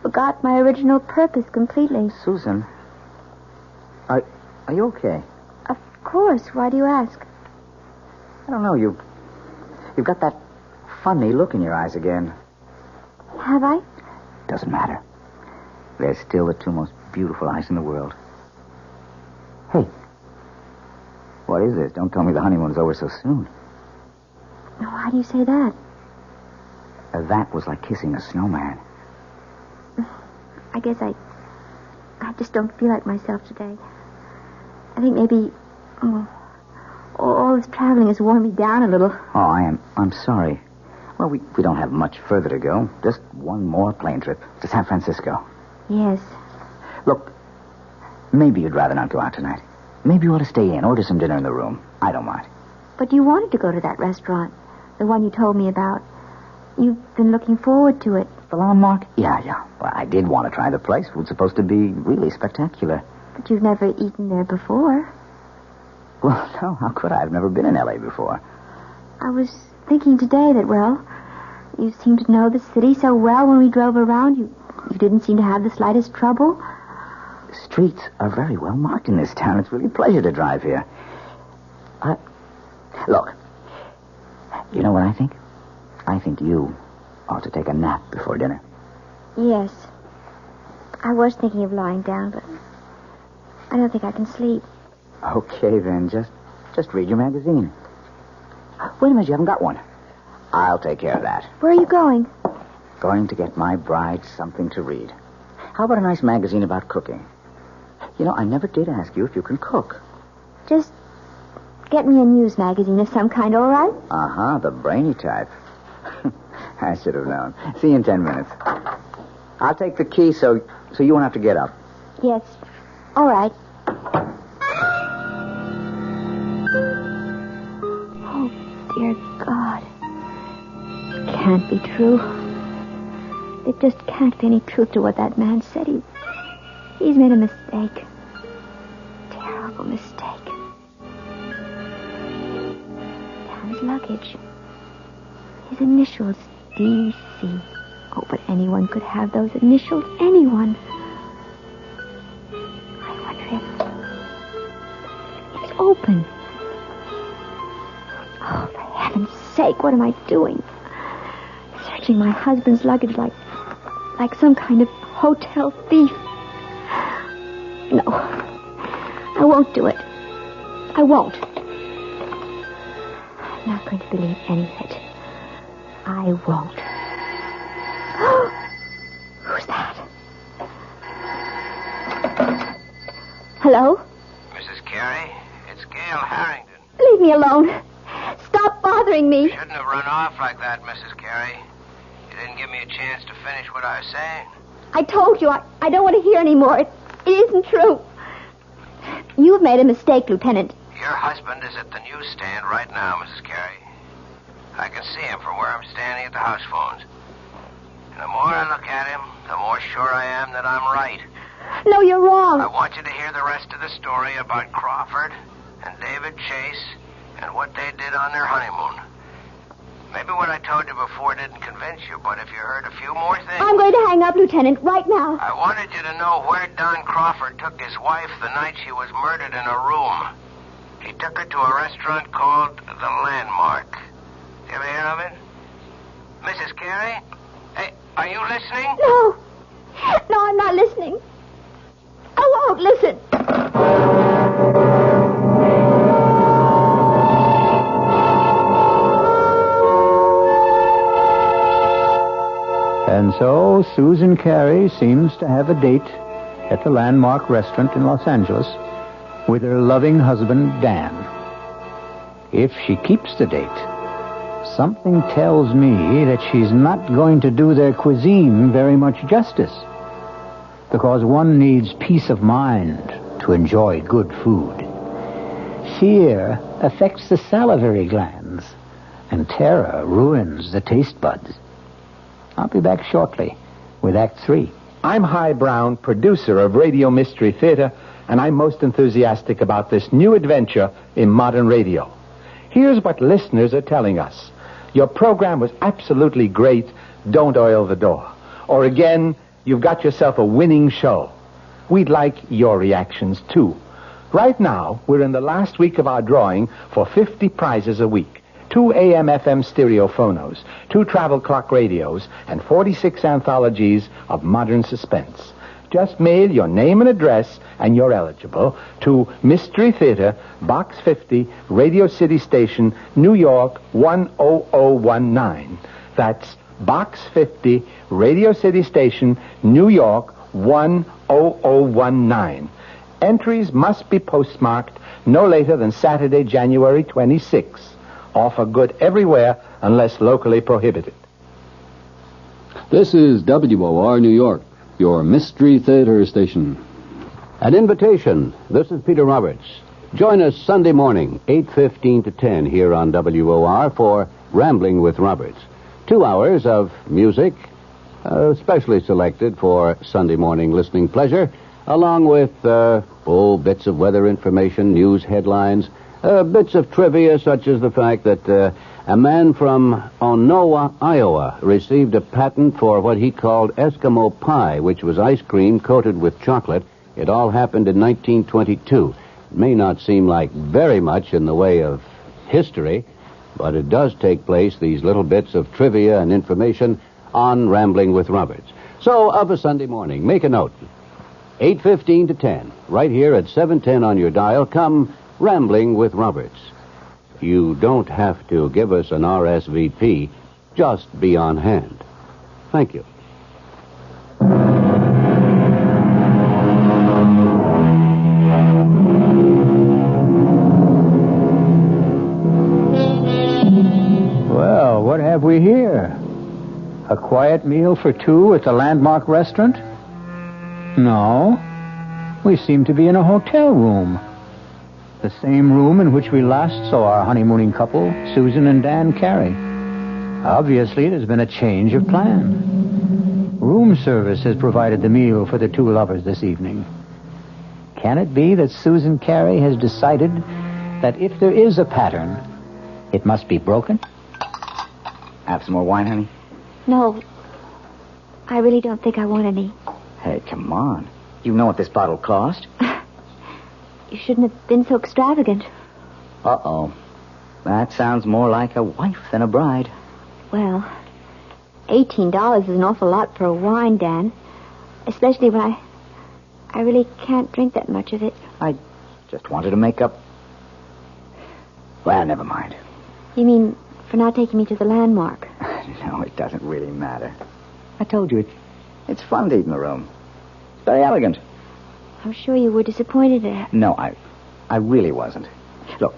Speaker 23: forgot my original purpose completely.
Speaker 2: Susan, are you okay?
Speaker 23: Of course. Why do you ask?
Speaker 2: I don't know. You've got that funny look in your eyes again.
Speaker 23: Have I?
Speaker 2: Doesn't matter. They're still the two most beautiful eyes in the world. Hey, what is this? Don't tell me the honeymoon's over so soon.
Speaker 23: Why do you say that?
Speaker 2: That was like kissing a snowman.
Speaker 23: I guess I just don't feel like myself today. I think maybe all this traveling has worn me down a little.
Speaker 2: Oh, I'm sorry. Well, we don't have much further to go. Just one more plane trip to San Francisco.
Speaker 23: Yes.
Speaker 2: Look, maybe you'd rather not go out tonight. Maybe you ought to stay in, order some dinner in the room. I don't mind.
Speaker 23: But you wanted to go to that restaurant, the one you told me about. You've been looking forward to it.
Speaker 2: The landmark? Yeah. Well, I did want to try the place. It was supposed to be really spectacular.
Speaker 23: But you've never eaten there before.
Speaker 2: Well, no, how could I? I've never been in L.A. before.
Speaker 23: I was thinking today that, well, you seemed to know the city so well when we drove around. You didn't seem to have the slightest trouble.
Speaker 2: The streets are very well marked in this town. It's really a pleasure to drive here. Look, you know what I think? I think you ought to take a nap before dinner.
Speaker 23: Yes. I was thinking of lying down, but I don't think I can sleep.
Speaker 2: Okay, then. Just read your magazine. Wait a minute, you haven't got one. I'll take care of that.
Speaker 23: Where are you going?
Speaker 2: Going to get my bride something to read. How about a nice magazine about cooking? You know, I never did ask you if you can cook.
Speaker 23: Just get me a news magazine of some kind, all right?
Speaker 2: Uh-huh, the brainy type. I should have known. See you in 10 minutes. I'll take the key so you won't have to get up.
Speaker 23: Yes. All right. Oh, dear God. It can't be true. There just can't be any truth to what that man said. He's made a mistake. Terrible.
Speaker 8: horrible mistake. Dan's luggage. His initials, D.C. Oh, but anyone could have those initials. Anyone. I wonder if... It's open. Oh, for heaven's sake, what am I doing? Searching my husband's luggage like some kind of hotel thief. No, I won't do it. I won't. I'm not going to believe any of it. I won't. Who's that? Hello?
Speaker 10: Mrs. Carey, it's Gail Harrington.
Speaker 8: Leave me alone. Stop bothering me.
Speaker 10: You shouldn't have run off like that, Mrs. Carey. You didn't give me a chance to finish what I was saying.
Speaker 8: I told you, I don't want to hear any more. It isn't true. You've made a mistake, Lieutenant.
Speaker 10: Your husband is at the newsstand right now, Mrs. Carey. I can see him from where I'm standing at the house phones. And the more I look at him, the more sure I am that I'm right.
Speaker 8: No, you're wrong.
Speaker 10: I want you to hear the rest of the story about Crawford and David Chase and what they did on their honeymoon. Maybe what I told you before didn't convince you, but if you heard a few more things...
Speaker 8: I'm going to hang up, Lieutenant, right now.
Speaker 10: I wanted you to know where Don Crawford took his wife the night she was murdered in a room. He took her to a restaurant called The Landmark. You ever hear of it? Mrs. Carey? Hey, are you listening?
Speaker 8: No. No, I'm not listening. I won't listen.
Speaker 1: And so Susan Carey seems to have a date at the Landmark restaurant in Los Angeles with her loving husband, Dan. If she keeps the date, something tells me that she's not going to do their cuisine very much justice. Because one needs peace of mind to enjoy good food. Fear affects the salivary glands, and terror ruins the taste buds. I'll be back shortly with Act 3.
Speaker 9: I'm Hy Brown, producer of Radio Mystery Theater, and I'm most enthusiastic about this new adventure in modern radio. Here's what listeners are telling us. Your program was absolutely great. Don't oil the door. Or again, you've got yourself a winning show. We'd like your reactions, too. Right now, we're in the last week of our drawing for 50 prizes a week. 2 AM/FM stereo phonos, 2 travel clock radios, and 46 anthologies of modern suspense. Just mail your name and address, and you're eligible, to Mystery Theater, Box 50, Radio City Station, New York, 10019. That's Box 50, Radio City Station, New York, 10019. Entries must be postmarked no later than Saturday, January 26th. Offer good everywhere unless locally prohibited.
Speaker 7: This is WOR New York, your Mystery Theater station.
Speaker 14: An invitation. This is Peter Roberts. Join us Sunday morning, 8:15 to 10 here on WOR for Rambling with Roberts. 2 hours of music, specially selected for Sunday morning listening pleasure, along with bits of weather information, news headlines, bits of trivia, such as the fact that a man from Onowa, Iowa, received a patent for what he called Eskimo pie, which was ice cream coated with chocolate. It all happened in 1922. It may not seem like very much in the way of history, but it does take place, these little bits of trivia and information, on Rambling with Roberts. So, of a Sunday morning, make a note. 8:15 to 10, right here at 710 on your dial, come Rambling with Roberts. You don't have to give us an RSVP. Just be on hand. Thank you.
Speaker 1: Well, what have we here? A quiet meal for 2 at the Landmark restaurant? No. We seem to be in a hotel room. The same room in which we last saw our honeymooning couple, Susan and Dan Carey. Obviously, there's been a change of plan. Room service has provided the meal for the 2 lovers this evening.
Speaker 2: Can it be that Susan Carey has decided that if there is a pattern, it must be broken?
Speaker 3: Have some more wine, honey?
Speaker 8: No. I really don't think I want any.
Speaker 3: Hey, come on. You know what this bottle cost?
Speaker 8: You shouldn't have been so extravagant.
Speaker 3: Uh-oh. That sounds more like a wife than a bride.
Speaker 8: Well, $18 is an awful lot for a wine, Dan. Especially when I really can't drink that much of it.
Speaker 3: I just wanted to make up... Well, never mind.
Speaker 8: You mean for not taking me to the landmark?
Speaker 3: No, it doesn't really matter. I told you, it's fun to eat in the room. It's very elegant.
Speaker 8: I'm sure you were disappointed at it.
Speaker 3: No, I really wasn't. Look,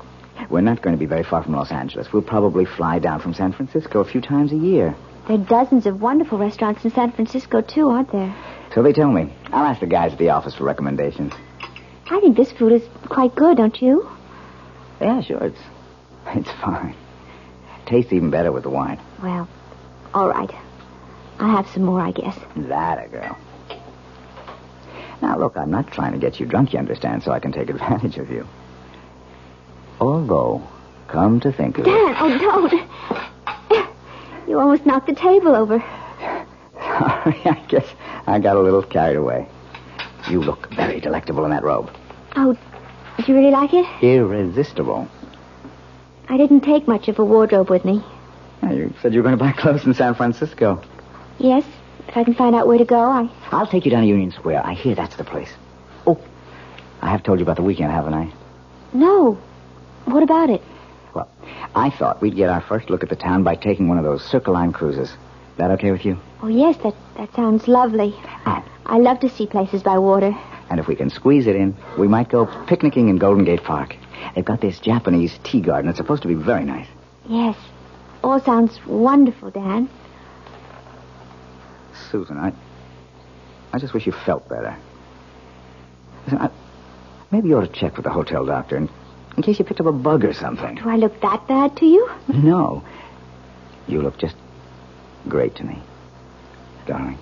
Speaker 3: we're not going to be very far from Los Angeles. We'll probably fly down from San Francisco a few times a year.
Speaker 8: There are dozens of wonderful restaurants in San Francisco, too, aren't there?
Speaker 3: So they tell me. I'll ask the guys at the office for recommendations.
Speaker 8: I think this food is quite good, don't you?
Speaker 3: Yeah, sure. It's fine. Tastes even better with the wine.
Speaker 8: Well, all right. I'll have some more, I guess.
Speaker 3: That a girl. Now, look, I'm not trying to get you drunk, you understand, so I can take advantage of you. Although, come to think of it...
Speaker 8: Dan, oh, don't. You almost knocked the table over.
Speaker 3: Sorry, I guess I got a little carried away. You look very delectable in that robe.
Speaker 8: Oh, did you really like it?
Speaker 3: Irresistible.
Speaker 8: I didn't take much of a wardrobe with me.
Speaker 3: Yeah, you said you were going to buy clothes in San Francisco.
Speaker 8: Yes, if I can find out where to go,
Speaker 3: I'll take you down to Union Square. I hear that's the place. Oh, I have told you about the weekend, haven't I?
Speaker 8: No. What about it?
Speaker 3: Well, I thought we'd get our first look at the town by taking one of those Circle Line cruises. That okay with you?
Speaker 8: Oh, yes, that sounds lovely. I love to see places by water.
Speaker 3: And if we can squeeze it in, we might go picnicking in Golden Gate Park. They've got this Japanese tea garden. It's supposed to be very nice.
Speaker 8: Yes. All sounds wonderful, Dan.
Speaker 3: Susan, I just wish you felt better. Listen, maybe you ought to check with the hotel doctor in case you picked up a bug or something.
Speaker 8: Do I look that bad to you?
Speaker 3: No. You look just great to me, darling.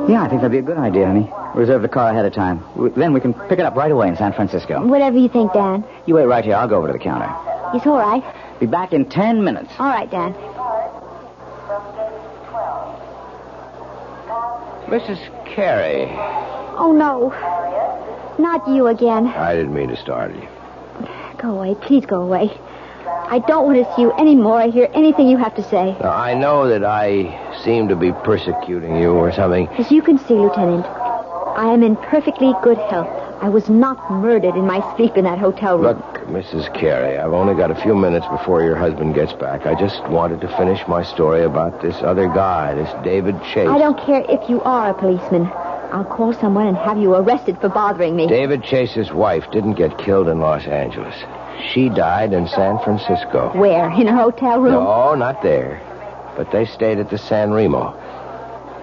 Speaker 3: Yeah, I think that'd be a good idea, honey. Reserve the car ahead of time. Then we can pick it up right away in San Francisco.
Speaker 8: Whatever you think, Dan.
Speaker 3: You wait right here. I'll go over to the counter.
Speaker 8: It's all right.
Speaker 3: Be back in 10 minutes.
Speaker 8: All right, Dan.
Speaker 10: Mrs. Carey.
Speaker 8: Oh, no. Not you again.
Speaker 10: I didn't mean to startle you.
Speaker 8: Go away. Please go away. I don't want to see you anymore or hear anything you have to say.
Speaker 10: Now, I know that I seem to be persecuting you or something.
Speaker 8: As you can see, Lieutenant, I am in perfectly good health. I was not murdered in my sleep in that hotel room.
Speaker 10: Look, Mrs. Carey, I've only got a few minutes before your husband gets back. I just wanted to finish my story about this other guy, this David Chase.
Speaker 8: I don't care if you are a policeman. I'll call someone and have you arrested for bothering me.
Speaker 10: David Chase's wife didn't get killed in Los Angeles. She died in San Francisco.
Speaker 8: Where? In a hotel room?
Speaker 10: No, not there. But they stayed at the San Remo.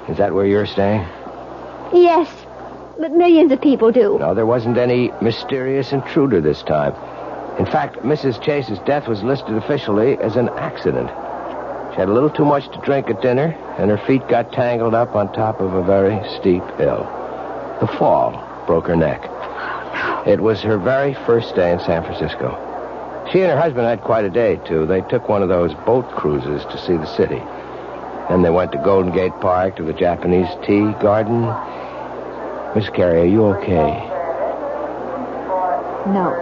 Speaker 10: Is that where you're staying?
Speaker 8: Yes, but millions of people do.
Speaker 10: No, there wasn't any mysterious intruder this time. In fact, Mrs. Chase's death was listed officially as an accident. She had a little too much to drink at dinner, and her feet got tangled up on top of a very steep hill. The fall broke her neck. It was her very first day in San Francisco. She and her husband had quite a day, too. They took one of those boat cruises to see the city. Then they went to Golden Gate Park, to the Japanese tea garden. Miss Carey, are you okay?
Speaker 8: No.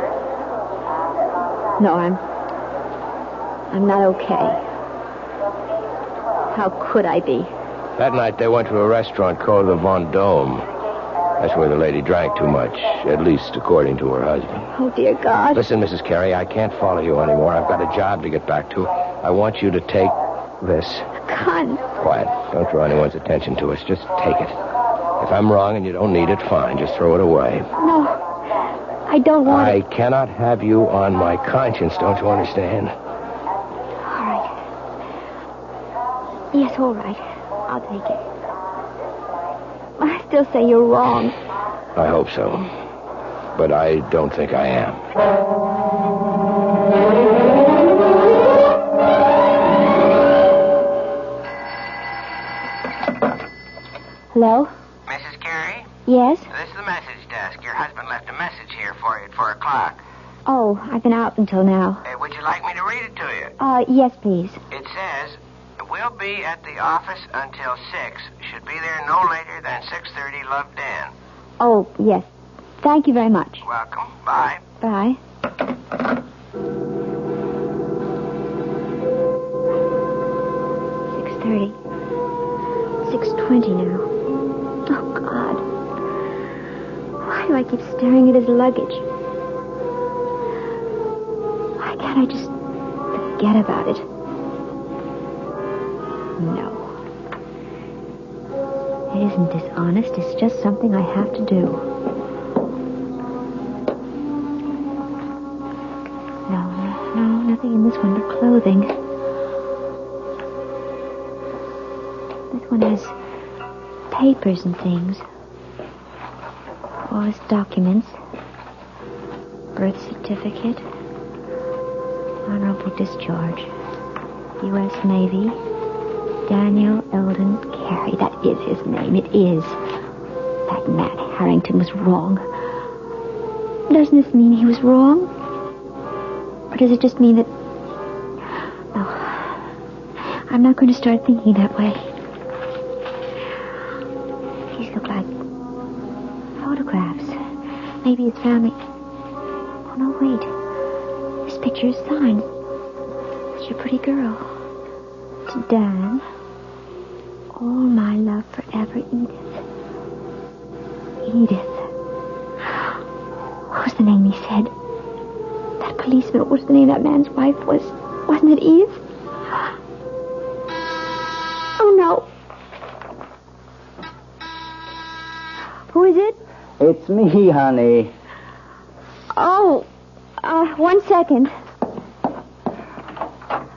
Speaker 8: No, I'm not okay. How could I be?
Speaker 10: That night they went to a restaurant called the Vendome. That's where the lady drank too much, at least according to her husband.
Speaker 8: Oh, dear God.
Speaker 10: Listen, Mrs. Carey, I can't follow you anymore. I've got a job to get back to. I want you to take this.
Speaker 8: Gun.
Speaker 10: Quiet. Don't draw anyone's attention to us. Just take it. If I'm wrong and you don't need it, fine. Just throw it away.
Speaker 8: No. I don't want
Speaker 10: I cannot have you on my conscience, don't you understand?
Speaker 8: All right. Yes, all right. I'll take it. I still say you're wrong.
Speaker 10: I hope so. But I don't think I am.
Speaker 8: Hello?
Speaker 4: Mrs. Carey?
Speaker 8: Yes?
Speaker 4: This is the message desk. Your husband left a message here for you at 4 o'clock.
Speaker 8: Oh, I've been out until now.
Speaker 4: Would you like me to read it to you?
Speaker 8: Yes, please.
Speaker 4: It says, we'll be at the office until 6. Should be there no later than 6:30. Love, Dan.
Speaker 8: Oh, yes. Thank you very much.
Speaker 4: Welcome. Bye.
Speaker 8: Bye. $6:30. 6:20 now. Oh, God. Why do I keep staring at his luggage? Why can't I just forget about it? No. It isn't dishonest. It's just something I have to do. No, nothing in this one but clothing. This one has papers and things. All his documents. Birth certificate. Honorable discharge. U.S. Navy. Daniel Eldon Carey. That is his name. It is. That man Harrington was wrong. Doesn't this mean he was wrong? Or does it just mean that... No. I'm not going to start thinking that way. These look like photographs. Maybe his family... Oh, no, wait. This picture is signed. Such a pretty girl. To Dan. All my love forever, Edith. Edith. What was the name he said? That policeman, what was the name that man's wife was? Wasn't it Edith? Oh, no. Who is it?
Speaker 3: It's me, honey.
Speaker 8: Oh, 1 second.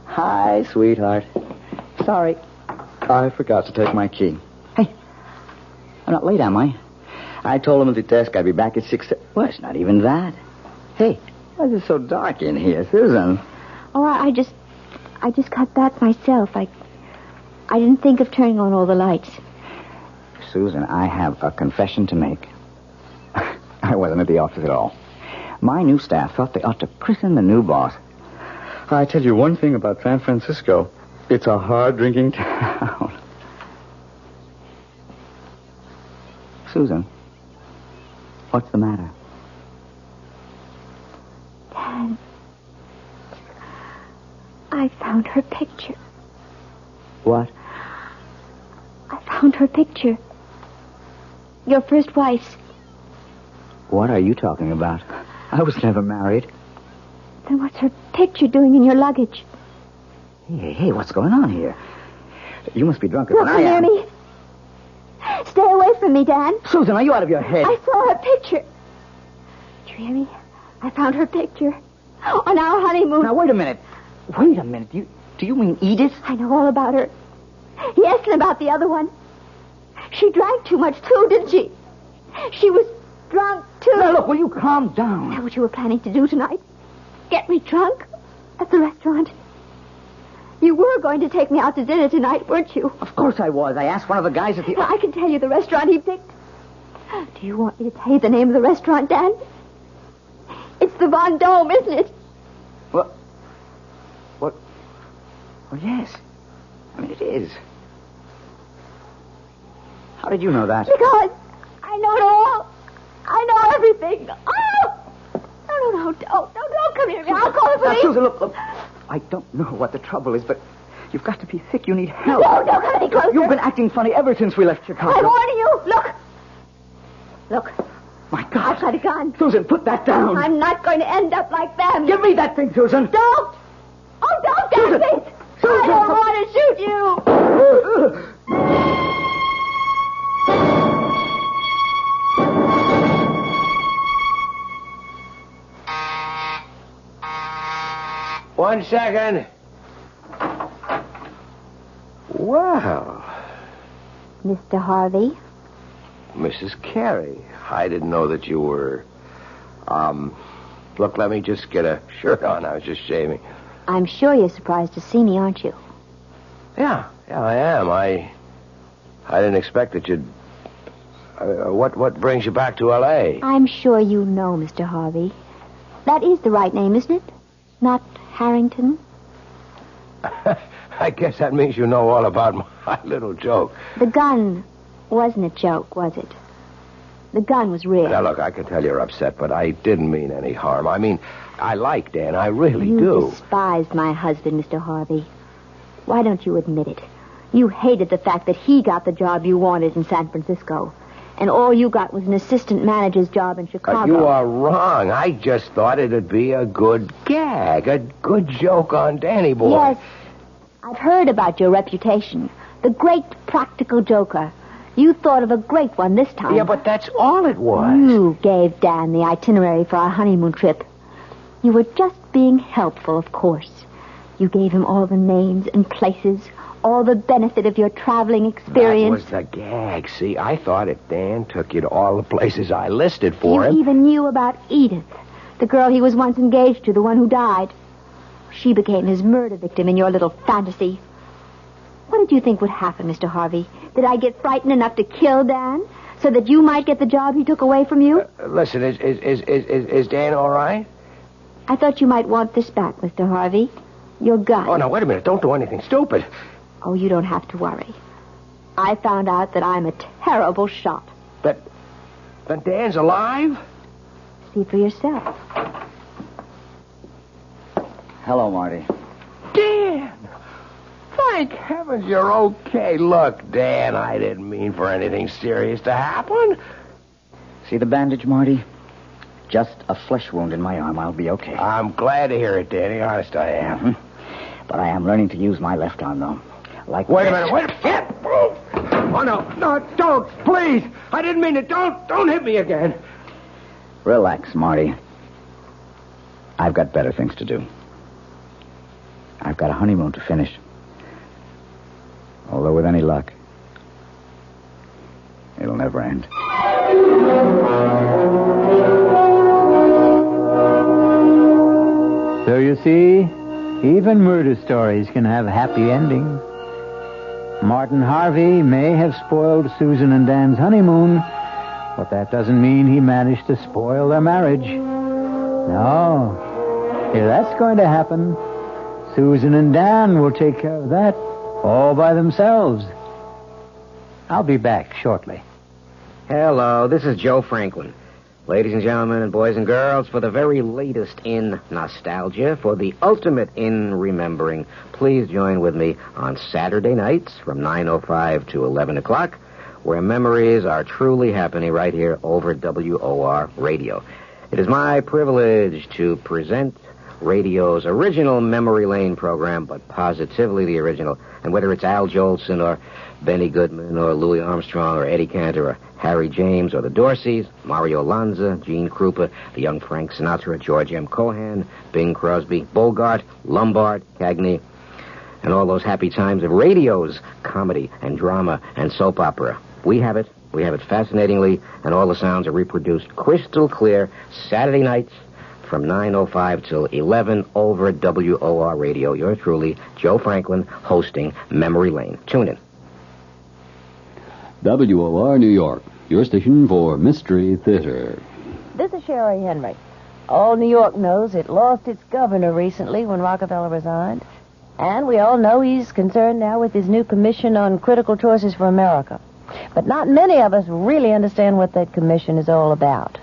Speaker 3: Hi, sweetheart. Sorry. I forgot to take my key. Hey, I'm not late, am I? I told him at the desk I'd be back at 6. Well, it's not even that. Hey, why is it so dark in here, Susan?
Speaker 8: Oh, I just got back myself. I didn't think of turning on all the lights.
Speaker 3: Susan, I have a confession to make. I wasn't at the office at all. My new staff thought they ought to christen the new boss. I tell you one thing about San Francisco. It's a hard-drinking town. Susan, what's the matter?
Speaker 8: Dad, I found her picture.
Speaker 3: What?
Speaker 8: I found her picture. Your first wife's.
Speaker 3: What are you talking about? I was never married.
Speaker 8: Then what's her picture doing in your luggage?
Speaker 3: Hey, what's going on here? You must be drunker
Speaker 8: Look,
Speaker 3: than I am.
Speaker 8: me. Stay away from me, Dan.
Speaker 3: Susan, are you out of your head?
Speaker 8: I saw her picture. Do you hear me? I found her picture. On our honeymoon.
Speaker 3: Now, wait a minute. Do you mean Edith?
Speaker 8: I know all about her. Yes, and about the other one. She drank too much, too, didn't she? She was drunk, too.
Speaker 3: Now, look, will you calm down?
Speaker 8: Is that what you were planning to do tonight? Get me drunk? At the restaurant? You were going to take me out to dinner tonight, weren't you?
Speaker 3: Of course I was. I asked one of the guys at the...
Speaker 8: Well, I can tell you the restaurant he picked. Do you want me to tell you the name of the restaurant, Dan? It's the Von Dome, isn't it?
Speaker 3: What? Well, yes. I mean, it is. How did you know that?
Speaker 8: Because I know it all. I know everything. Oh! No, don't come here. I'll call the police.
Speaker 3: Now, Susan, look. I don't know what the trouble is, but you've got to be sick. You need help.
Speaker 8: No, don't come any closer.
Speaker 3: You've been acting funny ever since we left Chicago.
Speaker 8: I'm warning you. Look.
Speaker 3: My God.
Speaker 8: I've got a gun.
Speaker 3: Susan, put that down.
Speaker 8: I'm not going to end up like them.
Speaker 3: Give me that thing, Susan.
Speaker 8: Don't. Oh, don't,
Speaker 3: Susan.
Speaker 8: please. I don't want to shoot you.
Speaker 10: One second. Wow.
Speaker 8: Mr. Harvey?
Speaker 10: Mrs. Carey, I didn't know that you were... Look, let me just get a shirt on. I was just shaving.
Speaker 8: I'm sure you're surprised to see me, aren't you?
Speaker 10: Yeah, I am. I didn't expect that you'd What brings you back to L.A.?
Speaker 8: I'm sure you know, Mr. Harvey. That is the right name, isn't it? Not Harrington?
Speaker 10: I guess that means you know all about my little joke.
Speaker 8: The gun wasn't a joke, was it? The gun was real.
Speaker 10: Now, look, I can tell you're upset, but I didn't mean any harm. I mean, I like Dan. I really do.
Speaker 8: You despised my husband, Mr. Harvey. Why don't you admit it? You hated the fact that he got the job you wanted in San Francisco. And all you got was an assistant manager's job in Chicago.
Speaker 10: You are wrong. I just thought it'd be a good gag, a good joke on Danny boy.
Speaker 8: Yes, I've heard about your reputation. The great practical joker. You thought of a great one this time.
Speaker 10: Yeah, but that's all it was.
Speaker 8: You gave Dan the itinerary for our honeymoon trip. You were just being helpful, of course. You gave him all the names and places, all the benefit of your traveling experience.
Speaker 10: That was the gag. See, I thought if Dan took you to all the places I listed for him...
Speaker 8: You even knew about Edith, the girl he was once engaged to, the one who died. She became his murder victim in your little fantasy. What did you think would happen, Mr. Harvey? Did I get frightened enough to kill Dan so that you might get the job he took away from you?
Speaker 10: Listen, is Dan all right?
Speaker 8: I thought you might want this back, Mr. Harvey. Your gun.
Speaker 10: Oh, now, wait a minute. Don't do anything stupid.
Speaker 8: Oh, you don't have to worry. I found out that I'm a terrible shot.
Speaker 10: That Dan's alive?
Speaker 8: See for yourself.
Speaker 3: Hello, Marty.
Speaker 10: Dan! Thank heavens you're okay. Look, Dan, I didn't mean for anything serious to happen.
Speaker 3: See the bandage, Marty? Just a flesh wound in my arm. I'll be okay.
Speaker 10: I'm glad to hear it, Danny. Honest, I am.
Speaker 3: Mm-hmm. But I am learning to use my left arm, though.
Speaker 10: Wait a minute. Oh, no, don't, please. I didn't mean it. Don't hit me again.
Speaker 3: Relax, Marty. I've got better things to do. I've got a honeymoon to finish. Although with any luck, it'll never end.
Speaker 13: So you see, even murder stories can have happy endings. Martin Harvey may have spoiled Susan and Dan's honeymoon, but that doesn't mean he managed to spoil their marriage. No. If that's going to happen, Susan and Dan will take care of that all by themselves. I'll be back shortly.
Speaker 16: Hello, this is Joe Franklin. Ladies and gentlemen and boys and girls, for the very latest in nostalgia, for the ultimate in remembering, please join with me on Saturday nights from 9:05 to 11 o'clock, where memories are truly happening right here over WOR Radio. It is my privilege to present radio's original Memory Lane program, but positively the original. And whether it's Al Jolson or Benny Goodman or Louis Armstrong or Eddie Cantor or Harry James or the Dorseys, Mario Lanza, Gene Krupa, the young Frank Sinatra, George M. Cohan, Bing Crosby, Bogart, Lombard, Cagney, and all those happy times of radio's comedy and drama and soap opera. We have it fascinatingly, and all the sounds are reproduced crystal clear Saturday nights from 9:05 till 11 over WOR Radio. Yours truly, Joe Franklin, hosting Memory Lane. Tune in.
Speaker 7: WOR New York, your station for Mystery Theater.
Speaker 19: This is Sherry Henry. All New York knows it lost its governor recently when Rockefeller resigned. And we all know he's concerned now with his new commission on critical choices for America. But not many of us really understand what that commission is all about.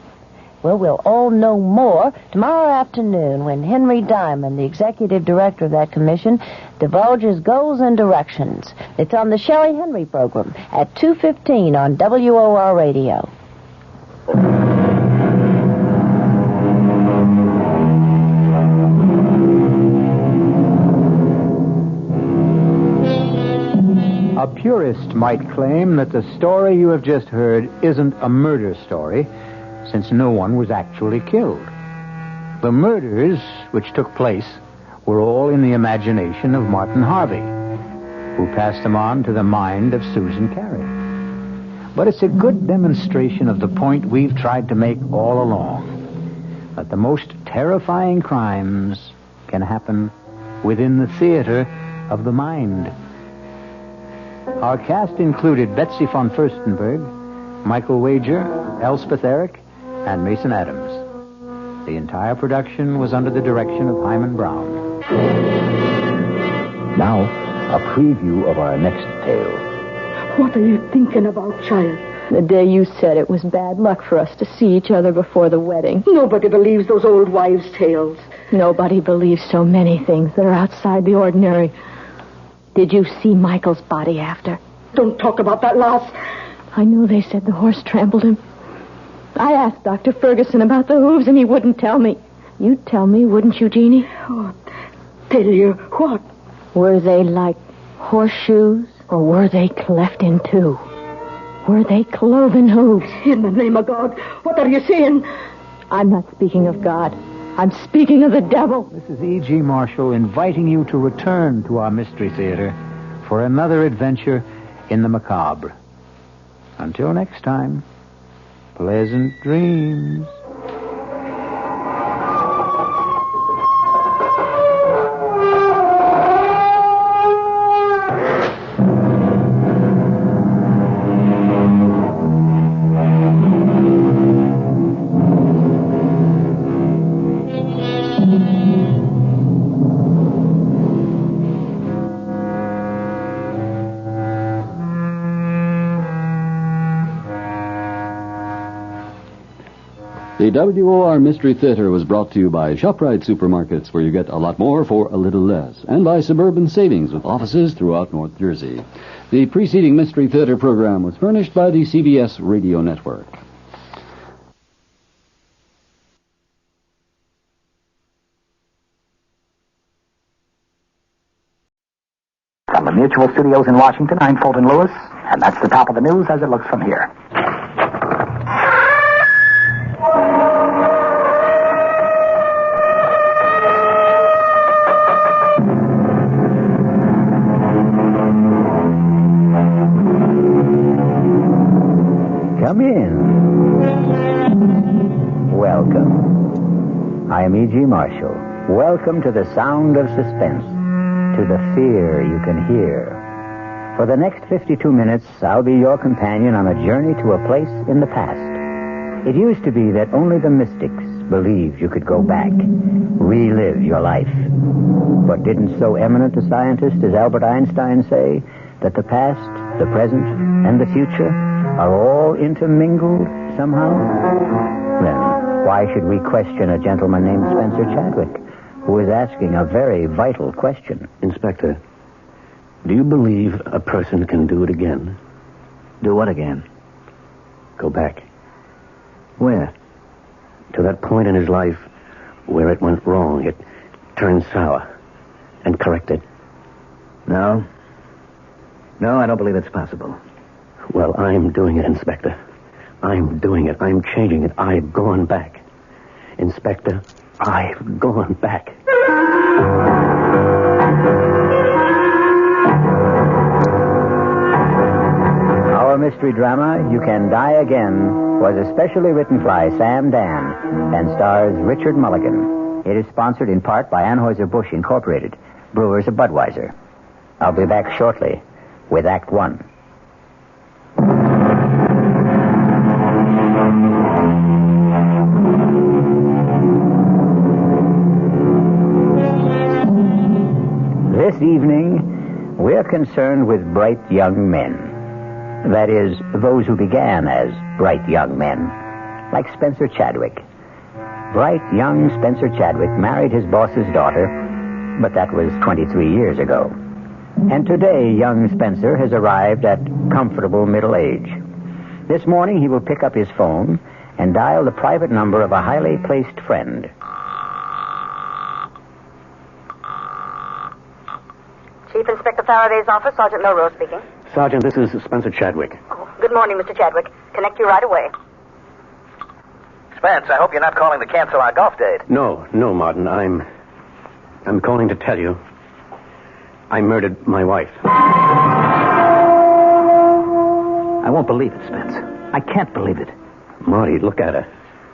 Speaker 19: Well, we'll all know more tomorrow afternoon when Henry Diamond, the executive director of that commission, divulges goals and directions. It's on the Sherry Henry program at 2:15 on WOR Radio.
Speaker 13: A purist might claim that the story you have just heard isn't a murder story, since no one was actually killed. The murders which took place were all in the imagination of Martin Harvey, who passed them on to the mind of Susan Carey. But it's a good demonstration of the point we've tried to make all along, that the most terrifying crimes can happen within the theater of the mind. Our cast included Betsy von Furstenberg, Michael Wager, Elspeth Eric, and Mason Adams. The entire production was under the direction of Hyman Brown.
Speaker 2: Now, a preview of our next tale.
Speaker 20: What are you thinking about, child?
Speaker 8: The day you said it was bad luck for us to see each other before the wedding.
Speaker 20: Nobody believes those old wives' tales.
Speaker 8: Nobody believes so many things that are outside the ordinary. Did you see Michael's body after?
Speaker 20: Don't talk about that, lass.
Speaker 8: I knew they said the horse trampled him. I asked Dr. Ferguson about the hooves, and he wouldn't tell me. You'd tell me, wouldn't you, Jeannie?
Speaker 20: Oh, tell you what?
Speaker 8: Were they like horseshoes, or were they cleft in two? Were they cloven hooves?
Speaker 20: In the name of God, what are you saying?
Speaker 8: I'm not speaking of God. I'm speaking of the devil.
Speaker 13: This is E.G. Marshall inviting you to return to our Mystery Theater for another adventure in the macabre. Until next time, pleasant dreams.
Speaker 7: The WOR Mystery Theater was brought to you by ShopRite Supermarkets, where you get a lot more for a little less, and by Suburban Savings, with offices throughout North Jersey. The preceding Mystery Theater program was furnished by the CBS Radio Network.
Speaker 18: From the Mutual Studios in Washington, I'm Fulton Lewis, and that's the top of the news as it looks from here.
Speaker 2: Come in. Welcome. I am E.G. Marshall. Welcome to the sound of suspense, to the fear you can hear. For the next 52 minutes, I'll be your companion on a journey to a place in the past. It used to be that only the mystics believed you could go back, relive your life. But didn't so eminent a scientist as Albert Einstein say that the past, the present, and the future are all intermingled somehow? Then why should we question a gentleman named Spencer Chadwick, who is asking a very vital question?
Speaker 6: Inspector, do you believe a person can do it again?
Speaker 2: Do what again?
Speaker 6: Go back.
Speaker 2: Where?
Speaker 6: To that point in his life where it went wrong. It turned sour. And correct it.
Speaker 2: No. No, I don't believe it's possible.
Speaker 6: Well, I'm doing it, Inspector. I'm doing it. I'm changing it. I've gone back. Inspector, I've gone back.
Speaker 2: Our mystery drama, You Can Die Again, was especially written by Sam Dan and stars Richard Mulligan. It is sponsored in part by Anheuser-Busch Incorporated, brewers of Budweiser. I'll be back shortly with Act One. This evening, we're concerned with bright young men. That is, those who began as bright young men, like Spencer Chadwick. Bright young Spencer Chadwick married his boss's daughter, but that was 23 years ago. And today, young Spencer has arrived at comfortable middle age. This morning, he will pick up his phone and dial the private number of a highly placed friend.
Speaker 11: Chief Inspector Faraday's office, Sergeant Milrose speaking.
Speaker 6: Sergeant, this is Spencer Chadwick.
Speaker 11: Oh, good morning, Mr. Chadwick. Connect you right away.
Speaker 21: Spence, I hope you're not calling to cancel our golf date.
Speaker 6: No, Martin. I'm calling to tell you I murdered my wife.
Speaker 18: I won't believe it, Spence. I can't believe it.
Speaker 6: Marty, look at her.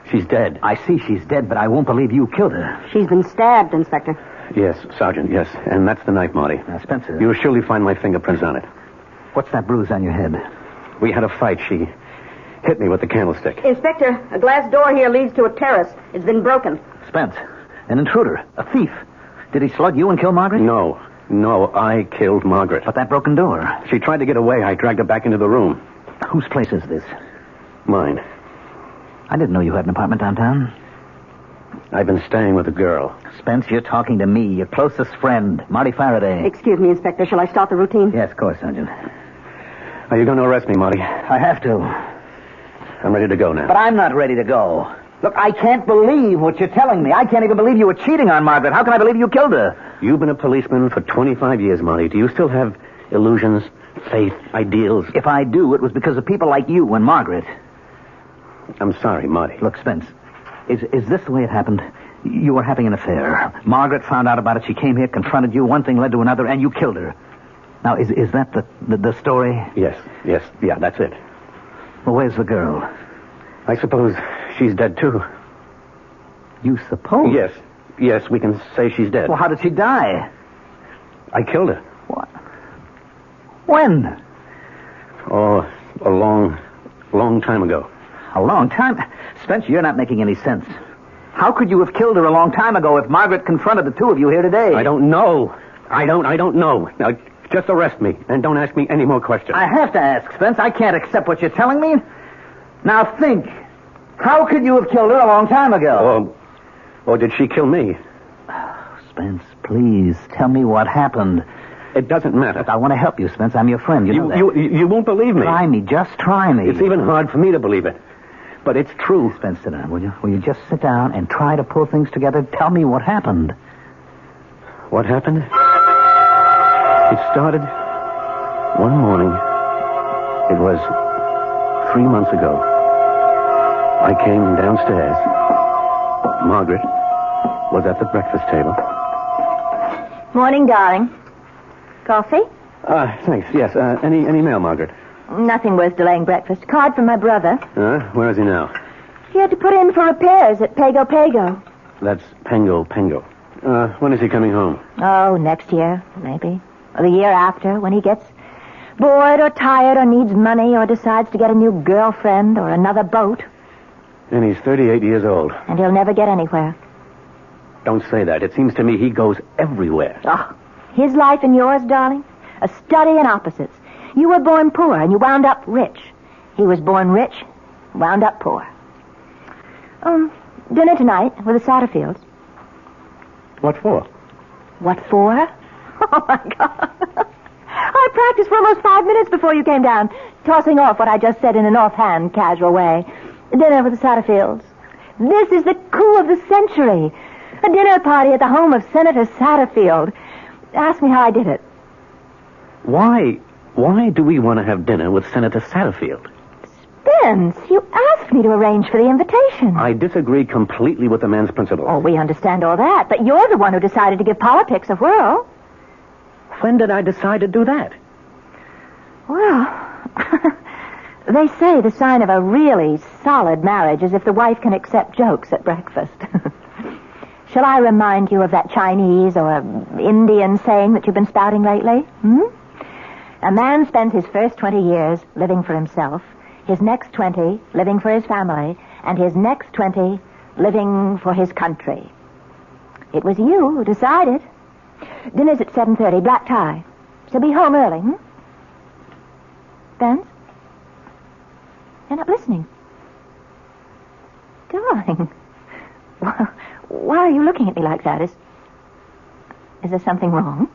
Speaker 6: She's dead.
Speaker 18: I see she's dead, but I won't believe you killed her.
Speaker 11: She's been stabbed, Inspector.
Speaker 6: Yes, Sergeant, yes. And that's the knife, Marty.
Speaker 18: Now, Spencer.
Speaker 6: You'll surely find my fingerprints on it.
Speaker 18: What's that bruise on your head?
Speaker 6: We had a fight. She hit me with the candlestick.
Speaker 11: Inspector, a glass door here leads to a terrace. It's been broken.
Speaker 21: Spence, an intruder, a thief. Did he slug you and kill Margaret?
Speaker 6: No, I killed Margaret.
Speaker 21: But that broken door.
Speaker 6: She tried to get away. I dragged her back into the room.
Speaker 21: Whose place is this?
Speaker 6: Mine.
Speaker 21: I didn't know you had an apartment downtown.
Speaker 6: I've been staying with a girl.
Speaker 21: Spence, you're talking to me, your closest friend, Marty Faraday.
Speaker 11: Excuse me, Inspector. Shall I start the routine?
Speaker 21: Yes, of course, Sergeant.
Speaker 6: Are you going to arrest me, Marty?
Speaker 21: I have to.
Speaker 6: I'm ready to go now.
Speaker 21: But I'm not ready to go. Look, I can't believe what you're telling me. I can't even believe you were cheating on Margaret. How can I believe you killed her?
Speaker 6: You've been a policeman for 25 years, Marty. Do you still have illusions, faith, ideals?
Speaker 21: If I do, it was because of people like you and Margaret.
Speaker 6: I'm sorry, Marty.
Speaker 21: Look, Spence, is this the way it happened? You were having an affair. Margaret found out about it. She came here, confronted you. One thing led to another, and you killed her. Now, is that the story?
Speaker 6: Yes. Yeah, that's it.
Speaker 21: Well, where's the girl?
Speaker 6: I suppose she's dead, too.
Speaker 21: You suppose?
Speaker 6: Yes, we can say she's dead.
Speaker 21: Well, how did she die?
Speaker 6: I killed her.
Speaker 21: What? When?
Speaker 6: Oh, a long time ago.
Speaker 21: A long time? Spence, you're not making any sense. How could you have killed her a long time ago if Margaret confronted the two of you here today?
Speaker 6: I don't know. I don't know. Now, just arrest me, and don't ask me any more questions.
Speaker 21: I have to ask, Spence. I can't accept what you're telling me. Now think. How could you have killed her a long time ago?
Speaker 6: Or did she kill me?
Speaker 21: Spence, please, tell me what happened.
Speaker 6: It doesn't matter.
Speaker 21: Look, I want to help you, Spence. I'm your friend. You know that.
Speaker 6: You won't believe me.
Speaker 21: Try me. Just try me.
Speaker 6: It's even hard for me to believe it. But it's true.
Speaker 21: Spence, sit down, will you? Will you just sit down and try to pull things together? Tell me what happened.
Speaker 6: What happened? It started one morning. It was 3 months ago. I came downstairs. Margaret was at the breakfast table.
Speaker 8: Morning, darling. Coffee?
Speaker 6: Thanks. Yes. Any mail, Margaret?
Speaker 8: Nothing worth delaying breakfast. Card from my brother.
Speaker 6: Where is he now?
Speaker 8: He had to put in for repairs at Pago Pago.
Speaker 6: That's Pengo. When is he coming home?
Speaker 8: Oh, next year, maybe. Or the year after, when he gets bored or tired or needs money or decides to get a new girlfriend or another boat.
Speaker 6: And he's 38 years old.
Speaker 8: And he'll never get anywhere.
Speaker 6: Don't say that. It seems to me he goes everywhere.
Speaker 8: Oh, his life and yours, darling? A study in opposites. You were born poor and you wound up rich. He was born rich, wound up poor. Dinner tonight with the Satterfields.
Speaker 6: What for?
Speaker 8: What for? Oh, my God. I practiced for almost 5 minutes before you came down, tossing off what I just said in an offhand, casual way. Dinner with the Satterfields. This is the coup of the century. A dinner party at the home of Senator Satterfield. Ask me how I did it.
Speaker 6: Why do we want to have dinner with Senator Satterfield?
Speaker 8: Spence, you asked me to arrange for the invitation.
Speaker 6: I disagree completely with the man's principles.
Speaker 8: Oh, we understand all that, but you're the one who decided to give politics a whirl.
Speaker 6: When did I decide to do that?
Speaker 8: Well, they say the sign of a really solid marriage is if the wife can accept jokes at breakfast. Shall I remind you of that Chinese or Indian saying that you've been spouting lately? A man spends his first 20 years living for himself, his next 20 living for his family, and his next 20 living for his country. It was you who decided. Dinner's at 7:30, black tie. So be home early, Spence? You're not listening. Darling. Why are you looking at me like that? Is there something wrong?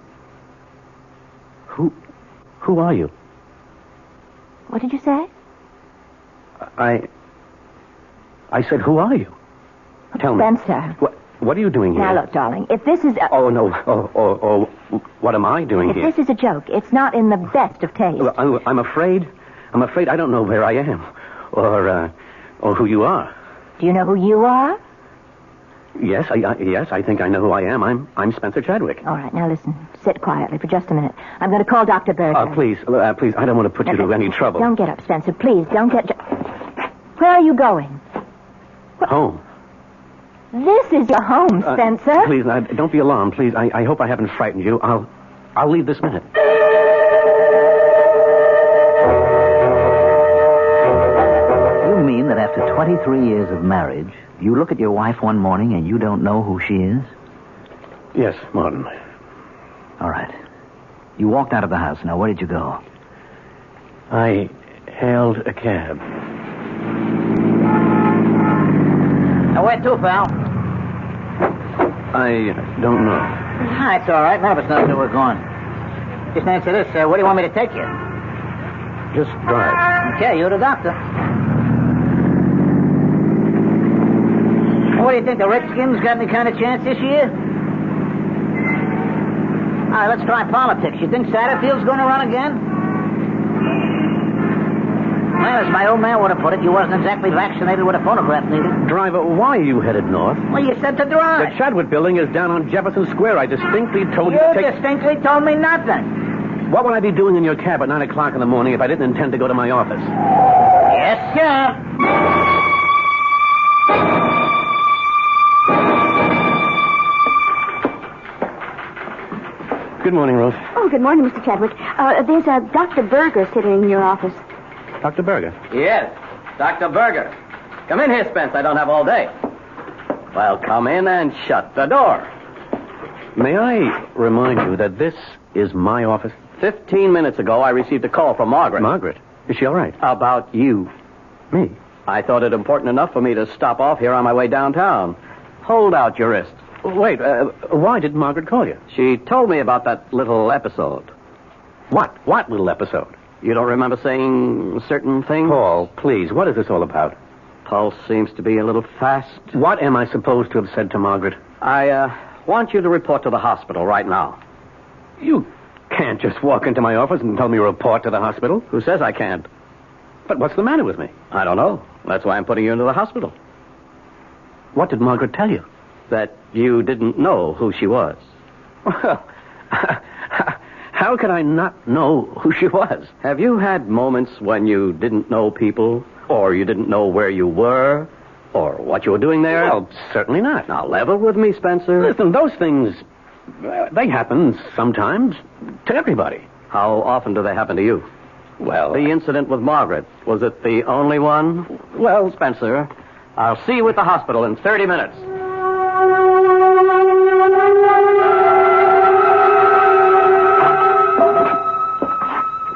Speaker 6: Who are you?
Speaker 8: What did you say?
Speaker 6: I said, who are you? Tell me.
Speaker 8: Spencer.
Speaker 6: What are you doing here?
Speaker 8: Now, look, darling, if this is
Speaker 6: Oh, no. What am I doing here?
Speaker 8: If this is a joke, it's not in the best of taste.
Speaker 6: I'm afraid I don't know where I am. Or who you are.
Speaker 8: Do you know who you are?
Speaker 6: Yes, I think I know who I am. I'm Spencer Chadwick.
Speaker 8: All right, now listen. Sit quietly for just a minute. I'm going to call Dr. Berger.
Speaker 6: Please, I don't want to put you to any trouble.
Speaker 8: Don't get up, Spencer. Please, don't get... Where are you going?
Speaker 6: Home.
Speaker 8: This is your home, Spencer.
Speaker 6: Please, don't be alarmed, please. I hope I haven't frightened you. I'll leave this minute.
Speaker 21: 23 years of marriage, you look at your wife one morning and you don't know who she is?
Speaker 6: Yes, Martin.
Speaker 21: All right. You walked out of the house. Now, where did you go?
Speaker 6: I hailed a cab.
Speaker 19: Now, where to, pal?
Speaker 6: I don't know.
Speaker 19: It's all right. None of us knows where we're going. Just answer this. Where do you want me to take you?
Speaker 6: Just drive.
Speaker 19: Okay, you're the doctor. What do you think? The Redskins got any kind of chance this year? All right, let's try politics. You think Satterfield's going to run again? Well, as my old man would have put it, you wasn't exactly vaccinated with a phonograph needle.
Speaker 6: Driver, why are you headed north?
Speaker 19: Well, you said to drive.
Speaker 6: The Chadwick building is down on Jefferson Square. I distinctly told you
Speaker 19: You
Speaker 6: to take...
Speaker 19: distinctly told me nothing.
Speaker 6: What would I be doing in your cab at 9 o'clock in the morning if I didn't intend to go to my office?
Speaker 19: Yes, sir.
Speaker 6: Good morning, Ruth.
Speaker 8: Oh, good morning, Mr. Chadwick. There's a Dr. Berger sitting in your office.
Speaker 6: Dr. Berger?
Speaker 5: Yes, Dr. Berger. Come in here, Spence. I don't have all day. Well, come in and shut the door.
Speaker 6: May I remind you that this is my office?
Speaker 5: 15 minutes ago, I received a call from Margaret.
Speaker 6: Margaret? Is she all right?
Speaker 5: About you.
Speaker 6: Me?
Speaker 5: I thought it important enough for me to stop off here on my way downtown. Hold out your wrist.
Speaker 6: Wait, why did Margaret call you?
Speaker 5: She told me about that little episode.
Speaker 6: What? What little episode?
Speaker 5: You don't remember saying certain things?
Speaker 6: Paul, please, what is this all about?
Speaker 5: Pulse seems to be a little fast.
Speaker 6: What am I supposed to have said to Margaret?
Speaker 5: I want you to report to the hospital right now.
Speaker 6: You can't just walk into my office and tell me to report to the hospital.
Speaker 5: Who says I can't?
Speaker 6: But what's the matter with me?
Speaker 5: I don't know. That's why I'm putting you into the hospital.
Speaker 6: What did Margaret tell you?
Speaker 5: That you didn't know who she was.
Speaker 6: Well, how could I not know who she was?
Speaker 5: Have you had moments when you didn't know people, or you didn't know where you were, or what you were doing there?
Speaker 6: Well, certainly not.
Speaker 5: Now, level with me, Spencer.
Speaker 6: Listen, those things, they happen sometimes to everybody.
Speaker 5: How often do they happen to you?
Speaker 6: Well,
Speaker 5: the incident with Margaret, was it the only one?
Speaker 6: Well,
Speaker 5: Spencer, I'll see you at the hospital in 30 minutes.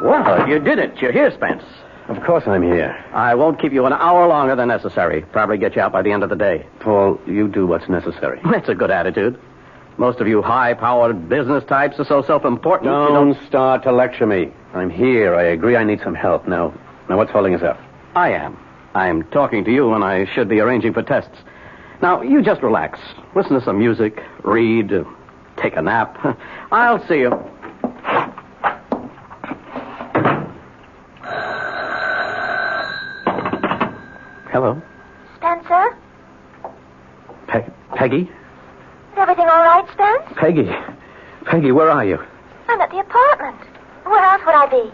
Speaker 5: Well, you did it. You're here, Spence.
Speaker 6: Of course I'm here.
Speaker 5: I won't keep you an hour longer than necessary. Probably get you out by the end of the day.
Speaker 6: Paul, you do what's necessary.
Speaker 5: That's a good attitude. Most of you high-powered business types are so self-important.
Speaker 6: Don't start to lecture me. I'm here. I agree I need some help. Now what's holding us up?
Speaker 5: I am. I'm talking to you when I should be arranging for tests. Now, you just relax. Listen to some music, read, take a nap. I'll see you.
Speaker 6: Hello?
Speaker 23: Spencer?
Speaker 6: Peggy?
Speaker 23: Is everything all right, Spence?
Speaker 6: Peggy, where are you?
Speaker 23: I'm at the apartment. Where else would I be?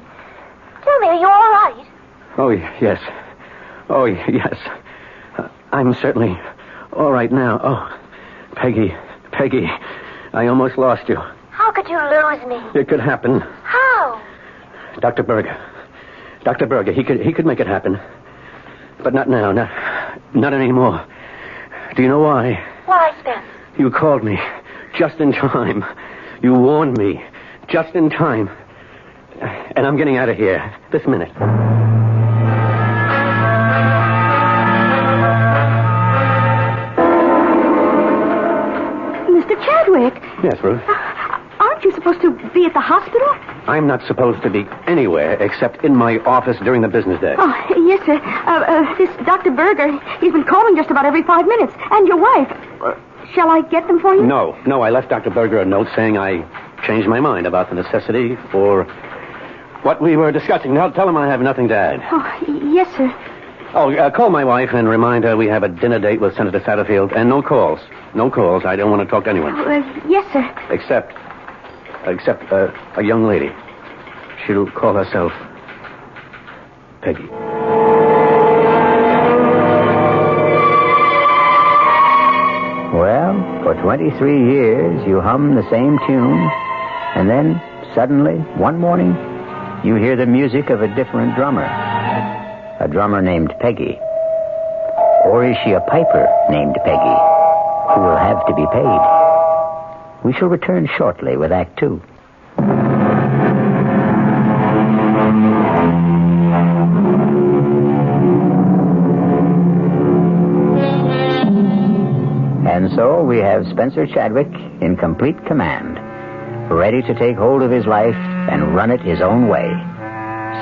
Speaker 23: Tell me, are you all right?
Speaker 6: Oh, yes. Oh, yes. I'm certainly all right now. Oh, Peggy, I almost lost you.
Speaker 23: How could you lose me?
Speaker 6: It could happen.
Speaker 23: How?
Speaker 6: Dr. Berger, he could make it happen. But not now, not anymore. Do you know why?
Speaker 23: Why, Spence?
Speaker 6: You called me just in time. You warned me just in time. And I'm getting out of here this minute.
Speaker 8: Mr. Chadwick.
Speaker 6: Yes, Ruth?
Speaker 8: Aren't you supposed to be at the hospital?
Speaker 6: I'm not supposed to be anywhere except in my office during the business day.
Speaker 8: Oh, yes, sir. This Dr. Berger, he's been calling just about every 5 minutes. And your wife. Shall I get them for you?
Speaker 6: No. I left Dr. Berger a note saying I changed my mind about the necessity for what we were discussing. Now, tell him I have nothing to add.
Speaker 8: Oh, yes, sir.
Speaker 6: Oh, call my wife and remind her we have a dinner date with Senator Satterfield. And no calls. No calls. I don't want to talk to anyone.
Speaker 8: Yes, sir.
Speaker 6: Except a young lady. She'll call herself Peggy.
Speaker 2: Well, for 23 years, you hum the same tune, and then, suddenly, one morning, you hear the music of a different drummer. A drummer named Peggy. Or is she a piper named Peggy, who will have to be paid? We shall return shortly with Act Two. And so we have Spencer Chadwick in complete command, ready to take hold of his life and run it his own way,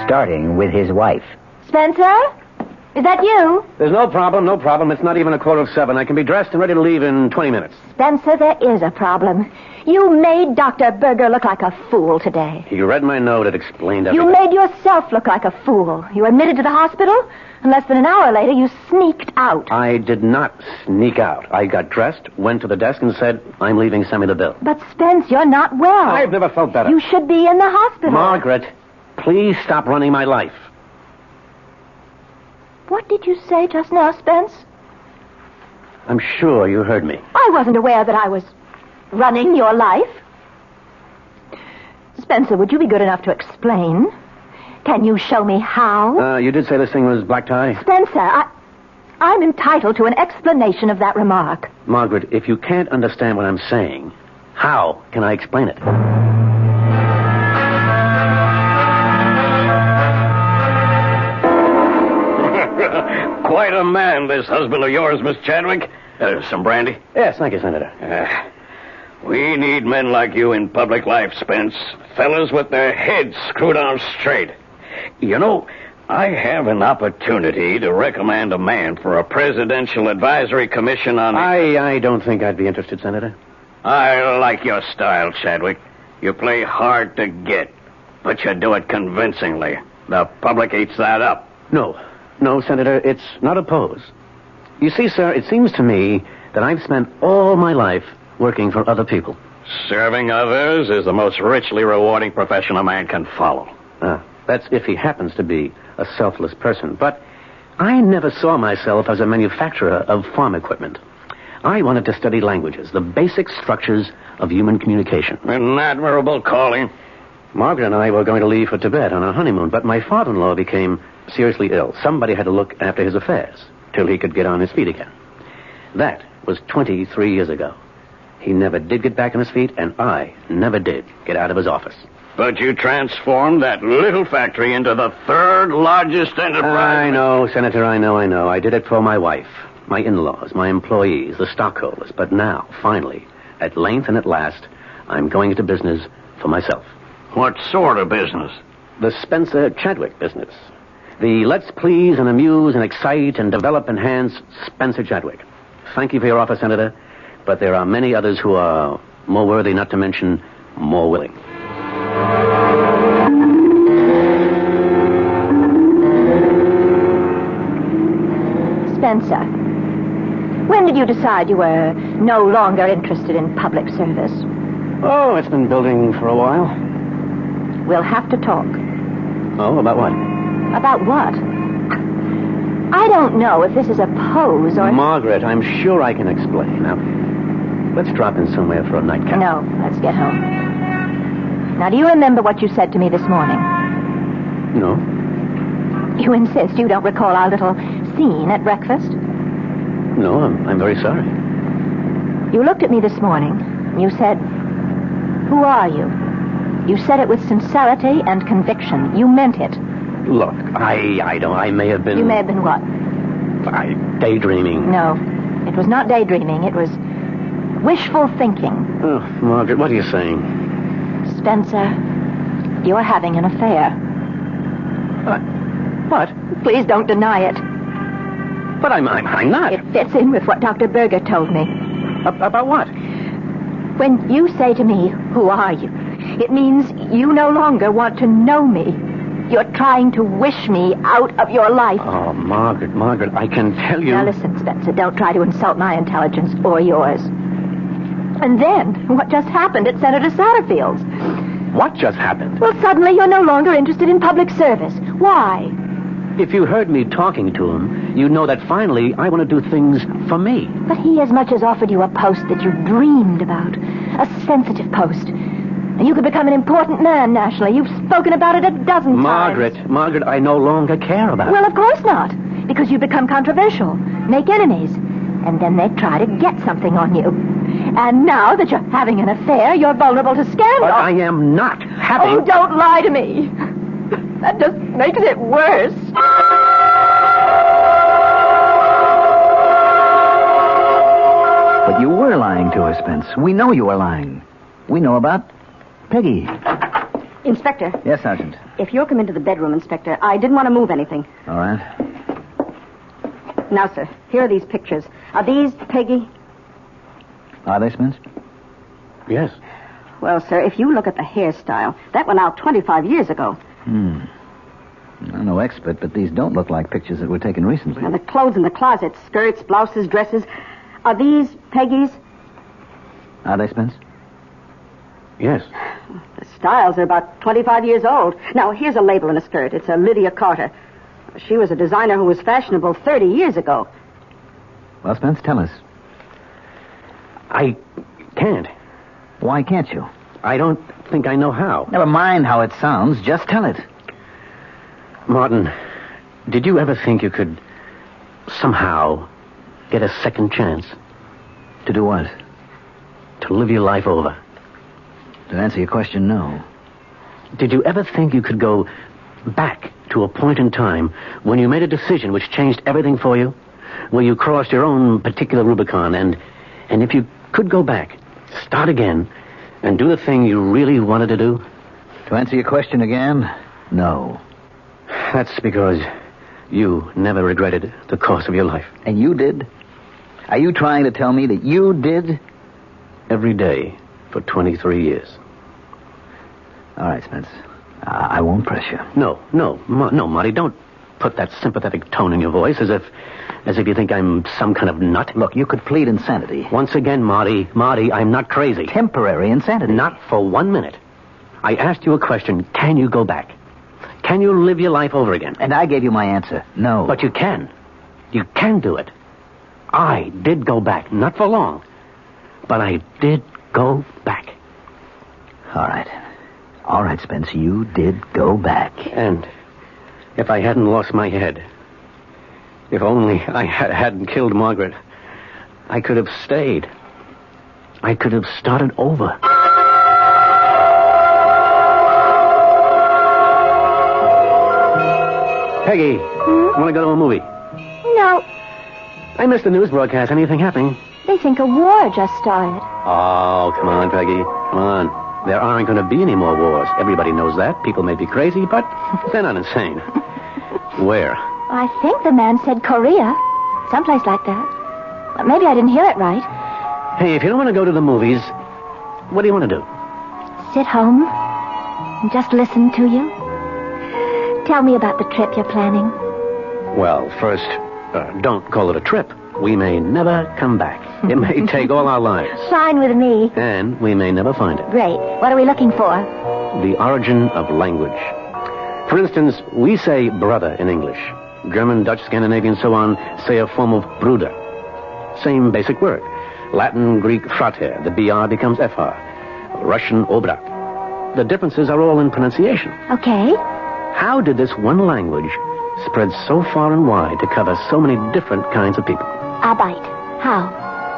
Speaker 2: starting with his wife.
Speaker 11: Spencer? Is that you?
Speaker 6: There's no problem. It's not even 7:15. I can be dressed and ready to leave in 20 minutes.
Speaker 11: Spencer, there is a problem. You made Dr. Berger look like a fool today.
Speaker 6: You read my note. It explained everything.
Speaker 11: You made yourself look like a fool. You were admitted to the hospital, and less than an hour later, you sneaked out.
Speaker 6: I did not sneak out. I got dressed, went to the desk, and said, I'm leaving. Send me the bill.
Speaker 11: But, Spence, you're not well.
Speaker 6: I've never felt better.
Speaker 11: You should be in the hospital.
Speaker 6: Margaret, please stop running my life.
Speaker 11: What did you say just now, Spence?
Speaker 6: I'm sure you heard me.
Speaker 11: I wasn't aware that I was running your life. Spencer, would you be good enough to explain? Can you show me how?
Speaker 6: You did say this thing was black tie?
Speaker 11: Spencer, I'm entitled to an explanation of that remark.
Speaker 6: Margaret, if you can't understand what I'm saying, how can I explain it?
Speaker 12: Quite a man, this husband of yours, Miss Chadwick. Some brandy?
Speaker 6: Yes, thank you, Senator.
Speaker 12: We need men like you in public life, Spence. Fellas with their heads screwed on straight. You know, I have an opportunity to recommend a man for a presidential advisory commission on...
Speaker 6: I don't think I'd be interested, Senator.
Speaker 12: I like your style, Chadwick. You play hard to get, but you do it convincingly. The public eats that up.
Speaker 6: No, Senator, it's not a pose. You see, sir, it seems to me that I've spent all my life working for other people.
Speaker 12: Serving others is the most richly rewarding profession a man can follow.
Speaker 6: That's if he happens to be a selfless person. But I never saw myself as a manufacturer of farm equipment. I wanted to study languages, the basic structures of human communication.
Speaker 12: An admirable calling.
Speaker 6: Margaret and I were going to leave for Tibet on our honeymoon, but my father-in-law became seriously ill. Somebody had to look after his affairs till he could get on his feet again. That was 23 years ago. He never did get back on his feet, and I never did get out of his office.
Speaker 12: But you transformed that little factory into the third largest enterprise.
Speaker 6: I know, Senator, I know. I did it for my wife, my in-laws, my employees, the stockholders. But now, finally, at length and at last, I'm going into business for myself.
Speaker 12: What sort of business?
Speaker 6: The Spencer Chadwick business. The let's please and amuse and excite and develop enhance Spencer Chadwick. Thank you for your offer, Senator, but there are many others who are more worthy, not to mention more willing.
Speaker 11: Spencer, when did you decide you were no longer interested in public service?
Speaker 6: Oh, it's been building for a while.
Speaker 11: We'll have to talk.
Speaker 6: Oh, about what?
Speaker 11: About what? I don't know if this is a pose or...
Speaker 6: Margaret, I'm sure I can explain. Now, let's drop in somewhere for a nightcap.
Speaker 11: No, let's get home. Now, do you remember what you said to me this morning?
Speaker 6: No.
Speaker 11: You insist you don't recall our little scene at breakfast?
Speaker 6: No, I'm very sorry.
Speaker 11: You looked at me this morning, and you said, "Who are you?" You said it with sincerity and conviction. You meant it.
Speaker 6: Look, I may have been...
Speaker 11: You may have been what?
Speaker 6: Daydreaming.
Speaker 11: No, it was not daydreaming. It was wishful thinking.
Speaker 6: Oh, Margaret, what are you saying?
Speaker 11: Spencer, you're having an affair.
Speaker 6: What?
Speaker 11: Please don't deny it.
Speaker 6: But I'm not.
Speaker 11: It fits in with what Dr. Berger told me.
Speaker 6: About what?
Speaker 11: When you say to me, "Who are you?" it means you no longer want to know me. You're trying to wish me out of your life.
Speaker 6: Oh, Margaret, I can tell you...
Speaker 11: Now listen, Spencer, don't try to insult my intelligence or yours. And then, what just happened at Senator Satterfield's?
Speaker 6: What just happened?
Speaker 11: Well, suddenly you're no longer interested in public service. Why?
Speaker 6: If you heard me talking to him, you'd know that finally I want to do things for me.
Speaker 11: But he as much as offered you a post that you dreamed about. A sensitive post. And you could become an important man nationally. You've spoken about it a dozen times.
Speaker 6: Margaret, I no longer care about it.
Speaker 11: Well, of course not. because you become controversial, make enemies, and then they try to get something on you. And now that you're having an affair, you're vulnerable to scandal.
Speaker 6: But I am not having...
Speaker 11: Oh, don't lie to me. That just makes it worse.
Speaker 21: But you were lying to us, Spence. We know you were lying. We know about Peggy.
Speaker 15: Inspector.
Speaker 21: Yes, Sergeant.
Speaker 15: If you'll come into the bedroom, Inspector, I didn't want to move anything.
Speaker 21: All right.
Speaker 15: Now, sir, here are these pictures. Are these Peggy?
Speaker 21: Are they, Spence?
Speaker 6: Yes.
Speaker 15: Well, sir, if you look at the hairstyle, that went out 25 years ago.
Speaker 21: I'm no expert, but these don't look like pictures that were taken recently.
Speaker 15: And the clothes in the closet, skirts, blouses, dresses. Are these Peggy's?
Speaker 21: Are they, Spence?
Speaker 6: Yes.
Speaker 15: The styles are about 25 years old. Now, here's a label in a skirt. It's a Lydia Carter. She was a designer who was fashionable 30 years ago.
Speaker 21: Well, Spence, tell us.
Speaker 6: I can't.
Speaker 21: Why can't you?
Speaker 6: I don't think I know how.
Speaker 21: Never mind how it sounds. Just tell it.
Speaker 6: Martin, did you ever think you could somehow get a second chance?
Speaker 21: To do what?
Speaker 6: To live your life over.
Speaker 21: To answer your question, no.
Speaker 6: Did you ever think you could go back to a point in time when you made a decision which changed everything for you? Where you crossed your own particular Rubicon, and if you could go back, start again, and do the thing you really wanted to do?
Speaker 21: To answer your question again, no.
Speaker 6: That's because you never regretted the course of your life.
Speaker 21: And you did? Are you trying to tell me that you did?
Speaker 6: Every day for 23 years.
Speaker 21: All right, Spence. I won't press you.
Speaker 6: No, Marty, don't put that sympathetic tone in your voice as if you think I'm some kind of nut.
Speaker 21: Look, you could plead insanity.
Speaker 6: Once again, Marty, I'm not crazy.
Speaker 21: Temporary insanity.
Speaker 6: Not for 1 minute. I asked you a question. Can you go back? Can you live your life over again?
Speaker 21: And I gave you my answer. No.
Speaker 6: But you can. You can do it. I did go back. Not for long. But I did go back.
Speaker 21: All right. All right, Spence, you did go back.
Speaker 6: And if I hadn't lost my head, if only I hadn't killed Margaret, I could have stayed. I could have started over. Peggy, want to go to a movie?
Speaker 11: No.
Speaker 6: I missed the news broadcast. Anything happening?
Speaker 11: They think a war just started.
Speaker 6: Oh, come on, Peggy. Come on. There aren't going to be any more wars. Everybody knows that. People may be crazy, but they're not insane. Where?
Speaker 11: I think the man said Korea. Someplace like that. Maybe I didn't hear it right.
Speaker 6: Hey, if you don't want to go to the movies, what do you want to do?
Speaker 11: Sit home and just listen to you. Tell me about the trip you're planning.
Speaker 6: Well, first, don't call it a trip. We may never come back. It may take all our lives.
Speaker 11: Fine with me.
Speaker 6: And we may never find it.
Speaker 11: Great. What are we looking for?
Speaker 6: The origin of language. For instance, we say brother in English. German, Dutch, Scandinavian, so on, say a form of Bruder. Same basic word. Latin, Greek, frater. The BR becomes FR. Russian, obrat. The differences are all in pronunciation.
Speaker 11: Okay.
Speaker 6: How did this one language spread so far and wide to cover so many different kinds of people?
Speaker 11: Arbeit. How?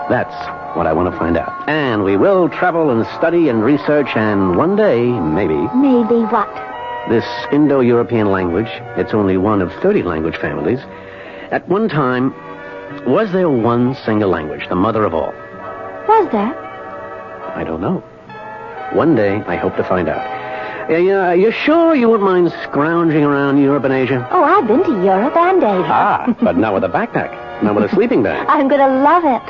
Speaker 6: That's what I want to find out. And we will travel and study and research, and one day, maybe...
Speaker 11: Maybe what?
Speaker 6: This Indo-European language, it's only one of 30 language families. At one time, was there one single language, the mother of all?
Speaker 11: Was there?
Speaker 6: I don't know. One day, I hope to find out. You sure you wouldn't mind scrounging around Europe and Asia?
Speaker 11: Oh, I've been to Europe and Asia.
Speaker 6: But not with a backpack. Not with a sleeping bag.
Speaker 11: I'm going to love it.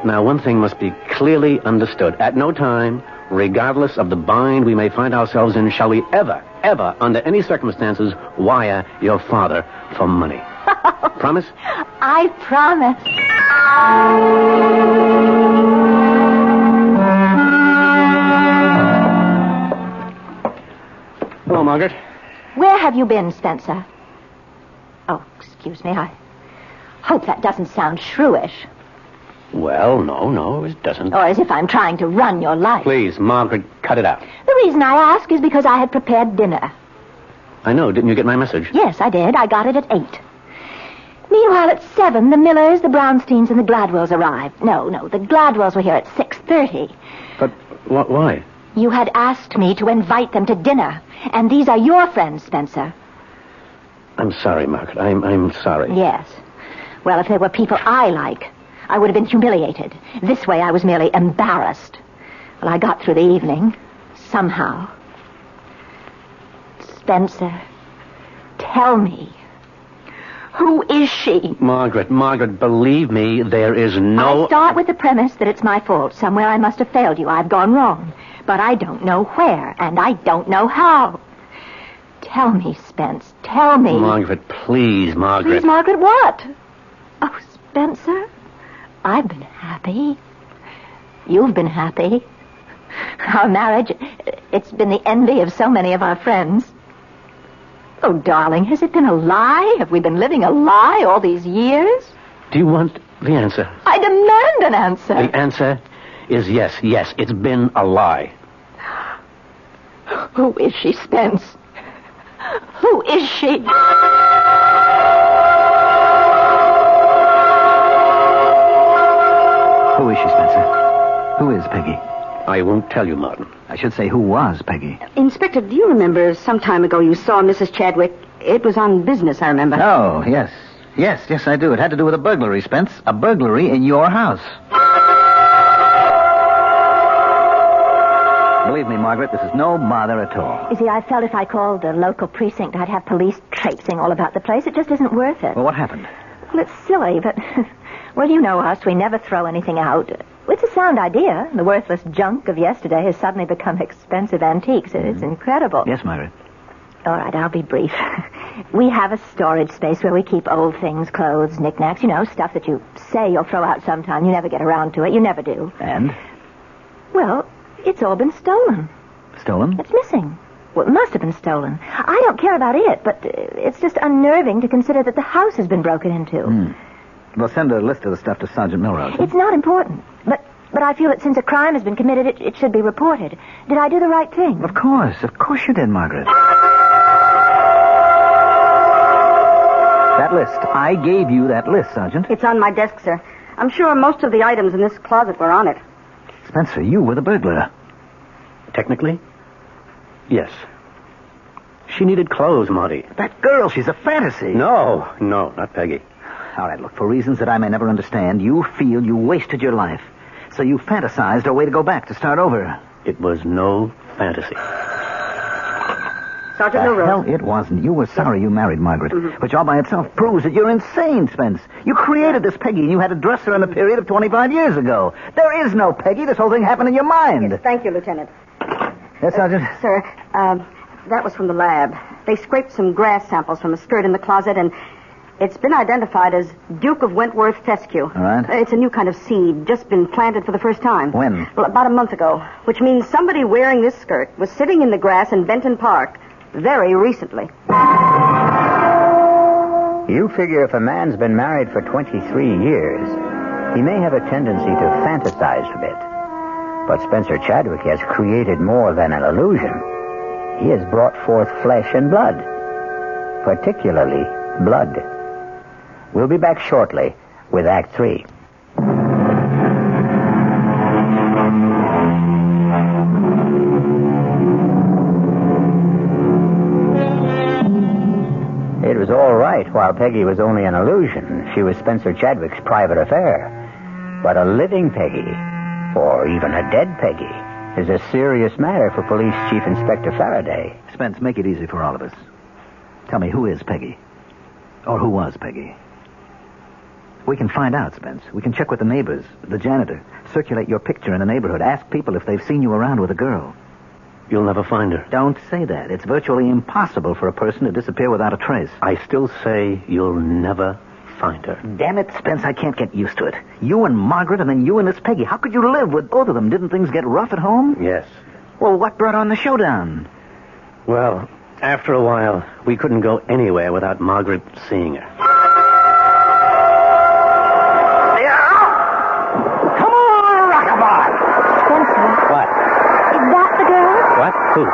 Speaker 6: Now, one thing must be clearly understood. At no time, regardless of the bind we may find ourselves in, shall we ever, under any circumstances, wire your father for money. Promise?
Speaker 11: I promise.
Speaker 6: Hello, Margaret.
Speaker 11: Where have you been, Spencer? Oh, excuse me. I hope that doesn't sound shrewish.
Speaker 6: Well, no, it doesn't.
Speaker 11: Or as if I'm trying to run your life.
Speaker 6: Please, Margaret, cut it out.
Speaker 11: The reason I ask is because I had prepared dinner.
Speaker 6: I know. Didn't you get my message?
Speaker 11: Yes, I did. I got it at 8. Meanwhile, at 7, the Millers, the Brownsteins, and the Gladwells arrived. No, the Gladwells were here at 6:30.
Speaker 6: But why?
Speaker 11: You had asked me to invite them to dinner, and these are your friends, Spencer.
Speaker 6: I'm sorry, Margaret. I'm sorry.
Speaker 11: Yes. Well, if they were people I like, I would have been humiliated. This way, I was merely embarrassed. Well, I got through the evening. Somehow. Spencer, tell me. Who is she?
Speaker 6: Margaret, believe me, there is no...
Speaker 11: I start with the premise that it's my fault. Somewhere I must have failed you. I've gone wrong. But I don't know where, and I don't know how. Tell me, Spence. Tell me.
Speaker 6: Margaret, please, Margaret.
Speaker 11: Please, Margaret, what? Oh, Spencer, I've been happy. You've been happy. Our marriage, it's been the envy of so many of our friends. Oh, darling, has it been a lie? Have we been living a lie all these years?
Speaker 6: Do you want the answer?
Speaker 11: I demand an answer.
Speaker 6: The answer is yes, it's been a lie.
Speaker 11: Who is she, Spence? Who is she?
Speaker 21: Who is she, Spencer? Who is Peggy?
Speaker 6: I won't tell you, Martin.
Speaker 21: I should say, who was Peggy?
Speaker 15: Inspector, do you remember some time ago you saw Mrs. Chadwick? It was on business, I remember.
Speaker 21: Oh, yes. Yes, I do. It had to do with a burglary, Spence. A burglary in your house. Believe me, Margaret, this is no bother at all.
Speaker 11: You see, I felt if I called the local precinct, I'd have police traipsing all about the place. It just isn't worth it.
Speaker 21: Well, what happened?
Speaker 11: Well, it's silly, but... Well, you know us. We never throw anything out. It's a sound idea. The worthless junk of yesterday has suddenly become expensive antiques. It's incredible.
Speaker 21: Yes, Margaret.
Speaker 11: All right, I'll be brief. We have a storage space where we keep old things, clothes, knickknacks, stuff that you say you'll throw out sometime. You never get around to it. You never do.
Speaker 21: And?
Speaker 11: Well, it's all been stolen.
Speaker 21: Stolen?
Speaker 11: It's missing. Well, it must have been stolen. I don't care about it, but it's just unnerving to consider that the house has been broken into.
Speaker 21: We'll send a list of the stuff to Sergeant Milrose.
Speaker 11: It's not important, but I feel that since a crime has been committed, it should be reported. Did I do the right thing?
Speaker 21: Of course you did, Margaret. That list. I gave you that list, Sergeant.
Speaker 15: It's on my desk, sir. I'm sure most of the items in this closet were on it.
Speaker 21: Spencer, you were the burglar.
Speaker 6: Technically, yes. She needed clothes, Marty.
Speaker 21: That girl, she's a fantasy.
Speaker 6: No, not Peggy.
Speaker 21: All right, look, for reasons that I may never understand, you feel you wasted your life. So you fantasized a way to go back, to start over.
Speaker 6: It was no fantasy.
Speaker 15: Sergeant Milrose.
Speaker 21: Hell, it wasn't. You were sorry you married Margaret, which all by itself proves that you're insane, Spence. You created this Peggy, and you had to dress her in the period of 25 years ago. There is no Peggy. This whole thing happened in your mind.
Speaker 15: Yes, thank you, Lieutenant.
Speaker 21: Yes, Sergeant?
Speaker 15: Sir, that was from the lab. They scraped some grass samples from a skirt in the closet, and it's been identified as Duke of Wentworth fescue.
Speaker 21: All right.
Speaker 15: It's a new kind of seed, just been planted for the first time.
Speaker 21: When?
Speaker 15: Well, about a month ago, which means somebody wearing this skirt was sitting in the grass in Benton Park very recently.
Speaker 2: You figure if a man's been married for 23 years, he may have a tendency to fantasize a bit. But Spencer Chadwick has created more than an illusion. He has brought forth flesh and blood, particularly blood. We'll be back shortly with Act 3. It was all right while Peggy was only an illusion. She was Spencer Chadwick's private affair. But a living Peggy, or even a dead Peggy, is a serious matter for Police Chief Inspector Faraday.
Speaker 21: Spence, make it easy for all of us. Tell me, who is Peggy? Or who was Peggy? We can find out, Spence. We can check with the neighbors, the janitor, circulate your picture in the neighborhood, ask people if they've seen you around with a girl.
Speaker 6: You'll never find her.
Speaker 21: Don't say that. It's virtually impossible for a person to disappear without a trace.
Speaker 6: I still say you'll never find her.
Speaker 21: Damn it, Spence, I can't get used to it. You and Margaret, and then you and this Peggy. How could you live with both of them? Didn't things get rough at home?
Speaker 6: Yes.
Speaker 21: Well, what brought on the showdown?
Speaker 6: Well, after a while, we couldn't go anywhere without Margaret seeing her.
Speaker 21: Come on, Rockabye!
Speaker 11: Spencer.
Speaker 6: What?
Speaker 11: Is that the girl?
Speaker 6: What? Who?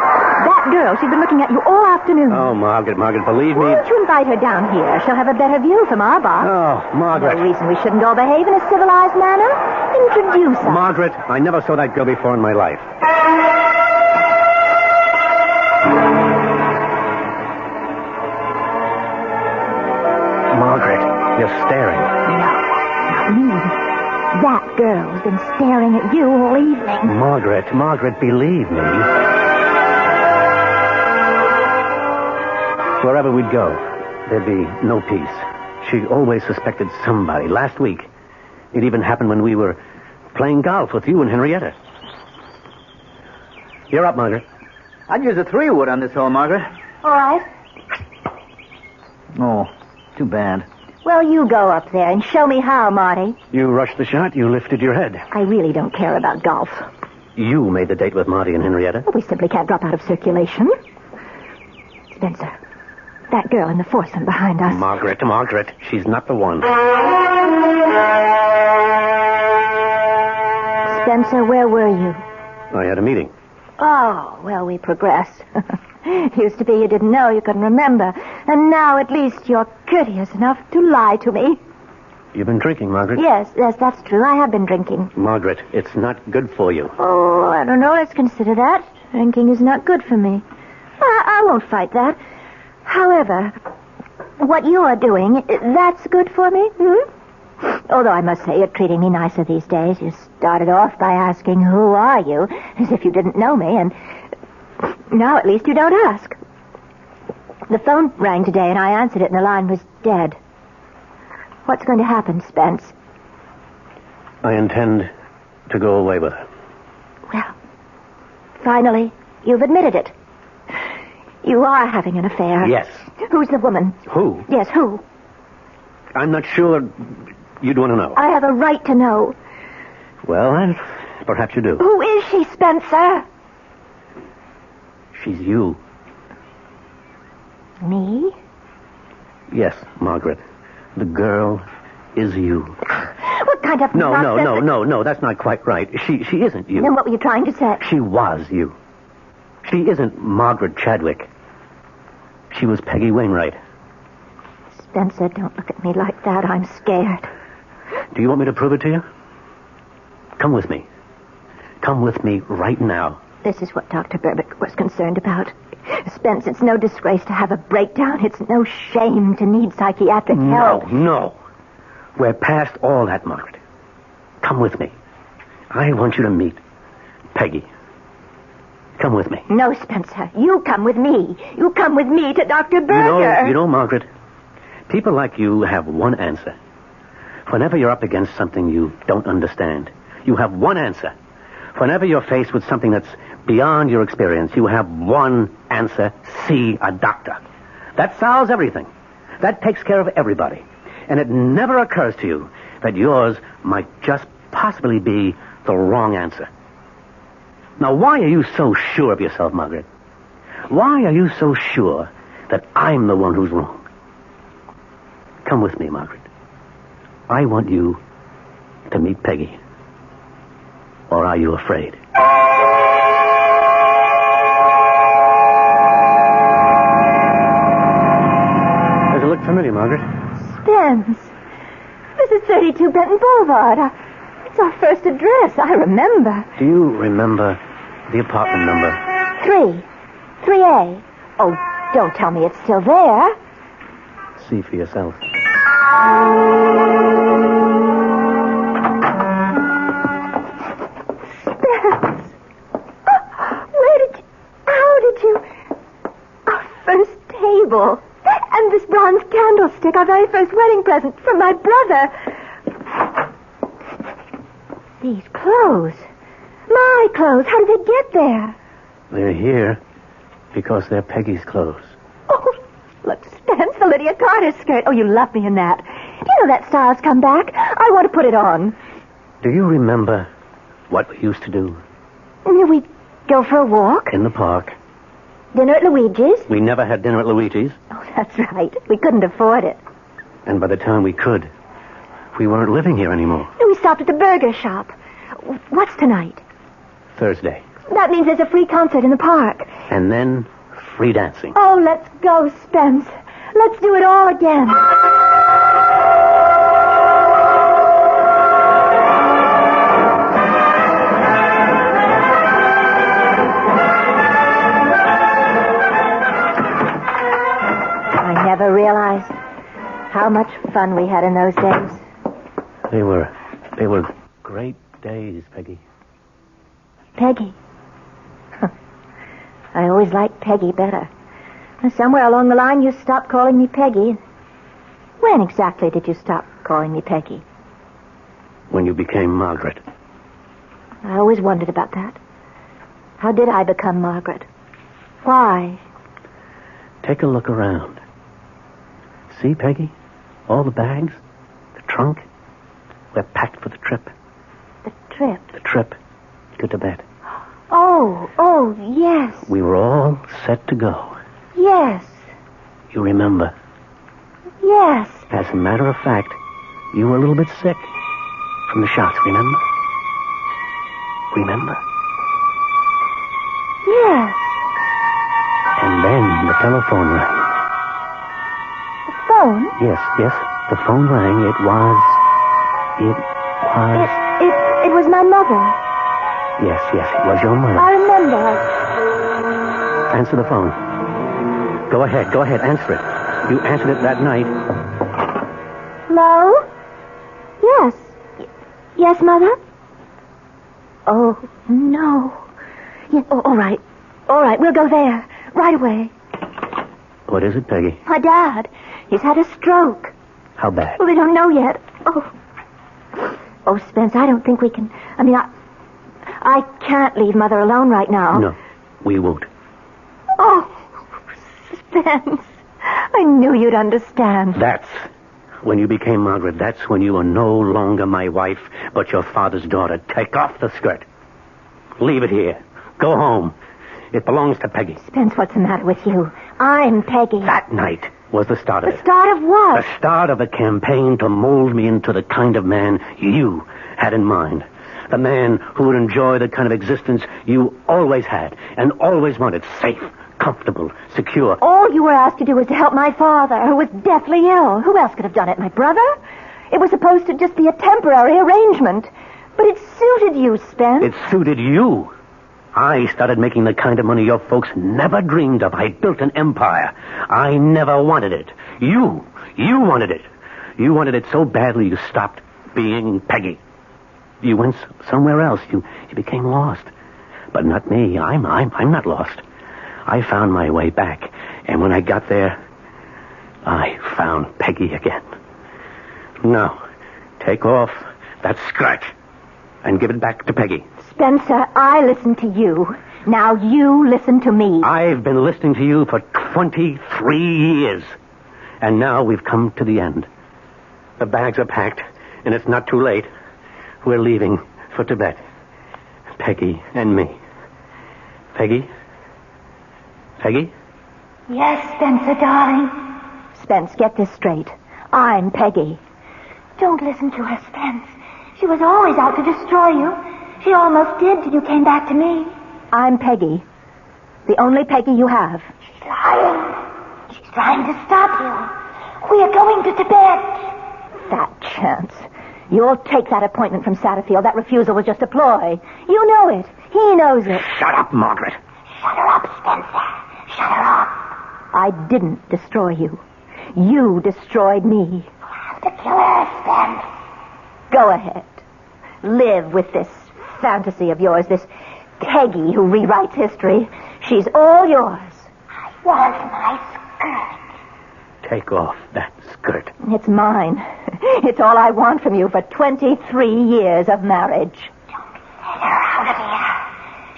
Speaker 11: That girl, she's been looking at you all afternoon.
Speaker 6: Oh, Margaret, believe me.
Speaker 11: Why don't you invite her down here? She'll have a better view from our bar.
Speaker 6: Oh, Margaret.
Speaker 11: No reason we shouldn't all behave in a civilized manner. Introduce her.
Speaker 6: Margaret, I never saw that girl before in my life. Margaret, you're staring.
Speaker 11: Not me. That girl's been staring at you all evening.
Speaker 6: Margaret, believe me. Wherever we'd go, there'd be no peace. She always suspected somebody. Last week, it even happened when we were playing golf with you and Henrietta. You're up, Margaret.
Speaker 21: I'd use a 3-wood on this hole, Margaret.
Speaker 11: All right.
Speaker 21: Oh, too bad.
Speaker 11: Well, you go up there and show me how, Marty.
Speaker 6: You rushed the shot. You lifted your head.
Speaker 11: I really don't care about golf.
Speaker 6: You made the date with Marty and Henrietta.
Speaker 11: We simply can't drop out of circulation. Spencer, that girl in the foursome behind us.
Speaker 6: Margaret, she's not the one.
Speaker 11: Spencer, where were you?
Speaker 6: I had a meeting.
Speaker 11: Oh, well, we progressed. Used to be you didn't know, you couldn't remember. And now at least you're courteous enough to lie to me.
Speaker 6: You've been drinking, Margaret?
Speaker 11: Yes, that's true. I have been drinking.
Speaker 6: Margaret, it's not good for you.
Speaker 11: Oh, I don't know. Let's consider that. Drinking is not good for me. I won't fight that. However, what you are doing, that's good for me, Although I must say you're treating me nicer these days. You started off by asking, who are you? As if you didn't know me, and now at least you don't ask. The phone rang today, and I answered it, and the line was dead. What's going to happen, Spence?
Speaker 6: I intend to go away with her.
Speaker 11: Well, finally, you've admitted it. You are having an affair.
Speaker 6: Yes.
Speaker 11: Who's the woman?
Speaker 6: Who?
Speaker 11: Yes, who?
Speaker 6: I'm not sure you'd want to know.
Speaker 11: I have a right to know.
Speaker 6: Well, perhaps you do.
Speaker 11: Who is she, Spencer?
Speaker 6: She's you.
Speaker 11: Me?
Speaker 6: Yes, Margaret. The girl is you.
Speaker 11: What kind of
Speaker 6: No, that's not quite right. She isn't you.
Speaker 11: Then what were you trying to say?
Speaker 6: She was you. She isn't Margaret Chadwick. She was Peggy Wainwright.
Speaker 11: Spencer, don't look at me like that. I'm scared.
Speaker 6: Do you want me to prove it to you? Come with me. Come with me right now.
Speaker 11: This is what Dr. Burbick was concerned about. Spence, it's no disgrace to have a breakdown. It's no shame to need psychiatric help.
Speaker 6: No. We're past all that, Margaret. Come with me. I want you to meet Peggy. Come with me.
Speaker 11: No, Spencer. You come with me. You come with me to Dr. Berger.
Speaker 6: You know, Margaret, people like you have one answer. Whenever you're up against something you don't understand, you have one answer. Whenever you're faced with something that's beyond your experience, you have one answer: see a doctor. That solves everything. That takes care of everybody. And it never occurs to you that yours might just possibly be the wrong answer. Now, why are you so sure of yourself, Margaret? Why are you so sure that I'm the one who's wrong? Come with me, Margaret. I want you to meet Peggy. Or are you afraid? Does it look familiar, Margaret?
Speaker 11: Spence. This is 32 Benton Boulevard. It's our first address. I remember.
Speaker 6: Do you remember the apartment number?
Speaker 11: 3A. Oh, don't tell me it's still there.
Speaker 6: See for yourself.
Speaker 11: Spence. How did you... Our first table. And this bronze candlestick, our very first wedding present from my brother. These clothes. My clothes. How did they get there?
Speaker 6: They're here because they're Peggy's clothes.
Speaker 11: Oh, look, Spence, the Lydia Carter skirt. Oh, you love me in that. Do you know that style's come back? I want to put it on.
Speaker 6: Do you remember what we used to do?
Speaker 11: We'd go for a walk.
Speaker 6: In the park.
Speaker 11: Dinner at Luigi's.
Speaker 6: We never had dinner at Luigi's.
Speaker 11: Oh, that's right. We couldn't afford it.
Speaker 6: And by the time we could, we weren't living here anymore.
Speaker 11: We stopped at the burger shop. What's tonight?
Speaker 6: Thursday.
Speaker 8: That means there's a free concert in the park.
Speaker 6: And then free dancing.
Speaker 8: Oh, let's go, Spence. Let's do it all again.
Speaker 11: I never realized how much fun we had in those days.
Speaker 6: They were great days, Peggy.
Speaker 11: Peggy. I always liked Peggy better. Somewhere along the line, you stopped calling me Peggy. When exactly did you stop calling me Peggy?
Speaker 6: When you became Margaret.
Speaker 11: I always wondered about that. How did I become Margaret? Why?
Speaker 6: Take a look around. See, Peggy? All the bags, the trunk. We're packed for the trip.
Speaker 11: The trip?
Speaker 6: The trip to Tibet.
Speaker 11: Oh, yes.
Speaker 6: We were all set to go.
Speaker 11: Yes.
Speaker 6: You remember?
Speaker 11: Yes.
Speaker 6: As a matter of fact, you were a little bit sick from the shots, remember? Remember?
Speaker 11: Yes.
Speaker 6: And then the telephone rang.
Speaker 11: The phone?
Speaker 6: Yes, the phone rang. It was...
Speaker 11: It was my mother.
Speaker 6: Yes, it was your mother.
Speaker 11: I remember.
Speaker 6: Answer the phone. Go ahead, answer it. You answered it that night.
Speaker 11: Hello? Yes. Yes, Mother? Oh, no. Yeah, all right, we'll go there. Right away.
Speaker 6: What is it, Peggy?
Speaker 11: My dad. He's had a stroke.
Speaker 6: How bad?
Speaker 11: Well, they don't know yet. Oh, Spence, I don't think we can... I can't leave Mother alone right now.
Speaker 6: No, we won't.
Speaker 11: Oh, Spence. I knew you'd understand.
Speaker 6: That's when you became Margaret. That's when you were no longer my wife, but your father's daughter. Take off the skirt. Leave it here. Go home. It belongs to Peggy.
Speaker 11: Spence, what's the matter with you? I'm Peggy.
Speaker 6: That night was the start of it.
Speaker 11: The start of what?
Speaker 6: The start of a campaign to mold me into the kind of man you had in mind. The man who would enjoy the kind of existence you always had and always wanted. Safe, comfortable, secure.
Speaker 11: All you were asked to do was to help my father, who was deathly ill. Who else could have done it? My brother? It was supposed to just be a temporary arrangement. But it suited you, Spence.
Speaker 6: It suited you. I started making the kind of money your folks never dreamed of. I built an empire. I never wanted it. You wanted it. You wanted it so badly you stopped being Peggy. You went somewhere else. You became lost. But not me. I'm not lost. I found my way back. And when I got there, I found Peggy again. Now, take off that skirt and give it back to Peggy.
Speaker 11: Spencer, I listened to you. Now you listen to me.
Speaker 6: I've been listening to you for 23 years. And now we've come to the end. The bags are packed, and it's not too late. We're leaving for Tibet. Peggy and me. Peggy? Peggy?
Speaker 11: Yes, Spencer, darling. Spence, get this straight. I'm Peggy.
Speaker 8: Don't listen to her, Spence. She was always out to destroy you. She almost did till you came back to me.
Speaker 11: I'm Peggy. The only Peggy you have.
Speaker 8: She's lying. She's trying to stop you. We are going to Tibet.
Speaker 11: Fat chance. You'll take that appointment from Satterfield. That refusal was just a ploy. You know it. He knows it.
Speaker 6: Shut up, Margaret.
Speaker 8: Shut her up, Spencer. Shut her up.
Speaker 11: I didn't destroy you. You destroyed me.
Speaker 8: You have to kill her, Spence.
Speaker 11: Go ahead. Live with this fantasy of yours, this Peggy who rewrites history. She's all yours.
Speaker 8: I want my skirt.
Speaker 6: Take off that skirt.
Speaker 11: It's mine. It's all I want from you for 23 years of marriage.
Speaker 8: Don't let her out of here.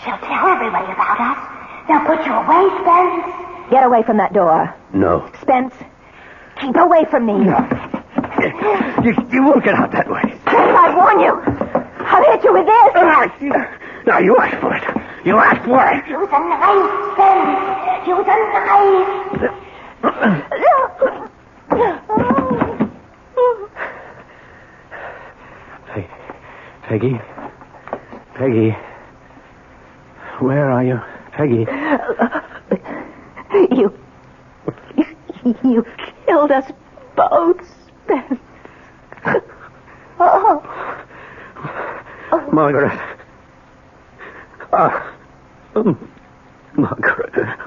Speaker 8: She'll tell everybody about us. They'll put you away, Spence.
Speaker 11: Get away from that door.
Speaker 6: No.
Speaker 11: Spence, keep away from me.
Speaker 6: No. You won't get out that way.
Speaker 11: Spence, I warn you. I'll hit you with this.
Speaker 6: Now, you asked for it. You asked for it.
Speaker 8: Use a knife, Spence. Use a knife.
Speaker 6: Peggy. Where are you, Peggy?
Speaker 11: You killed us both, Spence. Oh.
Speaker 6: Margaret.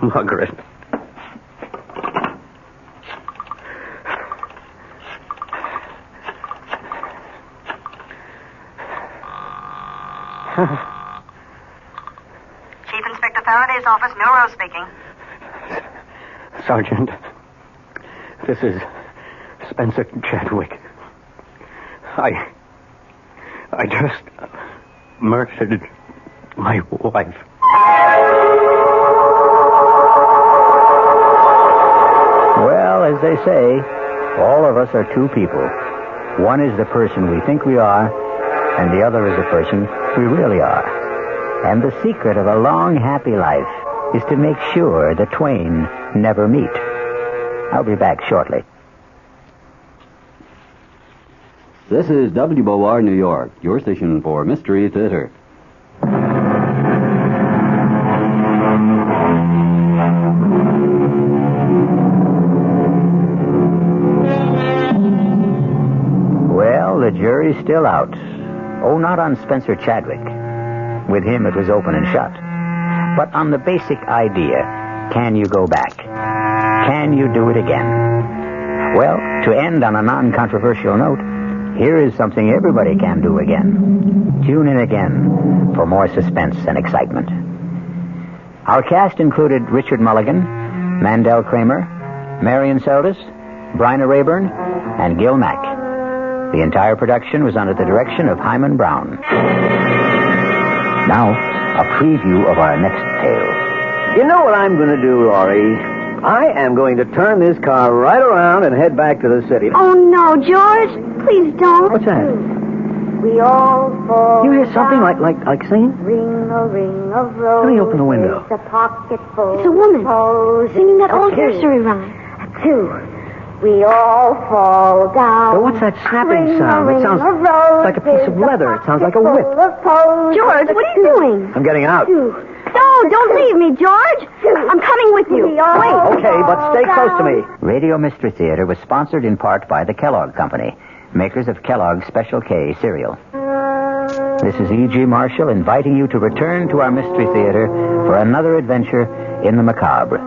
Speaker 6: Margaret.
Speaker 15: Chief Inspector Faraday's office, Milrose speaking.
Speaker 6: Sergeant, this is Spencer Chadwick. I just murdered my wife.
Speaker 2: Well, as they say, all of us are two people. One is the person we think we are, and the other is the person we really are. And the secret of a long, happy life is to make sure the twain never meet. I'll be back shortly.
Speaker 7: This is WOR New York, your station for Mystery Theater.
Speaker 2: Well, the jury's still out. Oh, not on Spencer Chadwick. With him, it was open and shut. But on the basic idea, can you go back? Can you do it again? Well, to end on a non-controversial note, here is something everybody can do again. Tune in again for more suspense and excitement. Our cast included Richard Mulligan, Mandel Kramer, Marion Seldes, Bryna Rayburn, and Gil Mack. The entire production was under the direction of Hyman Brown. Now, a preview of our next tale.
Speaker 9: You know what I'm going to do, Laurie? I am going to turn this car right around and head back to the city.
Speaker 8: Oh, no, George. Please don't.
Speaker 9: What's that?
Speaker 23: We all fall.
Speaker 9: You hear something like singing?
Speaker 23: Ring a rose.
Speaker 9: Let me open the window.
Speaker 23: A pocket full.
Speaker 8: It's a woman singing that old nursery rhyme.
Speaker 23: Two. We all fall down.
Speaker 9: But what's that snapping sound? It sounds like a piece of leather. It sounds like a whip.
Speaker 8: George, what are you doing?
Speaker 9: I'm getting out.
Speaker 8: No, don't leave me, George. I'm coming with you. Wait.
Speaker 9: Okay, but stay close to me.
Speaker 2: Radio Mystery Theater was sponsored in part by the Kellogg Company, makers of Kellogg's Special K cereal. This is E.G. Marshall inviting you to return to our Mystery Theater for another adventure in the macabre.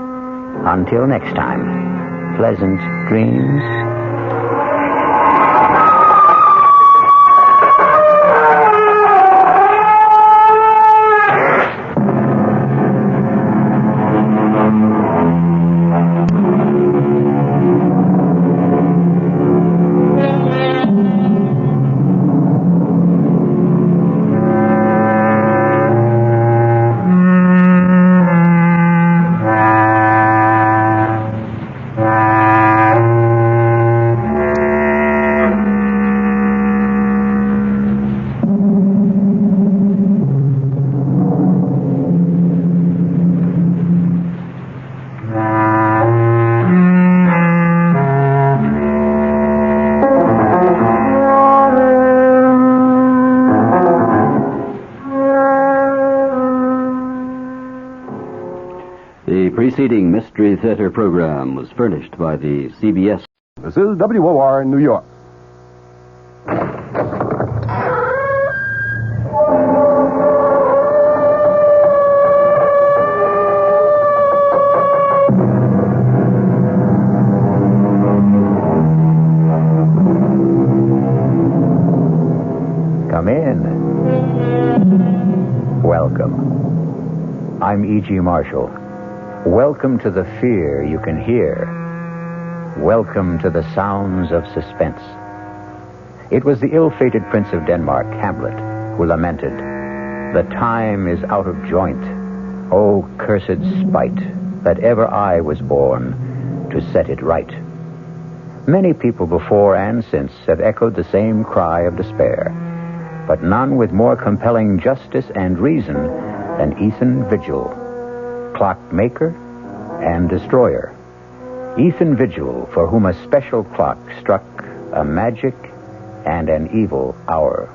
Speaker 2: Until next time, pleasant dreams.
Speaker 7: The preceding Mystery Theater program was furnished by the CBS.
Speaker 17: This is WOR New York.
Speaker 2: Come in. Welcome. I'm E.G. Marshall. Welcome to the fear you can hear. Welcome to the sounds of suspense. It was the ill-fated Prince of Denmark, Hamlet, who lamented, "The time is out of joint. O cursed spite, that ever I was born to set it right." Many people before and since have echoed the same cry of despair, but none with more compelling justice and reason than Ethan Vigil, clockmaker and destroyer. Ethan Vigil, for whom a special clock struck a magic and an evil hour.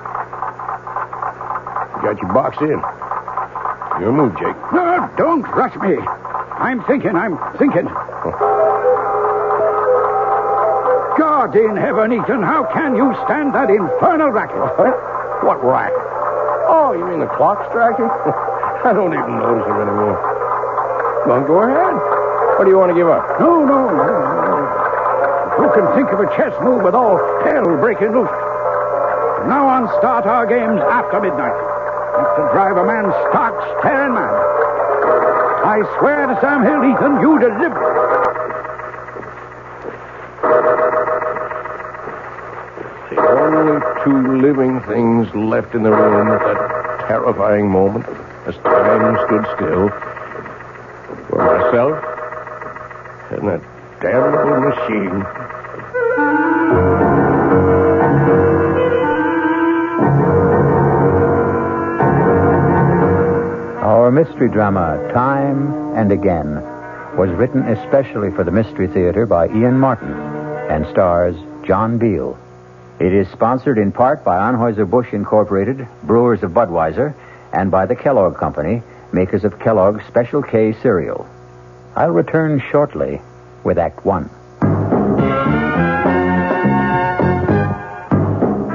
Speaker 10: Got your box in.
Speaker 1: Your move, Jake.
Speaker 14: No, don't rush me. I'm thinking. God in heaven, Ethan, how can you stand that infernal racket?
Speaker 1: What racket? Oh, you mean the clock striking? I don't even notice it anymore. Well, go ahead. What do you want to give up?
Speaker 14: No. Who can think of a chess move with all hell breaking loose? From now on, start our games after midnight. That's to drive a man stark, staring mad. I swear to Sam Hill, Ethan, you deliver.
Speaker 1: The only two living things left in the room at that terrifying moment, as time stood still, were myself and that damnable machine.
Speaker 2: Our mystery drama, Time and Again, was written especially for the Mystery Theater by Ian Martin and stars John Beal. It is sponsored in part by Anheuser-Busch Incorporated, brewers of Budweiser, and by the Kellogg Company, makers of Kellogg's Special K cereal. I'll return shortly with Act One.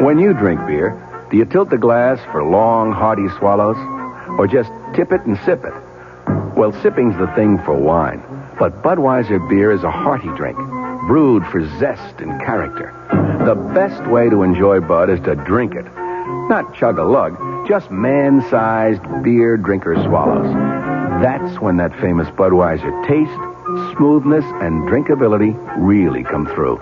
Speaker 22: When you drink beer, do you tilt the glass for long, hearty swallows? Or just tip it and sip it? Well, sipping's the thing for wine. But Budweiser beer is a hearty drink, brewed for zest and character. The best way to enjoy Bud is to drink it. Not chug-a-lug, just man-sized beer drinker swallows. That's when that famous Budweiser taste, smoothness, and drinkability really come through.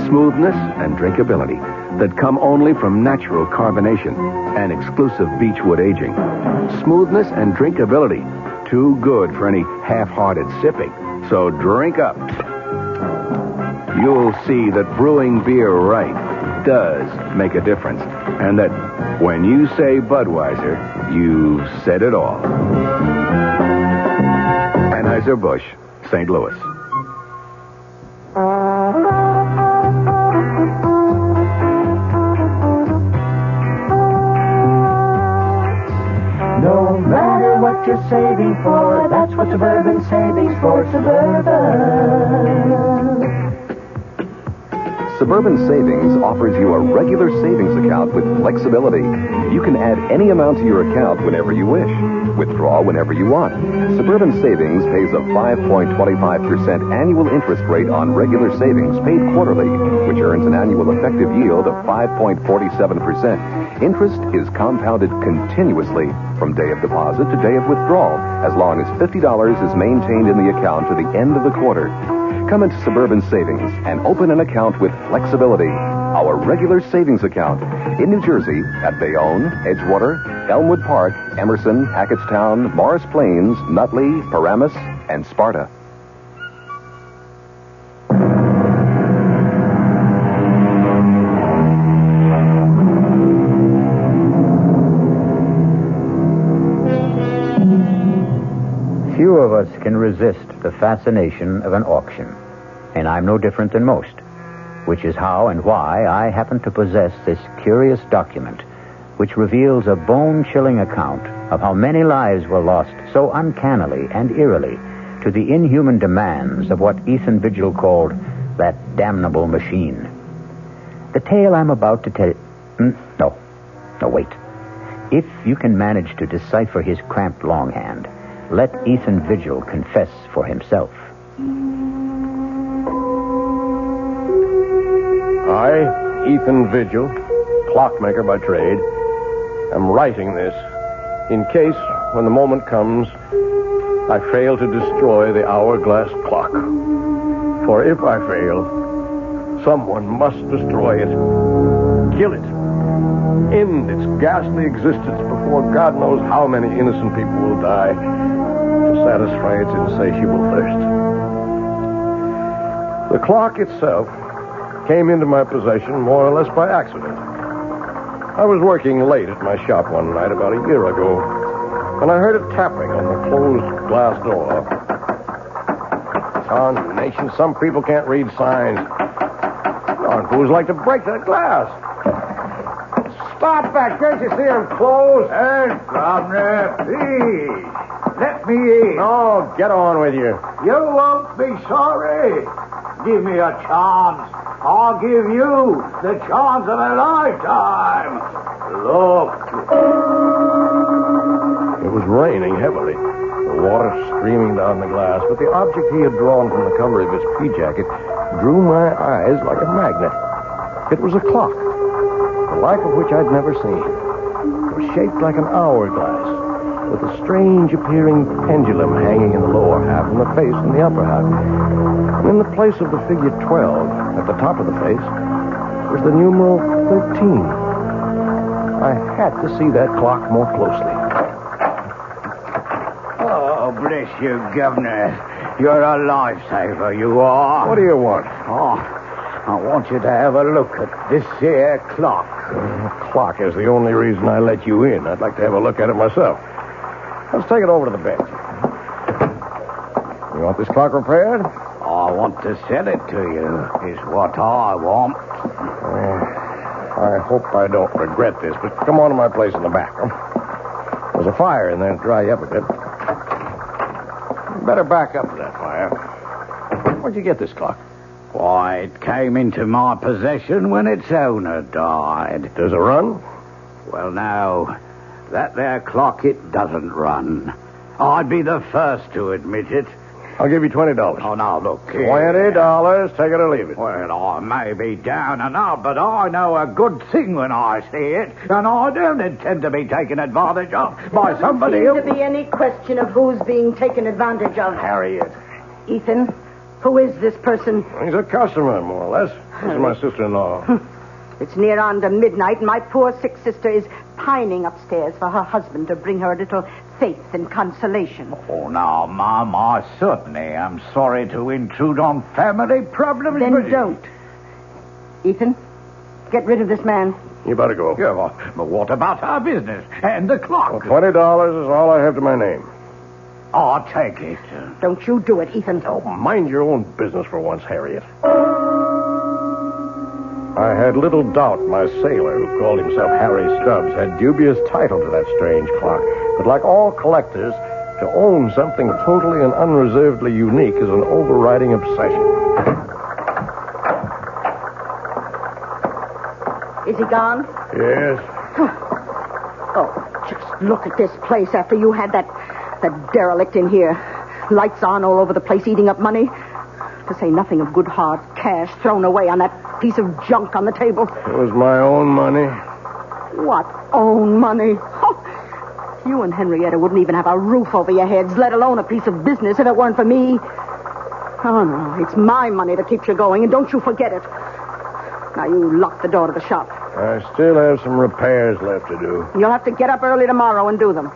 Speaker 22: Smoothness and drinkability that come only from natural carbonation and exclusive beechwood aging. Smoothness and drinkability, too good for any half-hearted sipping. So drink up. You'll see that brewing beer right does make a difference. And that when you say Budweiser, you've said it all. Anheuser-Busch, St. Louis.
Speaker 24: No matter what you're saving for, that's what Suburban Savings for Suburban.
Speaker 25: Suburban Savings offers you a regular savings account with flexibility. You can add any amount to your account whenever you wish. Withdraw whenever you want. Suburban Savings pays a 5.25% annual interest rate on regular savings paid quarterly, which earns an annual effective yield of 5.47%. Interest is compounded continuously from day of deposit to day of withdrawal, as long as $50 is maintained in the account to the end of the quarter. Come into Suburban Savings and open an account with flexibility. Our regular savings account in New Jersey at Bayonne, Edgewater, Elmwood Park, Emerson, Hackettstown, Morris Plains, Nutley, Paramus, and Sparta.
Speaker 2: Few of us can resist the fascination of an auction, and I'm no different than most, which is how and why I happen to possess this curious document, which reveals a bone-chilling account of how many lives were lost so uncannily and eerily to the inhuman demands of what Ethan Vigil called that damnable machine. The tale I'm about to tell... No, wait. If you can manage to decipher his cramped longhand, let Ethan Vigil confess for himself.
Speaker 1: I, Ethan Vigil, clockmaker by trade, am writing this in case, when the moment comes, I fail to destroy the hourglass clock. For if I fail, someone must destroy it. Kill it. End its ghastly existence before God knows how many innocent people will die to satisfy its insatiable thirst. The clock itself came into my possession more or less by accident. I was working late at my shop one night about a year ago, and I heard a tapping on the closed glass door. Nation, some people can't read signs. Darn fools like to break that glass.
Speaker 14: Stop that. Can't you see I'm closed? Hey, governor, please. Let me in.
Speaker 1: Oh, get on with you.
Speaker 14: You won't be sorry. Give me a chance. I'll give you the chance of a lifetime. Look.
Speaker 1: It was raining heavily, the water streaming down the glass, but the object he had drawn from the cover of his pea jacket drew my eyes like a magnet. It was a clock, the like of which I'd never seen. It was shaped like an hourglass, with a strange-appearing pendulum hanging in the lower half and the face in the upper half. And in the place of the figure 12, at the top of the face, was the numeral 13. I had to see that clock more closely.
Speaker 14: Oh, bless you, Governor. You're a lifesaver, you are.
Speaker 1: What do you want?
Speaker 14: Oh, I want you to have a look at this here clock.
Speaker 1: The clock is the only reason I let you in. I'd like to have a look at it myself. Let's take it over to the bench. You want this clock repaired?
Speaker 14: I want to sell it to you, is what I want.
Speaker 1: I hope I don't regret this, but come on to my place in the back. There's a fire in there to dry you up a bit. Better back up to that fire. Where'd you get this clock?
Speaker 14: Why, it came into my possession when its owner died.
Speaker 1: Does it run?
Speaker 14: Well, no. That there clock, it doesn't run. I'd be the first to admit it.
Speaker 1: I'll give you $20.
Speaker 14: Oh, now, look here.
Speaker 1: $20. Take it or leave it.
Speaker 14: Well, I may be down and out, but I know a good thing when I see it, and I don't intend to be taken advantage of by somebody else.
Speaker 15: Doesn't seem to be any question of who's being taken advantage of.
Speaker 1: Harriet.
Speaker 15: Ethan, who is this person?
Speaker 1: He's a customer, more or less. This is my sister-in-law.
Speaker 15: It's near on to midnight, and my poor sick sister is pining upstairs for her husband to bring her a little faith and consolation.
Speaker 14: Oh, now, Mom, I certainly am sorry to intrude on family problems.
Speaker 15: Then don't. Ethan, get rid of this man.
Speaker 1: You better go.
Speaker 14: Yeah, but what about our business and the clock?
Speaker 1: Well, $20 is all I have to my name.
Speaker 14: I'll take it.
Speaker 15: Don't you do it, Ethan.
Speaker 1: Oh, mind your own business for once, Harriet. I had little doubt my sailor, who called himself Harry Stubbs, had dubious title to that strange clock. But like all collectors, to own something totally and unreservedly unique is an overriding obsession.
Speaker 15: Is he gone?
Speaker 1: Yes.
Speaker 15: Oh, just look at this place after you had that derelict in here. Lights on all over the place, eating up money. To say nothing of good hard cash thrown away on that piece of junk on the table.
Speaker 1: It was my own money.
Speaker 15: What own money? Oh, you and Henrietta wouldn't even have a roof over your heads, let alone a piece of business if it weren't for me. Oh, no, it's my money that keeps you going, and don't you forget it. Now, you lock the door to the shop.
Speaker 1: I still have some repairs left to do.
Speaker 15: You'll have to get up early tomorrow and do them.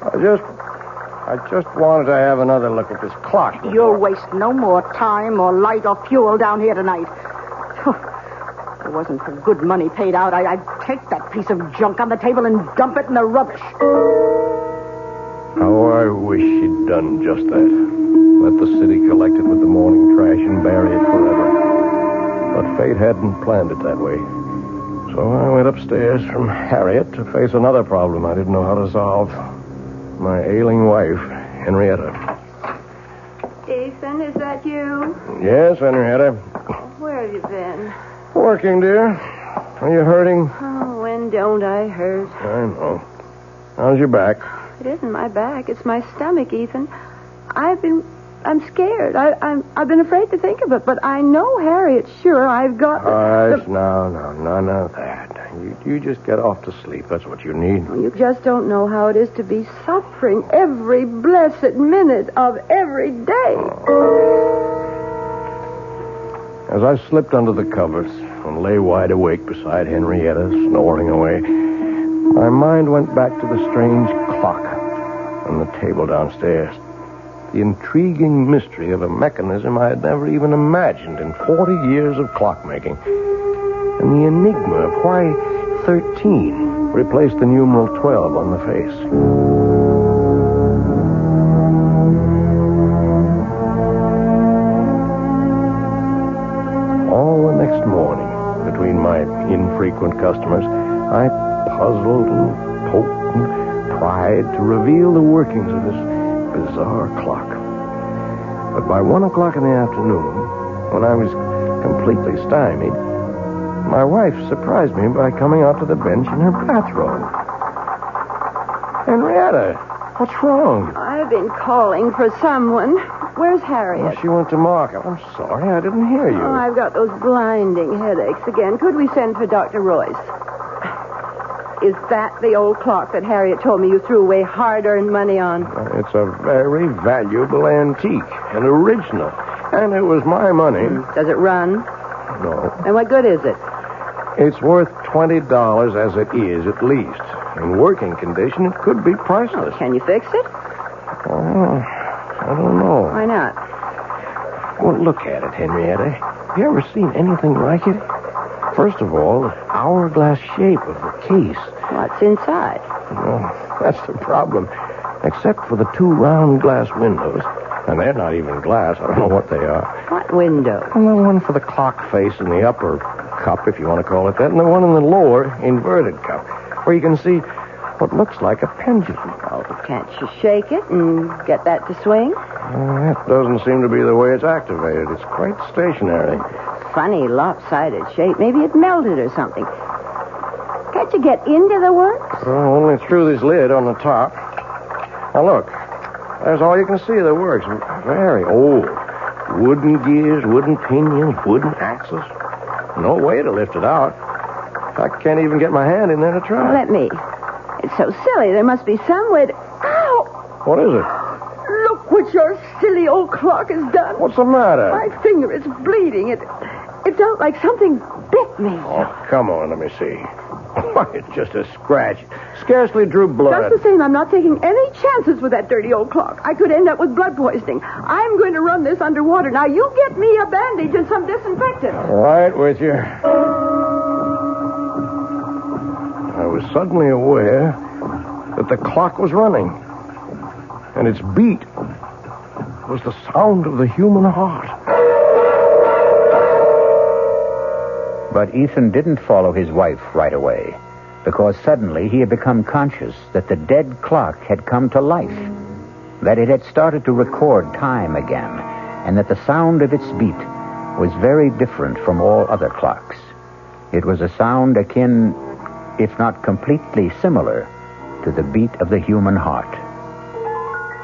Speaker 1: I just wanted to have another look at this clock.
Speaker 15: You'll waste no more time or light or fuel down here tonight. If it wasn't for good money paid out, I'd take that piece of junk on the table and dump it in the rubbish.
Speaker 1: How I wish she'd done just that. Let the city collect it with the morning trash and bury it forever. But fate hadn't planned it that way. So I went upstairs from Harriet to face another problem I didn't know how to solve. My ailing wife, Henrietta.
Speaker 3: Ethan, is that you?
Speaker 1: Yes, Henrietta.
Speaker 3: Where have you been?
Speaker 1: Working, dear. Are you hurting?
Speaker 3: Oh, when don't I hurt?
Speaker 1: I know. How's your back?
Speaker 3: It isn't my back. It's my stomach, Ethan. I'm scared. I've been afraid to think of it, but I know Harriet's sure I've got...
Speaker 1: Hush, no, none of that. You just get off to sleep. That's what you need.
Speaker 3: You just don't know how it is to be suffering every blessed minute of every day.
Speaker 1: As I slipped under the covers and lay wide awake beside Henrietta, snoring away, my mind went back to the strange clock on the table downstairs. The intriguing mystery of a mechanism I had never even imagined in 40 years of clockmaking. And the enigma of why 13 replaced the numeral 12 on the face. All the next morning, between my infrequent customers, I puzzled and poked and pried to reveal the workings of this bizarre clock. But by 1 o'clock in the afternoon, when I was completely stymied, my wife surprised me by coming out to the bench in her bathrobe. Henrietta, what's wrong?
Speaker 3: I've been calling for someone. Where's Harriet?
Speaker 1: Well, she went to market. I'm sorry, I didn't hear you.
Speaker 3: Oh, I've got those blinding headaches again. Could we send for Dr. Royce? Is that the old clock that Harriet told me you threw away hard-earned money on?
Speaker 1: It's a very valuable antique, an original. And it was my money.
Speaker 3: Does it run?
Speaker 1: No.
Speaker 3: And what good is it?
Speaker 1: It's worth $20 as it is, at least. In working condition, it could be priceless.
Speaker 3: Can you fix it?
Speaker 1: Oh, I don't know.
Speaker 3: Why not?
Speaker 1: Well, look at it, Henrietta. Have you ever seen anything like it? First of all, the hourglass shape of the case.
Speaker 3: What's inside?
Speaker 1: Well, that's the problem. Except for the 2 round glass windows. And they're not even glass. I don't know what they are.
Speaker 3: What window?
Speaker 1: And the one for the clock face in the upper cup, if you want to call it that, and the one in the lower inverted cup, where you can see what looks like a pendulum.
Speaker 3: Oh, can't you shake it and get that to swing?
Speaker 1: That doesn't seem to be the way it's activated. It's quite stationary.
Speaker 3: Funny lopsided shape. Maybe it melted or something. Can't you get into the works?
Speaker 1: Well, only through this lid on the top. Now, look. There's all you can see of the works. Very old. Wooden gears, wooden pinions, wooden axles. No way to lift it out. I can't even get my hand in there to try.
Speaker 3: Let me. It's so silly. There must be some way to... Ow!
Speaker 1: What is it?
Speaker 3: Look what your silly old clock has done.
Speaker 1: What's the matter?
Speaker 3: My finger is bleeding. It felt like something bit me.
Speaker 1: Oh, come on, let me see. Why, it's just a scratch. Scarcely drew blood.
Speaker 3: Just the same, I'm not taking any chances with that dirty old clock. I could end up with blood poisoning. I'm going to run this underwater. Now, you get me a bandage and some disinfectant.
Speaker 1: Right with you. I was suddenly aware that the clock was running. And its beat was the sound of the human heart.
Speaker 2: But Ethan didn't follow his wife right away, because suddenly he had become conscious that the dead clock had come to life, that it had started to record time again, and that the sound of its beat was very different from all other clocks. It was a sound akin, if not completely similar, to the beat of the human heart.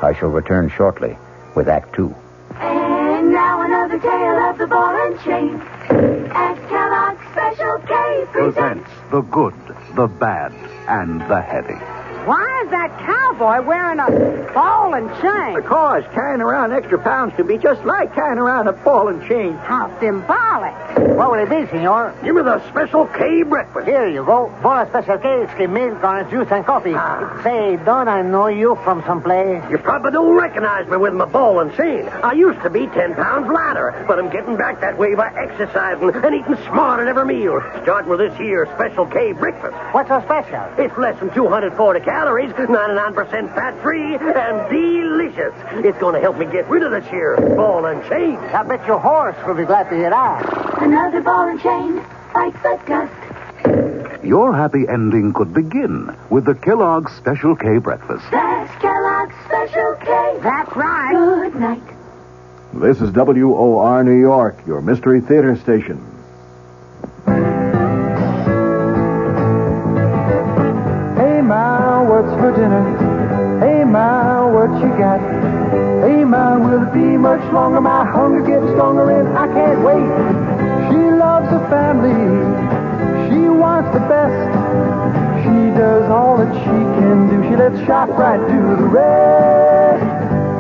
Speaker 2: I shall return shortly with Act 2.
Speaker 23: And now another tale of the ball and chain. At Kellogg's Special K
Speaker 4: presents the good, the bad, and the heavy.
Speaker 15: Why is that cowboy wearing a ball and chain?
Speaker 13: Because carrying around extra pounds could be just like carrying around a ball and chain.
Speaker 15: How symbolic.
Speaker 13: What will it be, senor? Give me the Special K breakfast.
Speaker 16: Here you go. For a Special K, skim milk, orange juice, and coffee. Say, don't I know you from someplace?
Speaker 13: You probably don't recognize me with my ball and chain. I used to be 10 pounds lighter, but I'm getting back that way by exercising and eating smart at every meal, starting with this here Special K breakfast.
Speaker 16: What's so special?
Speaker 13: It's less than 240 calories, 99% fat-free, and delicious. It's going to help me get rid of this here ball and chain.
Speaker 16: I bet your horse will be glad to hear that.
Speaker 23: Another ball and chain. Fight but gust.
Speaker 4: Your happy ending could begin with the Kellogg's Special K breakfast.
Speaker 23: That's Kellogg's Special K.
Speaker 15: That's right.
Speaker 23: Good night.
Speaker 17: This is WOR New York, your Mystery Theater station.
Speaker 24: Hey, Ma, what's for dinner? Hey, Ma, what you got? Hey, Ma, will it be much longer? My hunger gets stronger and I can't wait. She loves her family. She wants the best. She does all that she can do. She lets ShopRite do the rest.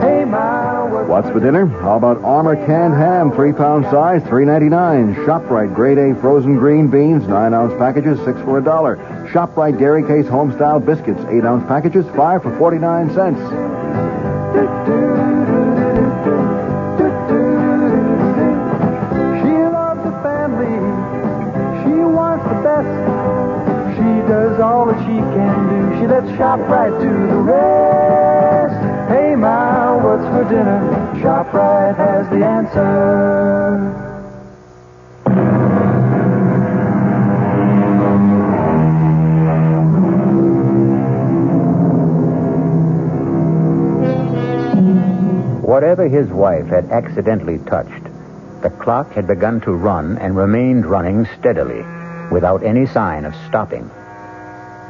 Speaker 24: Hey, Ma,
Speaker 17: What's for dinner? How about Armour canned ham, 3-pound size, $3.99. ShopRite grade A frozen green beans, 9-ounce packages, 6 for $1. ShopRite Dairy Case homestyle biscuits, 8-ounce packages, 5 for 49 cents.
Speaker 24: She loves the family. She wants the best. She does all that she can do. She lets ShopRite do the rest. Hey, Ma, what's for dinner? ShopRite has the answer.
Speaker 2: Whatever his wife had accidentally touched, the clock had begun to run and remained running steadily, without any sign of stopping.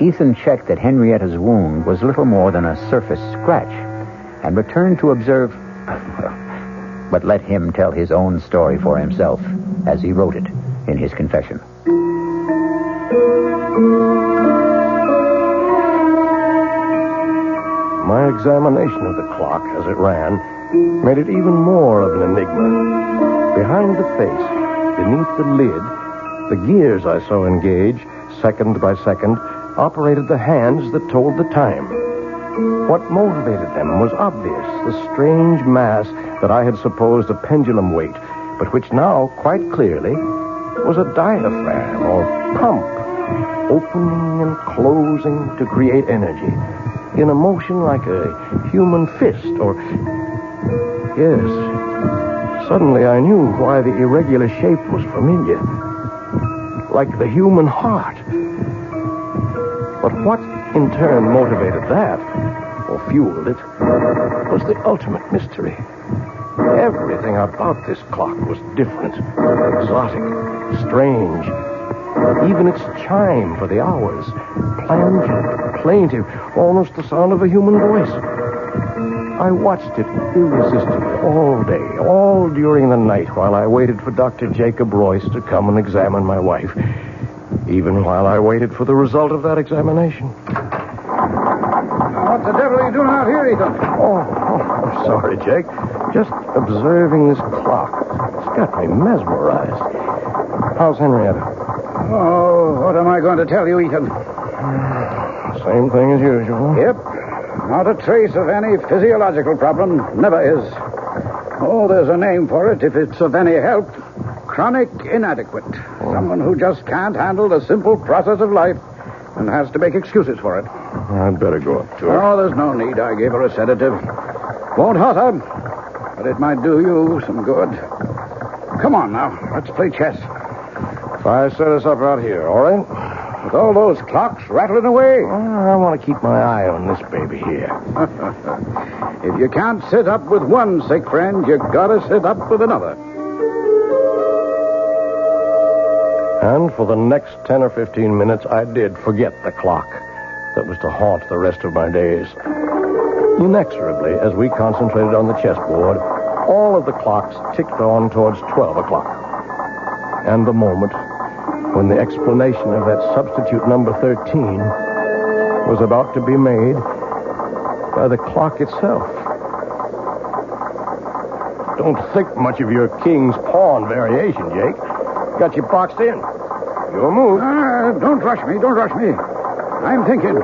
Speaker 2: Ethan checked that Henrietta's wound was little more than a surface scratch, and returned to observe... But let him tell his own story for himself, as he wrote it in his confession.
Speaker 1: My examination of the clock as it ran made it even more of an enigma. Behind the face, beneath the lid, the gears I saw engage, second by second, operated the hands that told the time. What motivated them was obvious, the strange mass that I had supposed a pendulum weight, but which now, quite clearly, was a diaphragm or pump, opening and closing to create energy, in a motion like a human fist, or... Yes, suddenly I knew why the irregular shape was familiar, like the human heart. But what, in turn, motivated that, or fueled it, was the ultimate mystery. Everything about this clock was different, exotic, strange. Even its chime for the hours, plangent, plaintive, almost the sound of a human voice. I watched it irresistibly all day, all during the night, while I waited for Dr. Jacob Royce to come and examine my wife. Even while I waited for the result of that examination.
Speaker 14: What the devil are you doing out here, Ethan?
Speaker 1: I'm sorry, Jake. Just observing this clock. It's got me mesmerized. How's Henrietta?
Speaker 14: Oh, what am I going to tell you, Ethan?
Speaker 1: Same thing as usual.
Speaker 14: Yep. Not a trace of any physiological problem. Never is. Oh, there's a name for it if it's of any help. Chronic inadequate. Someone who just can't handle the simple process of life and has to make excuses for it.
Speaker 1: I'd better go up to her.
Speaker 14: Oh, there's no need. I gave her a sedative. Won't hurt her, but it might do you some good. Come on now. Let's play chess.
Speaker 1: If I set us up out here, all right?
Speaker 14: With all those clocks rattling away?
Speaker 1: I want to keep my eye on this baby here.
Speaker 14: If you can't sit up with one sick friend, you gotta sit up with another.
Speaker 1: And for the next 10 or 15 minutes, I did forget the clock that was to haunt the rest of my days. Inexorably, as we concentrated on the chessboard, all of the clocks ticked on towards 12 o'clock. And the moment when the explanation of that substitute number 13 was about to be made by the clock itself. Don't think much of your king's pawn variation, Jake. Got you boxed in. Your move.
Speaker 14: Don't rush me. Don't rush me. I'm thinking.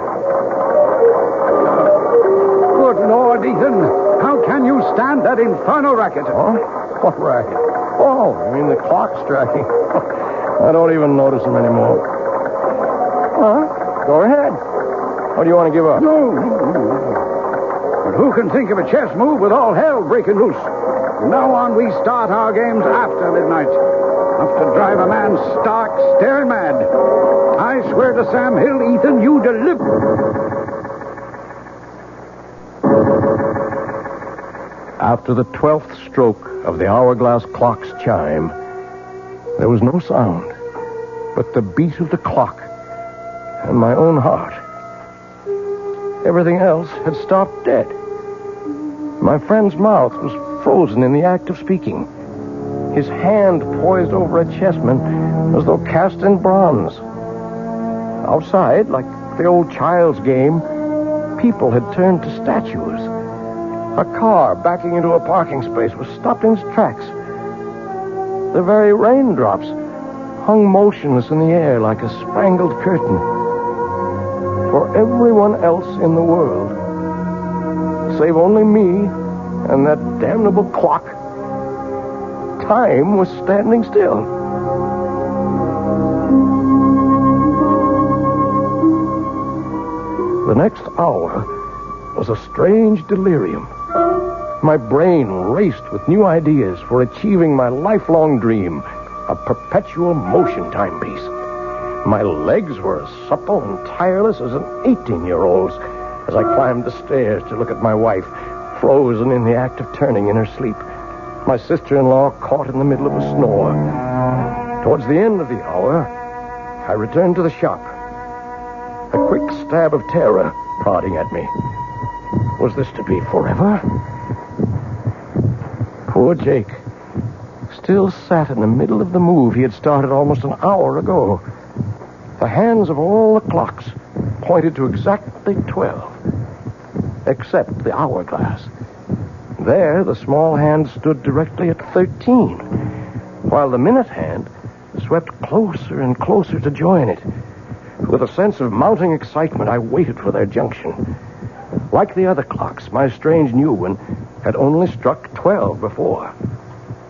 Speaker 14: Good Lord, Ethan. How can you stand that infernal racket?
Speaker 1: Huh? What racket? Oh, you mean the clock striking? I don't even notice them anymore. Huh? Go ahead. Or do you want to give up?
Speaker 14: No. But who can think of a chess move with all hell breaking loose? From now on, we start our games after midnight. Enough to drive a man stark, staring mad. I swear to Sam Hill, Ethan, you deliver.
Speaker 1: After the 12th stroke of the hourglass clock's chime, there was no sound but the beat of the clock and my own heart. Everything else had stopped dead. My friend's mouth was frozen in the act of speaking. His hand poised over a chessman as though cast in bronze. Outside, like the old child's game, people had turned to statues. A car backing into a parking space was stopped in its tracks. The very raindrops hung motionless in the air like a spangled curtain. For everyone else in the world, save only me and that damnable clock, time was standing still. The next hour was a strange delirium. My brain raced with new ideas for achieving my lifelong dream, a perpetual motion timepiece. My legs were as supple and tireless as an 18-year-old's as I climbed the stairs to look at my wife, frozen in the act of turning in her sleep. My sister-in-law caught in the middle of a snore. Towards the end of the hour, I returned to the shop. A quick stab of terror prodding at me. Was this to be forever? Poor Jake still sat in the middle of the move he had started almost an hour ago. The hands of all the clocks pointed to exactly 12, except the hourglass. There, the small hand stood directly at 13, while the minute hand swept closer and closer to join it. With a sense of mounting excitement, I waited for their junction. Like the other clocks, my strange new one had only struck 12 before.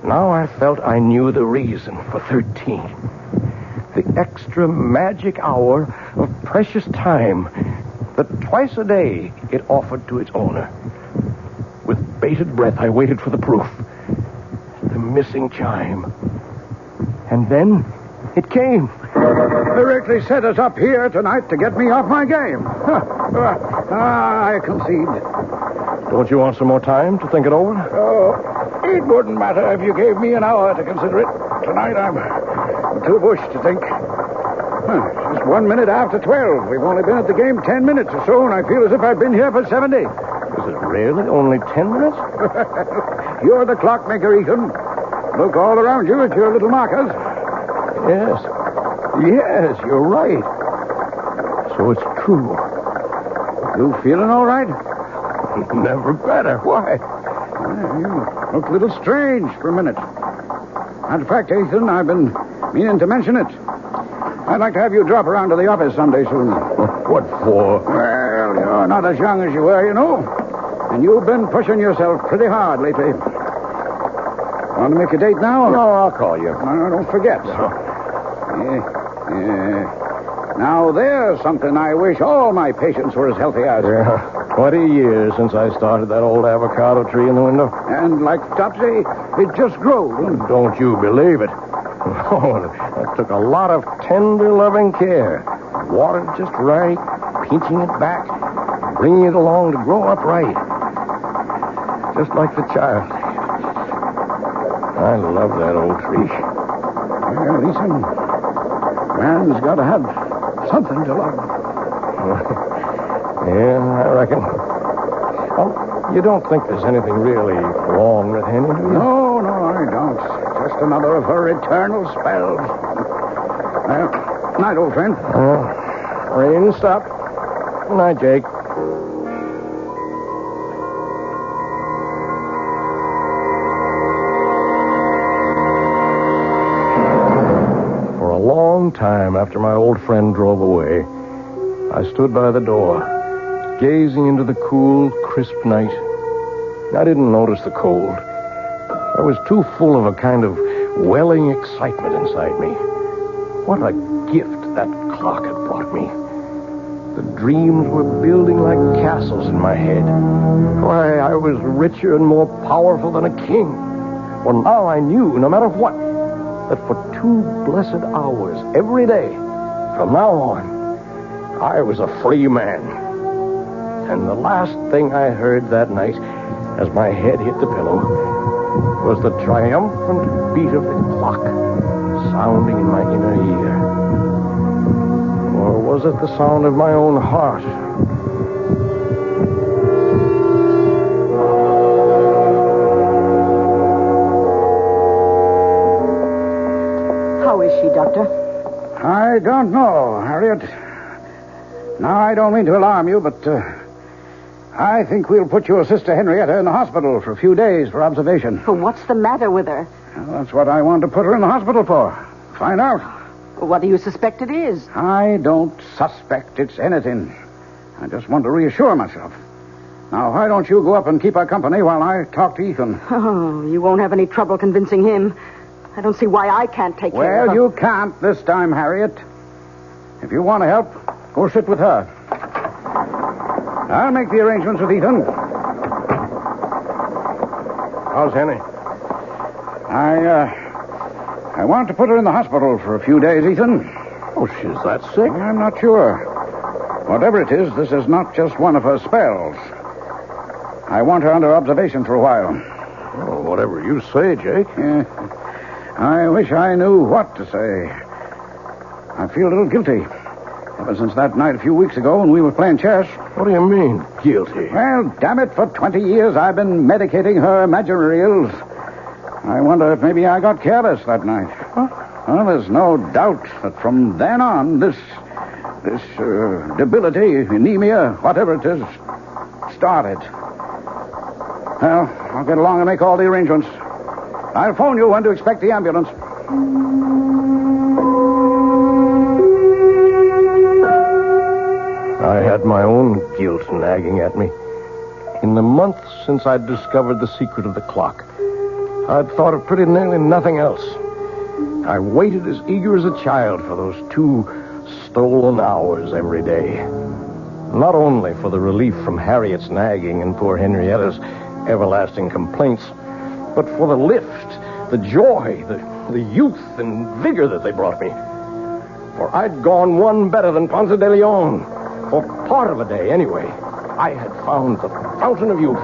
Speaker 1: Now I felt I knew the reason for 13. The extra magic hour of precious time that twice a day it offered to its owner. With bated breath, I waited for the proof. The missing chime. And then it came.
Speaker 14: Directly set us up here tonight to get me off my game. I concede.
Speaker 1: Don't you want some more time to think it over?
Speaker 14: Oh, it wouldn't matter if you gave me an hour to consider it. Tonight I'm too bushed to think. It's 1 minute after 12. We've only been at the game 10 minutes or so, and I feel as if I've been here for 70.
Speaker 1: Is it really only 10 minutes?
Speaker 14: You're the clockmaker, Ethan. Look all around you at your little markers.
Speaker 1: Yes, you're right. So it's true.
Speaker 14: You feeling all right?
Speaker 1: Never better. Why?
Speaker 14: You look a little strange for a minute. Matter of fact, Ethan, I've been meaning to mention it. I'd like to have you drop around to the office someday soon.
Speaker 1: What for?
Speaker 14: Well, you're not as young as you were, you know. And you've been pushing yourself pretty hard lately. Want to make a date now?
Speaker 1: No, I'll call you.
Speaker 14: No, don't forget. Now, there's something I wish all my patients were as healthy as.
Speaker 1: Yeah, 20 years since I started that old avocado tree in the window.
Speaker 14: And like Topsy, it just grew.
Speaker 1: Don't you believe it? Oh, that took a lot of tender, loving care. Watered just right, pinching it back, bringing it along to grow up right. Just like the child. I love that old tree.
Speaker 14: Well, listen, man's got to have something to love.
Speaker 1: Yeah, I reckon. Oh, you don't think there's anything really wrong with Henny, do you?
Speaker 14: No, I don't. Just another of her eternal spells. Well, night, old friend.
Speaker 1: Rain stopped. Good night, Jake. For a long time after my old friend drove away, I stood by the door, gazing into the cool, crisp night. I didn't notice the cold. I was too full of a kind of welling excitement inside me. What a gift that clock had brought me. The dreams were building like castles in my head. Why, I was richer and more powerful than a king. Well, now I knew, no matter what, that for 2 blessed hours every day, from now on, I was a free man. And the last thing I heard that night, as my head hit the pillow, was the triumphant beat of the clock sounding in my inner ear. Or was it the sound of my own heart?
Speaker 15: How is she, Doctor?
Speaker 14: I don't know, Harriet. Now, I don't mean to alarm you, but I think we'll put your sister Henrietta in the hospital for a few days for observation.
Speaker 15: Well, what's the matter with her?
Speaker 14: Well, that's what I wanted to put her in the hospital for. Find out.
Speaker 15: What do you suspect it is?
Speaker 14: I don't suspect it's anything. I just want to reassure myself. Now, why don't you go up and keep her company while I talk to Ethan?
Speaker 15: Oh, you won't have any trouble convincing him. I don't see why I can't take care of her.
Speaker 14: Well, you can't this time, Harriet. If you want to help, go sit with her. I'll make the arrangements with Ethan.
Speaker 1: How's Henny?
Speaker 14: I want to put her in the hospital for a few days, Ethan.
Speaker 1: Oh, she's that sick?
Speaker 14: I'm not sure. Whatever it is, this is not just one of her spells. I want her under observation for a while.
Speaker 1: Oh, whatever you say, Jake.
Speaker 14: Yeah. I wish I knew what to say. I feel a little guilty. Ever since that night a few weeks ago when we were playing chess.
Speaker 1: What do you mean, guilty?
Speaker 14: Well, damn it, for 20 years I've been medicating her imaginary ills. I wonder if maybe I got careless that night.
Speaker 1: Huh?
Speaker 14: Well, there's no doubt that from then on, this debility, anemia, whatever it is, started. Well, I'll get along and make all the arrangements. I'll phone you when to expect the ambulance.
Speaker 1: I had my own guilt nagging at me. In the month since I'd discovered the secret of the clock, I'd thought of pretty nearly nothing else. I waited as eager as a child for those 2 stolen hours every day. Not only for the relief from Harriet's nagging and poor Henrietta's everlasting complaints, but for the lift, the joy, the youth and vigor that they brought me. For I'd gone one better than Ponce de Leon. For part of a day, anyway. I had found the fountain of youth.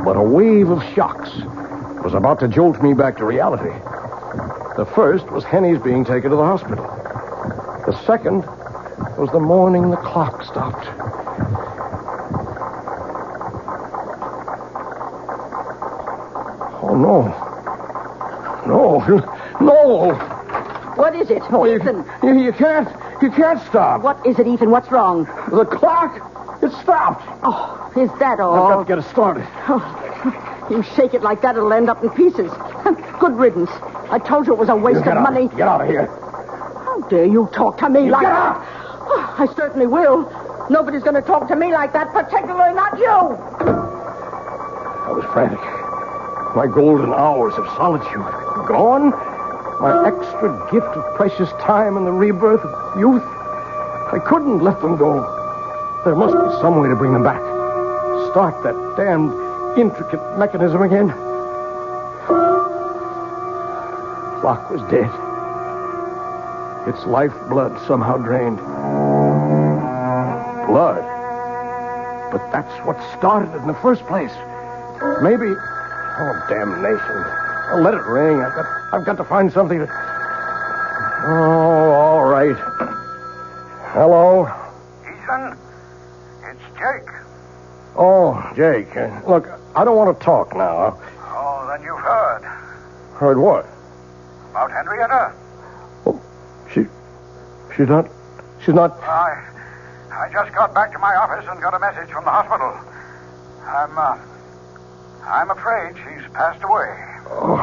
Speaker 1: But a wave of shocks was about to jolt me back to reality. The first was Henny's being taken to the hospital. The second was the morning the clock stopped. Oh, no. No!
Speaker 15: What is it?
Speaker 1: No,
Speaker 15: Ethan.
Speaker 1: You can't stop.
Speaker 15: What is it, Ethan? What's wrong?
Speaker 1: The clock, it stopped.
Speaker 15: Oh, is that all?
Speaker 1: I've got to get it started.
Speaker 15: Oh, you shake it like that, it'll end up in pieces. Good riddance. I told you it was a waste of money.
Speaker 1: Get out of here.
Speaker 15: How dare you talk to me like that? Oh, I certainly will. Nobody's going to talk to me like that, particularly not you.
Speaker 1: I was frantic. My golden hours of solitude gone. My extra gift of precious time and the rebirth of youth. I couldn't let them go. There must be some way to bring them back. Start that damned intricate mechanism again. Clock was dead. Its lifeblood somehow drained. Blood. But that's what started it in the first place. Maybe... Oh, damnation. I'll let it ring. I've got to find something to... Oh, all right. Hello?
Speaker 14: Ethan, it's Jake.
Speaker 1: Oh, Jake. Look, I don't want to talk now.
Speaker 14: Oh, then you've heard.
Speaker 1: Heard what?
Speaker 14: About Henrietta?
Speaker 1: Oh, she's not...
Speaker 14: I just got back to my office and got a message from the hospital. I'm afraid she's passed away.
Speaker 1: Oh,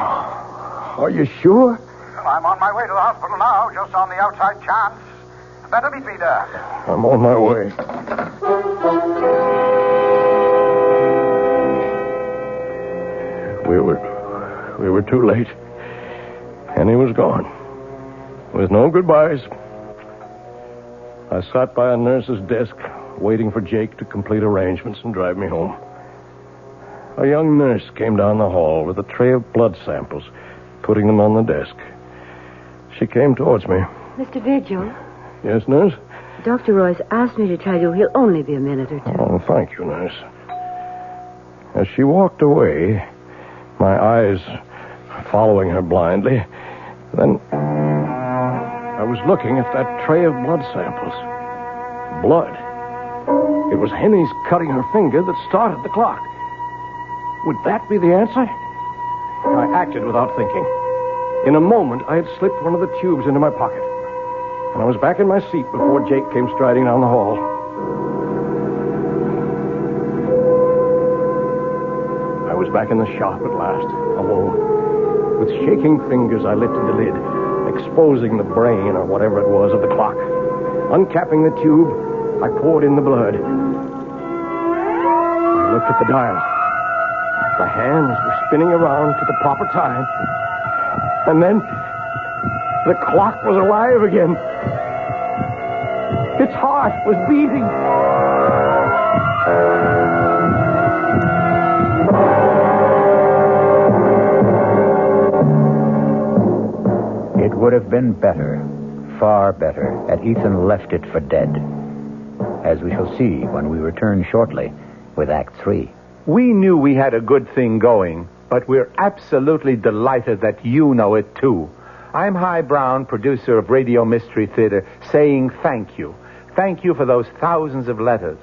Speaker 1: are you sure?
Speaker 14: Well, I'm on my way to the hospital now, just on the outside chance. Better meet me there.
Speaker 1: I'm on my way. We were too late. Henny was gone. With no goodbyes. I sat by a nurse's desk, waiting for Jake to complete arrangements and drive me home. A young nurse came down the hall with a tray of blood samples, putting them on the desk. She came towards me.
Speaker 5: Mr. Vigil?
Speaker 1: Yes, nurse?
Speaker 5: Dr. Royce asked me to tell you he'll only be a minute or two.
Speaker 1: Oh, thank you, nurse. As she walked away, my eyes following her blindly, then I was looking at that tray of blood samples. Blood. It was Henny's cutting her finger that started the clock. Would that be the answer? I acted without thinking. In a moment, I had slipped one of the tubes into my pocket. And I was back in my seat before Jake came striding down the hall. I was back in the shop at last, alone. With shaking fingers, I lifted the lid, exposing the brain, or whatever it was, of the clock. Uncapping the tube, I poured in the blood. I looked at the dial. The hands were spinning around to the proper time. And then the clock was alive again. Its heart was beating. It
Speaker 2: would have been better, far better, had Ethan left it for dead. as we shall see when we return shortly with Act 3.
Speaker 12: We knew we had a good thing going, but we're absolutely delighted that you know it, too. I'm Hy Brown, producer of Radio Mystery Theater, saying thank you. Thank you for those thousands of letters.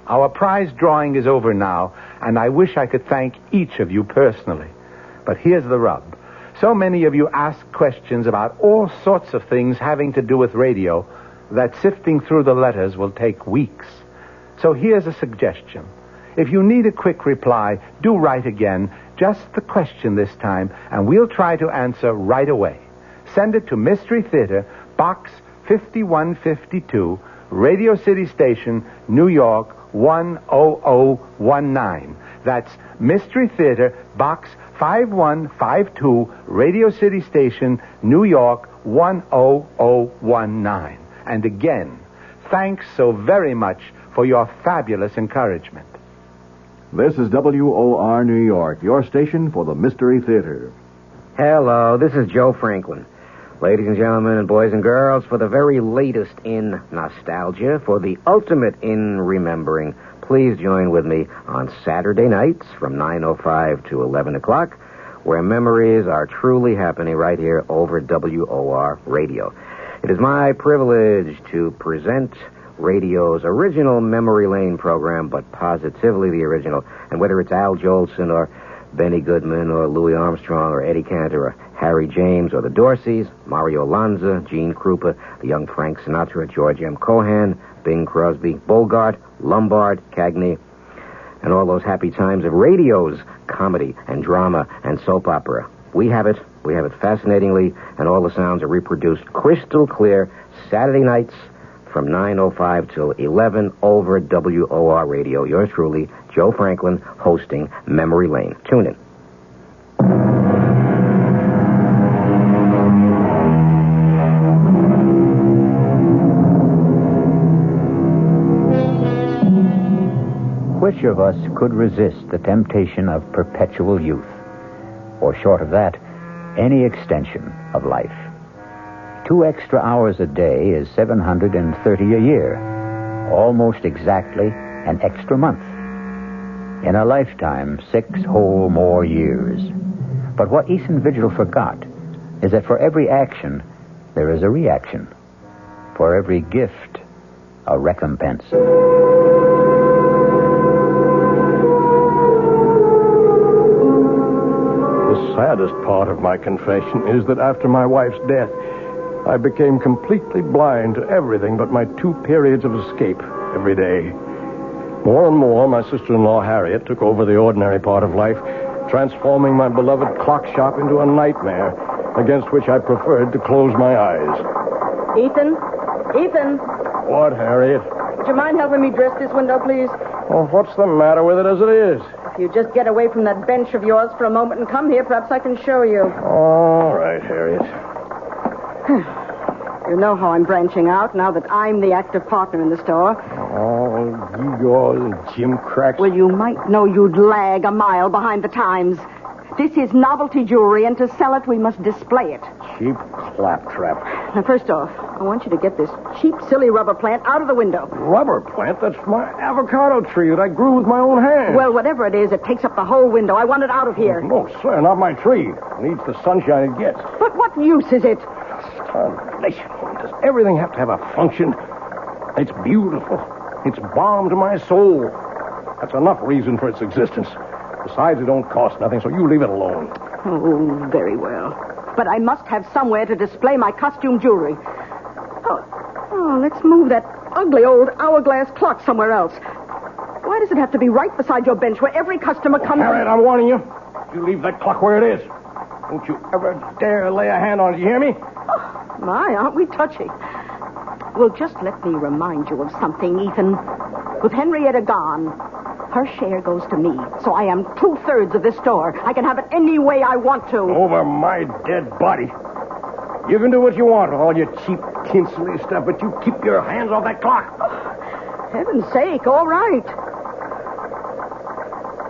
Speaker 12: Our prize drawing is over now, and I wish I could thank each of you personally. But here's the rub. So many of you ask questions about all sorts of things having to do with radio that sifting through the letters will take weeks. So here's a suggestion. If you need a quick reply, do write again, just the question this time, and we'll try to answer right away. Send it to Mystery Theater, Box 5152, Radio City Station, New York 10019. That's Mystery Theater, Box 5152, Radio City Station, New York 10019. And again, thanks so very much for your fabulous encouragement.
Speaker 17: This is WOR New York, your station for the Mystery Theater.
Speaker 9: Hello, this is Joe Franklin. Ladies and gentlemen and boys and girls, for the very latest in nostalgia, for the ultimate in remembering, please join with me on Saturday nights from 9:05 to 11 o'clock, where memories are truly happening right here over WOR Radio. It is my privilege to present radio's original Memory Lane program, but positively the original. And whether it's Al Jolson or Benny Goodman or Louis Armstrong or Eddie Cantor or Harry James or the Dorseys, Mario Lanza, Gene Krupa, the young Frank Sinatra, George M. Cohan, Bing Crosby, Bogart, Lombard, Cagney, and all those happy times of radio's comedy and drama and soap opera. We have it fascinatingly, and all the sounds are reproduced crystal clear Saturday nights from 9:05 till 11 over WOR Radio. Yours truly, Joe Franklin, hosting Memory Lane. Tune in.
Speaker 2: Which of us could resist the temptation of perpetual youth? Or short of that, any extension of life? 2 extra hours a day is 730 a year, almost exactly an extra month. In a lifetime, 6 whole more years. But what Ethan Vigil forgot is that for every action, there is a reaction. For every gift, a recompense.
Speaker 1: The saddest part of my confession is that after my wife's death, I became completely blind to everything but my 2 periods of escape every day. More and more, my sister-in-law, Harriet, took over the ordinary part of life, transforming my beloved clock shop into a nightmare, against which I preferred to close my eyes.
Speaker 15: Ethan?
Speaker 1: What, Harriet?
Speaker 15: Would you mind helping me dress this window, please?
Speaker 1: Well, what's the matter with it as it is?
Speaker 15: If you just get away from that bench of yours for a moment and come here, perhaps I can show you.
Speaker 1: All right, Harriet.
Speaker 15: You know how I'm branching out now that I'm the active partner in the store.
Speaker 1: Oh, Igor and Jim Cracks.
Speaker 15: Well, you might know you'd lag a mile behind the times. This is novelty jewelry, and to sell it, we must display it.
Speaker 1: Cheap claptrap.
Speaker 15: Now, first off, I want you to get this cheap, silly rubber plant out of the window.
Speaker 1: Rubber plant? That's my avocado tree that I grew with my own hands.
Speaker 15: Well, whatever it is, it takes up the whole window. I want it out of here.
Speaker 1: No, sir, not my tree. It needs the sunshine it gets.
Speaker 15: But what use is it?
Speaker 1: Does everything have to have a function? It's beautiful. It's balm to my soul. That's enough reason for its existence. Besides, it don't cost nothing, so you leave it alone.
Speaker 15: Oh, very well. But I must have somewhere to display my costume jewelry. Oh, let's move that ugly old hourglass clock somewhere else. Why does it have to be right beside your bench where every customer comes...
Speaker 1: Harriet, I'm warning you. You leave that clock where it is. Don't you ever dare lay a hand on it, you hear me?
Speaker 15: Oh, my, aren't we touchy? Well, just let me remind you of something, Ethan. With Henrietta gone, her share goes to me, so I am 2/3 of this store. I can have it any way I want to.
Speaker 1: Over my dead body. You can do what you want with all your cheap, tinselly stuff, but you keep your hands off that clock.
Speaker 15: Oh, heaven's sake, all right.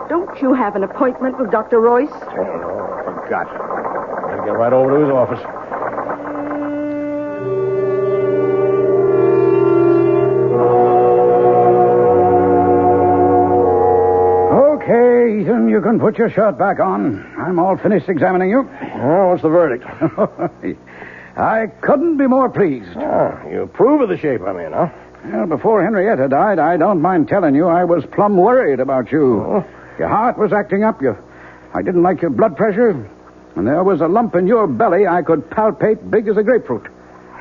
Speaker 15: Don't you have an appointment with Dr. Royce?
Speaker 1: Oh, no, I forgot. I'll get right over to his office.
Speaker 14: Ethan, put your shirt back on. I'm all finished examining you.
Speaker 1: Oh, what's the verdict?
Speaker 14: I couldn't be more pleased.
Speaker 1: Oh, you approve of the shape I'm in, huh?
Speaker 14: Well, before Henrietta died, I don't mind telling you, I was plumb worried about you.
Speaker 1: Oh.
Speaker 14: Your heart was acting up. I didn't like your blood pressure. And there was a lump in your belly I could palpate big as a grapefruit.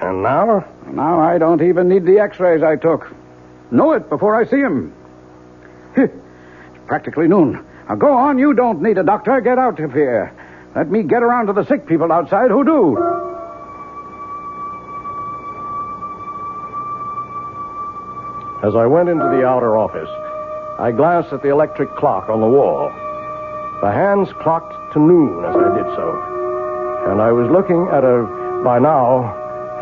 Speaker 1: And now?
Speaker 14: Now I don't even need the x-rays I took. Know it before I see him. It's practically noon. Now go on, you don't need a doctor. Get out of here. Let me get around to the sick people outside who do.
Speaker 1: As I went into the outer office, I glanced at the electric clock on the wall. The hands clocked to noon as I did so. And I was looking at a, by now,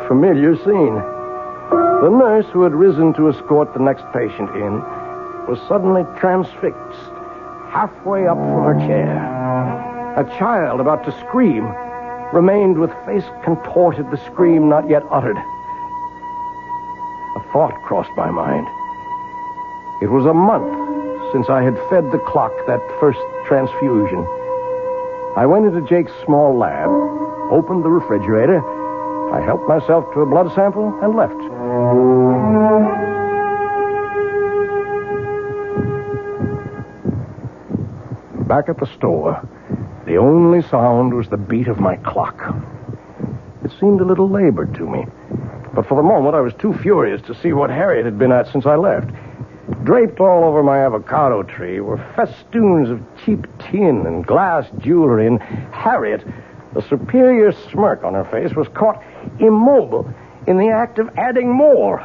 Speaker 1: familiar scene. The nurse who had risen to escort the next patient in was suddenly transfixed, halfway up from her chair. A child about to scream remained with face contorted, the scream not yet uttered. A thought crossed my mind. It was a month since I had fed the clock that first transfusion. I went into Jake's small lab, opened the refrigerator, I helped myself to a blood sample and left. Back at the store, the only sound was the beat of my clock. It seemed a little labored to me, but for the moment I was too furious to see what Harriet had been at since I left. Draped all over my avocado tree were festoons of cheap tin and glass jewelry, and Harriet, the superior smirk on her face, was caught immobile in the act of adding more.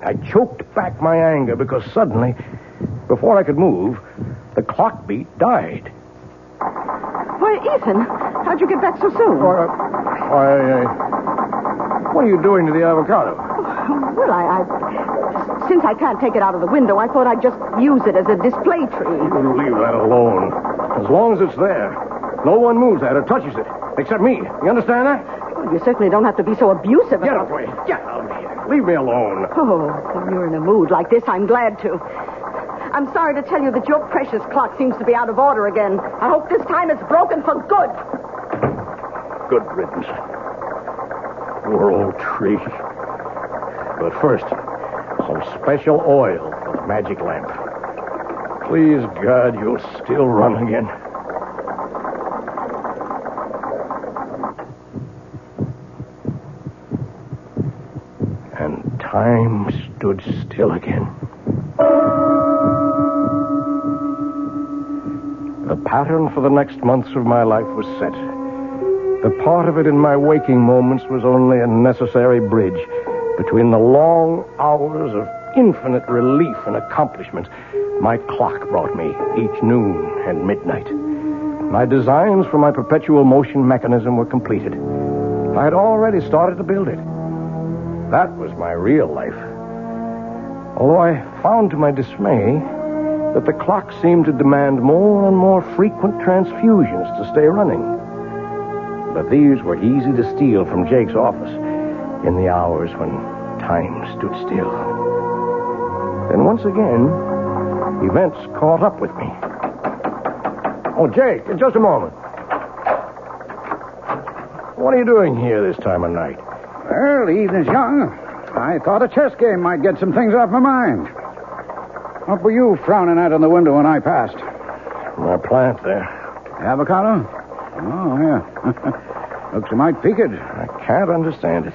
Speaker 1: I choked back my anger because suddenly, before I could move, the clock beat died.
Speaker 15: Why, Ethan, how'd you get back so soon?
Speaker 1: What are you doing to the avocado?
Speaker 15: Well, since I can't take it out of the window, I thought I'd just use it as a display tree.
Speaker 1: You leave that alone. As long as it's there, no one moves that or touches it, except me. You understand that?
Speaker 15: Well, you certainly don't have to be so abusive.
Speaker 1: Get away. Get out of here. Leave me alone.
Speaker 15: Oh, when you're in a mood like this, I'm glad to. I'm sorry to tell you that your precious clock seems to be out of order again. I hope this time it's broken for good.
Speaker 1: Good riddance. Poor old tree. But first, some special oil for the magic lamp. Please, God, you'll still run again. And time stood still again. The pattern for the next months of my life was set. The part of it in my waking moments was only a necessary bridge between the long hours of infinite relief and accomplishment my clock brought me each noon and midnight. My designs for my perpetual motion mechanism were completed. I had already started to build it. That was my real life. Although I found to my dismay that the clock seemed to demand more and more frequent transfusions to stay running. But these were easy to steal from Jake's office in the hours when time stood still. Then once again, events caught up with me. Oh, Jake, in just a moment. What are you doing here this time of night?
Speaker 14: Well, the evening's young. I thought a chess game might get some things off my mind. What were you frowning at in the window when I passed?
Speaker 1: My plant there.
Speaker 14: Avocado? Oh, yeah. Looks a mite peaked.
Speaker 1: I can't understand it.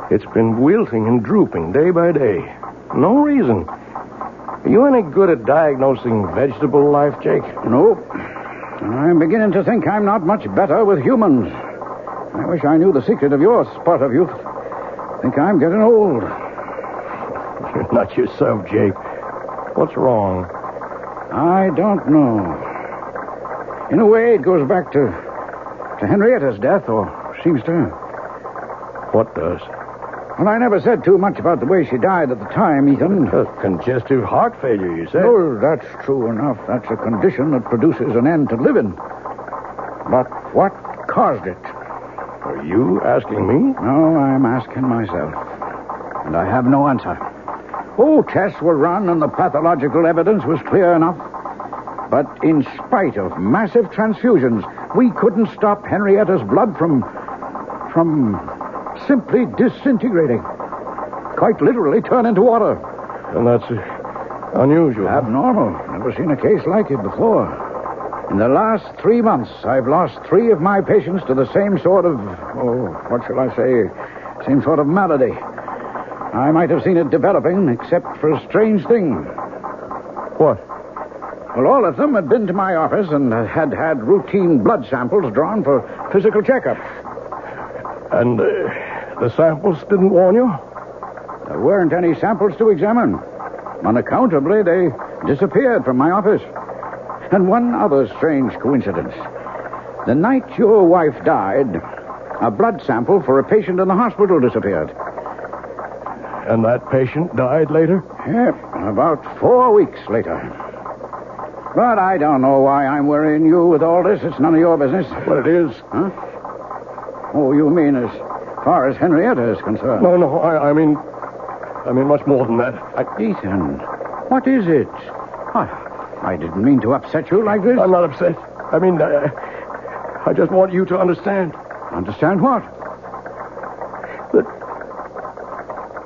Speaker 1: It's been wilting and drooping day by day. No reason. Are you any good at diagnosing vegetable life, Jake?
Speaker 14: Nope. I'm beginning to think I'm not much better with humans. I wish I knew the secret of your spurt of youth. Think I'm getting old.
Speaker 1: You're not yourself, Jake. What's wrong?
Speaker 14: I don't know. In a way, it goes back to Henrietta's death, or seems to.
Speaker 1: What does?
Speaker 14: Well, I never said too much about the way she died at the time, Ethan.
Speaker 1: Congestive heart failure, you said?
Speaker 14: Oh, that's true enough. That's a condition that produces an end to living. But what caused it?
Speaker 1: Are you asking me?
Speaker 14: No, I'm asking myself. And I have no answer. Oh, tests were run and the pathological evidence was clear enough. But in spite of massive transfusions, we couldn't stop Henrietta's blood from simply disintegrating. Quite literally turn into water.
Speaker 1: And that's unusual.
Speaker 14: Abnormal. Never seen a case like it before. In the last 3 months, I've lost 3 of my patients to the same sort of, what shall I say, same sort of malady. I might have seen it developing, except for a strange thing.
Speaker 1: What?
Speaker 14: Well, all of them had been to my office and had routine blood samples drawn for physical checkup.
Speaker 1: And the samples didn't warn you?
Speaker 14: There weren't any samples to examine. Unaccountably, they disappeared from my office. And one other strange coincidence. The night your wife died, a blood sample for a patient in the hospital disappeared.
Speaker 1: And that patient died later?
Speaker 14: Yep, about 4 weeks later. But I don't know why I'm worrying you with all this. It's none of your business.
Speaker 1: Well, it is.
Speaker 14: Huh? Oh, you mean as far as Henrietta is concerned?
Speaker 1: No, I mean much more than that.
Speaker 14: Ethan, what is it? I didn't mean to upset you like this.
Speaker 1: I'm not upset. I mean, I just want you to understand.
Speaker 14: Understand what?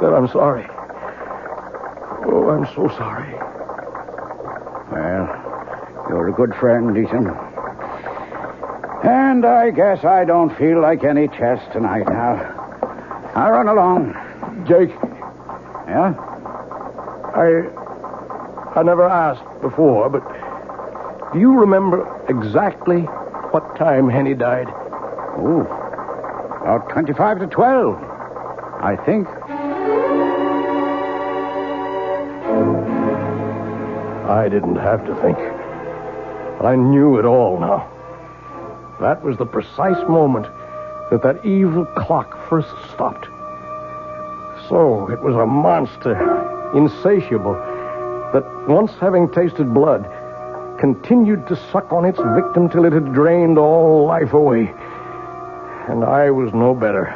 Speaker 1: That I'm sorry. Oh, I'm so sorry.
Speaker 14: Well, you're a good friend, Ethan. And I guess I don't feel like any chess tonight now. I'll run along.
Speaker 1: Jake.
Speaker 14: Yeah?
Speaker 1: I never asked before, but do you remember exactly what time Henny died?
Speaker 14: Oh, about 25 to 12, I think.
Speaker 1: I didn't have to think. I knew it all now. That was the precise moment that evil clock first stopped. So it was a monster, insatiable, that once having tasted blood, continued to suck on its victim till it had drained all life away. And I was no better,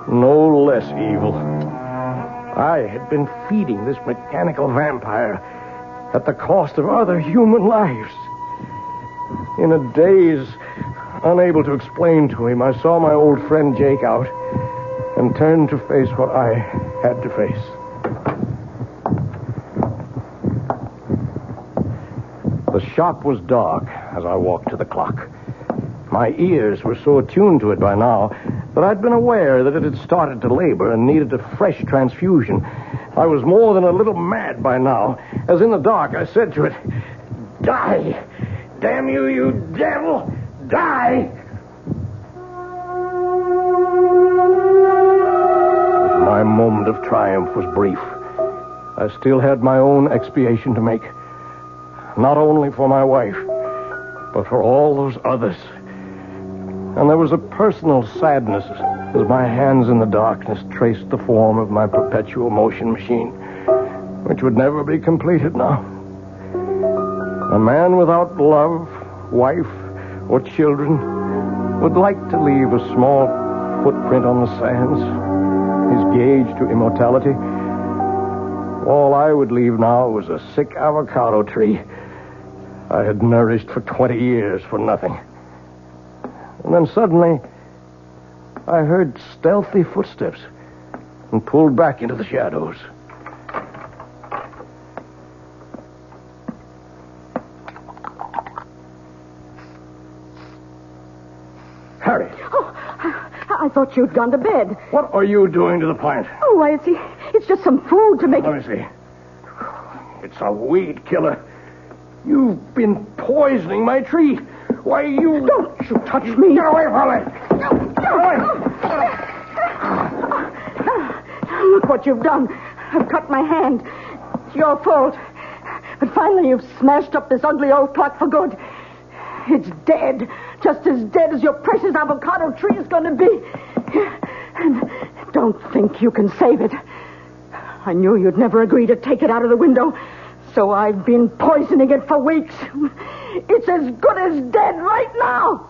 Speaker 1: no less evil. I had been feeding this mechanical vampire at the cost of other human lives. In a daze, unable to explain to him, I saw my old friend Jake out and turned to face what I had to face. The shop was dark as I walked to the clock. My ears were so attuned to it by now that I'd been aware that it had started to labor and needed a fresh transfusion. I was more than a little mad by now, as in the dark I said to it, "Die! Damn you, you devil! Die!" My moment of triumph was brief. I still had my own expiation to make. Not only for my wife, but for all those others. And there was a personal sadness as my hands in the darkness traced the form of my perpetual motion machine, which would never be completed now. A man without love, wife, or children would like to leave a small footprint on the sands, his gauge to immortality. All I would leave now was a sick avocado tree I had nourished for 20 years for nothing. And then suddenly, I heard stealthy footsteps and pulled back into the shadows. Harry.
Speaker 15: Oh, I thought you'd gone to bed.
Speaker 1: What are you doing to the plant?
Speaker 15: Oh, why, it's just some food to make
Speaker 1: Let me see. It's a weed killer. You've been poisoning my tree. Why, you...
Speaker 15: Don't you touch me.
Speaker 1: Get away from me. Get away.
Speaker 15: Look what you've done. I've cut my hand. It's your fault. But finally you've smashed up this ugly old clock for good. It's dead. Just as dead as your precious avocado tree is going to be. And don't think you can save it. I knew you'd never agree to take it out of the window. So I've been poisoning it for weeks. It's as good as dead right now.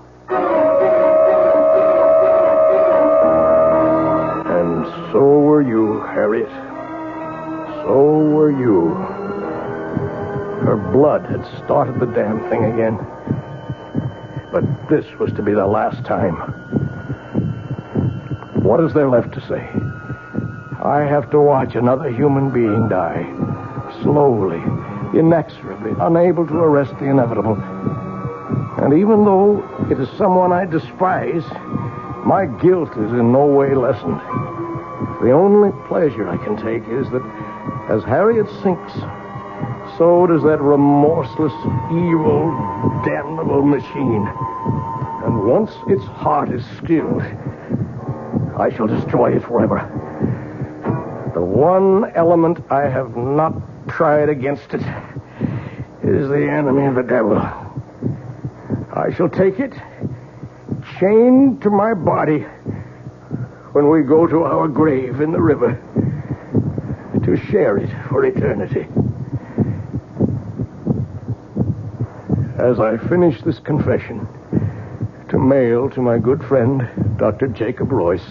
Speaker 1: And so were you, Harriet. So were you. Her blood had started the damn thing again. But this was to be the last time. What is there left to say? I have to watch another human being die. Slowly, inexorably, unable to arrest the inevitable. And even though it is someone I despise, my guilt is in no way lessened. The only pleasure I can take is that as Harriet sinks, so does that remorseless, evil, damnable machine. And once its heart is stilled, I shall destroy it forever. The one element I have not tried against it is the enemy of the devil. I shall take it, chained to my body, when we go to our grave in the river, to share it for eternity. As I finish this confession, to mail to my good friend, Dr. Jacob Royce,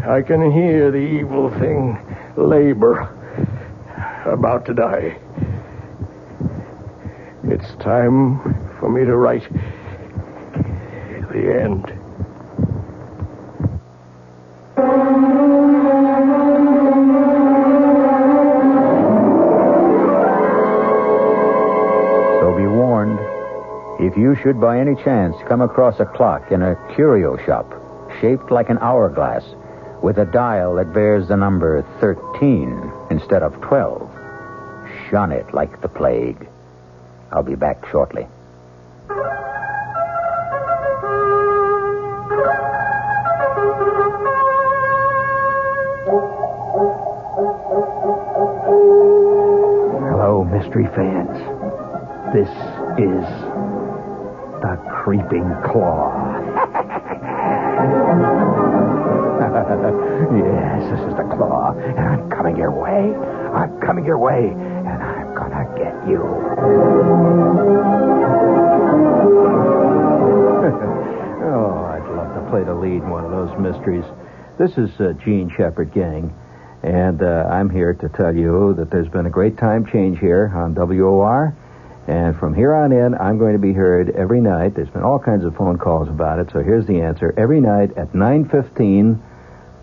Speaker 1: I can hear the evil thing labor, about to die. It's time for me to write the end.
Speaker 2: So be warned, if you should by any chance come across a clock in a curio shop shaped like an hourglass with a dial that bears the number 13 instead of 12, shun it like the plague. I'll be back shortly.
Speaker 14: Hello, mystery fans. This is the Creeping Claw. Yes, this is the Claw, and I'm coming your way. I'm coming your way, and I'm gonna get you.
Speaker 11: Oh, I'd love to play the lead in one of those mysteries. This is Gene Shepard, gang, and I'm here to tell you that there's been a great time change here on WOR, and from here on in, I'm going to be heard every night. There's been all kinds of phone calls about it, so here's the answer. Every night at 9:15,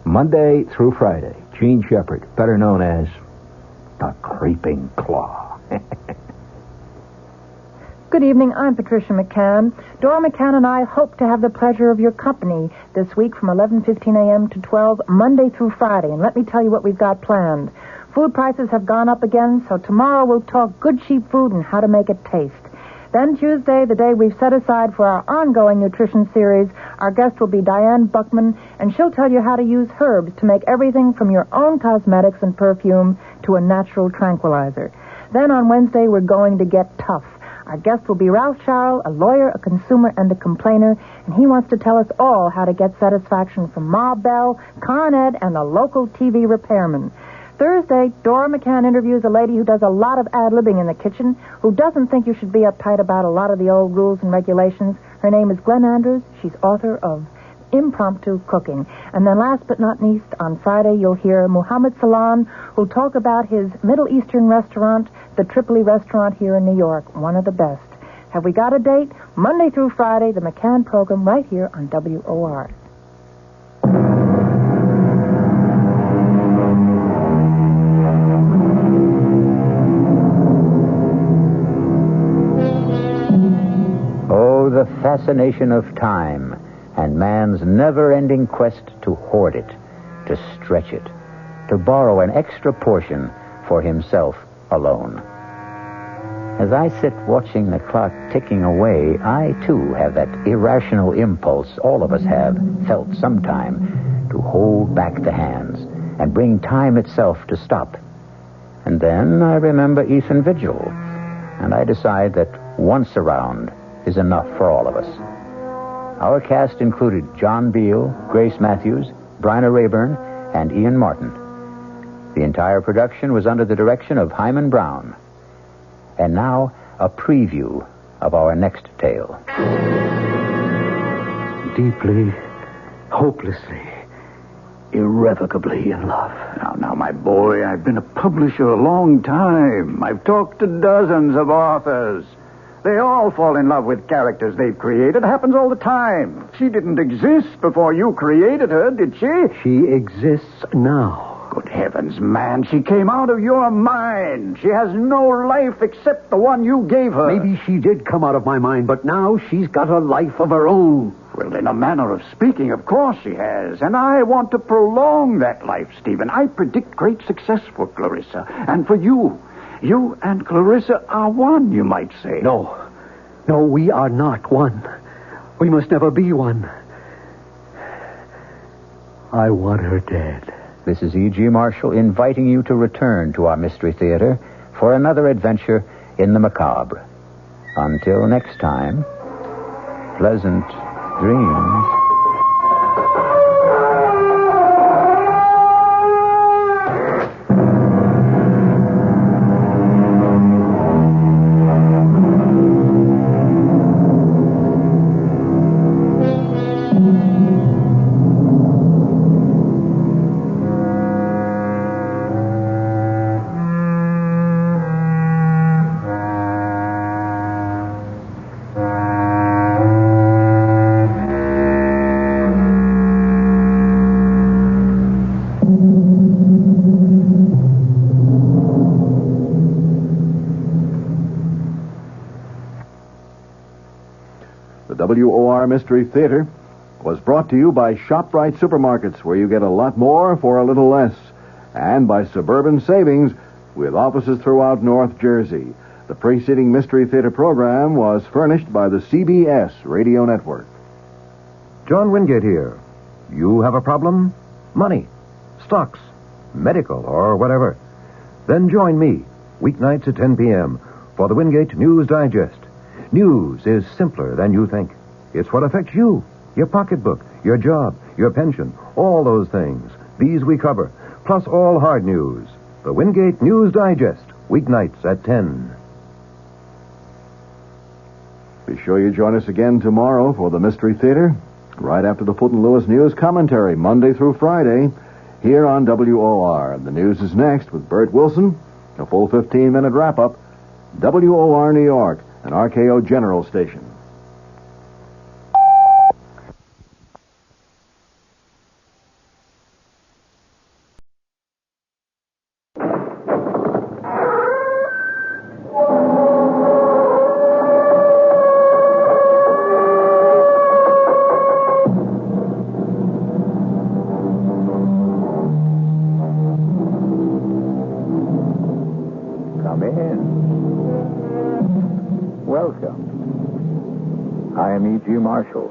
Speaker 11: Monday through Friday. Gene Shepard, better known as the Creeping Claw.
Speaker 18: Good evening. I'm Patricia McCann. Dora McCann and I hope to have the pleasure of your company this week from 11:15 a.m. to 12, Monday through Friday. And let me tell you what we've got planned. Food prices have gone up again, so tomorrow we'll talk good, cheap food and how to make it taste. Then Tuesday, the day we've set aside for our ongoing nutrition series, our guest will be Diane Buckman, and she'll tell you how to use herbs to make everything from your own cosmetics and perfume to a natural tranquilizer. Then on Wednesday, we're going to get tough. Our guest will be Ralph Sharrell, a lawyer, a consumer, and a complainer, and he wants to tell us all how to get satisfaction from Ma Bell, Con Ed, and the local TV repairman. Thursday, Dora McCann interviews a lady who does a lot of ad-libbing in the kitchen, who doesn't think you should be uptight about a lot of the old rules and regulations. Her name is Glenn Andrews. She's author of Impromptu Cooking. And then last but not least, on Friday, you'll hear Muhammad Salan, who'll talk about his Middle Eastern restaurant, the Tripoli restaurant here in New York, one of the best. Have we got a date? Monday through Friday, the McCann program right here on WOR.
Speaker 2: Oh, the fascination of time and man's never-ending quest to hoard it, to stretch it, to borrow an extra portion for himself alone. As I sit watching the clock ticking away, I, too, have that irrational impulse all of us have felt sometime to hold back the hands and bring time itself to stop. And then I remember Ethan Vigil, and I decide that once around is enough for all of us. Our cast included John Beal, Grace Matthews, Bryna Rayburn, and Ian Martin. The entire production was under the direction of Hyman Brown. And now, a preview of our next tale.
Speaker 14: Deeply, hopelessly, irreparably irrevocably in love.
Speaker 24: Now, my boy, I've been a publisher a long time. I've talked to dozens of authors. They all fall in love with characters they've created. It happens all the time. She didn't exist before you created her, did she?
Speaker 14: She exists now.
Speaker 24: Good heavens, man. She came out of your mind. She has no life except the one you gave her.
Speaker 14: Maybe she did come out of my mind, but now she's got a life of her own.
Speaker 24: Well, in a manner of speaking, of course she has. And I want to prolong that life, Stephen. I predict great success for Clarissa. And for you. You and Clarissa are one, you might say.
Speaker 14: No, we are not one. We must never be one. I want her dead.
Speaker 2: This is E.G. Marshall inviting you to return to our Mystery Theater for another adventure in the macabre. Until next time, pleasant dreams.
Speaker 17: WOR Mystery Theater was brought to you by ShopRite Supermarkets, where you get a lot more for a little less, and by Suburban Savings, with offices throughout North Jersey. The preceding Mystery Theater program was furnished by the CBS Radio Network.
Speaker 6: John Wingate here. You have a problem? Money, stocks, medical, or whatever. Then join me, weeknights at 10 p.m., for the Wingate News Digest. News is simpler than you think. It's what affects you, your pocketbook, your job, your pension, all those things. These we cover, plus all hard news. The Wingate News Digest, weeknights at 10.
Speaker 17: Be sure you join us again tomorrow for the Mystery Theater, right after the Fulton Lewis News Commentary, Monday through Friday, here on WOR. The news is next with Bert Wilson, a full 15-minute wrap-up. WOR New York, an RKO General station.
Speaker 2: Come in. Welcome. I am E.G. Marshall.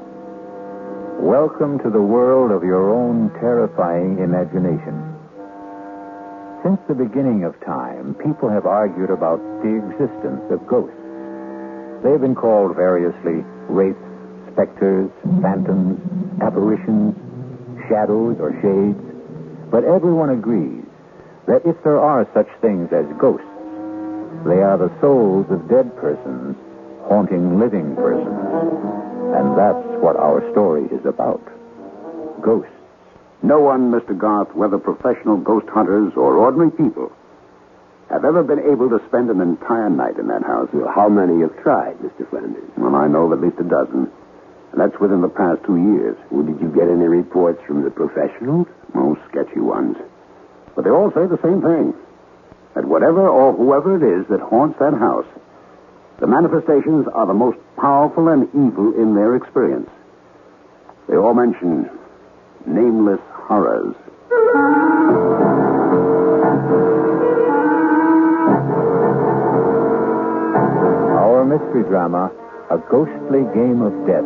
Speaker 2: Welcome to the world of your own terrifying imagination. Since the beginning of time, people have argued about the existence of ghosts. They have been called variously wraiths, specters, phantoms, apparitions, shadows, or shades. But everyone agrees that if there are such things as ghosts, they are the souls of dead persons haunting living persons. And that's what our story is about. Ghosts.
Speaker 8: No one, Mr. Garth, whether professional ghost hunters or ordinary people, have ever been able to spend an entire night in that house.
Speaker 19: Well, how many have tried, Mr. Flanders?
Speaker 8: Well, I know of at least a dozen. And that's within the past 2 years.
Speaker 19: Well, did you get any reports from the professionals?
Speaker 8: Most sketchy ones. But they all say the same thing. That whatever or whoever it is that haunts that house, the manifestations are the most powerful and evil in their experience. They all mention nameless horrors.
Speaker 2: Our mystery drama, A Ghostly Game of Death,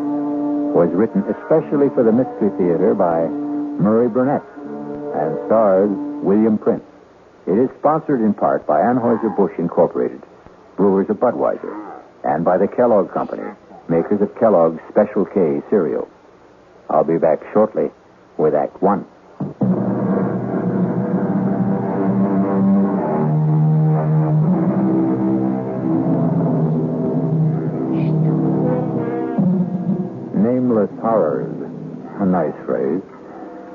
Speaker 2: was written especially for the Mystery Theater by Murray Burnett and stars William Prince. It is sponsored in part by Anheuser-Busch Incorporated, brewers of Budweiser, and by the Kellogg Company, makers of Kellogg's Special K cereal. I'll be back shortly with Act One. Nameless horrors. A nice phrase.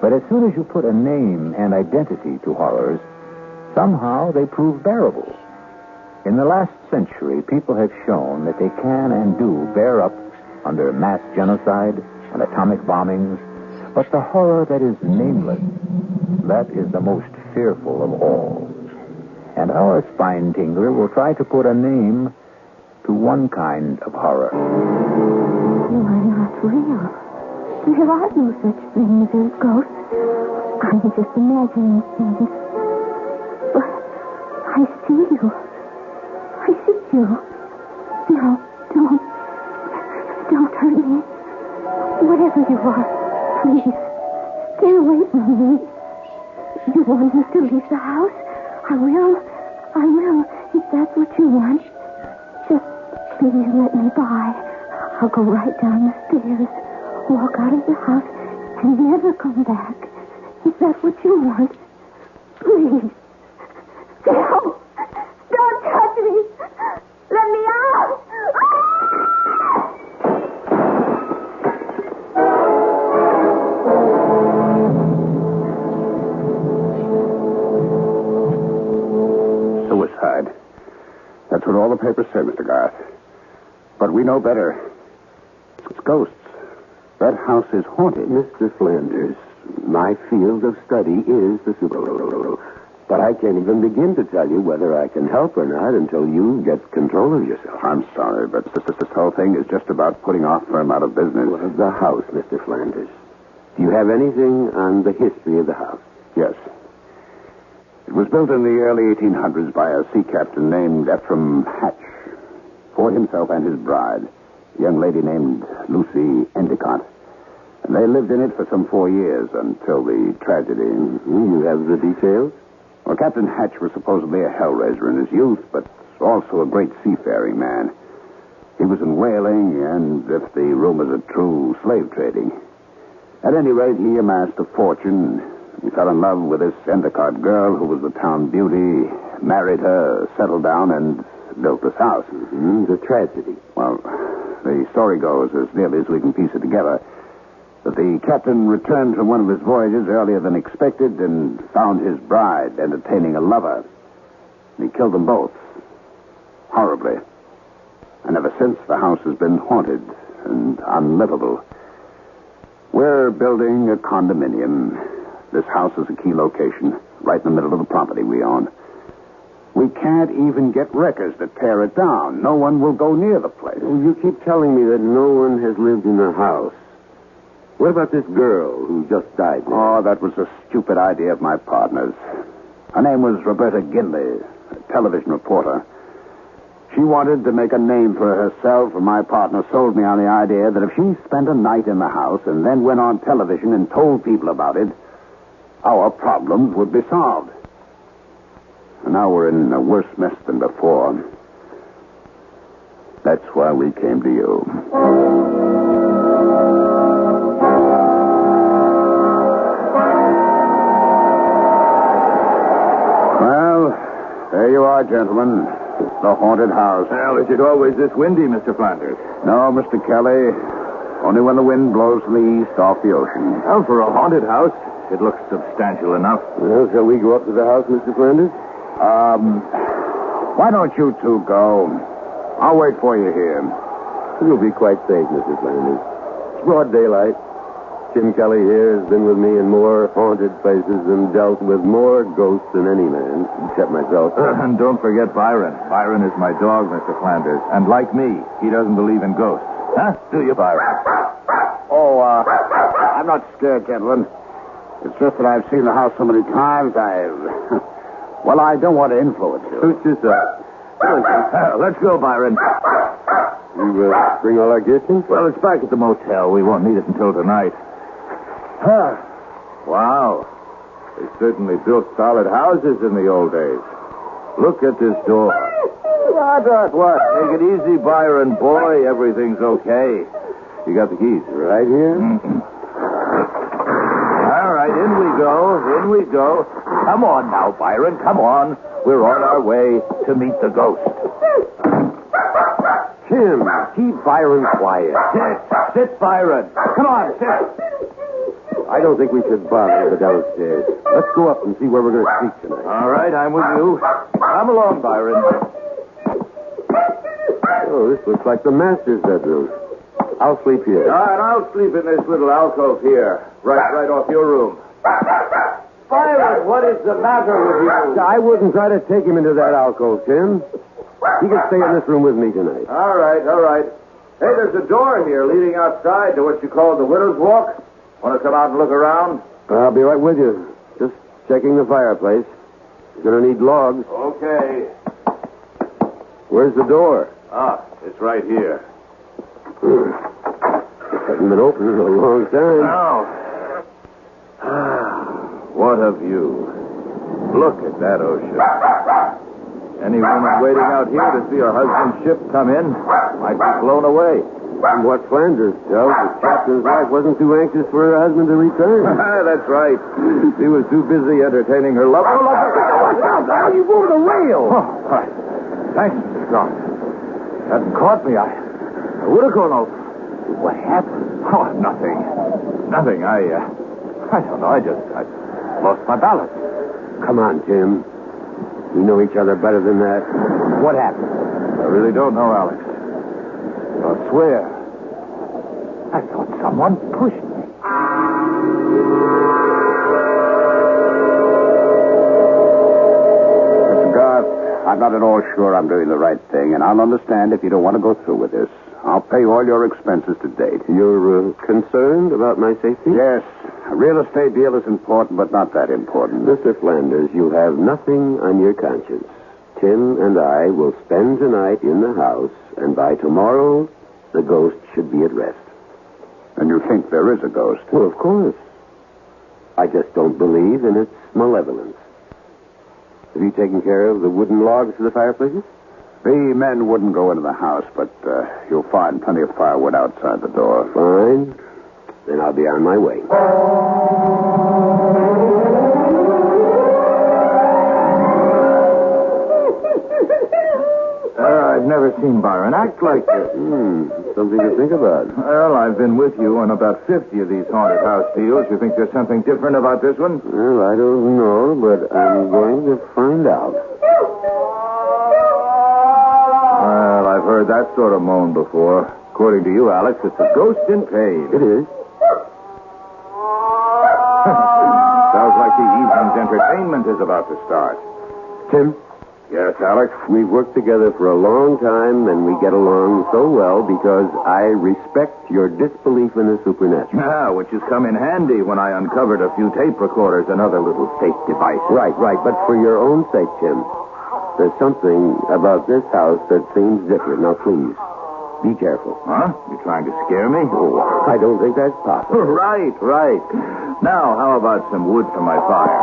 Speaker 2: But as soon
Speaker 8: soon as you put a name and identity to horrors, somehow they prove bearable. In the last century, people have shown that they can and do bear up under mass genocide and atomic bombings, but the horror that is nameless, that is the most fearful of all. And our spine-tingler will try to put a name to one kind of horror.
Speaker 23: You are not real. There are no such things as ghosts. I'm just imagining things. But I see you. I see you. No, don't hurt me. Whatever you are, please, stay away from me. You want me to leave the house? I will, if that's what you want. Just please let me by. I'll go right down the stairs, walk out of the house, and never come back. If that's what you want, please. No! Don't touch me! Let me out!
Speaker 8: Suicide. That's what all the papers say, Mr. Garth. But we know better. It's ghosts. That house is haunted.
Speaker 19: Mr. Flanders, my field of study is the supernatural. But I can't even begin to tell you whether I can help or not until you get control of yourself.
Speaker 8: I'm sorry, but this whole thing is just about putting our firm out of business.
Speaker 19: Well, the house, Mr. Flanders. Do you have anything on the history of the house?
Speaker 8: Yes. It was built in the early 1800s by a sea captain named Ephraim Hatch for himself and his bride, a young lady named Lucy Endicott. And they lived in it for some 4 years until the tragedy.
Speaker 19: You have the details?
Speaker 8: Well, Captain Hatch was supposedly a hellraiser in his youth, but also a great seafaring man. He was in whaling and, if the rumors are true, slave trading. At any rate, he amassed a fortune. He fell in love with this Endicott girl who was the town beauty, married her, settled down, and built this house.
Speaker 19: The tragedy.
Speaker 8: Well, the story goes, as nearly as we can piece it together, that the captain returned from one of his voyages earlier than expected and found his bride entertaining a lover. He killed them both. Horribly. And ever since, the house has been haunted and unlivable. We're building a condominium. This house is a key location, right in the middle of the property we own. We can't even get wreckers to tear it down. No one will go near the place.
Speaker 19: Well, you keep telling me that no one has lived in the house. What about this girl who just died?
Speaker 8: Oh, that was a stupid idea of my partner's. Her name was Roberta Ginley, a television reporter. She wanted to make a name for herself, and my partner sold me on the idea that if she spent a night in the house and then went on television and told people about it, our problems would be solved. And now we're in a worse mess than before. That's why we came to you. Well, there you are, gentlemen. The haunted house.
Speaker 7: Well, is it always this windy, Mr. Flanders?
Speaker 8: No, Mr. Kelly. Only when the wind blows from the east off the ocean.
Speaker 7: Well, for a haunted house, it looks substantial enough.
Speaker 19: Well, shall we go up to the house, Mr. Flanders?
Speaker 8: Why don't you two go? I'll wait for you here.
Speaker 19: You'll be quite safe, Mr. Flanders. It's broad daylight. Tim Kelly here has been with me in more haunted places and dealt with more ghosts than any man, except myself.
Speaker 7: And don't forget Byron. Byron is my dog, Mr. Flanders. And like me, he doesn't believe in ghosts. Huh? Do you, Byron?
Speaker 8: Oh, I'm not scared, gentlemen. It's just that I've seen the house so many times, Well, I don't want to influence you.
Speaker 7: Suit yourself. Let's go, Byron.
Speaker 19: You bring all our gifts in?
Speaker 7: Well, it's back at the motel. We won't need it until tonight.
Speaker 8: Wow. They certainly built solid houses in the old days. Look at this door.
Speaker 7: What? Take it easy, Byron. Boy, everything's okay.
Speaker 19: You got the keys right here?
Speaker 7: All right, in we go. In we go. Come on now, Byron. Come on. We're on our way to meet the ghost.
Speaker 19: Tim, keep Byron quiet.
Speaker 7: Sit, Byron. Come on, sit.
Speaker 19: I don't think we should bother the downstairs. Let's go up and see where we're going to sleep tonight.
Speaker 7: All right, I'm with you. Come along, Byron.
Speaker 19: Oh, this looks like the master's bedroom. I'll sleep here.
Speaker 7: And I'll sleep in this little alcove here, right off your room. Byron, what is the matter with you?
Speaker 19: I wouldn't try to take him into that alcove, Tim. He can stay in this room with me tonight.
Speaker 7: All right. Hey, there's a door here leading outside to what you call the Widow's Walk. Want to come out and look around?
Speaker 19: I'll be right with you. Just checking the fireplace. You're going to need logs.
Speaker 7: Okay.
Speaker 19: Where's the door?
Speaker 7: It's right here.
Speaker 19: It hasn't been open in a long time.
Speaker 7: Now. What a view. Look at that ocean. Any woman waiting out here to see her husband's ship come in might be blown away.
Speaker 19: What Flanders, Joe? The captain's wife wasn't too anxious for her husband to return.
Speaker 7: That's right. She was too busy entertaining her lover. Watch out! Now you moved the rail. Thanks, Mr. Scott. Hadn't caught me. I would have gone over. What happened? Oh, nothing. I don't know. I lost my balance.
Speaker 19: Come on, Tim. We know each other better than that. What happened?
Speaker 7: I really don't know, Alex. I'll swear. I thought someone pushed me.
Speaker 8: Mr. Garth, I'm not at all sure I'm doing the right thing, and I'll understand if you don't want to go through with this. I'll pay all your expenses to date.
Speaker 19: You're concerned about my safety?
Speaker 8: Yes. A real estate deal is important, but not that important.
Speaker 19: Mr. Flanders, you have nothing on your conscience. Tim and I will spend tonight in the house, and by tomorrow, the ghost should be at rest.
Speaker 8: And you think there is a ghost?
Speaker 19: Well, of course. I just don't believe in its malevolence. Have you taken care of the wooden logs for the fireplaces?
Speaker 8: The men wouldn't go into the house, but you'll find plenty of firewood outside the door.
Speaker 19: Fine. Then I'll be on my way.
Speaker 7: I've never seen Byron act like this.
Speaker 19: Something to think about.
Speaker 7: Well, I've been with you on about 50 of these haunted house deals. You think there's something different about this one?
Speaker 19: Well, I don't know, but I'm going to find out.
Speaker 7: Well, I've heard that sort of moan before. According to you, Alex, it's a ghost in pain.
Speaker 19: It is.
Speaker 7: Sounds like the evening's entertainment is about to start.
Speaker 19: Tim?
Speaker 7: Yes, Alex?
Speaker 19: We've worked together for a long time, and we get along so well because I respect your disbelief in the supernatural.
Speaker 7: Ah, which has come in handy when I uncovered a few tape recorders and other little fake devices.
Speaker 19: Right. But for your own sake, Tim, there's something about this house that seems different. Now, please, be careful.
Speaker 7: Huh? You trying to scare me?
Speaker 19: Oh, I don't think that's possible.
Speaker 7: Right. Now, how about some wood for my fire?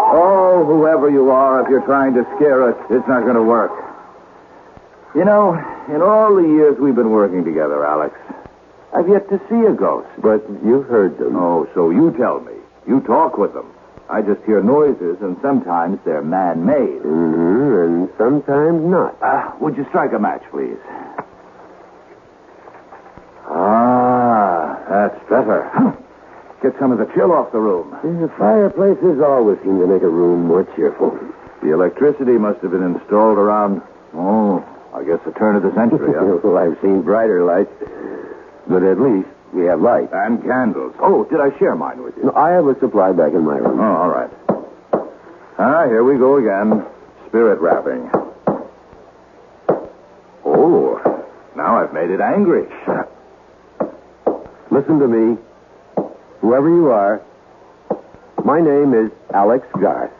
Speaker 7: Oh, whoever you are, if you're trying to scare us, it's not going to work. You know, in all the years we've been working together, Alex, I've yet to see a ghost.
Speaker 19: But you've heard them.
Speaker 7: Oh, so you tell me. You talk with them. I just hear noises, and sometimes they're man-made.
Speaker 19: And sometimes not.
Speaker 7: Would you strike a match, please? That's better. Get some of the chill off the room.
Speaker 19: The fireplaces always seem to make a room more cheerful.
Speaker 7: The electricity must have been installed around, I guess the turn of the century, huh?
Speaker 19: Well, I've seen brighter lights, but at least we have light.
Speaker 7: And candles. Oh, did I share mine with you?
Speaker 19: No, I have a supply back in my room.
Speaker 7: Oh, all right. Here we go again. Spirit wrapping. Oh, now I've made it angry.
Speaker 19: Listen to me. Whoever you are, my name is Alex Garth.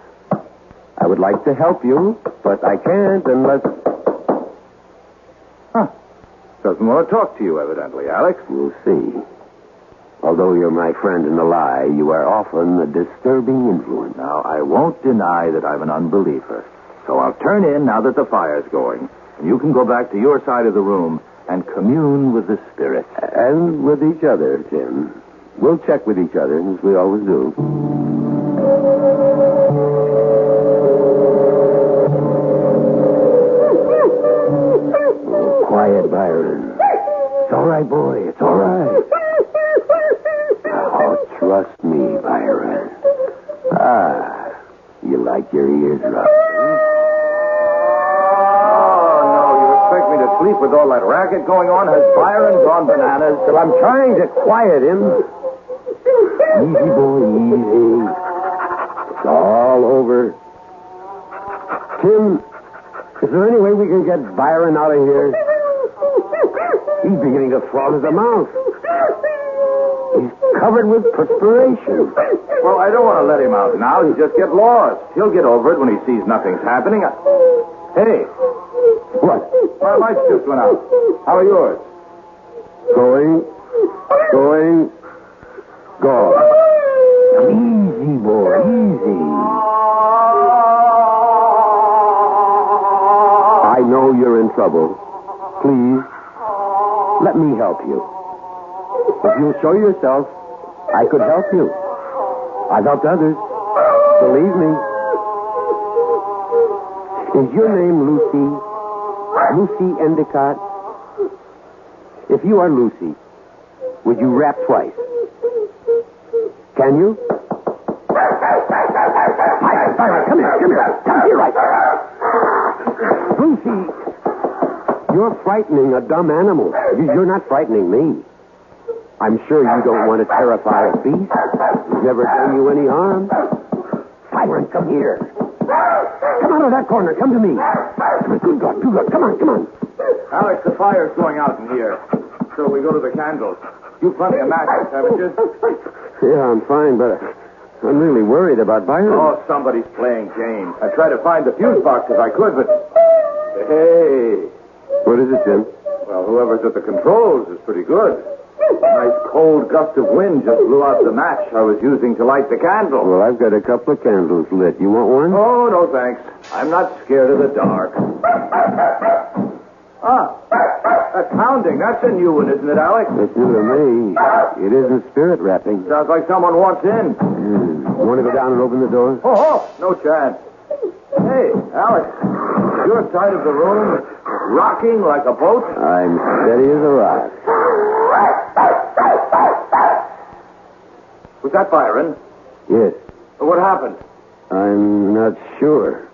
Speaker 19: I would like to help you, but I can't unless...
Speaker 7: Doesn't want to talk to you, evidently, Alex.
Speaker 19: We'll see. Although you're my friend in the lie, you are often a disturbing influence.
Speaker 7: Now, I won't deny that I'm an unbeliever. So I'll turn in now that the fire's going. And you can go back to your side of the room and commune with the spirits.
Speaker 19: And with each other, Tim. We'll check with each other, as we always do. Oh, quiet, Byron. It's all right, boy. It's all right. Ah, you like your ears rubbed.
Speaker 7: Oh, no, you expect me to sleep with all that racket going on? Has Byron gone bananas?
Speaker 19: Well, I'm trying to quiet him. Easy, boy, easy. It's all over. Tim, is there any way we can get Byron out of here? He's beginning to fall to the mouth. He's covered with perspiration.
Speaker 7: Well, I don't want to let him out now. He'll just get lost. He'll get over it when he sees nothing's happening. Hey.
Speaker 19: What?
Speaker 7: My lights just went out. How are yours?
Speaker 19: Going. Gone. Easy, boy, easy. I know you're in trouble. Please, let me help you. If you'll show yourself, I could help you. I've helped others. Believe me. Is your name Lucy? Lucy Endicott? If you are Lucy, would you rap twice? Can you? Byron, come here. Come here right. Lucy, you're frightening a dumb animal. You're not frightening me. I'm sure you don't want to terrify a beast. He's never done you any harm. Byron, come here. Come out of that corner. Come to me. Good God. Come on.
Speaker 7: Alex, the fire's going out in here. So we go to the candles. You've plenty of matches, haven't you?
Speaker 19: Yeah, I'm fine, but I'm really worried about Byron.
Speaker 7: Oh, somebody's playing games. I tried to find the fuse box if I could, but... Hey.
Speaker 19: What is it, Jim?
Speaker 7: Well, whoever's at the controls is pretty good. A nice cold gust of wind just blew out the match I was using to light the candle.
Speaker 19: Well, I've got a couple of candles lit. You want one?
Speaker 7: Oh, no, thanks. I'm not scared of the dark. That's pounding. That's a new one, isn't it, Alex?
Speaker 19: That's new to me. It isn't spirit rapping.
Speaker 7: Sounds like someone wants in.
Speaker 19: Want to go down and open the door?
Speaker 7: Oh, no chance. Hey, Alex, your side of the room rocking like a boat?
Speaker 19: I'm steady as a rock.
Speaker 7: Was that Byron?
Speaker 19: Yes.
Speaker 7: What happened?
Speaker 19: I'm not sure.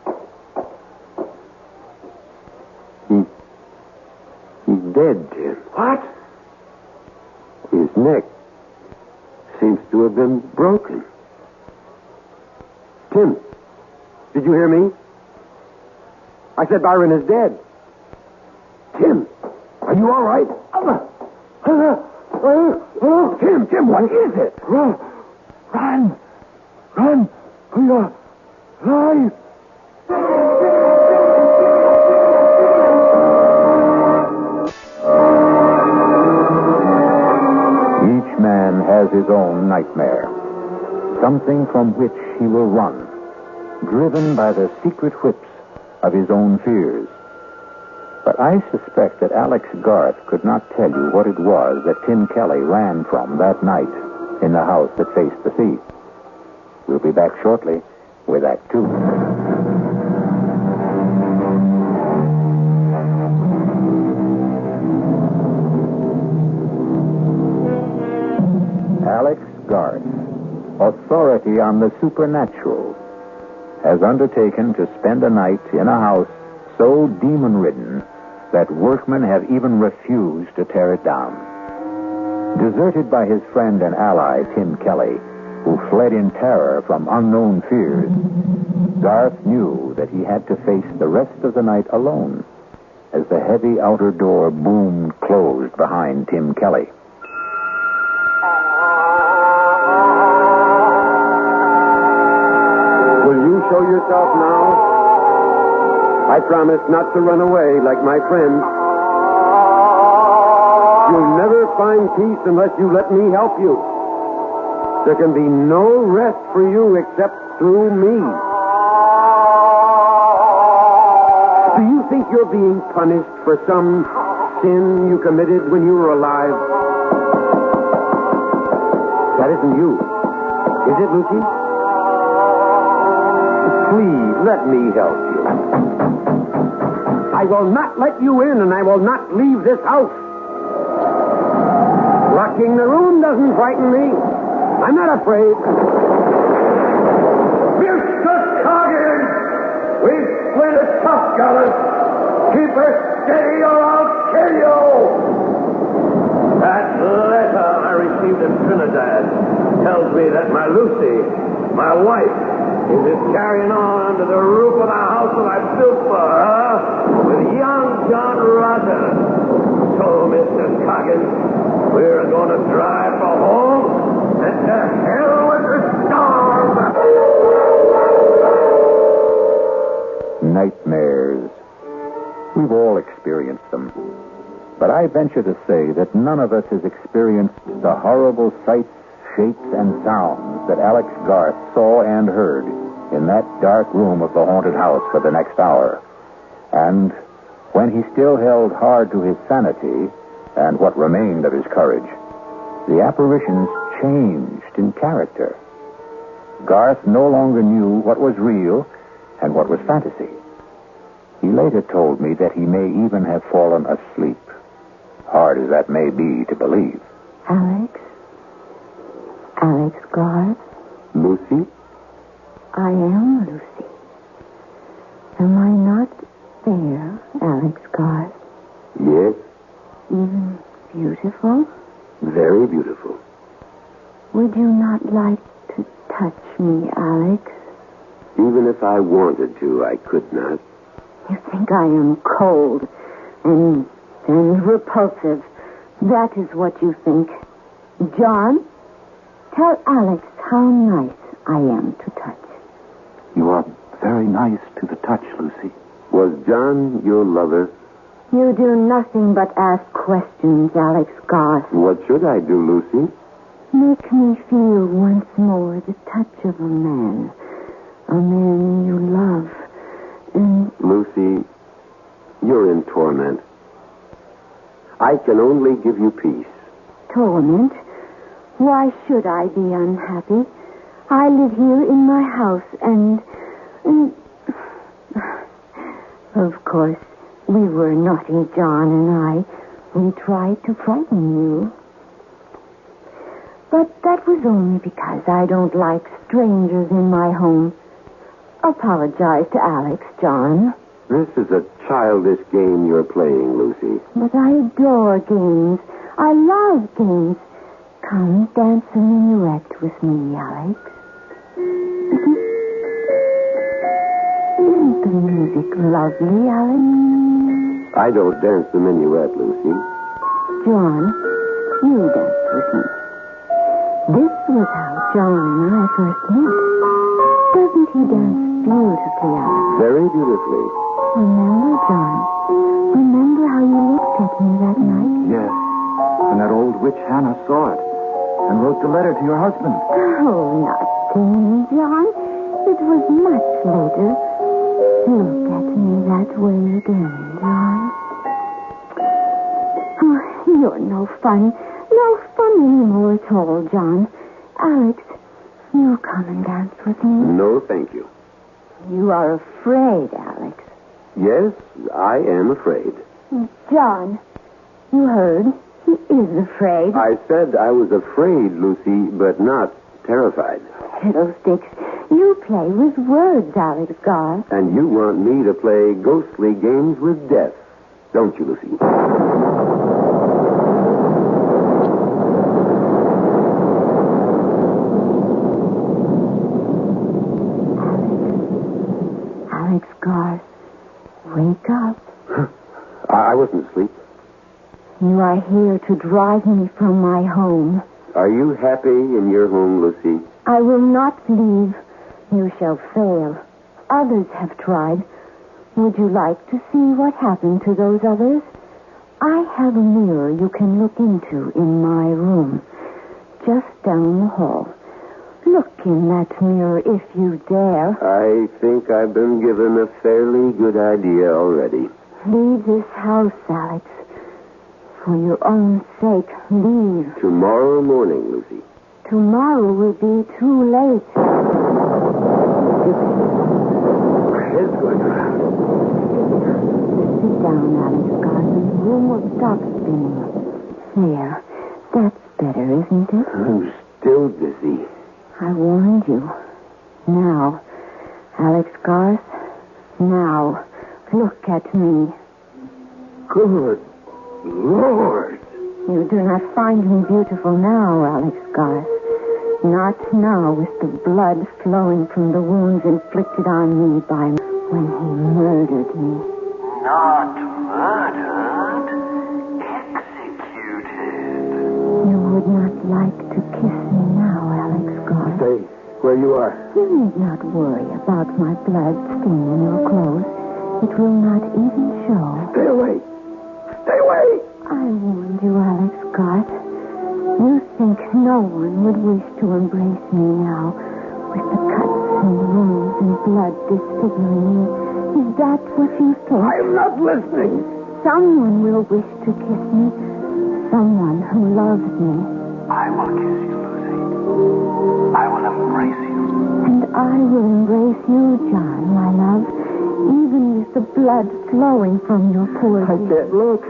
Speaker 19: He's dead, Tim.
Speaker 7: What?
Speaker 19: His neck seems to have been broken. Tim, did you hear me? I said Byron is dead. Tim, are you all right? Tim, what is it?
Speaker 24: Run! For your life!
Speaker 2: Each man has his own nightmare. Something from which he will run, driven by the secret whips of his own fears. But I suspect that Alex Garth could not tell you what it was that Tim Kelly ran from that night in the house that faced the sea. We'll be back shortly with Act Two. Alex Garth, authority on the supernatural, has undertaken to spend a night in a house so demon-ridden that workmen have even refused to tear it down. Deserted by his friend and ally, Tim Kelly, who fled in terror from unknown fears, Garth knew that he had to face the rest of the night alone as the heavy outer door boomed closed behind Tim Kelly.
Speaker 19: Will you show yourself now? I promise not to run away like my friend. You'll never find peace unless you let me help you. There can be no rest for you except through me. Do you think you're being punished for some sin you committed when you were alive? That isn't you. Is it, Lucy? Please, let me help you. I will not let you in, and I will not leave this house. Locking the room doesn't frighten me. I'm not afraid.
Speaker 1: fellas. Keep her steady or I'll kill you. That letter I received in Trinidad tells me that my Lucy, my wife, is carrying on under the roof of the house that I built for her with young John Roger. So, Mr. Coggins, we're going to drive for home and to hell with the storm.
Speaker 8: Nightmares. We've all experienced them. But I venture to say that none of us has experienced the horrible sights, shapes, and sounds that Alex Garth saw and heard in that dark room of the haunted house for the next hour. And when he still held hard to his sanity and what remained of his courage, the apparitions changed in character. Garth no longer knew what was real and what was fantasy. He later told me that he may even have fallen asleep, hard as that may be to believe.
Speaker 23: Alex? Alex Garth?
Speaker 19: Lucy?
Speaker 23: I am Lucy. Am I not there, Alex Garth?
Speaker 19: Yes.
Speaker 23: Even beautiful?
Speaker 19: Very beautiful.
Speaker 23: Would you not like to touch me, Alex?
Speaker 19: Even if I wanted to, I could not.
Speaker 23: You think I am cold and repulsive. That is what you think. John, tell Alex how nice I am to touch.
Speaker 7: You are very nice to the touch, Lucy.
Speaker 19: Was John your lover?
Speaker 23: You do nothing but ask questions, Alex Garth.
Speaker 19: What should I do, Lucy?
Speaker 23: Make me feel once more the touch of a man you love. And
Speaker 19: Lucy, you're in torment. I can only give you peace.
Speaker 23: torment? Why should I be unhappy? I live here in my house and... Of course, we were naughty, John and I. We tried to frighten you. But that was only because I don't like strangers in my home. Apologize to Alex, John.
Speaker 19: This is a childish game you're playing, Lucy.
Speaker 23: But I adore games. I love games. Come, dance a minuet with me, Alex. Isn't the music lovely, Alex?
Speaker 19: I don't dance the minuet, Lucy.
Speaker 23: John, you dance with me. This was how John and I first met. Doesn't he dance beautifully, Alex?
Speaker 19: Very beautifully.
Speaker 23: Remember, John? Remember how you looked at me that night?
Speaker 7: Yes. And that old witch Hannah saw it and wrote the letter to your husband.
Speaker 23: Oh, not then, John. It was much later. Look at me that way again, John. Oh, you're no fun. No fun anymore at all, John. Alex, you come and dance with me.
Speaker 19: No, thank you.
Speaker 23: You are afraid, Alex.
Speaker 19: Yes, I am afraid.
Speaker 23: John, you heard. He is afraid.
Speaker 19: I said I was afraid, Lucy, but not terrified.
Speaker 23: Fiddlesticks. You play with words, Alex Garth.
Speaker 19: And you want me to play ghostly games with death, don't you, Lucy?
Speaker 23: Alex Garth, wake up.
Speaker 19: I wasn't asleep.
Speaker 23: You are here to drive me from my home.
Speaker 19: Are you happy in your home, Lucy?
Speaker 23: I will not leave. You shall fail. Others have tried. Would you like to see what happened to those others? I have a mirror you can look into in my room, just down the hall. Look in that mirror if you dare.
Speaker 19: I think I've been given a fairly good idea already.
Speaker 23: Leave this house, Alex. For your own sake, leave.
Speaker 19: Tomorrow morning, Lucy.
Speaker 23: Tomorrow will be too late.
Speaker 19: My head's going around.
Speaker 23: Sit down, Alex Garth, and the room will stop spinning. There. That's better, isn't it?
Speaker 19: I'm still dizzy.
Speaker 23: I warned you. Now, Alex Garth, now, Look at me.
Speaker 19: Good Lord.
Speaker 23: You do not find me beautiful now, Alex Garth. Not now with the blood flowing from the wounds inflicted on me by when he murdered me.
Speaker 10: Not murdered. Executed.
Speaker 23: You would not like to kiss me now, Alex Garth.
Speaker 19: Stay where you are.
Speaker 23: You need not worry about my blood staining your clothes. It will not even show.
Speaker 19: Stay away. Stay away.
Speaker 23: I warned you, Alex Garth. You think no one would wish to embrace me now, with the cuts and wounds and blood disfiguring me. Is that what you think?
Speaker 19: I'm not listening.
Speaker 23: Someone will wish to kiss me. Someone who loves me.
Speaker 10: I will kiss you, Lucy. I will embrace you.
Speaker 23: And I will embrace you, John, my love, even with the blood flowing from your pores.
Speaker 19: I can't look.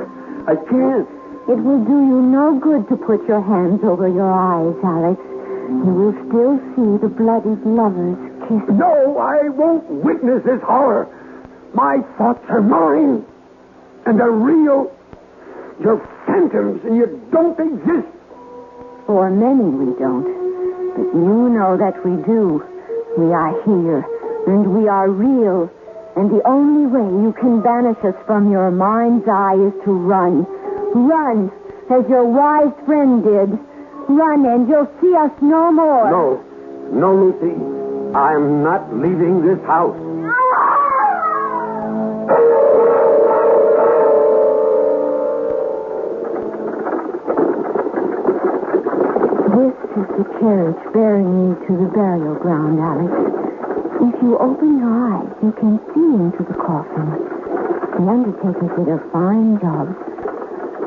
Speaker 19: I can't.
Speaker 23: It will do you no good to put your hands over your eyes, Alex. You will still see the bloodied lovers kissing.
Speaker 19: No, I won't witness this horror. My thoughts are mine. And they're real. You're phantoms, and you don't exist.
Speaker 23: For many we don't. But you know that we do. We are here, and we are real. And the only way you can banish us from your mind's eye is to run. Run, as your wise friend did. Run, and you'll see us no more.
Speaker 19: No. No, Lucy. I'm not leaving this house.
Speaker 23: This is the carriage bearing me to the burial ground, Alex. If you open your eyes, you can see into the coffin. The undertaker did a fine job.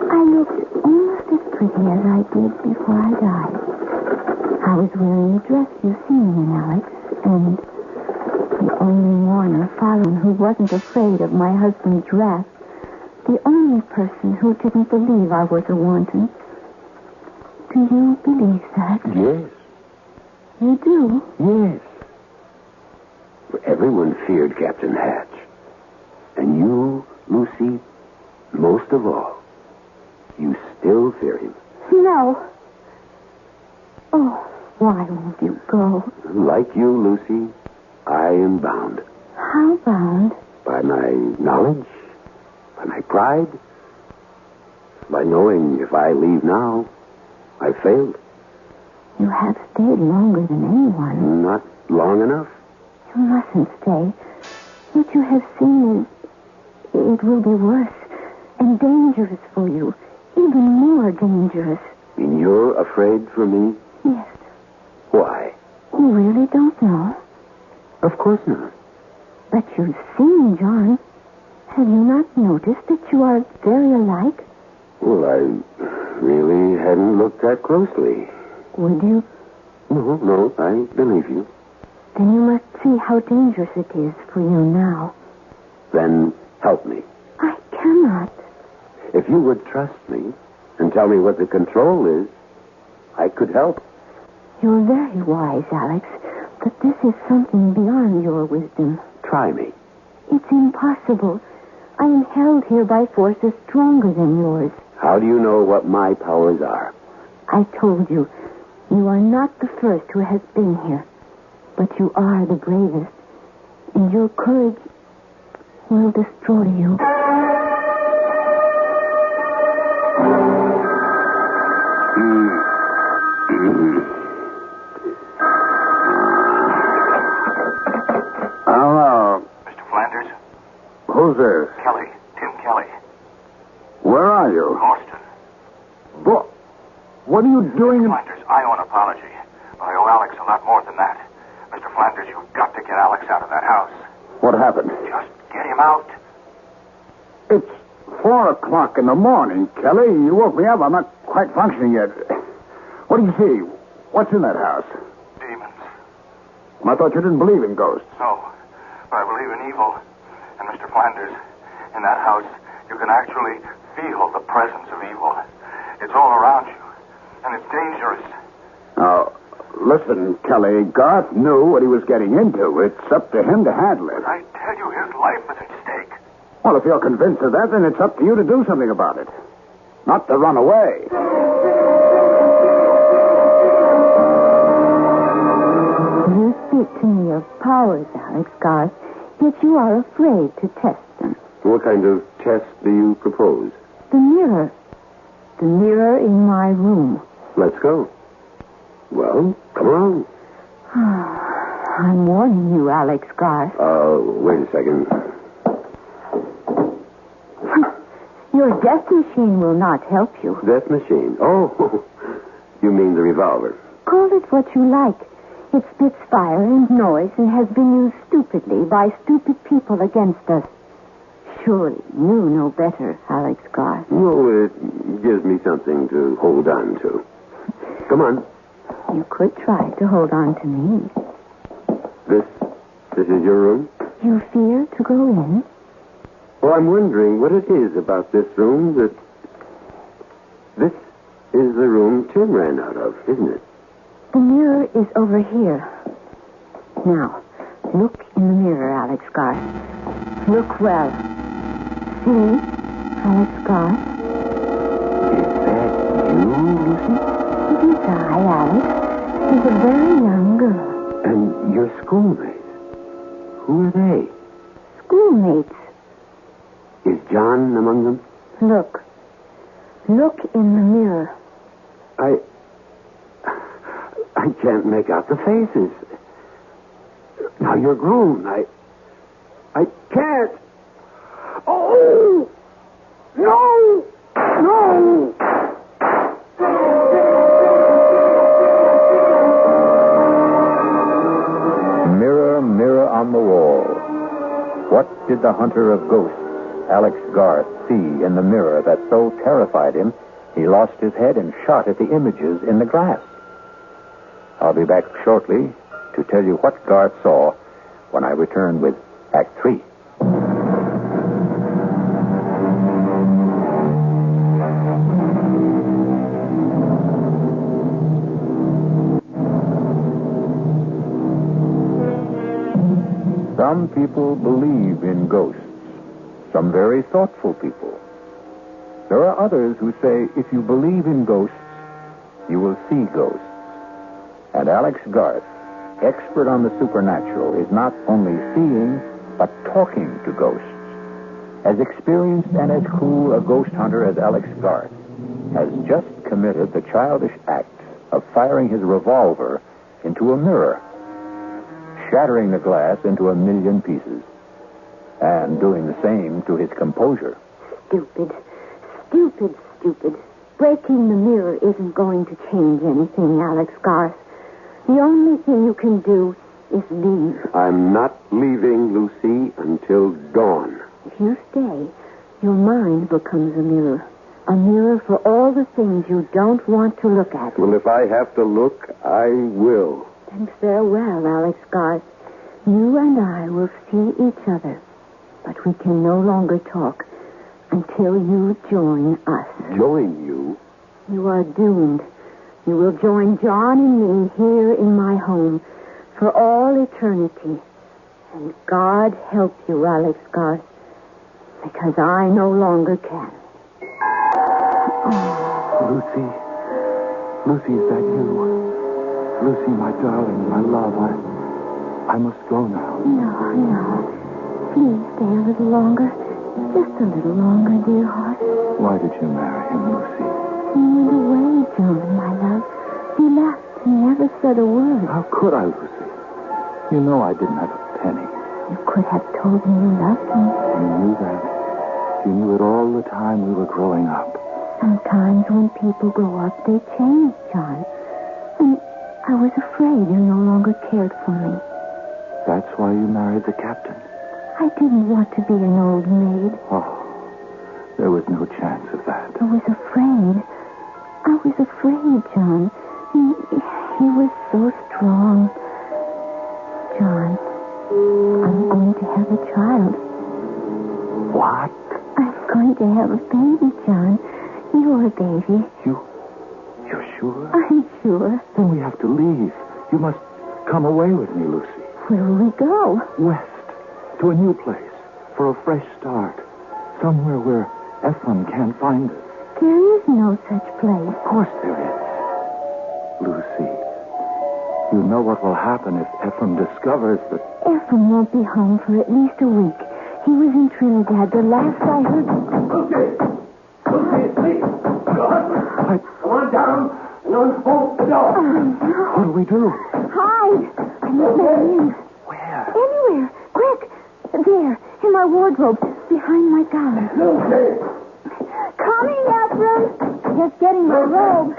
Speaker 23: I looked almost as pretty as I did before I died. I was wearing the dress you've seen me in, Alex, and the only mourner following who wasn't afraid of my husband's wrath. The only person who didn't believe I was a wanton. Do you believe that?
Speaker 19: Yes.
Speaker 23: You do?
Speaker 19: Yes. Everyone feared Captain Hatch. And you, Lucy, most of all. You still fear him?
Speaker 23: No. Oh, why won't you go?
Speaker 19: Like you, Lucy, I am bound.
Speaker 23: How bound?
Speaker 19: By my knowledge, by my pride, by knowing if I leave now, I failed.
Speaker 23: You have stayed longer than anyone.
Speaker 19: Not long enough.
Speaker 23: You mustn't stay. What you have seen is... it will be worse and dangerous for you. Even more dangerous.
Speaker 19: And you're afraid for me?
Speaker 23: Yes.
Speaker 19: Why?
Speaker 23: You really don't know?
Speaker 19: Of course not.
Speaker 23: But you've seen John. Have you not noticed that you are very alike?
Speaker 19: Well, I really hadn't looked that closely.
Speaker 23: Would you?
Speaker 19: No, I believe you.
Speaker 23: Then you must see how dangerous it is for you now.
Speaker 19: Then help me.
Speaker 23: I cannot.
Speaker 19: If you would trust me and tell me what the control is, I could help.
Speaker 23: You're very wise, Alex, but this is something beyond your wisdom.
Speaker 19: Try me.
Speaker 23: It's impossible. I am held here by forces stronger than yours.
Speaker 19: How do you know what my powers are?
Speaker 23: I told you, you are not the first who has been here, but you are the bravest, and your courage will destroy you.
Speaker 7: Hello.
Speaker 10: Mr. Flanders?
Speaker 7: Who's this?
Speaker 10: Kelly. Tim Kelly.
Speaker 7: Where are you?
Speaker 10: Austin.
Speaker 7: What are you doing in...
Speaker 10: Flanders, I owe an apology. I owe Alex a lot more than that. Mr. Flanders, you've got to get Alex out of that house.
Speaker 7: What happened?
Speaker 10: Just get him out.
Speaker 7: It's 4 o'clock in the morning, Kelly. You woke me up. I'm not quite functioning yet. What do you see? What's in that house?
Speaker 10: Demons.
Speaker 7: I thought you didn't believe in ghosts.
Speaker 10: No, but I believe in evil. And Mr. Flanders, in that house, you can actually feel the presence of evil. It's all around you, and it's dangerous.
Speaker 7: Now, listen, Kelly, Garth knew what he was getting into. It's up to him to handle it.
Speaker 10: I tell you, his life is at stake.
Speaker 8: Well, if you're convinced of that, then it's up to you to do something about it. Not to run away.
Speaker 23: You speak to me of powers, Alex Garth, yet you are afraid to test them.
Speaker 19: What kind of test do you propose?
Speaker 23: The mirror. The mirror in my room.
Speaker 19: Let's go. Well, come along.
Speaker 23: I'm warning you, Alex Garth.
Speaker 19: Wait a second.
Speaker 23: Your death machine will not help you.
Speaker 19: Death machine? Oh, you mean the revolver.
Speaker 23: Call it what you like. It spits fire and noise and has been used stupidly by stupid people against us. Surely you know better, Alex Garth.
Speaker 19: No, it gives me something to hold on to. Come on.
Speaker 23: You could try to hold on to me.
Speaker 19: This is your room?
Speaker 23: You fear to go in?
Speaker 19: Well, I'm wondering what it is about this room that... This is the room Tim ran out of, isn't it?
Speaker 23: The mirror is over here. Now, look in the mirror, Alex Garth. Look well. See, Alex Garth?
Speaker 19: Is that you, Lucy?
Speaker 23: It is I, Alex. She's a very young girl.
Speaker 19: And your schoolmates? Who are they?
Speaker 23: Schoolmates.
Speaker 19: Is John among them?
Speaker 23: Look. Look in the mirror.
Speaker 19: I can't make out the faces. Now you're grown. I can't. Oh! No! No!
Speaker 2: Mirror, mirror on the wall. What did the hunter of ghosts, Alex Garth, see in the mirror that so terrified him he lost his head and shot at the images in the glass? I'll be back shortly to tell you what Garth saw when I return with Act 3. Some people believe in ghosts. Some very thoughtful people. There are others who say if you believe in ghosts, you will see ghosts. And Alex Garth, expert on the supernatural, is not only seeing, but talking to ghosts. As experienced and as cool a ghost hunter as Alex Garth has just committed the childish act of firing his revolver into a mirror, shattering the glass into a million pieces, and doing the same to his composure.
Speaker 23: Stupid. Stupid, stupid. Breaking the mirror isn't going to change anything, Alex Garth. The only thing you can do is leave.
Speaker 19: I'm not leaving, Lucy, until dawn.
Speaker 23: If you stay, your mind becomes a mirror. A mirror for all the things you don't want to look at.
Speaker 19: Well, if I have to look, I will.
Speaker 23: Then farewell, Alex Garth. You and I will see each other, but we can no longer talk until you join us.
Speaker 19: Join you?
Speaker 23: You are doomed. You will join John and me here in my home for all eternity. And God help you, Alex Garth, because I no longer can.
Speaker 7: Lucy. Lucy, is that you? Lucy, my darling, my love, I must go now.
Speaker 23: No. Please stay a little longer. Just a little longer, dear heart.
Speaker 7: Why did you marry him, Lucy?
Speaker 23: He went away, John, my love. He left and never said a word.
Speaker 7: How could I, Lucy? You know I didn't have a penny.
Speaker 23: You could have told me you loved me.
Speaker 7: You knew that. You knew it all the time we were growing up.
Speaker 23: Sometimes when people grow up, they change, John. And I was afraid you no longer cared for me.
Speaker 7: That's why you married the captain.
Speaker 23: I didn't want to be an old maid.
Speaker 7: Oh, there was no chance of that.
Speaker 23: I was afraid. John. He was so strong. John, I'm going to have a child.
Speaker 7: What?
Speaker 23: I'm going to have a baby, John. You're a baby.
Speaker 7: You're sure?
Speaker 23: I'm sure.
Speaker 7: Then we have to leave. You must come away with me, Lucy.
Speaker 23: Where will we go?
Speaker 7: West. To a new place. For a fresh start. Somewhere where Ephraim can't find us.
Speaker 23: There is no such place.
Speaker 7: Of course there is. Lucy, you know what will happen if Ephraim discovers that...
Speaker 23: Ephraim won't be home for at least a week. He was in Trinidad the last I heard.
Speaker 13: Lucy, it's me. Your husband. Come on down and unbolt the door.
Speaker 7: What do we do?
Speaker 23: Hide. I'm not letting in.
Speaker 7: Where?
Speaker 23: Anywhere. Quick. There, in my wardrobe, behind my gown.
Speaker 13: Lucy.
Speaker 23: Coming, Ephraim. Just getting my robe.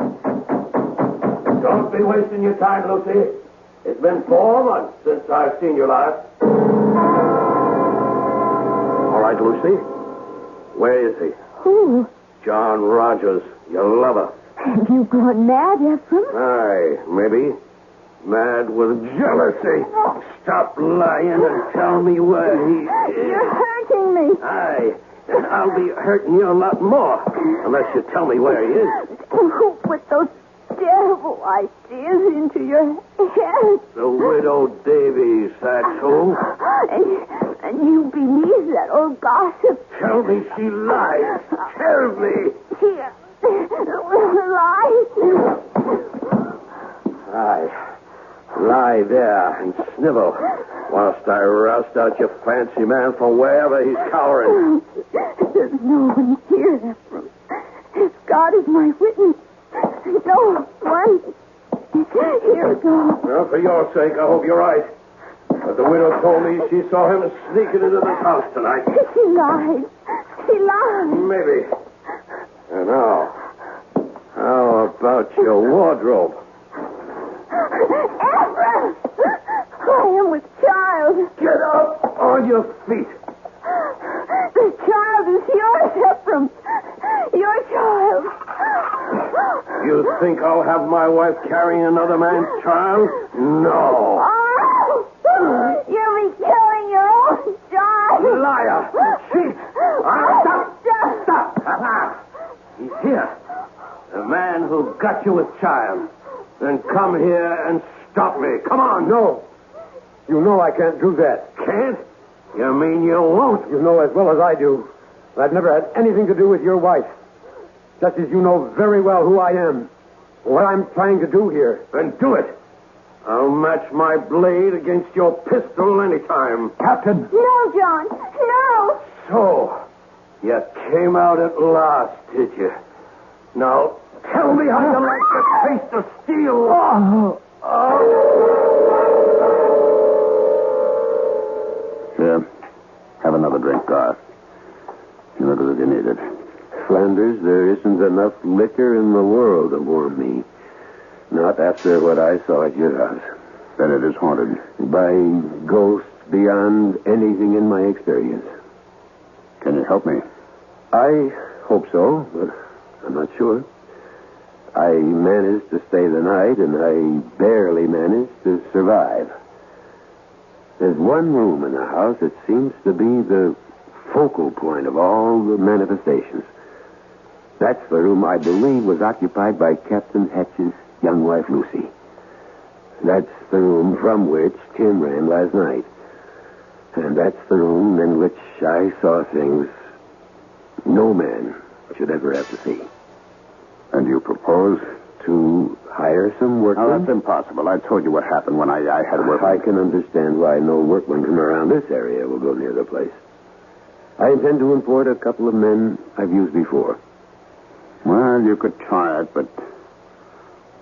Speaker 13: Don't be wasting your time, Lucy. It's been 4 months since I've seen you last. All right, Lucy. Where is he?
Speaker 23: Who?
Speaker 13: John Rogers, your lover.
Speaker 23: Have you gone mad, Ephraim?
Speaker 13: Aye, maybe. Mad with jealousy. Stop lying and tell me where he is.
Speaker 23: You're hurting me.
Speaker 13: Aye, and I'll be hurting you a lot more unless you tell me where he is.
Speaker 23: Who put those terrible ideas into your head?
Speaker 13: The widow Davies, that's who.
Speaker 23: And you believe that old gossip?
Speaker 13: Tell me she lies. Tell me.
Speaker 23: She lies.
Speaker 13: Aye. Lie there and snivel whilst I roust out your fancy man from wherever he's cowering.
Speaker 23: There's no one here, Ephraim. God is my witness. No one. Here it goes.
Speaker 13: Well, for your sake, I hope you're right. But the widow told me she saw him sneaking into this house tonight.
Speaker 23: She lied. She lied.
Speaker 13: Maybe. And now, how about your wardrobe?
Speaker 23: Ephraim! I am with child.
Speaker 13: Get up on your feet.
Speaker 23: The child is yours, Ephraim. Your child.
Speaker 13: You think I'll have my wife carrying another man's child? No.
Speaker 23: Oh, you'll be killing your own child.
Speaker 13: Liar. Cheat. Stop. He's here. The man who got you with child. Then come here and stop me. Come on.
Speaker 1: No. You know I can't do that.
Speaker 13: Can't? You mean you won't?
Speaker 1: You know as well as I do that I've never had anything to do with your wife. Just as you know very well who I am. What I'm trying to do here.
Speaker 13: Then do it. I'll match my blade against your pistol anytime.
Speaker 1: Captain.
Speaker 23: No, John. No.
Speaker 13: So, you came out at last, did you? Now, tell me how you like the taste of steel.
Speaker 8: Here, have another drink, Garth. You look as if you need it.
Speaker 19: Flanders, there isn't enough liquor in the world to warm me. Not after what I saw at your house.
Speaker 8: Then it is haunted.
Speaker 19: By ghosts beyond anything in my experience.
Speaker 8: Can you help me?
Speaker 19: I hope so, but I'm not sure. I managed to stay the night, and I barely managed to survive. There's one room in the house that seems to be the focal point of all the manifestations. That's the room I believe was occupied by Captain Hatch's young wife, Lucy. That's the room from which Tim ran last night. And that's the room in which I saw things no man should ever have to see.
Speaker 8: And you propose?
Speaker 19: To hire some workmen?
Speaker 8: No, that's impossible. I told you what happened when I had work.
Speaker 19: I can understand why no workmen from around this area will go near the place. I intend to import a couple of men I've used before.
Speaker 8: Well, you could try it, but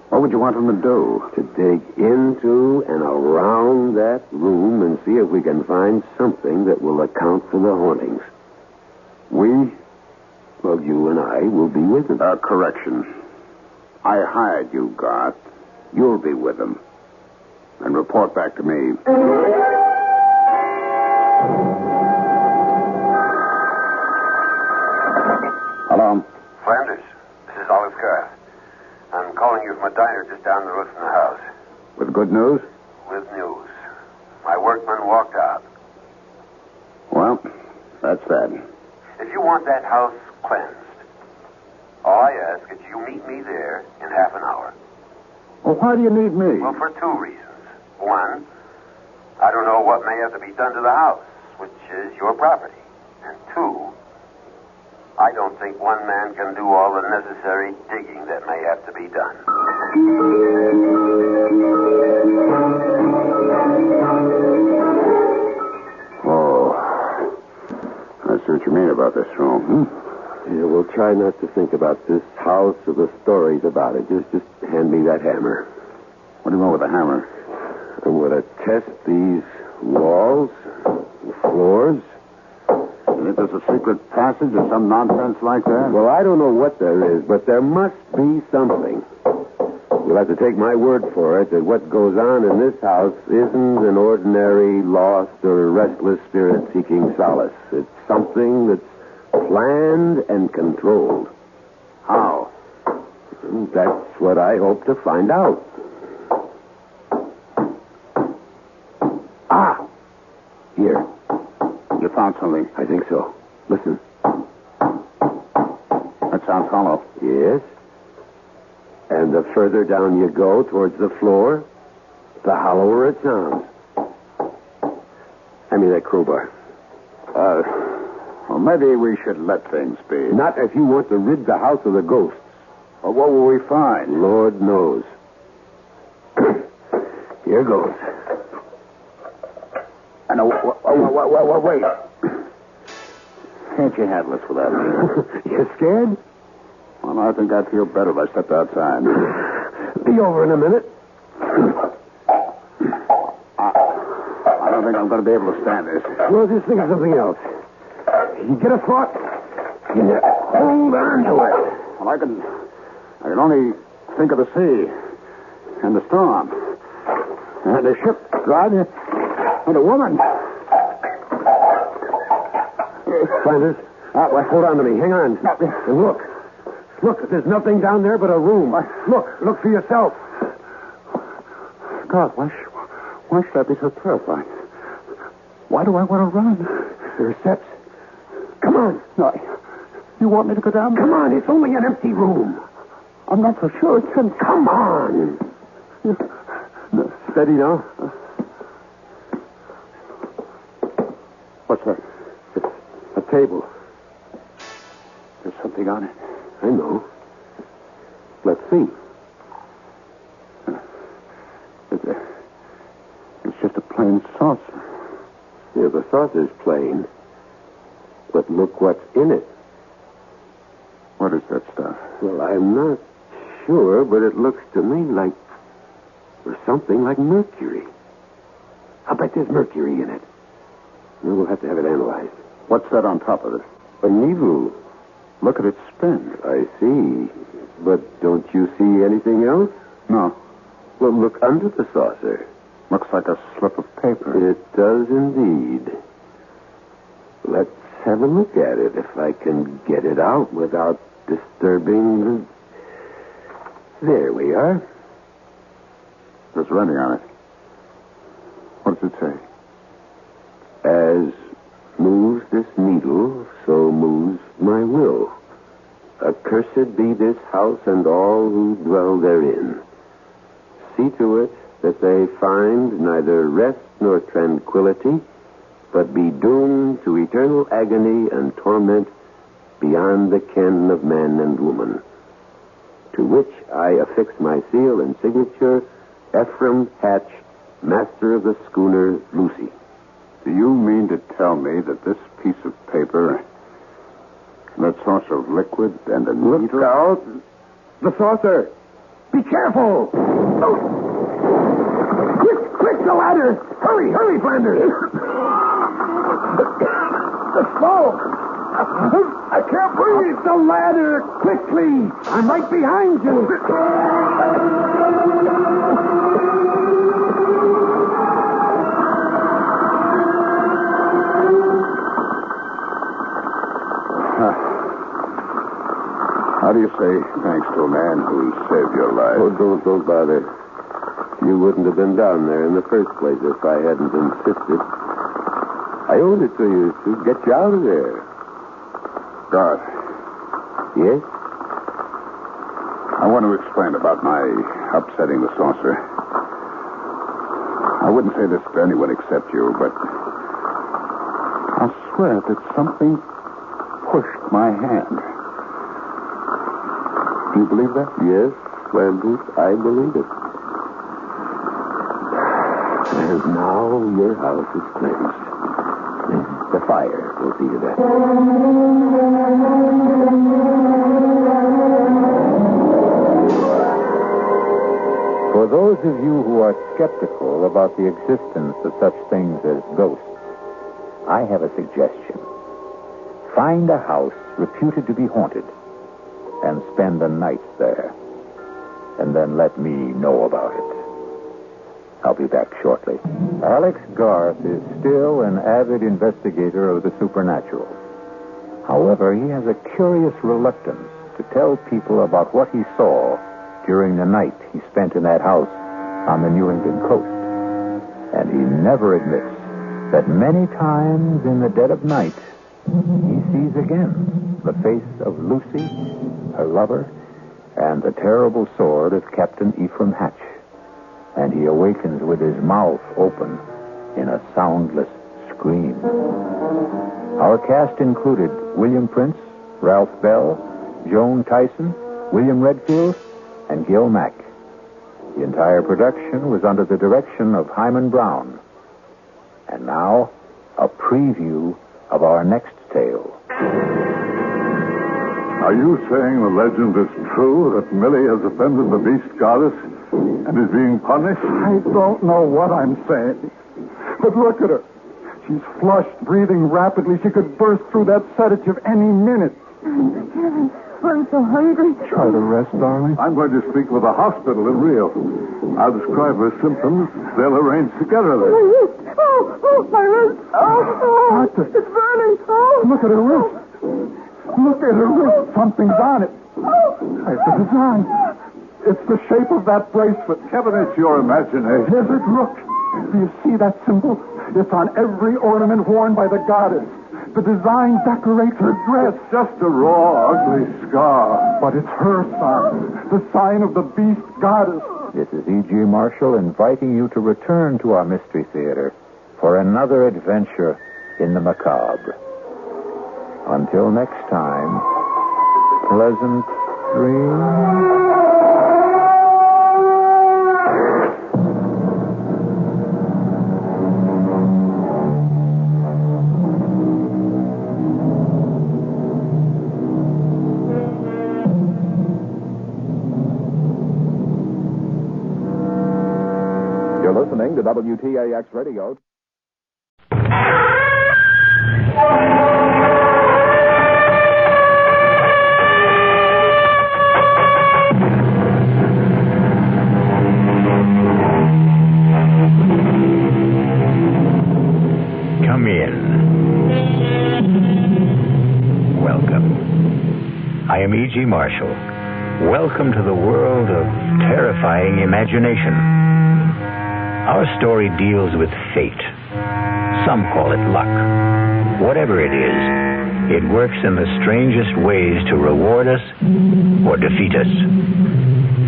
Speaker 8: what would you want them to do?
Speaker 19: To dig into and around that room and see if we can find something that will account for the hauntings.
Speaker 8: We?
Speaker 19: Well, you and I will be with them.
Speaker 8: Correction. I hired you, Garth. You'll be with them. And report back to me. Hello?
Speaker 3: Flanders, this is Olive Garth. I'm calling you from a diner just down the road from the house.
Speaker 8: With good news?
Speaker 3: With news. My workman walked out.
Speaker 8: Well, that's that.
Speaker 3: If you want that house cleansed, all I ask is you meet me there in half an hour.
Speaker 8: Well, why do you need me?
Speaker 3: Well, for 2 reasons. One, I don't know what may have to be done to the house, which is your property. And 2, I don't think one man can do all the necessary digging that may have to be done.
Speaker 8: Oh, I see what you mean about this room.
Speaker 19: Yeah, we'll try not to think about this house or the stories about it. Just hand me that hammer.
Speaker 8: What do you want with the hammer?
Speaker 19: I'm going to test these walls, the floors.
Speaker 8: You think there's a secret passage or some nonsense like that?
Speaker 19: Well, I don't know what there is, but there must be something. You'll have to take my word for it that what goes on in this house isn't an ordinary lost or restless spirit seeking solace. It's something that's planned and controlled.
Speaker 8: How?
Speaker 19: That's what I hope to find out. Ah! Here.
Speaker 8: You found something?
Speaker 19: I think so. Listen.
Speaker 8: That sounds hollow.
Speaker 19: Yes. And the further down you go towards the floor, the hollower it sounds. Hand me that crowbar.
Speaker 8: Well, maybe we should let things be.
Speaker 19: Not if you want to rid the house of the ghosts.
Speaker 8: Well, what will we find?
Speaker 19: Lord knows. Here goes.
Speaker 8: And wait. Can't you handle this without me?
Speaker 19: You scared?
Speaker 8: Well, I think I'd feel better if I stepped outside.
Speaker 19: Be over in a minute.
Speaker 8: I don't think I'm going to be able to stand this.
Speaker 19: Well, just think of something else. You get a thought, you hold on to it.
Speaker 8: Well, I can only think of the sea and the storm and the ship driving and a woman.
Speaker 19: Flanders, hold on to me. Hang on. And look. Look, there's nothing down there but a room. Look for yourself.
Speaker 8: God, why should I be so terrified? Why do I want to run?
Speaker 19: There are steps. Come on.
Speaker 8: No, you want me to go down?
Speaker 19: Come on, it's only an empty room.
Speaker 8: I'm not so sure it can.
Speaker 19: Come on. Steady now.
Speaker 8: What's that?
Speaker 19: It's a table.
Speaker 8: There's something on it.
Speaker 19: I know. Let's see.
Speaker 8: It's just a plain saucer.
Speaker 19: Yeah, the saucer's plain. But look what's in it.
Speaker 8: What is that stuff?
Speaker 19: Well, I'm not sure, but it looks to me like... or something like mercury. I'll bet there's mercury in it. We'll have to have it analyzed.
Speaker 8: What's that on top of it?
Speaker 19: A needle.
Speaker 8: Look at its spin.
Speaker 19: I see. But don't you see anything else?
Speaker 8: No.
Speaker 19: Well, look under the saucer.
Speaker 8: Looks like a slip of paper.
Speaker 19: It does indeed. Let's have a look at it, if I can get it out without disturbing the... There we are.
Speaker 8: There's writing on it. What does it say?
Speaker 19: As moves this needle, so moves my will. Accursed be this house and all who dwell therein. See to it that they find neither rest nor tranquility, but be doomed to eternal agony and torment beyond the ken of man and woman. To which I affix my seal and signature, Ephraim Hatch, master of the schooner Lucy.
Speaker 8: Do you mean to tell me that this piece of paper, that saucer of liquid and a needle...
Speaker 19: Look out! The saucer! Be careful! Oh. Quick, the ladder! Hurry, Flanders! The smoke! I can't breathe! The ladder! Quickly! I'm right behind you!
Speaker 8: How do you say thanks to a man who saved your life?
Speaker 19: Oh, don't bother. You wouldn't have been down there in the first place if I hadn't insisted. I owed it to you to get you out of there.
Speaker 8: God.
Speaker 19: Yes?
Speaker 8: I want to explain about my upsetting the saucer. I wouldn't say this to anyone except you, but I swear that something pushed my hand. Do you believe that?
Speaker 19: Yes, Flanders, I believe it. And now your house is cleansed. The fire will see to that.
Speaker 16: For those of you who are skeptical about the existence of such things as ghosts, I have a suggestion. Find a house reputed to be haunted and spend the night there. And then let me know about it. I'll be back shortly. Alex Garth is still an avid investigator of the supernatural. However, he has a curious reluctance to tell people about what he saw during the night he spent in that house on the New England coast. And he never admits that many times in the dead of night, he sees again the face of Lucy, her lover, and the terrible sword of Captain Ephraim Hatch. And he awakens with his mouth open in a soundless scream. Our cast included William Prince, Ralph Bell, Joan Tyson, William Redfield, and Gil Mack. The entire production was under the direction of Hyman Brown. And now, a preview of our next tale.
Speaker 7: Are you saying the legend is true that Millie has offended the beast goddess and is being punished?
Speaker 24: I don't know what I'm saying. But look at her. She's flushed, breathing rapidly. She could burst through that sedative any minute.
Speaker 20: I'm so hungry.
Speaker 7: Try to rest, darling. I'm going to speak with the hospital in Rio. I'll describe her symptoms. They'll arrange together then.
Speaker 20: Oh, my wrist.
Speaker 24: Doctor.
Speaker 20: It's burning. Oh.
Speaker 24: Look at her wrist. Look at her wrist. Something's on it. It's a design. It's the shape of that bracelet.
Speaker 7: Kevin, it's your imagination.
Speaker 24: Is it? Look. Do you see that symbol? It's on every ornament worn by the goddess. The design decorates her dress.
Speaker 7: It's just a raw, ugly scar.
Speaker 24: But it's her sign. The sign of the beast goddess.
Speaker 16: This is E.G. Marshall inviting you to return to our Mystery Theater for another adventure in the macabre. Until next time, pleasant dreams.
Speaker 1: Listening to WTAX Radio.
Speaker 2: Come in. Welcome. I am E.G. Marshall. Welcome to the world of terrifying imagination. Our story deals with fate. Some call it luck. Whatever it is, it works in the strangest ways to reward us or defeat us.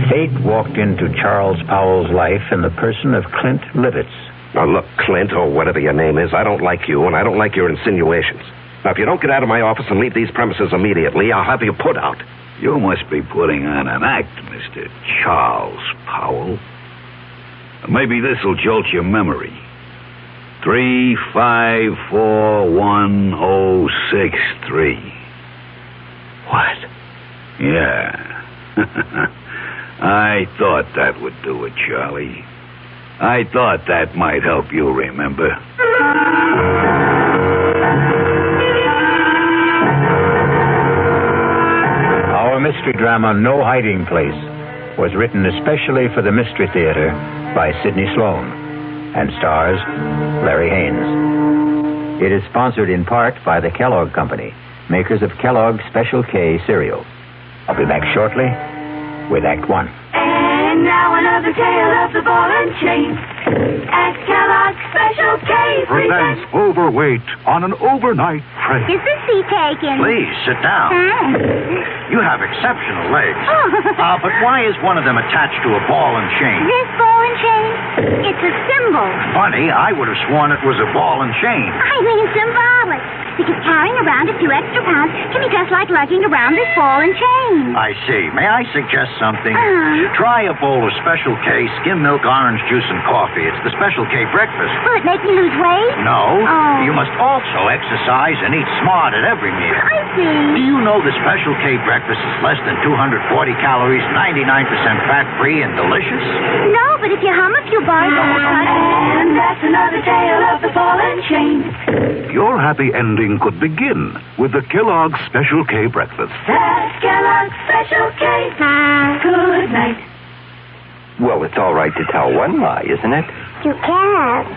Speaker 2: Fate walked into Charles Powell's life in the person of Clint Livitz.
Speaker 21: Now, look, Clint, or whatever your name is, I don't like you, and I don't like your insinuations. Now, if you don't get out of my office and leave these premises immediately, I'll have you put out.
Speaker 22: You must be putting on an act, Mr. Charles Powell. Maybe this'll jolt your memory. 3541063. What? Yeah. I thought that would do it, Charlie. I thought that might help you remember.
Speaker 2: Our mystery drama, No Hiding Place, was written especially for the Mystery Theater by Sidney Sloan and stars Larry Haynes. It is sponsored in part by the Kellogg Company, makers of Kellogg's Special K cereal. I'll be back shortly with Act One.
Speaker 23: And now another tale of the ball and chain. At Kellogg's Special K
Speaker 14: Presents Overweight on an overnight train.
Speaker 23: Is this selfie taken.
Speaker 4: Please, sit down. You have exceptional legs. But why is one of them attached to a ball and chain?
Speaker 23: This ball and chain? It's a symbol.
Speaker 4: Funny, I would have sworn it was a ball and chain.
Speaker 23: I mean symbolic. Because carrying around a few extra pounds can be just like lugging around this ball and chain.
Speaker 4: I see. May I suggest something? Try a bowl of Special K skim milk, orange juice, and coffee. It's the Special K breakfast.
Speaker 23: Will it make me lose weight?
Speaker 4: No. You must also exercise and eat smart at every meal.
Speaker 23: I see.
Speaker 4: Do you know the Special K breakfast is less than 240 calories, 99% fat-free, and delicious?
Speaker 23: No, but if you hum a few bars...
Speaker 5: And that's another tale of the ball and chain.
Speaker 22: Your happy ending could begin with the Kellogg's Special K breakfast.
Speaker 5: That's Kellogg's Special K. Good night.
Speaker 9: Well, it's all right to tell one lie, isn't it?
Speaker 23: You can't.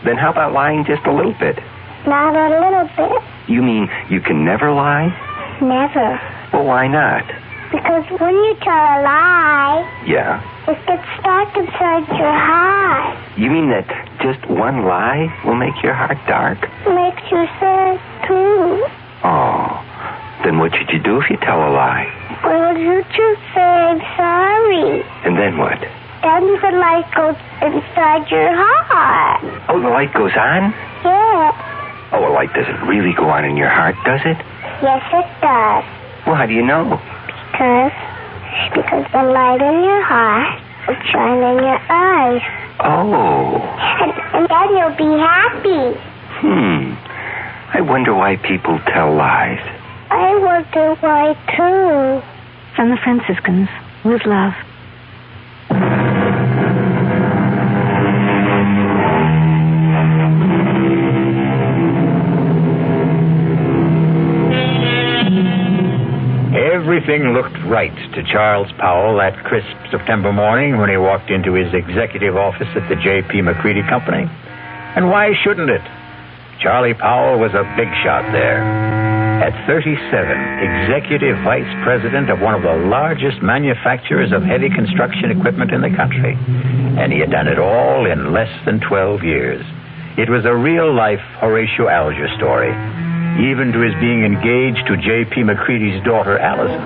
Speaker 9: Then how about lying just a little bit?
Speaker 23: Not a little bit.
Speaker 9: You mean you can never lie?
Speaker 23: Never.
Speaker 9: Well, why not?
Speaker 23: Because when you tell a lie,
Speaker 9: Yeah.
Speaker 23: it gets stuck inside your heart.
Speaker 9: You mean that just one lie will make your heart dark?
Speaker 23: Makes you sad, too.
Speaker 9: Oh. Then what should you do if you tell a lie?
Speaker 23: Well, you just say I'm sorry.
Speaker 9: And then what?
Speaker 23: Then the light goes inside your heart.
Speaker 9: Oh, the light goes on?
Speaker 23: Yeah.
Speaker 9: Oh, a light doesn't really go on in your heart, does it?
Speaker 23: Yes, it does.
Speaker 9: Well, how do you know?
Speaker 23: Because the light in your heart will shine in your eyes.
Speaker 9: Oh.
Speaker 23: And then you'll be happy.
Speaker 9: I wonder why people tell lies.
Speaker 23: I wonder why, too.
Speaker 12: From the Franciscans, with love.
Speaker 2: Everything looked right to Charles Powell that crisp September morning when he walked into his executive office at the J.P. McCready Company. And why shouldn't it? Charlie Powell was a big shot there. At 37, executive vice president of one of the largest manufacturers of heavy construction equipment in the country. And he had done it all in less than 12 years. It was a real-life Horatio Alger story, even to his being engaged to J.P. McCready's daughter, Allison.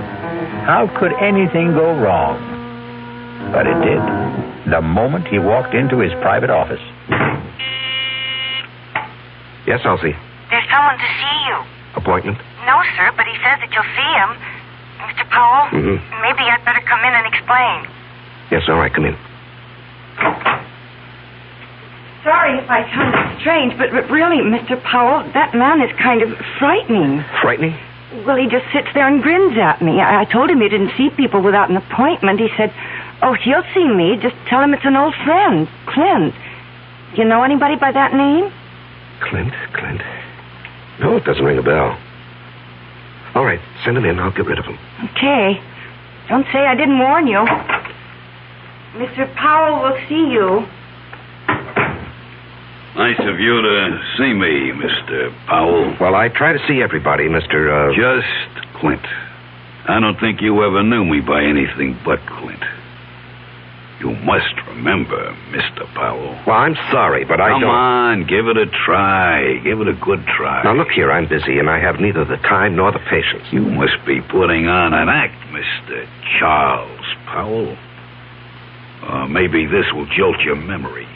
Speaker 2: How could anything go wrong? But it did. The moment he walked into his private office.
Speaker 21: Yes, Elsie.
Speaker 25: There's someone to see you.
Speaker 21: Appointment?
Speaker 25: No, sir, but he says that you'll see him. Mr. Powell, maybe I'd better come in and explain.
Speaker 21: Yes, all right, come in.
Speaker 25: Sorry if I sound strange, but really, Mr. Powell, that man is kind of frightening.
Speaker 21: Frightening?
Speaker 25: Well, he just sits there and grins at me. I told him he didn't see people without an appointment. He said, oh, he'll see me. Just tell him it's an old friend, Clint. You know anybody by that name?
Speaker 21: Clint? No, it doesn't ring a bell. All right, send him in. I'll get rid of him.
Speaker 25: Okay. Don't say I didn't warn you. Mr. Powell will see you.
Speaker 22: Nice of you to see me, Mr. Powell.
Speaker 21: Well, I try to see everybody, Mr.
Speaker 22: Just Clint. I don't think you ever knew me by anything but Clint. You must remember, Mr. Powell.
Speaker 21: Well, I'm sorry, but I don't...
Speaker 22: Come on, give it a try. Give it a good try.
Speaker 21: Now, look here, I'm busy, and I have neither the time nor the patience.
Speaker 22: You must be putting on an act, Mr. Charles Powell. Maybe this will jolt your memory.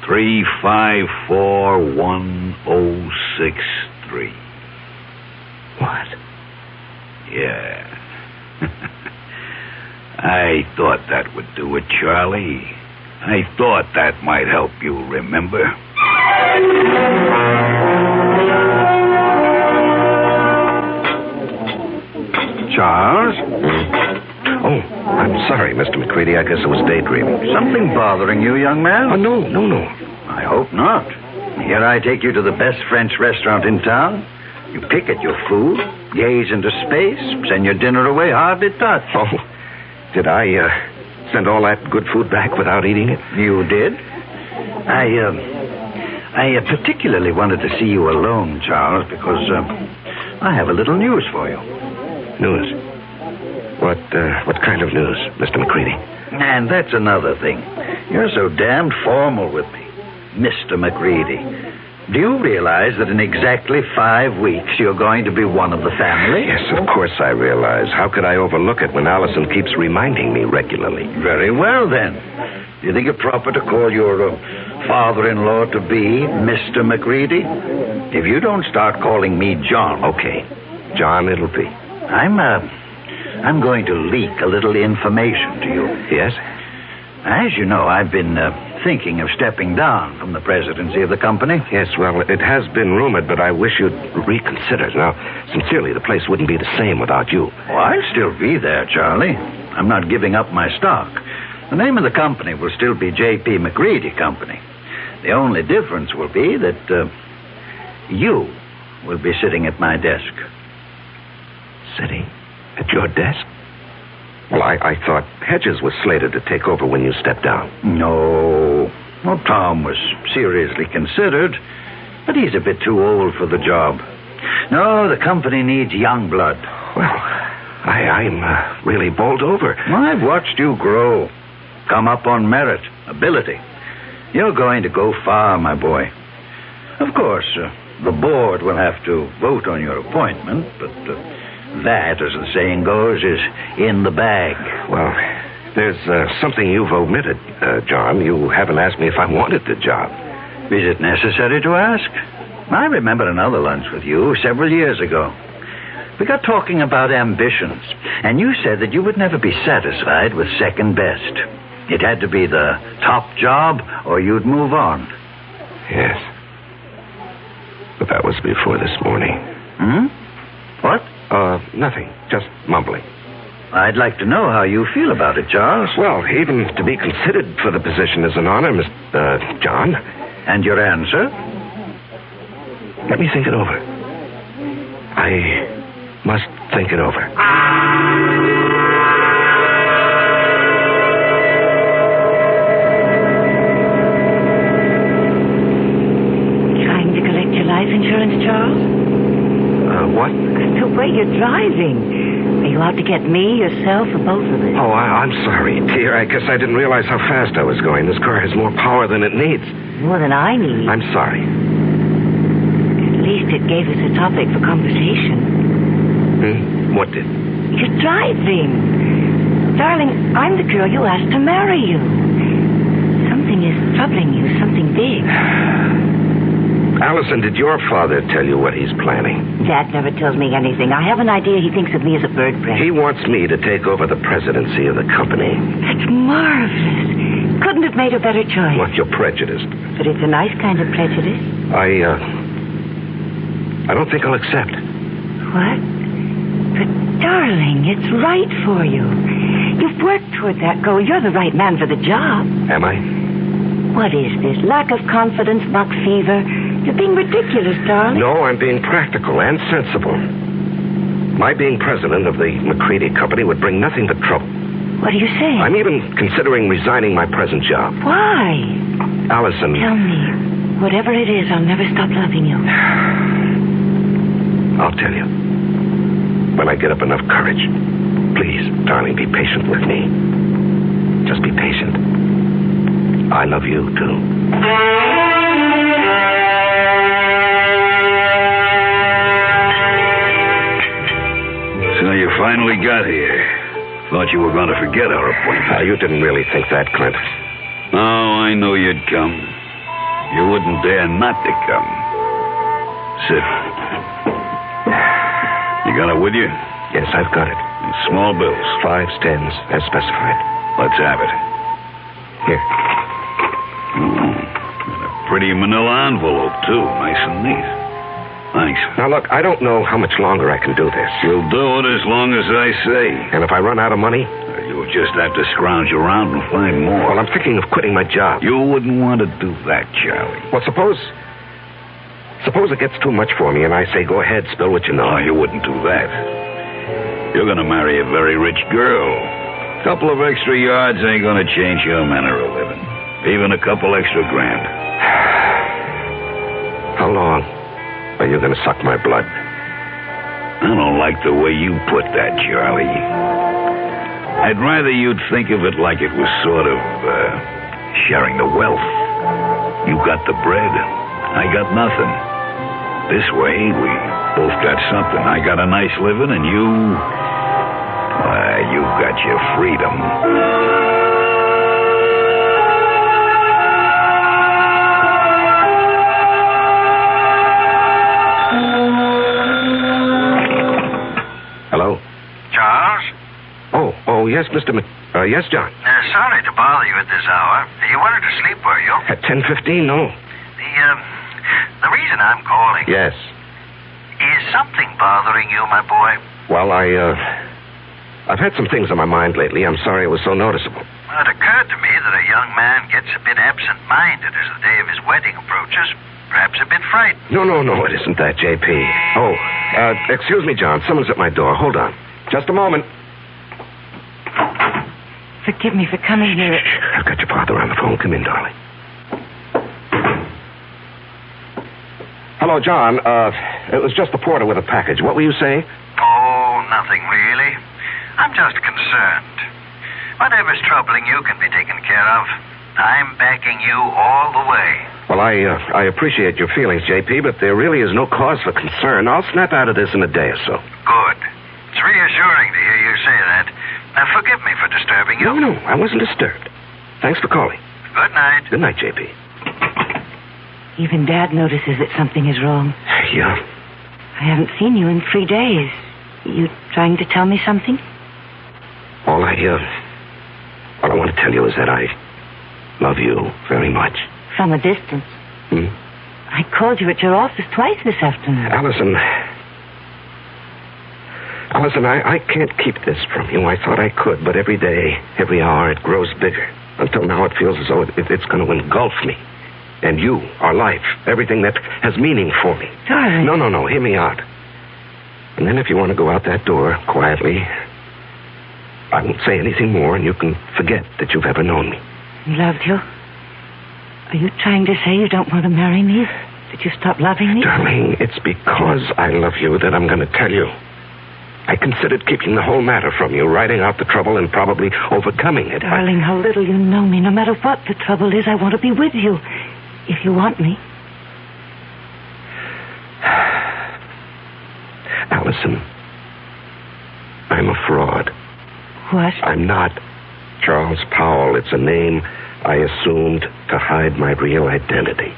Speaker 22: 3541063.
Speaker 21: What?
Speaker 22: Yeah. I thought that would do it, Charlie. I thought that might help you remember.
Speaker 21: Charles? Oh, I'm sorry, Mr. McCready. I guess I was daydreaming.
Speaker 4: Something bothering you, young man?
Speaker 21: Oh, no.
Speaker 4: I hope not. Here I take you to the best French restaurant in town. You pick at your food, gaze into space, send your dinner away hardly touched.
Speaker 21: Oh, did I send all that good food back without eating it?
Speaker 4: You did? I particularly wanted to see you alone, Charles, because I have a little news for you.
Speaker 21: News? What kind of news, Mr. McCready?
Speaker 4: And that's another thing. You're so damned formal with me, Mr. McCready. Do you realize that in exactly 5 weeks you're going to be one of the family?
Speaker 21: Yes, of course I realize. How could I overlook it when Allison keeps reminding me regularly?
Speaker 4: Very well, then. Do you think it proper to call your father-in-law to be Mr. McReady? If you don't start calling me John...
Speaker 21: Okay. John, it'll be.
Speaker 4: I'm going to leak a little information to you.
Speaker 21: Yes?
Speaker 4: As you know, I've been thinking of stepping down from the presidency of the company.
Speaker 21: Yes, well, it has been rumored, but I wish you'd reconsider. Now, sincerely, the place wouldn't be the same without you.
Speaker 4: Oh, I'll still be there, Charlie. I'm not giving up my stock. The name of the company will still be J.P. McReady Company. The only difference will be that you will be sitting at my desk.
Speaker 21: Sitting at your desk? Well, I thought Hedges was slated to take over when you stepped down.
Speaker 4: No. Well, Tom was seriously considered, but he's a bit too old for the job. No, the company needs young blood.
Speaker 21: Well, I'm really bowled over.
Speaker 4: I've watched you grow. Come up on merit, ability. You're going to go far, my boy. Of course, the board will have to vote on your appointment, but that, as the saying goes, is in the bag.
Speaker 21: Well, there's something you've omitted, John. You haven't asked me if I wanted the job.
Speaker 4: Is it necessary to ask? I remember another lunch with you several years ago. We got talking about ambitions, and you said that you would never be satisfied with second best. It had to be the top job, or you'd move on.
Speaker 21: Yes. But that was before this morning.
Speaker 4: What?
Speaker 21: Nothing. Just mumbling.
Speaker 4: I'd like to know how you feel about it, Charles.
Speaker 21: Well, even to be considered for the position is an honor, Mr. John.
Speaker 4: And your answer?
Speaker 21: Let me think it over. I must think it over.
Speaker 25: Trying to collect your life insurance, Charles?
Speaker 21: What?
Speaker 25: The way you're driving. Are you out to get me, yourself, or both of us?
Speaker 21: Oh, I'm sorry, dear. I guess I didn't realize how fast I was going. This car has more power than it needs.
Speaker 25: More than I need.
Speaker 21: I'm sorry.
Speaker 25: At least it gave us a topic for conversation.
Speaker 21: What did?
Speaker 25: You're driving. Darling, I'm the girl you asked to marry you. Something is troubling you, something big.
Speaker 21: Allison, did your father tell you what he's planning?
Speaker 25: Dad never tells me anything. I have an idea he thinks of me as a bird brain.
Speaker 21: He wants me to take over the presidency of the company.
Speaker 25: That's marvelous. Couldn't have made a better choice.
Speaker 21: Well, you're prejudiced.
Speaker 25: But it's a nice kind of prejudice.
Speaker 21: I don't think I'll accept.
Speaker 25: What? But, darling, it's right for you. You've worked toward that goal. You're the right man for the job.
Speaker 21: Am I?
Speaker 25: What is this? Lack of confidence, buck fever? You're being ridiculous, darling.
Speaker 21: No, I'm being practical and sensible. My being president of the McReady Company would bring nothing but trouble.
Speaker 25: What are you saying?
Speaker 21: I'm even considering resigning my present job.
Speaker 25: Why?
Speaker 21: Allison...
Speaker 25: Tell me. Whatever it is, I'll never stop loving you.
Speaker 21: I'll tell you. When I get up enough courage. Please, darling, be patient with me. Just be patient. I love you, too.
Speaker 22: So you finally got here. Thought you were going to forget our appointment.
Speaker 21: You didn't really think that, Clint.
Speaker 22: Oh, I knew you'd come. You wouldn't dare not to come. Sit. You got it with you?
Speaker 21: Yes, I've got it.
Speaker 22: In small bills.
Speaker 21: 5s, 10s, as specified.
Speaker 22: Let's have it.
Speaker 21: Here.
Speaker 22: And a pretty manila envelope, too. Nice and neat. Thanks.
Speaker 21: Now, look, I don't know how much longer I can do this.
Speaker 22: You'll do it as long as I say.
Speaker 21: And if I run out of money?
Speaker 22: You'll just have to scrounge around and find more.
Speaker 21: Well, I'm thinking of quitting my job.
Speaker 22: You wouldn't want to do that, Charlie.
Speaker 21: Well, suppose it gets too much for me and I say, go ahead, spill what you know.
Speaker 22: No, you wouldn't do that. You're going to marry a very rich girl. A couple of extra yards ain't going to change your manner of living. Even a couple extra grand.
Speaker 21: How long are you going to suck my blood?
Speaker 22: I don't like the way you put that, Charlie. I'd rather you'd think of it like it was sort of sharing the wealth. You got the bread, I got nothing. This way, we both got something. I got a nice living, and you got your freedom.
Speaker 21: Hello?
Speaker 4: Charles?
Speaker 21: Oh, yes, Mr. Yes, John.
Speaker 4: Sorry to bother you at this hour. You wanted to sleep, were you?
Speaker 21: At 10:15, no.
Speaker 4: The reason I'm calling...
Speaker 21: Yes.
Speaker 4: Is something bothering you, my boy?
Speaker 21: Well, I've had some things on my mind lately. I'm sorry it was so noticeable.
Speaker 4: Well, it occurred to me that a young man gets a bit absent-minded as the day of his wedding approaches. Perhaps a bit frightened.
Speaker 21: No, it isn't that, J.P. Oh, excuse me, John. Someone's at my door. Hold on. Just a moment.
Speaker 25: Forgive me for coming here.
Speaker 21: I've got your father on the phone. Come in, darling. Hello, John. It was just the porter with a package. What were you saying?
Speaker 4: Oh, nothing really. I'm just concerned. Whatever's troubling you can be taken care of. I'm backing you all the way.
Speaker 21: Well, I appreciate your feelings, J.P., but there really is no cause for concern. I'll snap out of this in a day or so.
Speaker 4: Good. It's reassuring to hear you say that. Now, forgive me for disturbing you.
Speaker 21: No, I wasn't disturbed. Thanks for calling.
Speaker 4: Good night.
Speaker 21: Good night, J.P.
Speaker 25: Even Dad notices that something is wrong.
Speaker 21: Yeah.
Speaker 25: I haven't seen you in 3 days. You trying to tell me something?
Speaker 21: All I want to tell you is that I love you very much.
Speaker 25: From a distance. I called you at your office twice this afternoon.
Speaker 21: Alison, I can't keep this from you. I thought I could, but every day, every hour, it grows bigger. Until now, it feels as though it's going to engulf me. And you, our life, everything that has meaning for me.
Speaker 25: Darling.
Speaker 21: No, hear me out. And then if you want to go out that door quietly, I won't say anything more, and you can forget that you've ever known me.
Speaker 25: Loved you? Are you trying to say you don't want to marry me? That you stop loving me?
Speaker 21: Darling, it's because I love you that I'm going to tell you. I considered keeping the whole matter from you, writing out the trouble and probably overcoming it.
Speaker 25: Darling, how little you know me. No matter what the trouble is, I want to be with you. If you want me.
Speaker 21: Alison, I'm a fraud.
Speaker 25: What?
Speaker 21: I'm not Charles Powell. It's a name I assumed to hide my real identity.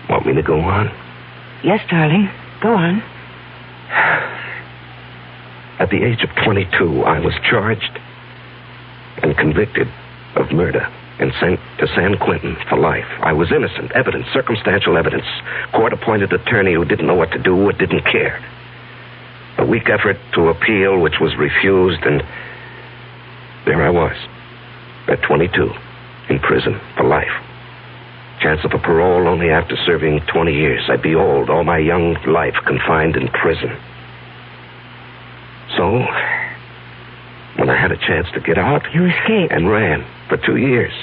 Speaker 21: Want me to go on?
Speaker 25: Yes, darling. Go on.
Speaker 21: At the age of 22, I was charged and convicted of murder and sent to San Quentin for life. I was innocent. Evidence, circumstantial evidence. Court-appointed attorney who didn't know what to do or didn't care. A weak effort to appeal, which was refused, and there I was, at 22, in prison for life. Chance of a parole only after serving 20 years. I'd be old, all my young life confined in prison. So, when I had a chance to get out...
Speaker 25: You escaped.
Speaker 21: And ran for 2 years.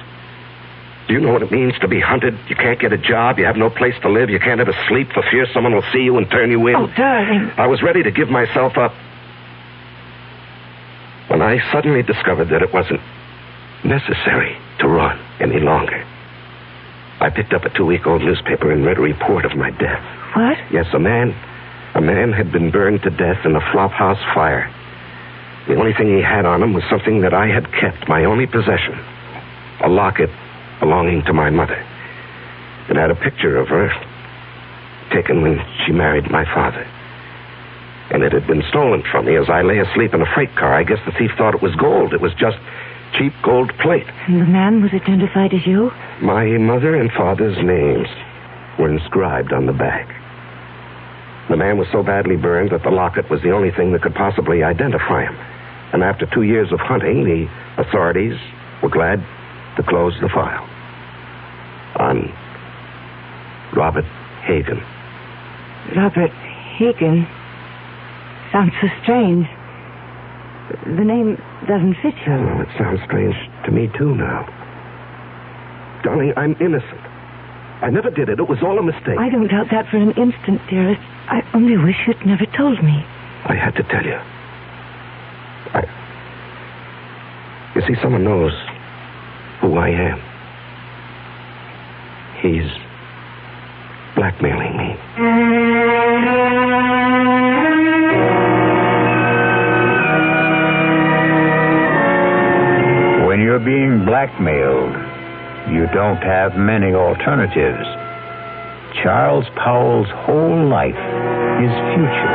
Speaker 21: Do you know what it means to be hunted? You can't get a job, you have no place to live, you can't ever sleep for fear someone will see you and turn you in.
Speaker 25: Oh, darling.
Speaker 21: I was ready to give myself up when I suddenly discovered that it wasn't necessary to run any longer. I picked up a 2-week-old newspaper and read a report of my death.
Speaker 25: What?
Speaker 21: Yes, a man had been burned to death in a flophouse fire. The only thing he had on him was something that I had kept, my only possession, a locket belonging to my mother. It had a picture of her taken when she married my father. And it had been stolen from me as I lay asleep in a freight car. I guess the thief thought it was gold. It was just cheap gold plate.
Speaker 25: And the man was identified as you?
Speaker 21: My mother and father's names were inscribed on the back. The man was so badly burned that the locket was the only thing that could possibly identify him. And after 2 years of hunting, the authorities were glad to close the file on Robert Hagen.
Speaker 25: Robert Hagen? Sounds so strange. The name doesn't fit you.
Speaker 21: Well, it sounds strange to me, too, now. Darling, I'm innocent. I never did it. It was all a mistake.
Speaker 25: I don't doubt that for an instant, dearest. I only wish you'd never told me.
Speaker 21: I had to tell you. You see, someone knows who I am. He's blackmailing me.
Speaker 2: When you're being blackmailed, you don't have many alternatives. Charles Powell's whole life, his future,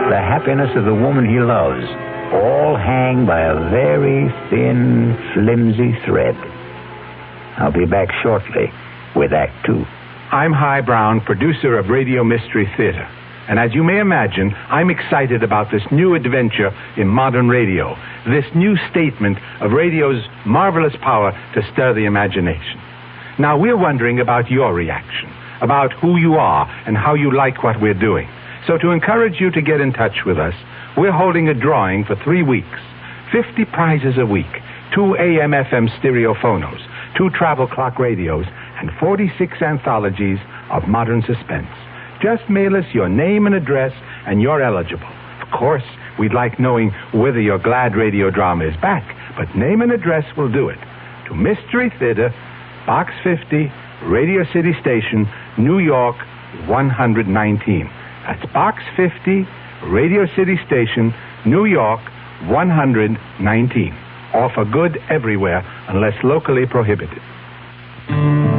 Speaker 2: the happiness of the woman he loves, all hang by a very thin, flimsy thread. I'll be back shortly with Act 2.
Speaker 6: I'm Hy Brown, producer of Radio Mystery Theater. And as you may imagine, I'm excited about this new adventure in modern radio, this new statement of radio's marvelous power to stir the imagination. Now, we're wondering about your reaction, about who you are and how you like what we're doing. So to encourage you to get in touch with us, we're holding a drawing for 3 weeks. 50 prizes a week, 2 AM/FM stereophonos, 2 travel clock radios, and 46 anthologies of modern suspense. Just mail us your name and address, and you're eligible. Of course, we'd like knowing whether your glad radio drama is back, but name and address will do it. To Mystery Theater, Box 50, Radio City Station, New York, 119. That's Box 50, Radio City Station, New York, 119. All for good everywhere, unless locally prohibited.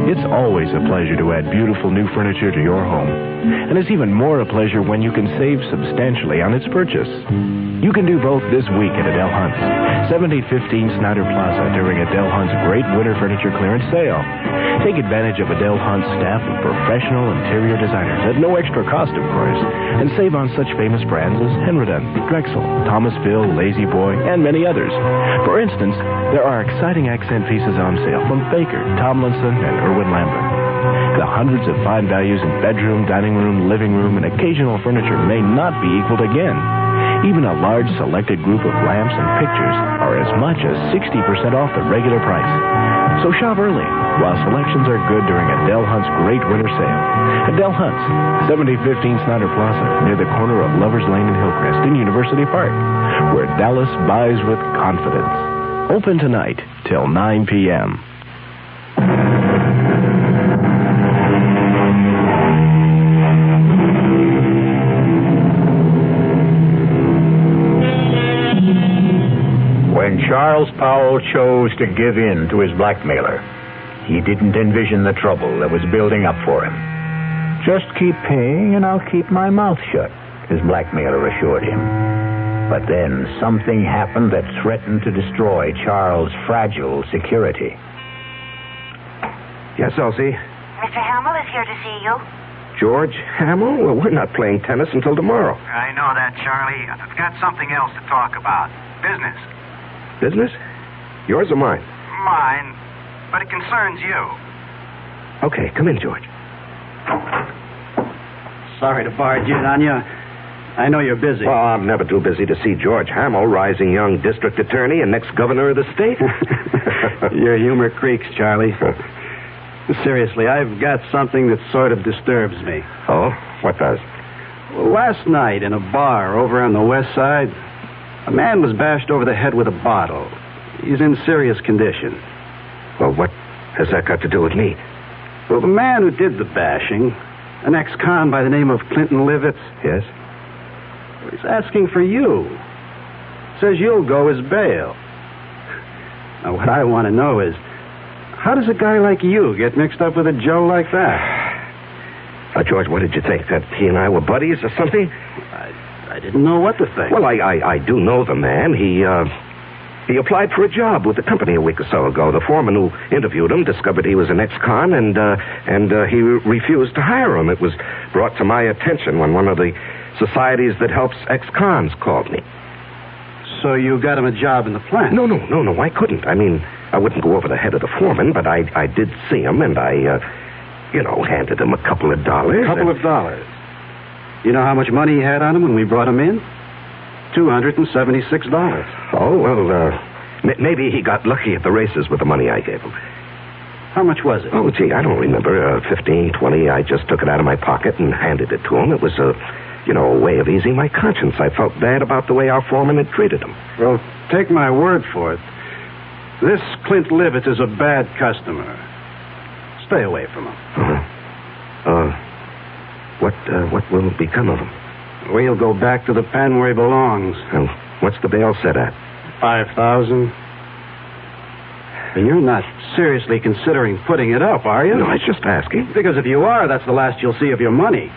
Speaker 11: It's always a pleasure to add beautiful new furniture to your home. And it's even more a pleasure when you can save substantially on its purchase. You can do both this week at Adele Hunt's, 7015 Snyder Plaza during Adele Hunt's great winter furniture clearance sale. Take advantage of Adele Hunt's staff of professional interior designers at no extra cost, of course, and save on such famous brands as Henriton, Drexel, Thomasville, Lazy Boy, and many others. For instance, there are exciting accent pieces on sale from Baker, Tomlinson, and Irwin Lambert. The hundreds of fine values in bedroom, dining room, living room, and occasional furniture may not be equaled again. Even a large selected group of lamps and pictures are as much as 60% off the regular price. So shop early while selections are good during Adele Hunt's great winter sale. Adele Hunt's, 7015 Snyder Plaza, near the corner of Lovers Lane and Hillcrest in University Park, where Dallas buys with confidence. Open tonight till 9 p.m.
Speaker 2: When Charles Powell chose to give in to his blackmailer, he didn't envision the trouble that was building up for him. Just keep paying and I'll keep my mouth shut, his blackmailer assured him. But then something happened that threatened to destroy Charles' fragile security.
Speaker 21: Yes, Elsie?
Speaker 15: Mr. Hamill is here to see you.
Speaker 21: George Hamill? Well, we're not playing tennis until tomorrow.
Speaker 17: I know that, Charlie. I've got something else to talk about. Business.
Speaker 21: Business? Yours or mine?
Speaker 17: Mine, but it concerns you.
Speaker 21: Okay, come in, George.
Speaker 18: Sorry to barge in on you. I know you're busy.
Speaker 21: Well, I'm never too busy to see George Hamill, rising young district attorney and next governor of the state.
Speaker 18: Your humor creaks, Charlie. Seriously, I've got something that sort of disturbs me.
Speaker 21: Oh? What does?
Speaker 18: Last night in a bar over on the west side, a man was bashed over the head with a bottle. He's in serious condition.
Speaker 21: Well, what has that got to do with me?
Speaker 18: Well, the man who did the bashing, an ex-con by the name of Clinton Livitz.
Speaker 21: Yes?
Speaker 18: He's asking for you. Says you'll go as bail. Now, what I want to know is, how does a guy like you get mixed up with a Joe like that?
Speaker 21: Now, George, what did you think? That he and I were buddies or something?
Speaker 18: I didn't know what to think.
Speaker 21: Well, I do know the man. He applied for a job with the company a week or so ago. The foreman who interviewed him discovered he was an ex-con, and he refused to hire him. It was brought to my attention when one of the societies that helps ex-cons called me.
Speaker 18: So you got him a job in the plant?
Speaker 21: No, I couldn't. I mean, I wouldn't go over the head of the foreman, but I did see him, and I handed him a couple of dollars.
Speaker 18: A couple of dollars? You know how much money he had on him when we brought him in? $276.
Speaker 21: Oh, well, maybe he got lucky at the races with the money I gave him.
Speaker 18: How much was it?
Speaker 21: Oh, gee, I don't remember. 15, 20. I just took it out of my pocket and handed it to him. It was a way of easing my conscience. I felt bad about the way our foreman had treated him.
Speaker 18: Well, take my word for it. This Clint Livitz is a bad customer. Stay away from him.
Speaker 21: What will become of him?
Speaker 18: We'll go back to the pen where he belongs.
Speaker 21: Well, what's the bail set at?
Speaker 18: 5,000. And you're not seriously considering putting it up, are you?
Speaker 21: No, I was just asking.
Speaker 18: Because if you are, that's the last you'll see of your money.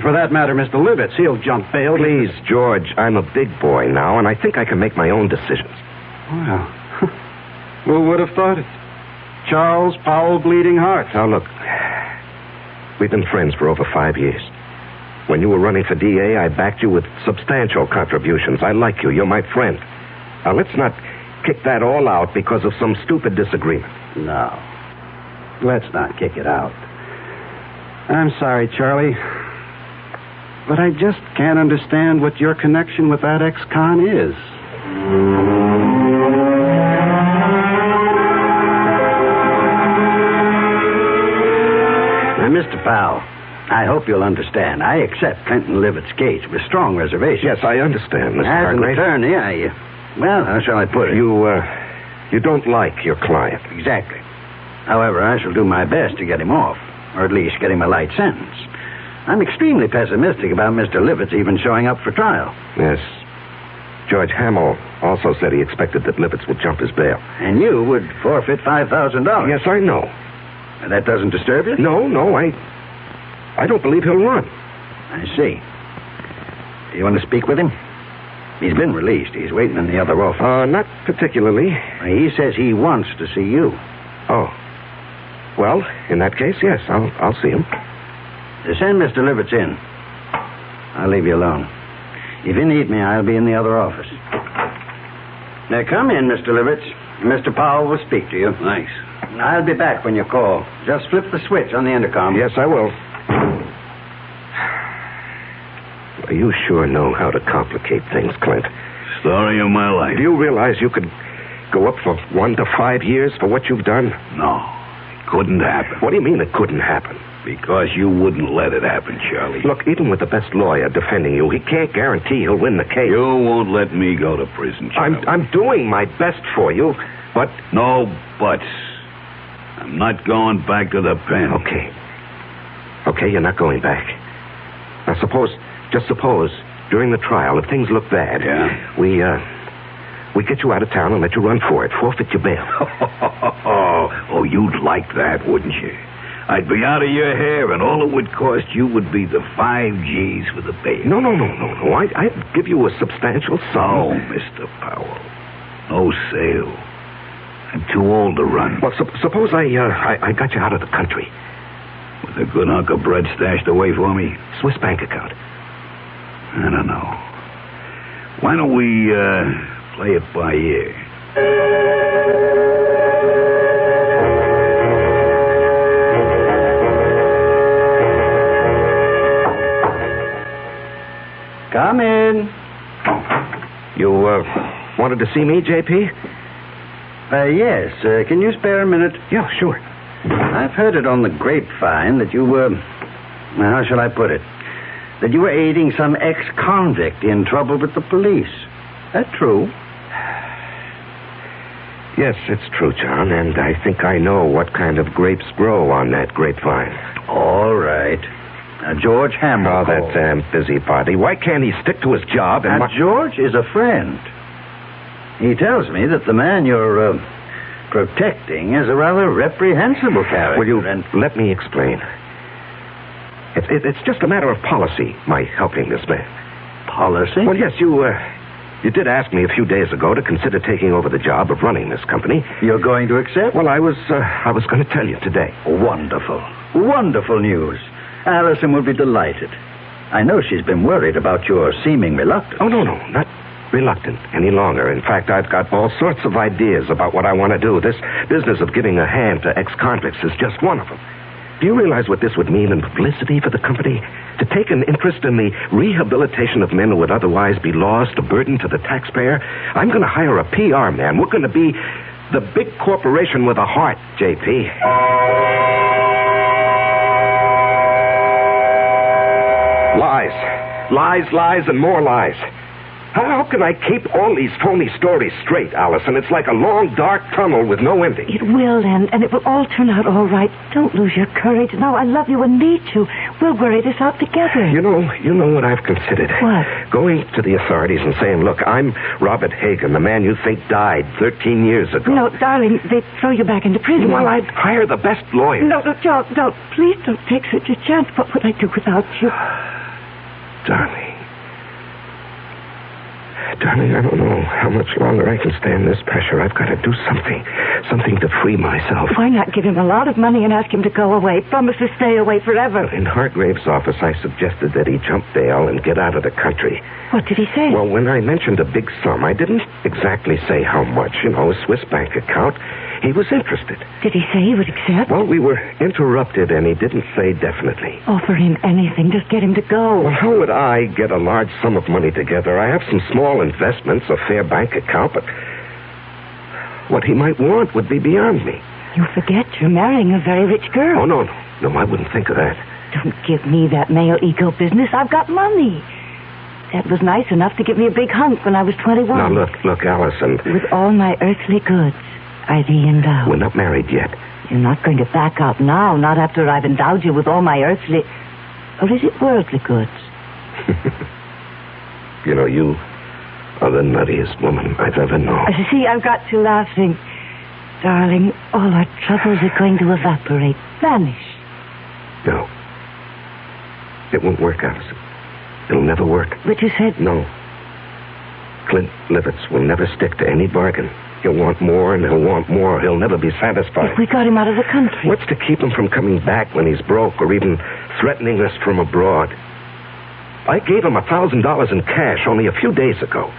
Speaker 18: For that matter, Mr. Livitz, he'll jump bail.
Speaker 21: Please, George, I'm a big boy now, and I think I can make my own decisions.
Speaker 18: Well, who would have thought it? Charles Powell Bleeding Heart.
Speaker 21: Now, look, we've been friends for over 5 years. When you were running for DA, I backed you with substantial contributions. I like you. You're my friend. Now, let's not kick that all out because of some stupid disagreement.
Speaker 18: No. Let's not kick it out. I'm sorry, Charlie, but I just can't understand what your connection with that ex-con is. Now, Mr. Powell, I hope you'll understand. I accept Clinton Livett's case with strong reservations.
Speaker 21: Yes, I understand, Mr.
Speaker 18: As an
Speaker 21: Hargrave.
Speaker 18: attorney, well, how shall I put it?
Speaker 21: You don't like your client.
Speaker 18: Exactly. However, I shall do my best to get him off, or at least get him a light sentence. I'm extremely pessimistic about Mr. Livitz even showing up for trial.
Speaker 21: Yes. George Hamill also said he expected that Livitz would jump his bail.
Speaker 18: And you would forfeit $5,000.
Speaker 21: Yes, I know.
Speaker 18: And that doesn't disturb you?
Speaker 21: No, I don't believe he'll run.
Speaker 18: I see. Do you want to speak with him? He's been released. He's waiting in the other office.
Speaker 21: Not particularly.
Speaker 18: He says he wants to see you.
Speaker 21: Oh. Well, in that case, yes, I'll see him.
Speaker 18: Send Mr. Livitz in. I'll leave you alone. If you need me, I'll be in the other office. Now, come in, Mr. Livitz. Mr. Powell will speak to you.
Speaker 22: Thanks.
Speaker 18: I'll be back when you call. Just flip the switch on the intercom.
Speaker 21: Yes, I will. You sure know how to complicate things, Clint.
Speaker 22: Story of my life.
Speaker 21: Do you realize you could go up for 1 to 5 years for what you've done?
Speaker 22: No, it couldn't happen.
Speaker 21: What do you mean it couldn't happen?
Speaker 22: Because you wouldn't let it happen, Charlie.
Speaker 21: Look, even with the best lawyer defending you, he can't guarantee he'll win the case.
Speaker 22: You won't let me go to prison, Charlie.
Speaker 21: I'm doing my best for you, but...
Speaker 22: No buts. I'm not going back to the pen.
Speaker 21: Okay, you're not going back. Now, just suppose, during the trial, if things look bad...
Speaker 22: Yeah?
Speaker 21: We get you out of town and let you run for it. Forfeit your bail.
Speaker 22: Oh, you'd like that, wouldn't you? I'd be out of your hair, and all it would cost you would be the 5 G's for the bail.
Speaker 21: No. I'd give you a substantial sum.
Speaker 22: Oh, Mr. Powell. No sale. I'm too old to run.
Speaker 21: Well, suppose I got you out of the country.
Speaker 22: With a good hunk of bread stashed away for me?
Speaker 21: Swiss bank account.
Speaker 22: I don't know. Why don't we play it by ear?
Speaker 18: Come in.
Speaker 21: You wanted to see me, J.P.?
Speaker 18: Yes. Can you spare a minute?
Speaker 21: Yeah, sure.
Speaker 18: I've heard it on the grapevine that you were... how shall I put it? That you were aiding some ex-convict in trouble with the police. That true?
Speaker 21: Yes, it's true, John, and I think I know what kind of grapes grow on that grapevine.
Speaker 18: All right. Now, George Hamill.
Speaker 21: Oh, that damn busybody. Why can't he stick to his job and...
Speaker 18: Now, George is a friend. He tells me that the man you're protecting is a rather reprehensible character.
Speaker 21: Will you let me explain? It's just a matter of policy, my helping this man.
Speaker 18: Policy?
Speaker 21: Well, yes, you did ask me a few days ago to consider taking over the job of running this company.
Speaker 18: You're going to accept?
Speaker 21: Well, I was going to tell you today.
Speaker 18: Wonderful. Wonderful news. Allison will be delighted. I know she's been worried about your seeming reluctance.
Speaker 21: Oh, no, not reluctant any longer. In fact, I've got all sorts of ideas about what I want to do. This business of giving a hand to ex-convicts is just one of them. Do you realize what this would mean in publicity for the company? To take an interest in the rehabilitation of men who would otherwise be lost, a burden to the taxpayer? I'm going to hire a PR man. We're going to be the big corporation with a heart, J.P. Lies, and more lies. How can I keep all these phony stories straight, Allison? It's like a long, dark tunnel with no ending.
Speaker 25: It will end, and it will all turn out all right. Don't lose your courage. Now, I love you and need you. We'll worry this out together.
Speaker 21: You know what I've considered?
Speaker 25: What?
Speaker 21: Going to the authorities and saying, look, I'm Robert Hagen, the man you think died 13 years ago.
Speaker 25: No, darling, they'd throw you back into prison.
Speaker 21: Well, I'd hire the best lawyer.
Speaker 25: No, don't. Please don't take such a chance. What would I do without you?
Speaker 21: Darling, I don't know how much longer I can stand this pressure. I've got to do something to free myself.
Speaker 25: Why not give him a lot of money and ask him to go away? Promise to stay away forever.
Speaker 21: In Hargrave's office, I suggested that he jump bail and get out of the country.
Speaker 25: What did he say?
Speaker 21: Well, when I mentioned a big sum, I didn't exactly say how much. A Swiss bank account. He was interested.
Speaker 25: Did he say he would accept?
Speaker 21: Well, we were interrupted, and he didn't say definitely.
Speaker 25: Offer him anything. Just get him to go.
Speaker 21: Well, how would I get a large sum of money together? I have some small investments, a fair bank account, but what he might want would be beyond me.
Speaker 25: You forget you're marrying a very rich girl.
Speaker 21: Oh, no, I wouldn't think of that.
Speaker 25: Don't give me that male ego business. I've got money. Dad was nice enough to give me a big hunk when I was 21.
Speaker 21: Now, look, Allison.
Speaker 25: With all my earthly goods, I thee endow.
Speaker 21: We're not married yet.
Speaker 25: You're not going to back out now, not after I've endowed you with all my earthly... Or is it worldly goods?
Speaker 21: You are the nuttiest woman I've ever known.
Speaker 25: See, I've got you laughing. Darling, all our troubles are going to evaporate, vanish.
Speaker 21: No. It won't work, Allison. It'll never work.
Speaker 25: But you said...
Speaker 21: No. Clint Livitz will never stick to any bargain. He'll want more, and he'll want more. He'll never be satisfied.
Speaker 25: If we got him out of the country.
Speaker 21: What's to keep him from coming back when he's broke or even threatening us from abroad? I gave him $1,000 in cash only a few days ago.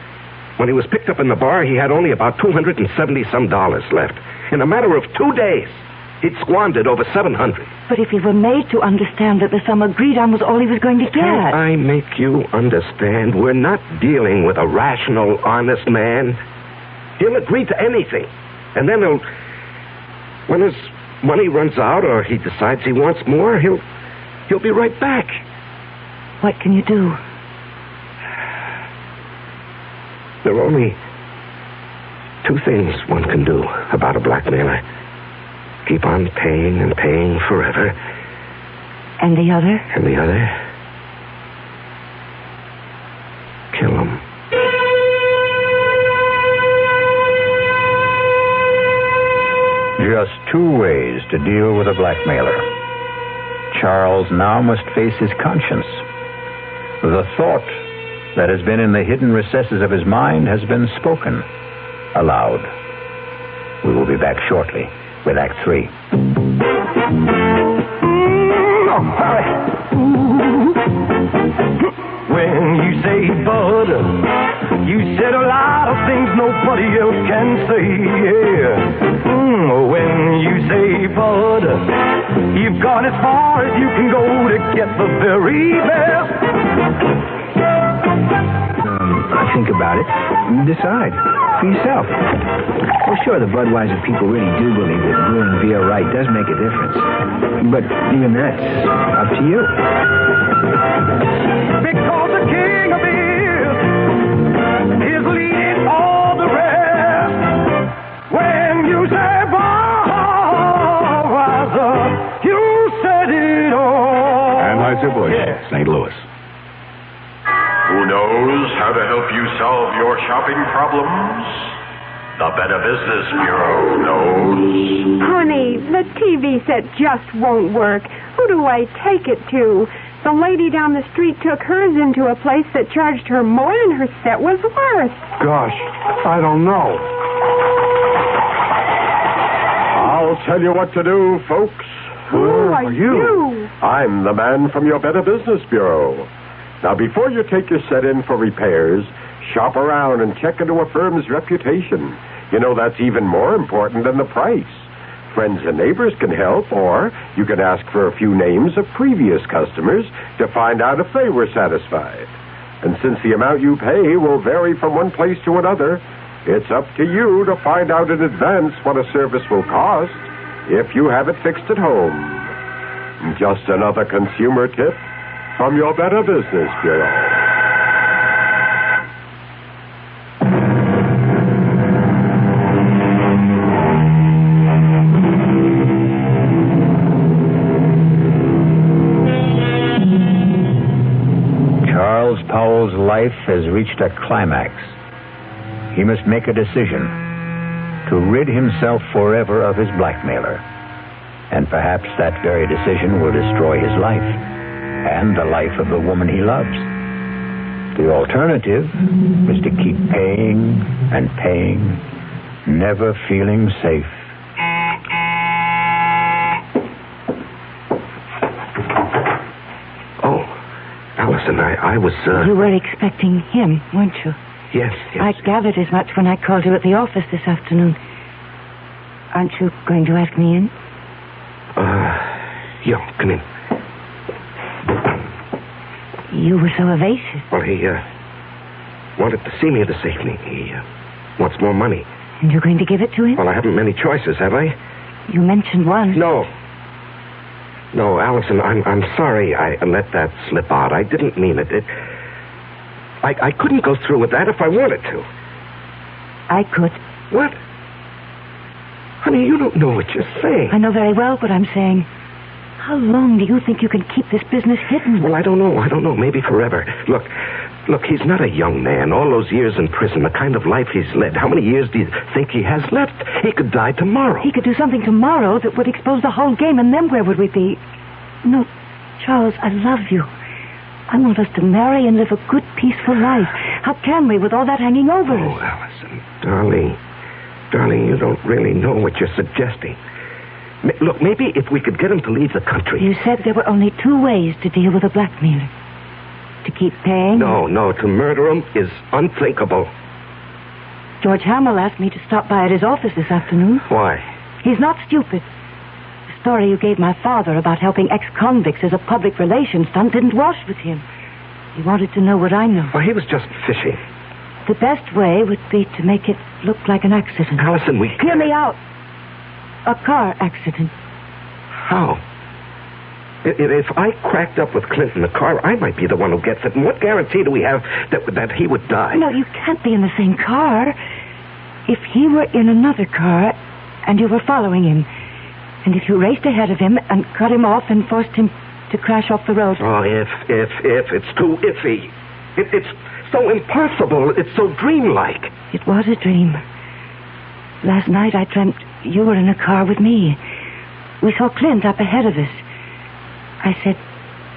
Speaker 21: When he was picked up in the bar, he had only about $270-some left. In a matter of 2 days, he'd squandered over $700.
Speaker 25: But if he were made to understand that the sum agreed on was all he was going to get...
Speaker 21: Can't I make you understand? We're not dealing with a rational, honest man. He'll agree to anything. And then when his money runs out or he decides he wants more, he'll be right back.
Speaker 25: What can you do?
Speaker 21: There are only 2 things one can do about a blackmailer. Keep on paying and paying forever.
Speaker 25: And the other?
Speaker 21: And the other? Kill him.
Speaker 2: Just 2 ways to deal with a blackmailer. Charles now must face his conscience. The thought that has been in the hidden recesses of his mind has been spoken aloud. We will be back shortly with Act 3.
Speaker 24: When you say bud, you said a lot of things nobody else can say, yeah. When you say bud, you've gone as far as you can go to get the very best.
Speaker 3: Think about it. Decide for yourself. Well, sure, the Budweiser people really do believe that brewing beer right does make a difference. But even that's up to you.
Speaker 24: Because the king of beer is leading all the rest. When you say Budweiser, you said it all.
Speaker 6: Anheuser-Busch,
Speaker 24: Yeah.
Speaker 6: St. Louis.
Speaker 8: Who knows how to help you solve your shopping problems? The Better Business Bureau knows.
Speaker 20: Honey, the TV set just won't work. Who do I take it to? The lady down the street took hers into a place that charged her more than her set was worth.
Speaker 7: Gosh, I don't know. I'll tell you what to do, folks.
Speaker 20: Who are you?
Speaker 7: I'm the man from your Better Business Bureau. Now, before you take your set in for repairs, shop around and check into a firm's reputation. That's even more important than the price. Friends and neighbors can help, or you can ask for a few names of previous customers to find out if they were satisfied. And since the amount you pay will vary from one place to another, it's up to you to find out in advance what a service will cost if you have it fixed at home. Just another consumer tip from your Better Business Bureau.
Speaker 2: Powell's life has reached a climax. He must make a decision to rid himself forever of his blackmailer. And perhaps that very decision will destroy his life and the life of the woman he loves. The alternative is to keep paying and paying, never feeling safe.
Speaker 21: Oh, Allison, I was,
Speaker 25: You were expecting him, weren't you?
Speaker 21: Yes.
Speaker 25: I gathered as much when I called you at the office this afternoon. Aren't you going to ask me in?
Speaker 21: Yeah, come in.
Speaker 25: You were so evasive.
Speaker 21: Well, he, wanted to see me this evening. He, wants more money.
Speaker 25: And you're going to give it to him?
Speaker 21: Well, I haven't many choices, have I?
Speaker 25: You mentioned one.
Speaker 21: No, Allison, I'm sorry I let that slip out. I didn't mean it. I couldn't go through with that if I wanted to.
Speaker 25: I could.
Speaker 21: What? Honey, you don't know what you're saying.
Speaker 25: I know very well what I'm saying. How long do you think you can keep this business hidden?
Speaker 21: Well, I don't know. Maybe forever. Look, he's not a young man. All those years in prison, the kind of life he's led. How many years do you think he has left? He could die tomorrow.
Speaker 25: He could do something tomorrow that would expose the whole game, and then where would we be? No, Charles, I love you. I want us to marry and live a good, peaceful life. How can we with all that hanging over us?
Speaker 21: Oh, Allison, darling, you don't really know what you're suggesting. Look, maybe if we could get him to leave the country.
Speaker 25: You said there were only two ways to deal with a blackmailer. To keep paying?
Speaker 21: No, to murder him is unthinkable.
Speaker 25: George Hamill asked me to stop by at his office this afternoon.
Speaker 21: Why?
Speaker 25: He's not stupid. The story you gave my father about helping ex-convicts as a public relations stunt didn't wash with him. He wanted to know what I know.
Speaker 21: Well, he was just fishing.
Speaker 25: The best way would be to make it look like an accident.
Speaker 21: Allison,
Speaker 25: Hear me out. A car accident.
Speaker 21: How? If I cracked up with Clint in the car, I might be the one who gets it. And what guarantee do we have that he would die?
Speaker 25: No, you can't be in the same car. If he were in another car and you were following him, and if you raced ahead of him and cut him off and forced him to crash off the road.
Speaker 21: Oh, if. It's too iffy. It's so impossible. It's so dreamlike.
Speaker 25: It was a dream. Last night I dreamt you were in a car with me. We saw Clint up ahead of us. I said,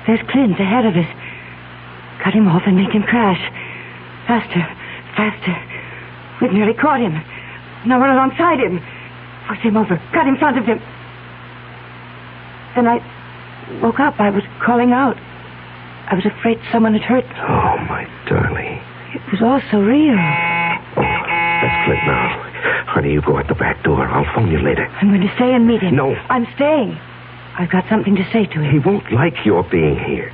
Speaker 25: there's Clint ahead of us. Cut him off and make him crash. Faster. We've nearly caught him. Now run alongside him. Force him over. Cut in front of him. Then I woke up. I was calling out. I was afraid someone had hurt me.
Speaker 21: Oh, my darling.
Speaker 25: It was all so real.
Speaker 21: Oh, that's Clint now. Honey, you go out the back door. I'll phone you later.
Speaker 25: I'm going to stay and meet him.
Speaker 21: No.
Speaker 25: I'm staying. I've got something to say to him.
Speaker 21: He won't like your being here.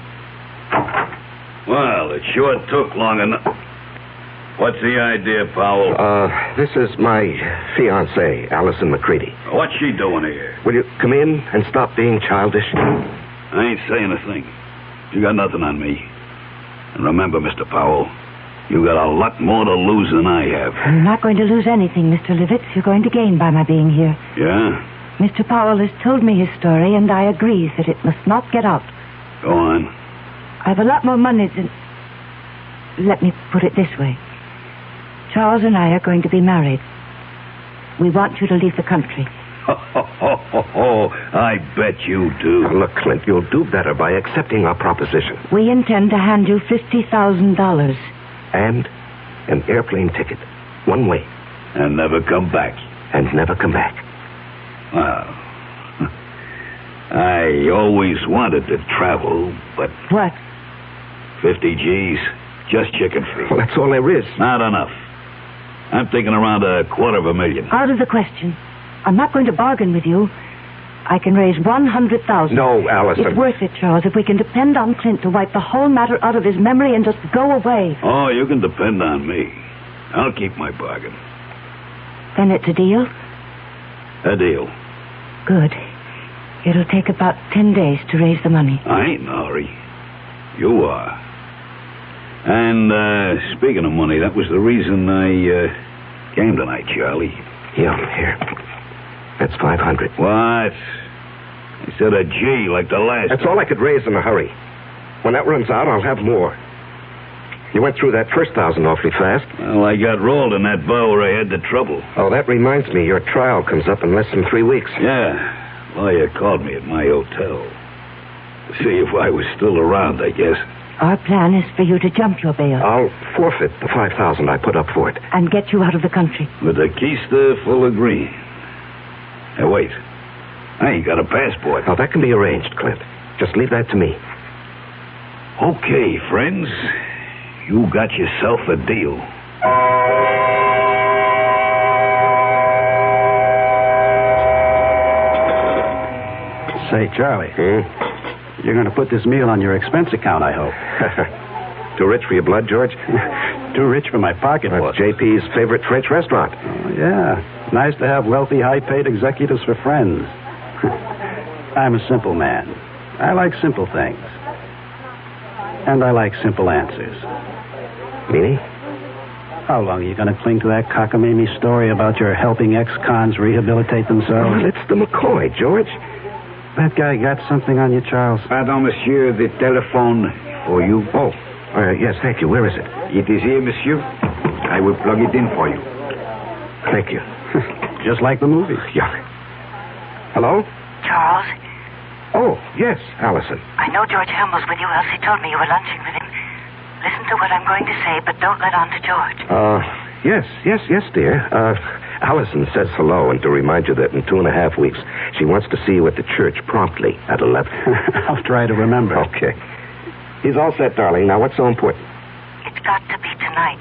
Speaker 22: Well, it sure took long enough. What's the idea, Powell?
Speaker 21: This is my fiancée, Allison McCready.
Speaker 22: What's she doing here?
Speaker 21: Will you come in and stop being childish?
Speaker 22: I ain't saying a thing. You got nothing on me. And remember, Mr. Powell, you got a lot more to lose than I have.
Speaker 25: I'm not going to lose anything, Mr. Livitz. You're going to gain by my being here.
Speaker 22: Yeah?
Speaker 25: Mr. Powell has told me his story, and I agree that it must not get out.
Speaker 22: Go on.
Speaker 25: I have a lot more money than... Let me put it this way. Charles and I are going to be married. We want you to leave the country.
Speaker 22: I bet you do.
Speaker 21: Now, look, Clint, you'll do better by accepting our proposition.
Speaker 25: We intend to hand you $50,000.
Speaker 21: And an airplane ticket. One way.
Speaker 22: And never come back.
Speaker 21: And never come back.
Speaker 22: Well, I always wanted to travel, but...
Speaker 25: What?
Speaker 22: 50 G's. Just chicken feed.
Speaker 21: Well, that's all there is.
Speaker 22: Not enough. I'm thinking around $250,000.
Speaker 25: Out of the question. I'm not going to bargain with you. I can raise $100,000.
Speaker 21: No, Allison.
Speaker 25: It's worth it, Charles, if we can depend on Clint to wipe the whole matter out of his memory and just go away.
Speaker 22: Oh, you can depend on me. I'll keep my bargain.
Speaker 25: Then it's a deal?
Speaker 22: A deal.
Speaker 25: Good. It'll take about 10 days to raise the money.
Speaker 22: I ain't in a hurry. You are. And, speaking of money, that was the reason I came tonight, Charlie.
Speaker 21: Yeah, here. That's $500.
Speaker 22: What? I said a G like the last.
Speaker 21: That's all I could raise in a hurry. When that runs out, I'll have more. You went through that first 1,000 awfully fast.
Speaker 22: Well, I got rolled in that bar where I had the trouble.
Speaker 21: Oh, that reminds me. Your trial comes up in less than 3 weeks.
Speaker 22: Yeah. Lawyer called me at my hotel. To see if I was still around, I guess.
Speaker 25: Our plan is for you to jump your bail.
Speaker 21: I'll forfeit the 5,000 I put up for it.
Speaker 25: And get you out of the country.
Speaker 22: With a keister full of green. Hey, wait. I ain't got a passport.
Speaker 21: Oh, that can be arranged, Clint. Just leave that to me.
Speaker 22: Okay, friends. You got yourself a deal.
Speaker 18: Say, Charlie. You're going to put this meal on your expense account, I hope.
Speaker 21: Too rich for your blood, George?
Speaker 18: Too rich for my pocketbook.
Speaker 21: That's JP's favorite French restaurant.
Speaker 18: Oh, yeah. Nice to have wealthy, high-paid executives for friends. I'm a simple man. I like simple things. And I like simple answers.
Speaker 21: Meaning?
Speaker 18: How long are you going to cling to that cockamamie story about your helping ex-cons rehabilitate themselves?
Speaker 21: Well, it's the McCoy, George.
Speaker 18: That guy got something on you, Charles?
Speaker 22: Pardon, monsieur, the telephone for you.
Speaker 21: Oh, yes, thank you. Where is it?
Speaker 22: It is here, monsieur. I will plug it in for you.
Speaker 21: Thank you.
Speaker 18: Just like the movies.
Speaker 21: Yeah. Hello?
Speaker 15: Charles?
Speaker 21: Oh, yes, Allison.
Speaker 15: I know George Helm was with you. Elsie told me you were lunching with him. Listen to what I'm going to say, but don't let on to George.
Speaker 21: Yes, dear. Allison says hello, and to remind you that in 2.5 weeks, she wants to see you at the church promptly at 11.
Speaker 18: I'll try to remember.
Speaker 21: Okay. He's all set, darling. Now, what's so important?
Speaker 15: It's got to be tonight.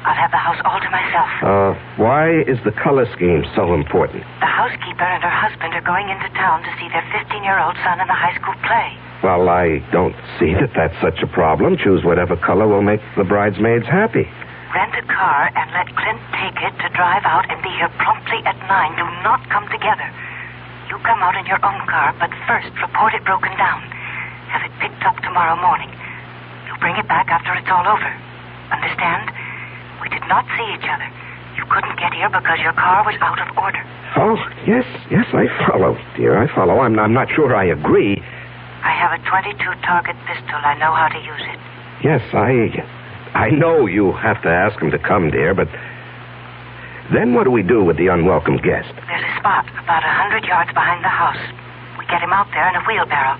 Speaker 15: I'll have the house all to myself.
Speaker 21: Why is the color scheme so important?
Speaker 15: The housekeeper and her husband are going into town to see their 15-year-old son in the high school play.
Speaker 21: Well, I don't see that that's such a problem. Choose whatever color will make the bridesmaids happy.
Speaker 15: Rent a car and let Clint take it to drive out and be here promptly at 9. Do not come together. You come out in your own car, but first report it broken down. Have it picked up tomorrow morning. You bring it back after it's all over. Understand? We did not see each other. You couldn't get here because your car was out of order.
Speaker 21: Oh, yes, I follow, dear. I follow. I'm not sure I agree.
Speaker 15: I have a .22 target pistol. I know how to use it.
Speaker 21: Yes, I know you have to ask him to come, dear, but then what do we do with the unwelcome guest?
Speaker 15: There's a spot about 100 yards behind the house. We get him out there in a wheelbarrow.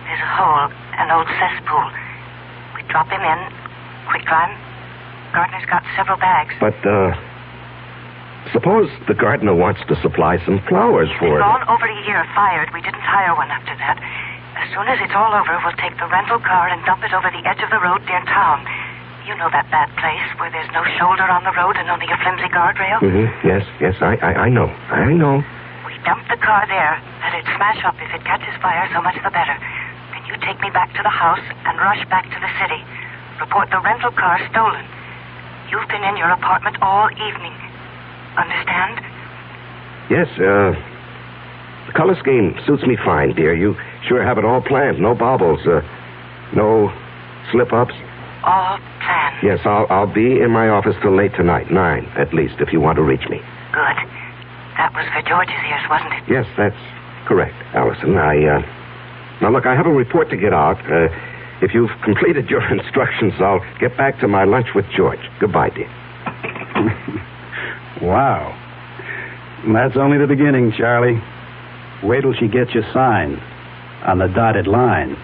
Speaker 15: There's a hole, an old cesspool. We drop him in, quick lime. Gardener's got several bags.
Speaker 21: But, suppose the gardener wants to supply some flowers for it.
Speaker 15: It's gone over a year fired. We didn't hire one after that. As soon as it's all over, we'll take the rental car and dump it over the edge of the road near town. You know that bad place where there's no shoulder on the road and only a flimsy guardrail?
Speaker 21: Mm-hmm. Yes, I know.
Speaker 15: We dump the car there. Let it smash up. If it catches fire, so much the better. Then you take me back to the house and rush back to the city. Report the rental car stolen. You've been in your apartment all evening. Understand?
Speaker 21: Yes, the color scheme suits me fine, dear. You sure have it all planned. No baubles, no slip-ups.
Speaker 15: All planned.
Speaker 21: Yes, I'll be in my office till late tonight, 9 at least, if you want to reach me.
Speaker 15: Good. That was for George's ears, wasn't it?
Speaker 21: Yes, that's correct, Allison. Now, look, I have a report to get out. If you've completed your instructions, I'll get back to my lunch with George. Goodbye, dear.
Speaker 18: Wow. That's only the beginning, Charlie. Wait till she gets you signed on the dotted line.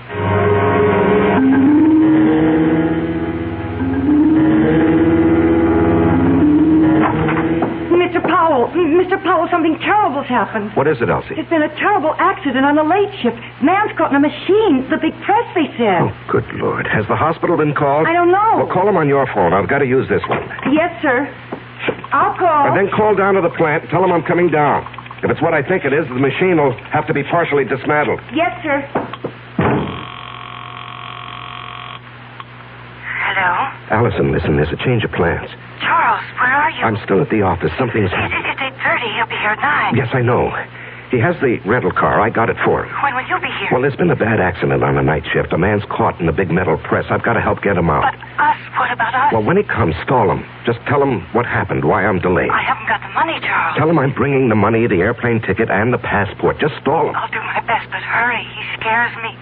Speaker 25: Mr. Powell, something terrible's happened.
Speaker 21: What is it, Elsie?
Speaker 25: There's been a terrible accident on the late shift. Man's caught in a machine. The big press, they said.
Speaker 21: Oh, good Lord. Has the hospital been called?
Speaker 25: I don't know.
Speaker 21: Well, call them on your phone. I've got to use this one.
Speaker 25: Yes, sir. I'll call.
Speaker 21: And then call down to the plant and tell them I'm coming down. If it's what I think it is, the machine will have to be partially dismantled.
Speaker 25: Yes, sir.
Speaker 15: Hello?
Speaker 21: Allison, listen, there's a change of plans.
Speaker 15: Charles, where are you?
Speaker 21: I'm still at the office. Something's...
Speaker 15: It's 8:30. He'll be here at 9.
Speaker 21: Yes, I know. He has the rental car. I got it for him.
Speaker 15: When will you be here?
Speaker 21: Well, there's been a bad accident on the night shift. A man's caught in the big metal press. I've got to help get him out.
Speaker 15: But us? What about us?
Speaker 21: Well, when he comes, stall him. Just tell him what happened, why I'm delayed.
Speaker 15: I haven't got the money, Charles.
Speaker 21: Tell him I'm bringing the money, the airplane ticket, and the passport. Just stall him.
Speaker 15: I'll do my best, but hurry. He scares me.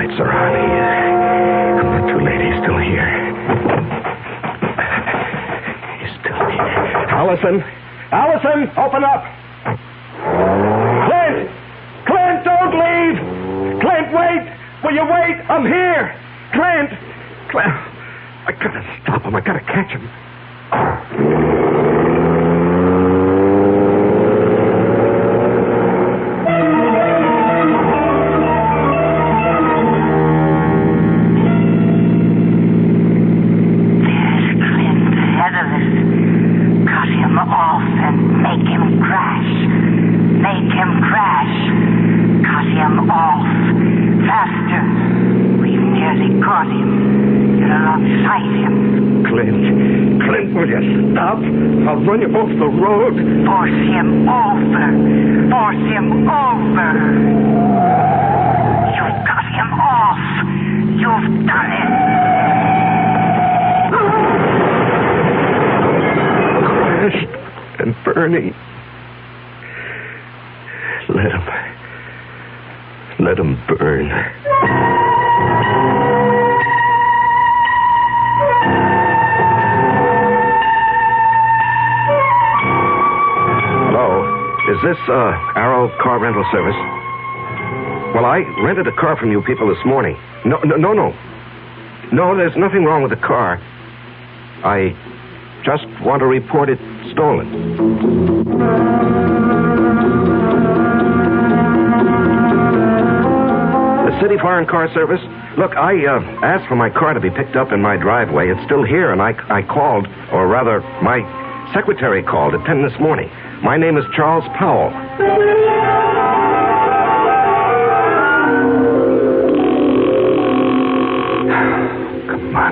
Speaker 21: lights are on. I'm not too late. He's still here. He's still here. Allison, open up. Clint, don't leave. Clint, wait. Will you wait? I'm here. Clint. I gotta stop him. I gotta catch him. I'll run you off the road.
Speaker 15: Force him over. You've cut him off. You've done it.
Speaker 21: Crashed and burning. Let him burn. Is this Arrow Car Rental Service? Well, I rented a car from you people this morning. No. No, there's nothing wrong with the car. I just want to report it stolen. The City Foreign Car Service? Look, I asked for my car to be picked up in my driveway. It's still here, and I called, or rather, my secretary called at 10 this morning. My name is Charles Powell.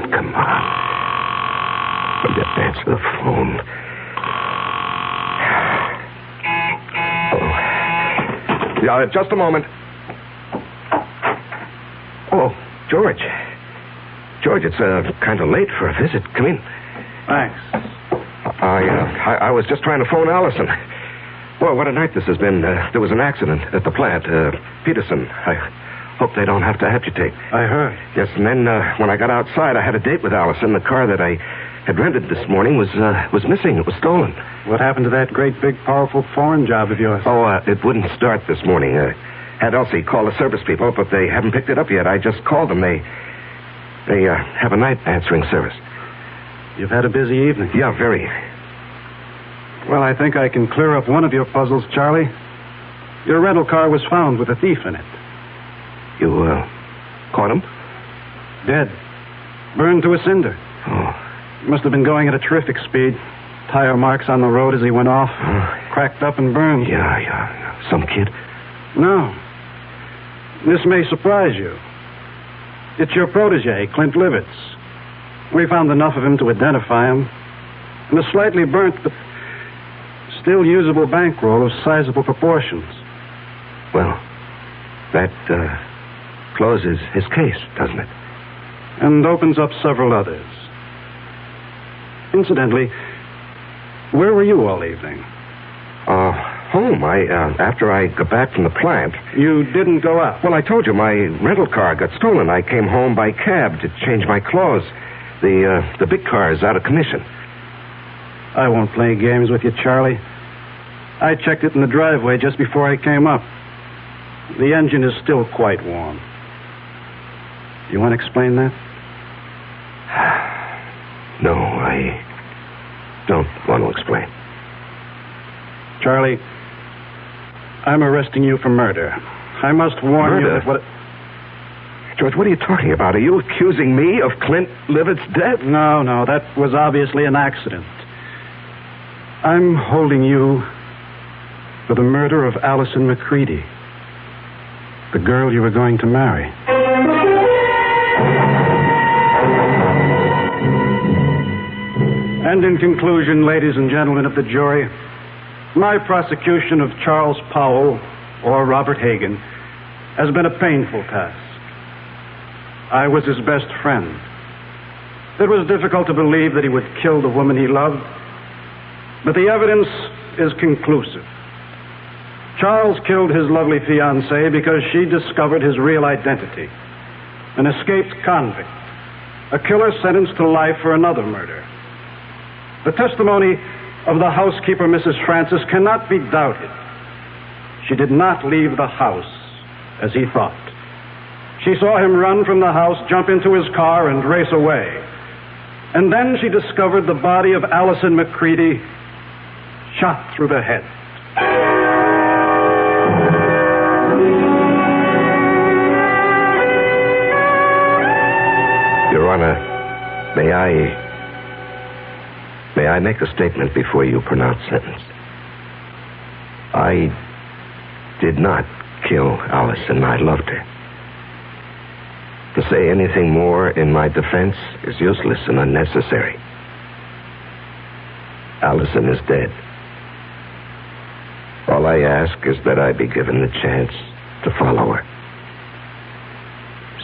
Speaker 21: Come on. Will you answer the phone? Oh. Yeah, just a moment. Oh, George. George, it's kind of late for a visit. Come in.
Speaker 18: Thanks.
Speaker 21: I was just trying to phone Allison. Well, what a night this has been. There was an accident at the plant. Peterson. I hope they don't have to amputate.
Speaker 18: I heard.
Speaker 21: Yes, and then when I got outside, I had a date with Allison. The car that I had rented this morning was missing. It was stolen.
Speaker 18: What happened to that great, big, powerful foreign job of yours?
Speaker 21: Oh, it wouldn't start this morning. Had Elsie call the service people, but they haven't picked it up yet. I just called them. They have a night answering service.
Speaker 18: You've had a busy evening.
Speaker 21: Yeah, very.
Speaker 18: Well, I think I can clear up one of your puzzles, Charlie. Your rental car was found with a thief in it.
Speaker 21: You, caught him?
Speaker 18: Dead. Burned to a cinder.
Speaker 21: Oh.
Speaker 18: Must have been going at a terrific speed. Tire marks on the road as he went off. Cracked up and burned.
Speaker 21: Yeah. Some kid?
Speaker 18: No. This may surprise you. It's your protege, Clint Livitz. We found enough of him to identify him. And a slightly burnt, but still usable bankroll of sizable proportions.
Speaker 21: Well, that closes his case, doesn't it?
Speaker 18: And opens up several others. Incidentally, where were you all evening?
Speaker 21: Home. After I got back from the plant.
Speaker 18: You didn't go out?
Speaker 21: Well, I told you, my rental car got stolen. I came home by cab to change my clothes. The big car is out of commission.
Speaker 18: I won't play games with you, Charlie. I checked it in the driveway just before I came up. The engine is still quite warm. You want to explain that?
Speaker 21: No, I don't want to explain.
Speaker 18: Charlie, I'm arresting you for murder. I must warn you that what...
Speaker 21: George, what are you talking about? Are you accusing me of Clint Livitt's death?
Speaker 18: No, that was obviously an accident. I'm holding you for the murder of Allison McCready, the girl you were going to marry. And in conclusion, ladies and gentlemen of the jury, my prosecution of Charles Powell, or Robert Hagan, has been a painful task. I was his best friend. It was difficult to believe that he would kill the woman he loved, but the evidence is conclusive. Charles killed his lovely fiancée because she discovered his real identity. an escaped convict, a killer sentenced to life for another murder. The testimony of the housekeeper, Mrs. Francis, cannot be doubted. She did not leave the house as he thought. She saw him run from the house, jump into his car, and race away. And then she discovered the body of Allison McCready shot through the head.
Speaker 21: Your Honor, may I make a statement before you pronounce sentence? I did not kill Allison. I loved her. To say anything more in my defense is useless and unnecessary. Allison is dead. All I ask is that I be given the chance to follow her.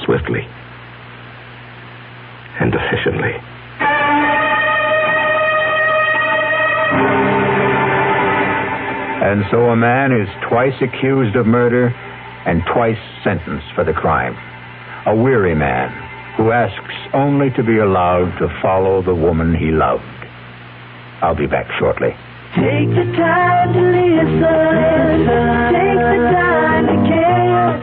Speaker 21: Swiftly and efficiently.
Speaker 2: And so a man is twice accused of murder and twice sentenced for the crime. A weary man who asks only to be allowed to follow the woman he loved. I'll be back shortly.
Speaker 5: Take the time to listen. Take the time to care.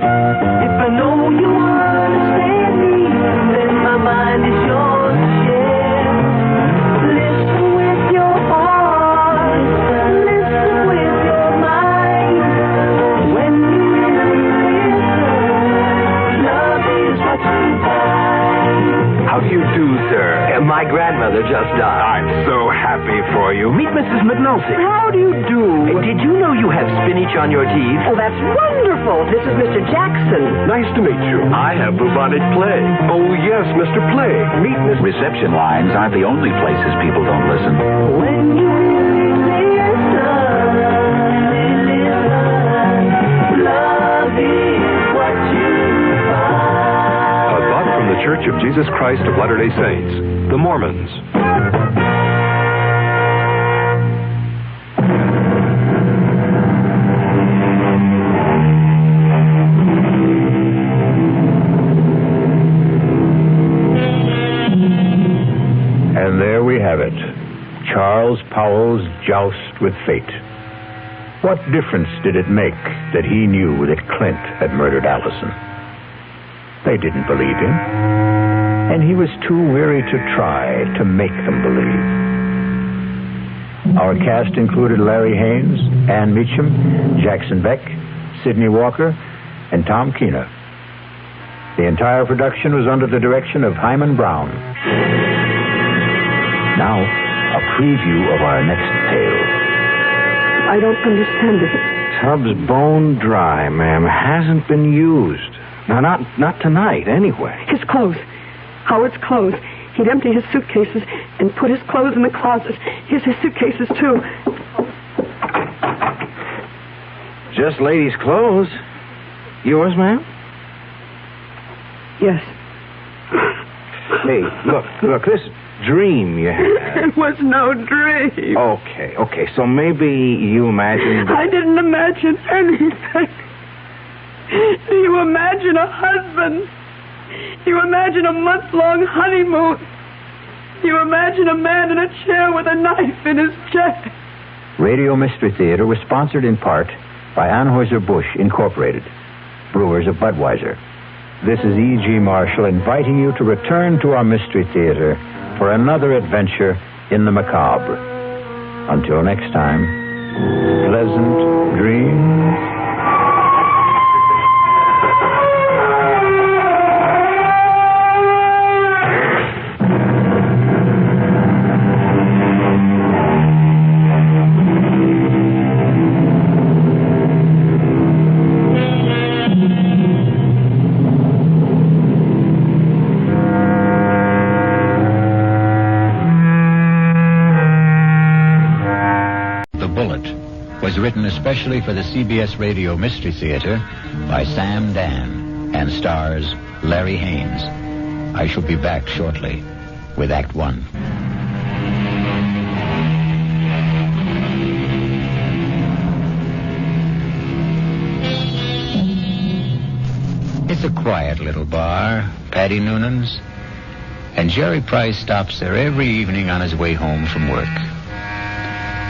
Speaker 5: If I know you understand me, then my mind is yours to share. Listen with your heart. Listen with your mind. When you really listen, love is what you find.
Speaker 1: How do you do, sir? My grandmother just died. I'm so happy for you. Meet Mrs. McNulty.
Speaker 10: How do you do?
Speaker 1: Did you know you have spinach on your teeth?
Speaker 10: Oh, that's wonderful. This is Mr. Jackson.
Speaker 1: Nice to meet you. I have bubonic plague. Oh, yes, Mr. Plague. Meet Miss...
Speaker 13: Reception lines aren't the only places people don't listen.
Speaker 5: When you really listen, love is what you find.
Speaker 16: A thought from the Church of Jesus Christ of Latter-day Saints, the Mormons.
Speaker 2: And there we have it. Charles Powell's joust with fate. What difference did it make that he knew that Clint had murdered Allison? They didn't believe him, and he was too weary to try to make them believe. Our cast included Larry Haynes, Ann Meacham, Jackson Beck, Sidney Walker, and Tom Keena. The entire production was under the direction of Hyman Brown. Now, a preview of our next tale.
Speaker 10: I don't understand it.
Speaker 3: Tub's bone dry, ma'am. Hasn't been used. No, not tonight, anyway.
Speaker 10: His clothes. Howard's clothes. He'd empty his suitcases and put his clothes in the closet. Here's his suitcases, too.
Speaker 3: Just ladies' clothes. Yours, ma'am?
Speaker 10: Yes.
Speaker 3: Hey, look, this dream you had.
Speaker 10: It was no dream.
Speaker 3: Okay, so maybe you imagined...
Speaker 10: I didn't imagine anything. Do you imagine a husband? Do you imagine a month-long honeymoon? Do you imagine a man in a chair with a knife in his chest?
Speaker 2: Radio Mystery Theater was sponsored in part by Anheuser-Busch Incorporated, brewers of Budweiser. This is E.G. Marshall inviting you to return to our Mystery Theater for another adventure in the macabre. Until next time, pleasant dreams. Written especially for the CBS Radio Mystery Theater by Sam Dan and stars Larry Haynes. I shall be back shortly with Act One.
Speaker 19: It's
Speaker 2: It's a quiet little bar, Paddy Noonan's. And Jerry Price stops there every evening on his way home from work.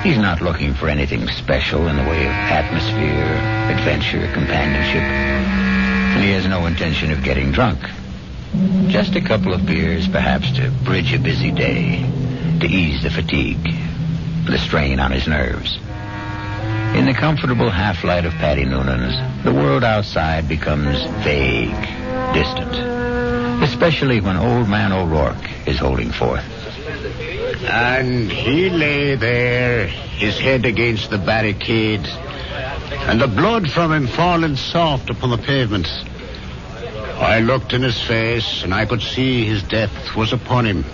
Speaker 2: He's not looking for anything special in the way of atmosphere, adventure, companionship. And he has no intention of getting drunk. Just a couple of beers, perhaps, to bridge a busy day, to ease the fatigue, the strain on his nerves. In the comfortable half-light of Paddy Noonan's, the world outside becomes vague, distant, especially when Old Man O'Rourke is holding forth.
Speaker 9: And he lay there, his head against the barricade, and the blood from him falling soft upon the pavement. I looked in his face, and I could see his death was upon him.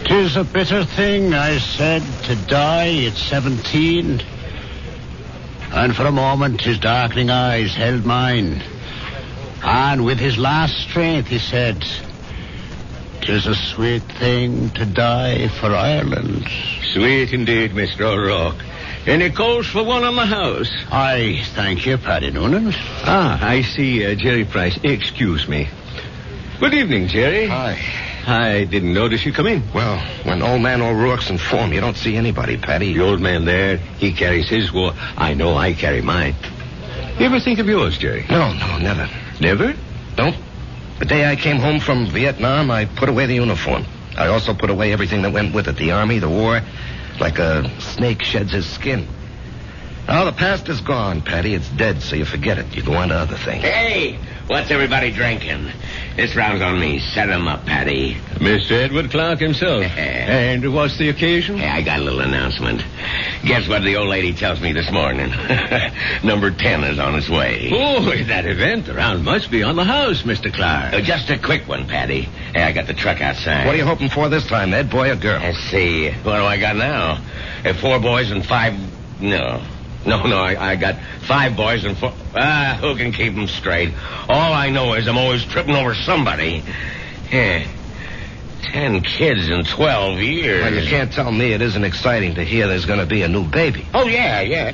Speaker 9: "'Tis a bitter thing," I said, "to die at 17. And for a moment his darkening eyes held mine. And with his last strength he said, "'Tis a sweet thing to die for Ireland."
Speaker 12: Sweet indeed, Mr. O'Rourke. Any calls for one on the house?
Speaker 9: I thank you, Paddy Noonan.
Speaker 12: I see Jerry Price. Excuse me. Good evening, Jerry.
Speaker 21: Hi.
Speaker 12: I didn't notice you come in.
Speaker 21: Well, when Old Man O'Rourke's in form, you don't see anybody, Paddy.
Speaker 12: The old man there, he carries his war. I know I carry mine. You ever think of yours, Jerry?
Speaker 21: No, never.
Speaker 12: Never?
Speaker 21: No. The day I came home from Vietnam, I put away the uniform. I also put away everything that went with it. The army, the war, like a snake sheds his skin. Now, the past is gone, Paddy. It's dead, so you forget it. You go on to other things.
Speaker 14: Hey, what's everybody drinking? This round's on me. Set 'em up, Paddy.
Speaker 12: Mr. Edward Clark himself. And what's the occasion?
Speaker 14: Hey, I got a little announcement. Guess what the old lady tells me this morning? Number 10 is on its way.
Speaker 12: Oh, that event around must be on the house, Mr. Clark.
Speaker 14: Just a quick one, Paddy. Hey, I got the truck outside.
Speaker 21: What are you hoping for this time, Ed, boy or girl?
Speaker 14: Let's see. What do I got now? 4 boys and 5... No, I got 5 boys and 4... who can keep them straight? All I know is I'm always tripping over somebody. 10 kids in 12 years.
Speaker 21: Well, you can't tell me it isn't exciting to hear there's going to be a new baby.
Speaker 14: Oh, yeah.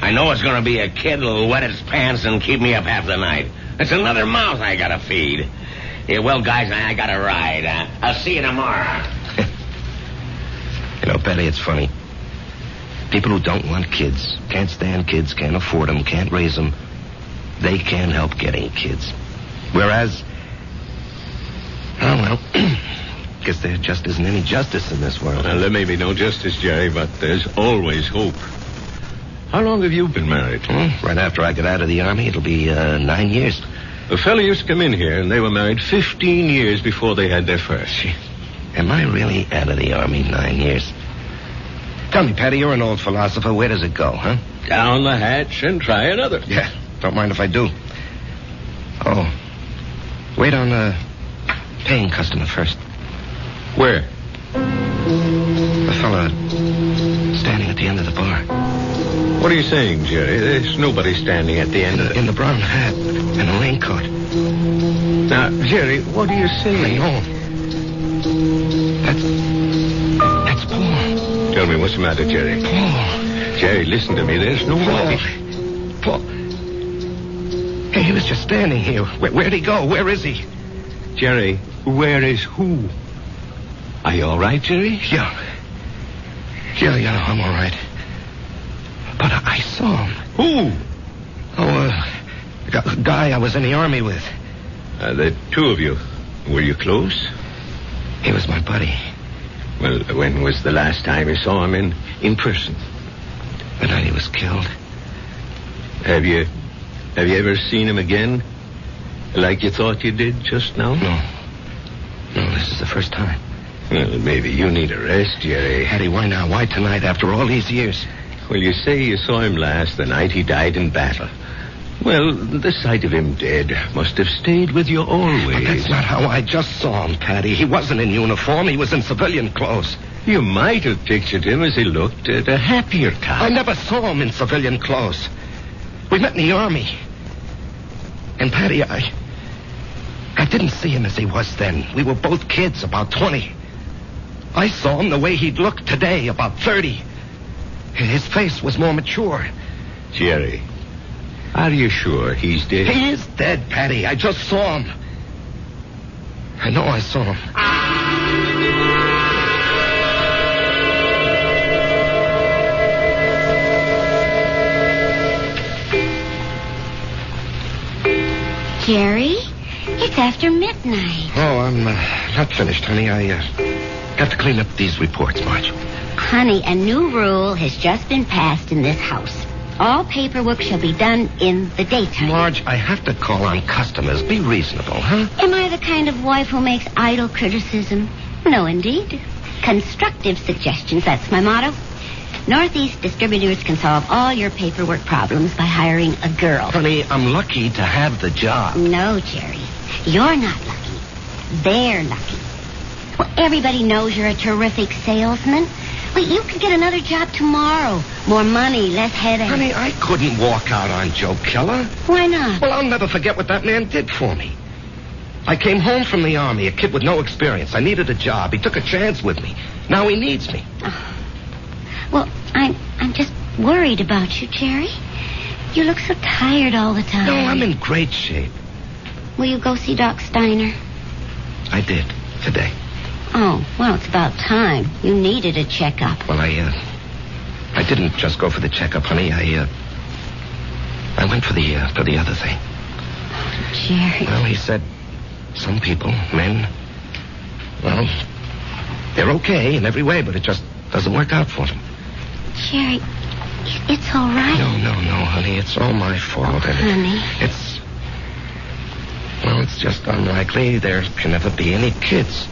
Speaker 14: I know it's going to be a kid that'll wet his pants and keep me up half the night. It's another mouth I got to feed. Yeah, well, guys, I got to ride. I'll see you tomorrow.
Speaker 21: You know, Betty, it's funny. People who don't want kids, can't stand kids, can't afford them, can't raise them, they can't help getting kids. Whereas, guess there just isn't any justice in this world.
Speaker 12: Well, there may be no justice, Jerry, but there's always hope. How long have you been married?
Speaker 21: Right after I got out of the army, it'll be 9 years.
Speaker 12: A fellow used to come in here, and they were married 15 years before they had their first.
Speaker 21: Am I really out of the army 9 years? Tell me, Paddy, you're an old philosopher. Where does it go, huh?
Speaker 12: Down the hatch and try another.
Speaker 21: Yeah, don't mind if I do. Oh, wait on a paying customer first.
Speaker 12: Where?
Speaker 21: The fella standing at the end of the bar.
Speaker 12: What are you saying, Jerry? There's nobody standing at the end of it.
Speaker 21: In the brown hat and a raincoat.
Speaker 12: Now, Jerry, what are you saying?
Speaker 21: I know. That's Paul.
Speaker 12: Tell me, what's the matter, Jerry?
Speaker 21: Paul.
Speaker 12: Jerry, listen to me. There's nobody.
Speaker 21: Paul. Hey, he was just standing here. Where'd he go? Where is he?
Speaker 12: Jerry, where is who? Are you all right, Jerry?
Speaker 21: Yeah, I'm all right. But I saw him.
Speaker 12: Who?
Speaker 21: A guy I was in the army with.
Speaker 12: The two of you. Were you close?
Speaker 21: He was my buddy.
Speaker 12: Well, when was the last time you saw him in person?
Speaker 21: The night he was killed.
Speaker 12: Have you ever seen him again? Like you thought you did just now?
Speaker 21: No, this is the first time.
Speaker 12: Well, maybe you need a rest, Jerry.
Speaker 21: Hattie, why now? Why tonight after all these years?
Speaker 12: Well, you say you saw him last the night he died in battle. Well, the sight of him dead must have stayed with you always.
Speaker 21: But that's not how I just saw him, Paddy. He wasn't in uniform. He was in civilian clothes.
Speaker 12: You might have pictured him as he looked at a happier time.
Speaker 21: I never saw him in civilian clothes. We met in the army. And, Paddy, I didn't see him as he was then. We were both kids, about 20. I saw him the way he'd look today, about 30. His face was more mature.
Speaker 12: Jerry, Are you sure he's dead?
Speaker 9: He is dead, Patty. I just saw him. I know I saw him.
Speaker 4: Jerry, it's after midnight.
Speaker 9: Oh, I'm not finished, honey. I got to clean up these reports, Marge.
Speaker 4: Honey, a new rule has just been passed in this house. All paperwork shall be done in the daytime.
Speaker 9: Marge, I have to call on customers. Be reasonable, huh?
Speaker 4: Am I the kind of wife who makes idle criticism? No, indeed. Constructive suggestions, that's my motto. Northeast Distributors can solve all your paperwork problems by hiring a girl.
Speaker 9: Honey, I'm lucky to have the job.
Speaker 4: No, Jerry. You're not lucky. They're lucky. Well, everybody knows you're a terrific salesman. Well, you could get another job tomorrow. More money, less headache.
Speaker 9: Honey, I couldn't walk out on Joe Keller.
Speaker 4: Why not?
Speaker 9: Well, I'll never forget what that man did for me. I came home from the Army, a kid with no experience. I needed a job. He took a chance with me. Now he needs me.
Speaker 4: Oh. Well, I'm just worried about you, Jerry. You look so tired all the time.
Speaker 9: No, I'm in great shape.
Speaker 4: Will you go see Doc Steiner?
Speaker 9: I did, today.
Speaker 4: Oh, well, it's about time. You needed a checkup.
Speaker 9: Well, I didn't just go for the checkup, honey. I went for the other thing.
Speaker 4: Oh, Jerry.
Speaker 9: Well, he said some people, men, well, they're okay in every way, but it just doesn't work out for them.
Speaker 4: Jerry, it's all right.
Speaker 9: No, honey. It's all my fault.
Speaker 4: Oh, honey.
Speaker 9: It's just unlikely there can ever be any kids.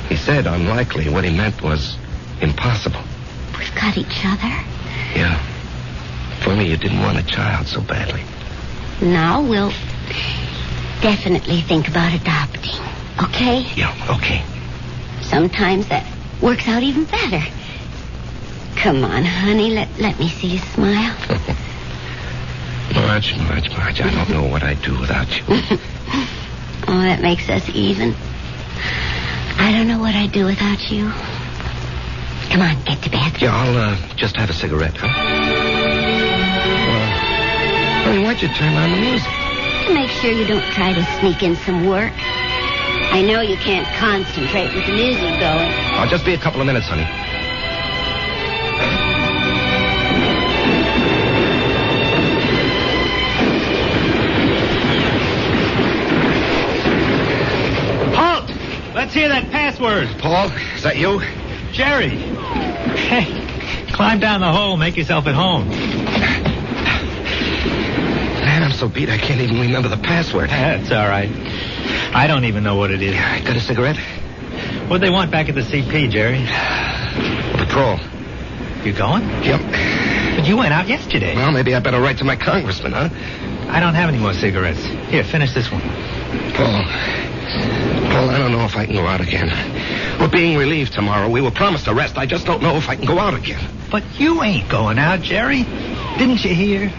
Speaker 9: He said unlikely. What he meant was impossible.
Speaker 4: We've got each other.
Speaker 9: Yeah. If only you didn't want a child so badly.
Speaker 4: Now we'll definitely think about adopting. Okay?
Speaker 9: Yeah, okay.
Speaker 4: Sometimes that works out even better. Come on, honey. Let me see you smile.
Speaker 9: Marge, I don't know what I'd do without you.
Speaker 4: Oh, that makes us even. I don't know what I'd do without you. Come on, get to bed.
Speaker 9: Yeah, I'll just have a cigarette, huh? Honey, why'd you turn on the music?
Speaker 4: To make sure you don't try to sneak in some work. I know you can't concentrate with the music going.
Speaker 9: I'll just be a couple of minutes, honey.
Speaker 11: Halt! Let's hear that password.
Speaker 9: Paul, is that you?
Speaker 11: Jerry. Hey, climb down the hole, make yourself at home.
Speaker 9: Man, I'm so beat I can't even remember the password.
Speaker 11: That's all right. I don't even know what it is.
Speaker 9: Got a cigarette?
Speaker 11: What'd they want back at the CP, Jerry?
Speaker 9: Patrol.
Speaker 11: You going?
Speaker 9: Yep.
Speaker 11: But you went out yesterday.
Speaker 9: Well, maybe I better write to my congressman, huh?
Speaker 11: I don't have any more cigarettes. Here, finish this one.
Speaker 9: Paul, I don't know if I can go out again. We're being relieved tomorrow. We were promised a rest. I just don't know if I can go out again.
Speaker 11: But you ain't going out, Jerry. Didn't you hear?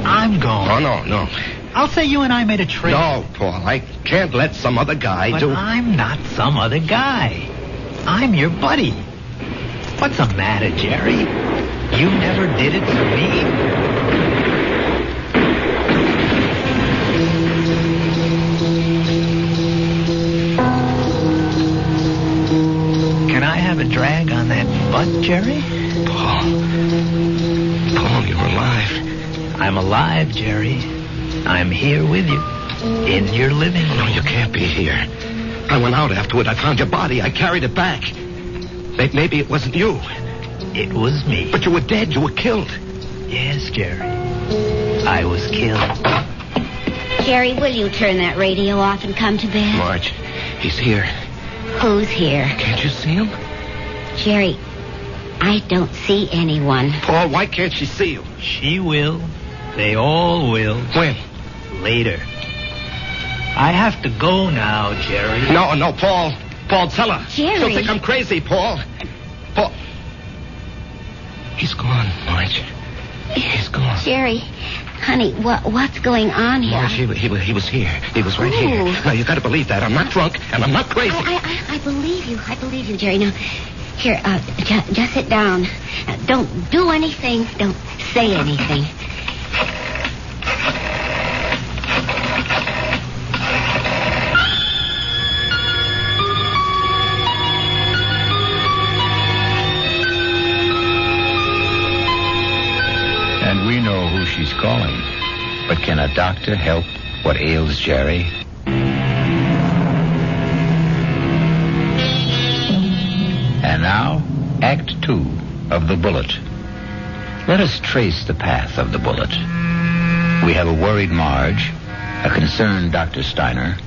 Speaker 11: I'm going.
Speaker 9: Oh, no.
Speaker 11: I'll say you and I made a trade.
Speaker 9: No, Paul, I can't let some other guy
Speaker 11: but
Speaker 9: do...
Speaker 11: I'm not some other guy. I'm your buddy. What's the matter, Jerry? You never did it for me. Can I have a drag on that butt, Jerry?
Speaker 9: Paul, you're alive.
Speaker 11: I'm alive, Jerry. I'm here with you. In your living room.
Speaker 9: No, you can't be here. I went out afterward. I found your body. I carried it back. Maybe it wasn't you.
Speaker 11: It was me.
Speaker 9: But you were dead. You were killed.
Speaker 11: Yes, Jerry. I was killed.
Speaker 4: Jerry, will you turn that radio off and come to bed?
Speaker 9: Marge, he's here.
Speaker 4: Who's here?
Speaker 9: Can't you see him?
Speaker 4: Jerry, I don't see anyone.
Speaker 9: Paul, why can't she see you?
Speaker 11: She will. They all will.
Speaker 9: When?
Speaker 11: Later. I have to go now, Jerry.
Speaker 9: No, Paul. Paul, tell her.
Speaker 4: Jerry.
Speaker 9: She'll think I'm crazy, Paul. Paul. He's gone, Marge. He's gone.
Speaker 4: Jerry, honey, what's going on here?
Speaker 9: Marge, he was here. He was right here. Now, you got to believe that. I'm not drunk, and I'm not crazy.
Speaker 4: I believe you. I believe you, Jerry. Now, here, just sit down. Don't do anything. Don't say anything.
Speaker 2: a doctor help what ails Jerry? And now, Act 2 of The Bullet. Let us trace the path of the bullet. We have a worried Marge, a concerned Dr. Steiner,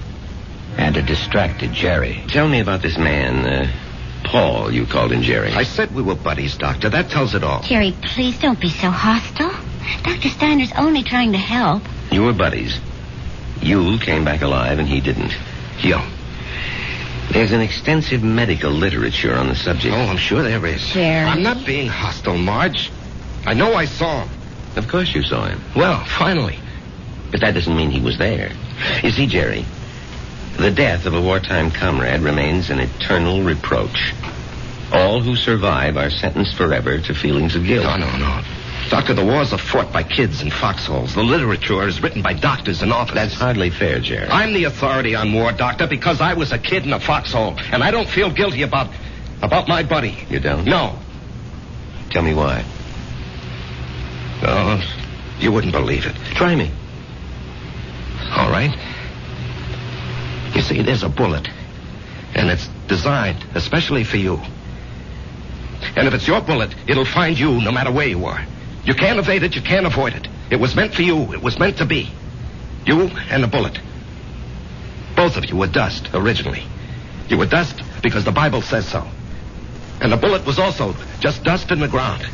Speaker 2: and a distracted Jerry.
Speaker 14: Tell me about this man, Paul, you called him Jerry.
Speaker 9: I said we were buddies, Doctor. That tells it all.
Speaker 4: Jerry, please don't be so hostile. Dr. Steiner's only trying to help.
Speaker 14: You were buddies. You came back alive and he didn't.
Speaker 9: Yo.
Speaker 14: There's an extensive medical literature on the subject.
Speaker 9: Oh, I'm sure there is.
Speaker 4: Jerry.
Speaker 9: I'm not being hostile, Marge. I know I saw him.
Speaker 14: Of course you saw him.
Speaker 9: Well, finally.
Speaker 14: But that doesn't mean he was there. You see, Jerry, the death of a wartime comrade remains an eternal reproach. All who survive are sentenced forever to feelings of guilt.
Speaker 9: No. Doctor, the wars are fought by kids in foxholes. The literature is written by doctors and authors.
Speaker 14: That's hardly fair, Jerry.
Speaker 9: I'm the authority on war, Doctor, because I was a kid in a foxhole, and I don't feel guilty about my buddy.
Speaker 14: You don't?
Speaker 9: No.
Speaker 14: Tell me why.
Speaker 9: Oh, you wouldn't believe it.
Speaker 14: Try me.
Speaker 9: All right. You see, there's a bullet, and it's designed especially for you. And if it's your bullet, it'll find you no matter where you are. You can't evade it, you can't avoid it. It was meant for you, it was meant to be. You and the bullet. Both of you were dust, originally. You were dust because the Bible says so. And the bullet was also just dust in the ground.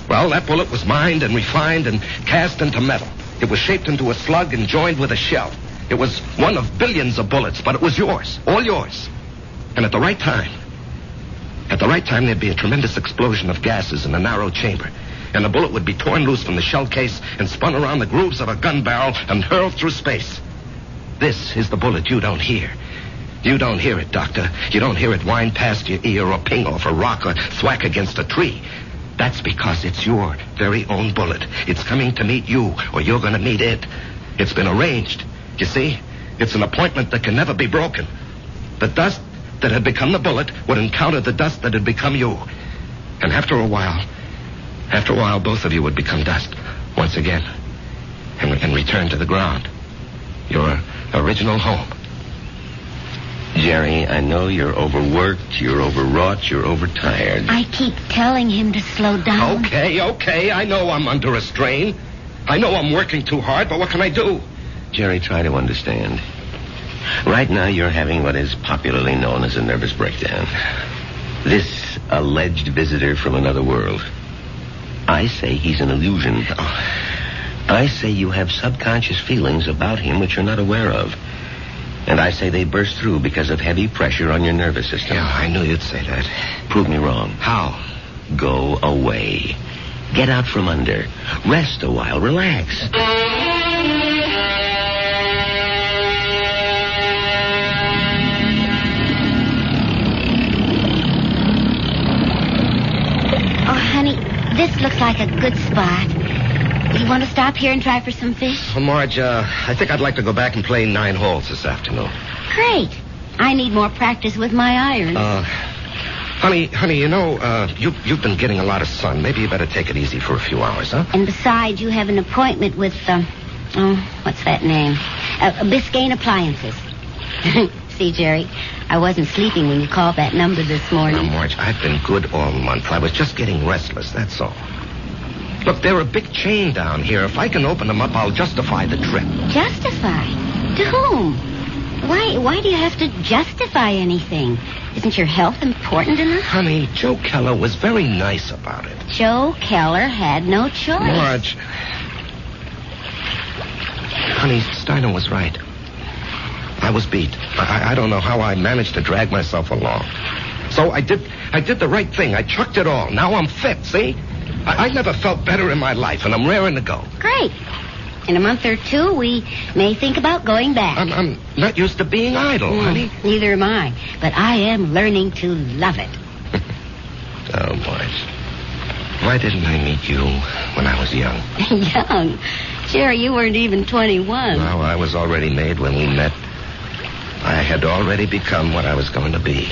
Speaker 9: Well, that bullet was mined and refined and cast into metal. It was shaped into a slug and joined with a shell. It was one of billions of bullets, but it was yours, all yours. And at the right time, there'd be a tremendous explosion of gases in a narrow chamber. And the bullet would be torn loose from the shell case and spun around the grooves of a gun barrel and hurled through space. This is the bullet you don't hear. You don't hear it, Doctor. You don't hear it whine past your ear or ping off a rock or thwack against a tree. That's because it's your very own bullet. It's coming to meet you, or you're going to meet it. It's been arranged. You see? It's an appointment that can never be broken. The dust that had become the bullet would encounter the dust that had become you. And after a while, both of you would become dust once again and return to the ground. Your original home.
Speaker 14: Jerry, I know you're overworked, you're overwrought, you're overtired.
Speaker 4: I keep telling him to slow down.
Speaker 9: Okay. I know I'm under a strain. I know I'm working too hard, but what can I do?
Speaker 14: Jerry, try to understand. Right now, you're having what is popularly known as a nervous breakdown. This alleged visitor from another world. I say he's an illusion. I say you have subconscious feelings about him which you're not aware of. And I say they burst through because of heavy pressure on your nervous system.
Speaker 9: Yeah, I knew you'd say that.
Speaker 14: Prove me wrong.
Speaker 9: How?
Speaker 14: Go away. Get out from under. Rest a while. Relax.
Speaker 4: Oh, honey, this looks like a good spot. You want to stop here and try for some fish?
Speaker 9: Well, Marge, I think I'd like to go back and play 9 holes this afternoon.
Speaker 4: Great. I need more practice with my irons.
Speaker 9: Honey, you know, you've been getting a lot of sun. Maybe you better take it easy for a few hours, huh?
Speaker 4: And besides, you have an appointment with, what's that name? Biscayne Appliances. See, Jerry, I wasn't sleeping when you called that number this morning.
Speaker 9: Now, Marge, I've been good all month. I was just getting restless, that's all. Look, they're a big chain down here. If I can open them up, I'll justify the trip.
Speaker 4: Justify? To whom? Why do you have to justify anything? Isn't your health important enough?
Speaker 9: Honey, Joe Keller was very nice about it.
Speaker 4: Joe Keller had no choice.
Speaker 9: Marge. Honey, Steiner was right. I was beat. I don't know how I managed to drag myself along. So I did the right thing. I chucked it all. Now I'm fit, see? I never felt better in my life, and I'm raring to go.
Speaker 4: Great. In a month or two, we may think about going back.
Speaker 9: I'm not used to being idle, honey.
Speaker 4: Neither am I. But I am learning to love it.
Speaker 9: Oh, Marge. Why didn't I meet you when I was young?
Speaker 4: Young? Jerry, you weren't even 21.
Speaker 9: No, I was already made when we met. I had already become what I was going to be.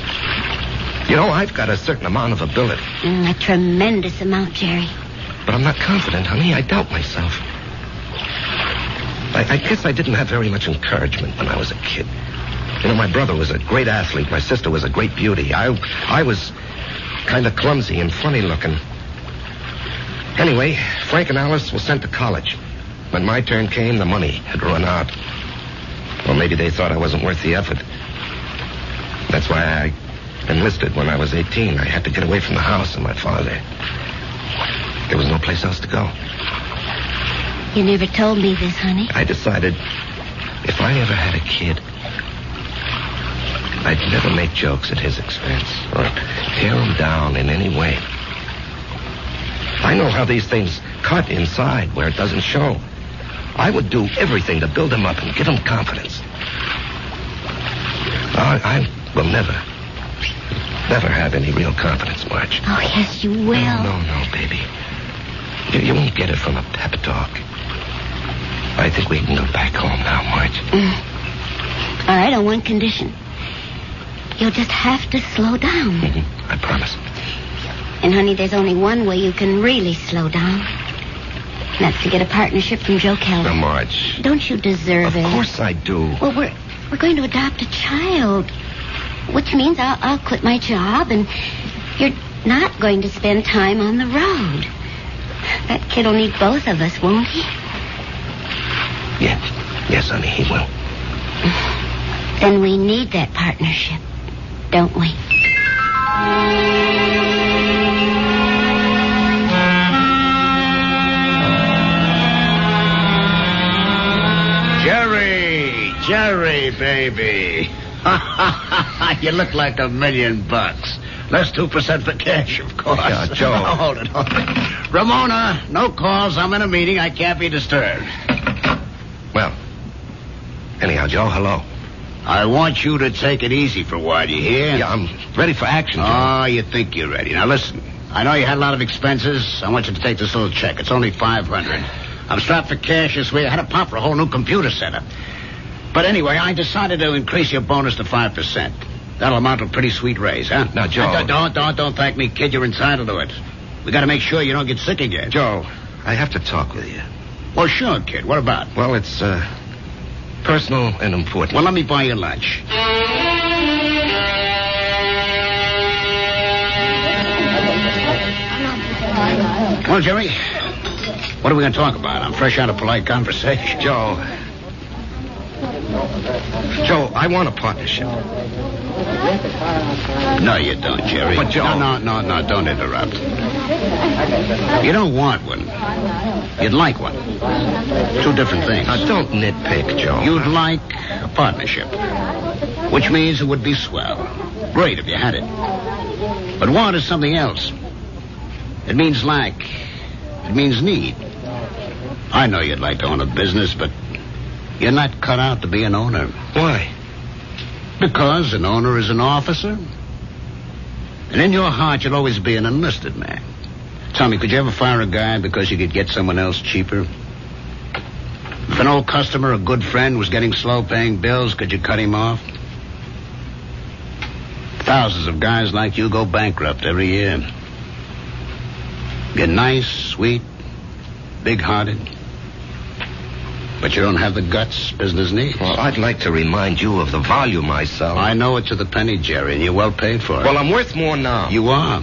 Speaker 9: You know, I've got a certain amount of ability.
Speaker 4: A tremendous amount, Jerry.
Speaker 9: But I'm not confident, honey. I doubt myself.
Speaker 21: I guess I didn't have very much encouragement when I was a kid. You know, my brother was a great athlete. My sister was a great beauty. I was kind of clumsy and funny looking. Anyway, Frank and Alice were sent to college. When my turn came, the money had run out. Or maybe they thought I wasn't worth the effort. That's why I enlisted when I was 18. I had to get away from the house and my father. There was no place else to go.
Speaker 4: You never told me this, honey.
Speaker 21: I decided if I ever had a kid, I'd never make jokes at his expense or tear him down in any way. I know how these things cut inside where it doesn't show. I would do everything to build him up and give him confidence. I will never have any real confidence, Marge.
Speaker 4: Oh, yes, you will.
Speaker 21: No, baby. You won't get it from a pep talk. I think we can go back home now, Marge.
Speaker 4: All right, on one condition. You'll just have to slow down.
Speaker 21: I promise.
Speaker 4: And, honey, there's only one way you can really slow down. And that's to get a partnership from Joe Keller.
Speaker 21: Now, Marge.
Speaker 4: Don't you deserve it?
Speaker 21: Of course I do.
Speaker 4: Well, we're going to adopt a child. Which means I'll quit my job, and you're not going to spend time on the road. That kid will need both of us, won't he?
Speaker 21: Yes, honey, he will.
Speaker 4: Then we need that partnership, don't we?
Speaker 9: Jerry, baby. You look like $1 million. Less 2% for cash, of course.
Speaker 21: Yeah, Joe.
Speaker 9: Oh, hold it. Ramona, no calls. I'm in a meeting. I can't be disturbed.
Speaker 21: Well, anyhow, Joe, hello.
Speaker 9: I want you to take it easy for a while, you hear?
Speaker 21: Yeah, I'm ready for action, Joe.
Speaker 9: Oh, you think you're ready. Now, listen. I know you had a lot of expenses. I want you to take this little check. It's only $500. I'm strapped for cash this week. I had to pop for a whole new computer setup. But anyway, I decided to increase your bonus to 5%. That'll amount to a pretty sweet raise, huh?
Speaker 21: Now, Joe.
Speaker 9: Don't thank me, kid. You're entitled to it. We got to make sure you don't get sick again.
Speaker 21: Joe, I have to talk with you.
Speaker 9: Well, sure, kid. What about?
Speaker 21: Well, it's personal and important.
Speaker 9: Well, let me buy you lunch. Well, Jerry, what are we going to talk about? I'm fresh out of polite conversation.
Speaker 21: Joe, I want a partnership.
Speaker 9: No, you don't, Jerry.
Speaker 21: But, Joe...
Speaker 9: No, don't interrupt. You don't want one. You'd like one. Two different things.
Speaker 21: Now, don't nitpick, Joe.
Speaker 9: You'd like a partnership, which means it would be swell. Great if you had it. But want is something else. It means lack. It means need. I know you'd like to own a business, but you're not cut out to be an owner.
Speaker 21: Why?
Speaker 9: Because an owner is an officer. And in your heart, you'll always be an enlisted man. Tell me, could you ever fire a guy because you could get someone else cheaper? If an old customer, a good friend, was getting slow paying bills, could you cut him off? Thousands of guys like you go bankrupt every year. You're nice, sweet, big-hearted. But you don't have the guts business needs.
Speaker 21: Well, I'd like to remind you of the volume I sell.
Speaker 9: I know it to the penny, Jerry, and you're well paid for it.
Speaker 21: Well, I'm worth more now.
Speaker 9: You are.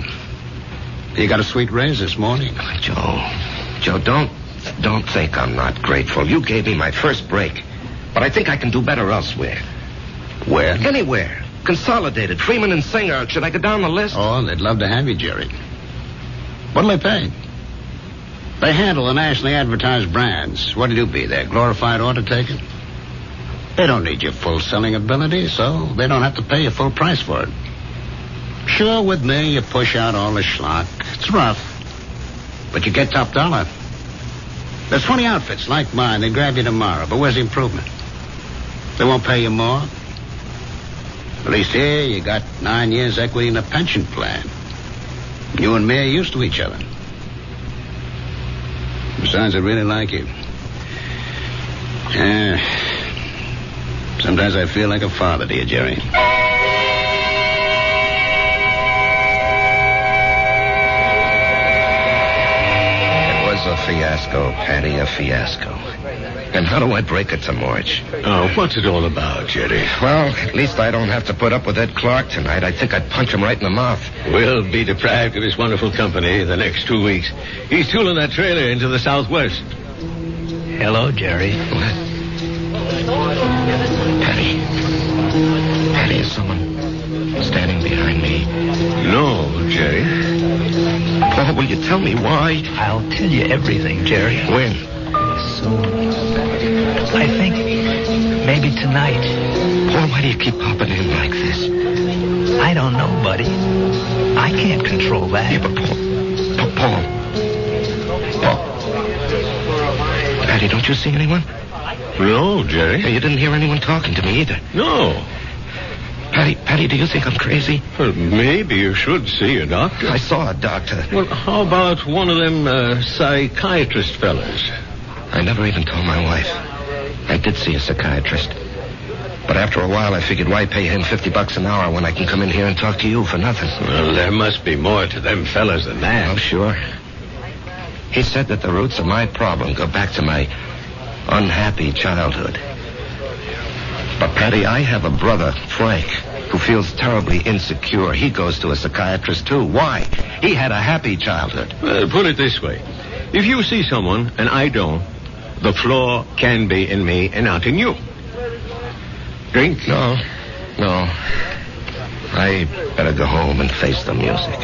Speaker 9: You got a sweet raise this morning.
Speaker 21: Joe, don't think I'm not grateful. You gave me my first break. But I think I can do better elsewhere.
Speaker 9: Where?
Speaker 21: Anywhere. Consolidated, Freeman and Singer. Should I go down the list?
Speaker 9: Oh, they'd love to have you, Jerry. What'll they pay? They handle the nationally advertised brands. What'd you be, their glorified order taker? They don't need your full selling ability, so they don't have to pay you full price for it. Sure, with me, you push out all the schlock. It's rough, but you get top dollar. There's 20 outfits like mine. They grab you tomorrow, but where's the improvement? They won't pay you more. At least here, you got 9 years equity in a pension plan. You and me are used to each other. Besides, I really like you. Sometimes I feel like a father to you, Jerry.
Speaker 21: It was a fiasco, Patty, a fiasco. And how do I break it to Marge?
Speaker 12: Oh, what's it all about, Jerry?
Speaker 21: Well, at least I don't have to put up with Ed Clark tonight. I think I'd punch him right in the mouth.
Speaker 12: We'll be deprived of his wonderful company the next 2 weeks. He's tooling that trailer into the southwest.
Speaker 11: Hello, Jerry.
Speaker 21: What? Patty. Patty, is someone standing behind me?
Speaker 12: No, Jerry.
Speaker 21: Paul, will you tell me why?
Speaker 11: I'll tell you everything, Jerry.
Speaker 21: When?
Speaker 11: Soon. I think maybe tonight.
Speaker 21: Paul, why do you keep popping in like this?
Speaker 11: I don't know, buddy. I can't control that.
Speaker 21: Yeah, but Paul. Patty, don't you see anyone?
Speaker 12: No, Jerry.
Speaker 21: You didn't hear anyone talking to me either.
Speaker 12: No.
Speaker 21: Patty, do you think I'm crazy?
Speaker 12: Well, maybe you should see a doctor.
Speaker 21: I saw a doctor.
Speaker 12: Well, how about one of them psychiatrist fellas?
Speaker 21: I never even told my wife. I did see a psychiatrist. But after a while, I figured why pay him $50 an hour when I can come in here and talk to you for nothing?
Speaker 12: Well, there must be more to them fellas than that.
Speaker 21: Oh, sure. He said that the roots of my problem go back to my unhappy childhood. But, Patty, I have a brother, Frank, who feels terribly insecure. He goes to a psychiatrist, too. Why? He had a happy childhood.
Speaker 12: Put it this way. If you see someone and I don't, the flaw can be in me and not in you. Drink?
Speaker 21: No. I better go home and face the music.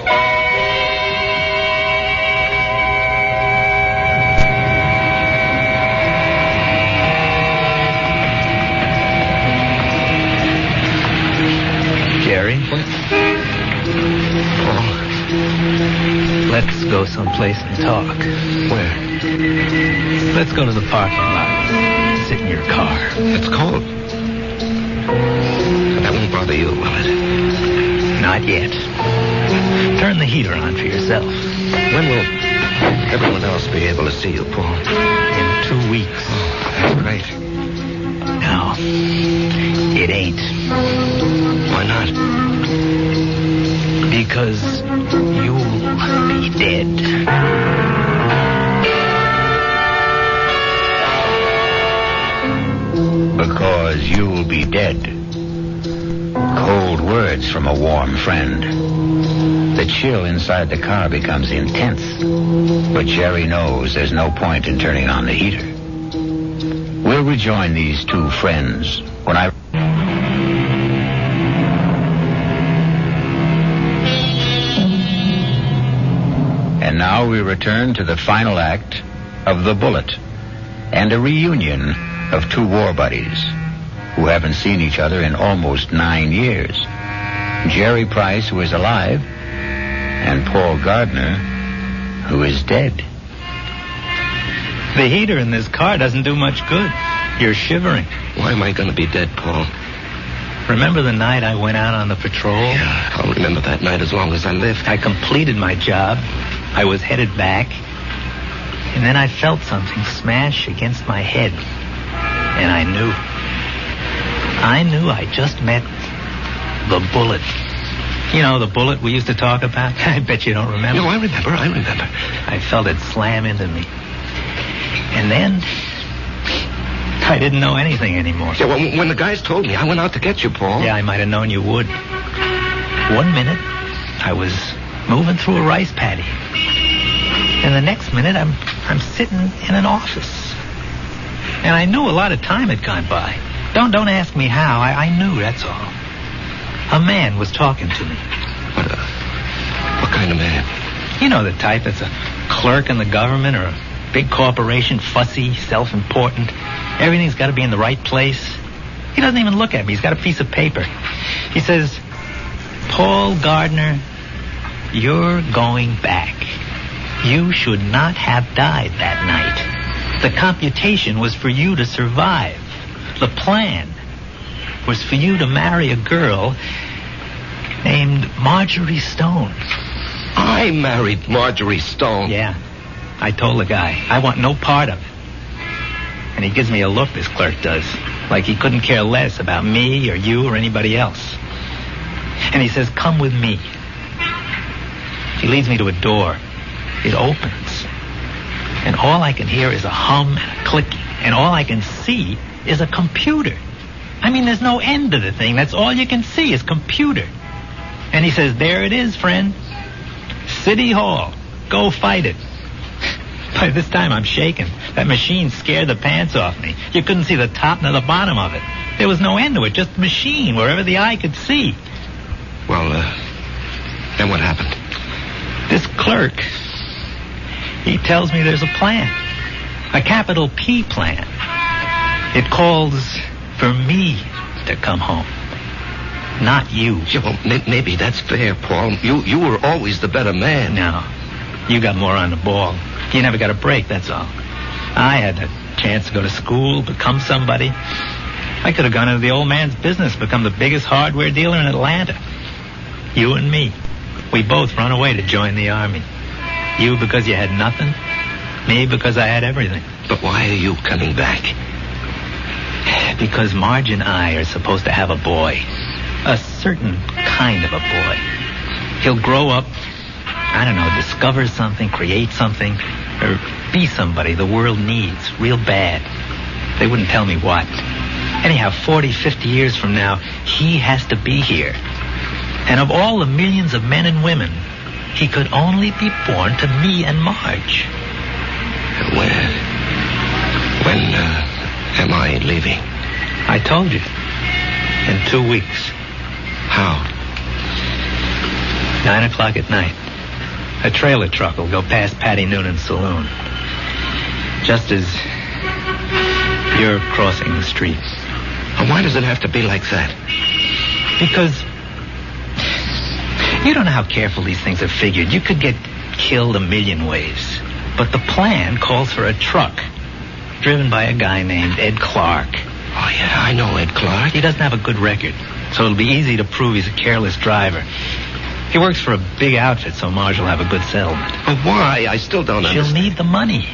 Speaker 11: Jerry?
Speaker 21: What?
Speaker 11: Let's go someplace and talk.
Speaker 21: Where?
Speaker 11: Let's go to the parking lot. Sit in your car.
Speaker 21: It's cold. That won't bother you, will it?
Speaker 11: Not yet. Turn the heater on for yourself.
Speaker 21: When will everyone else be able to see you, Paul?
Speaker 11: In 2 weeks.
Speaker 21: Oh, that's great.
Speaker 11: No, it ain't.
Speaker 21: Why not?
Speaker 11: Because you'll be dead.
Speaker 2: Because you'll be dead. Cold words from a warm friend. The chill inside the car becomes intense. But Jerry knows there's no point in turning on the heater. We'll rejoin these two friends when I... And now we return to the final act of The Bullet and a reunion of two war buddies who haven't seen each other in almost 9 years. Jerry Price, who is alive, and Paul Gardner, who is dead.
Speaker 11: The heater in this car doesn't do much good. You're shivering.
Speaker 21: Why am I going to be dead, Paul?
Speaker 11: Remember the night I went out on the patrol?
Speaker 21: Yeah, I'll remember that night as long as I live.
Speaker 11: I completed my job. I was headed back. And then I felt something smash against my head. And I knew I just met the bullet. You know, the bullet we used to talk about? I bet you don't remember.
Speaker 21: No, I remember.
Speaker 11: I felt it slam into me. And then I didn't know anything anymore.
Speaker 21: Yeah, well, when the guys told me, I went out to get you, Paul.
Speaker 11: Yeah, I might have known you would. 1 minute, I was moving through a rice paddy. And the next minute, I'm sitting in an office. And I knew a lot of time had gone by. Don't ask me how. I knew, that's all. A man was talking to me.
Speaker 21: What kind of man?
Speaker 11: You know the type that's a clerk in the government or a big corporation, fussy, self-important. Everything's got to be in the right place. He doesn't even look at me. He's got a piece of paper. He says, Paul Gardner, you're going back. You should not have died that night. The computation was for you to survive. The plan was for you to marry a girl named Marjorie Stone.
Speaker 21: I married Marjorie Stone?
Speaker 11: Yeah. I told the guy, I want no part of it. And he gives me a look, this clerk does, like he couldn't care less about me or you or anybody else. And he says, come with me. He leads me to a door. It opens. And all I can hear is a hum and a clicking. and all I can see is a computer. I mean, there's no end to the thing. That's all you can see is computer. And he says, there it is, friend. City Hall. Go fight it. By this time, I'm shaking. That machine scared the pants off me. You couldn't see the top nor the bottom of it. There was no end to it, just a machine, wherever the eye could see.
Speaker 9: Well, then what happened?
Speaker 11: This clerk, he tells me there's a plan. A capital P plan. It calls for me to come home. Not you.
Speaker 9: Yeah, well, maybe that's fair, Paul. You were always the better man.
Speaker 11: No. You got more on the ball. You never got a break, that's all. I had a chance to go to school, become somebody. I could have gone into the old man's business, become the biggest hardware dealer in Atlanta. You and me. We both run away to join the army. You because you had nothing. Me because I had everything.
Speaker 9: But why are you coming back?
Speaker 11: Because Marge and I are supposed to have a boy. A certain kind of a boy. He'll grow up, I don't know, discover something, create something, or be somebody the world needs real bad. They wouldn't tell me what. Anyhow, 40, 50 years from now, he has to be here. And of all the millions of men and women, he could only be born to me and Marge.
Speaker 9: When am I leaving?
Speaker 11: I told you. In 2 weeks.
Speaker 9: How?
Speaker 11: 9 o'clock at night. A trailer truck will go past Patty Noonan's saloon. Just as you're crossing the street.
Speaker 9: And why does it have to be like that?
Speaker 11: Because you don't know how careful these things are figured. You could get killed a million ways. But the plan calls for a truck driven by a guy named Ed Clark.
Speaker 9: Oh, yeah, I know Ed Clark.
Speaker 11: He doesn't have a good record, so it'll be easy to prove he's a careless driver. He works for a big outfit, so Marge will have a good settlement.
Speaker 9: But why? I still don't understand.
Speaker 11: She'll need the money.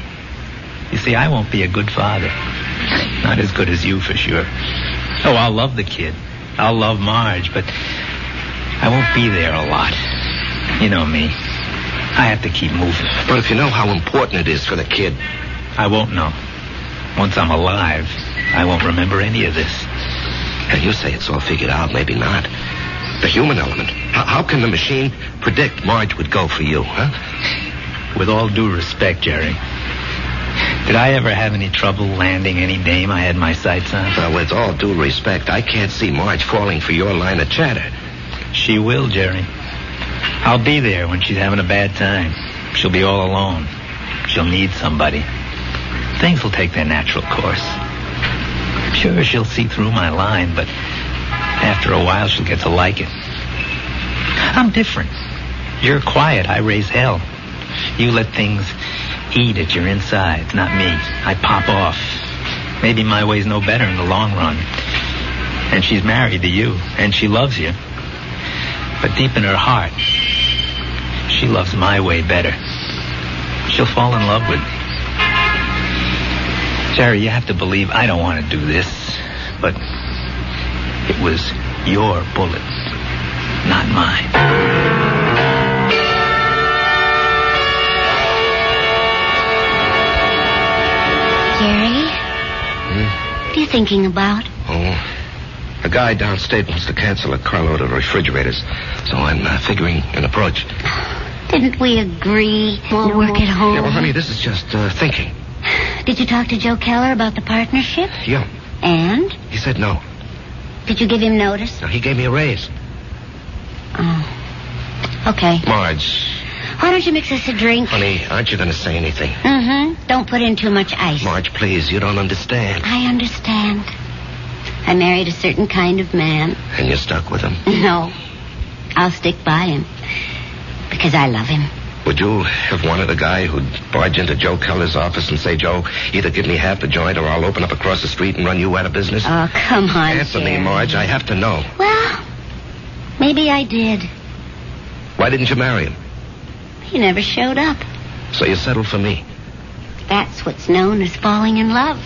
Speaker 11: You see, I won't be a good father. Not as good as you, for sure. Oh, I'll love the kid. I'll love Marge, but I won't be there a lot. You know me. I have to keep moving.
Speaker 9: But if you know how important it is for the kid...
Speaker 11: I won't know. Once I'm alive, I won't remember any of this.
Speaker 9: And you say it's all figured out, maybe not. The human element. How can the machine predict Marge would go for you, huh?
Speaker 11: With all due respect, Jerry, did I ever have any trouble landing any dame I had my sights on?
Speaker 9: Well, with all due respect, I can't see Marge falling for your line of chatter.
Speaker 11: She will, Jerry. I'll be there when she's having a bad time. She'll be all alone. She'll need somebody. Things will take their natural course. Sure, she'll see through my line, but after a while she'll get to like it. I'm different. You're quiet. I raise hell. You let things eat at your insides, not me. I pop off. Maybe my way's no better in the long run. And she's married to you, and she loves you. But deep in her heart, she loves my way better. She'll fall in love with me. Jerry, you have to believe I don't want to do this, but it was your bullet, not mine.
Speaker 4: Jerry? What are you thinking about?
Speaker 9: Oh, a guy downstate wants to cancel a carload of refrigerators, so I'm figuring an approach.
Speaker 4: Didn't we agree we'll work at home?
Speaker 9: Yeah, well, honey, this is just thinking.
Speaker 4: Did you talk to Joe Keller about the partnership?
Speaker 9: Yeah.
Speaker 4: And?
Speaker 9: He said no.
Speaker 4: Did you give him notice?
Speaker 9: No, he gave me a raise.
Speaker 4: Oh. Okay.
Speaker 9: Marge.
Speaker 4: Why don't you mix us a drink?
Speaker 9: Honey, aren't you going to say anything?
Speaker 4: Mm-hmm. Don't put in too much ice.
Speaker 9: Marge, please, you don't understand.
Speaker 4: I understand. I married a certain kind of man.
Speaker 9: And you're stuck with him?
Speaker 4: No. I'll stick by him. Because I love him.
Speaker 9: Would you have wanted a guy who'd barge into Joe Keller's office and say, Joe, either give me half the joint or I'll open up across the street and run you out of business?
Speaker 4: Oh, come on,
Speaker 9: Answer
Speaker 4: Jerry.
Speaker 9: me, Marge. I have to know.
Speaker 4: Well, maybe I did.
Speaker 9: Why didn't you marry him?
Speaker 4: He never showed up.
Speaker 9: So you settled for me.
Speaker 4: That's what's known as falling in love.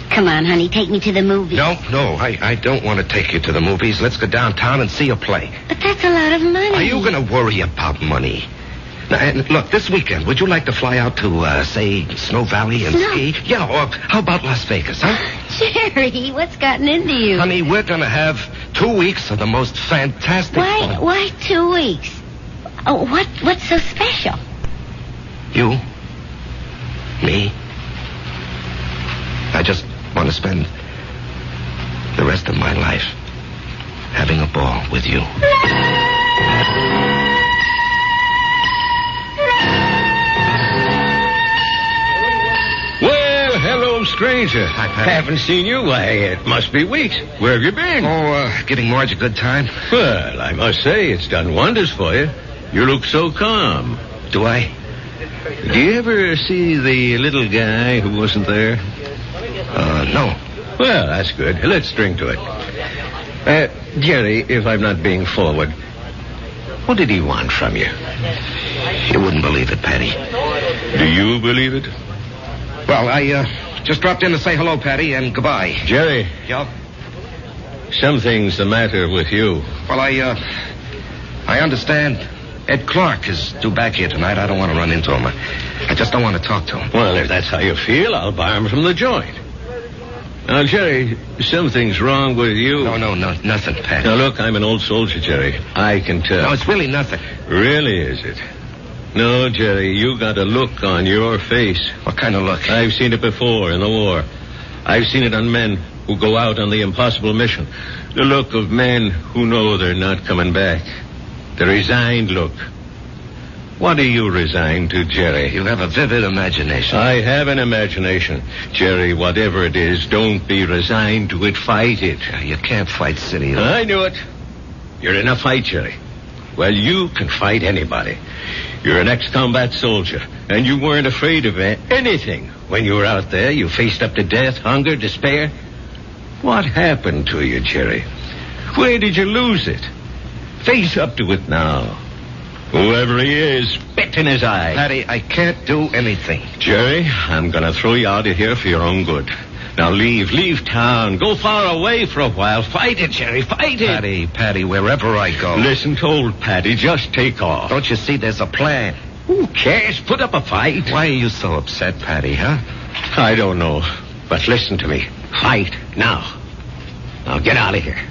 Speaker 4: Come on, honey, take me to the movies.
Speaker 9: No, I don't want to take you to the movies. Let's go downtown and see a play.
Speaker 4: But that's a lot of money.
Speaker 9: Are you going to worry about money?
Speaker 21: Now, look, this weekend, would you like to fly out to, say, Snow Valley and ski? Yeah, or how about Las Vegas, huh?
Speaker 4: Jerry, what's gotten into you?
Speaker 21: Honey, we're going to have 2 weeks of the most fantastic fun.
Speaker 4: Why 2 weeks? Oh, what's so special?
Speaker 21: You? Me? I just want to spend the rest of my life having a ball with you.
Speaker 12: Well, hello, stranger.
Speaker 21: Hi, Pat.
Speaker 12: Haven't seen you. Why, it must be weeks. Where have you been?
Speaker 21: Giving Marge a good time.
Speaker 12: Well, I must say, it's done wonders for you. You look so calm.
Speaker 21: Do I?
Speaker 12: Do you ever see the little guy who wasn't there?
Speaker 21: No.
Speaker 12: Well, that's good. Let's drink to it. Jerry, if I'm not being forward, what did he want from you?
Speaker 21: You wouldn't believe it, Patty.
Speaker 12: Do you believe it?
Speaker 21: Well, I just dropped in to say hello, Patty, and goodbye.
Speaker 12: Jerry.
Speaker 21: Yeah?
Speaker 12: Something's the matter with you.
Speaker 21: Well, I understand Ed Clark is due back here tonight. I don't want to run into him. I just don't want to talk to him.
Speaker 12: Well, if that's how you feel, I'll bar him from the joint. Now, Jerry, something's wrong with you.
Speaker 21: No, nothing, Pat.
Speaker 12: Now, look, I'm an old soldier, Jerry. I can tell.
Speaker 21: No, it's really nothing.
Speaker 12: Really, is it? No, Jerry, you got a look on your face.
Speaker 21: What kind of look?
Speaker 12: I've seen it before in the war. I've seen it on men who go out on the impossible mission. The look of men who know they're not coming back. The resigned look. What are you resigned to, Jerry?
Speaker 21: You have a vivid imagination.
Speaker 12: I have an imagination. Jerry, whatever it is, don't be resigned to it. Fight it.
Speaker 21: You can't fight City.
Speaker 12: I knew it. You're in a fight, Jerry. Well, you can fight anybody. You're an ex-combat soldier, and you weren't afraid of anything. When you were out there, you faced up to death, hunger, despair. What happened to you, Jerry? Where did you lose it? Face up to it now. Whoever he is, spit in his eye.
Speaker 21: Patty, I can't do anything.
Speaker 12: Jerry, I'm going to throw you out of here for your own good. Now leave town. Go far away for a while. Fight it, Jerry, fight it.
Speaker 21: Patty, wherever I go.
Speaker 12: Listen to old Patty, just take off.
Speaker 21: Don't you see there's a plan?
Speaker 12: Who cares? Put up a fight.
Speaker 21: Why are you so upset, Patty, huh?
Speaker 12: I don't know. But listen to me. Fight now. Now get out of here.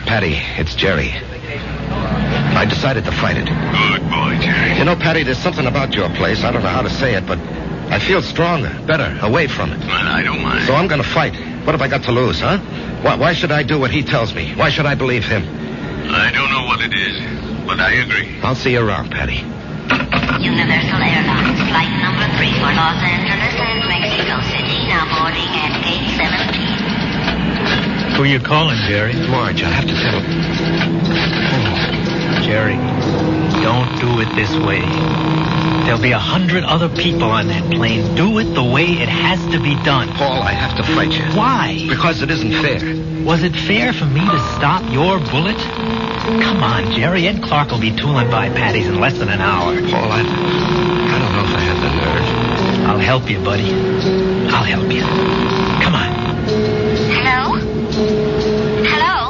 Speaker 21: Patty, it's Jerry. I decided to fight it.
Speaker 12: Good boy, Jerry.
Speaker 21: You know, Patty, there's something about your place. I don't know how to say it, but I feel stronger, better, away from it.
Speaker 12: Well, I don't mind.
Speaker 21: So I'm going to fight. What have I got to lose, huh? Why should I do what he tells me? Why should I believe him?
Speaker 12: I don't know what it is, but I agree.
Speaker 21: I'll see you around, Patty.
Speaker 4: Universal Airlines, flight number 3 for Los Angeles and Mexico City, now boarding at gate 17.
Speaker 11: Who are you calling, Jerry?
Speaker 21: Marge, I have to tell him.
Speaker 11: Jerry, don't do it this way. There'll be 100 other people on that plane. Do it the way it has to be done.
Speaker 21: Paul, I have to fight you.
Speaker 11: Why?
Speaker 21: Because it isn't fair.
Speaker 11: Was it fair for me to stop your bullet? Come on, Jerry. Ed Clark will be tooling by Patty's in less than an hour.
Speaker 21: Paul, I don't know if I have the nerve.
Speaker 11: I'll help you, buddy. I'll help you. Come on.
Speaker 4: Hello? Hello?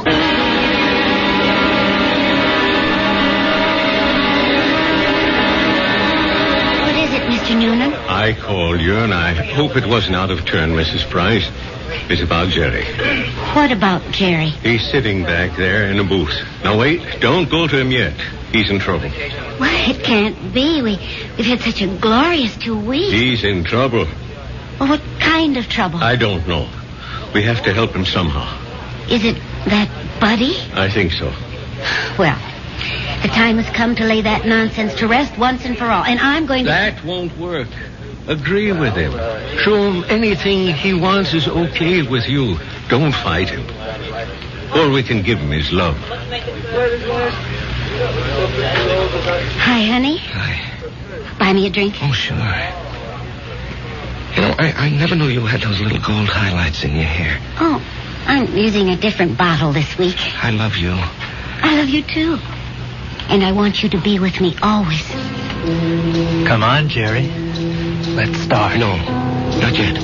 Speaker 4: What is it, Mr. Noonan?
Speaker 12: I called you, and I hope it wasn't out of turn, Mrs. Price. It's about Jerry.
Speaker 4: What about Jerry?
Speaker 12: He's sitting back there in a booth. Now, wait. Don't go to him yet. He's in trouble.
Speaker 4: Why, it can't be. We've had such a glorious 2 weeks.
Speaker 12: He's in trouble.
Speaker 4: Well, what kind of trouble?
Speaker 12: I don't know. We have to help him somehow.
Speaker 4: Is it that Buddy?
Speaker 12: I think so.
Speaker 4: Well, the time has come to lay that nonsense to rest once and for all. And I'm going to...
Speaker 12: That won't work. Agree with him. Show him anything he wants is okay with you. Don't fight him. Or we can give him his love.
Speaker 4: Hi, honey.
Speaker 21: Hi.
Speaker 4: Buy me a drink?
Speaker 21: Oh, sure. You know, I never knew you had those little gold highlights in your hair.
Speaker 4: Oh, I'm using a different bottle this week.
Speaker 21: I love you.
Speaker 4: I love you, too. And I want you to be with me always.
Speaker 11: Come on, Jerry. Let's start.
Speaker 21: No, not yet.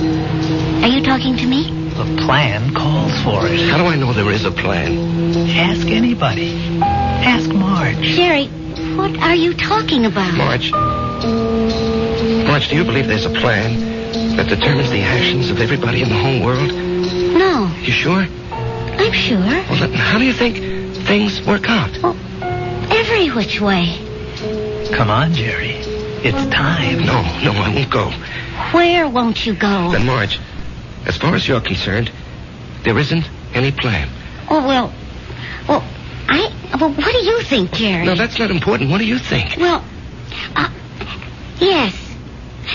Speaker 4: Are you talking to me?
Speaker 11: The plan calls for it.
Speaker 21: How do I know there is a plan?
Speaker 11: Ask anybody. Ask Marge.
Speaker 4: Jerry, what are you talking about?
Speaker 21: Marge, do you believe there's a plan that determines the actions of everybody in the whole world?
Speaker 4: No.
Speaker 21: You sure?
Speaker 4: I'm sure.
Speaker 21: Well, then how do you think things work out?
Speaker 4: Well, every which way.
Speaker 11: Come on, Jerry. It's time.
Speaker 21: No, I won't go.
Speaker 4: Where won't you go?
Speaker 21: Then, Marge, as far as you're concerned, there isn't any plan.
Speaker 4: Oh, well, what do you think, Jerry?
Speaker 21: No, that's not important. What do you think?
Speaker 4: Well, yes.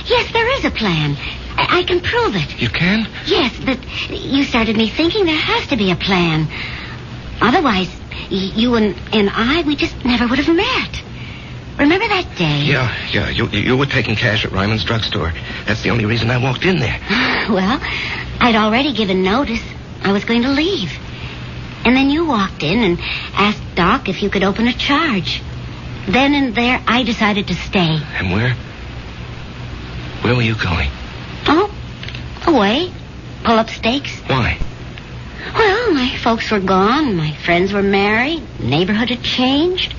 Speaker 4: Yes, there is a plan. I can prove it.
Speaker 21: You can?
Speaker 4: Yes, but you started me thinking there has to be a plan. Otherwise, you and I, we just never would have met. Remember that day?
Speaker 21: Yeah. You were taking cash at Ryman's drugstore. That's the only reason I walked in there.
Speaker 4: Well, I'd already given notice. I was going to leave. And then you walked in and asked Doc if you could open a charge. Then and there, I decided to stay.
Speaker 21: And where were you going?
Speaker 4: Oh, away. Pull up stakes.
Speaker 21: Why?
Speaker 4: Well, my folks were gone. My friends were married. The neighborhood had changed.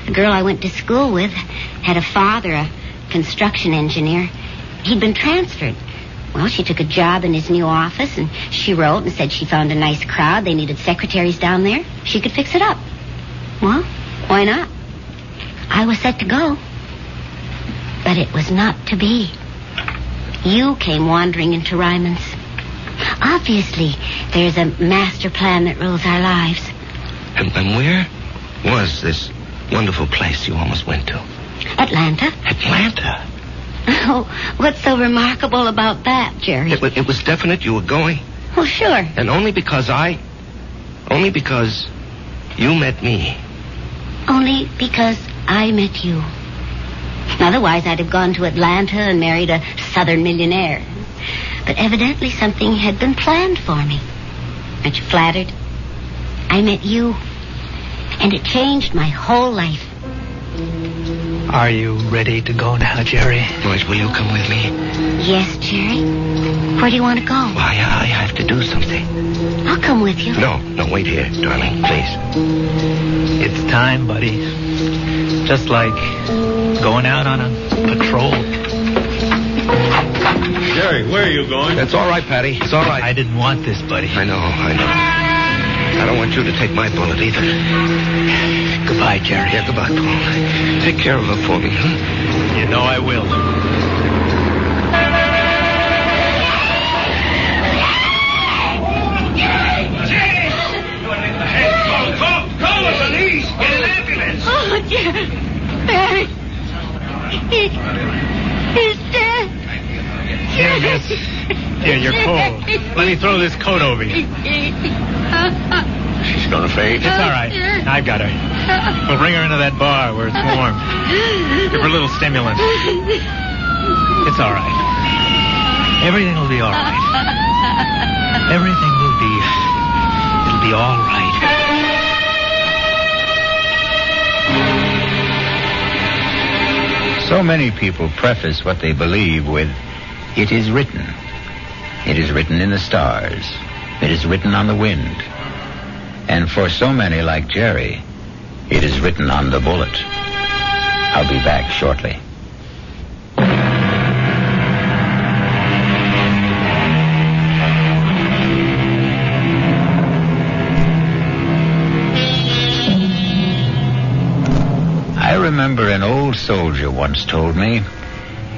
Speaker 4: The girl I went to school with had a father, a construction engineer. He'd been transferred. Well, she took a job in his new office, and she wrote and said she found a nice crowd. They needed secretaries down there. She could fix it up. Well, why not? I was set to go. But it was not to be. You came wandering into Ryman's. Obviously, there's a master plan that rules our lives.
Speaker 21: And where was this wonderful place you almost went to?
Speaker 4: Atlanta.
Speaker 21: Atlanta?
Speaker 4: Oh, what's so remarkable about that, Jerry?
Speaker 21: It was definite you were going.
Speaker 4: Oh, sure.
Speaker 21: And only because you met me.
Speaker 4: Only because I met you. Otherwise, I'd have gone to Atlanta and married a southern millionaire. But evidently something had been planned for me. Aren't you flattered? I met you, and it changed my whole life.
Speaker 11: Are you ready to go now, Jerry?
Speaker 21: Marge, will you come with me?
Speaker 4: Yes, Jerry. Where do you want to go?
Speaker 21: Well, I have to do something.
Speaker 4: I'll come with you.
Speaker 21: No, wait here, darling, please.
Speaker 11: It's time, buddy. Just like going out on a patrol.
Speaker 12: Jerry, where are you going?
Speaker 21: It's all right, Patty. It's all right.
Speaker 11: I didn't want this, buddy.
Speaker 21: I know. I don't want you to take my bullet either.
Speaker 11: Goodbye, Jerry.
Speaker 21: Yeah, goodbye, Paul. Take care of her for me, huh?
Speaker 11: You know I will.
Speaker 12: Call the police! Get an ambulance!
Speaker 4: Oh, Jerry. Barry. He's dead.
Speaker 11: Here, miss. Here, you're cold. Let me throw this coat over you.
Speaker 12: She's gonna faint.
Speaker 11: It's all right. I've got her. We'll bring her into that bar where it's warm. Give her a little stimulant. It's all right. Everything will be all right. Everything will be... It'll be all right.
Speaker 2: So many people preface what they believe with, "It is written." It is written in the stars. It is written on the wind. And for so many like Jerry, it is written on the bullet. I'll be back shortly. I remember an old soldier once told me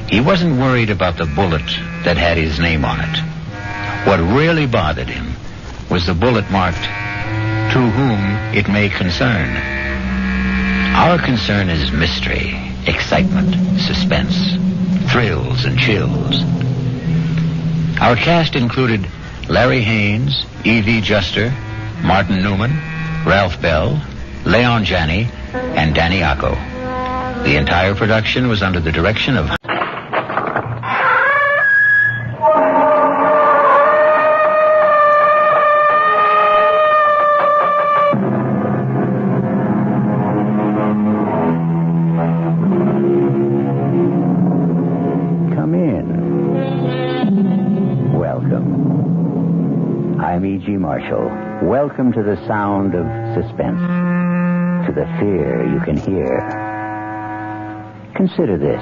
Speaker 2: he wasn't worried about the bullet that had his name on it. What really bothered him was the bullet marked, "To whom it may concern." Our concern is mystery, excitement, suspense, thrills and chills. Our cast included Larry Haynes, E.V. Juster, Martin Newman, Ralph Bell, Leon Janney, and Danny Acco. The entire production was under the direction of I'm E.G. Marshall. Welcome to the sound of suspense, to the fear you can hear. Consider this.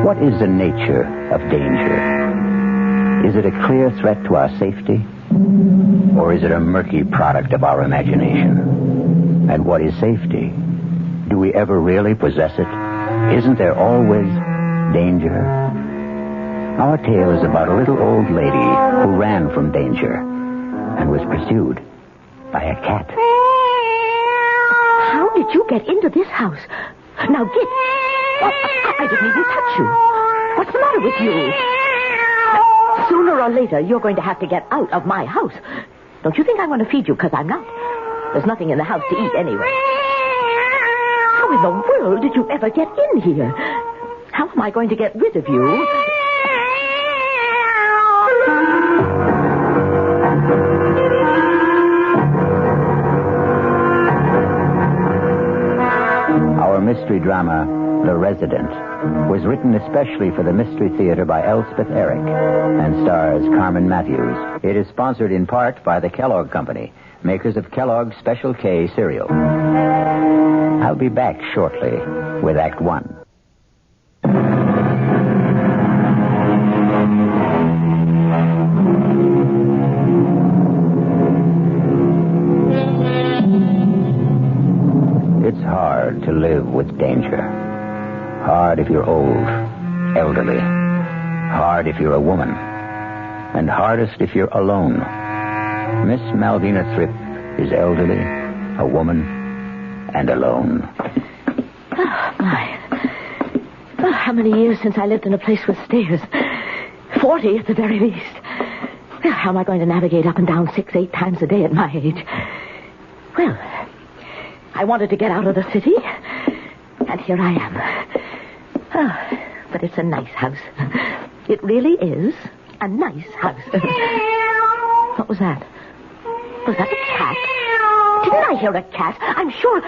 Speaker 2: What is the nature of danger? Is it a clear threat to our safety? Or is it a murky product of our imagination? And what is safety? Do we ever really possess it? Isn't there always danger? Our tale is about a little old lady who ran from danger and was pursued by a cat.
Speaker 6: How did you get into this house? Now get... I didn't even touch you. What's the matter with you? Sooner or later, you're going to have to get out of my house. Don't you think I want to feed you? Because I'm not. There's nothing in the house to eat anyway. How in the world did you ever get in here? How am I going to get rid of you?
Speaker 2: Our mystery drama, The Resident, was written especially for the Mystery Theater by Elspeth Eric and stars Carmen Matthews. It is sponsored in part by the Kellogg Company, makers of Kellogg's Special K cereal. I'll be back shortly with Act One. It's hard to live with danger. Hard if you're old, elderly. Hard if you're a woman. And hardest if you're alone. Miss Malvina Thripp is elderly, a woman, and alone.
Speaker 6: Oh, my. Oh, how many years since I lived in a place with stairs? 40 at the very least. Well, how am I going to navigate up and down 6-8 times a day at my age? Well, I wanted to get out of the city, and here I am. Oh, but it's a nice house. It really is a nice house. What was that? Was that a cat? Didn't I hear a cat? I'm sure...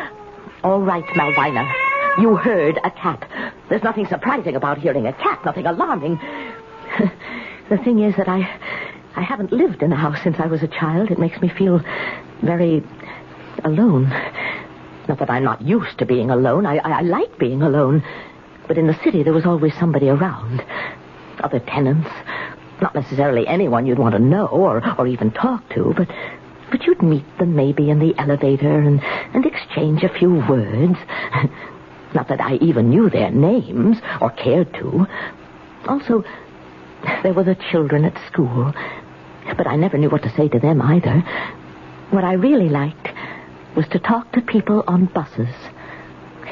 Speaker 6: All right, Malvina. You heard a cat. There's nothing surprising about hearing a cat, nothing alarming. The thing is that I haven't lived in a house since I was a child. It makes me feel very alone. Not that I'm not used to being alone. I like being alone. But in the city, there was always somebody around. Other tenants. Not necessarily anyone you'd want to know or even talk to, but you'd meet them maybe in the elevator and exchange a few words. Not that I even knew their names or cared to. Also, there were the children at school. But I never knew what to say to them either. What I really liked was to talk to people on buses.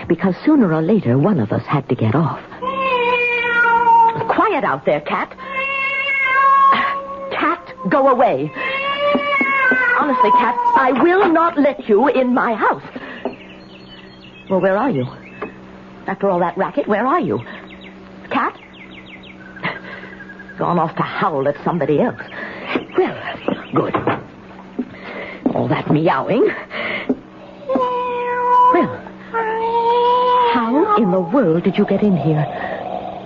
Speaker 6: Because sooner or later, one of us had to get off. Quiet out there, Cat. Cat, go away. Honestly, Cat, I will not let you in my house. Well, where are you? After all that racket, where are you? Cat? Gone off to howl at somebody else. Well, good. All that meowing. Well, how in the world did you get in here?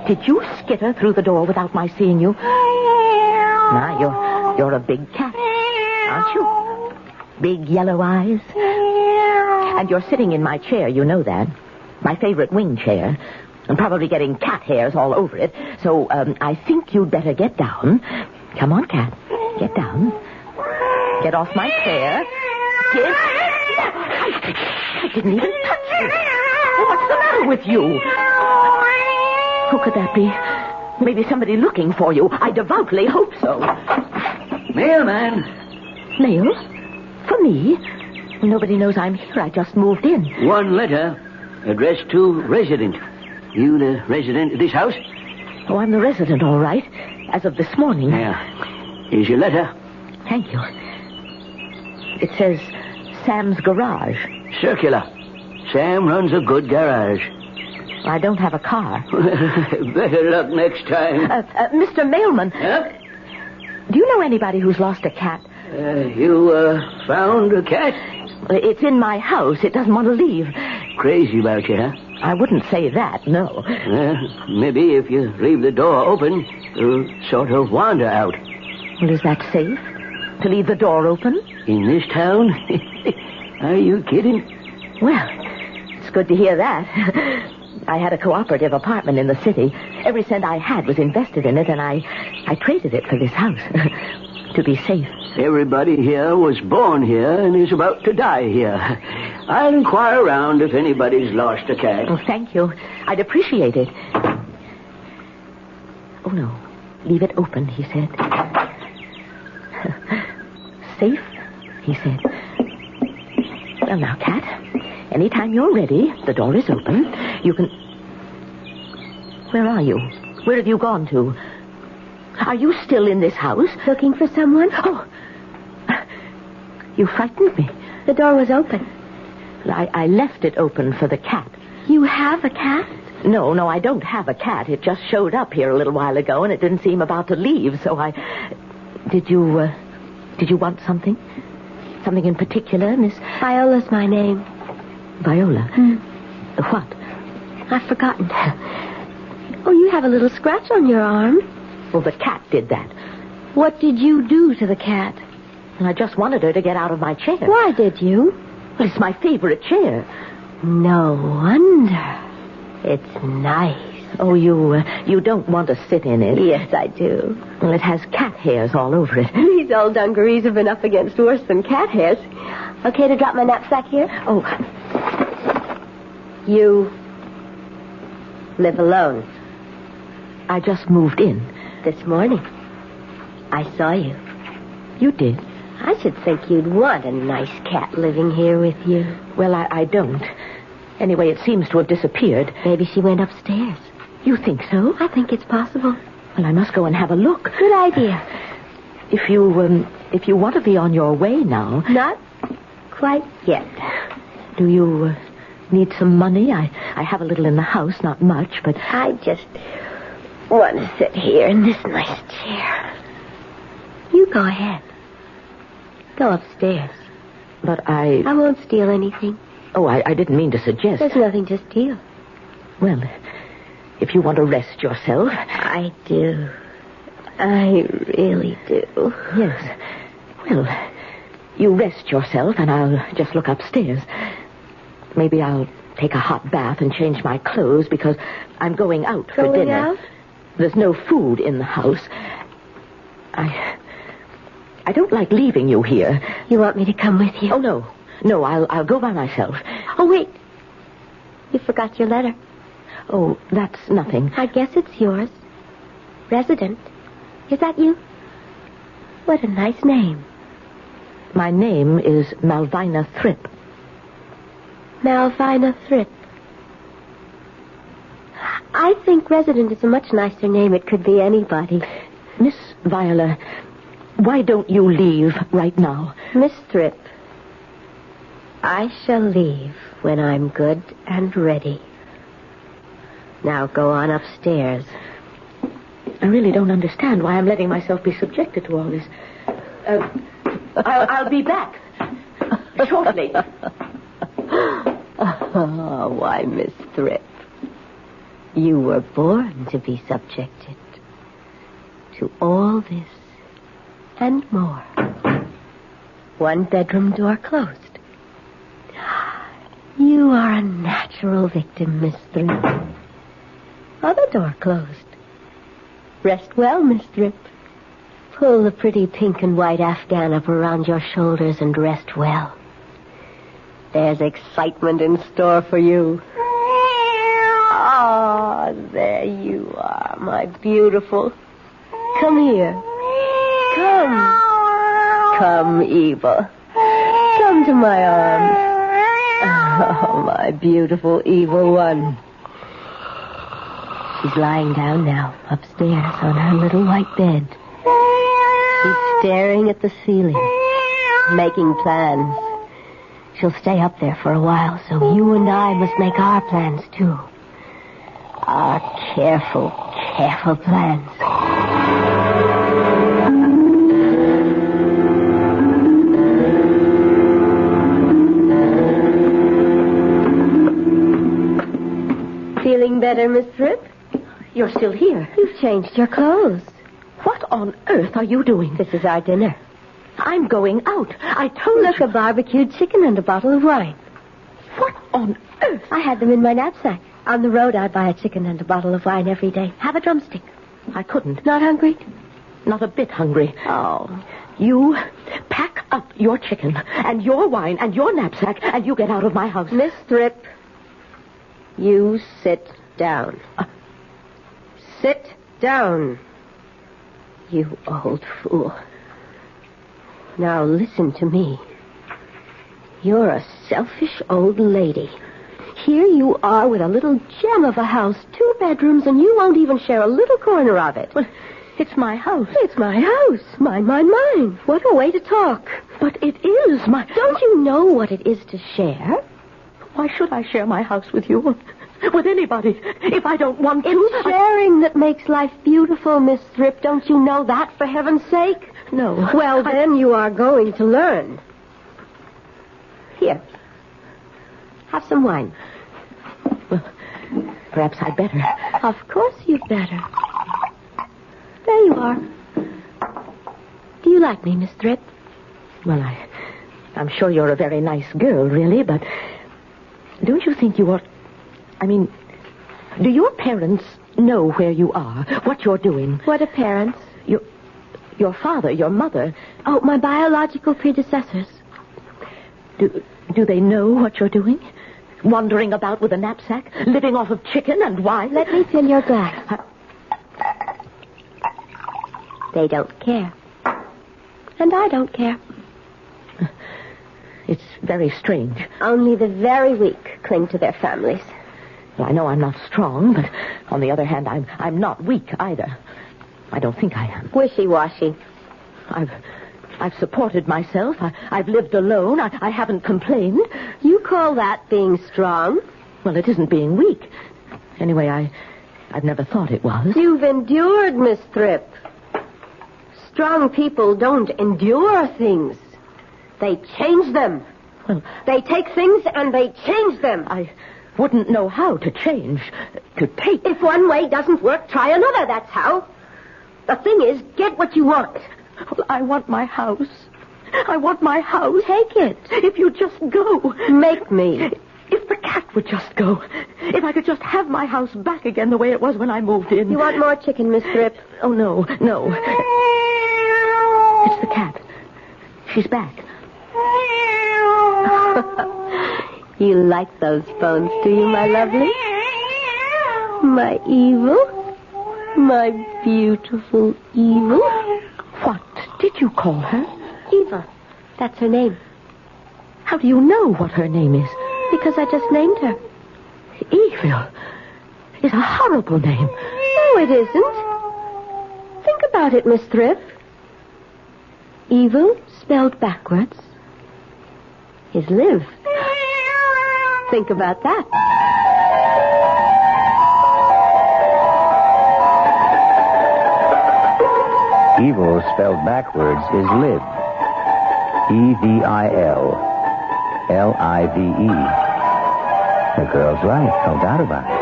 Speaker 6: Did you skitter through the door without my seeing you? Nah, you're a big cat, aren't you? Big yellow eyes. And you're sitting in my chair, you know that. My favorite wing chair. I'm probably getting cat hairs all over it. So, I think you'd better get down. Come on, Cat. Get down. Get off my chair. I didn't even touch you. What's the matter with you? Who could that be? Maybe somebody looking for you. I devoutly hope so.
Speaker 17: Mailman.
Speaker 6: Mail? For me? Nobody knows I'm here. I just moved in.
Speaker 17: One letter addressed to resident. You the resident of this house?
Speaker 6: Oh, I'm the resident, all right. As of this morning.
Speaker 17: Yeah. Here's your letter.
Speaker 6: Thank you. It says Sam's garage.
Speaker 17: Circular. Sam runs a good garage.
Speaker 6: I don't have a car.
Speaker 17: Better luck next time.
Speaker 6: Mr. Mailman.
Speaker 17: Huh?
Speaker 6: Do you know anybody who's lost a cat?
Speaker 17: You found a cat?
Speaker 6: It's in my house. It doesn't want to leave.
Speaker 17: Crazy about you, huh?
Speaker 6: I wouldn't say that, no.
Speaker 17: Maybe if you leave the door open, it'll sort of wander out.
Speaker 6: Well, is that safe? to leave the door open?
Speaker 17: In this town? Are you kidding?
Speaker 6: Well, it's good to hear that. I had a cooperative apartment in the city. Every cent I had was invested in it, and I traded it for this house to be safe.
Speaker 17: Everybody here was born here and is about to die here. I'll inquire around if anybody's lost a cat.
Speaker 6: Oh, thank you. I'd appreciate it. Oh, no. Leave it open, he said. Safe, he said. Well, now, Cat, anytime you're ready, the door is open. You can... Where are you? Where have you gone to? Are you still in this house?
Speaker 8: Looking for someone?
Speaker 6: Oh, you frightened me.
Speaker 8: The door was open.
Speaker 6: I left it open for the cat.
Speaker 8: You have a cat?
Speaker 6: No, I don't have a cat. It just showed up here a little while ago, and it didn't seem about to leave, so I... Did you want something? Something in particular, Miss...
Speaker 8: Viola's my name.
Speaker 6: Viola? What?
Speaker 8: I've forgotten. Oh, you have a little scratch on your arm.
Speaker 6: Well, the cat did that.
Speaker 8: What did you do to the cat?
Speaker 6: I just wanted her to get out of my chair.
Speaker 8: Why did you?
Speaker 6: Well, it's my favorite chair.
Speaker 8: No wonder. It's nice.
Speaker 6: Oh, you don't want to sit in it?
Speaker 8: Yes, I do.
Speaker 6: Well, it has cat hairs all over it.
Speaker 8: These old dungarees have been up against worse than cat hairs. Okay to drop my knapsack here?
Speaker 6: Oh.
Speaker 8: You live alone?
Speaker 6: I just moved in.
Speaker 8: This morning. I saw you.
Speaker 6: You did?
Speaker 8: I should think you'd want a nice cat living here with you.
Speaker 6: Well, I don't. Anyway, it seems to have disappeared.
Speaker 8: Maybe she went upstairs.
Speaker 6: You think so?
Speaker 8: I think it's possible.
Speaker 6: Well, I must go and have a look.
Speaker 8: Good idea.
Speaker 6: If you want to be on your way now...
Speaker 8: Not quite yet.
Speaker 6: Do you need some money? I have a little in the house, not much, but...
Speaker 8: I just want to sit here in this nice chair. You go ahead. Go upstairs.
Speaker 6: But I
Speaker 8: won't steal anything.
Speaker 6: Oh, I didn't mean to suggest...
Speaker 8: There's nothing to steal.
Speaker 6: Well, if you want to rest yourself...
Speaker 8: I do. I really do.
Speaker 6: Yes. Well, you rest yourself, and I'll just look upstairs. Maybe I'll take a hot bath and change my clothes, because I'm going out for dinner.
Speaker 8: Going out?
Speaker 6: There's no food in the house. I don't like leaving you here.
Speaker 8: You want me to come with you?
Speaker 6: Oh, no. No, I'll go by myself.
Speaker 8: Oh, wait. You forgot your letter.
Speaker 6: Oh, that's nothing.
Speaker 8: I guess it's yours. Resident. Is that you? What a nice name.
Speaker 6: My name is Malvina Thrip.
Speaker 8: Malvina Thrip. I think Resident is a much nicer name. It could be anybody.
Speaker 6: Miss Viola, why don't you leave right now?
Speaker 8: Miss Thrip, I shall leave when I'm good and ready. Now go on upstairs.
Speaker 6: I really don't understand why I'm letting myself be subjected to all this. I'll be back shortly.
Speaker 8: Oh, why, Miss Thrip, you were born to be subjected to all this and more. One bedroom door closed. You are a natural victim, Miss Thrip. Other door closed. Rest well, Miss Thrip. Pull the pretty pink and white Afghan up around your shoulders and rest well. There's excitement in store for you. Ah, there you are, my beautiful. Come here. Come, Eva. Come to my arms. Oh, my beautiful evil one. She's lying down now, upstairs on her little white bed. She's staring at the ceiling, making plans. She'll stay up there for a while, so you and I must make our plans, too. Our careful plans. Feeling better, Miss Thrip?
Speaker 6: You're still here.
Speaker 8: You've changed your clothes.
Speaker 6: What on earth are you doing?
Speaker 8: This is our dinner.
Speaker 6: I'm going out. I told you.
Speaker 8: Look, a barbecued chicken and a bottle of wine.
Speaker 6: What on earth?
Speaker 8: I had them in my knapsack. On the road, I'd buy a chicken and a bottle of wine every day. Have a drumstick.
Speaker 6: I couldn't.
Speaker 8: Not hungry?
Speaker 6: Not a bit hungry.
Speaker 8: Oh.
Speaker 6: You pack up your chicken and your wine and your knapsack and you get out of my house.
Speaker 8: Miss Thrip, you sit down. Sit down. You old fool. Now listen to me. You're a selfish old lady. Here you are with a little gem of a house, 2 bedrooms, and you won't even share a little corner of it.
Speaker 6: Well, it's my house.
Speaker 8: It's my house. Mine. What a way to talk.
Speaker 6: But it is my...
Speaker 8: Don't you know what it is to share?
Speaker 6: Why should I share my house with you? With anybody? If I don't want to...
Speaker 8: It's sharing that makes life beautiful, Miss Thrip. Don't you know that, for heaven's sake?
Speaker 6: No.
Speaker 8: Well, then you are going to learn. Here. Have some wine.
Speaker 6: Well, perhaps I'd better.
Speaker 8: Of course you'd better. There you are. Do you like me, Miss Thrip?
Speaker 6: Well, I'm sure you're a very nice girl, really, but don't you think you ought... I mean, do your parents know where you are, what you're doing?
Speaker 8: What are parents?
Speaker 6: Your father, your mother.
Speaker 8: Oh, my biological predecessors.
Speaker 6: Do they know what you're doing? Wandering about with a knapsack, living off of chicken and wine?
Speaker 8: Let me fill your glass. They don't care. And I don't care.
Speaker 6: It's very strange.
Speaker 8: Only the very weak cling to their families.
Speaker 6: Well, I know I'm not strong, but on the other hand, I'm not weak either. I don't think I am.
Speaker 8: Wishy-washy.
Speaker 6: I've supported myself. I've lived alone. I haven't complained.
Speaker 8: You call that being strong?
Speaker 6: Well, it isn't being weak. Anyway, I've never thought it was.
Speaker 8: You've endured, Miss Thrip. Strong people don't endure things. They change them.
Speaker 6: Well,
Speaker 8: they take things and they change them.
Speaker 6: I wouldn't know how to change. To take.
Speaker 8: If one way doesn't work, try another, that's how. The thing is, get what you want.
Speaker 6: Well, I want my house. I want my house.
Speaker 8: Take it.
Speaker 6: If you just go.
Speaker 8: Make me.
Speaker 6: If the cat would just go. If I could just have my house back again the way it was when I moved in.
Speaker 8: You want more chicken, Miss Thrip?
Speaker 6: Oh, no. It's the cat. She's back.
Speaker 8: You like those bones, do you, my lovely? My evil? My beautiful evil?
Speaker 6: What did you call her?
Speaker 8: Eva. That's her name.
Speaker 6: How do you know what her name is?
Speaker 8: Because I just named her.
Speaker 6: Evil is a horrible name.
Speaker 8: No, it isn't. Think about it, Miss Thrip. Evil, spelled backwards, is live. Think about that.
Speaker 2: Evil spelled backwards is live. E-V-I-L. L-I-V-E. The girl's right, no doubt about it.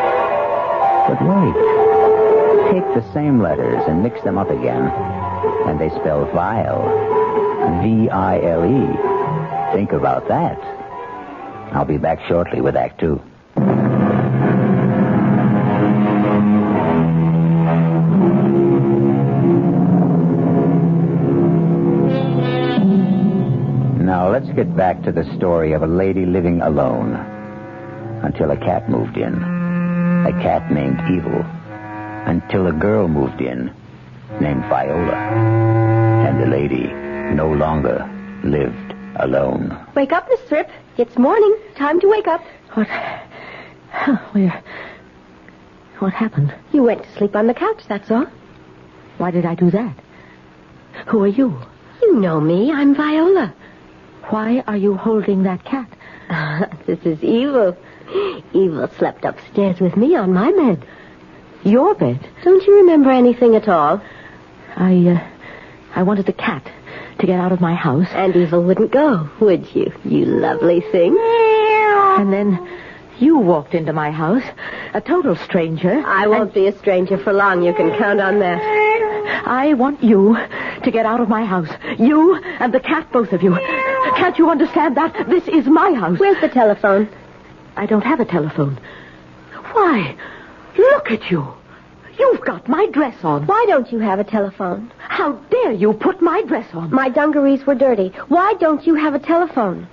Speaker 2: But wait. Take the same letters and mix them up again, and they spell vile. V-I-L-E. Think about that. I'll be back shortly with Act 2. Now, let's get back to the story of a lady living alone until a cat moved in. A cat named Evil. Until a girl moved in named Viola. And the lady no longer lived alone.
Speaker 8: Wake up, Miss Thrip. It's morning. Time to wake up.
Speaker 6: What happened?
Speaker 8: You went to sleep on the couch, that's all.
Speaker 6: Why did I do that? Who are you?
Speaker 8: You know me. I'm Viola.
Speaker 6: Why are you holding that cat?
Speaker 8: This is Evil. Evil slept upstairs with me on my bed.
Speaker 6: Your bed?
Speaker 8: Don't you remember anything at all?
Speaker 6: I wanted the cat to get out of my house.
Speaker 8: And Evil wouldn't go, would you? You lovely thing.
Speaker 6: And then you walked into my house, a total stranger.
Speaker 8: I won't be a stranger for long. You can count on that.
Speaker 6: I want you to get out of my house. You and the cat, both of you. Can't you understand that? This is my house.
Speaker 8: Where's the telephone?
Speaker 6: I don't have a telephone. Why? Look at you. You've got my dress on.
Speaker 8: Why don't you have a telephone?
Speaker 6: How dare you put my dress on?
Speaker 8: My dungarees were dirty. Why don't you have a telephone?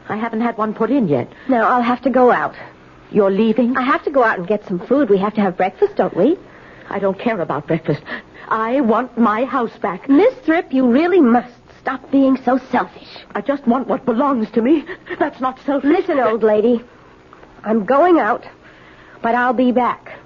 Speaker 6: I haven't had one put in yet.
Speaker 8: Now, I'll have to go out.
Speaker 6: You're leaving?
Speaker 8: I have to go out and get some food. We have to have breakfast, don't we?
Speaker 6: I don't care about breakfast. I want my house back.
Speaker 8: Miss Thrip, you really must stop being so selfish.
Speaker 6: I just want what belongs to me. That's not selfish.
Speaker 8: Listen, old lady. I'm going out, but I'll be back.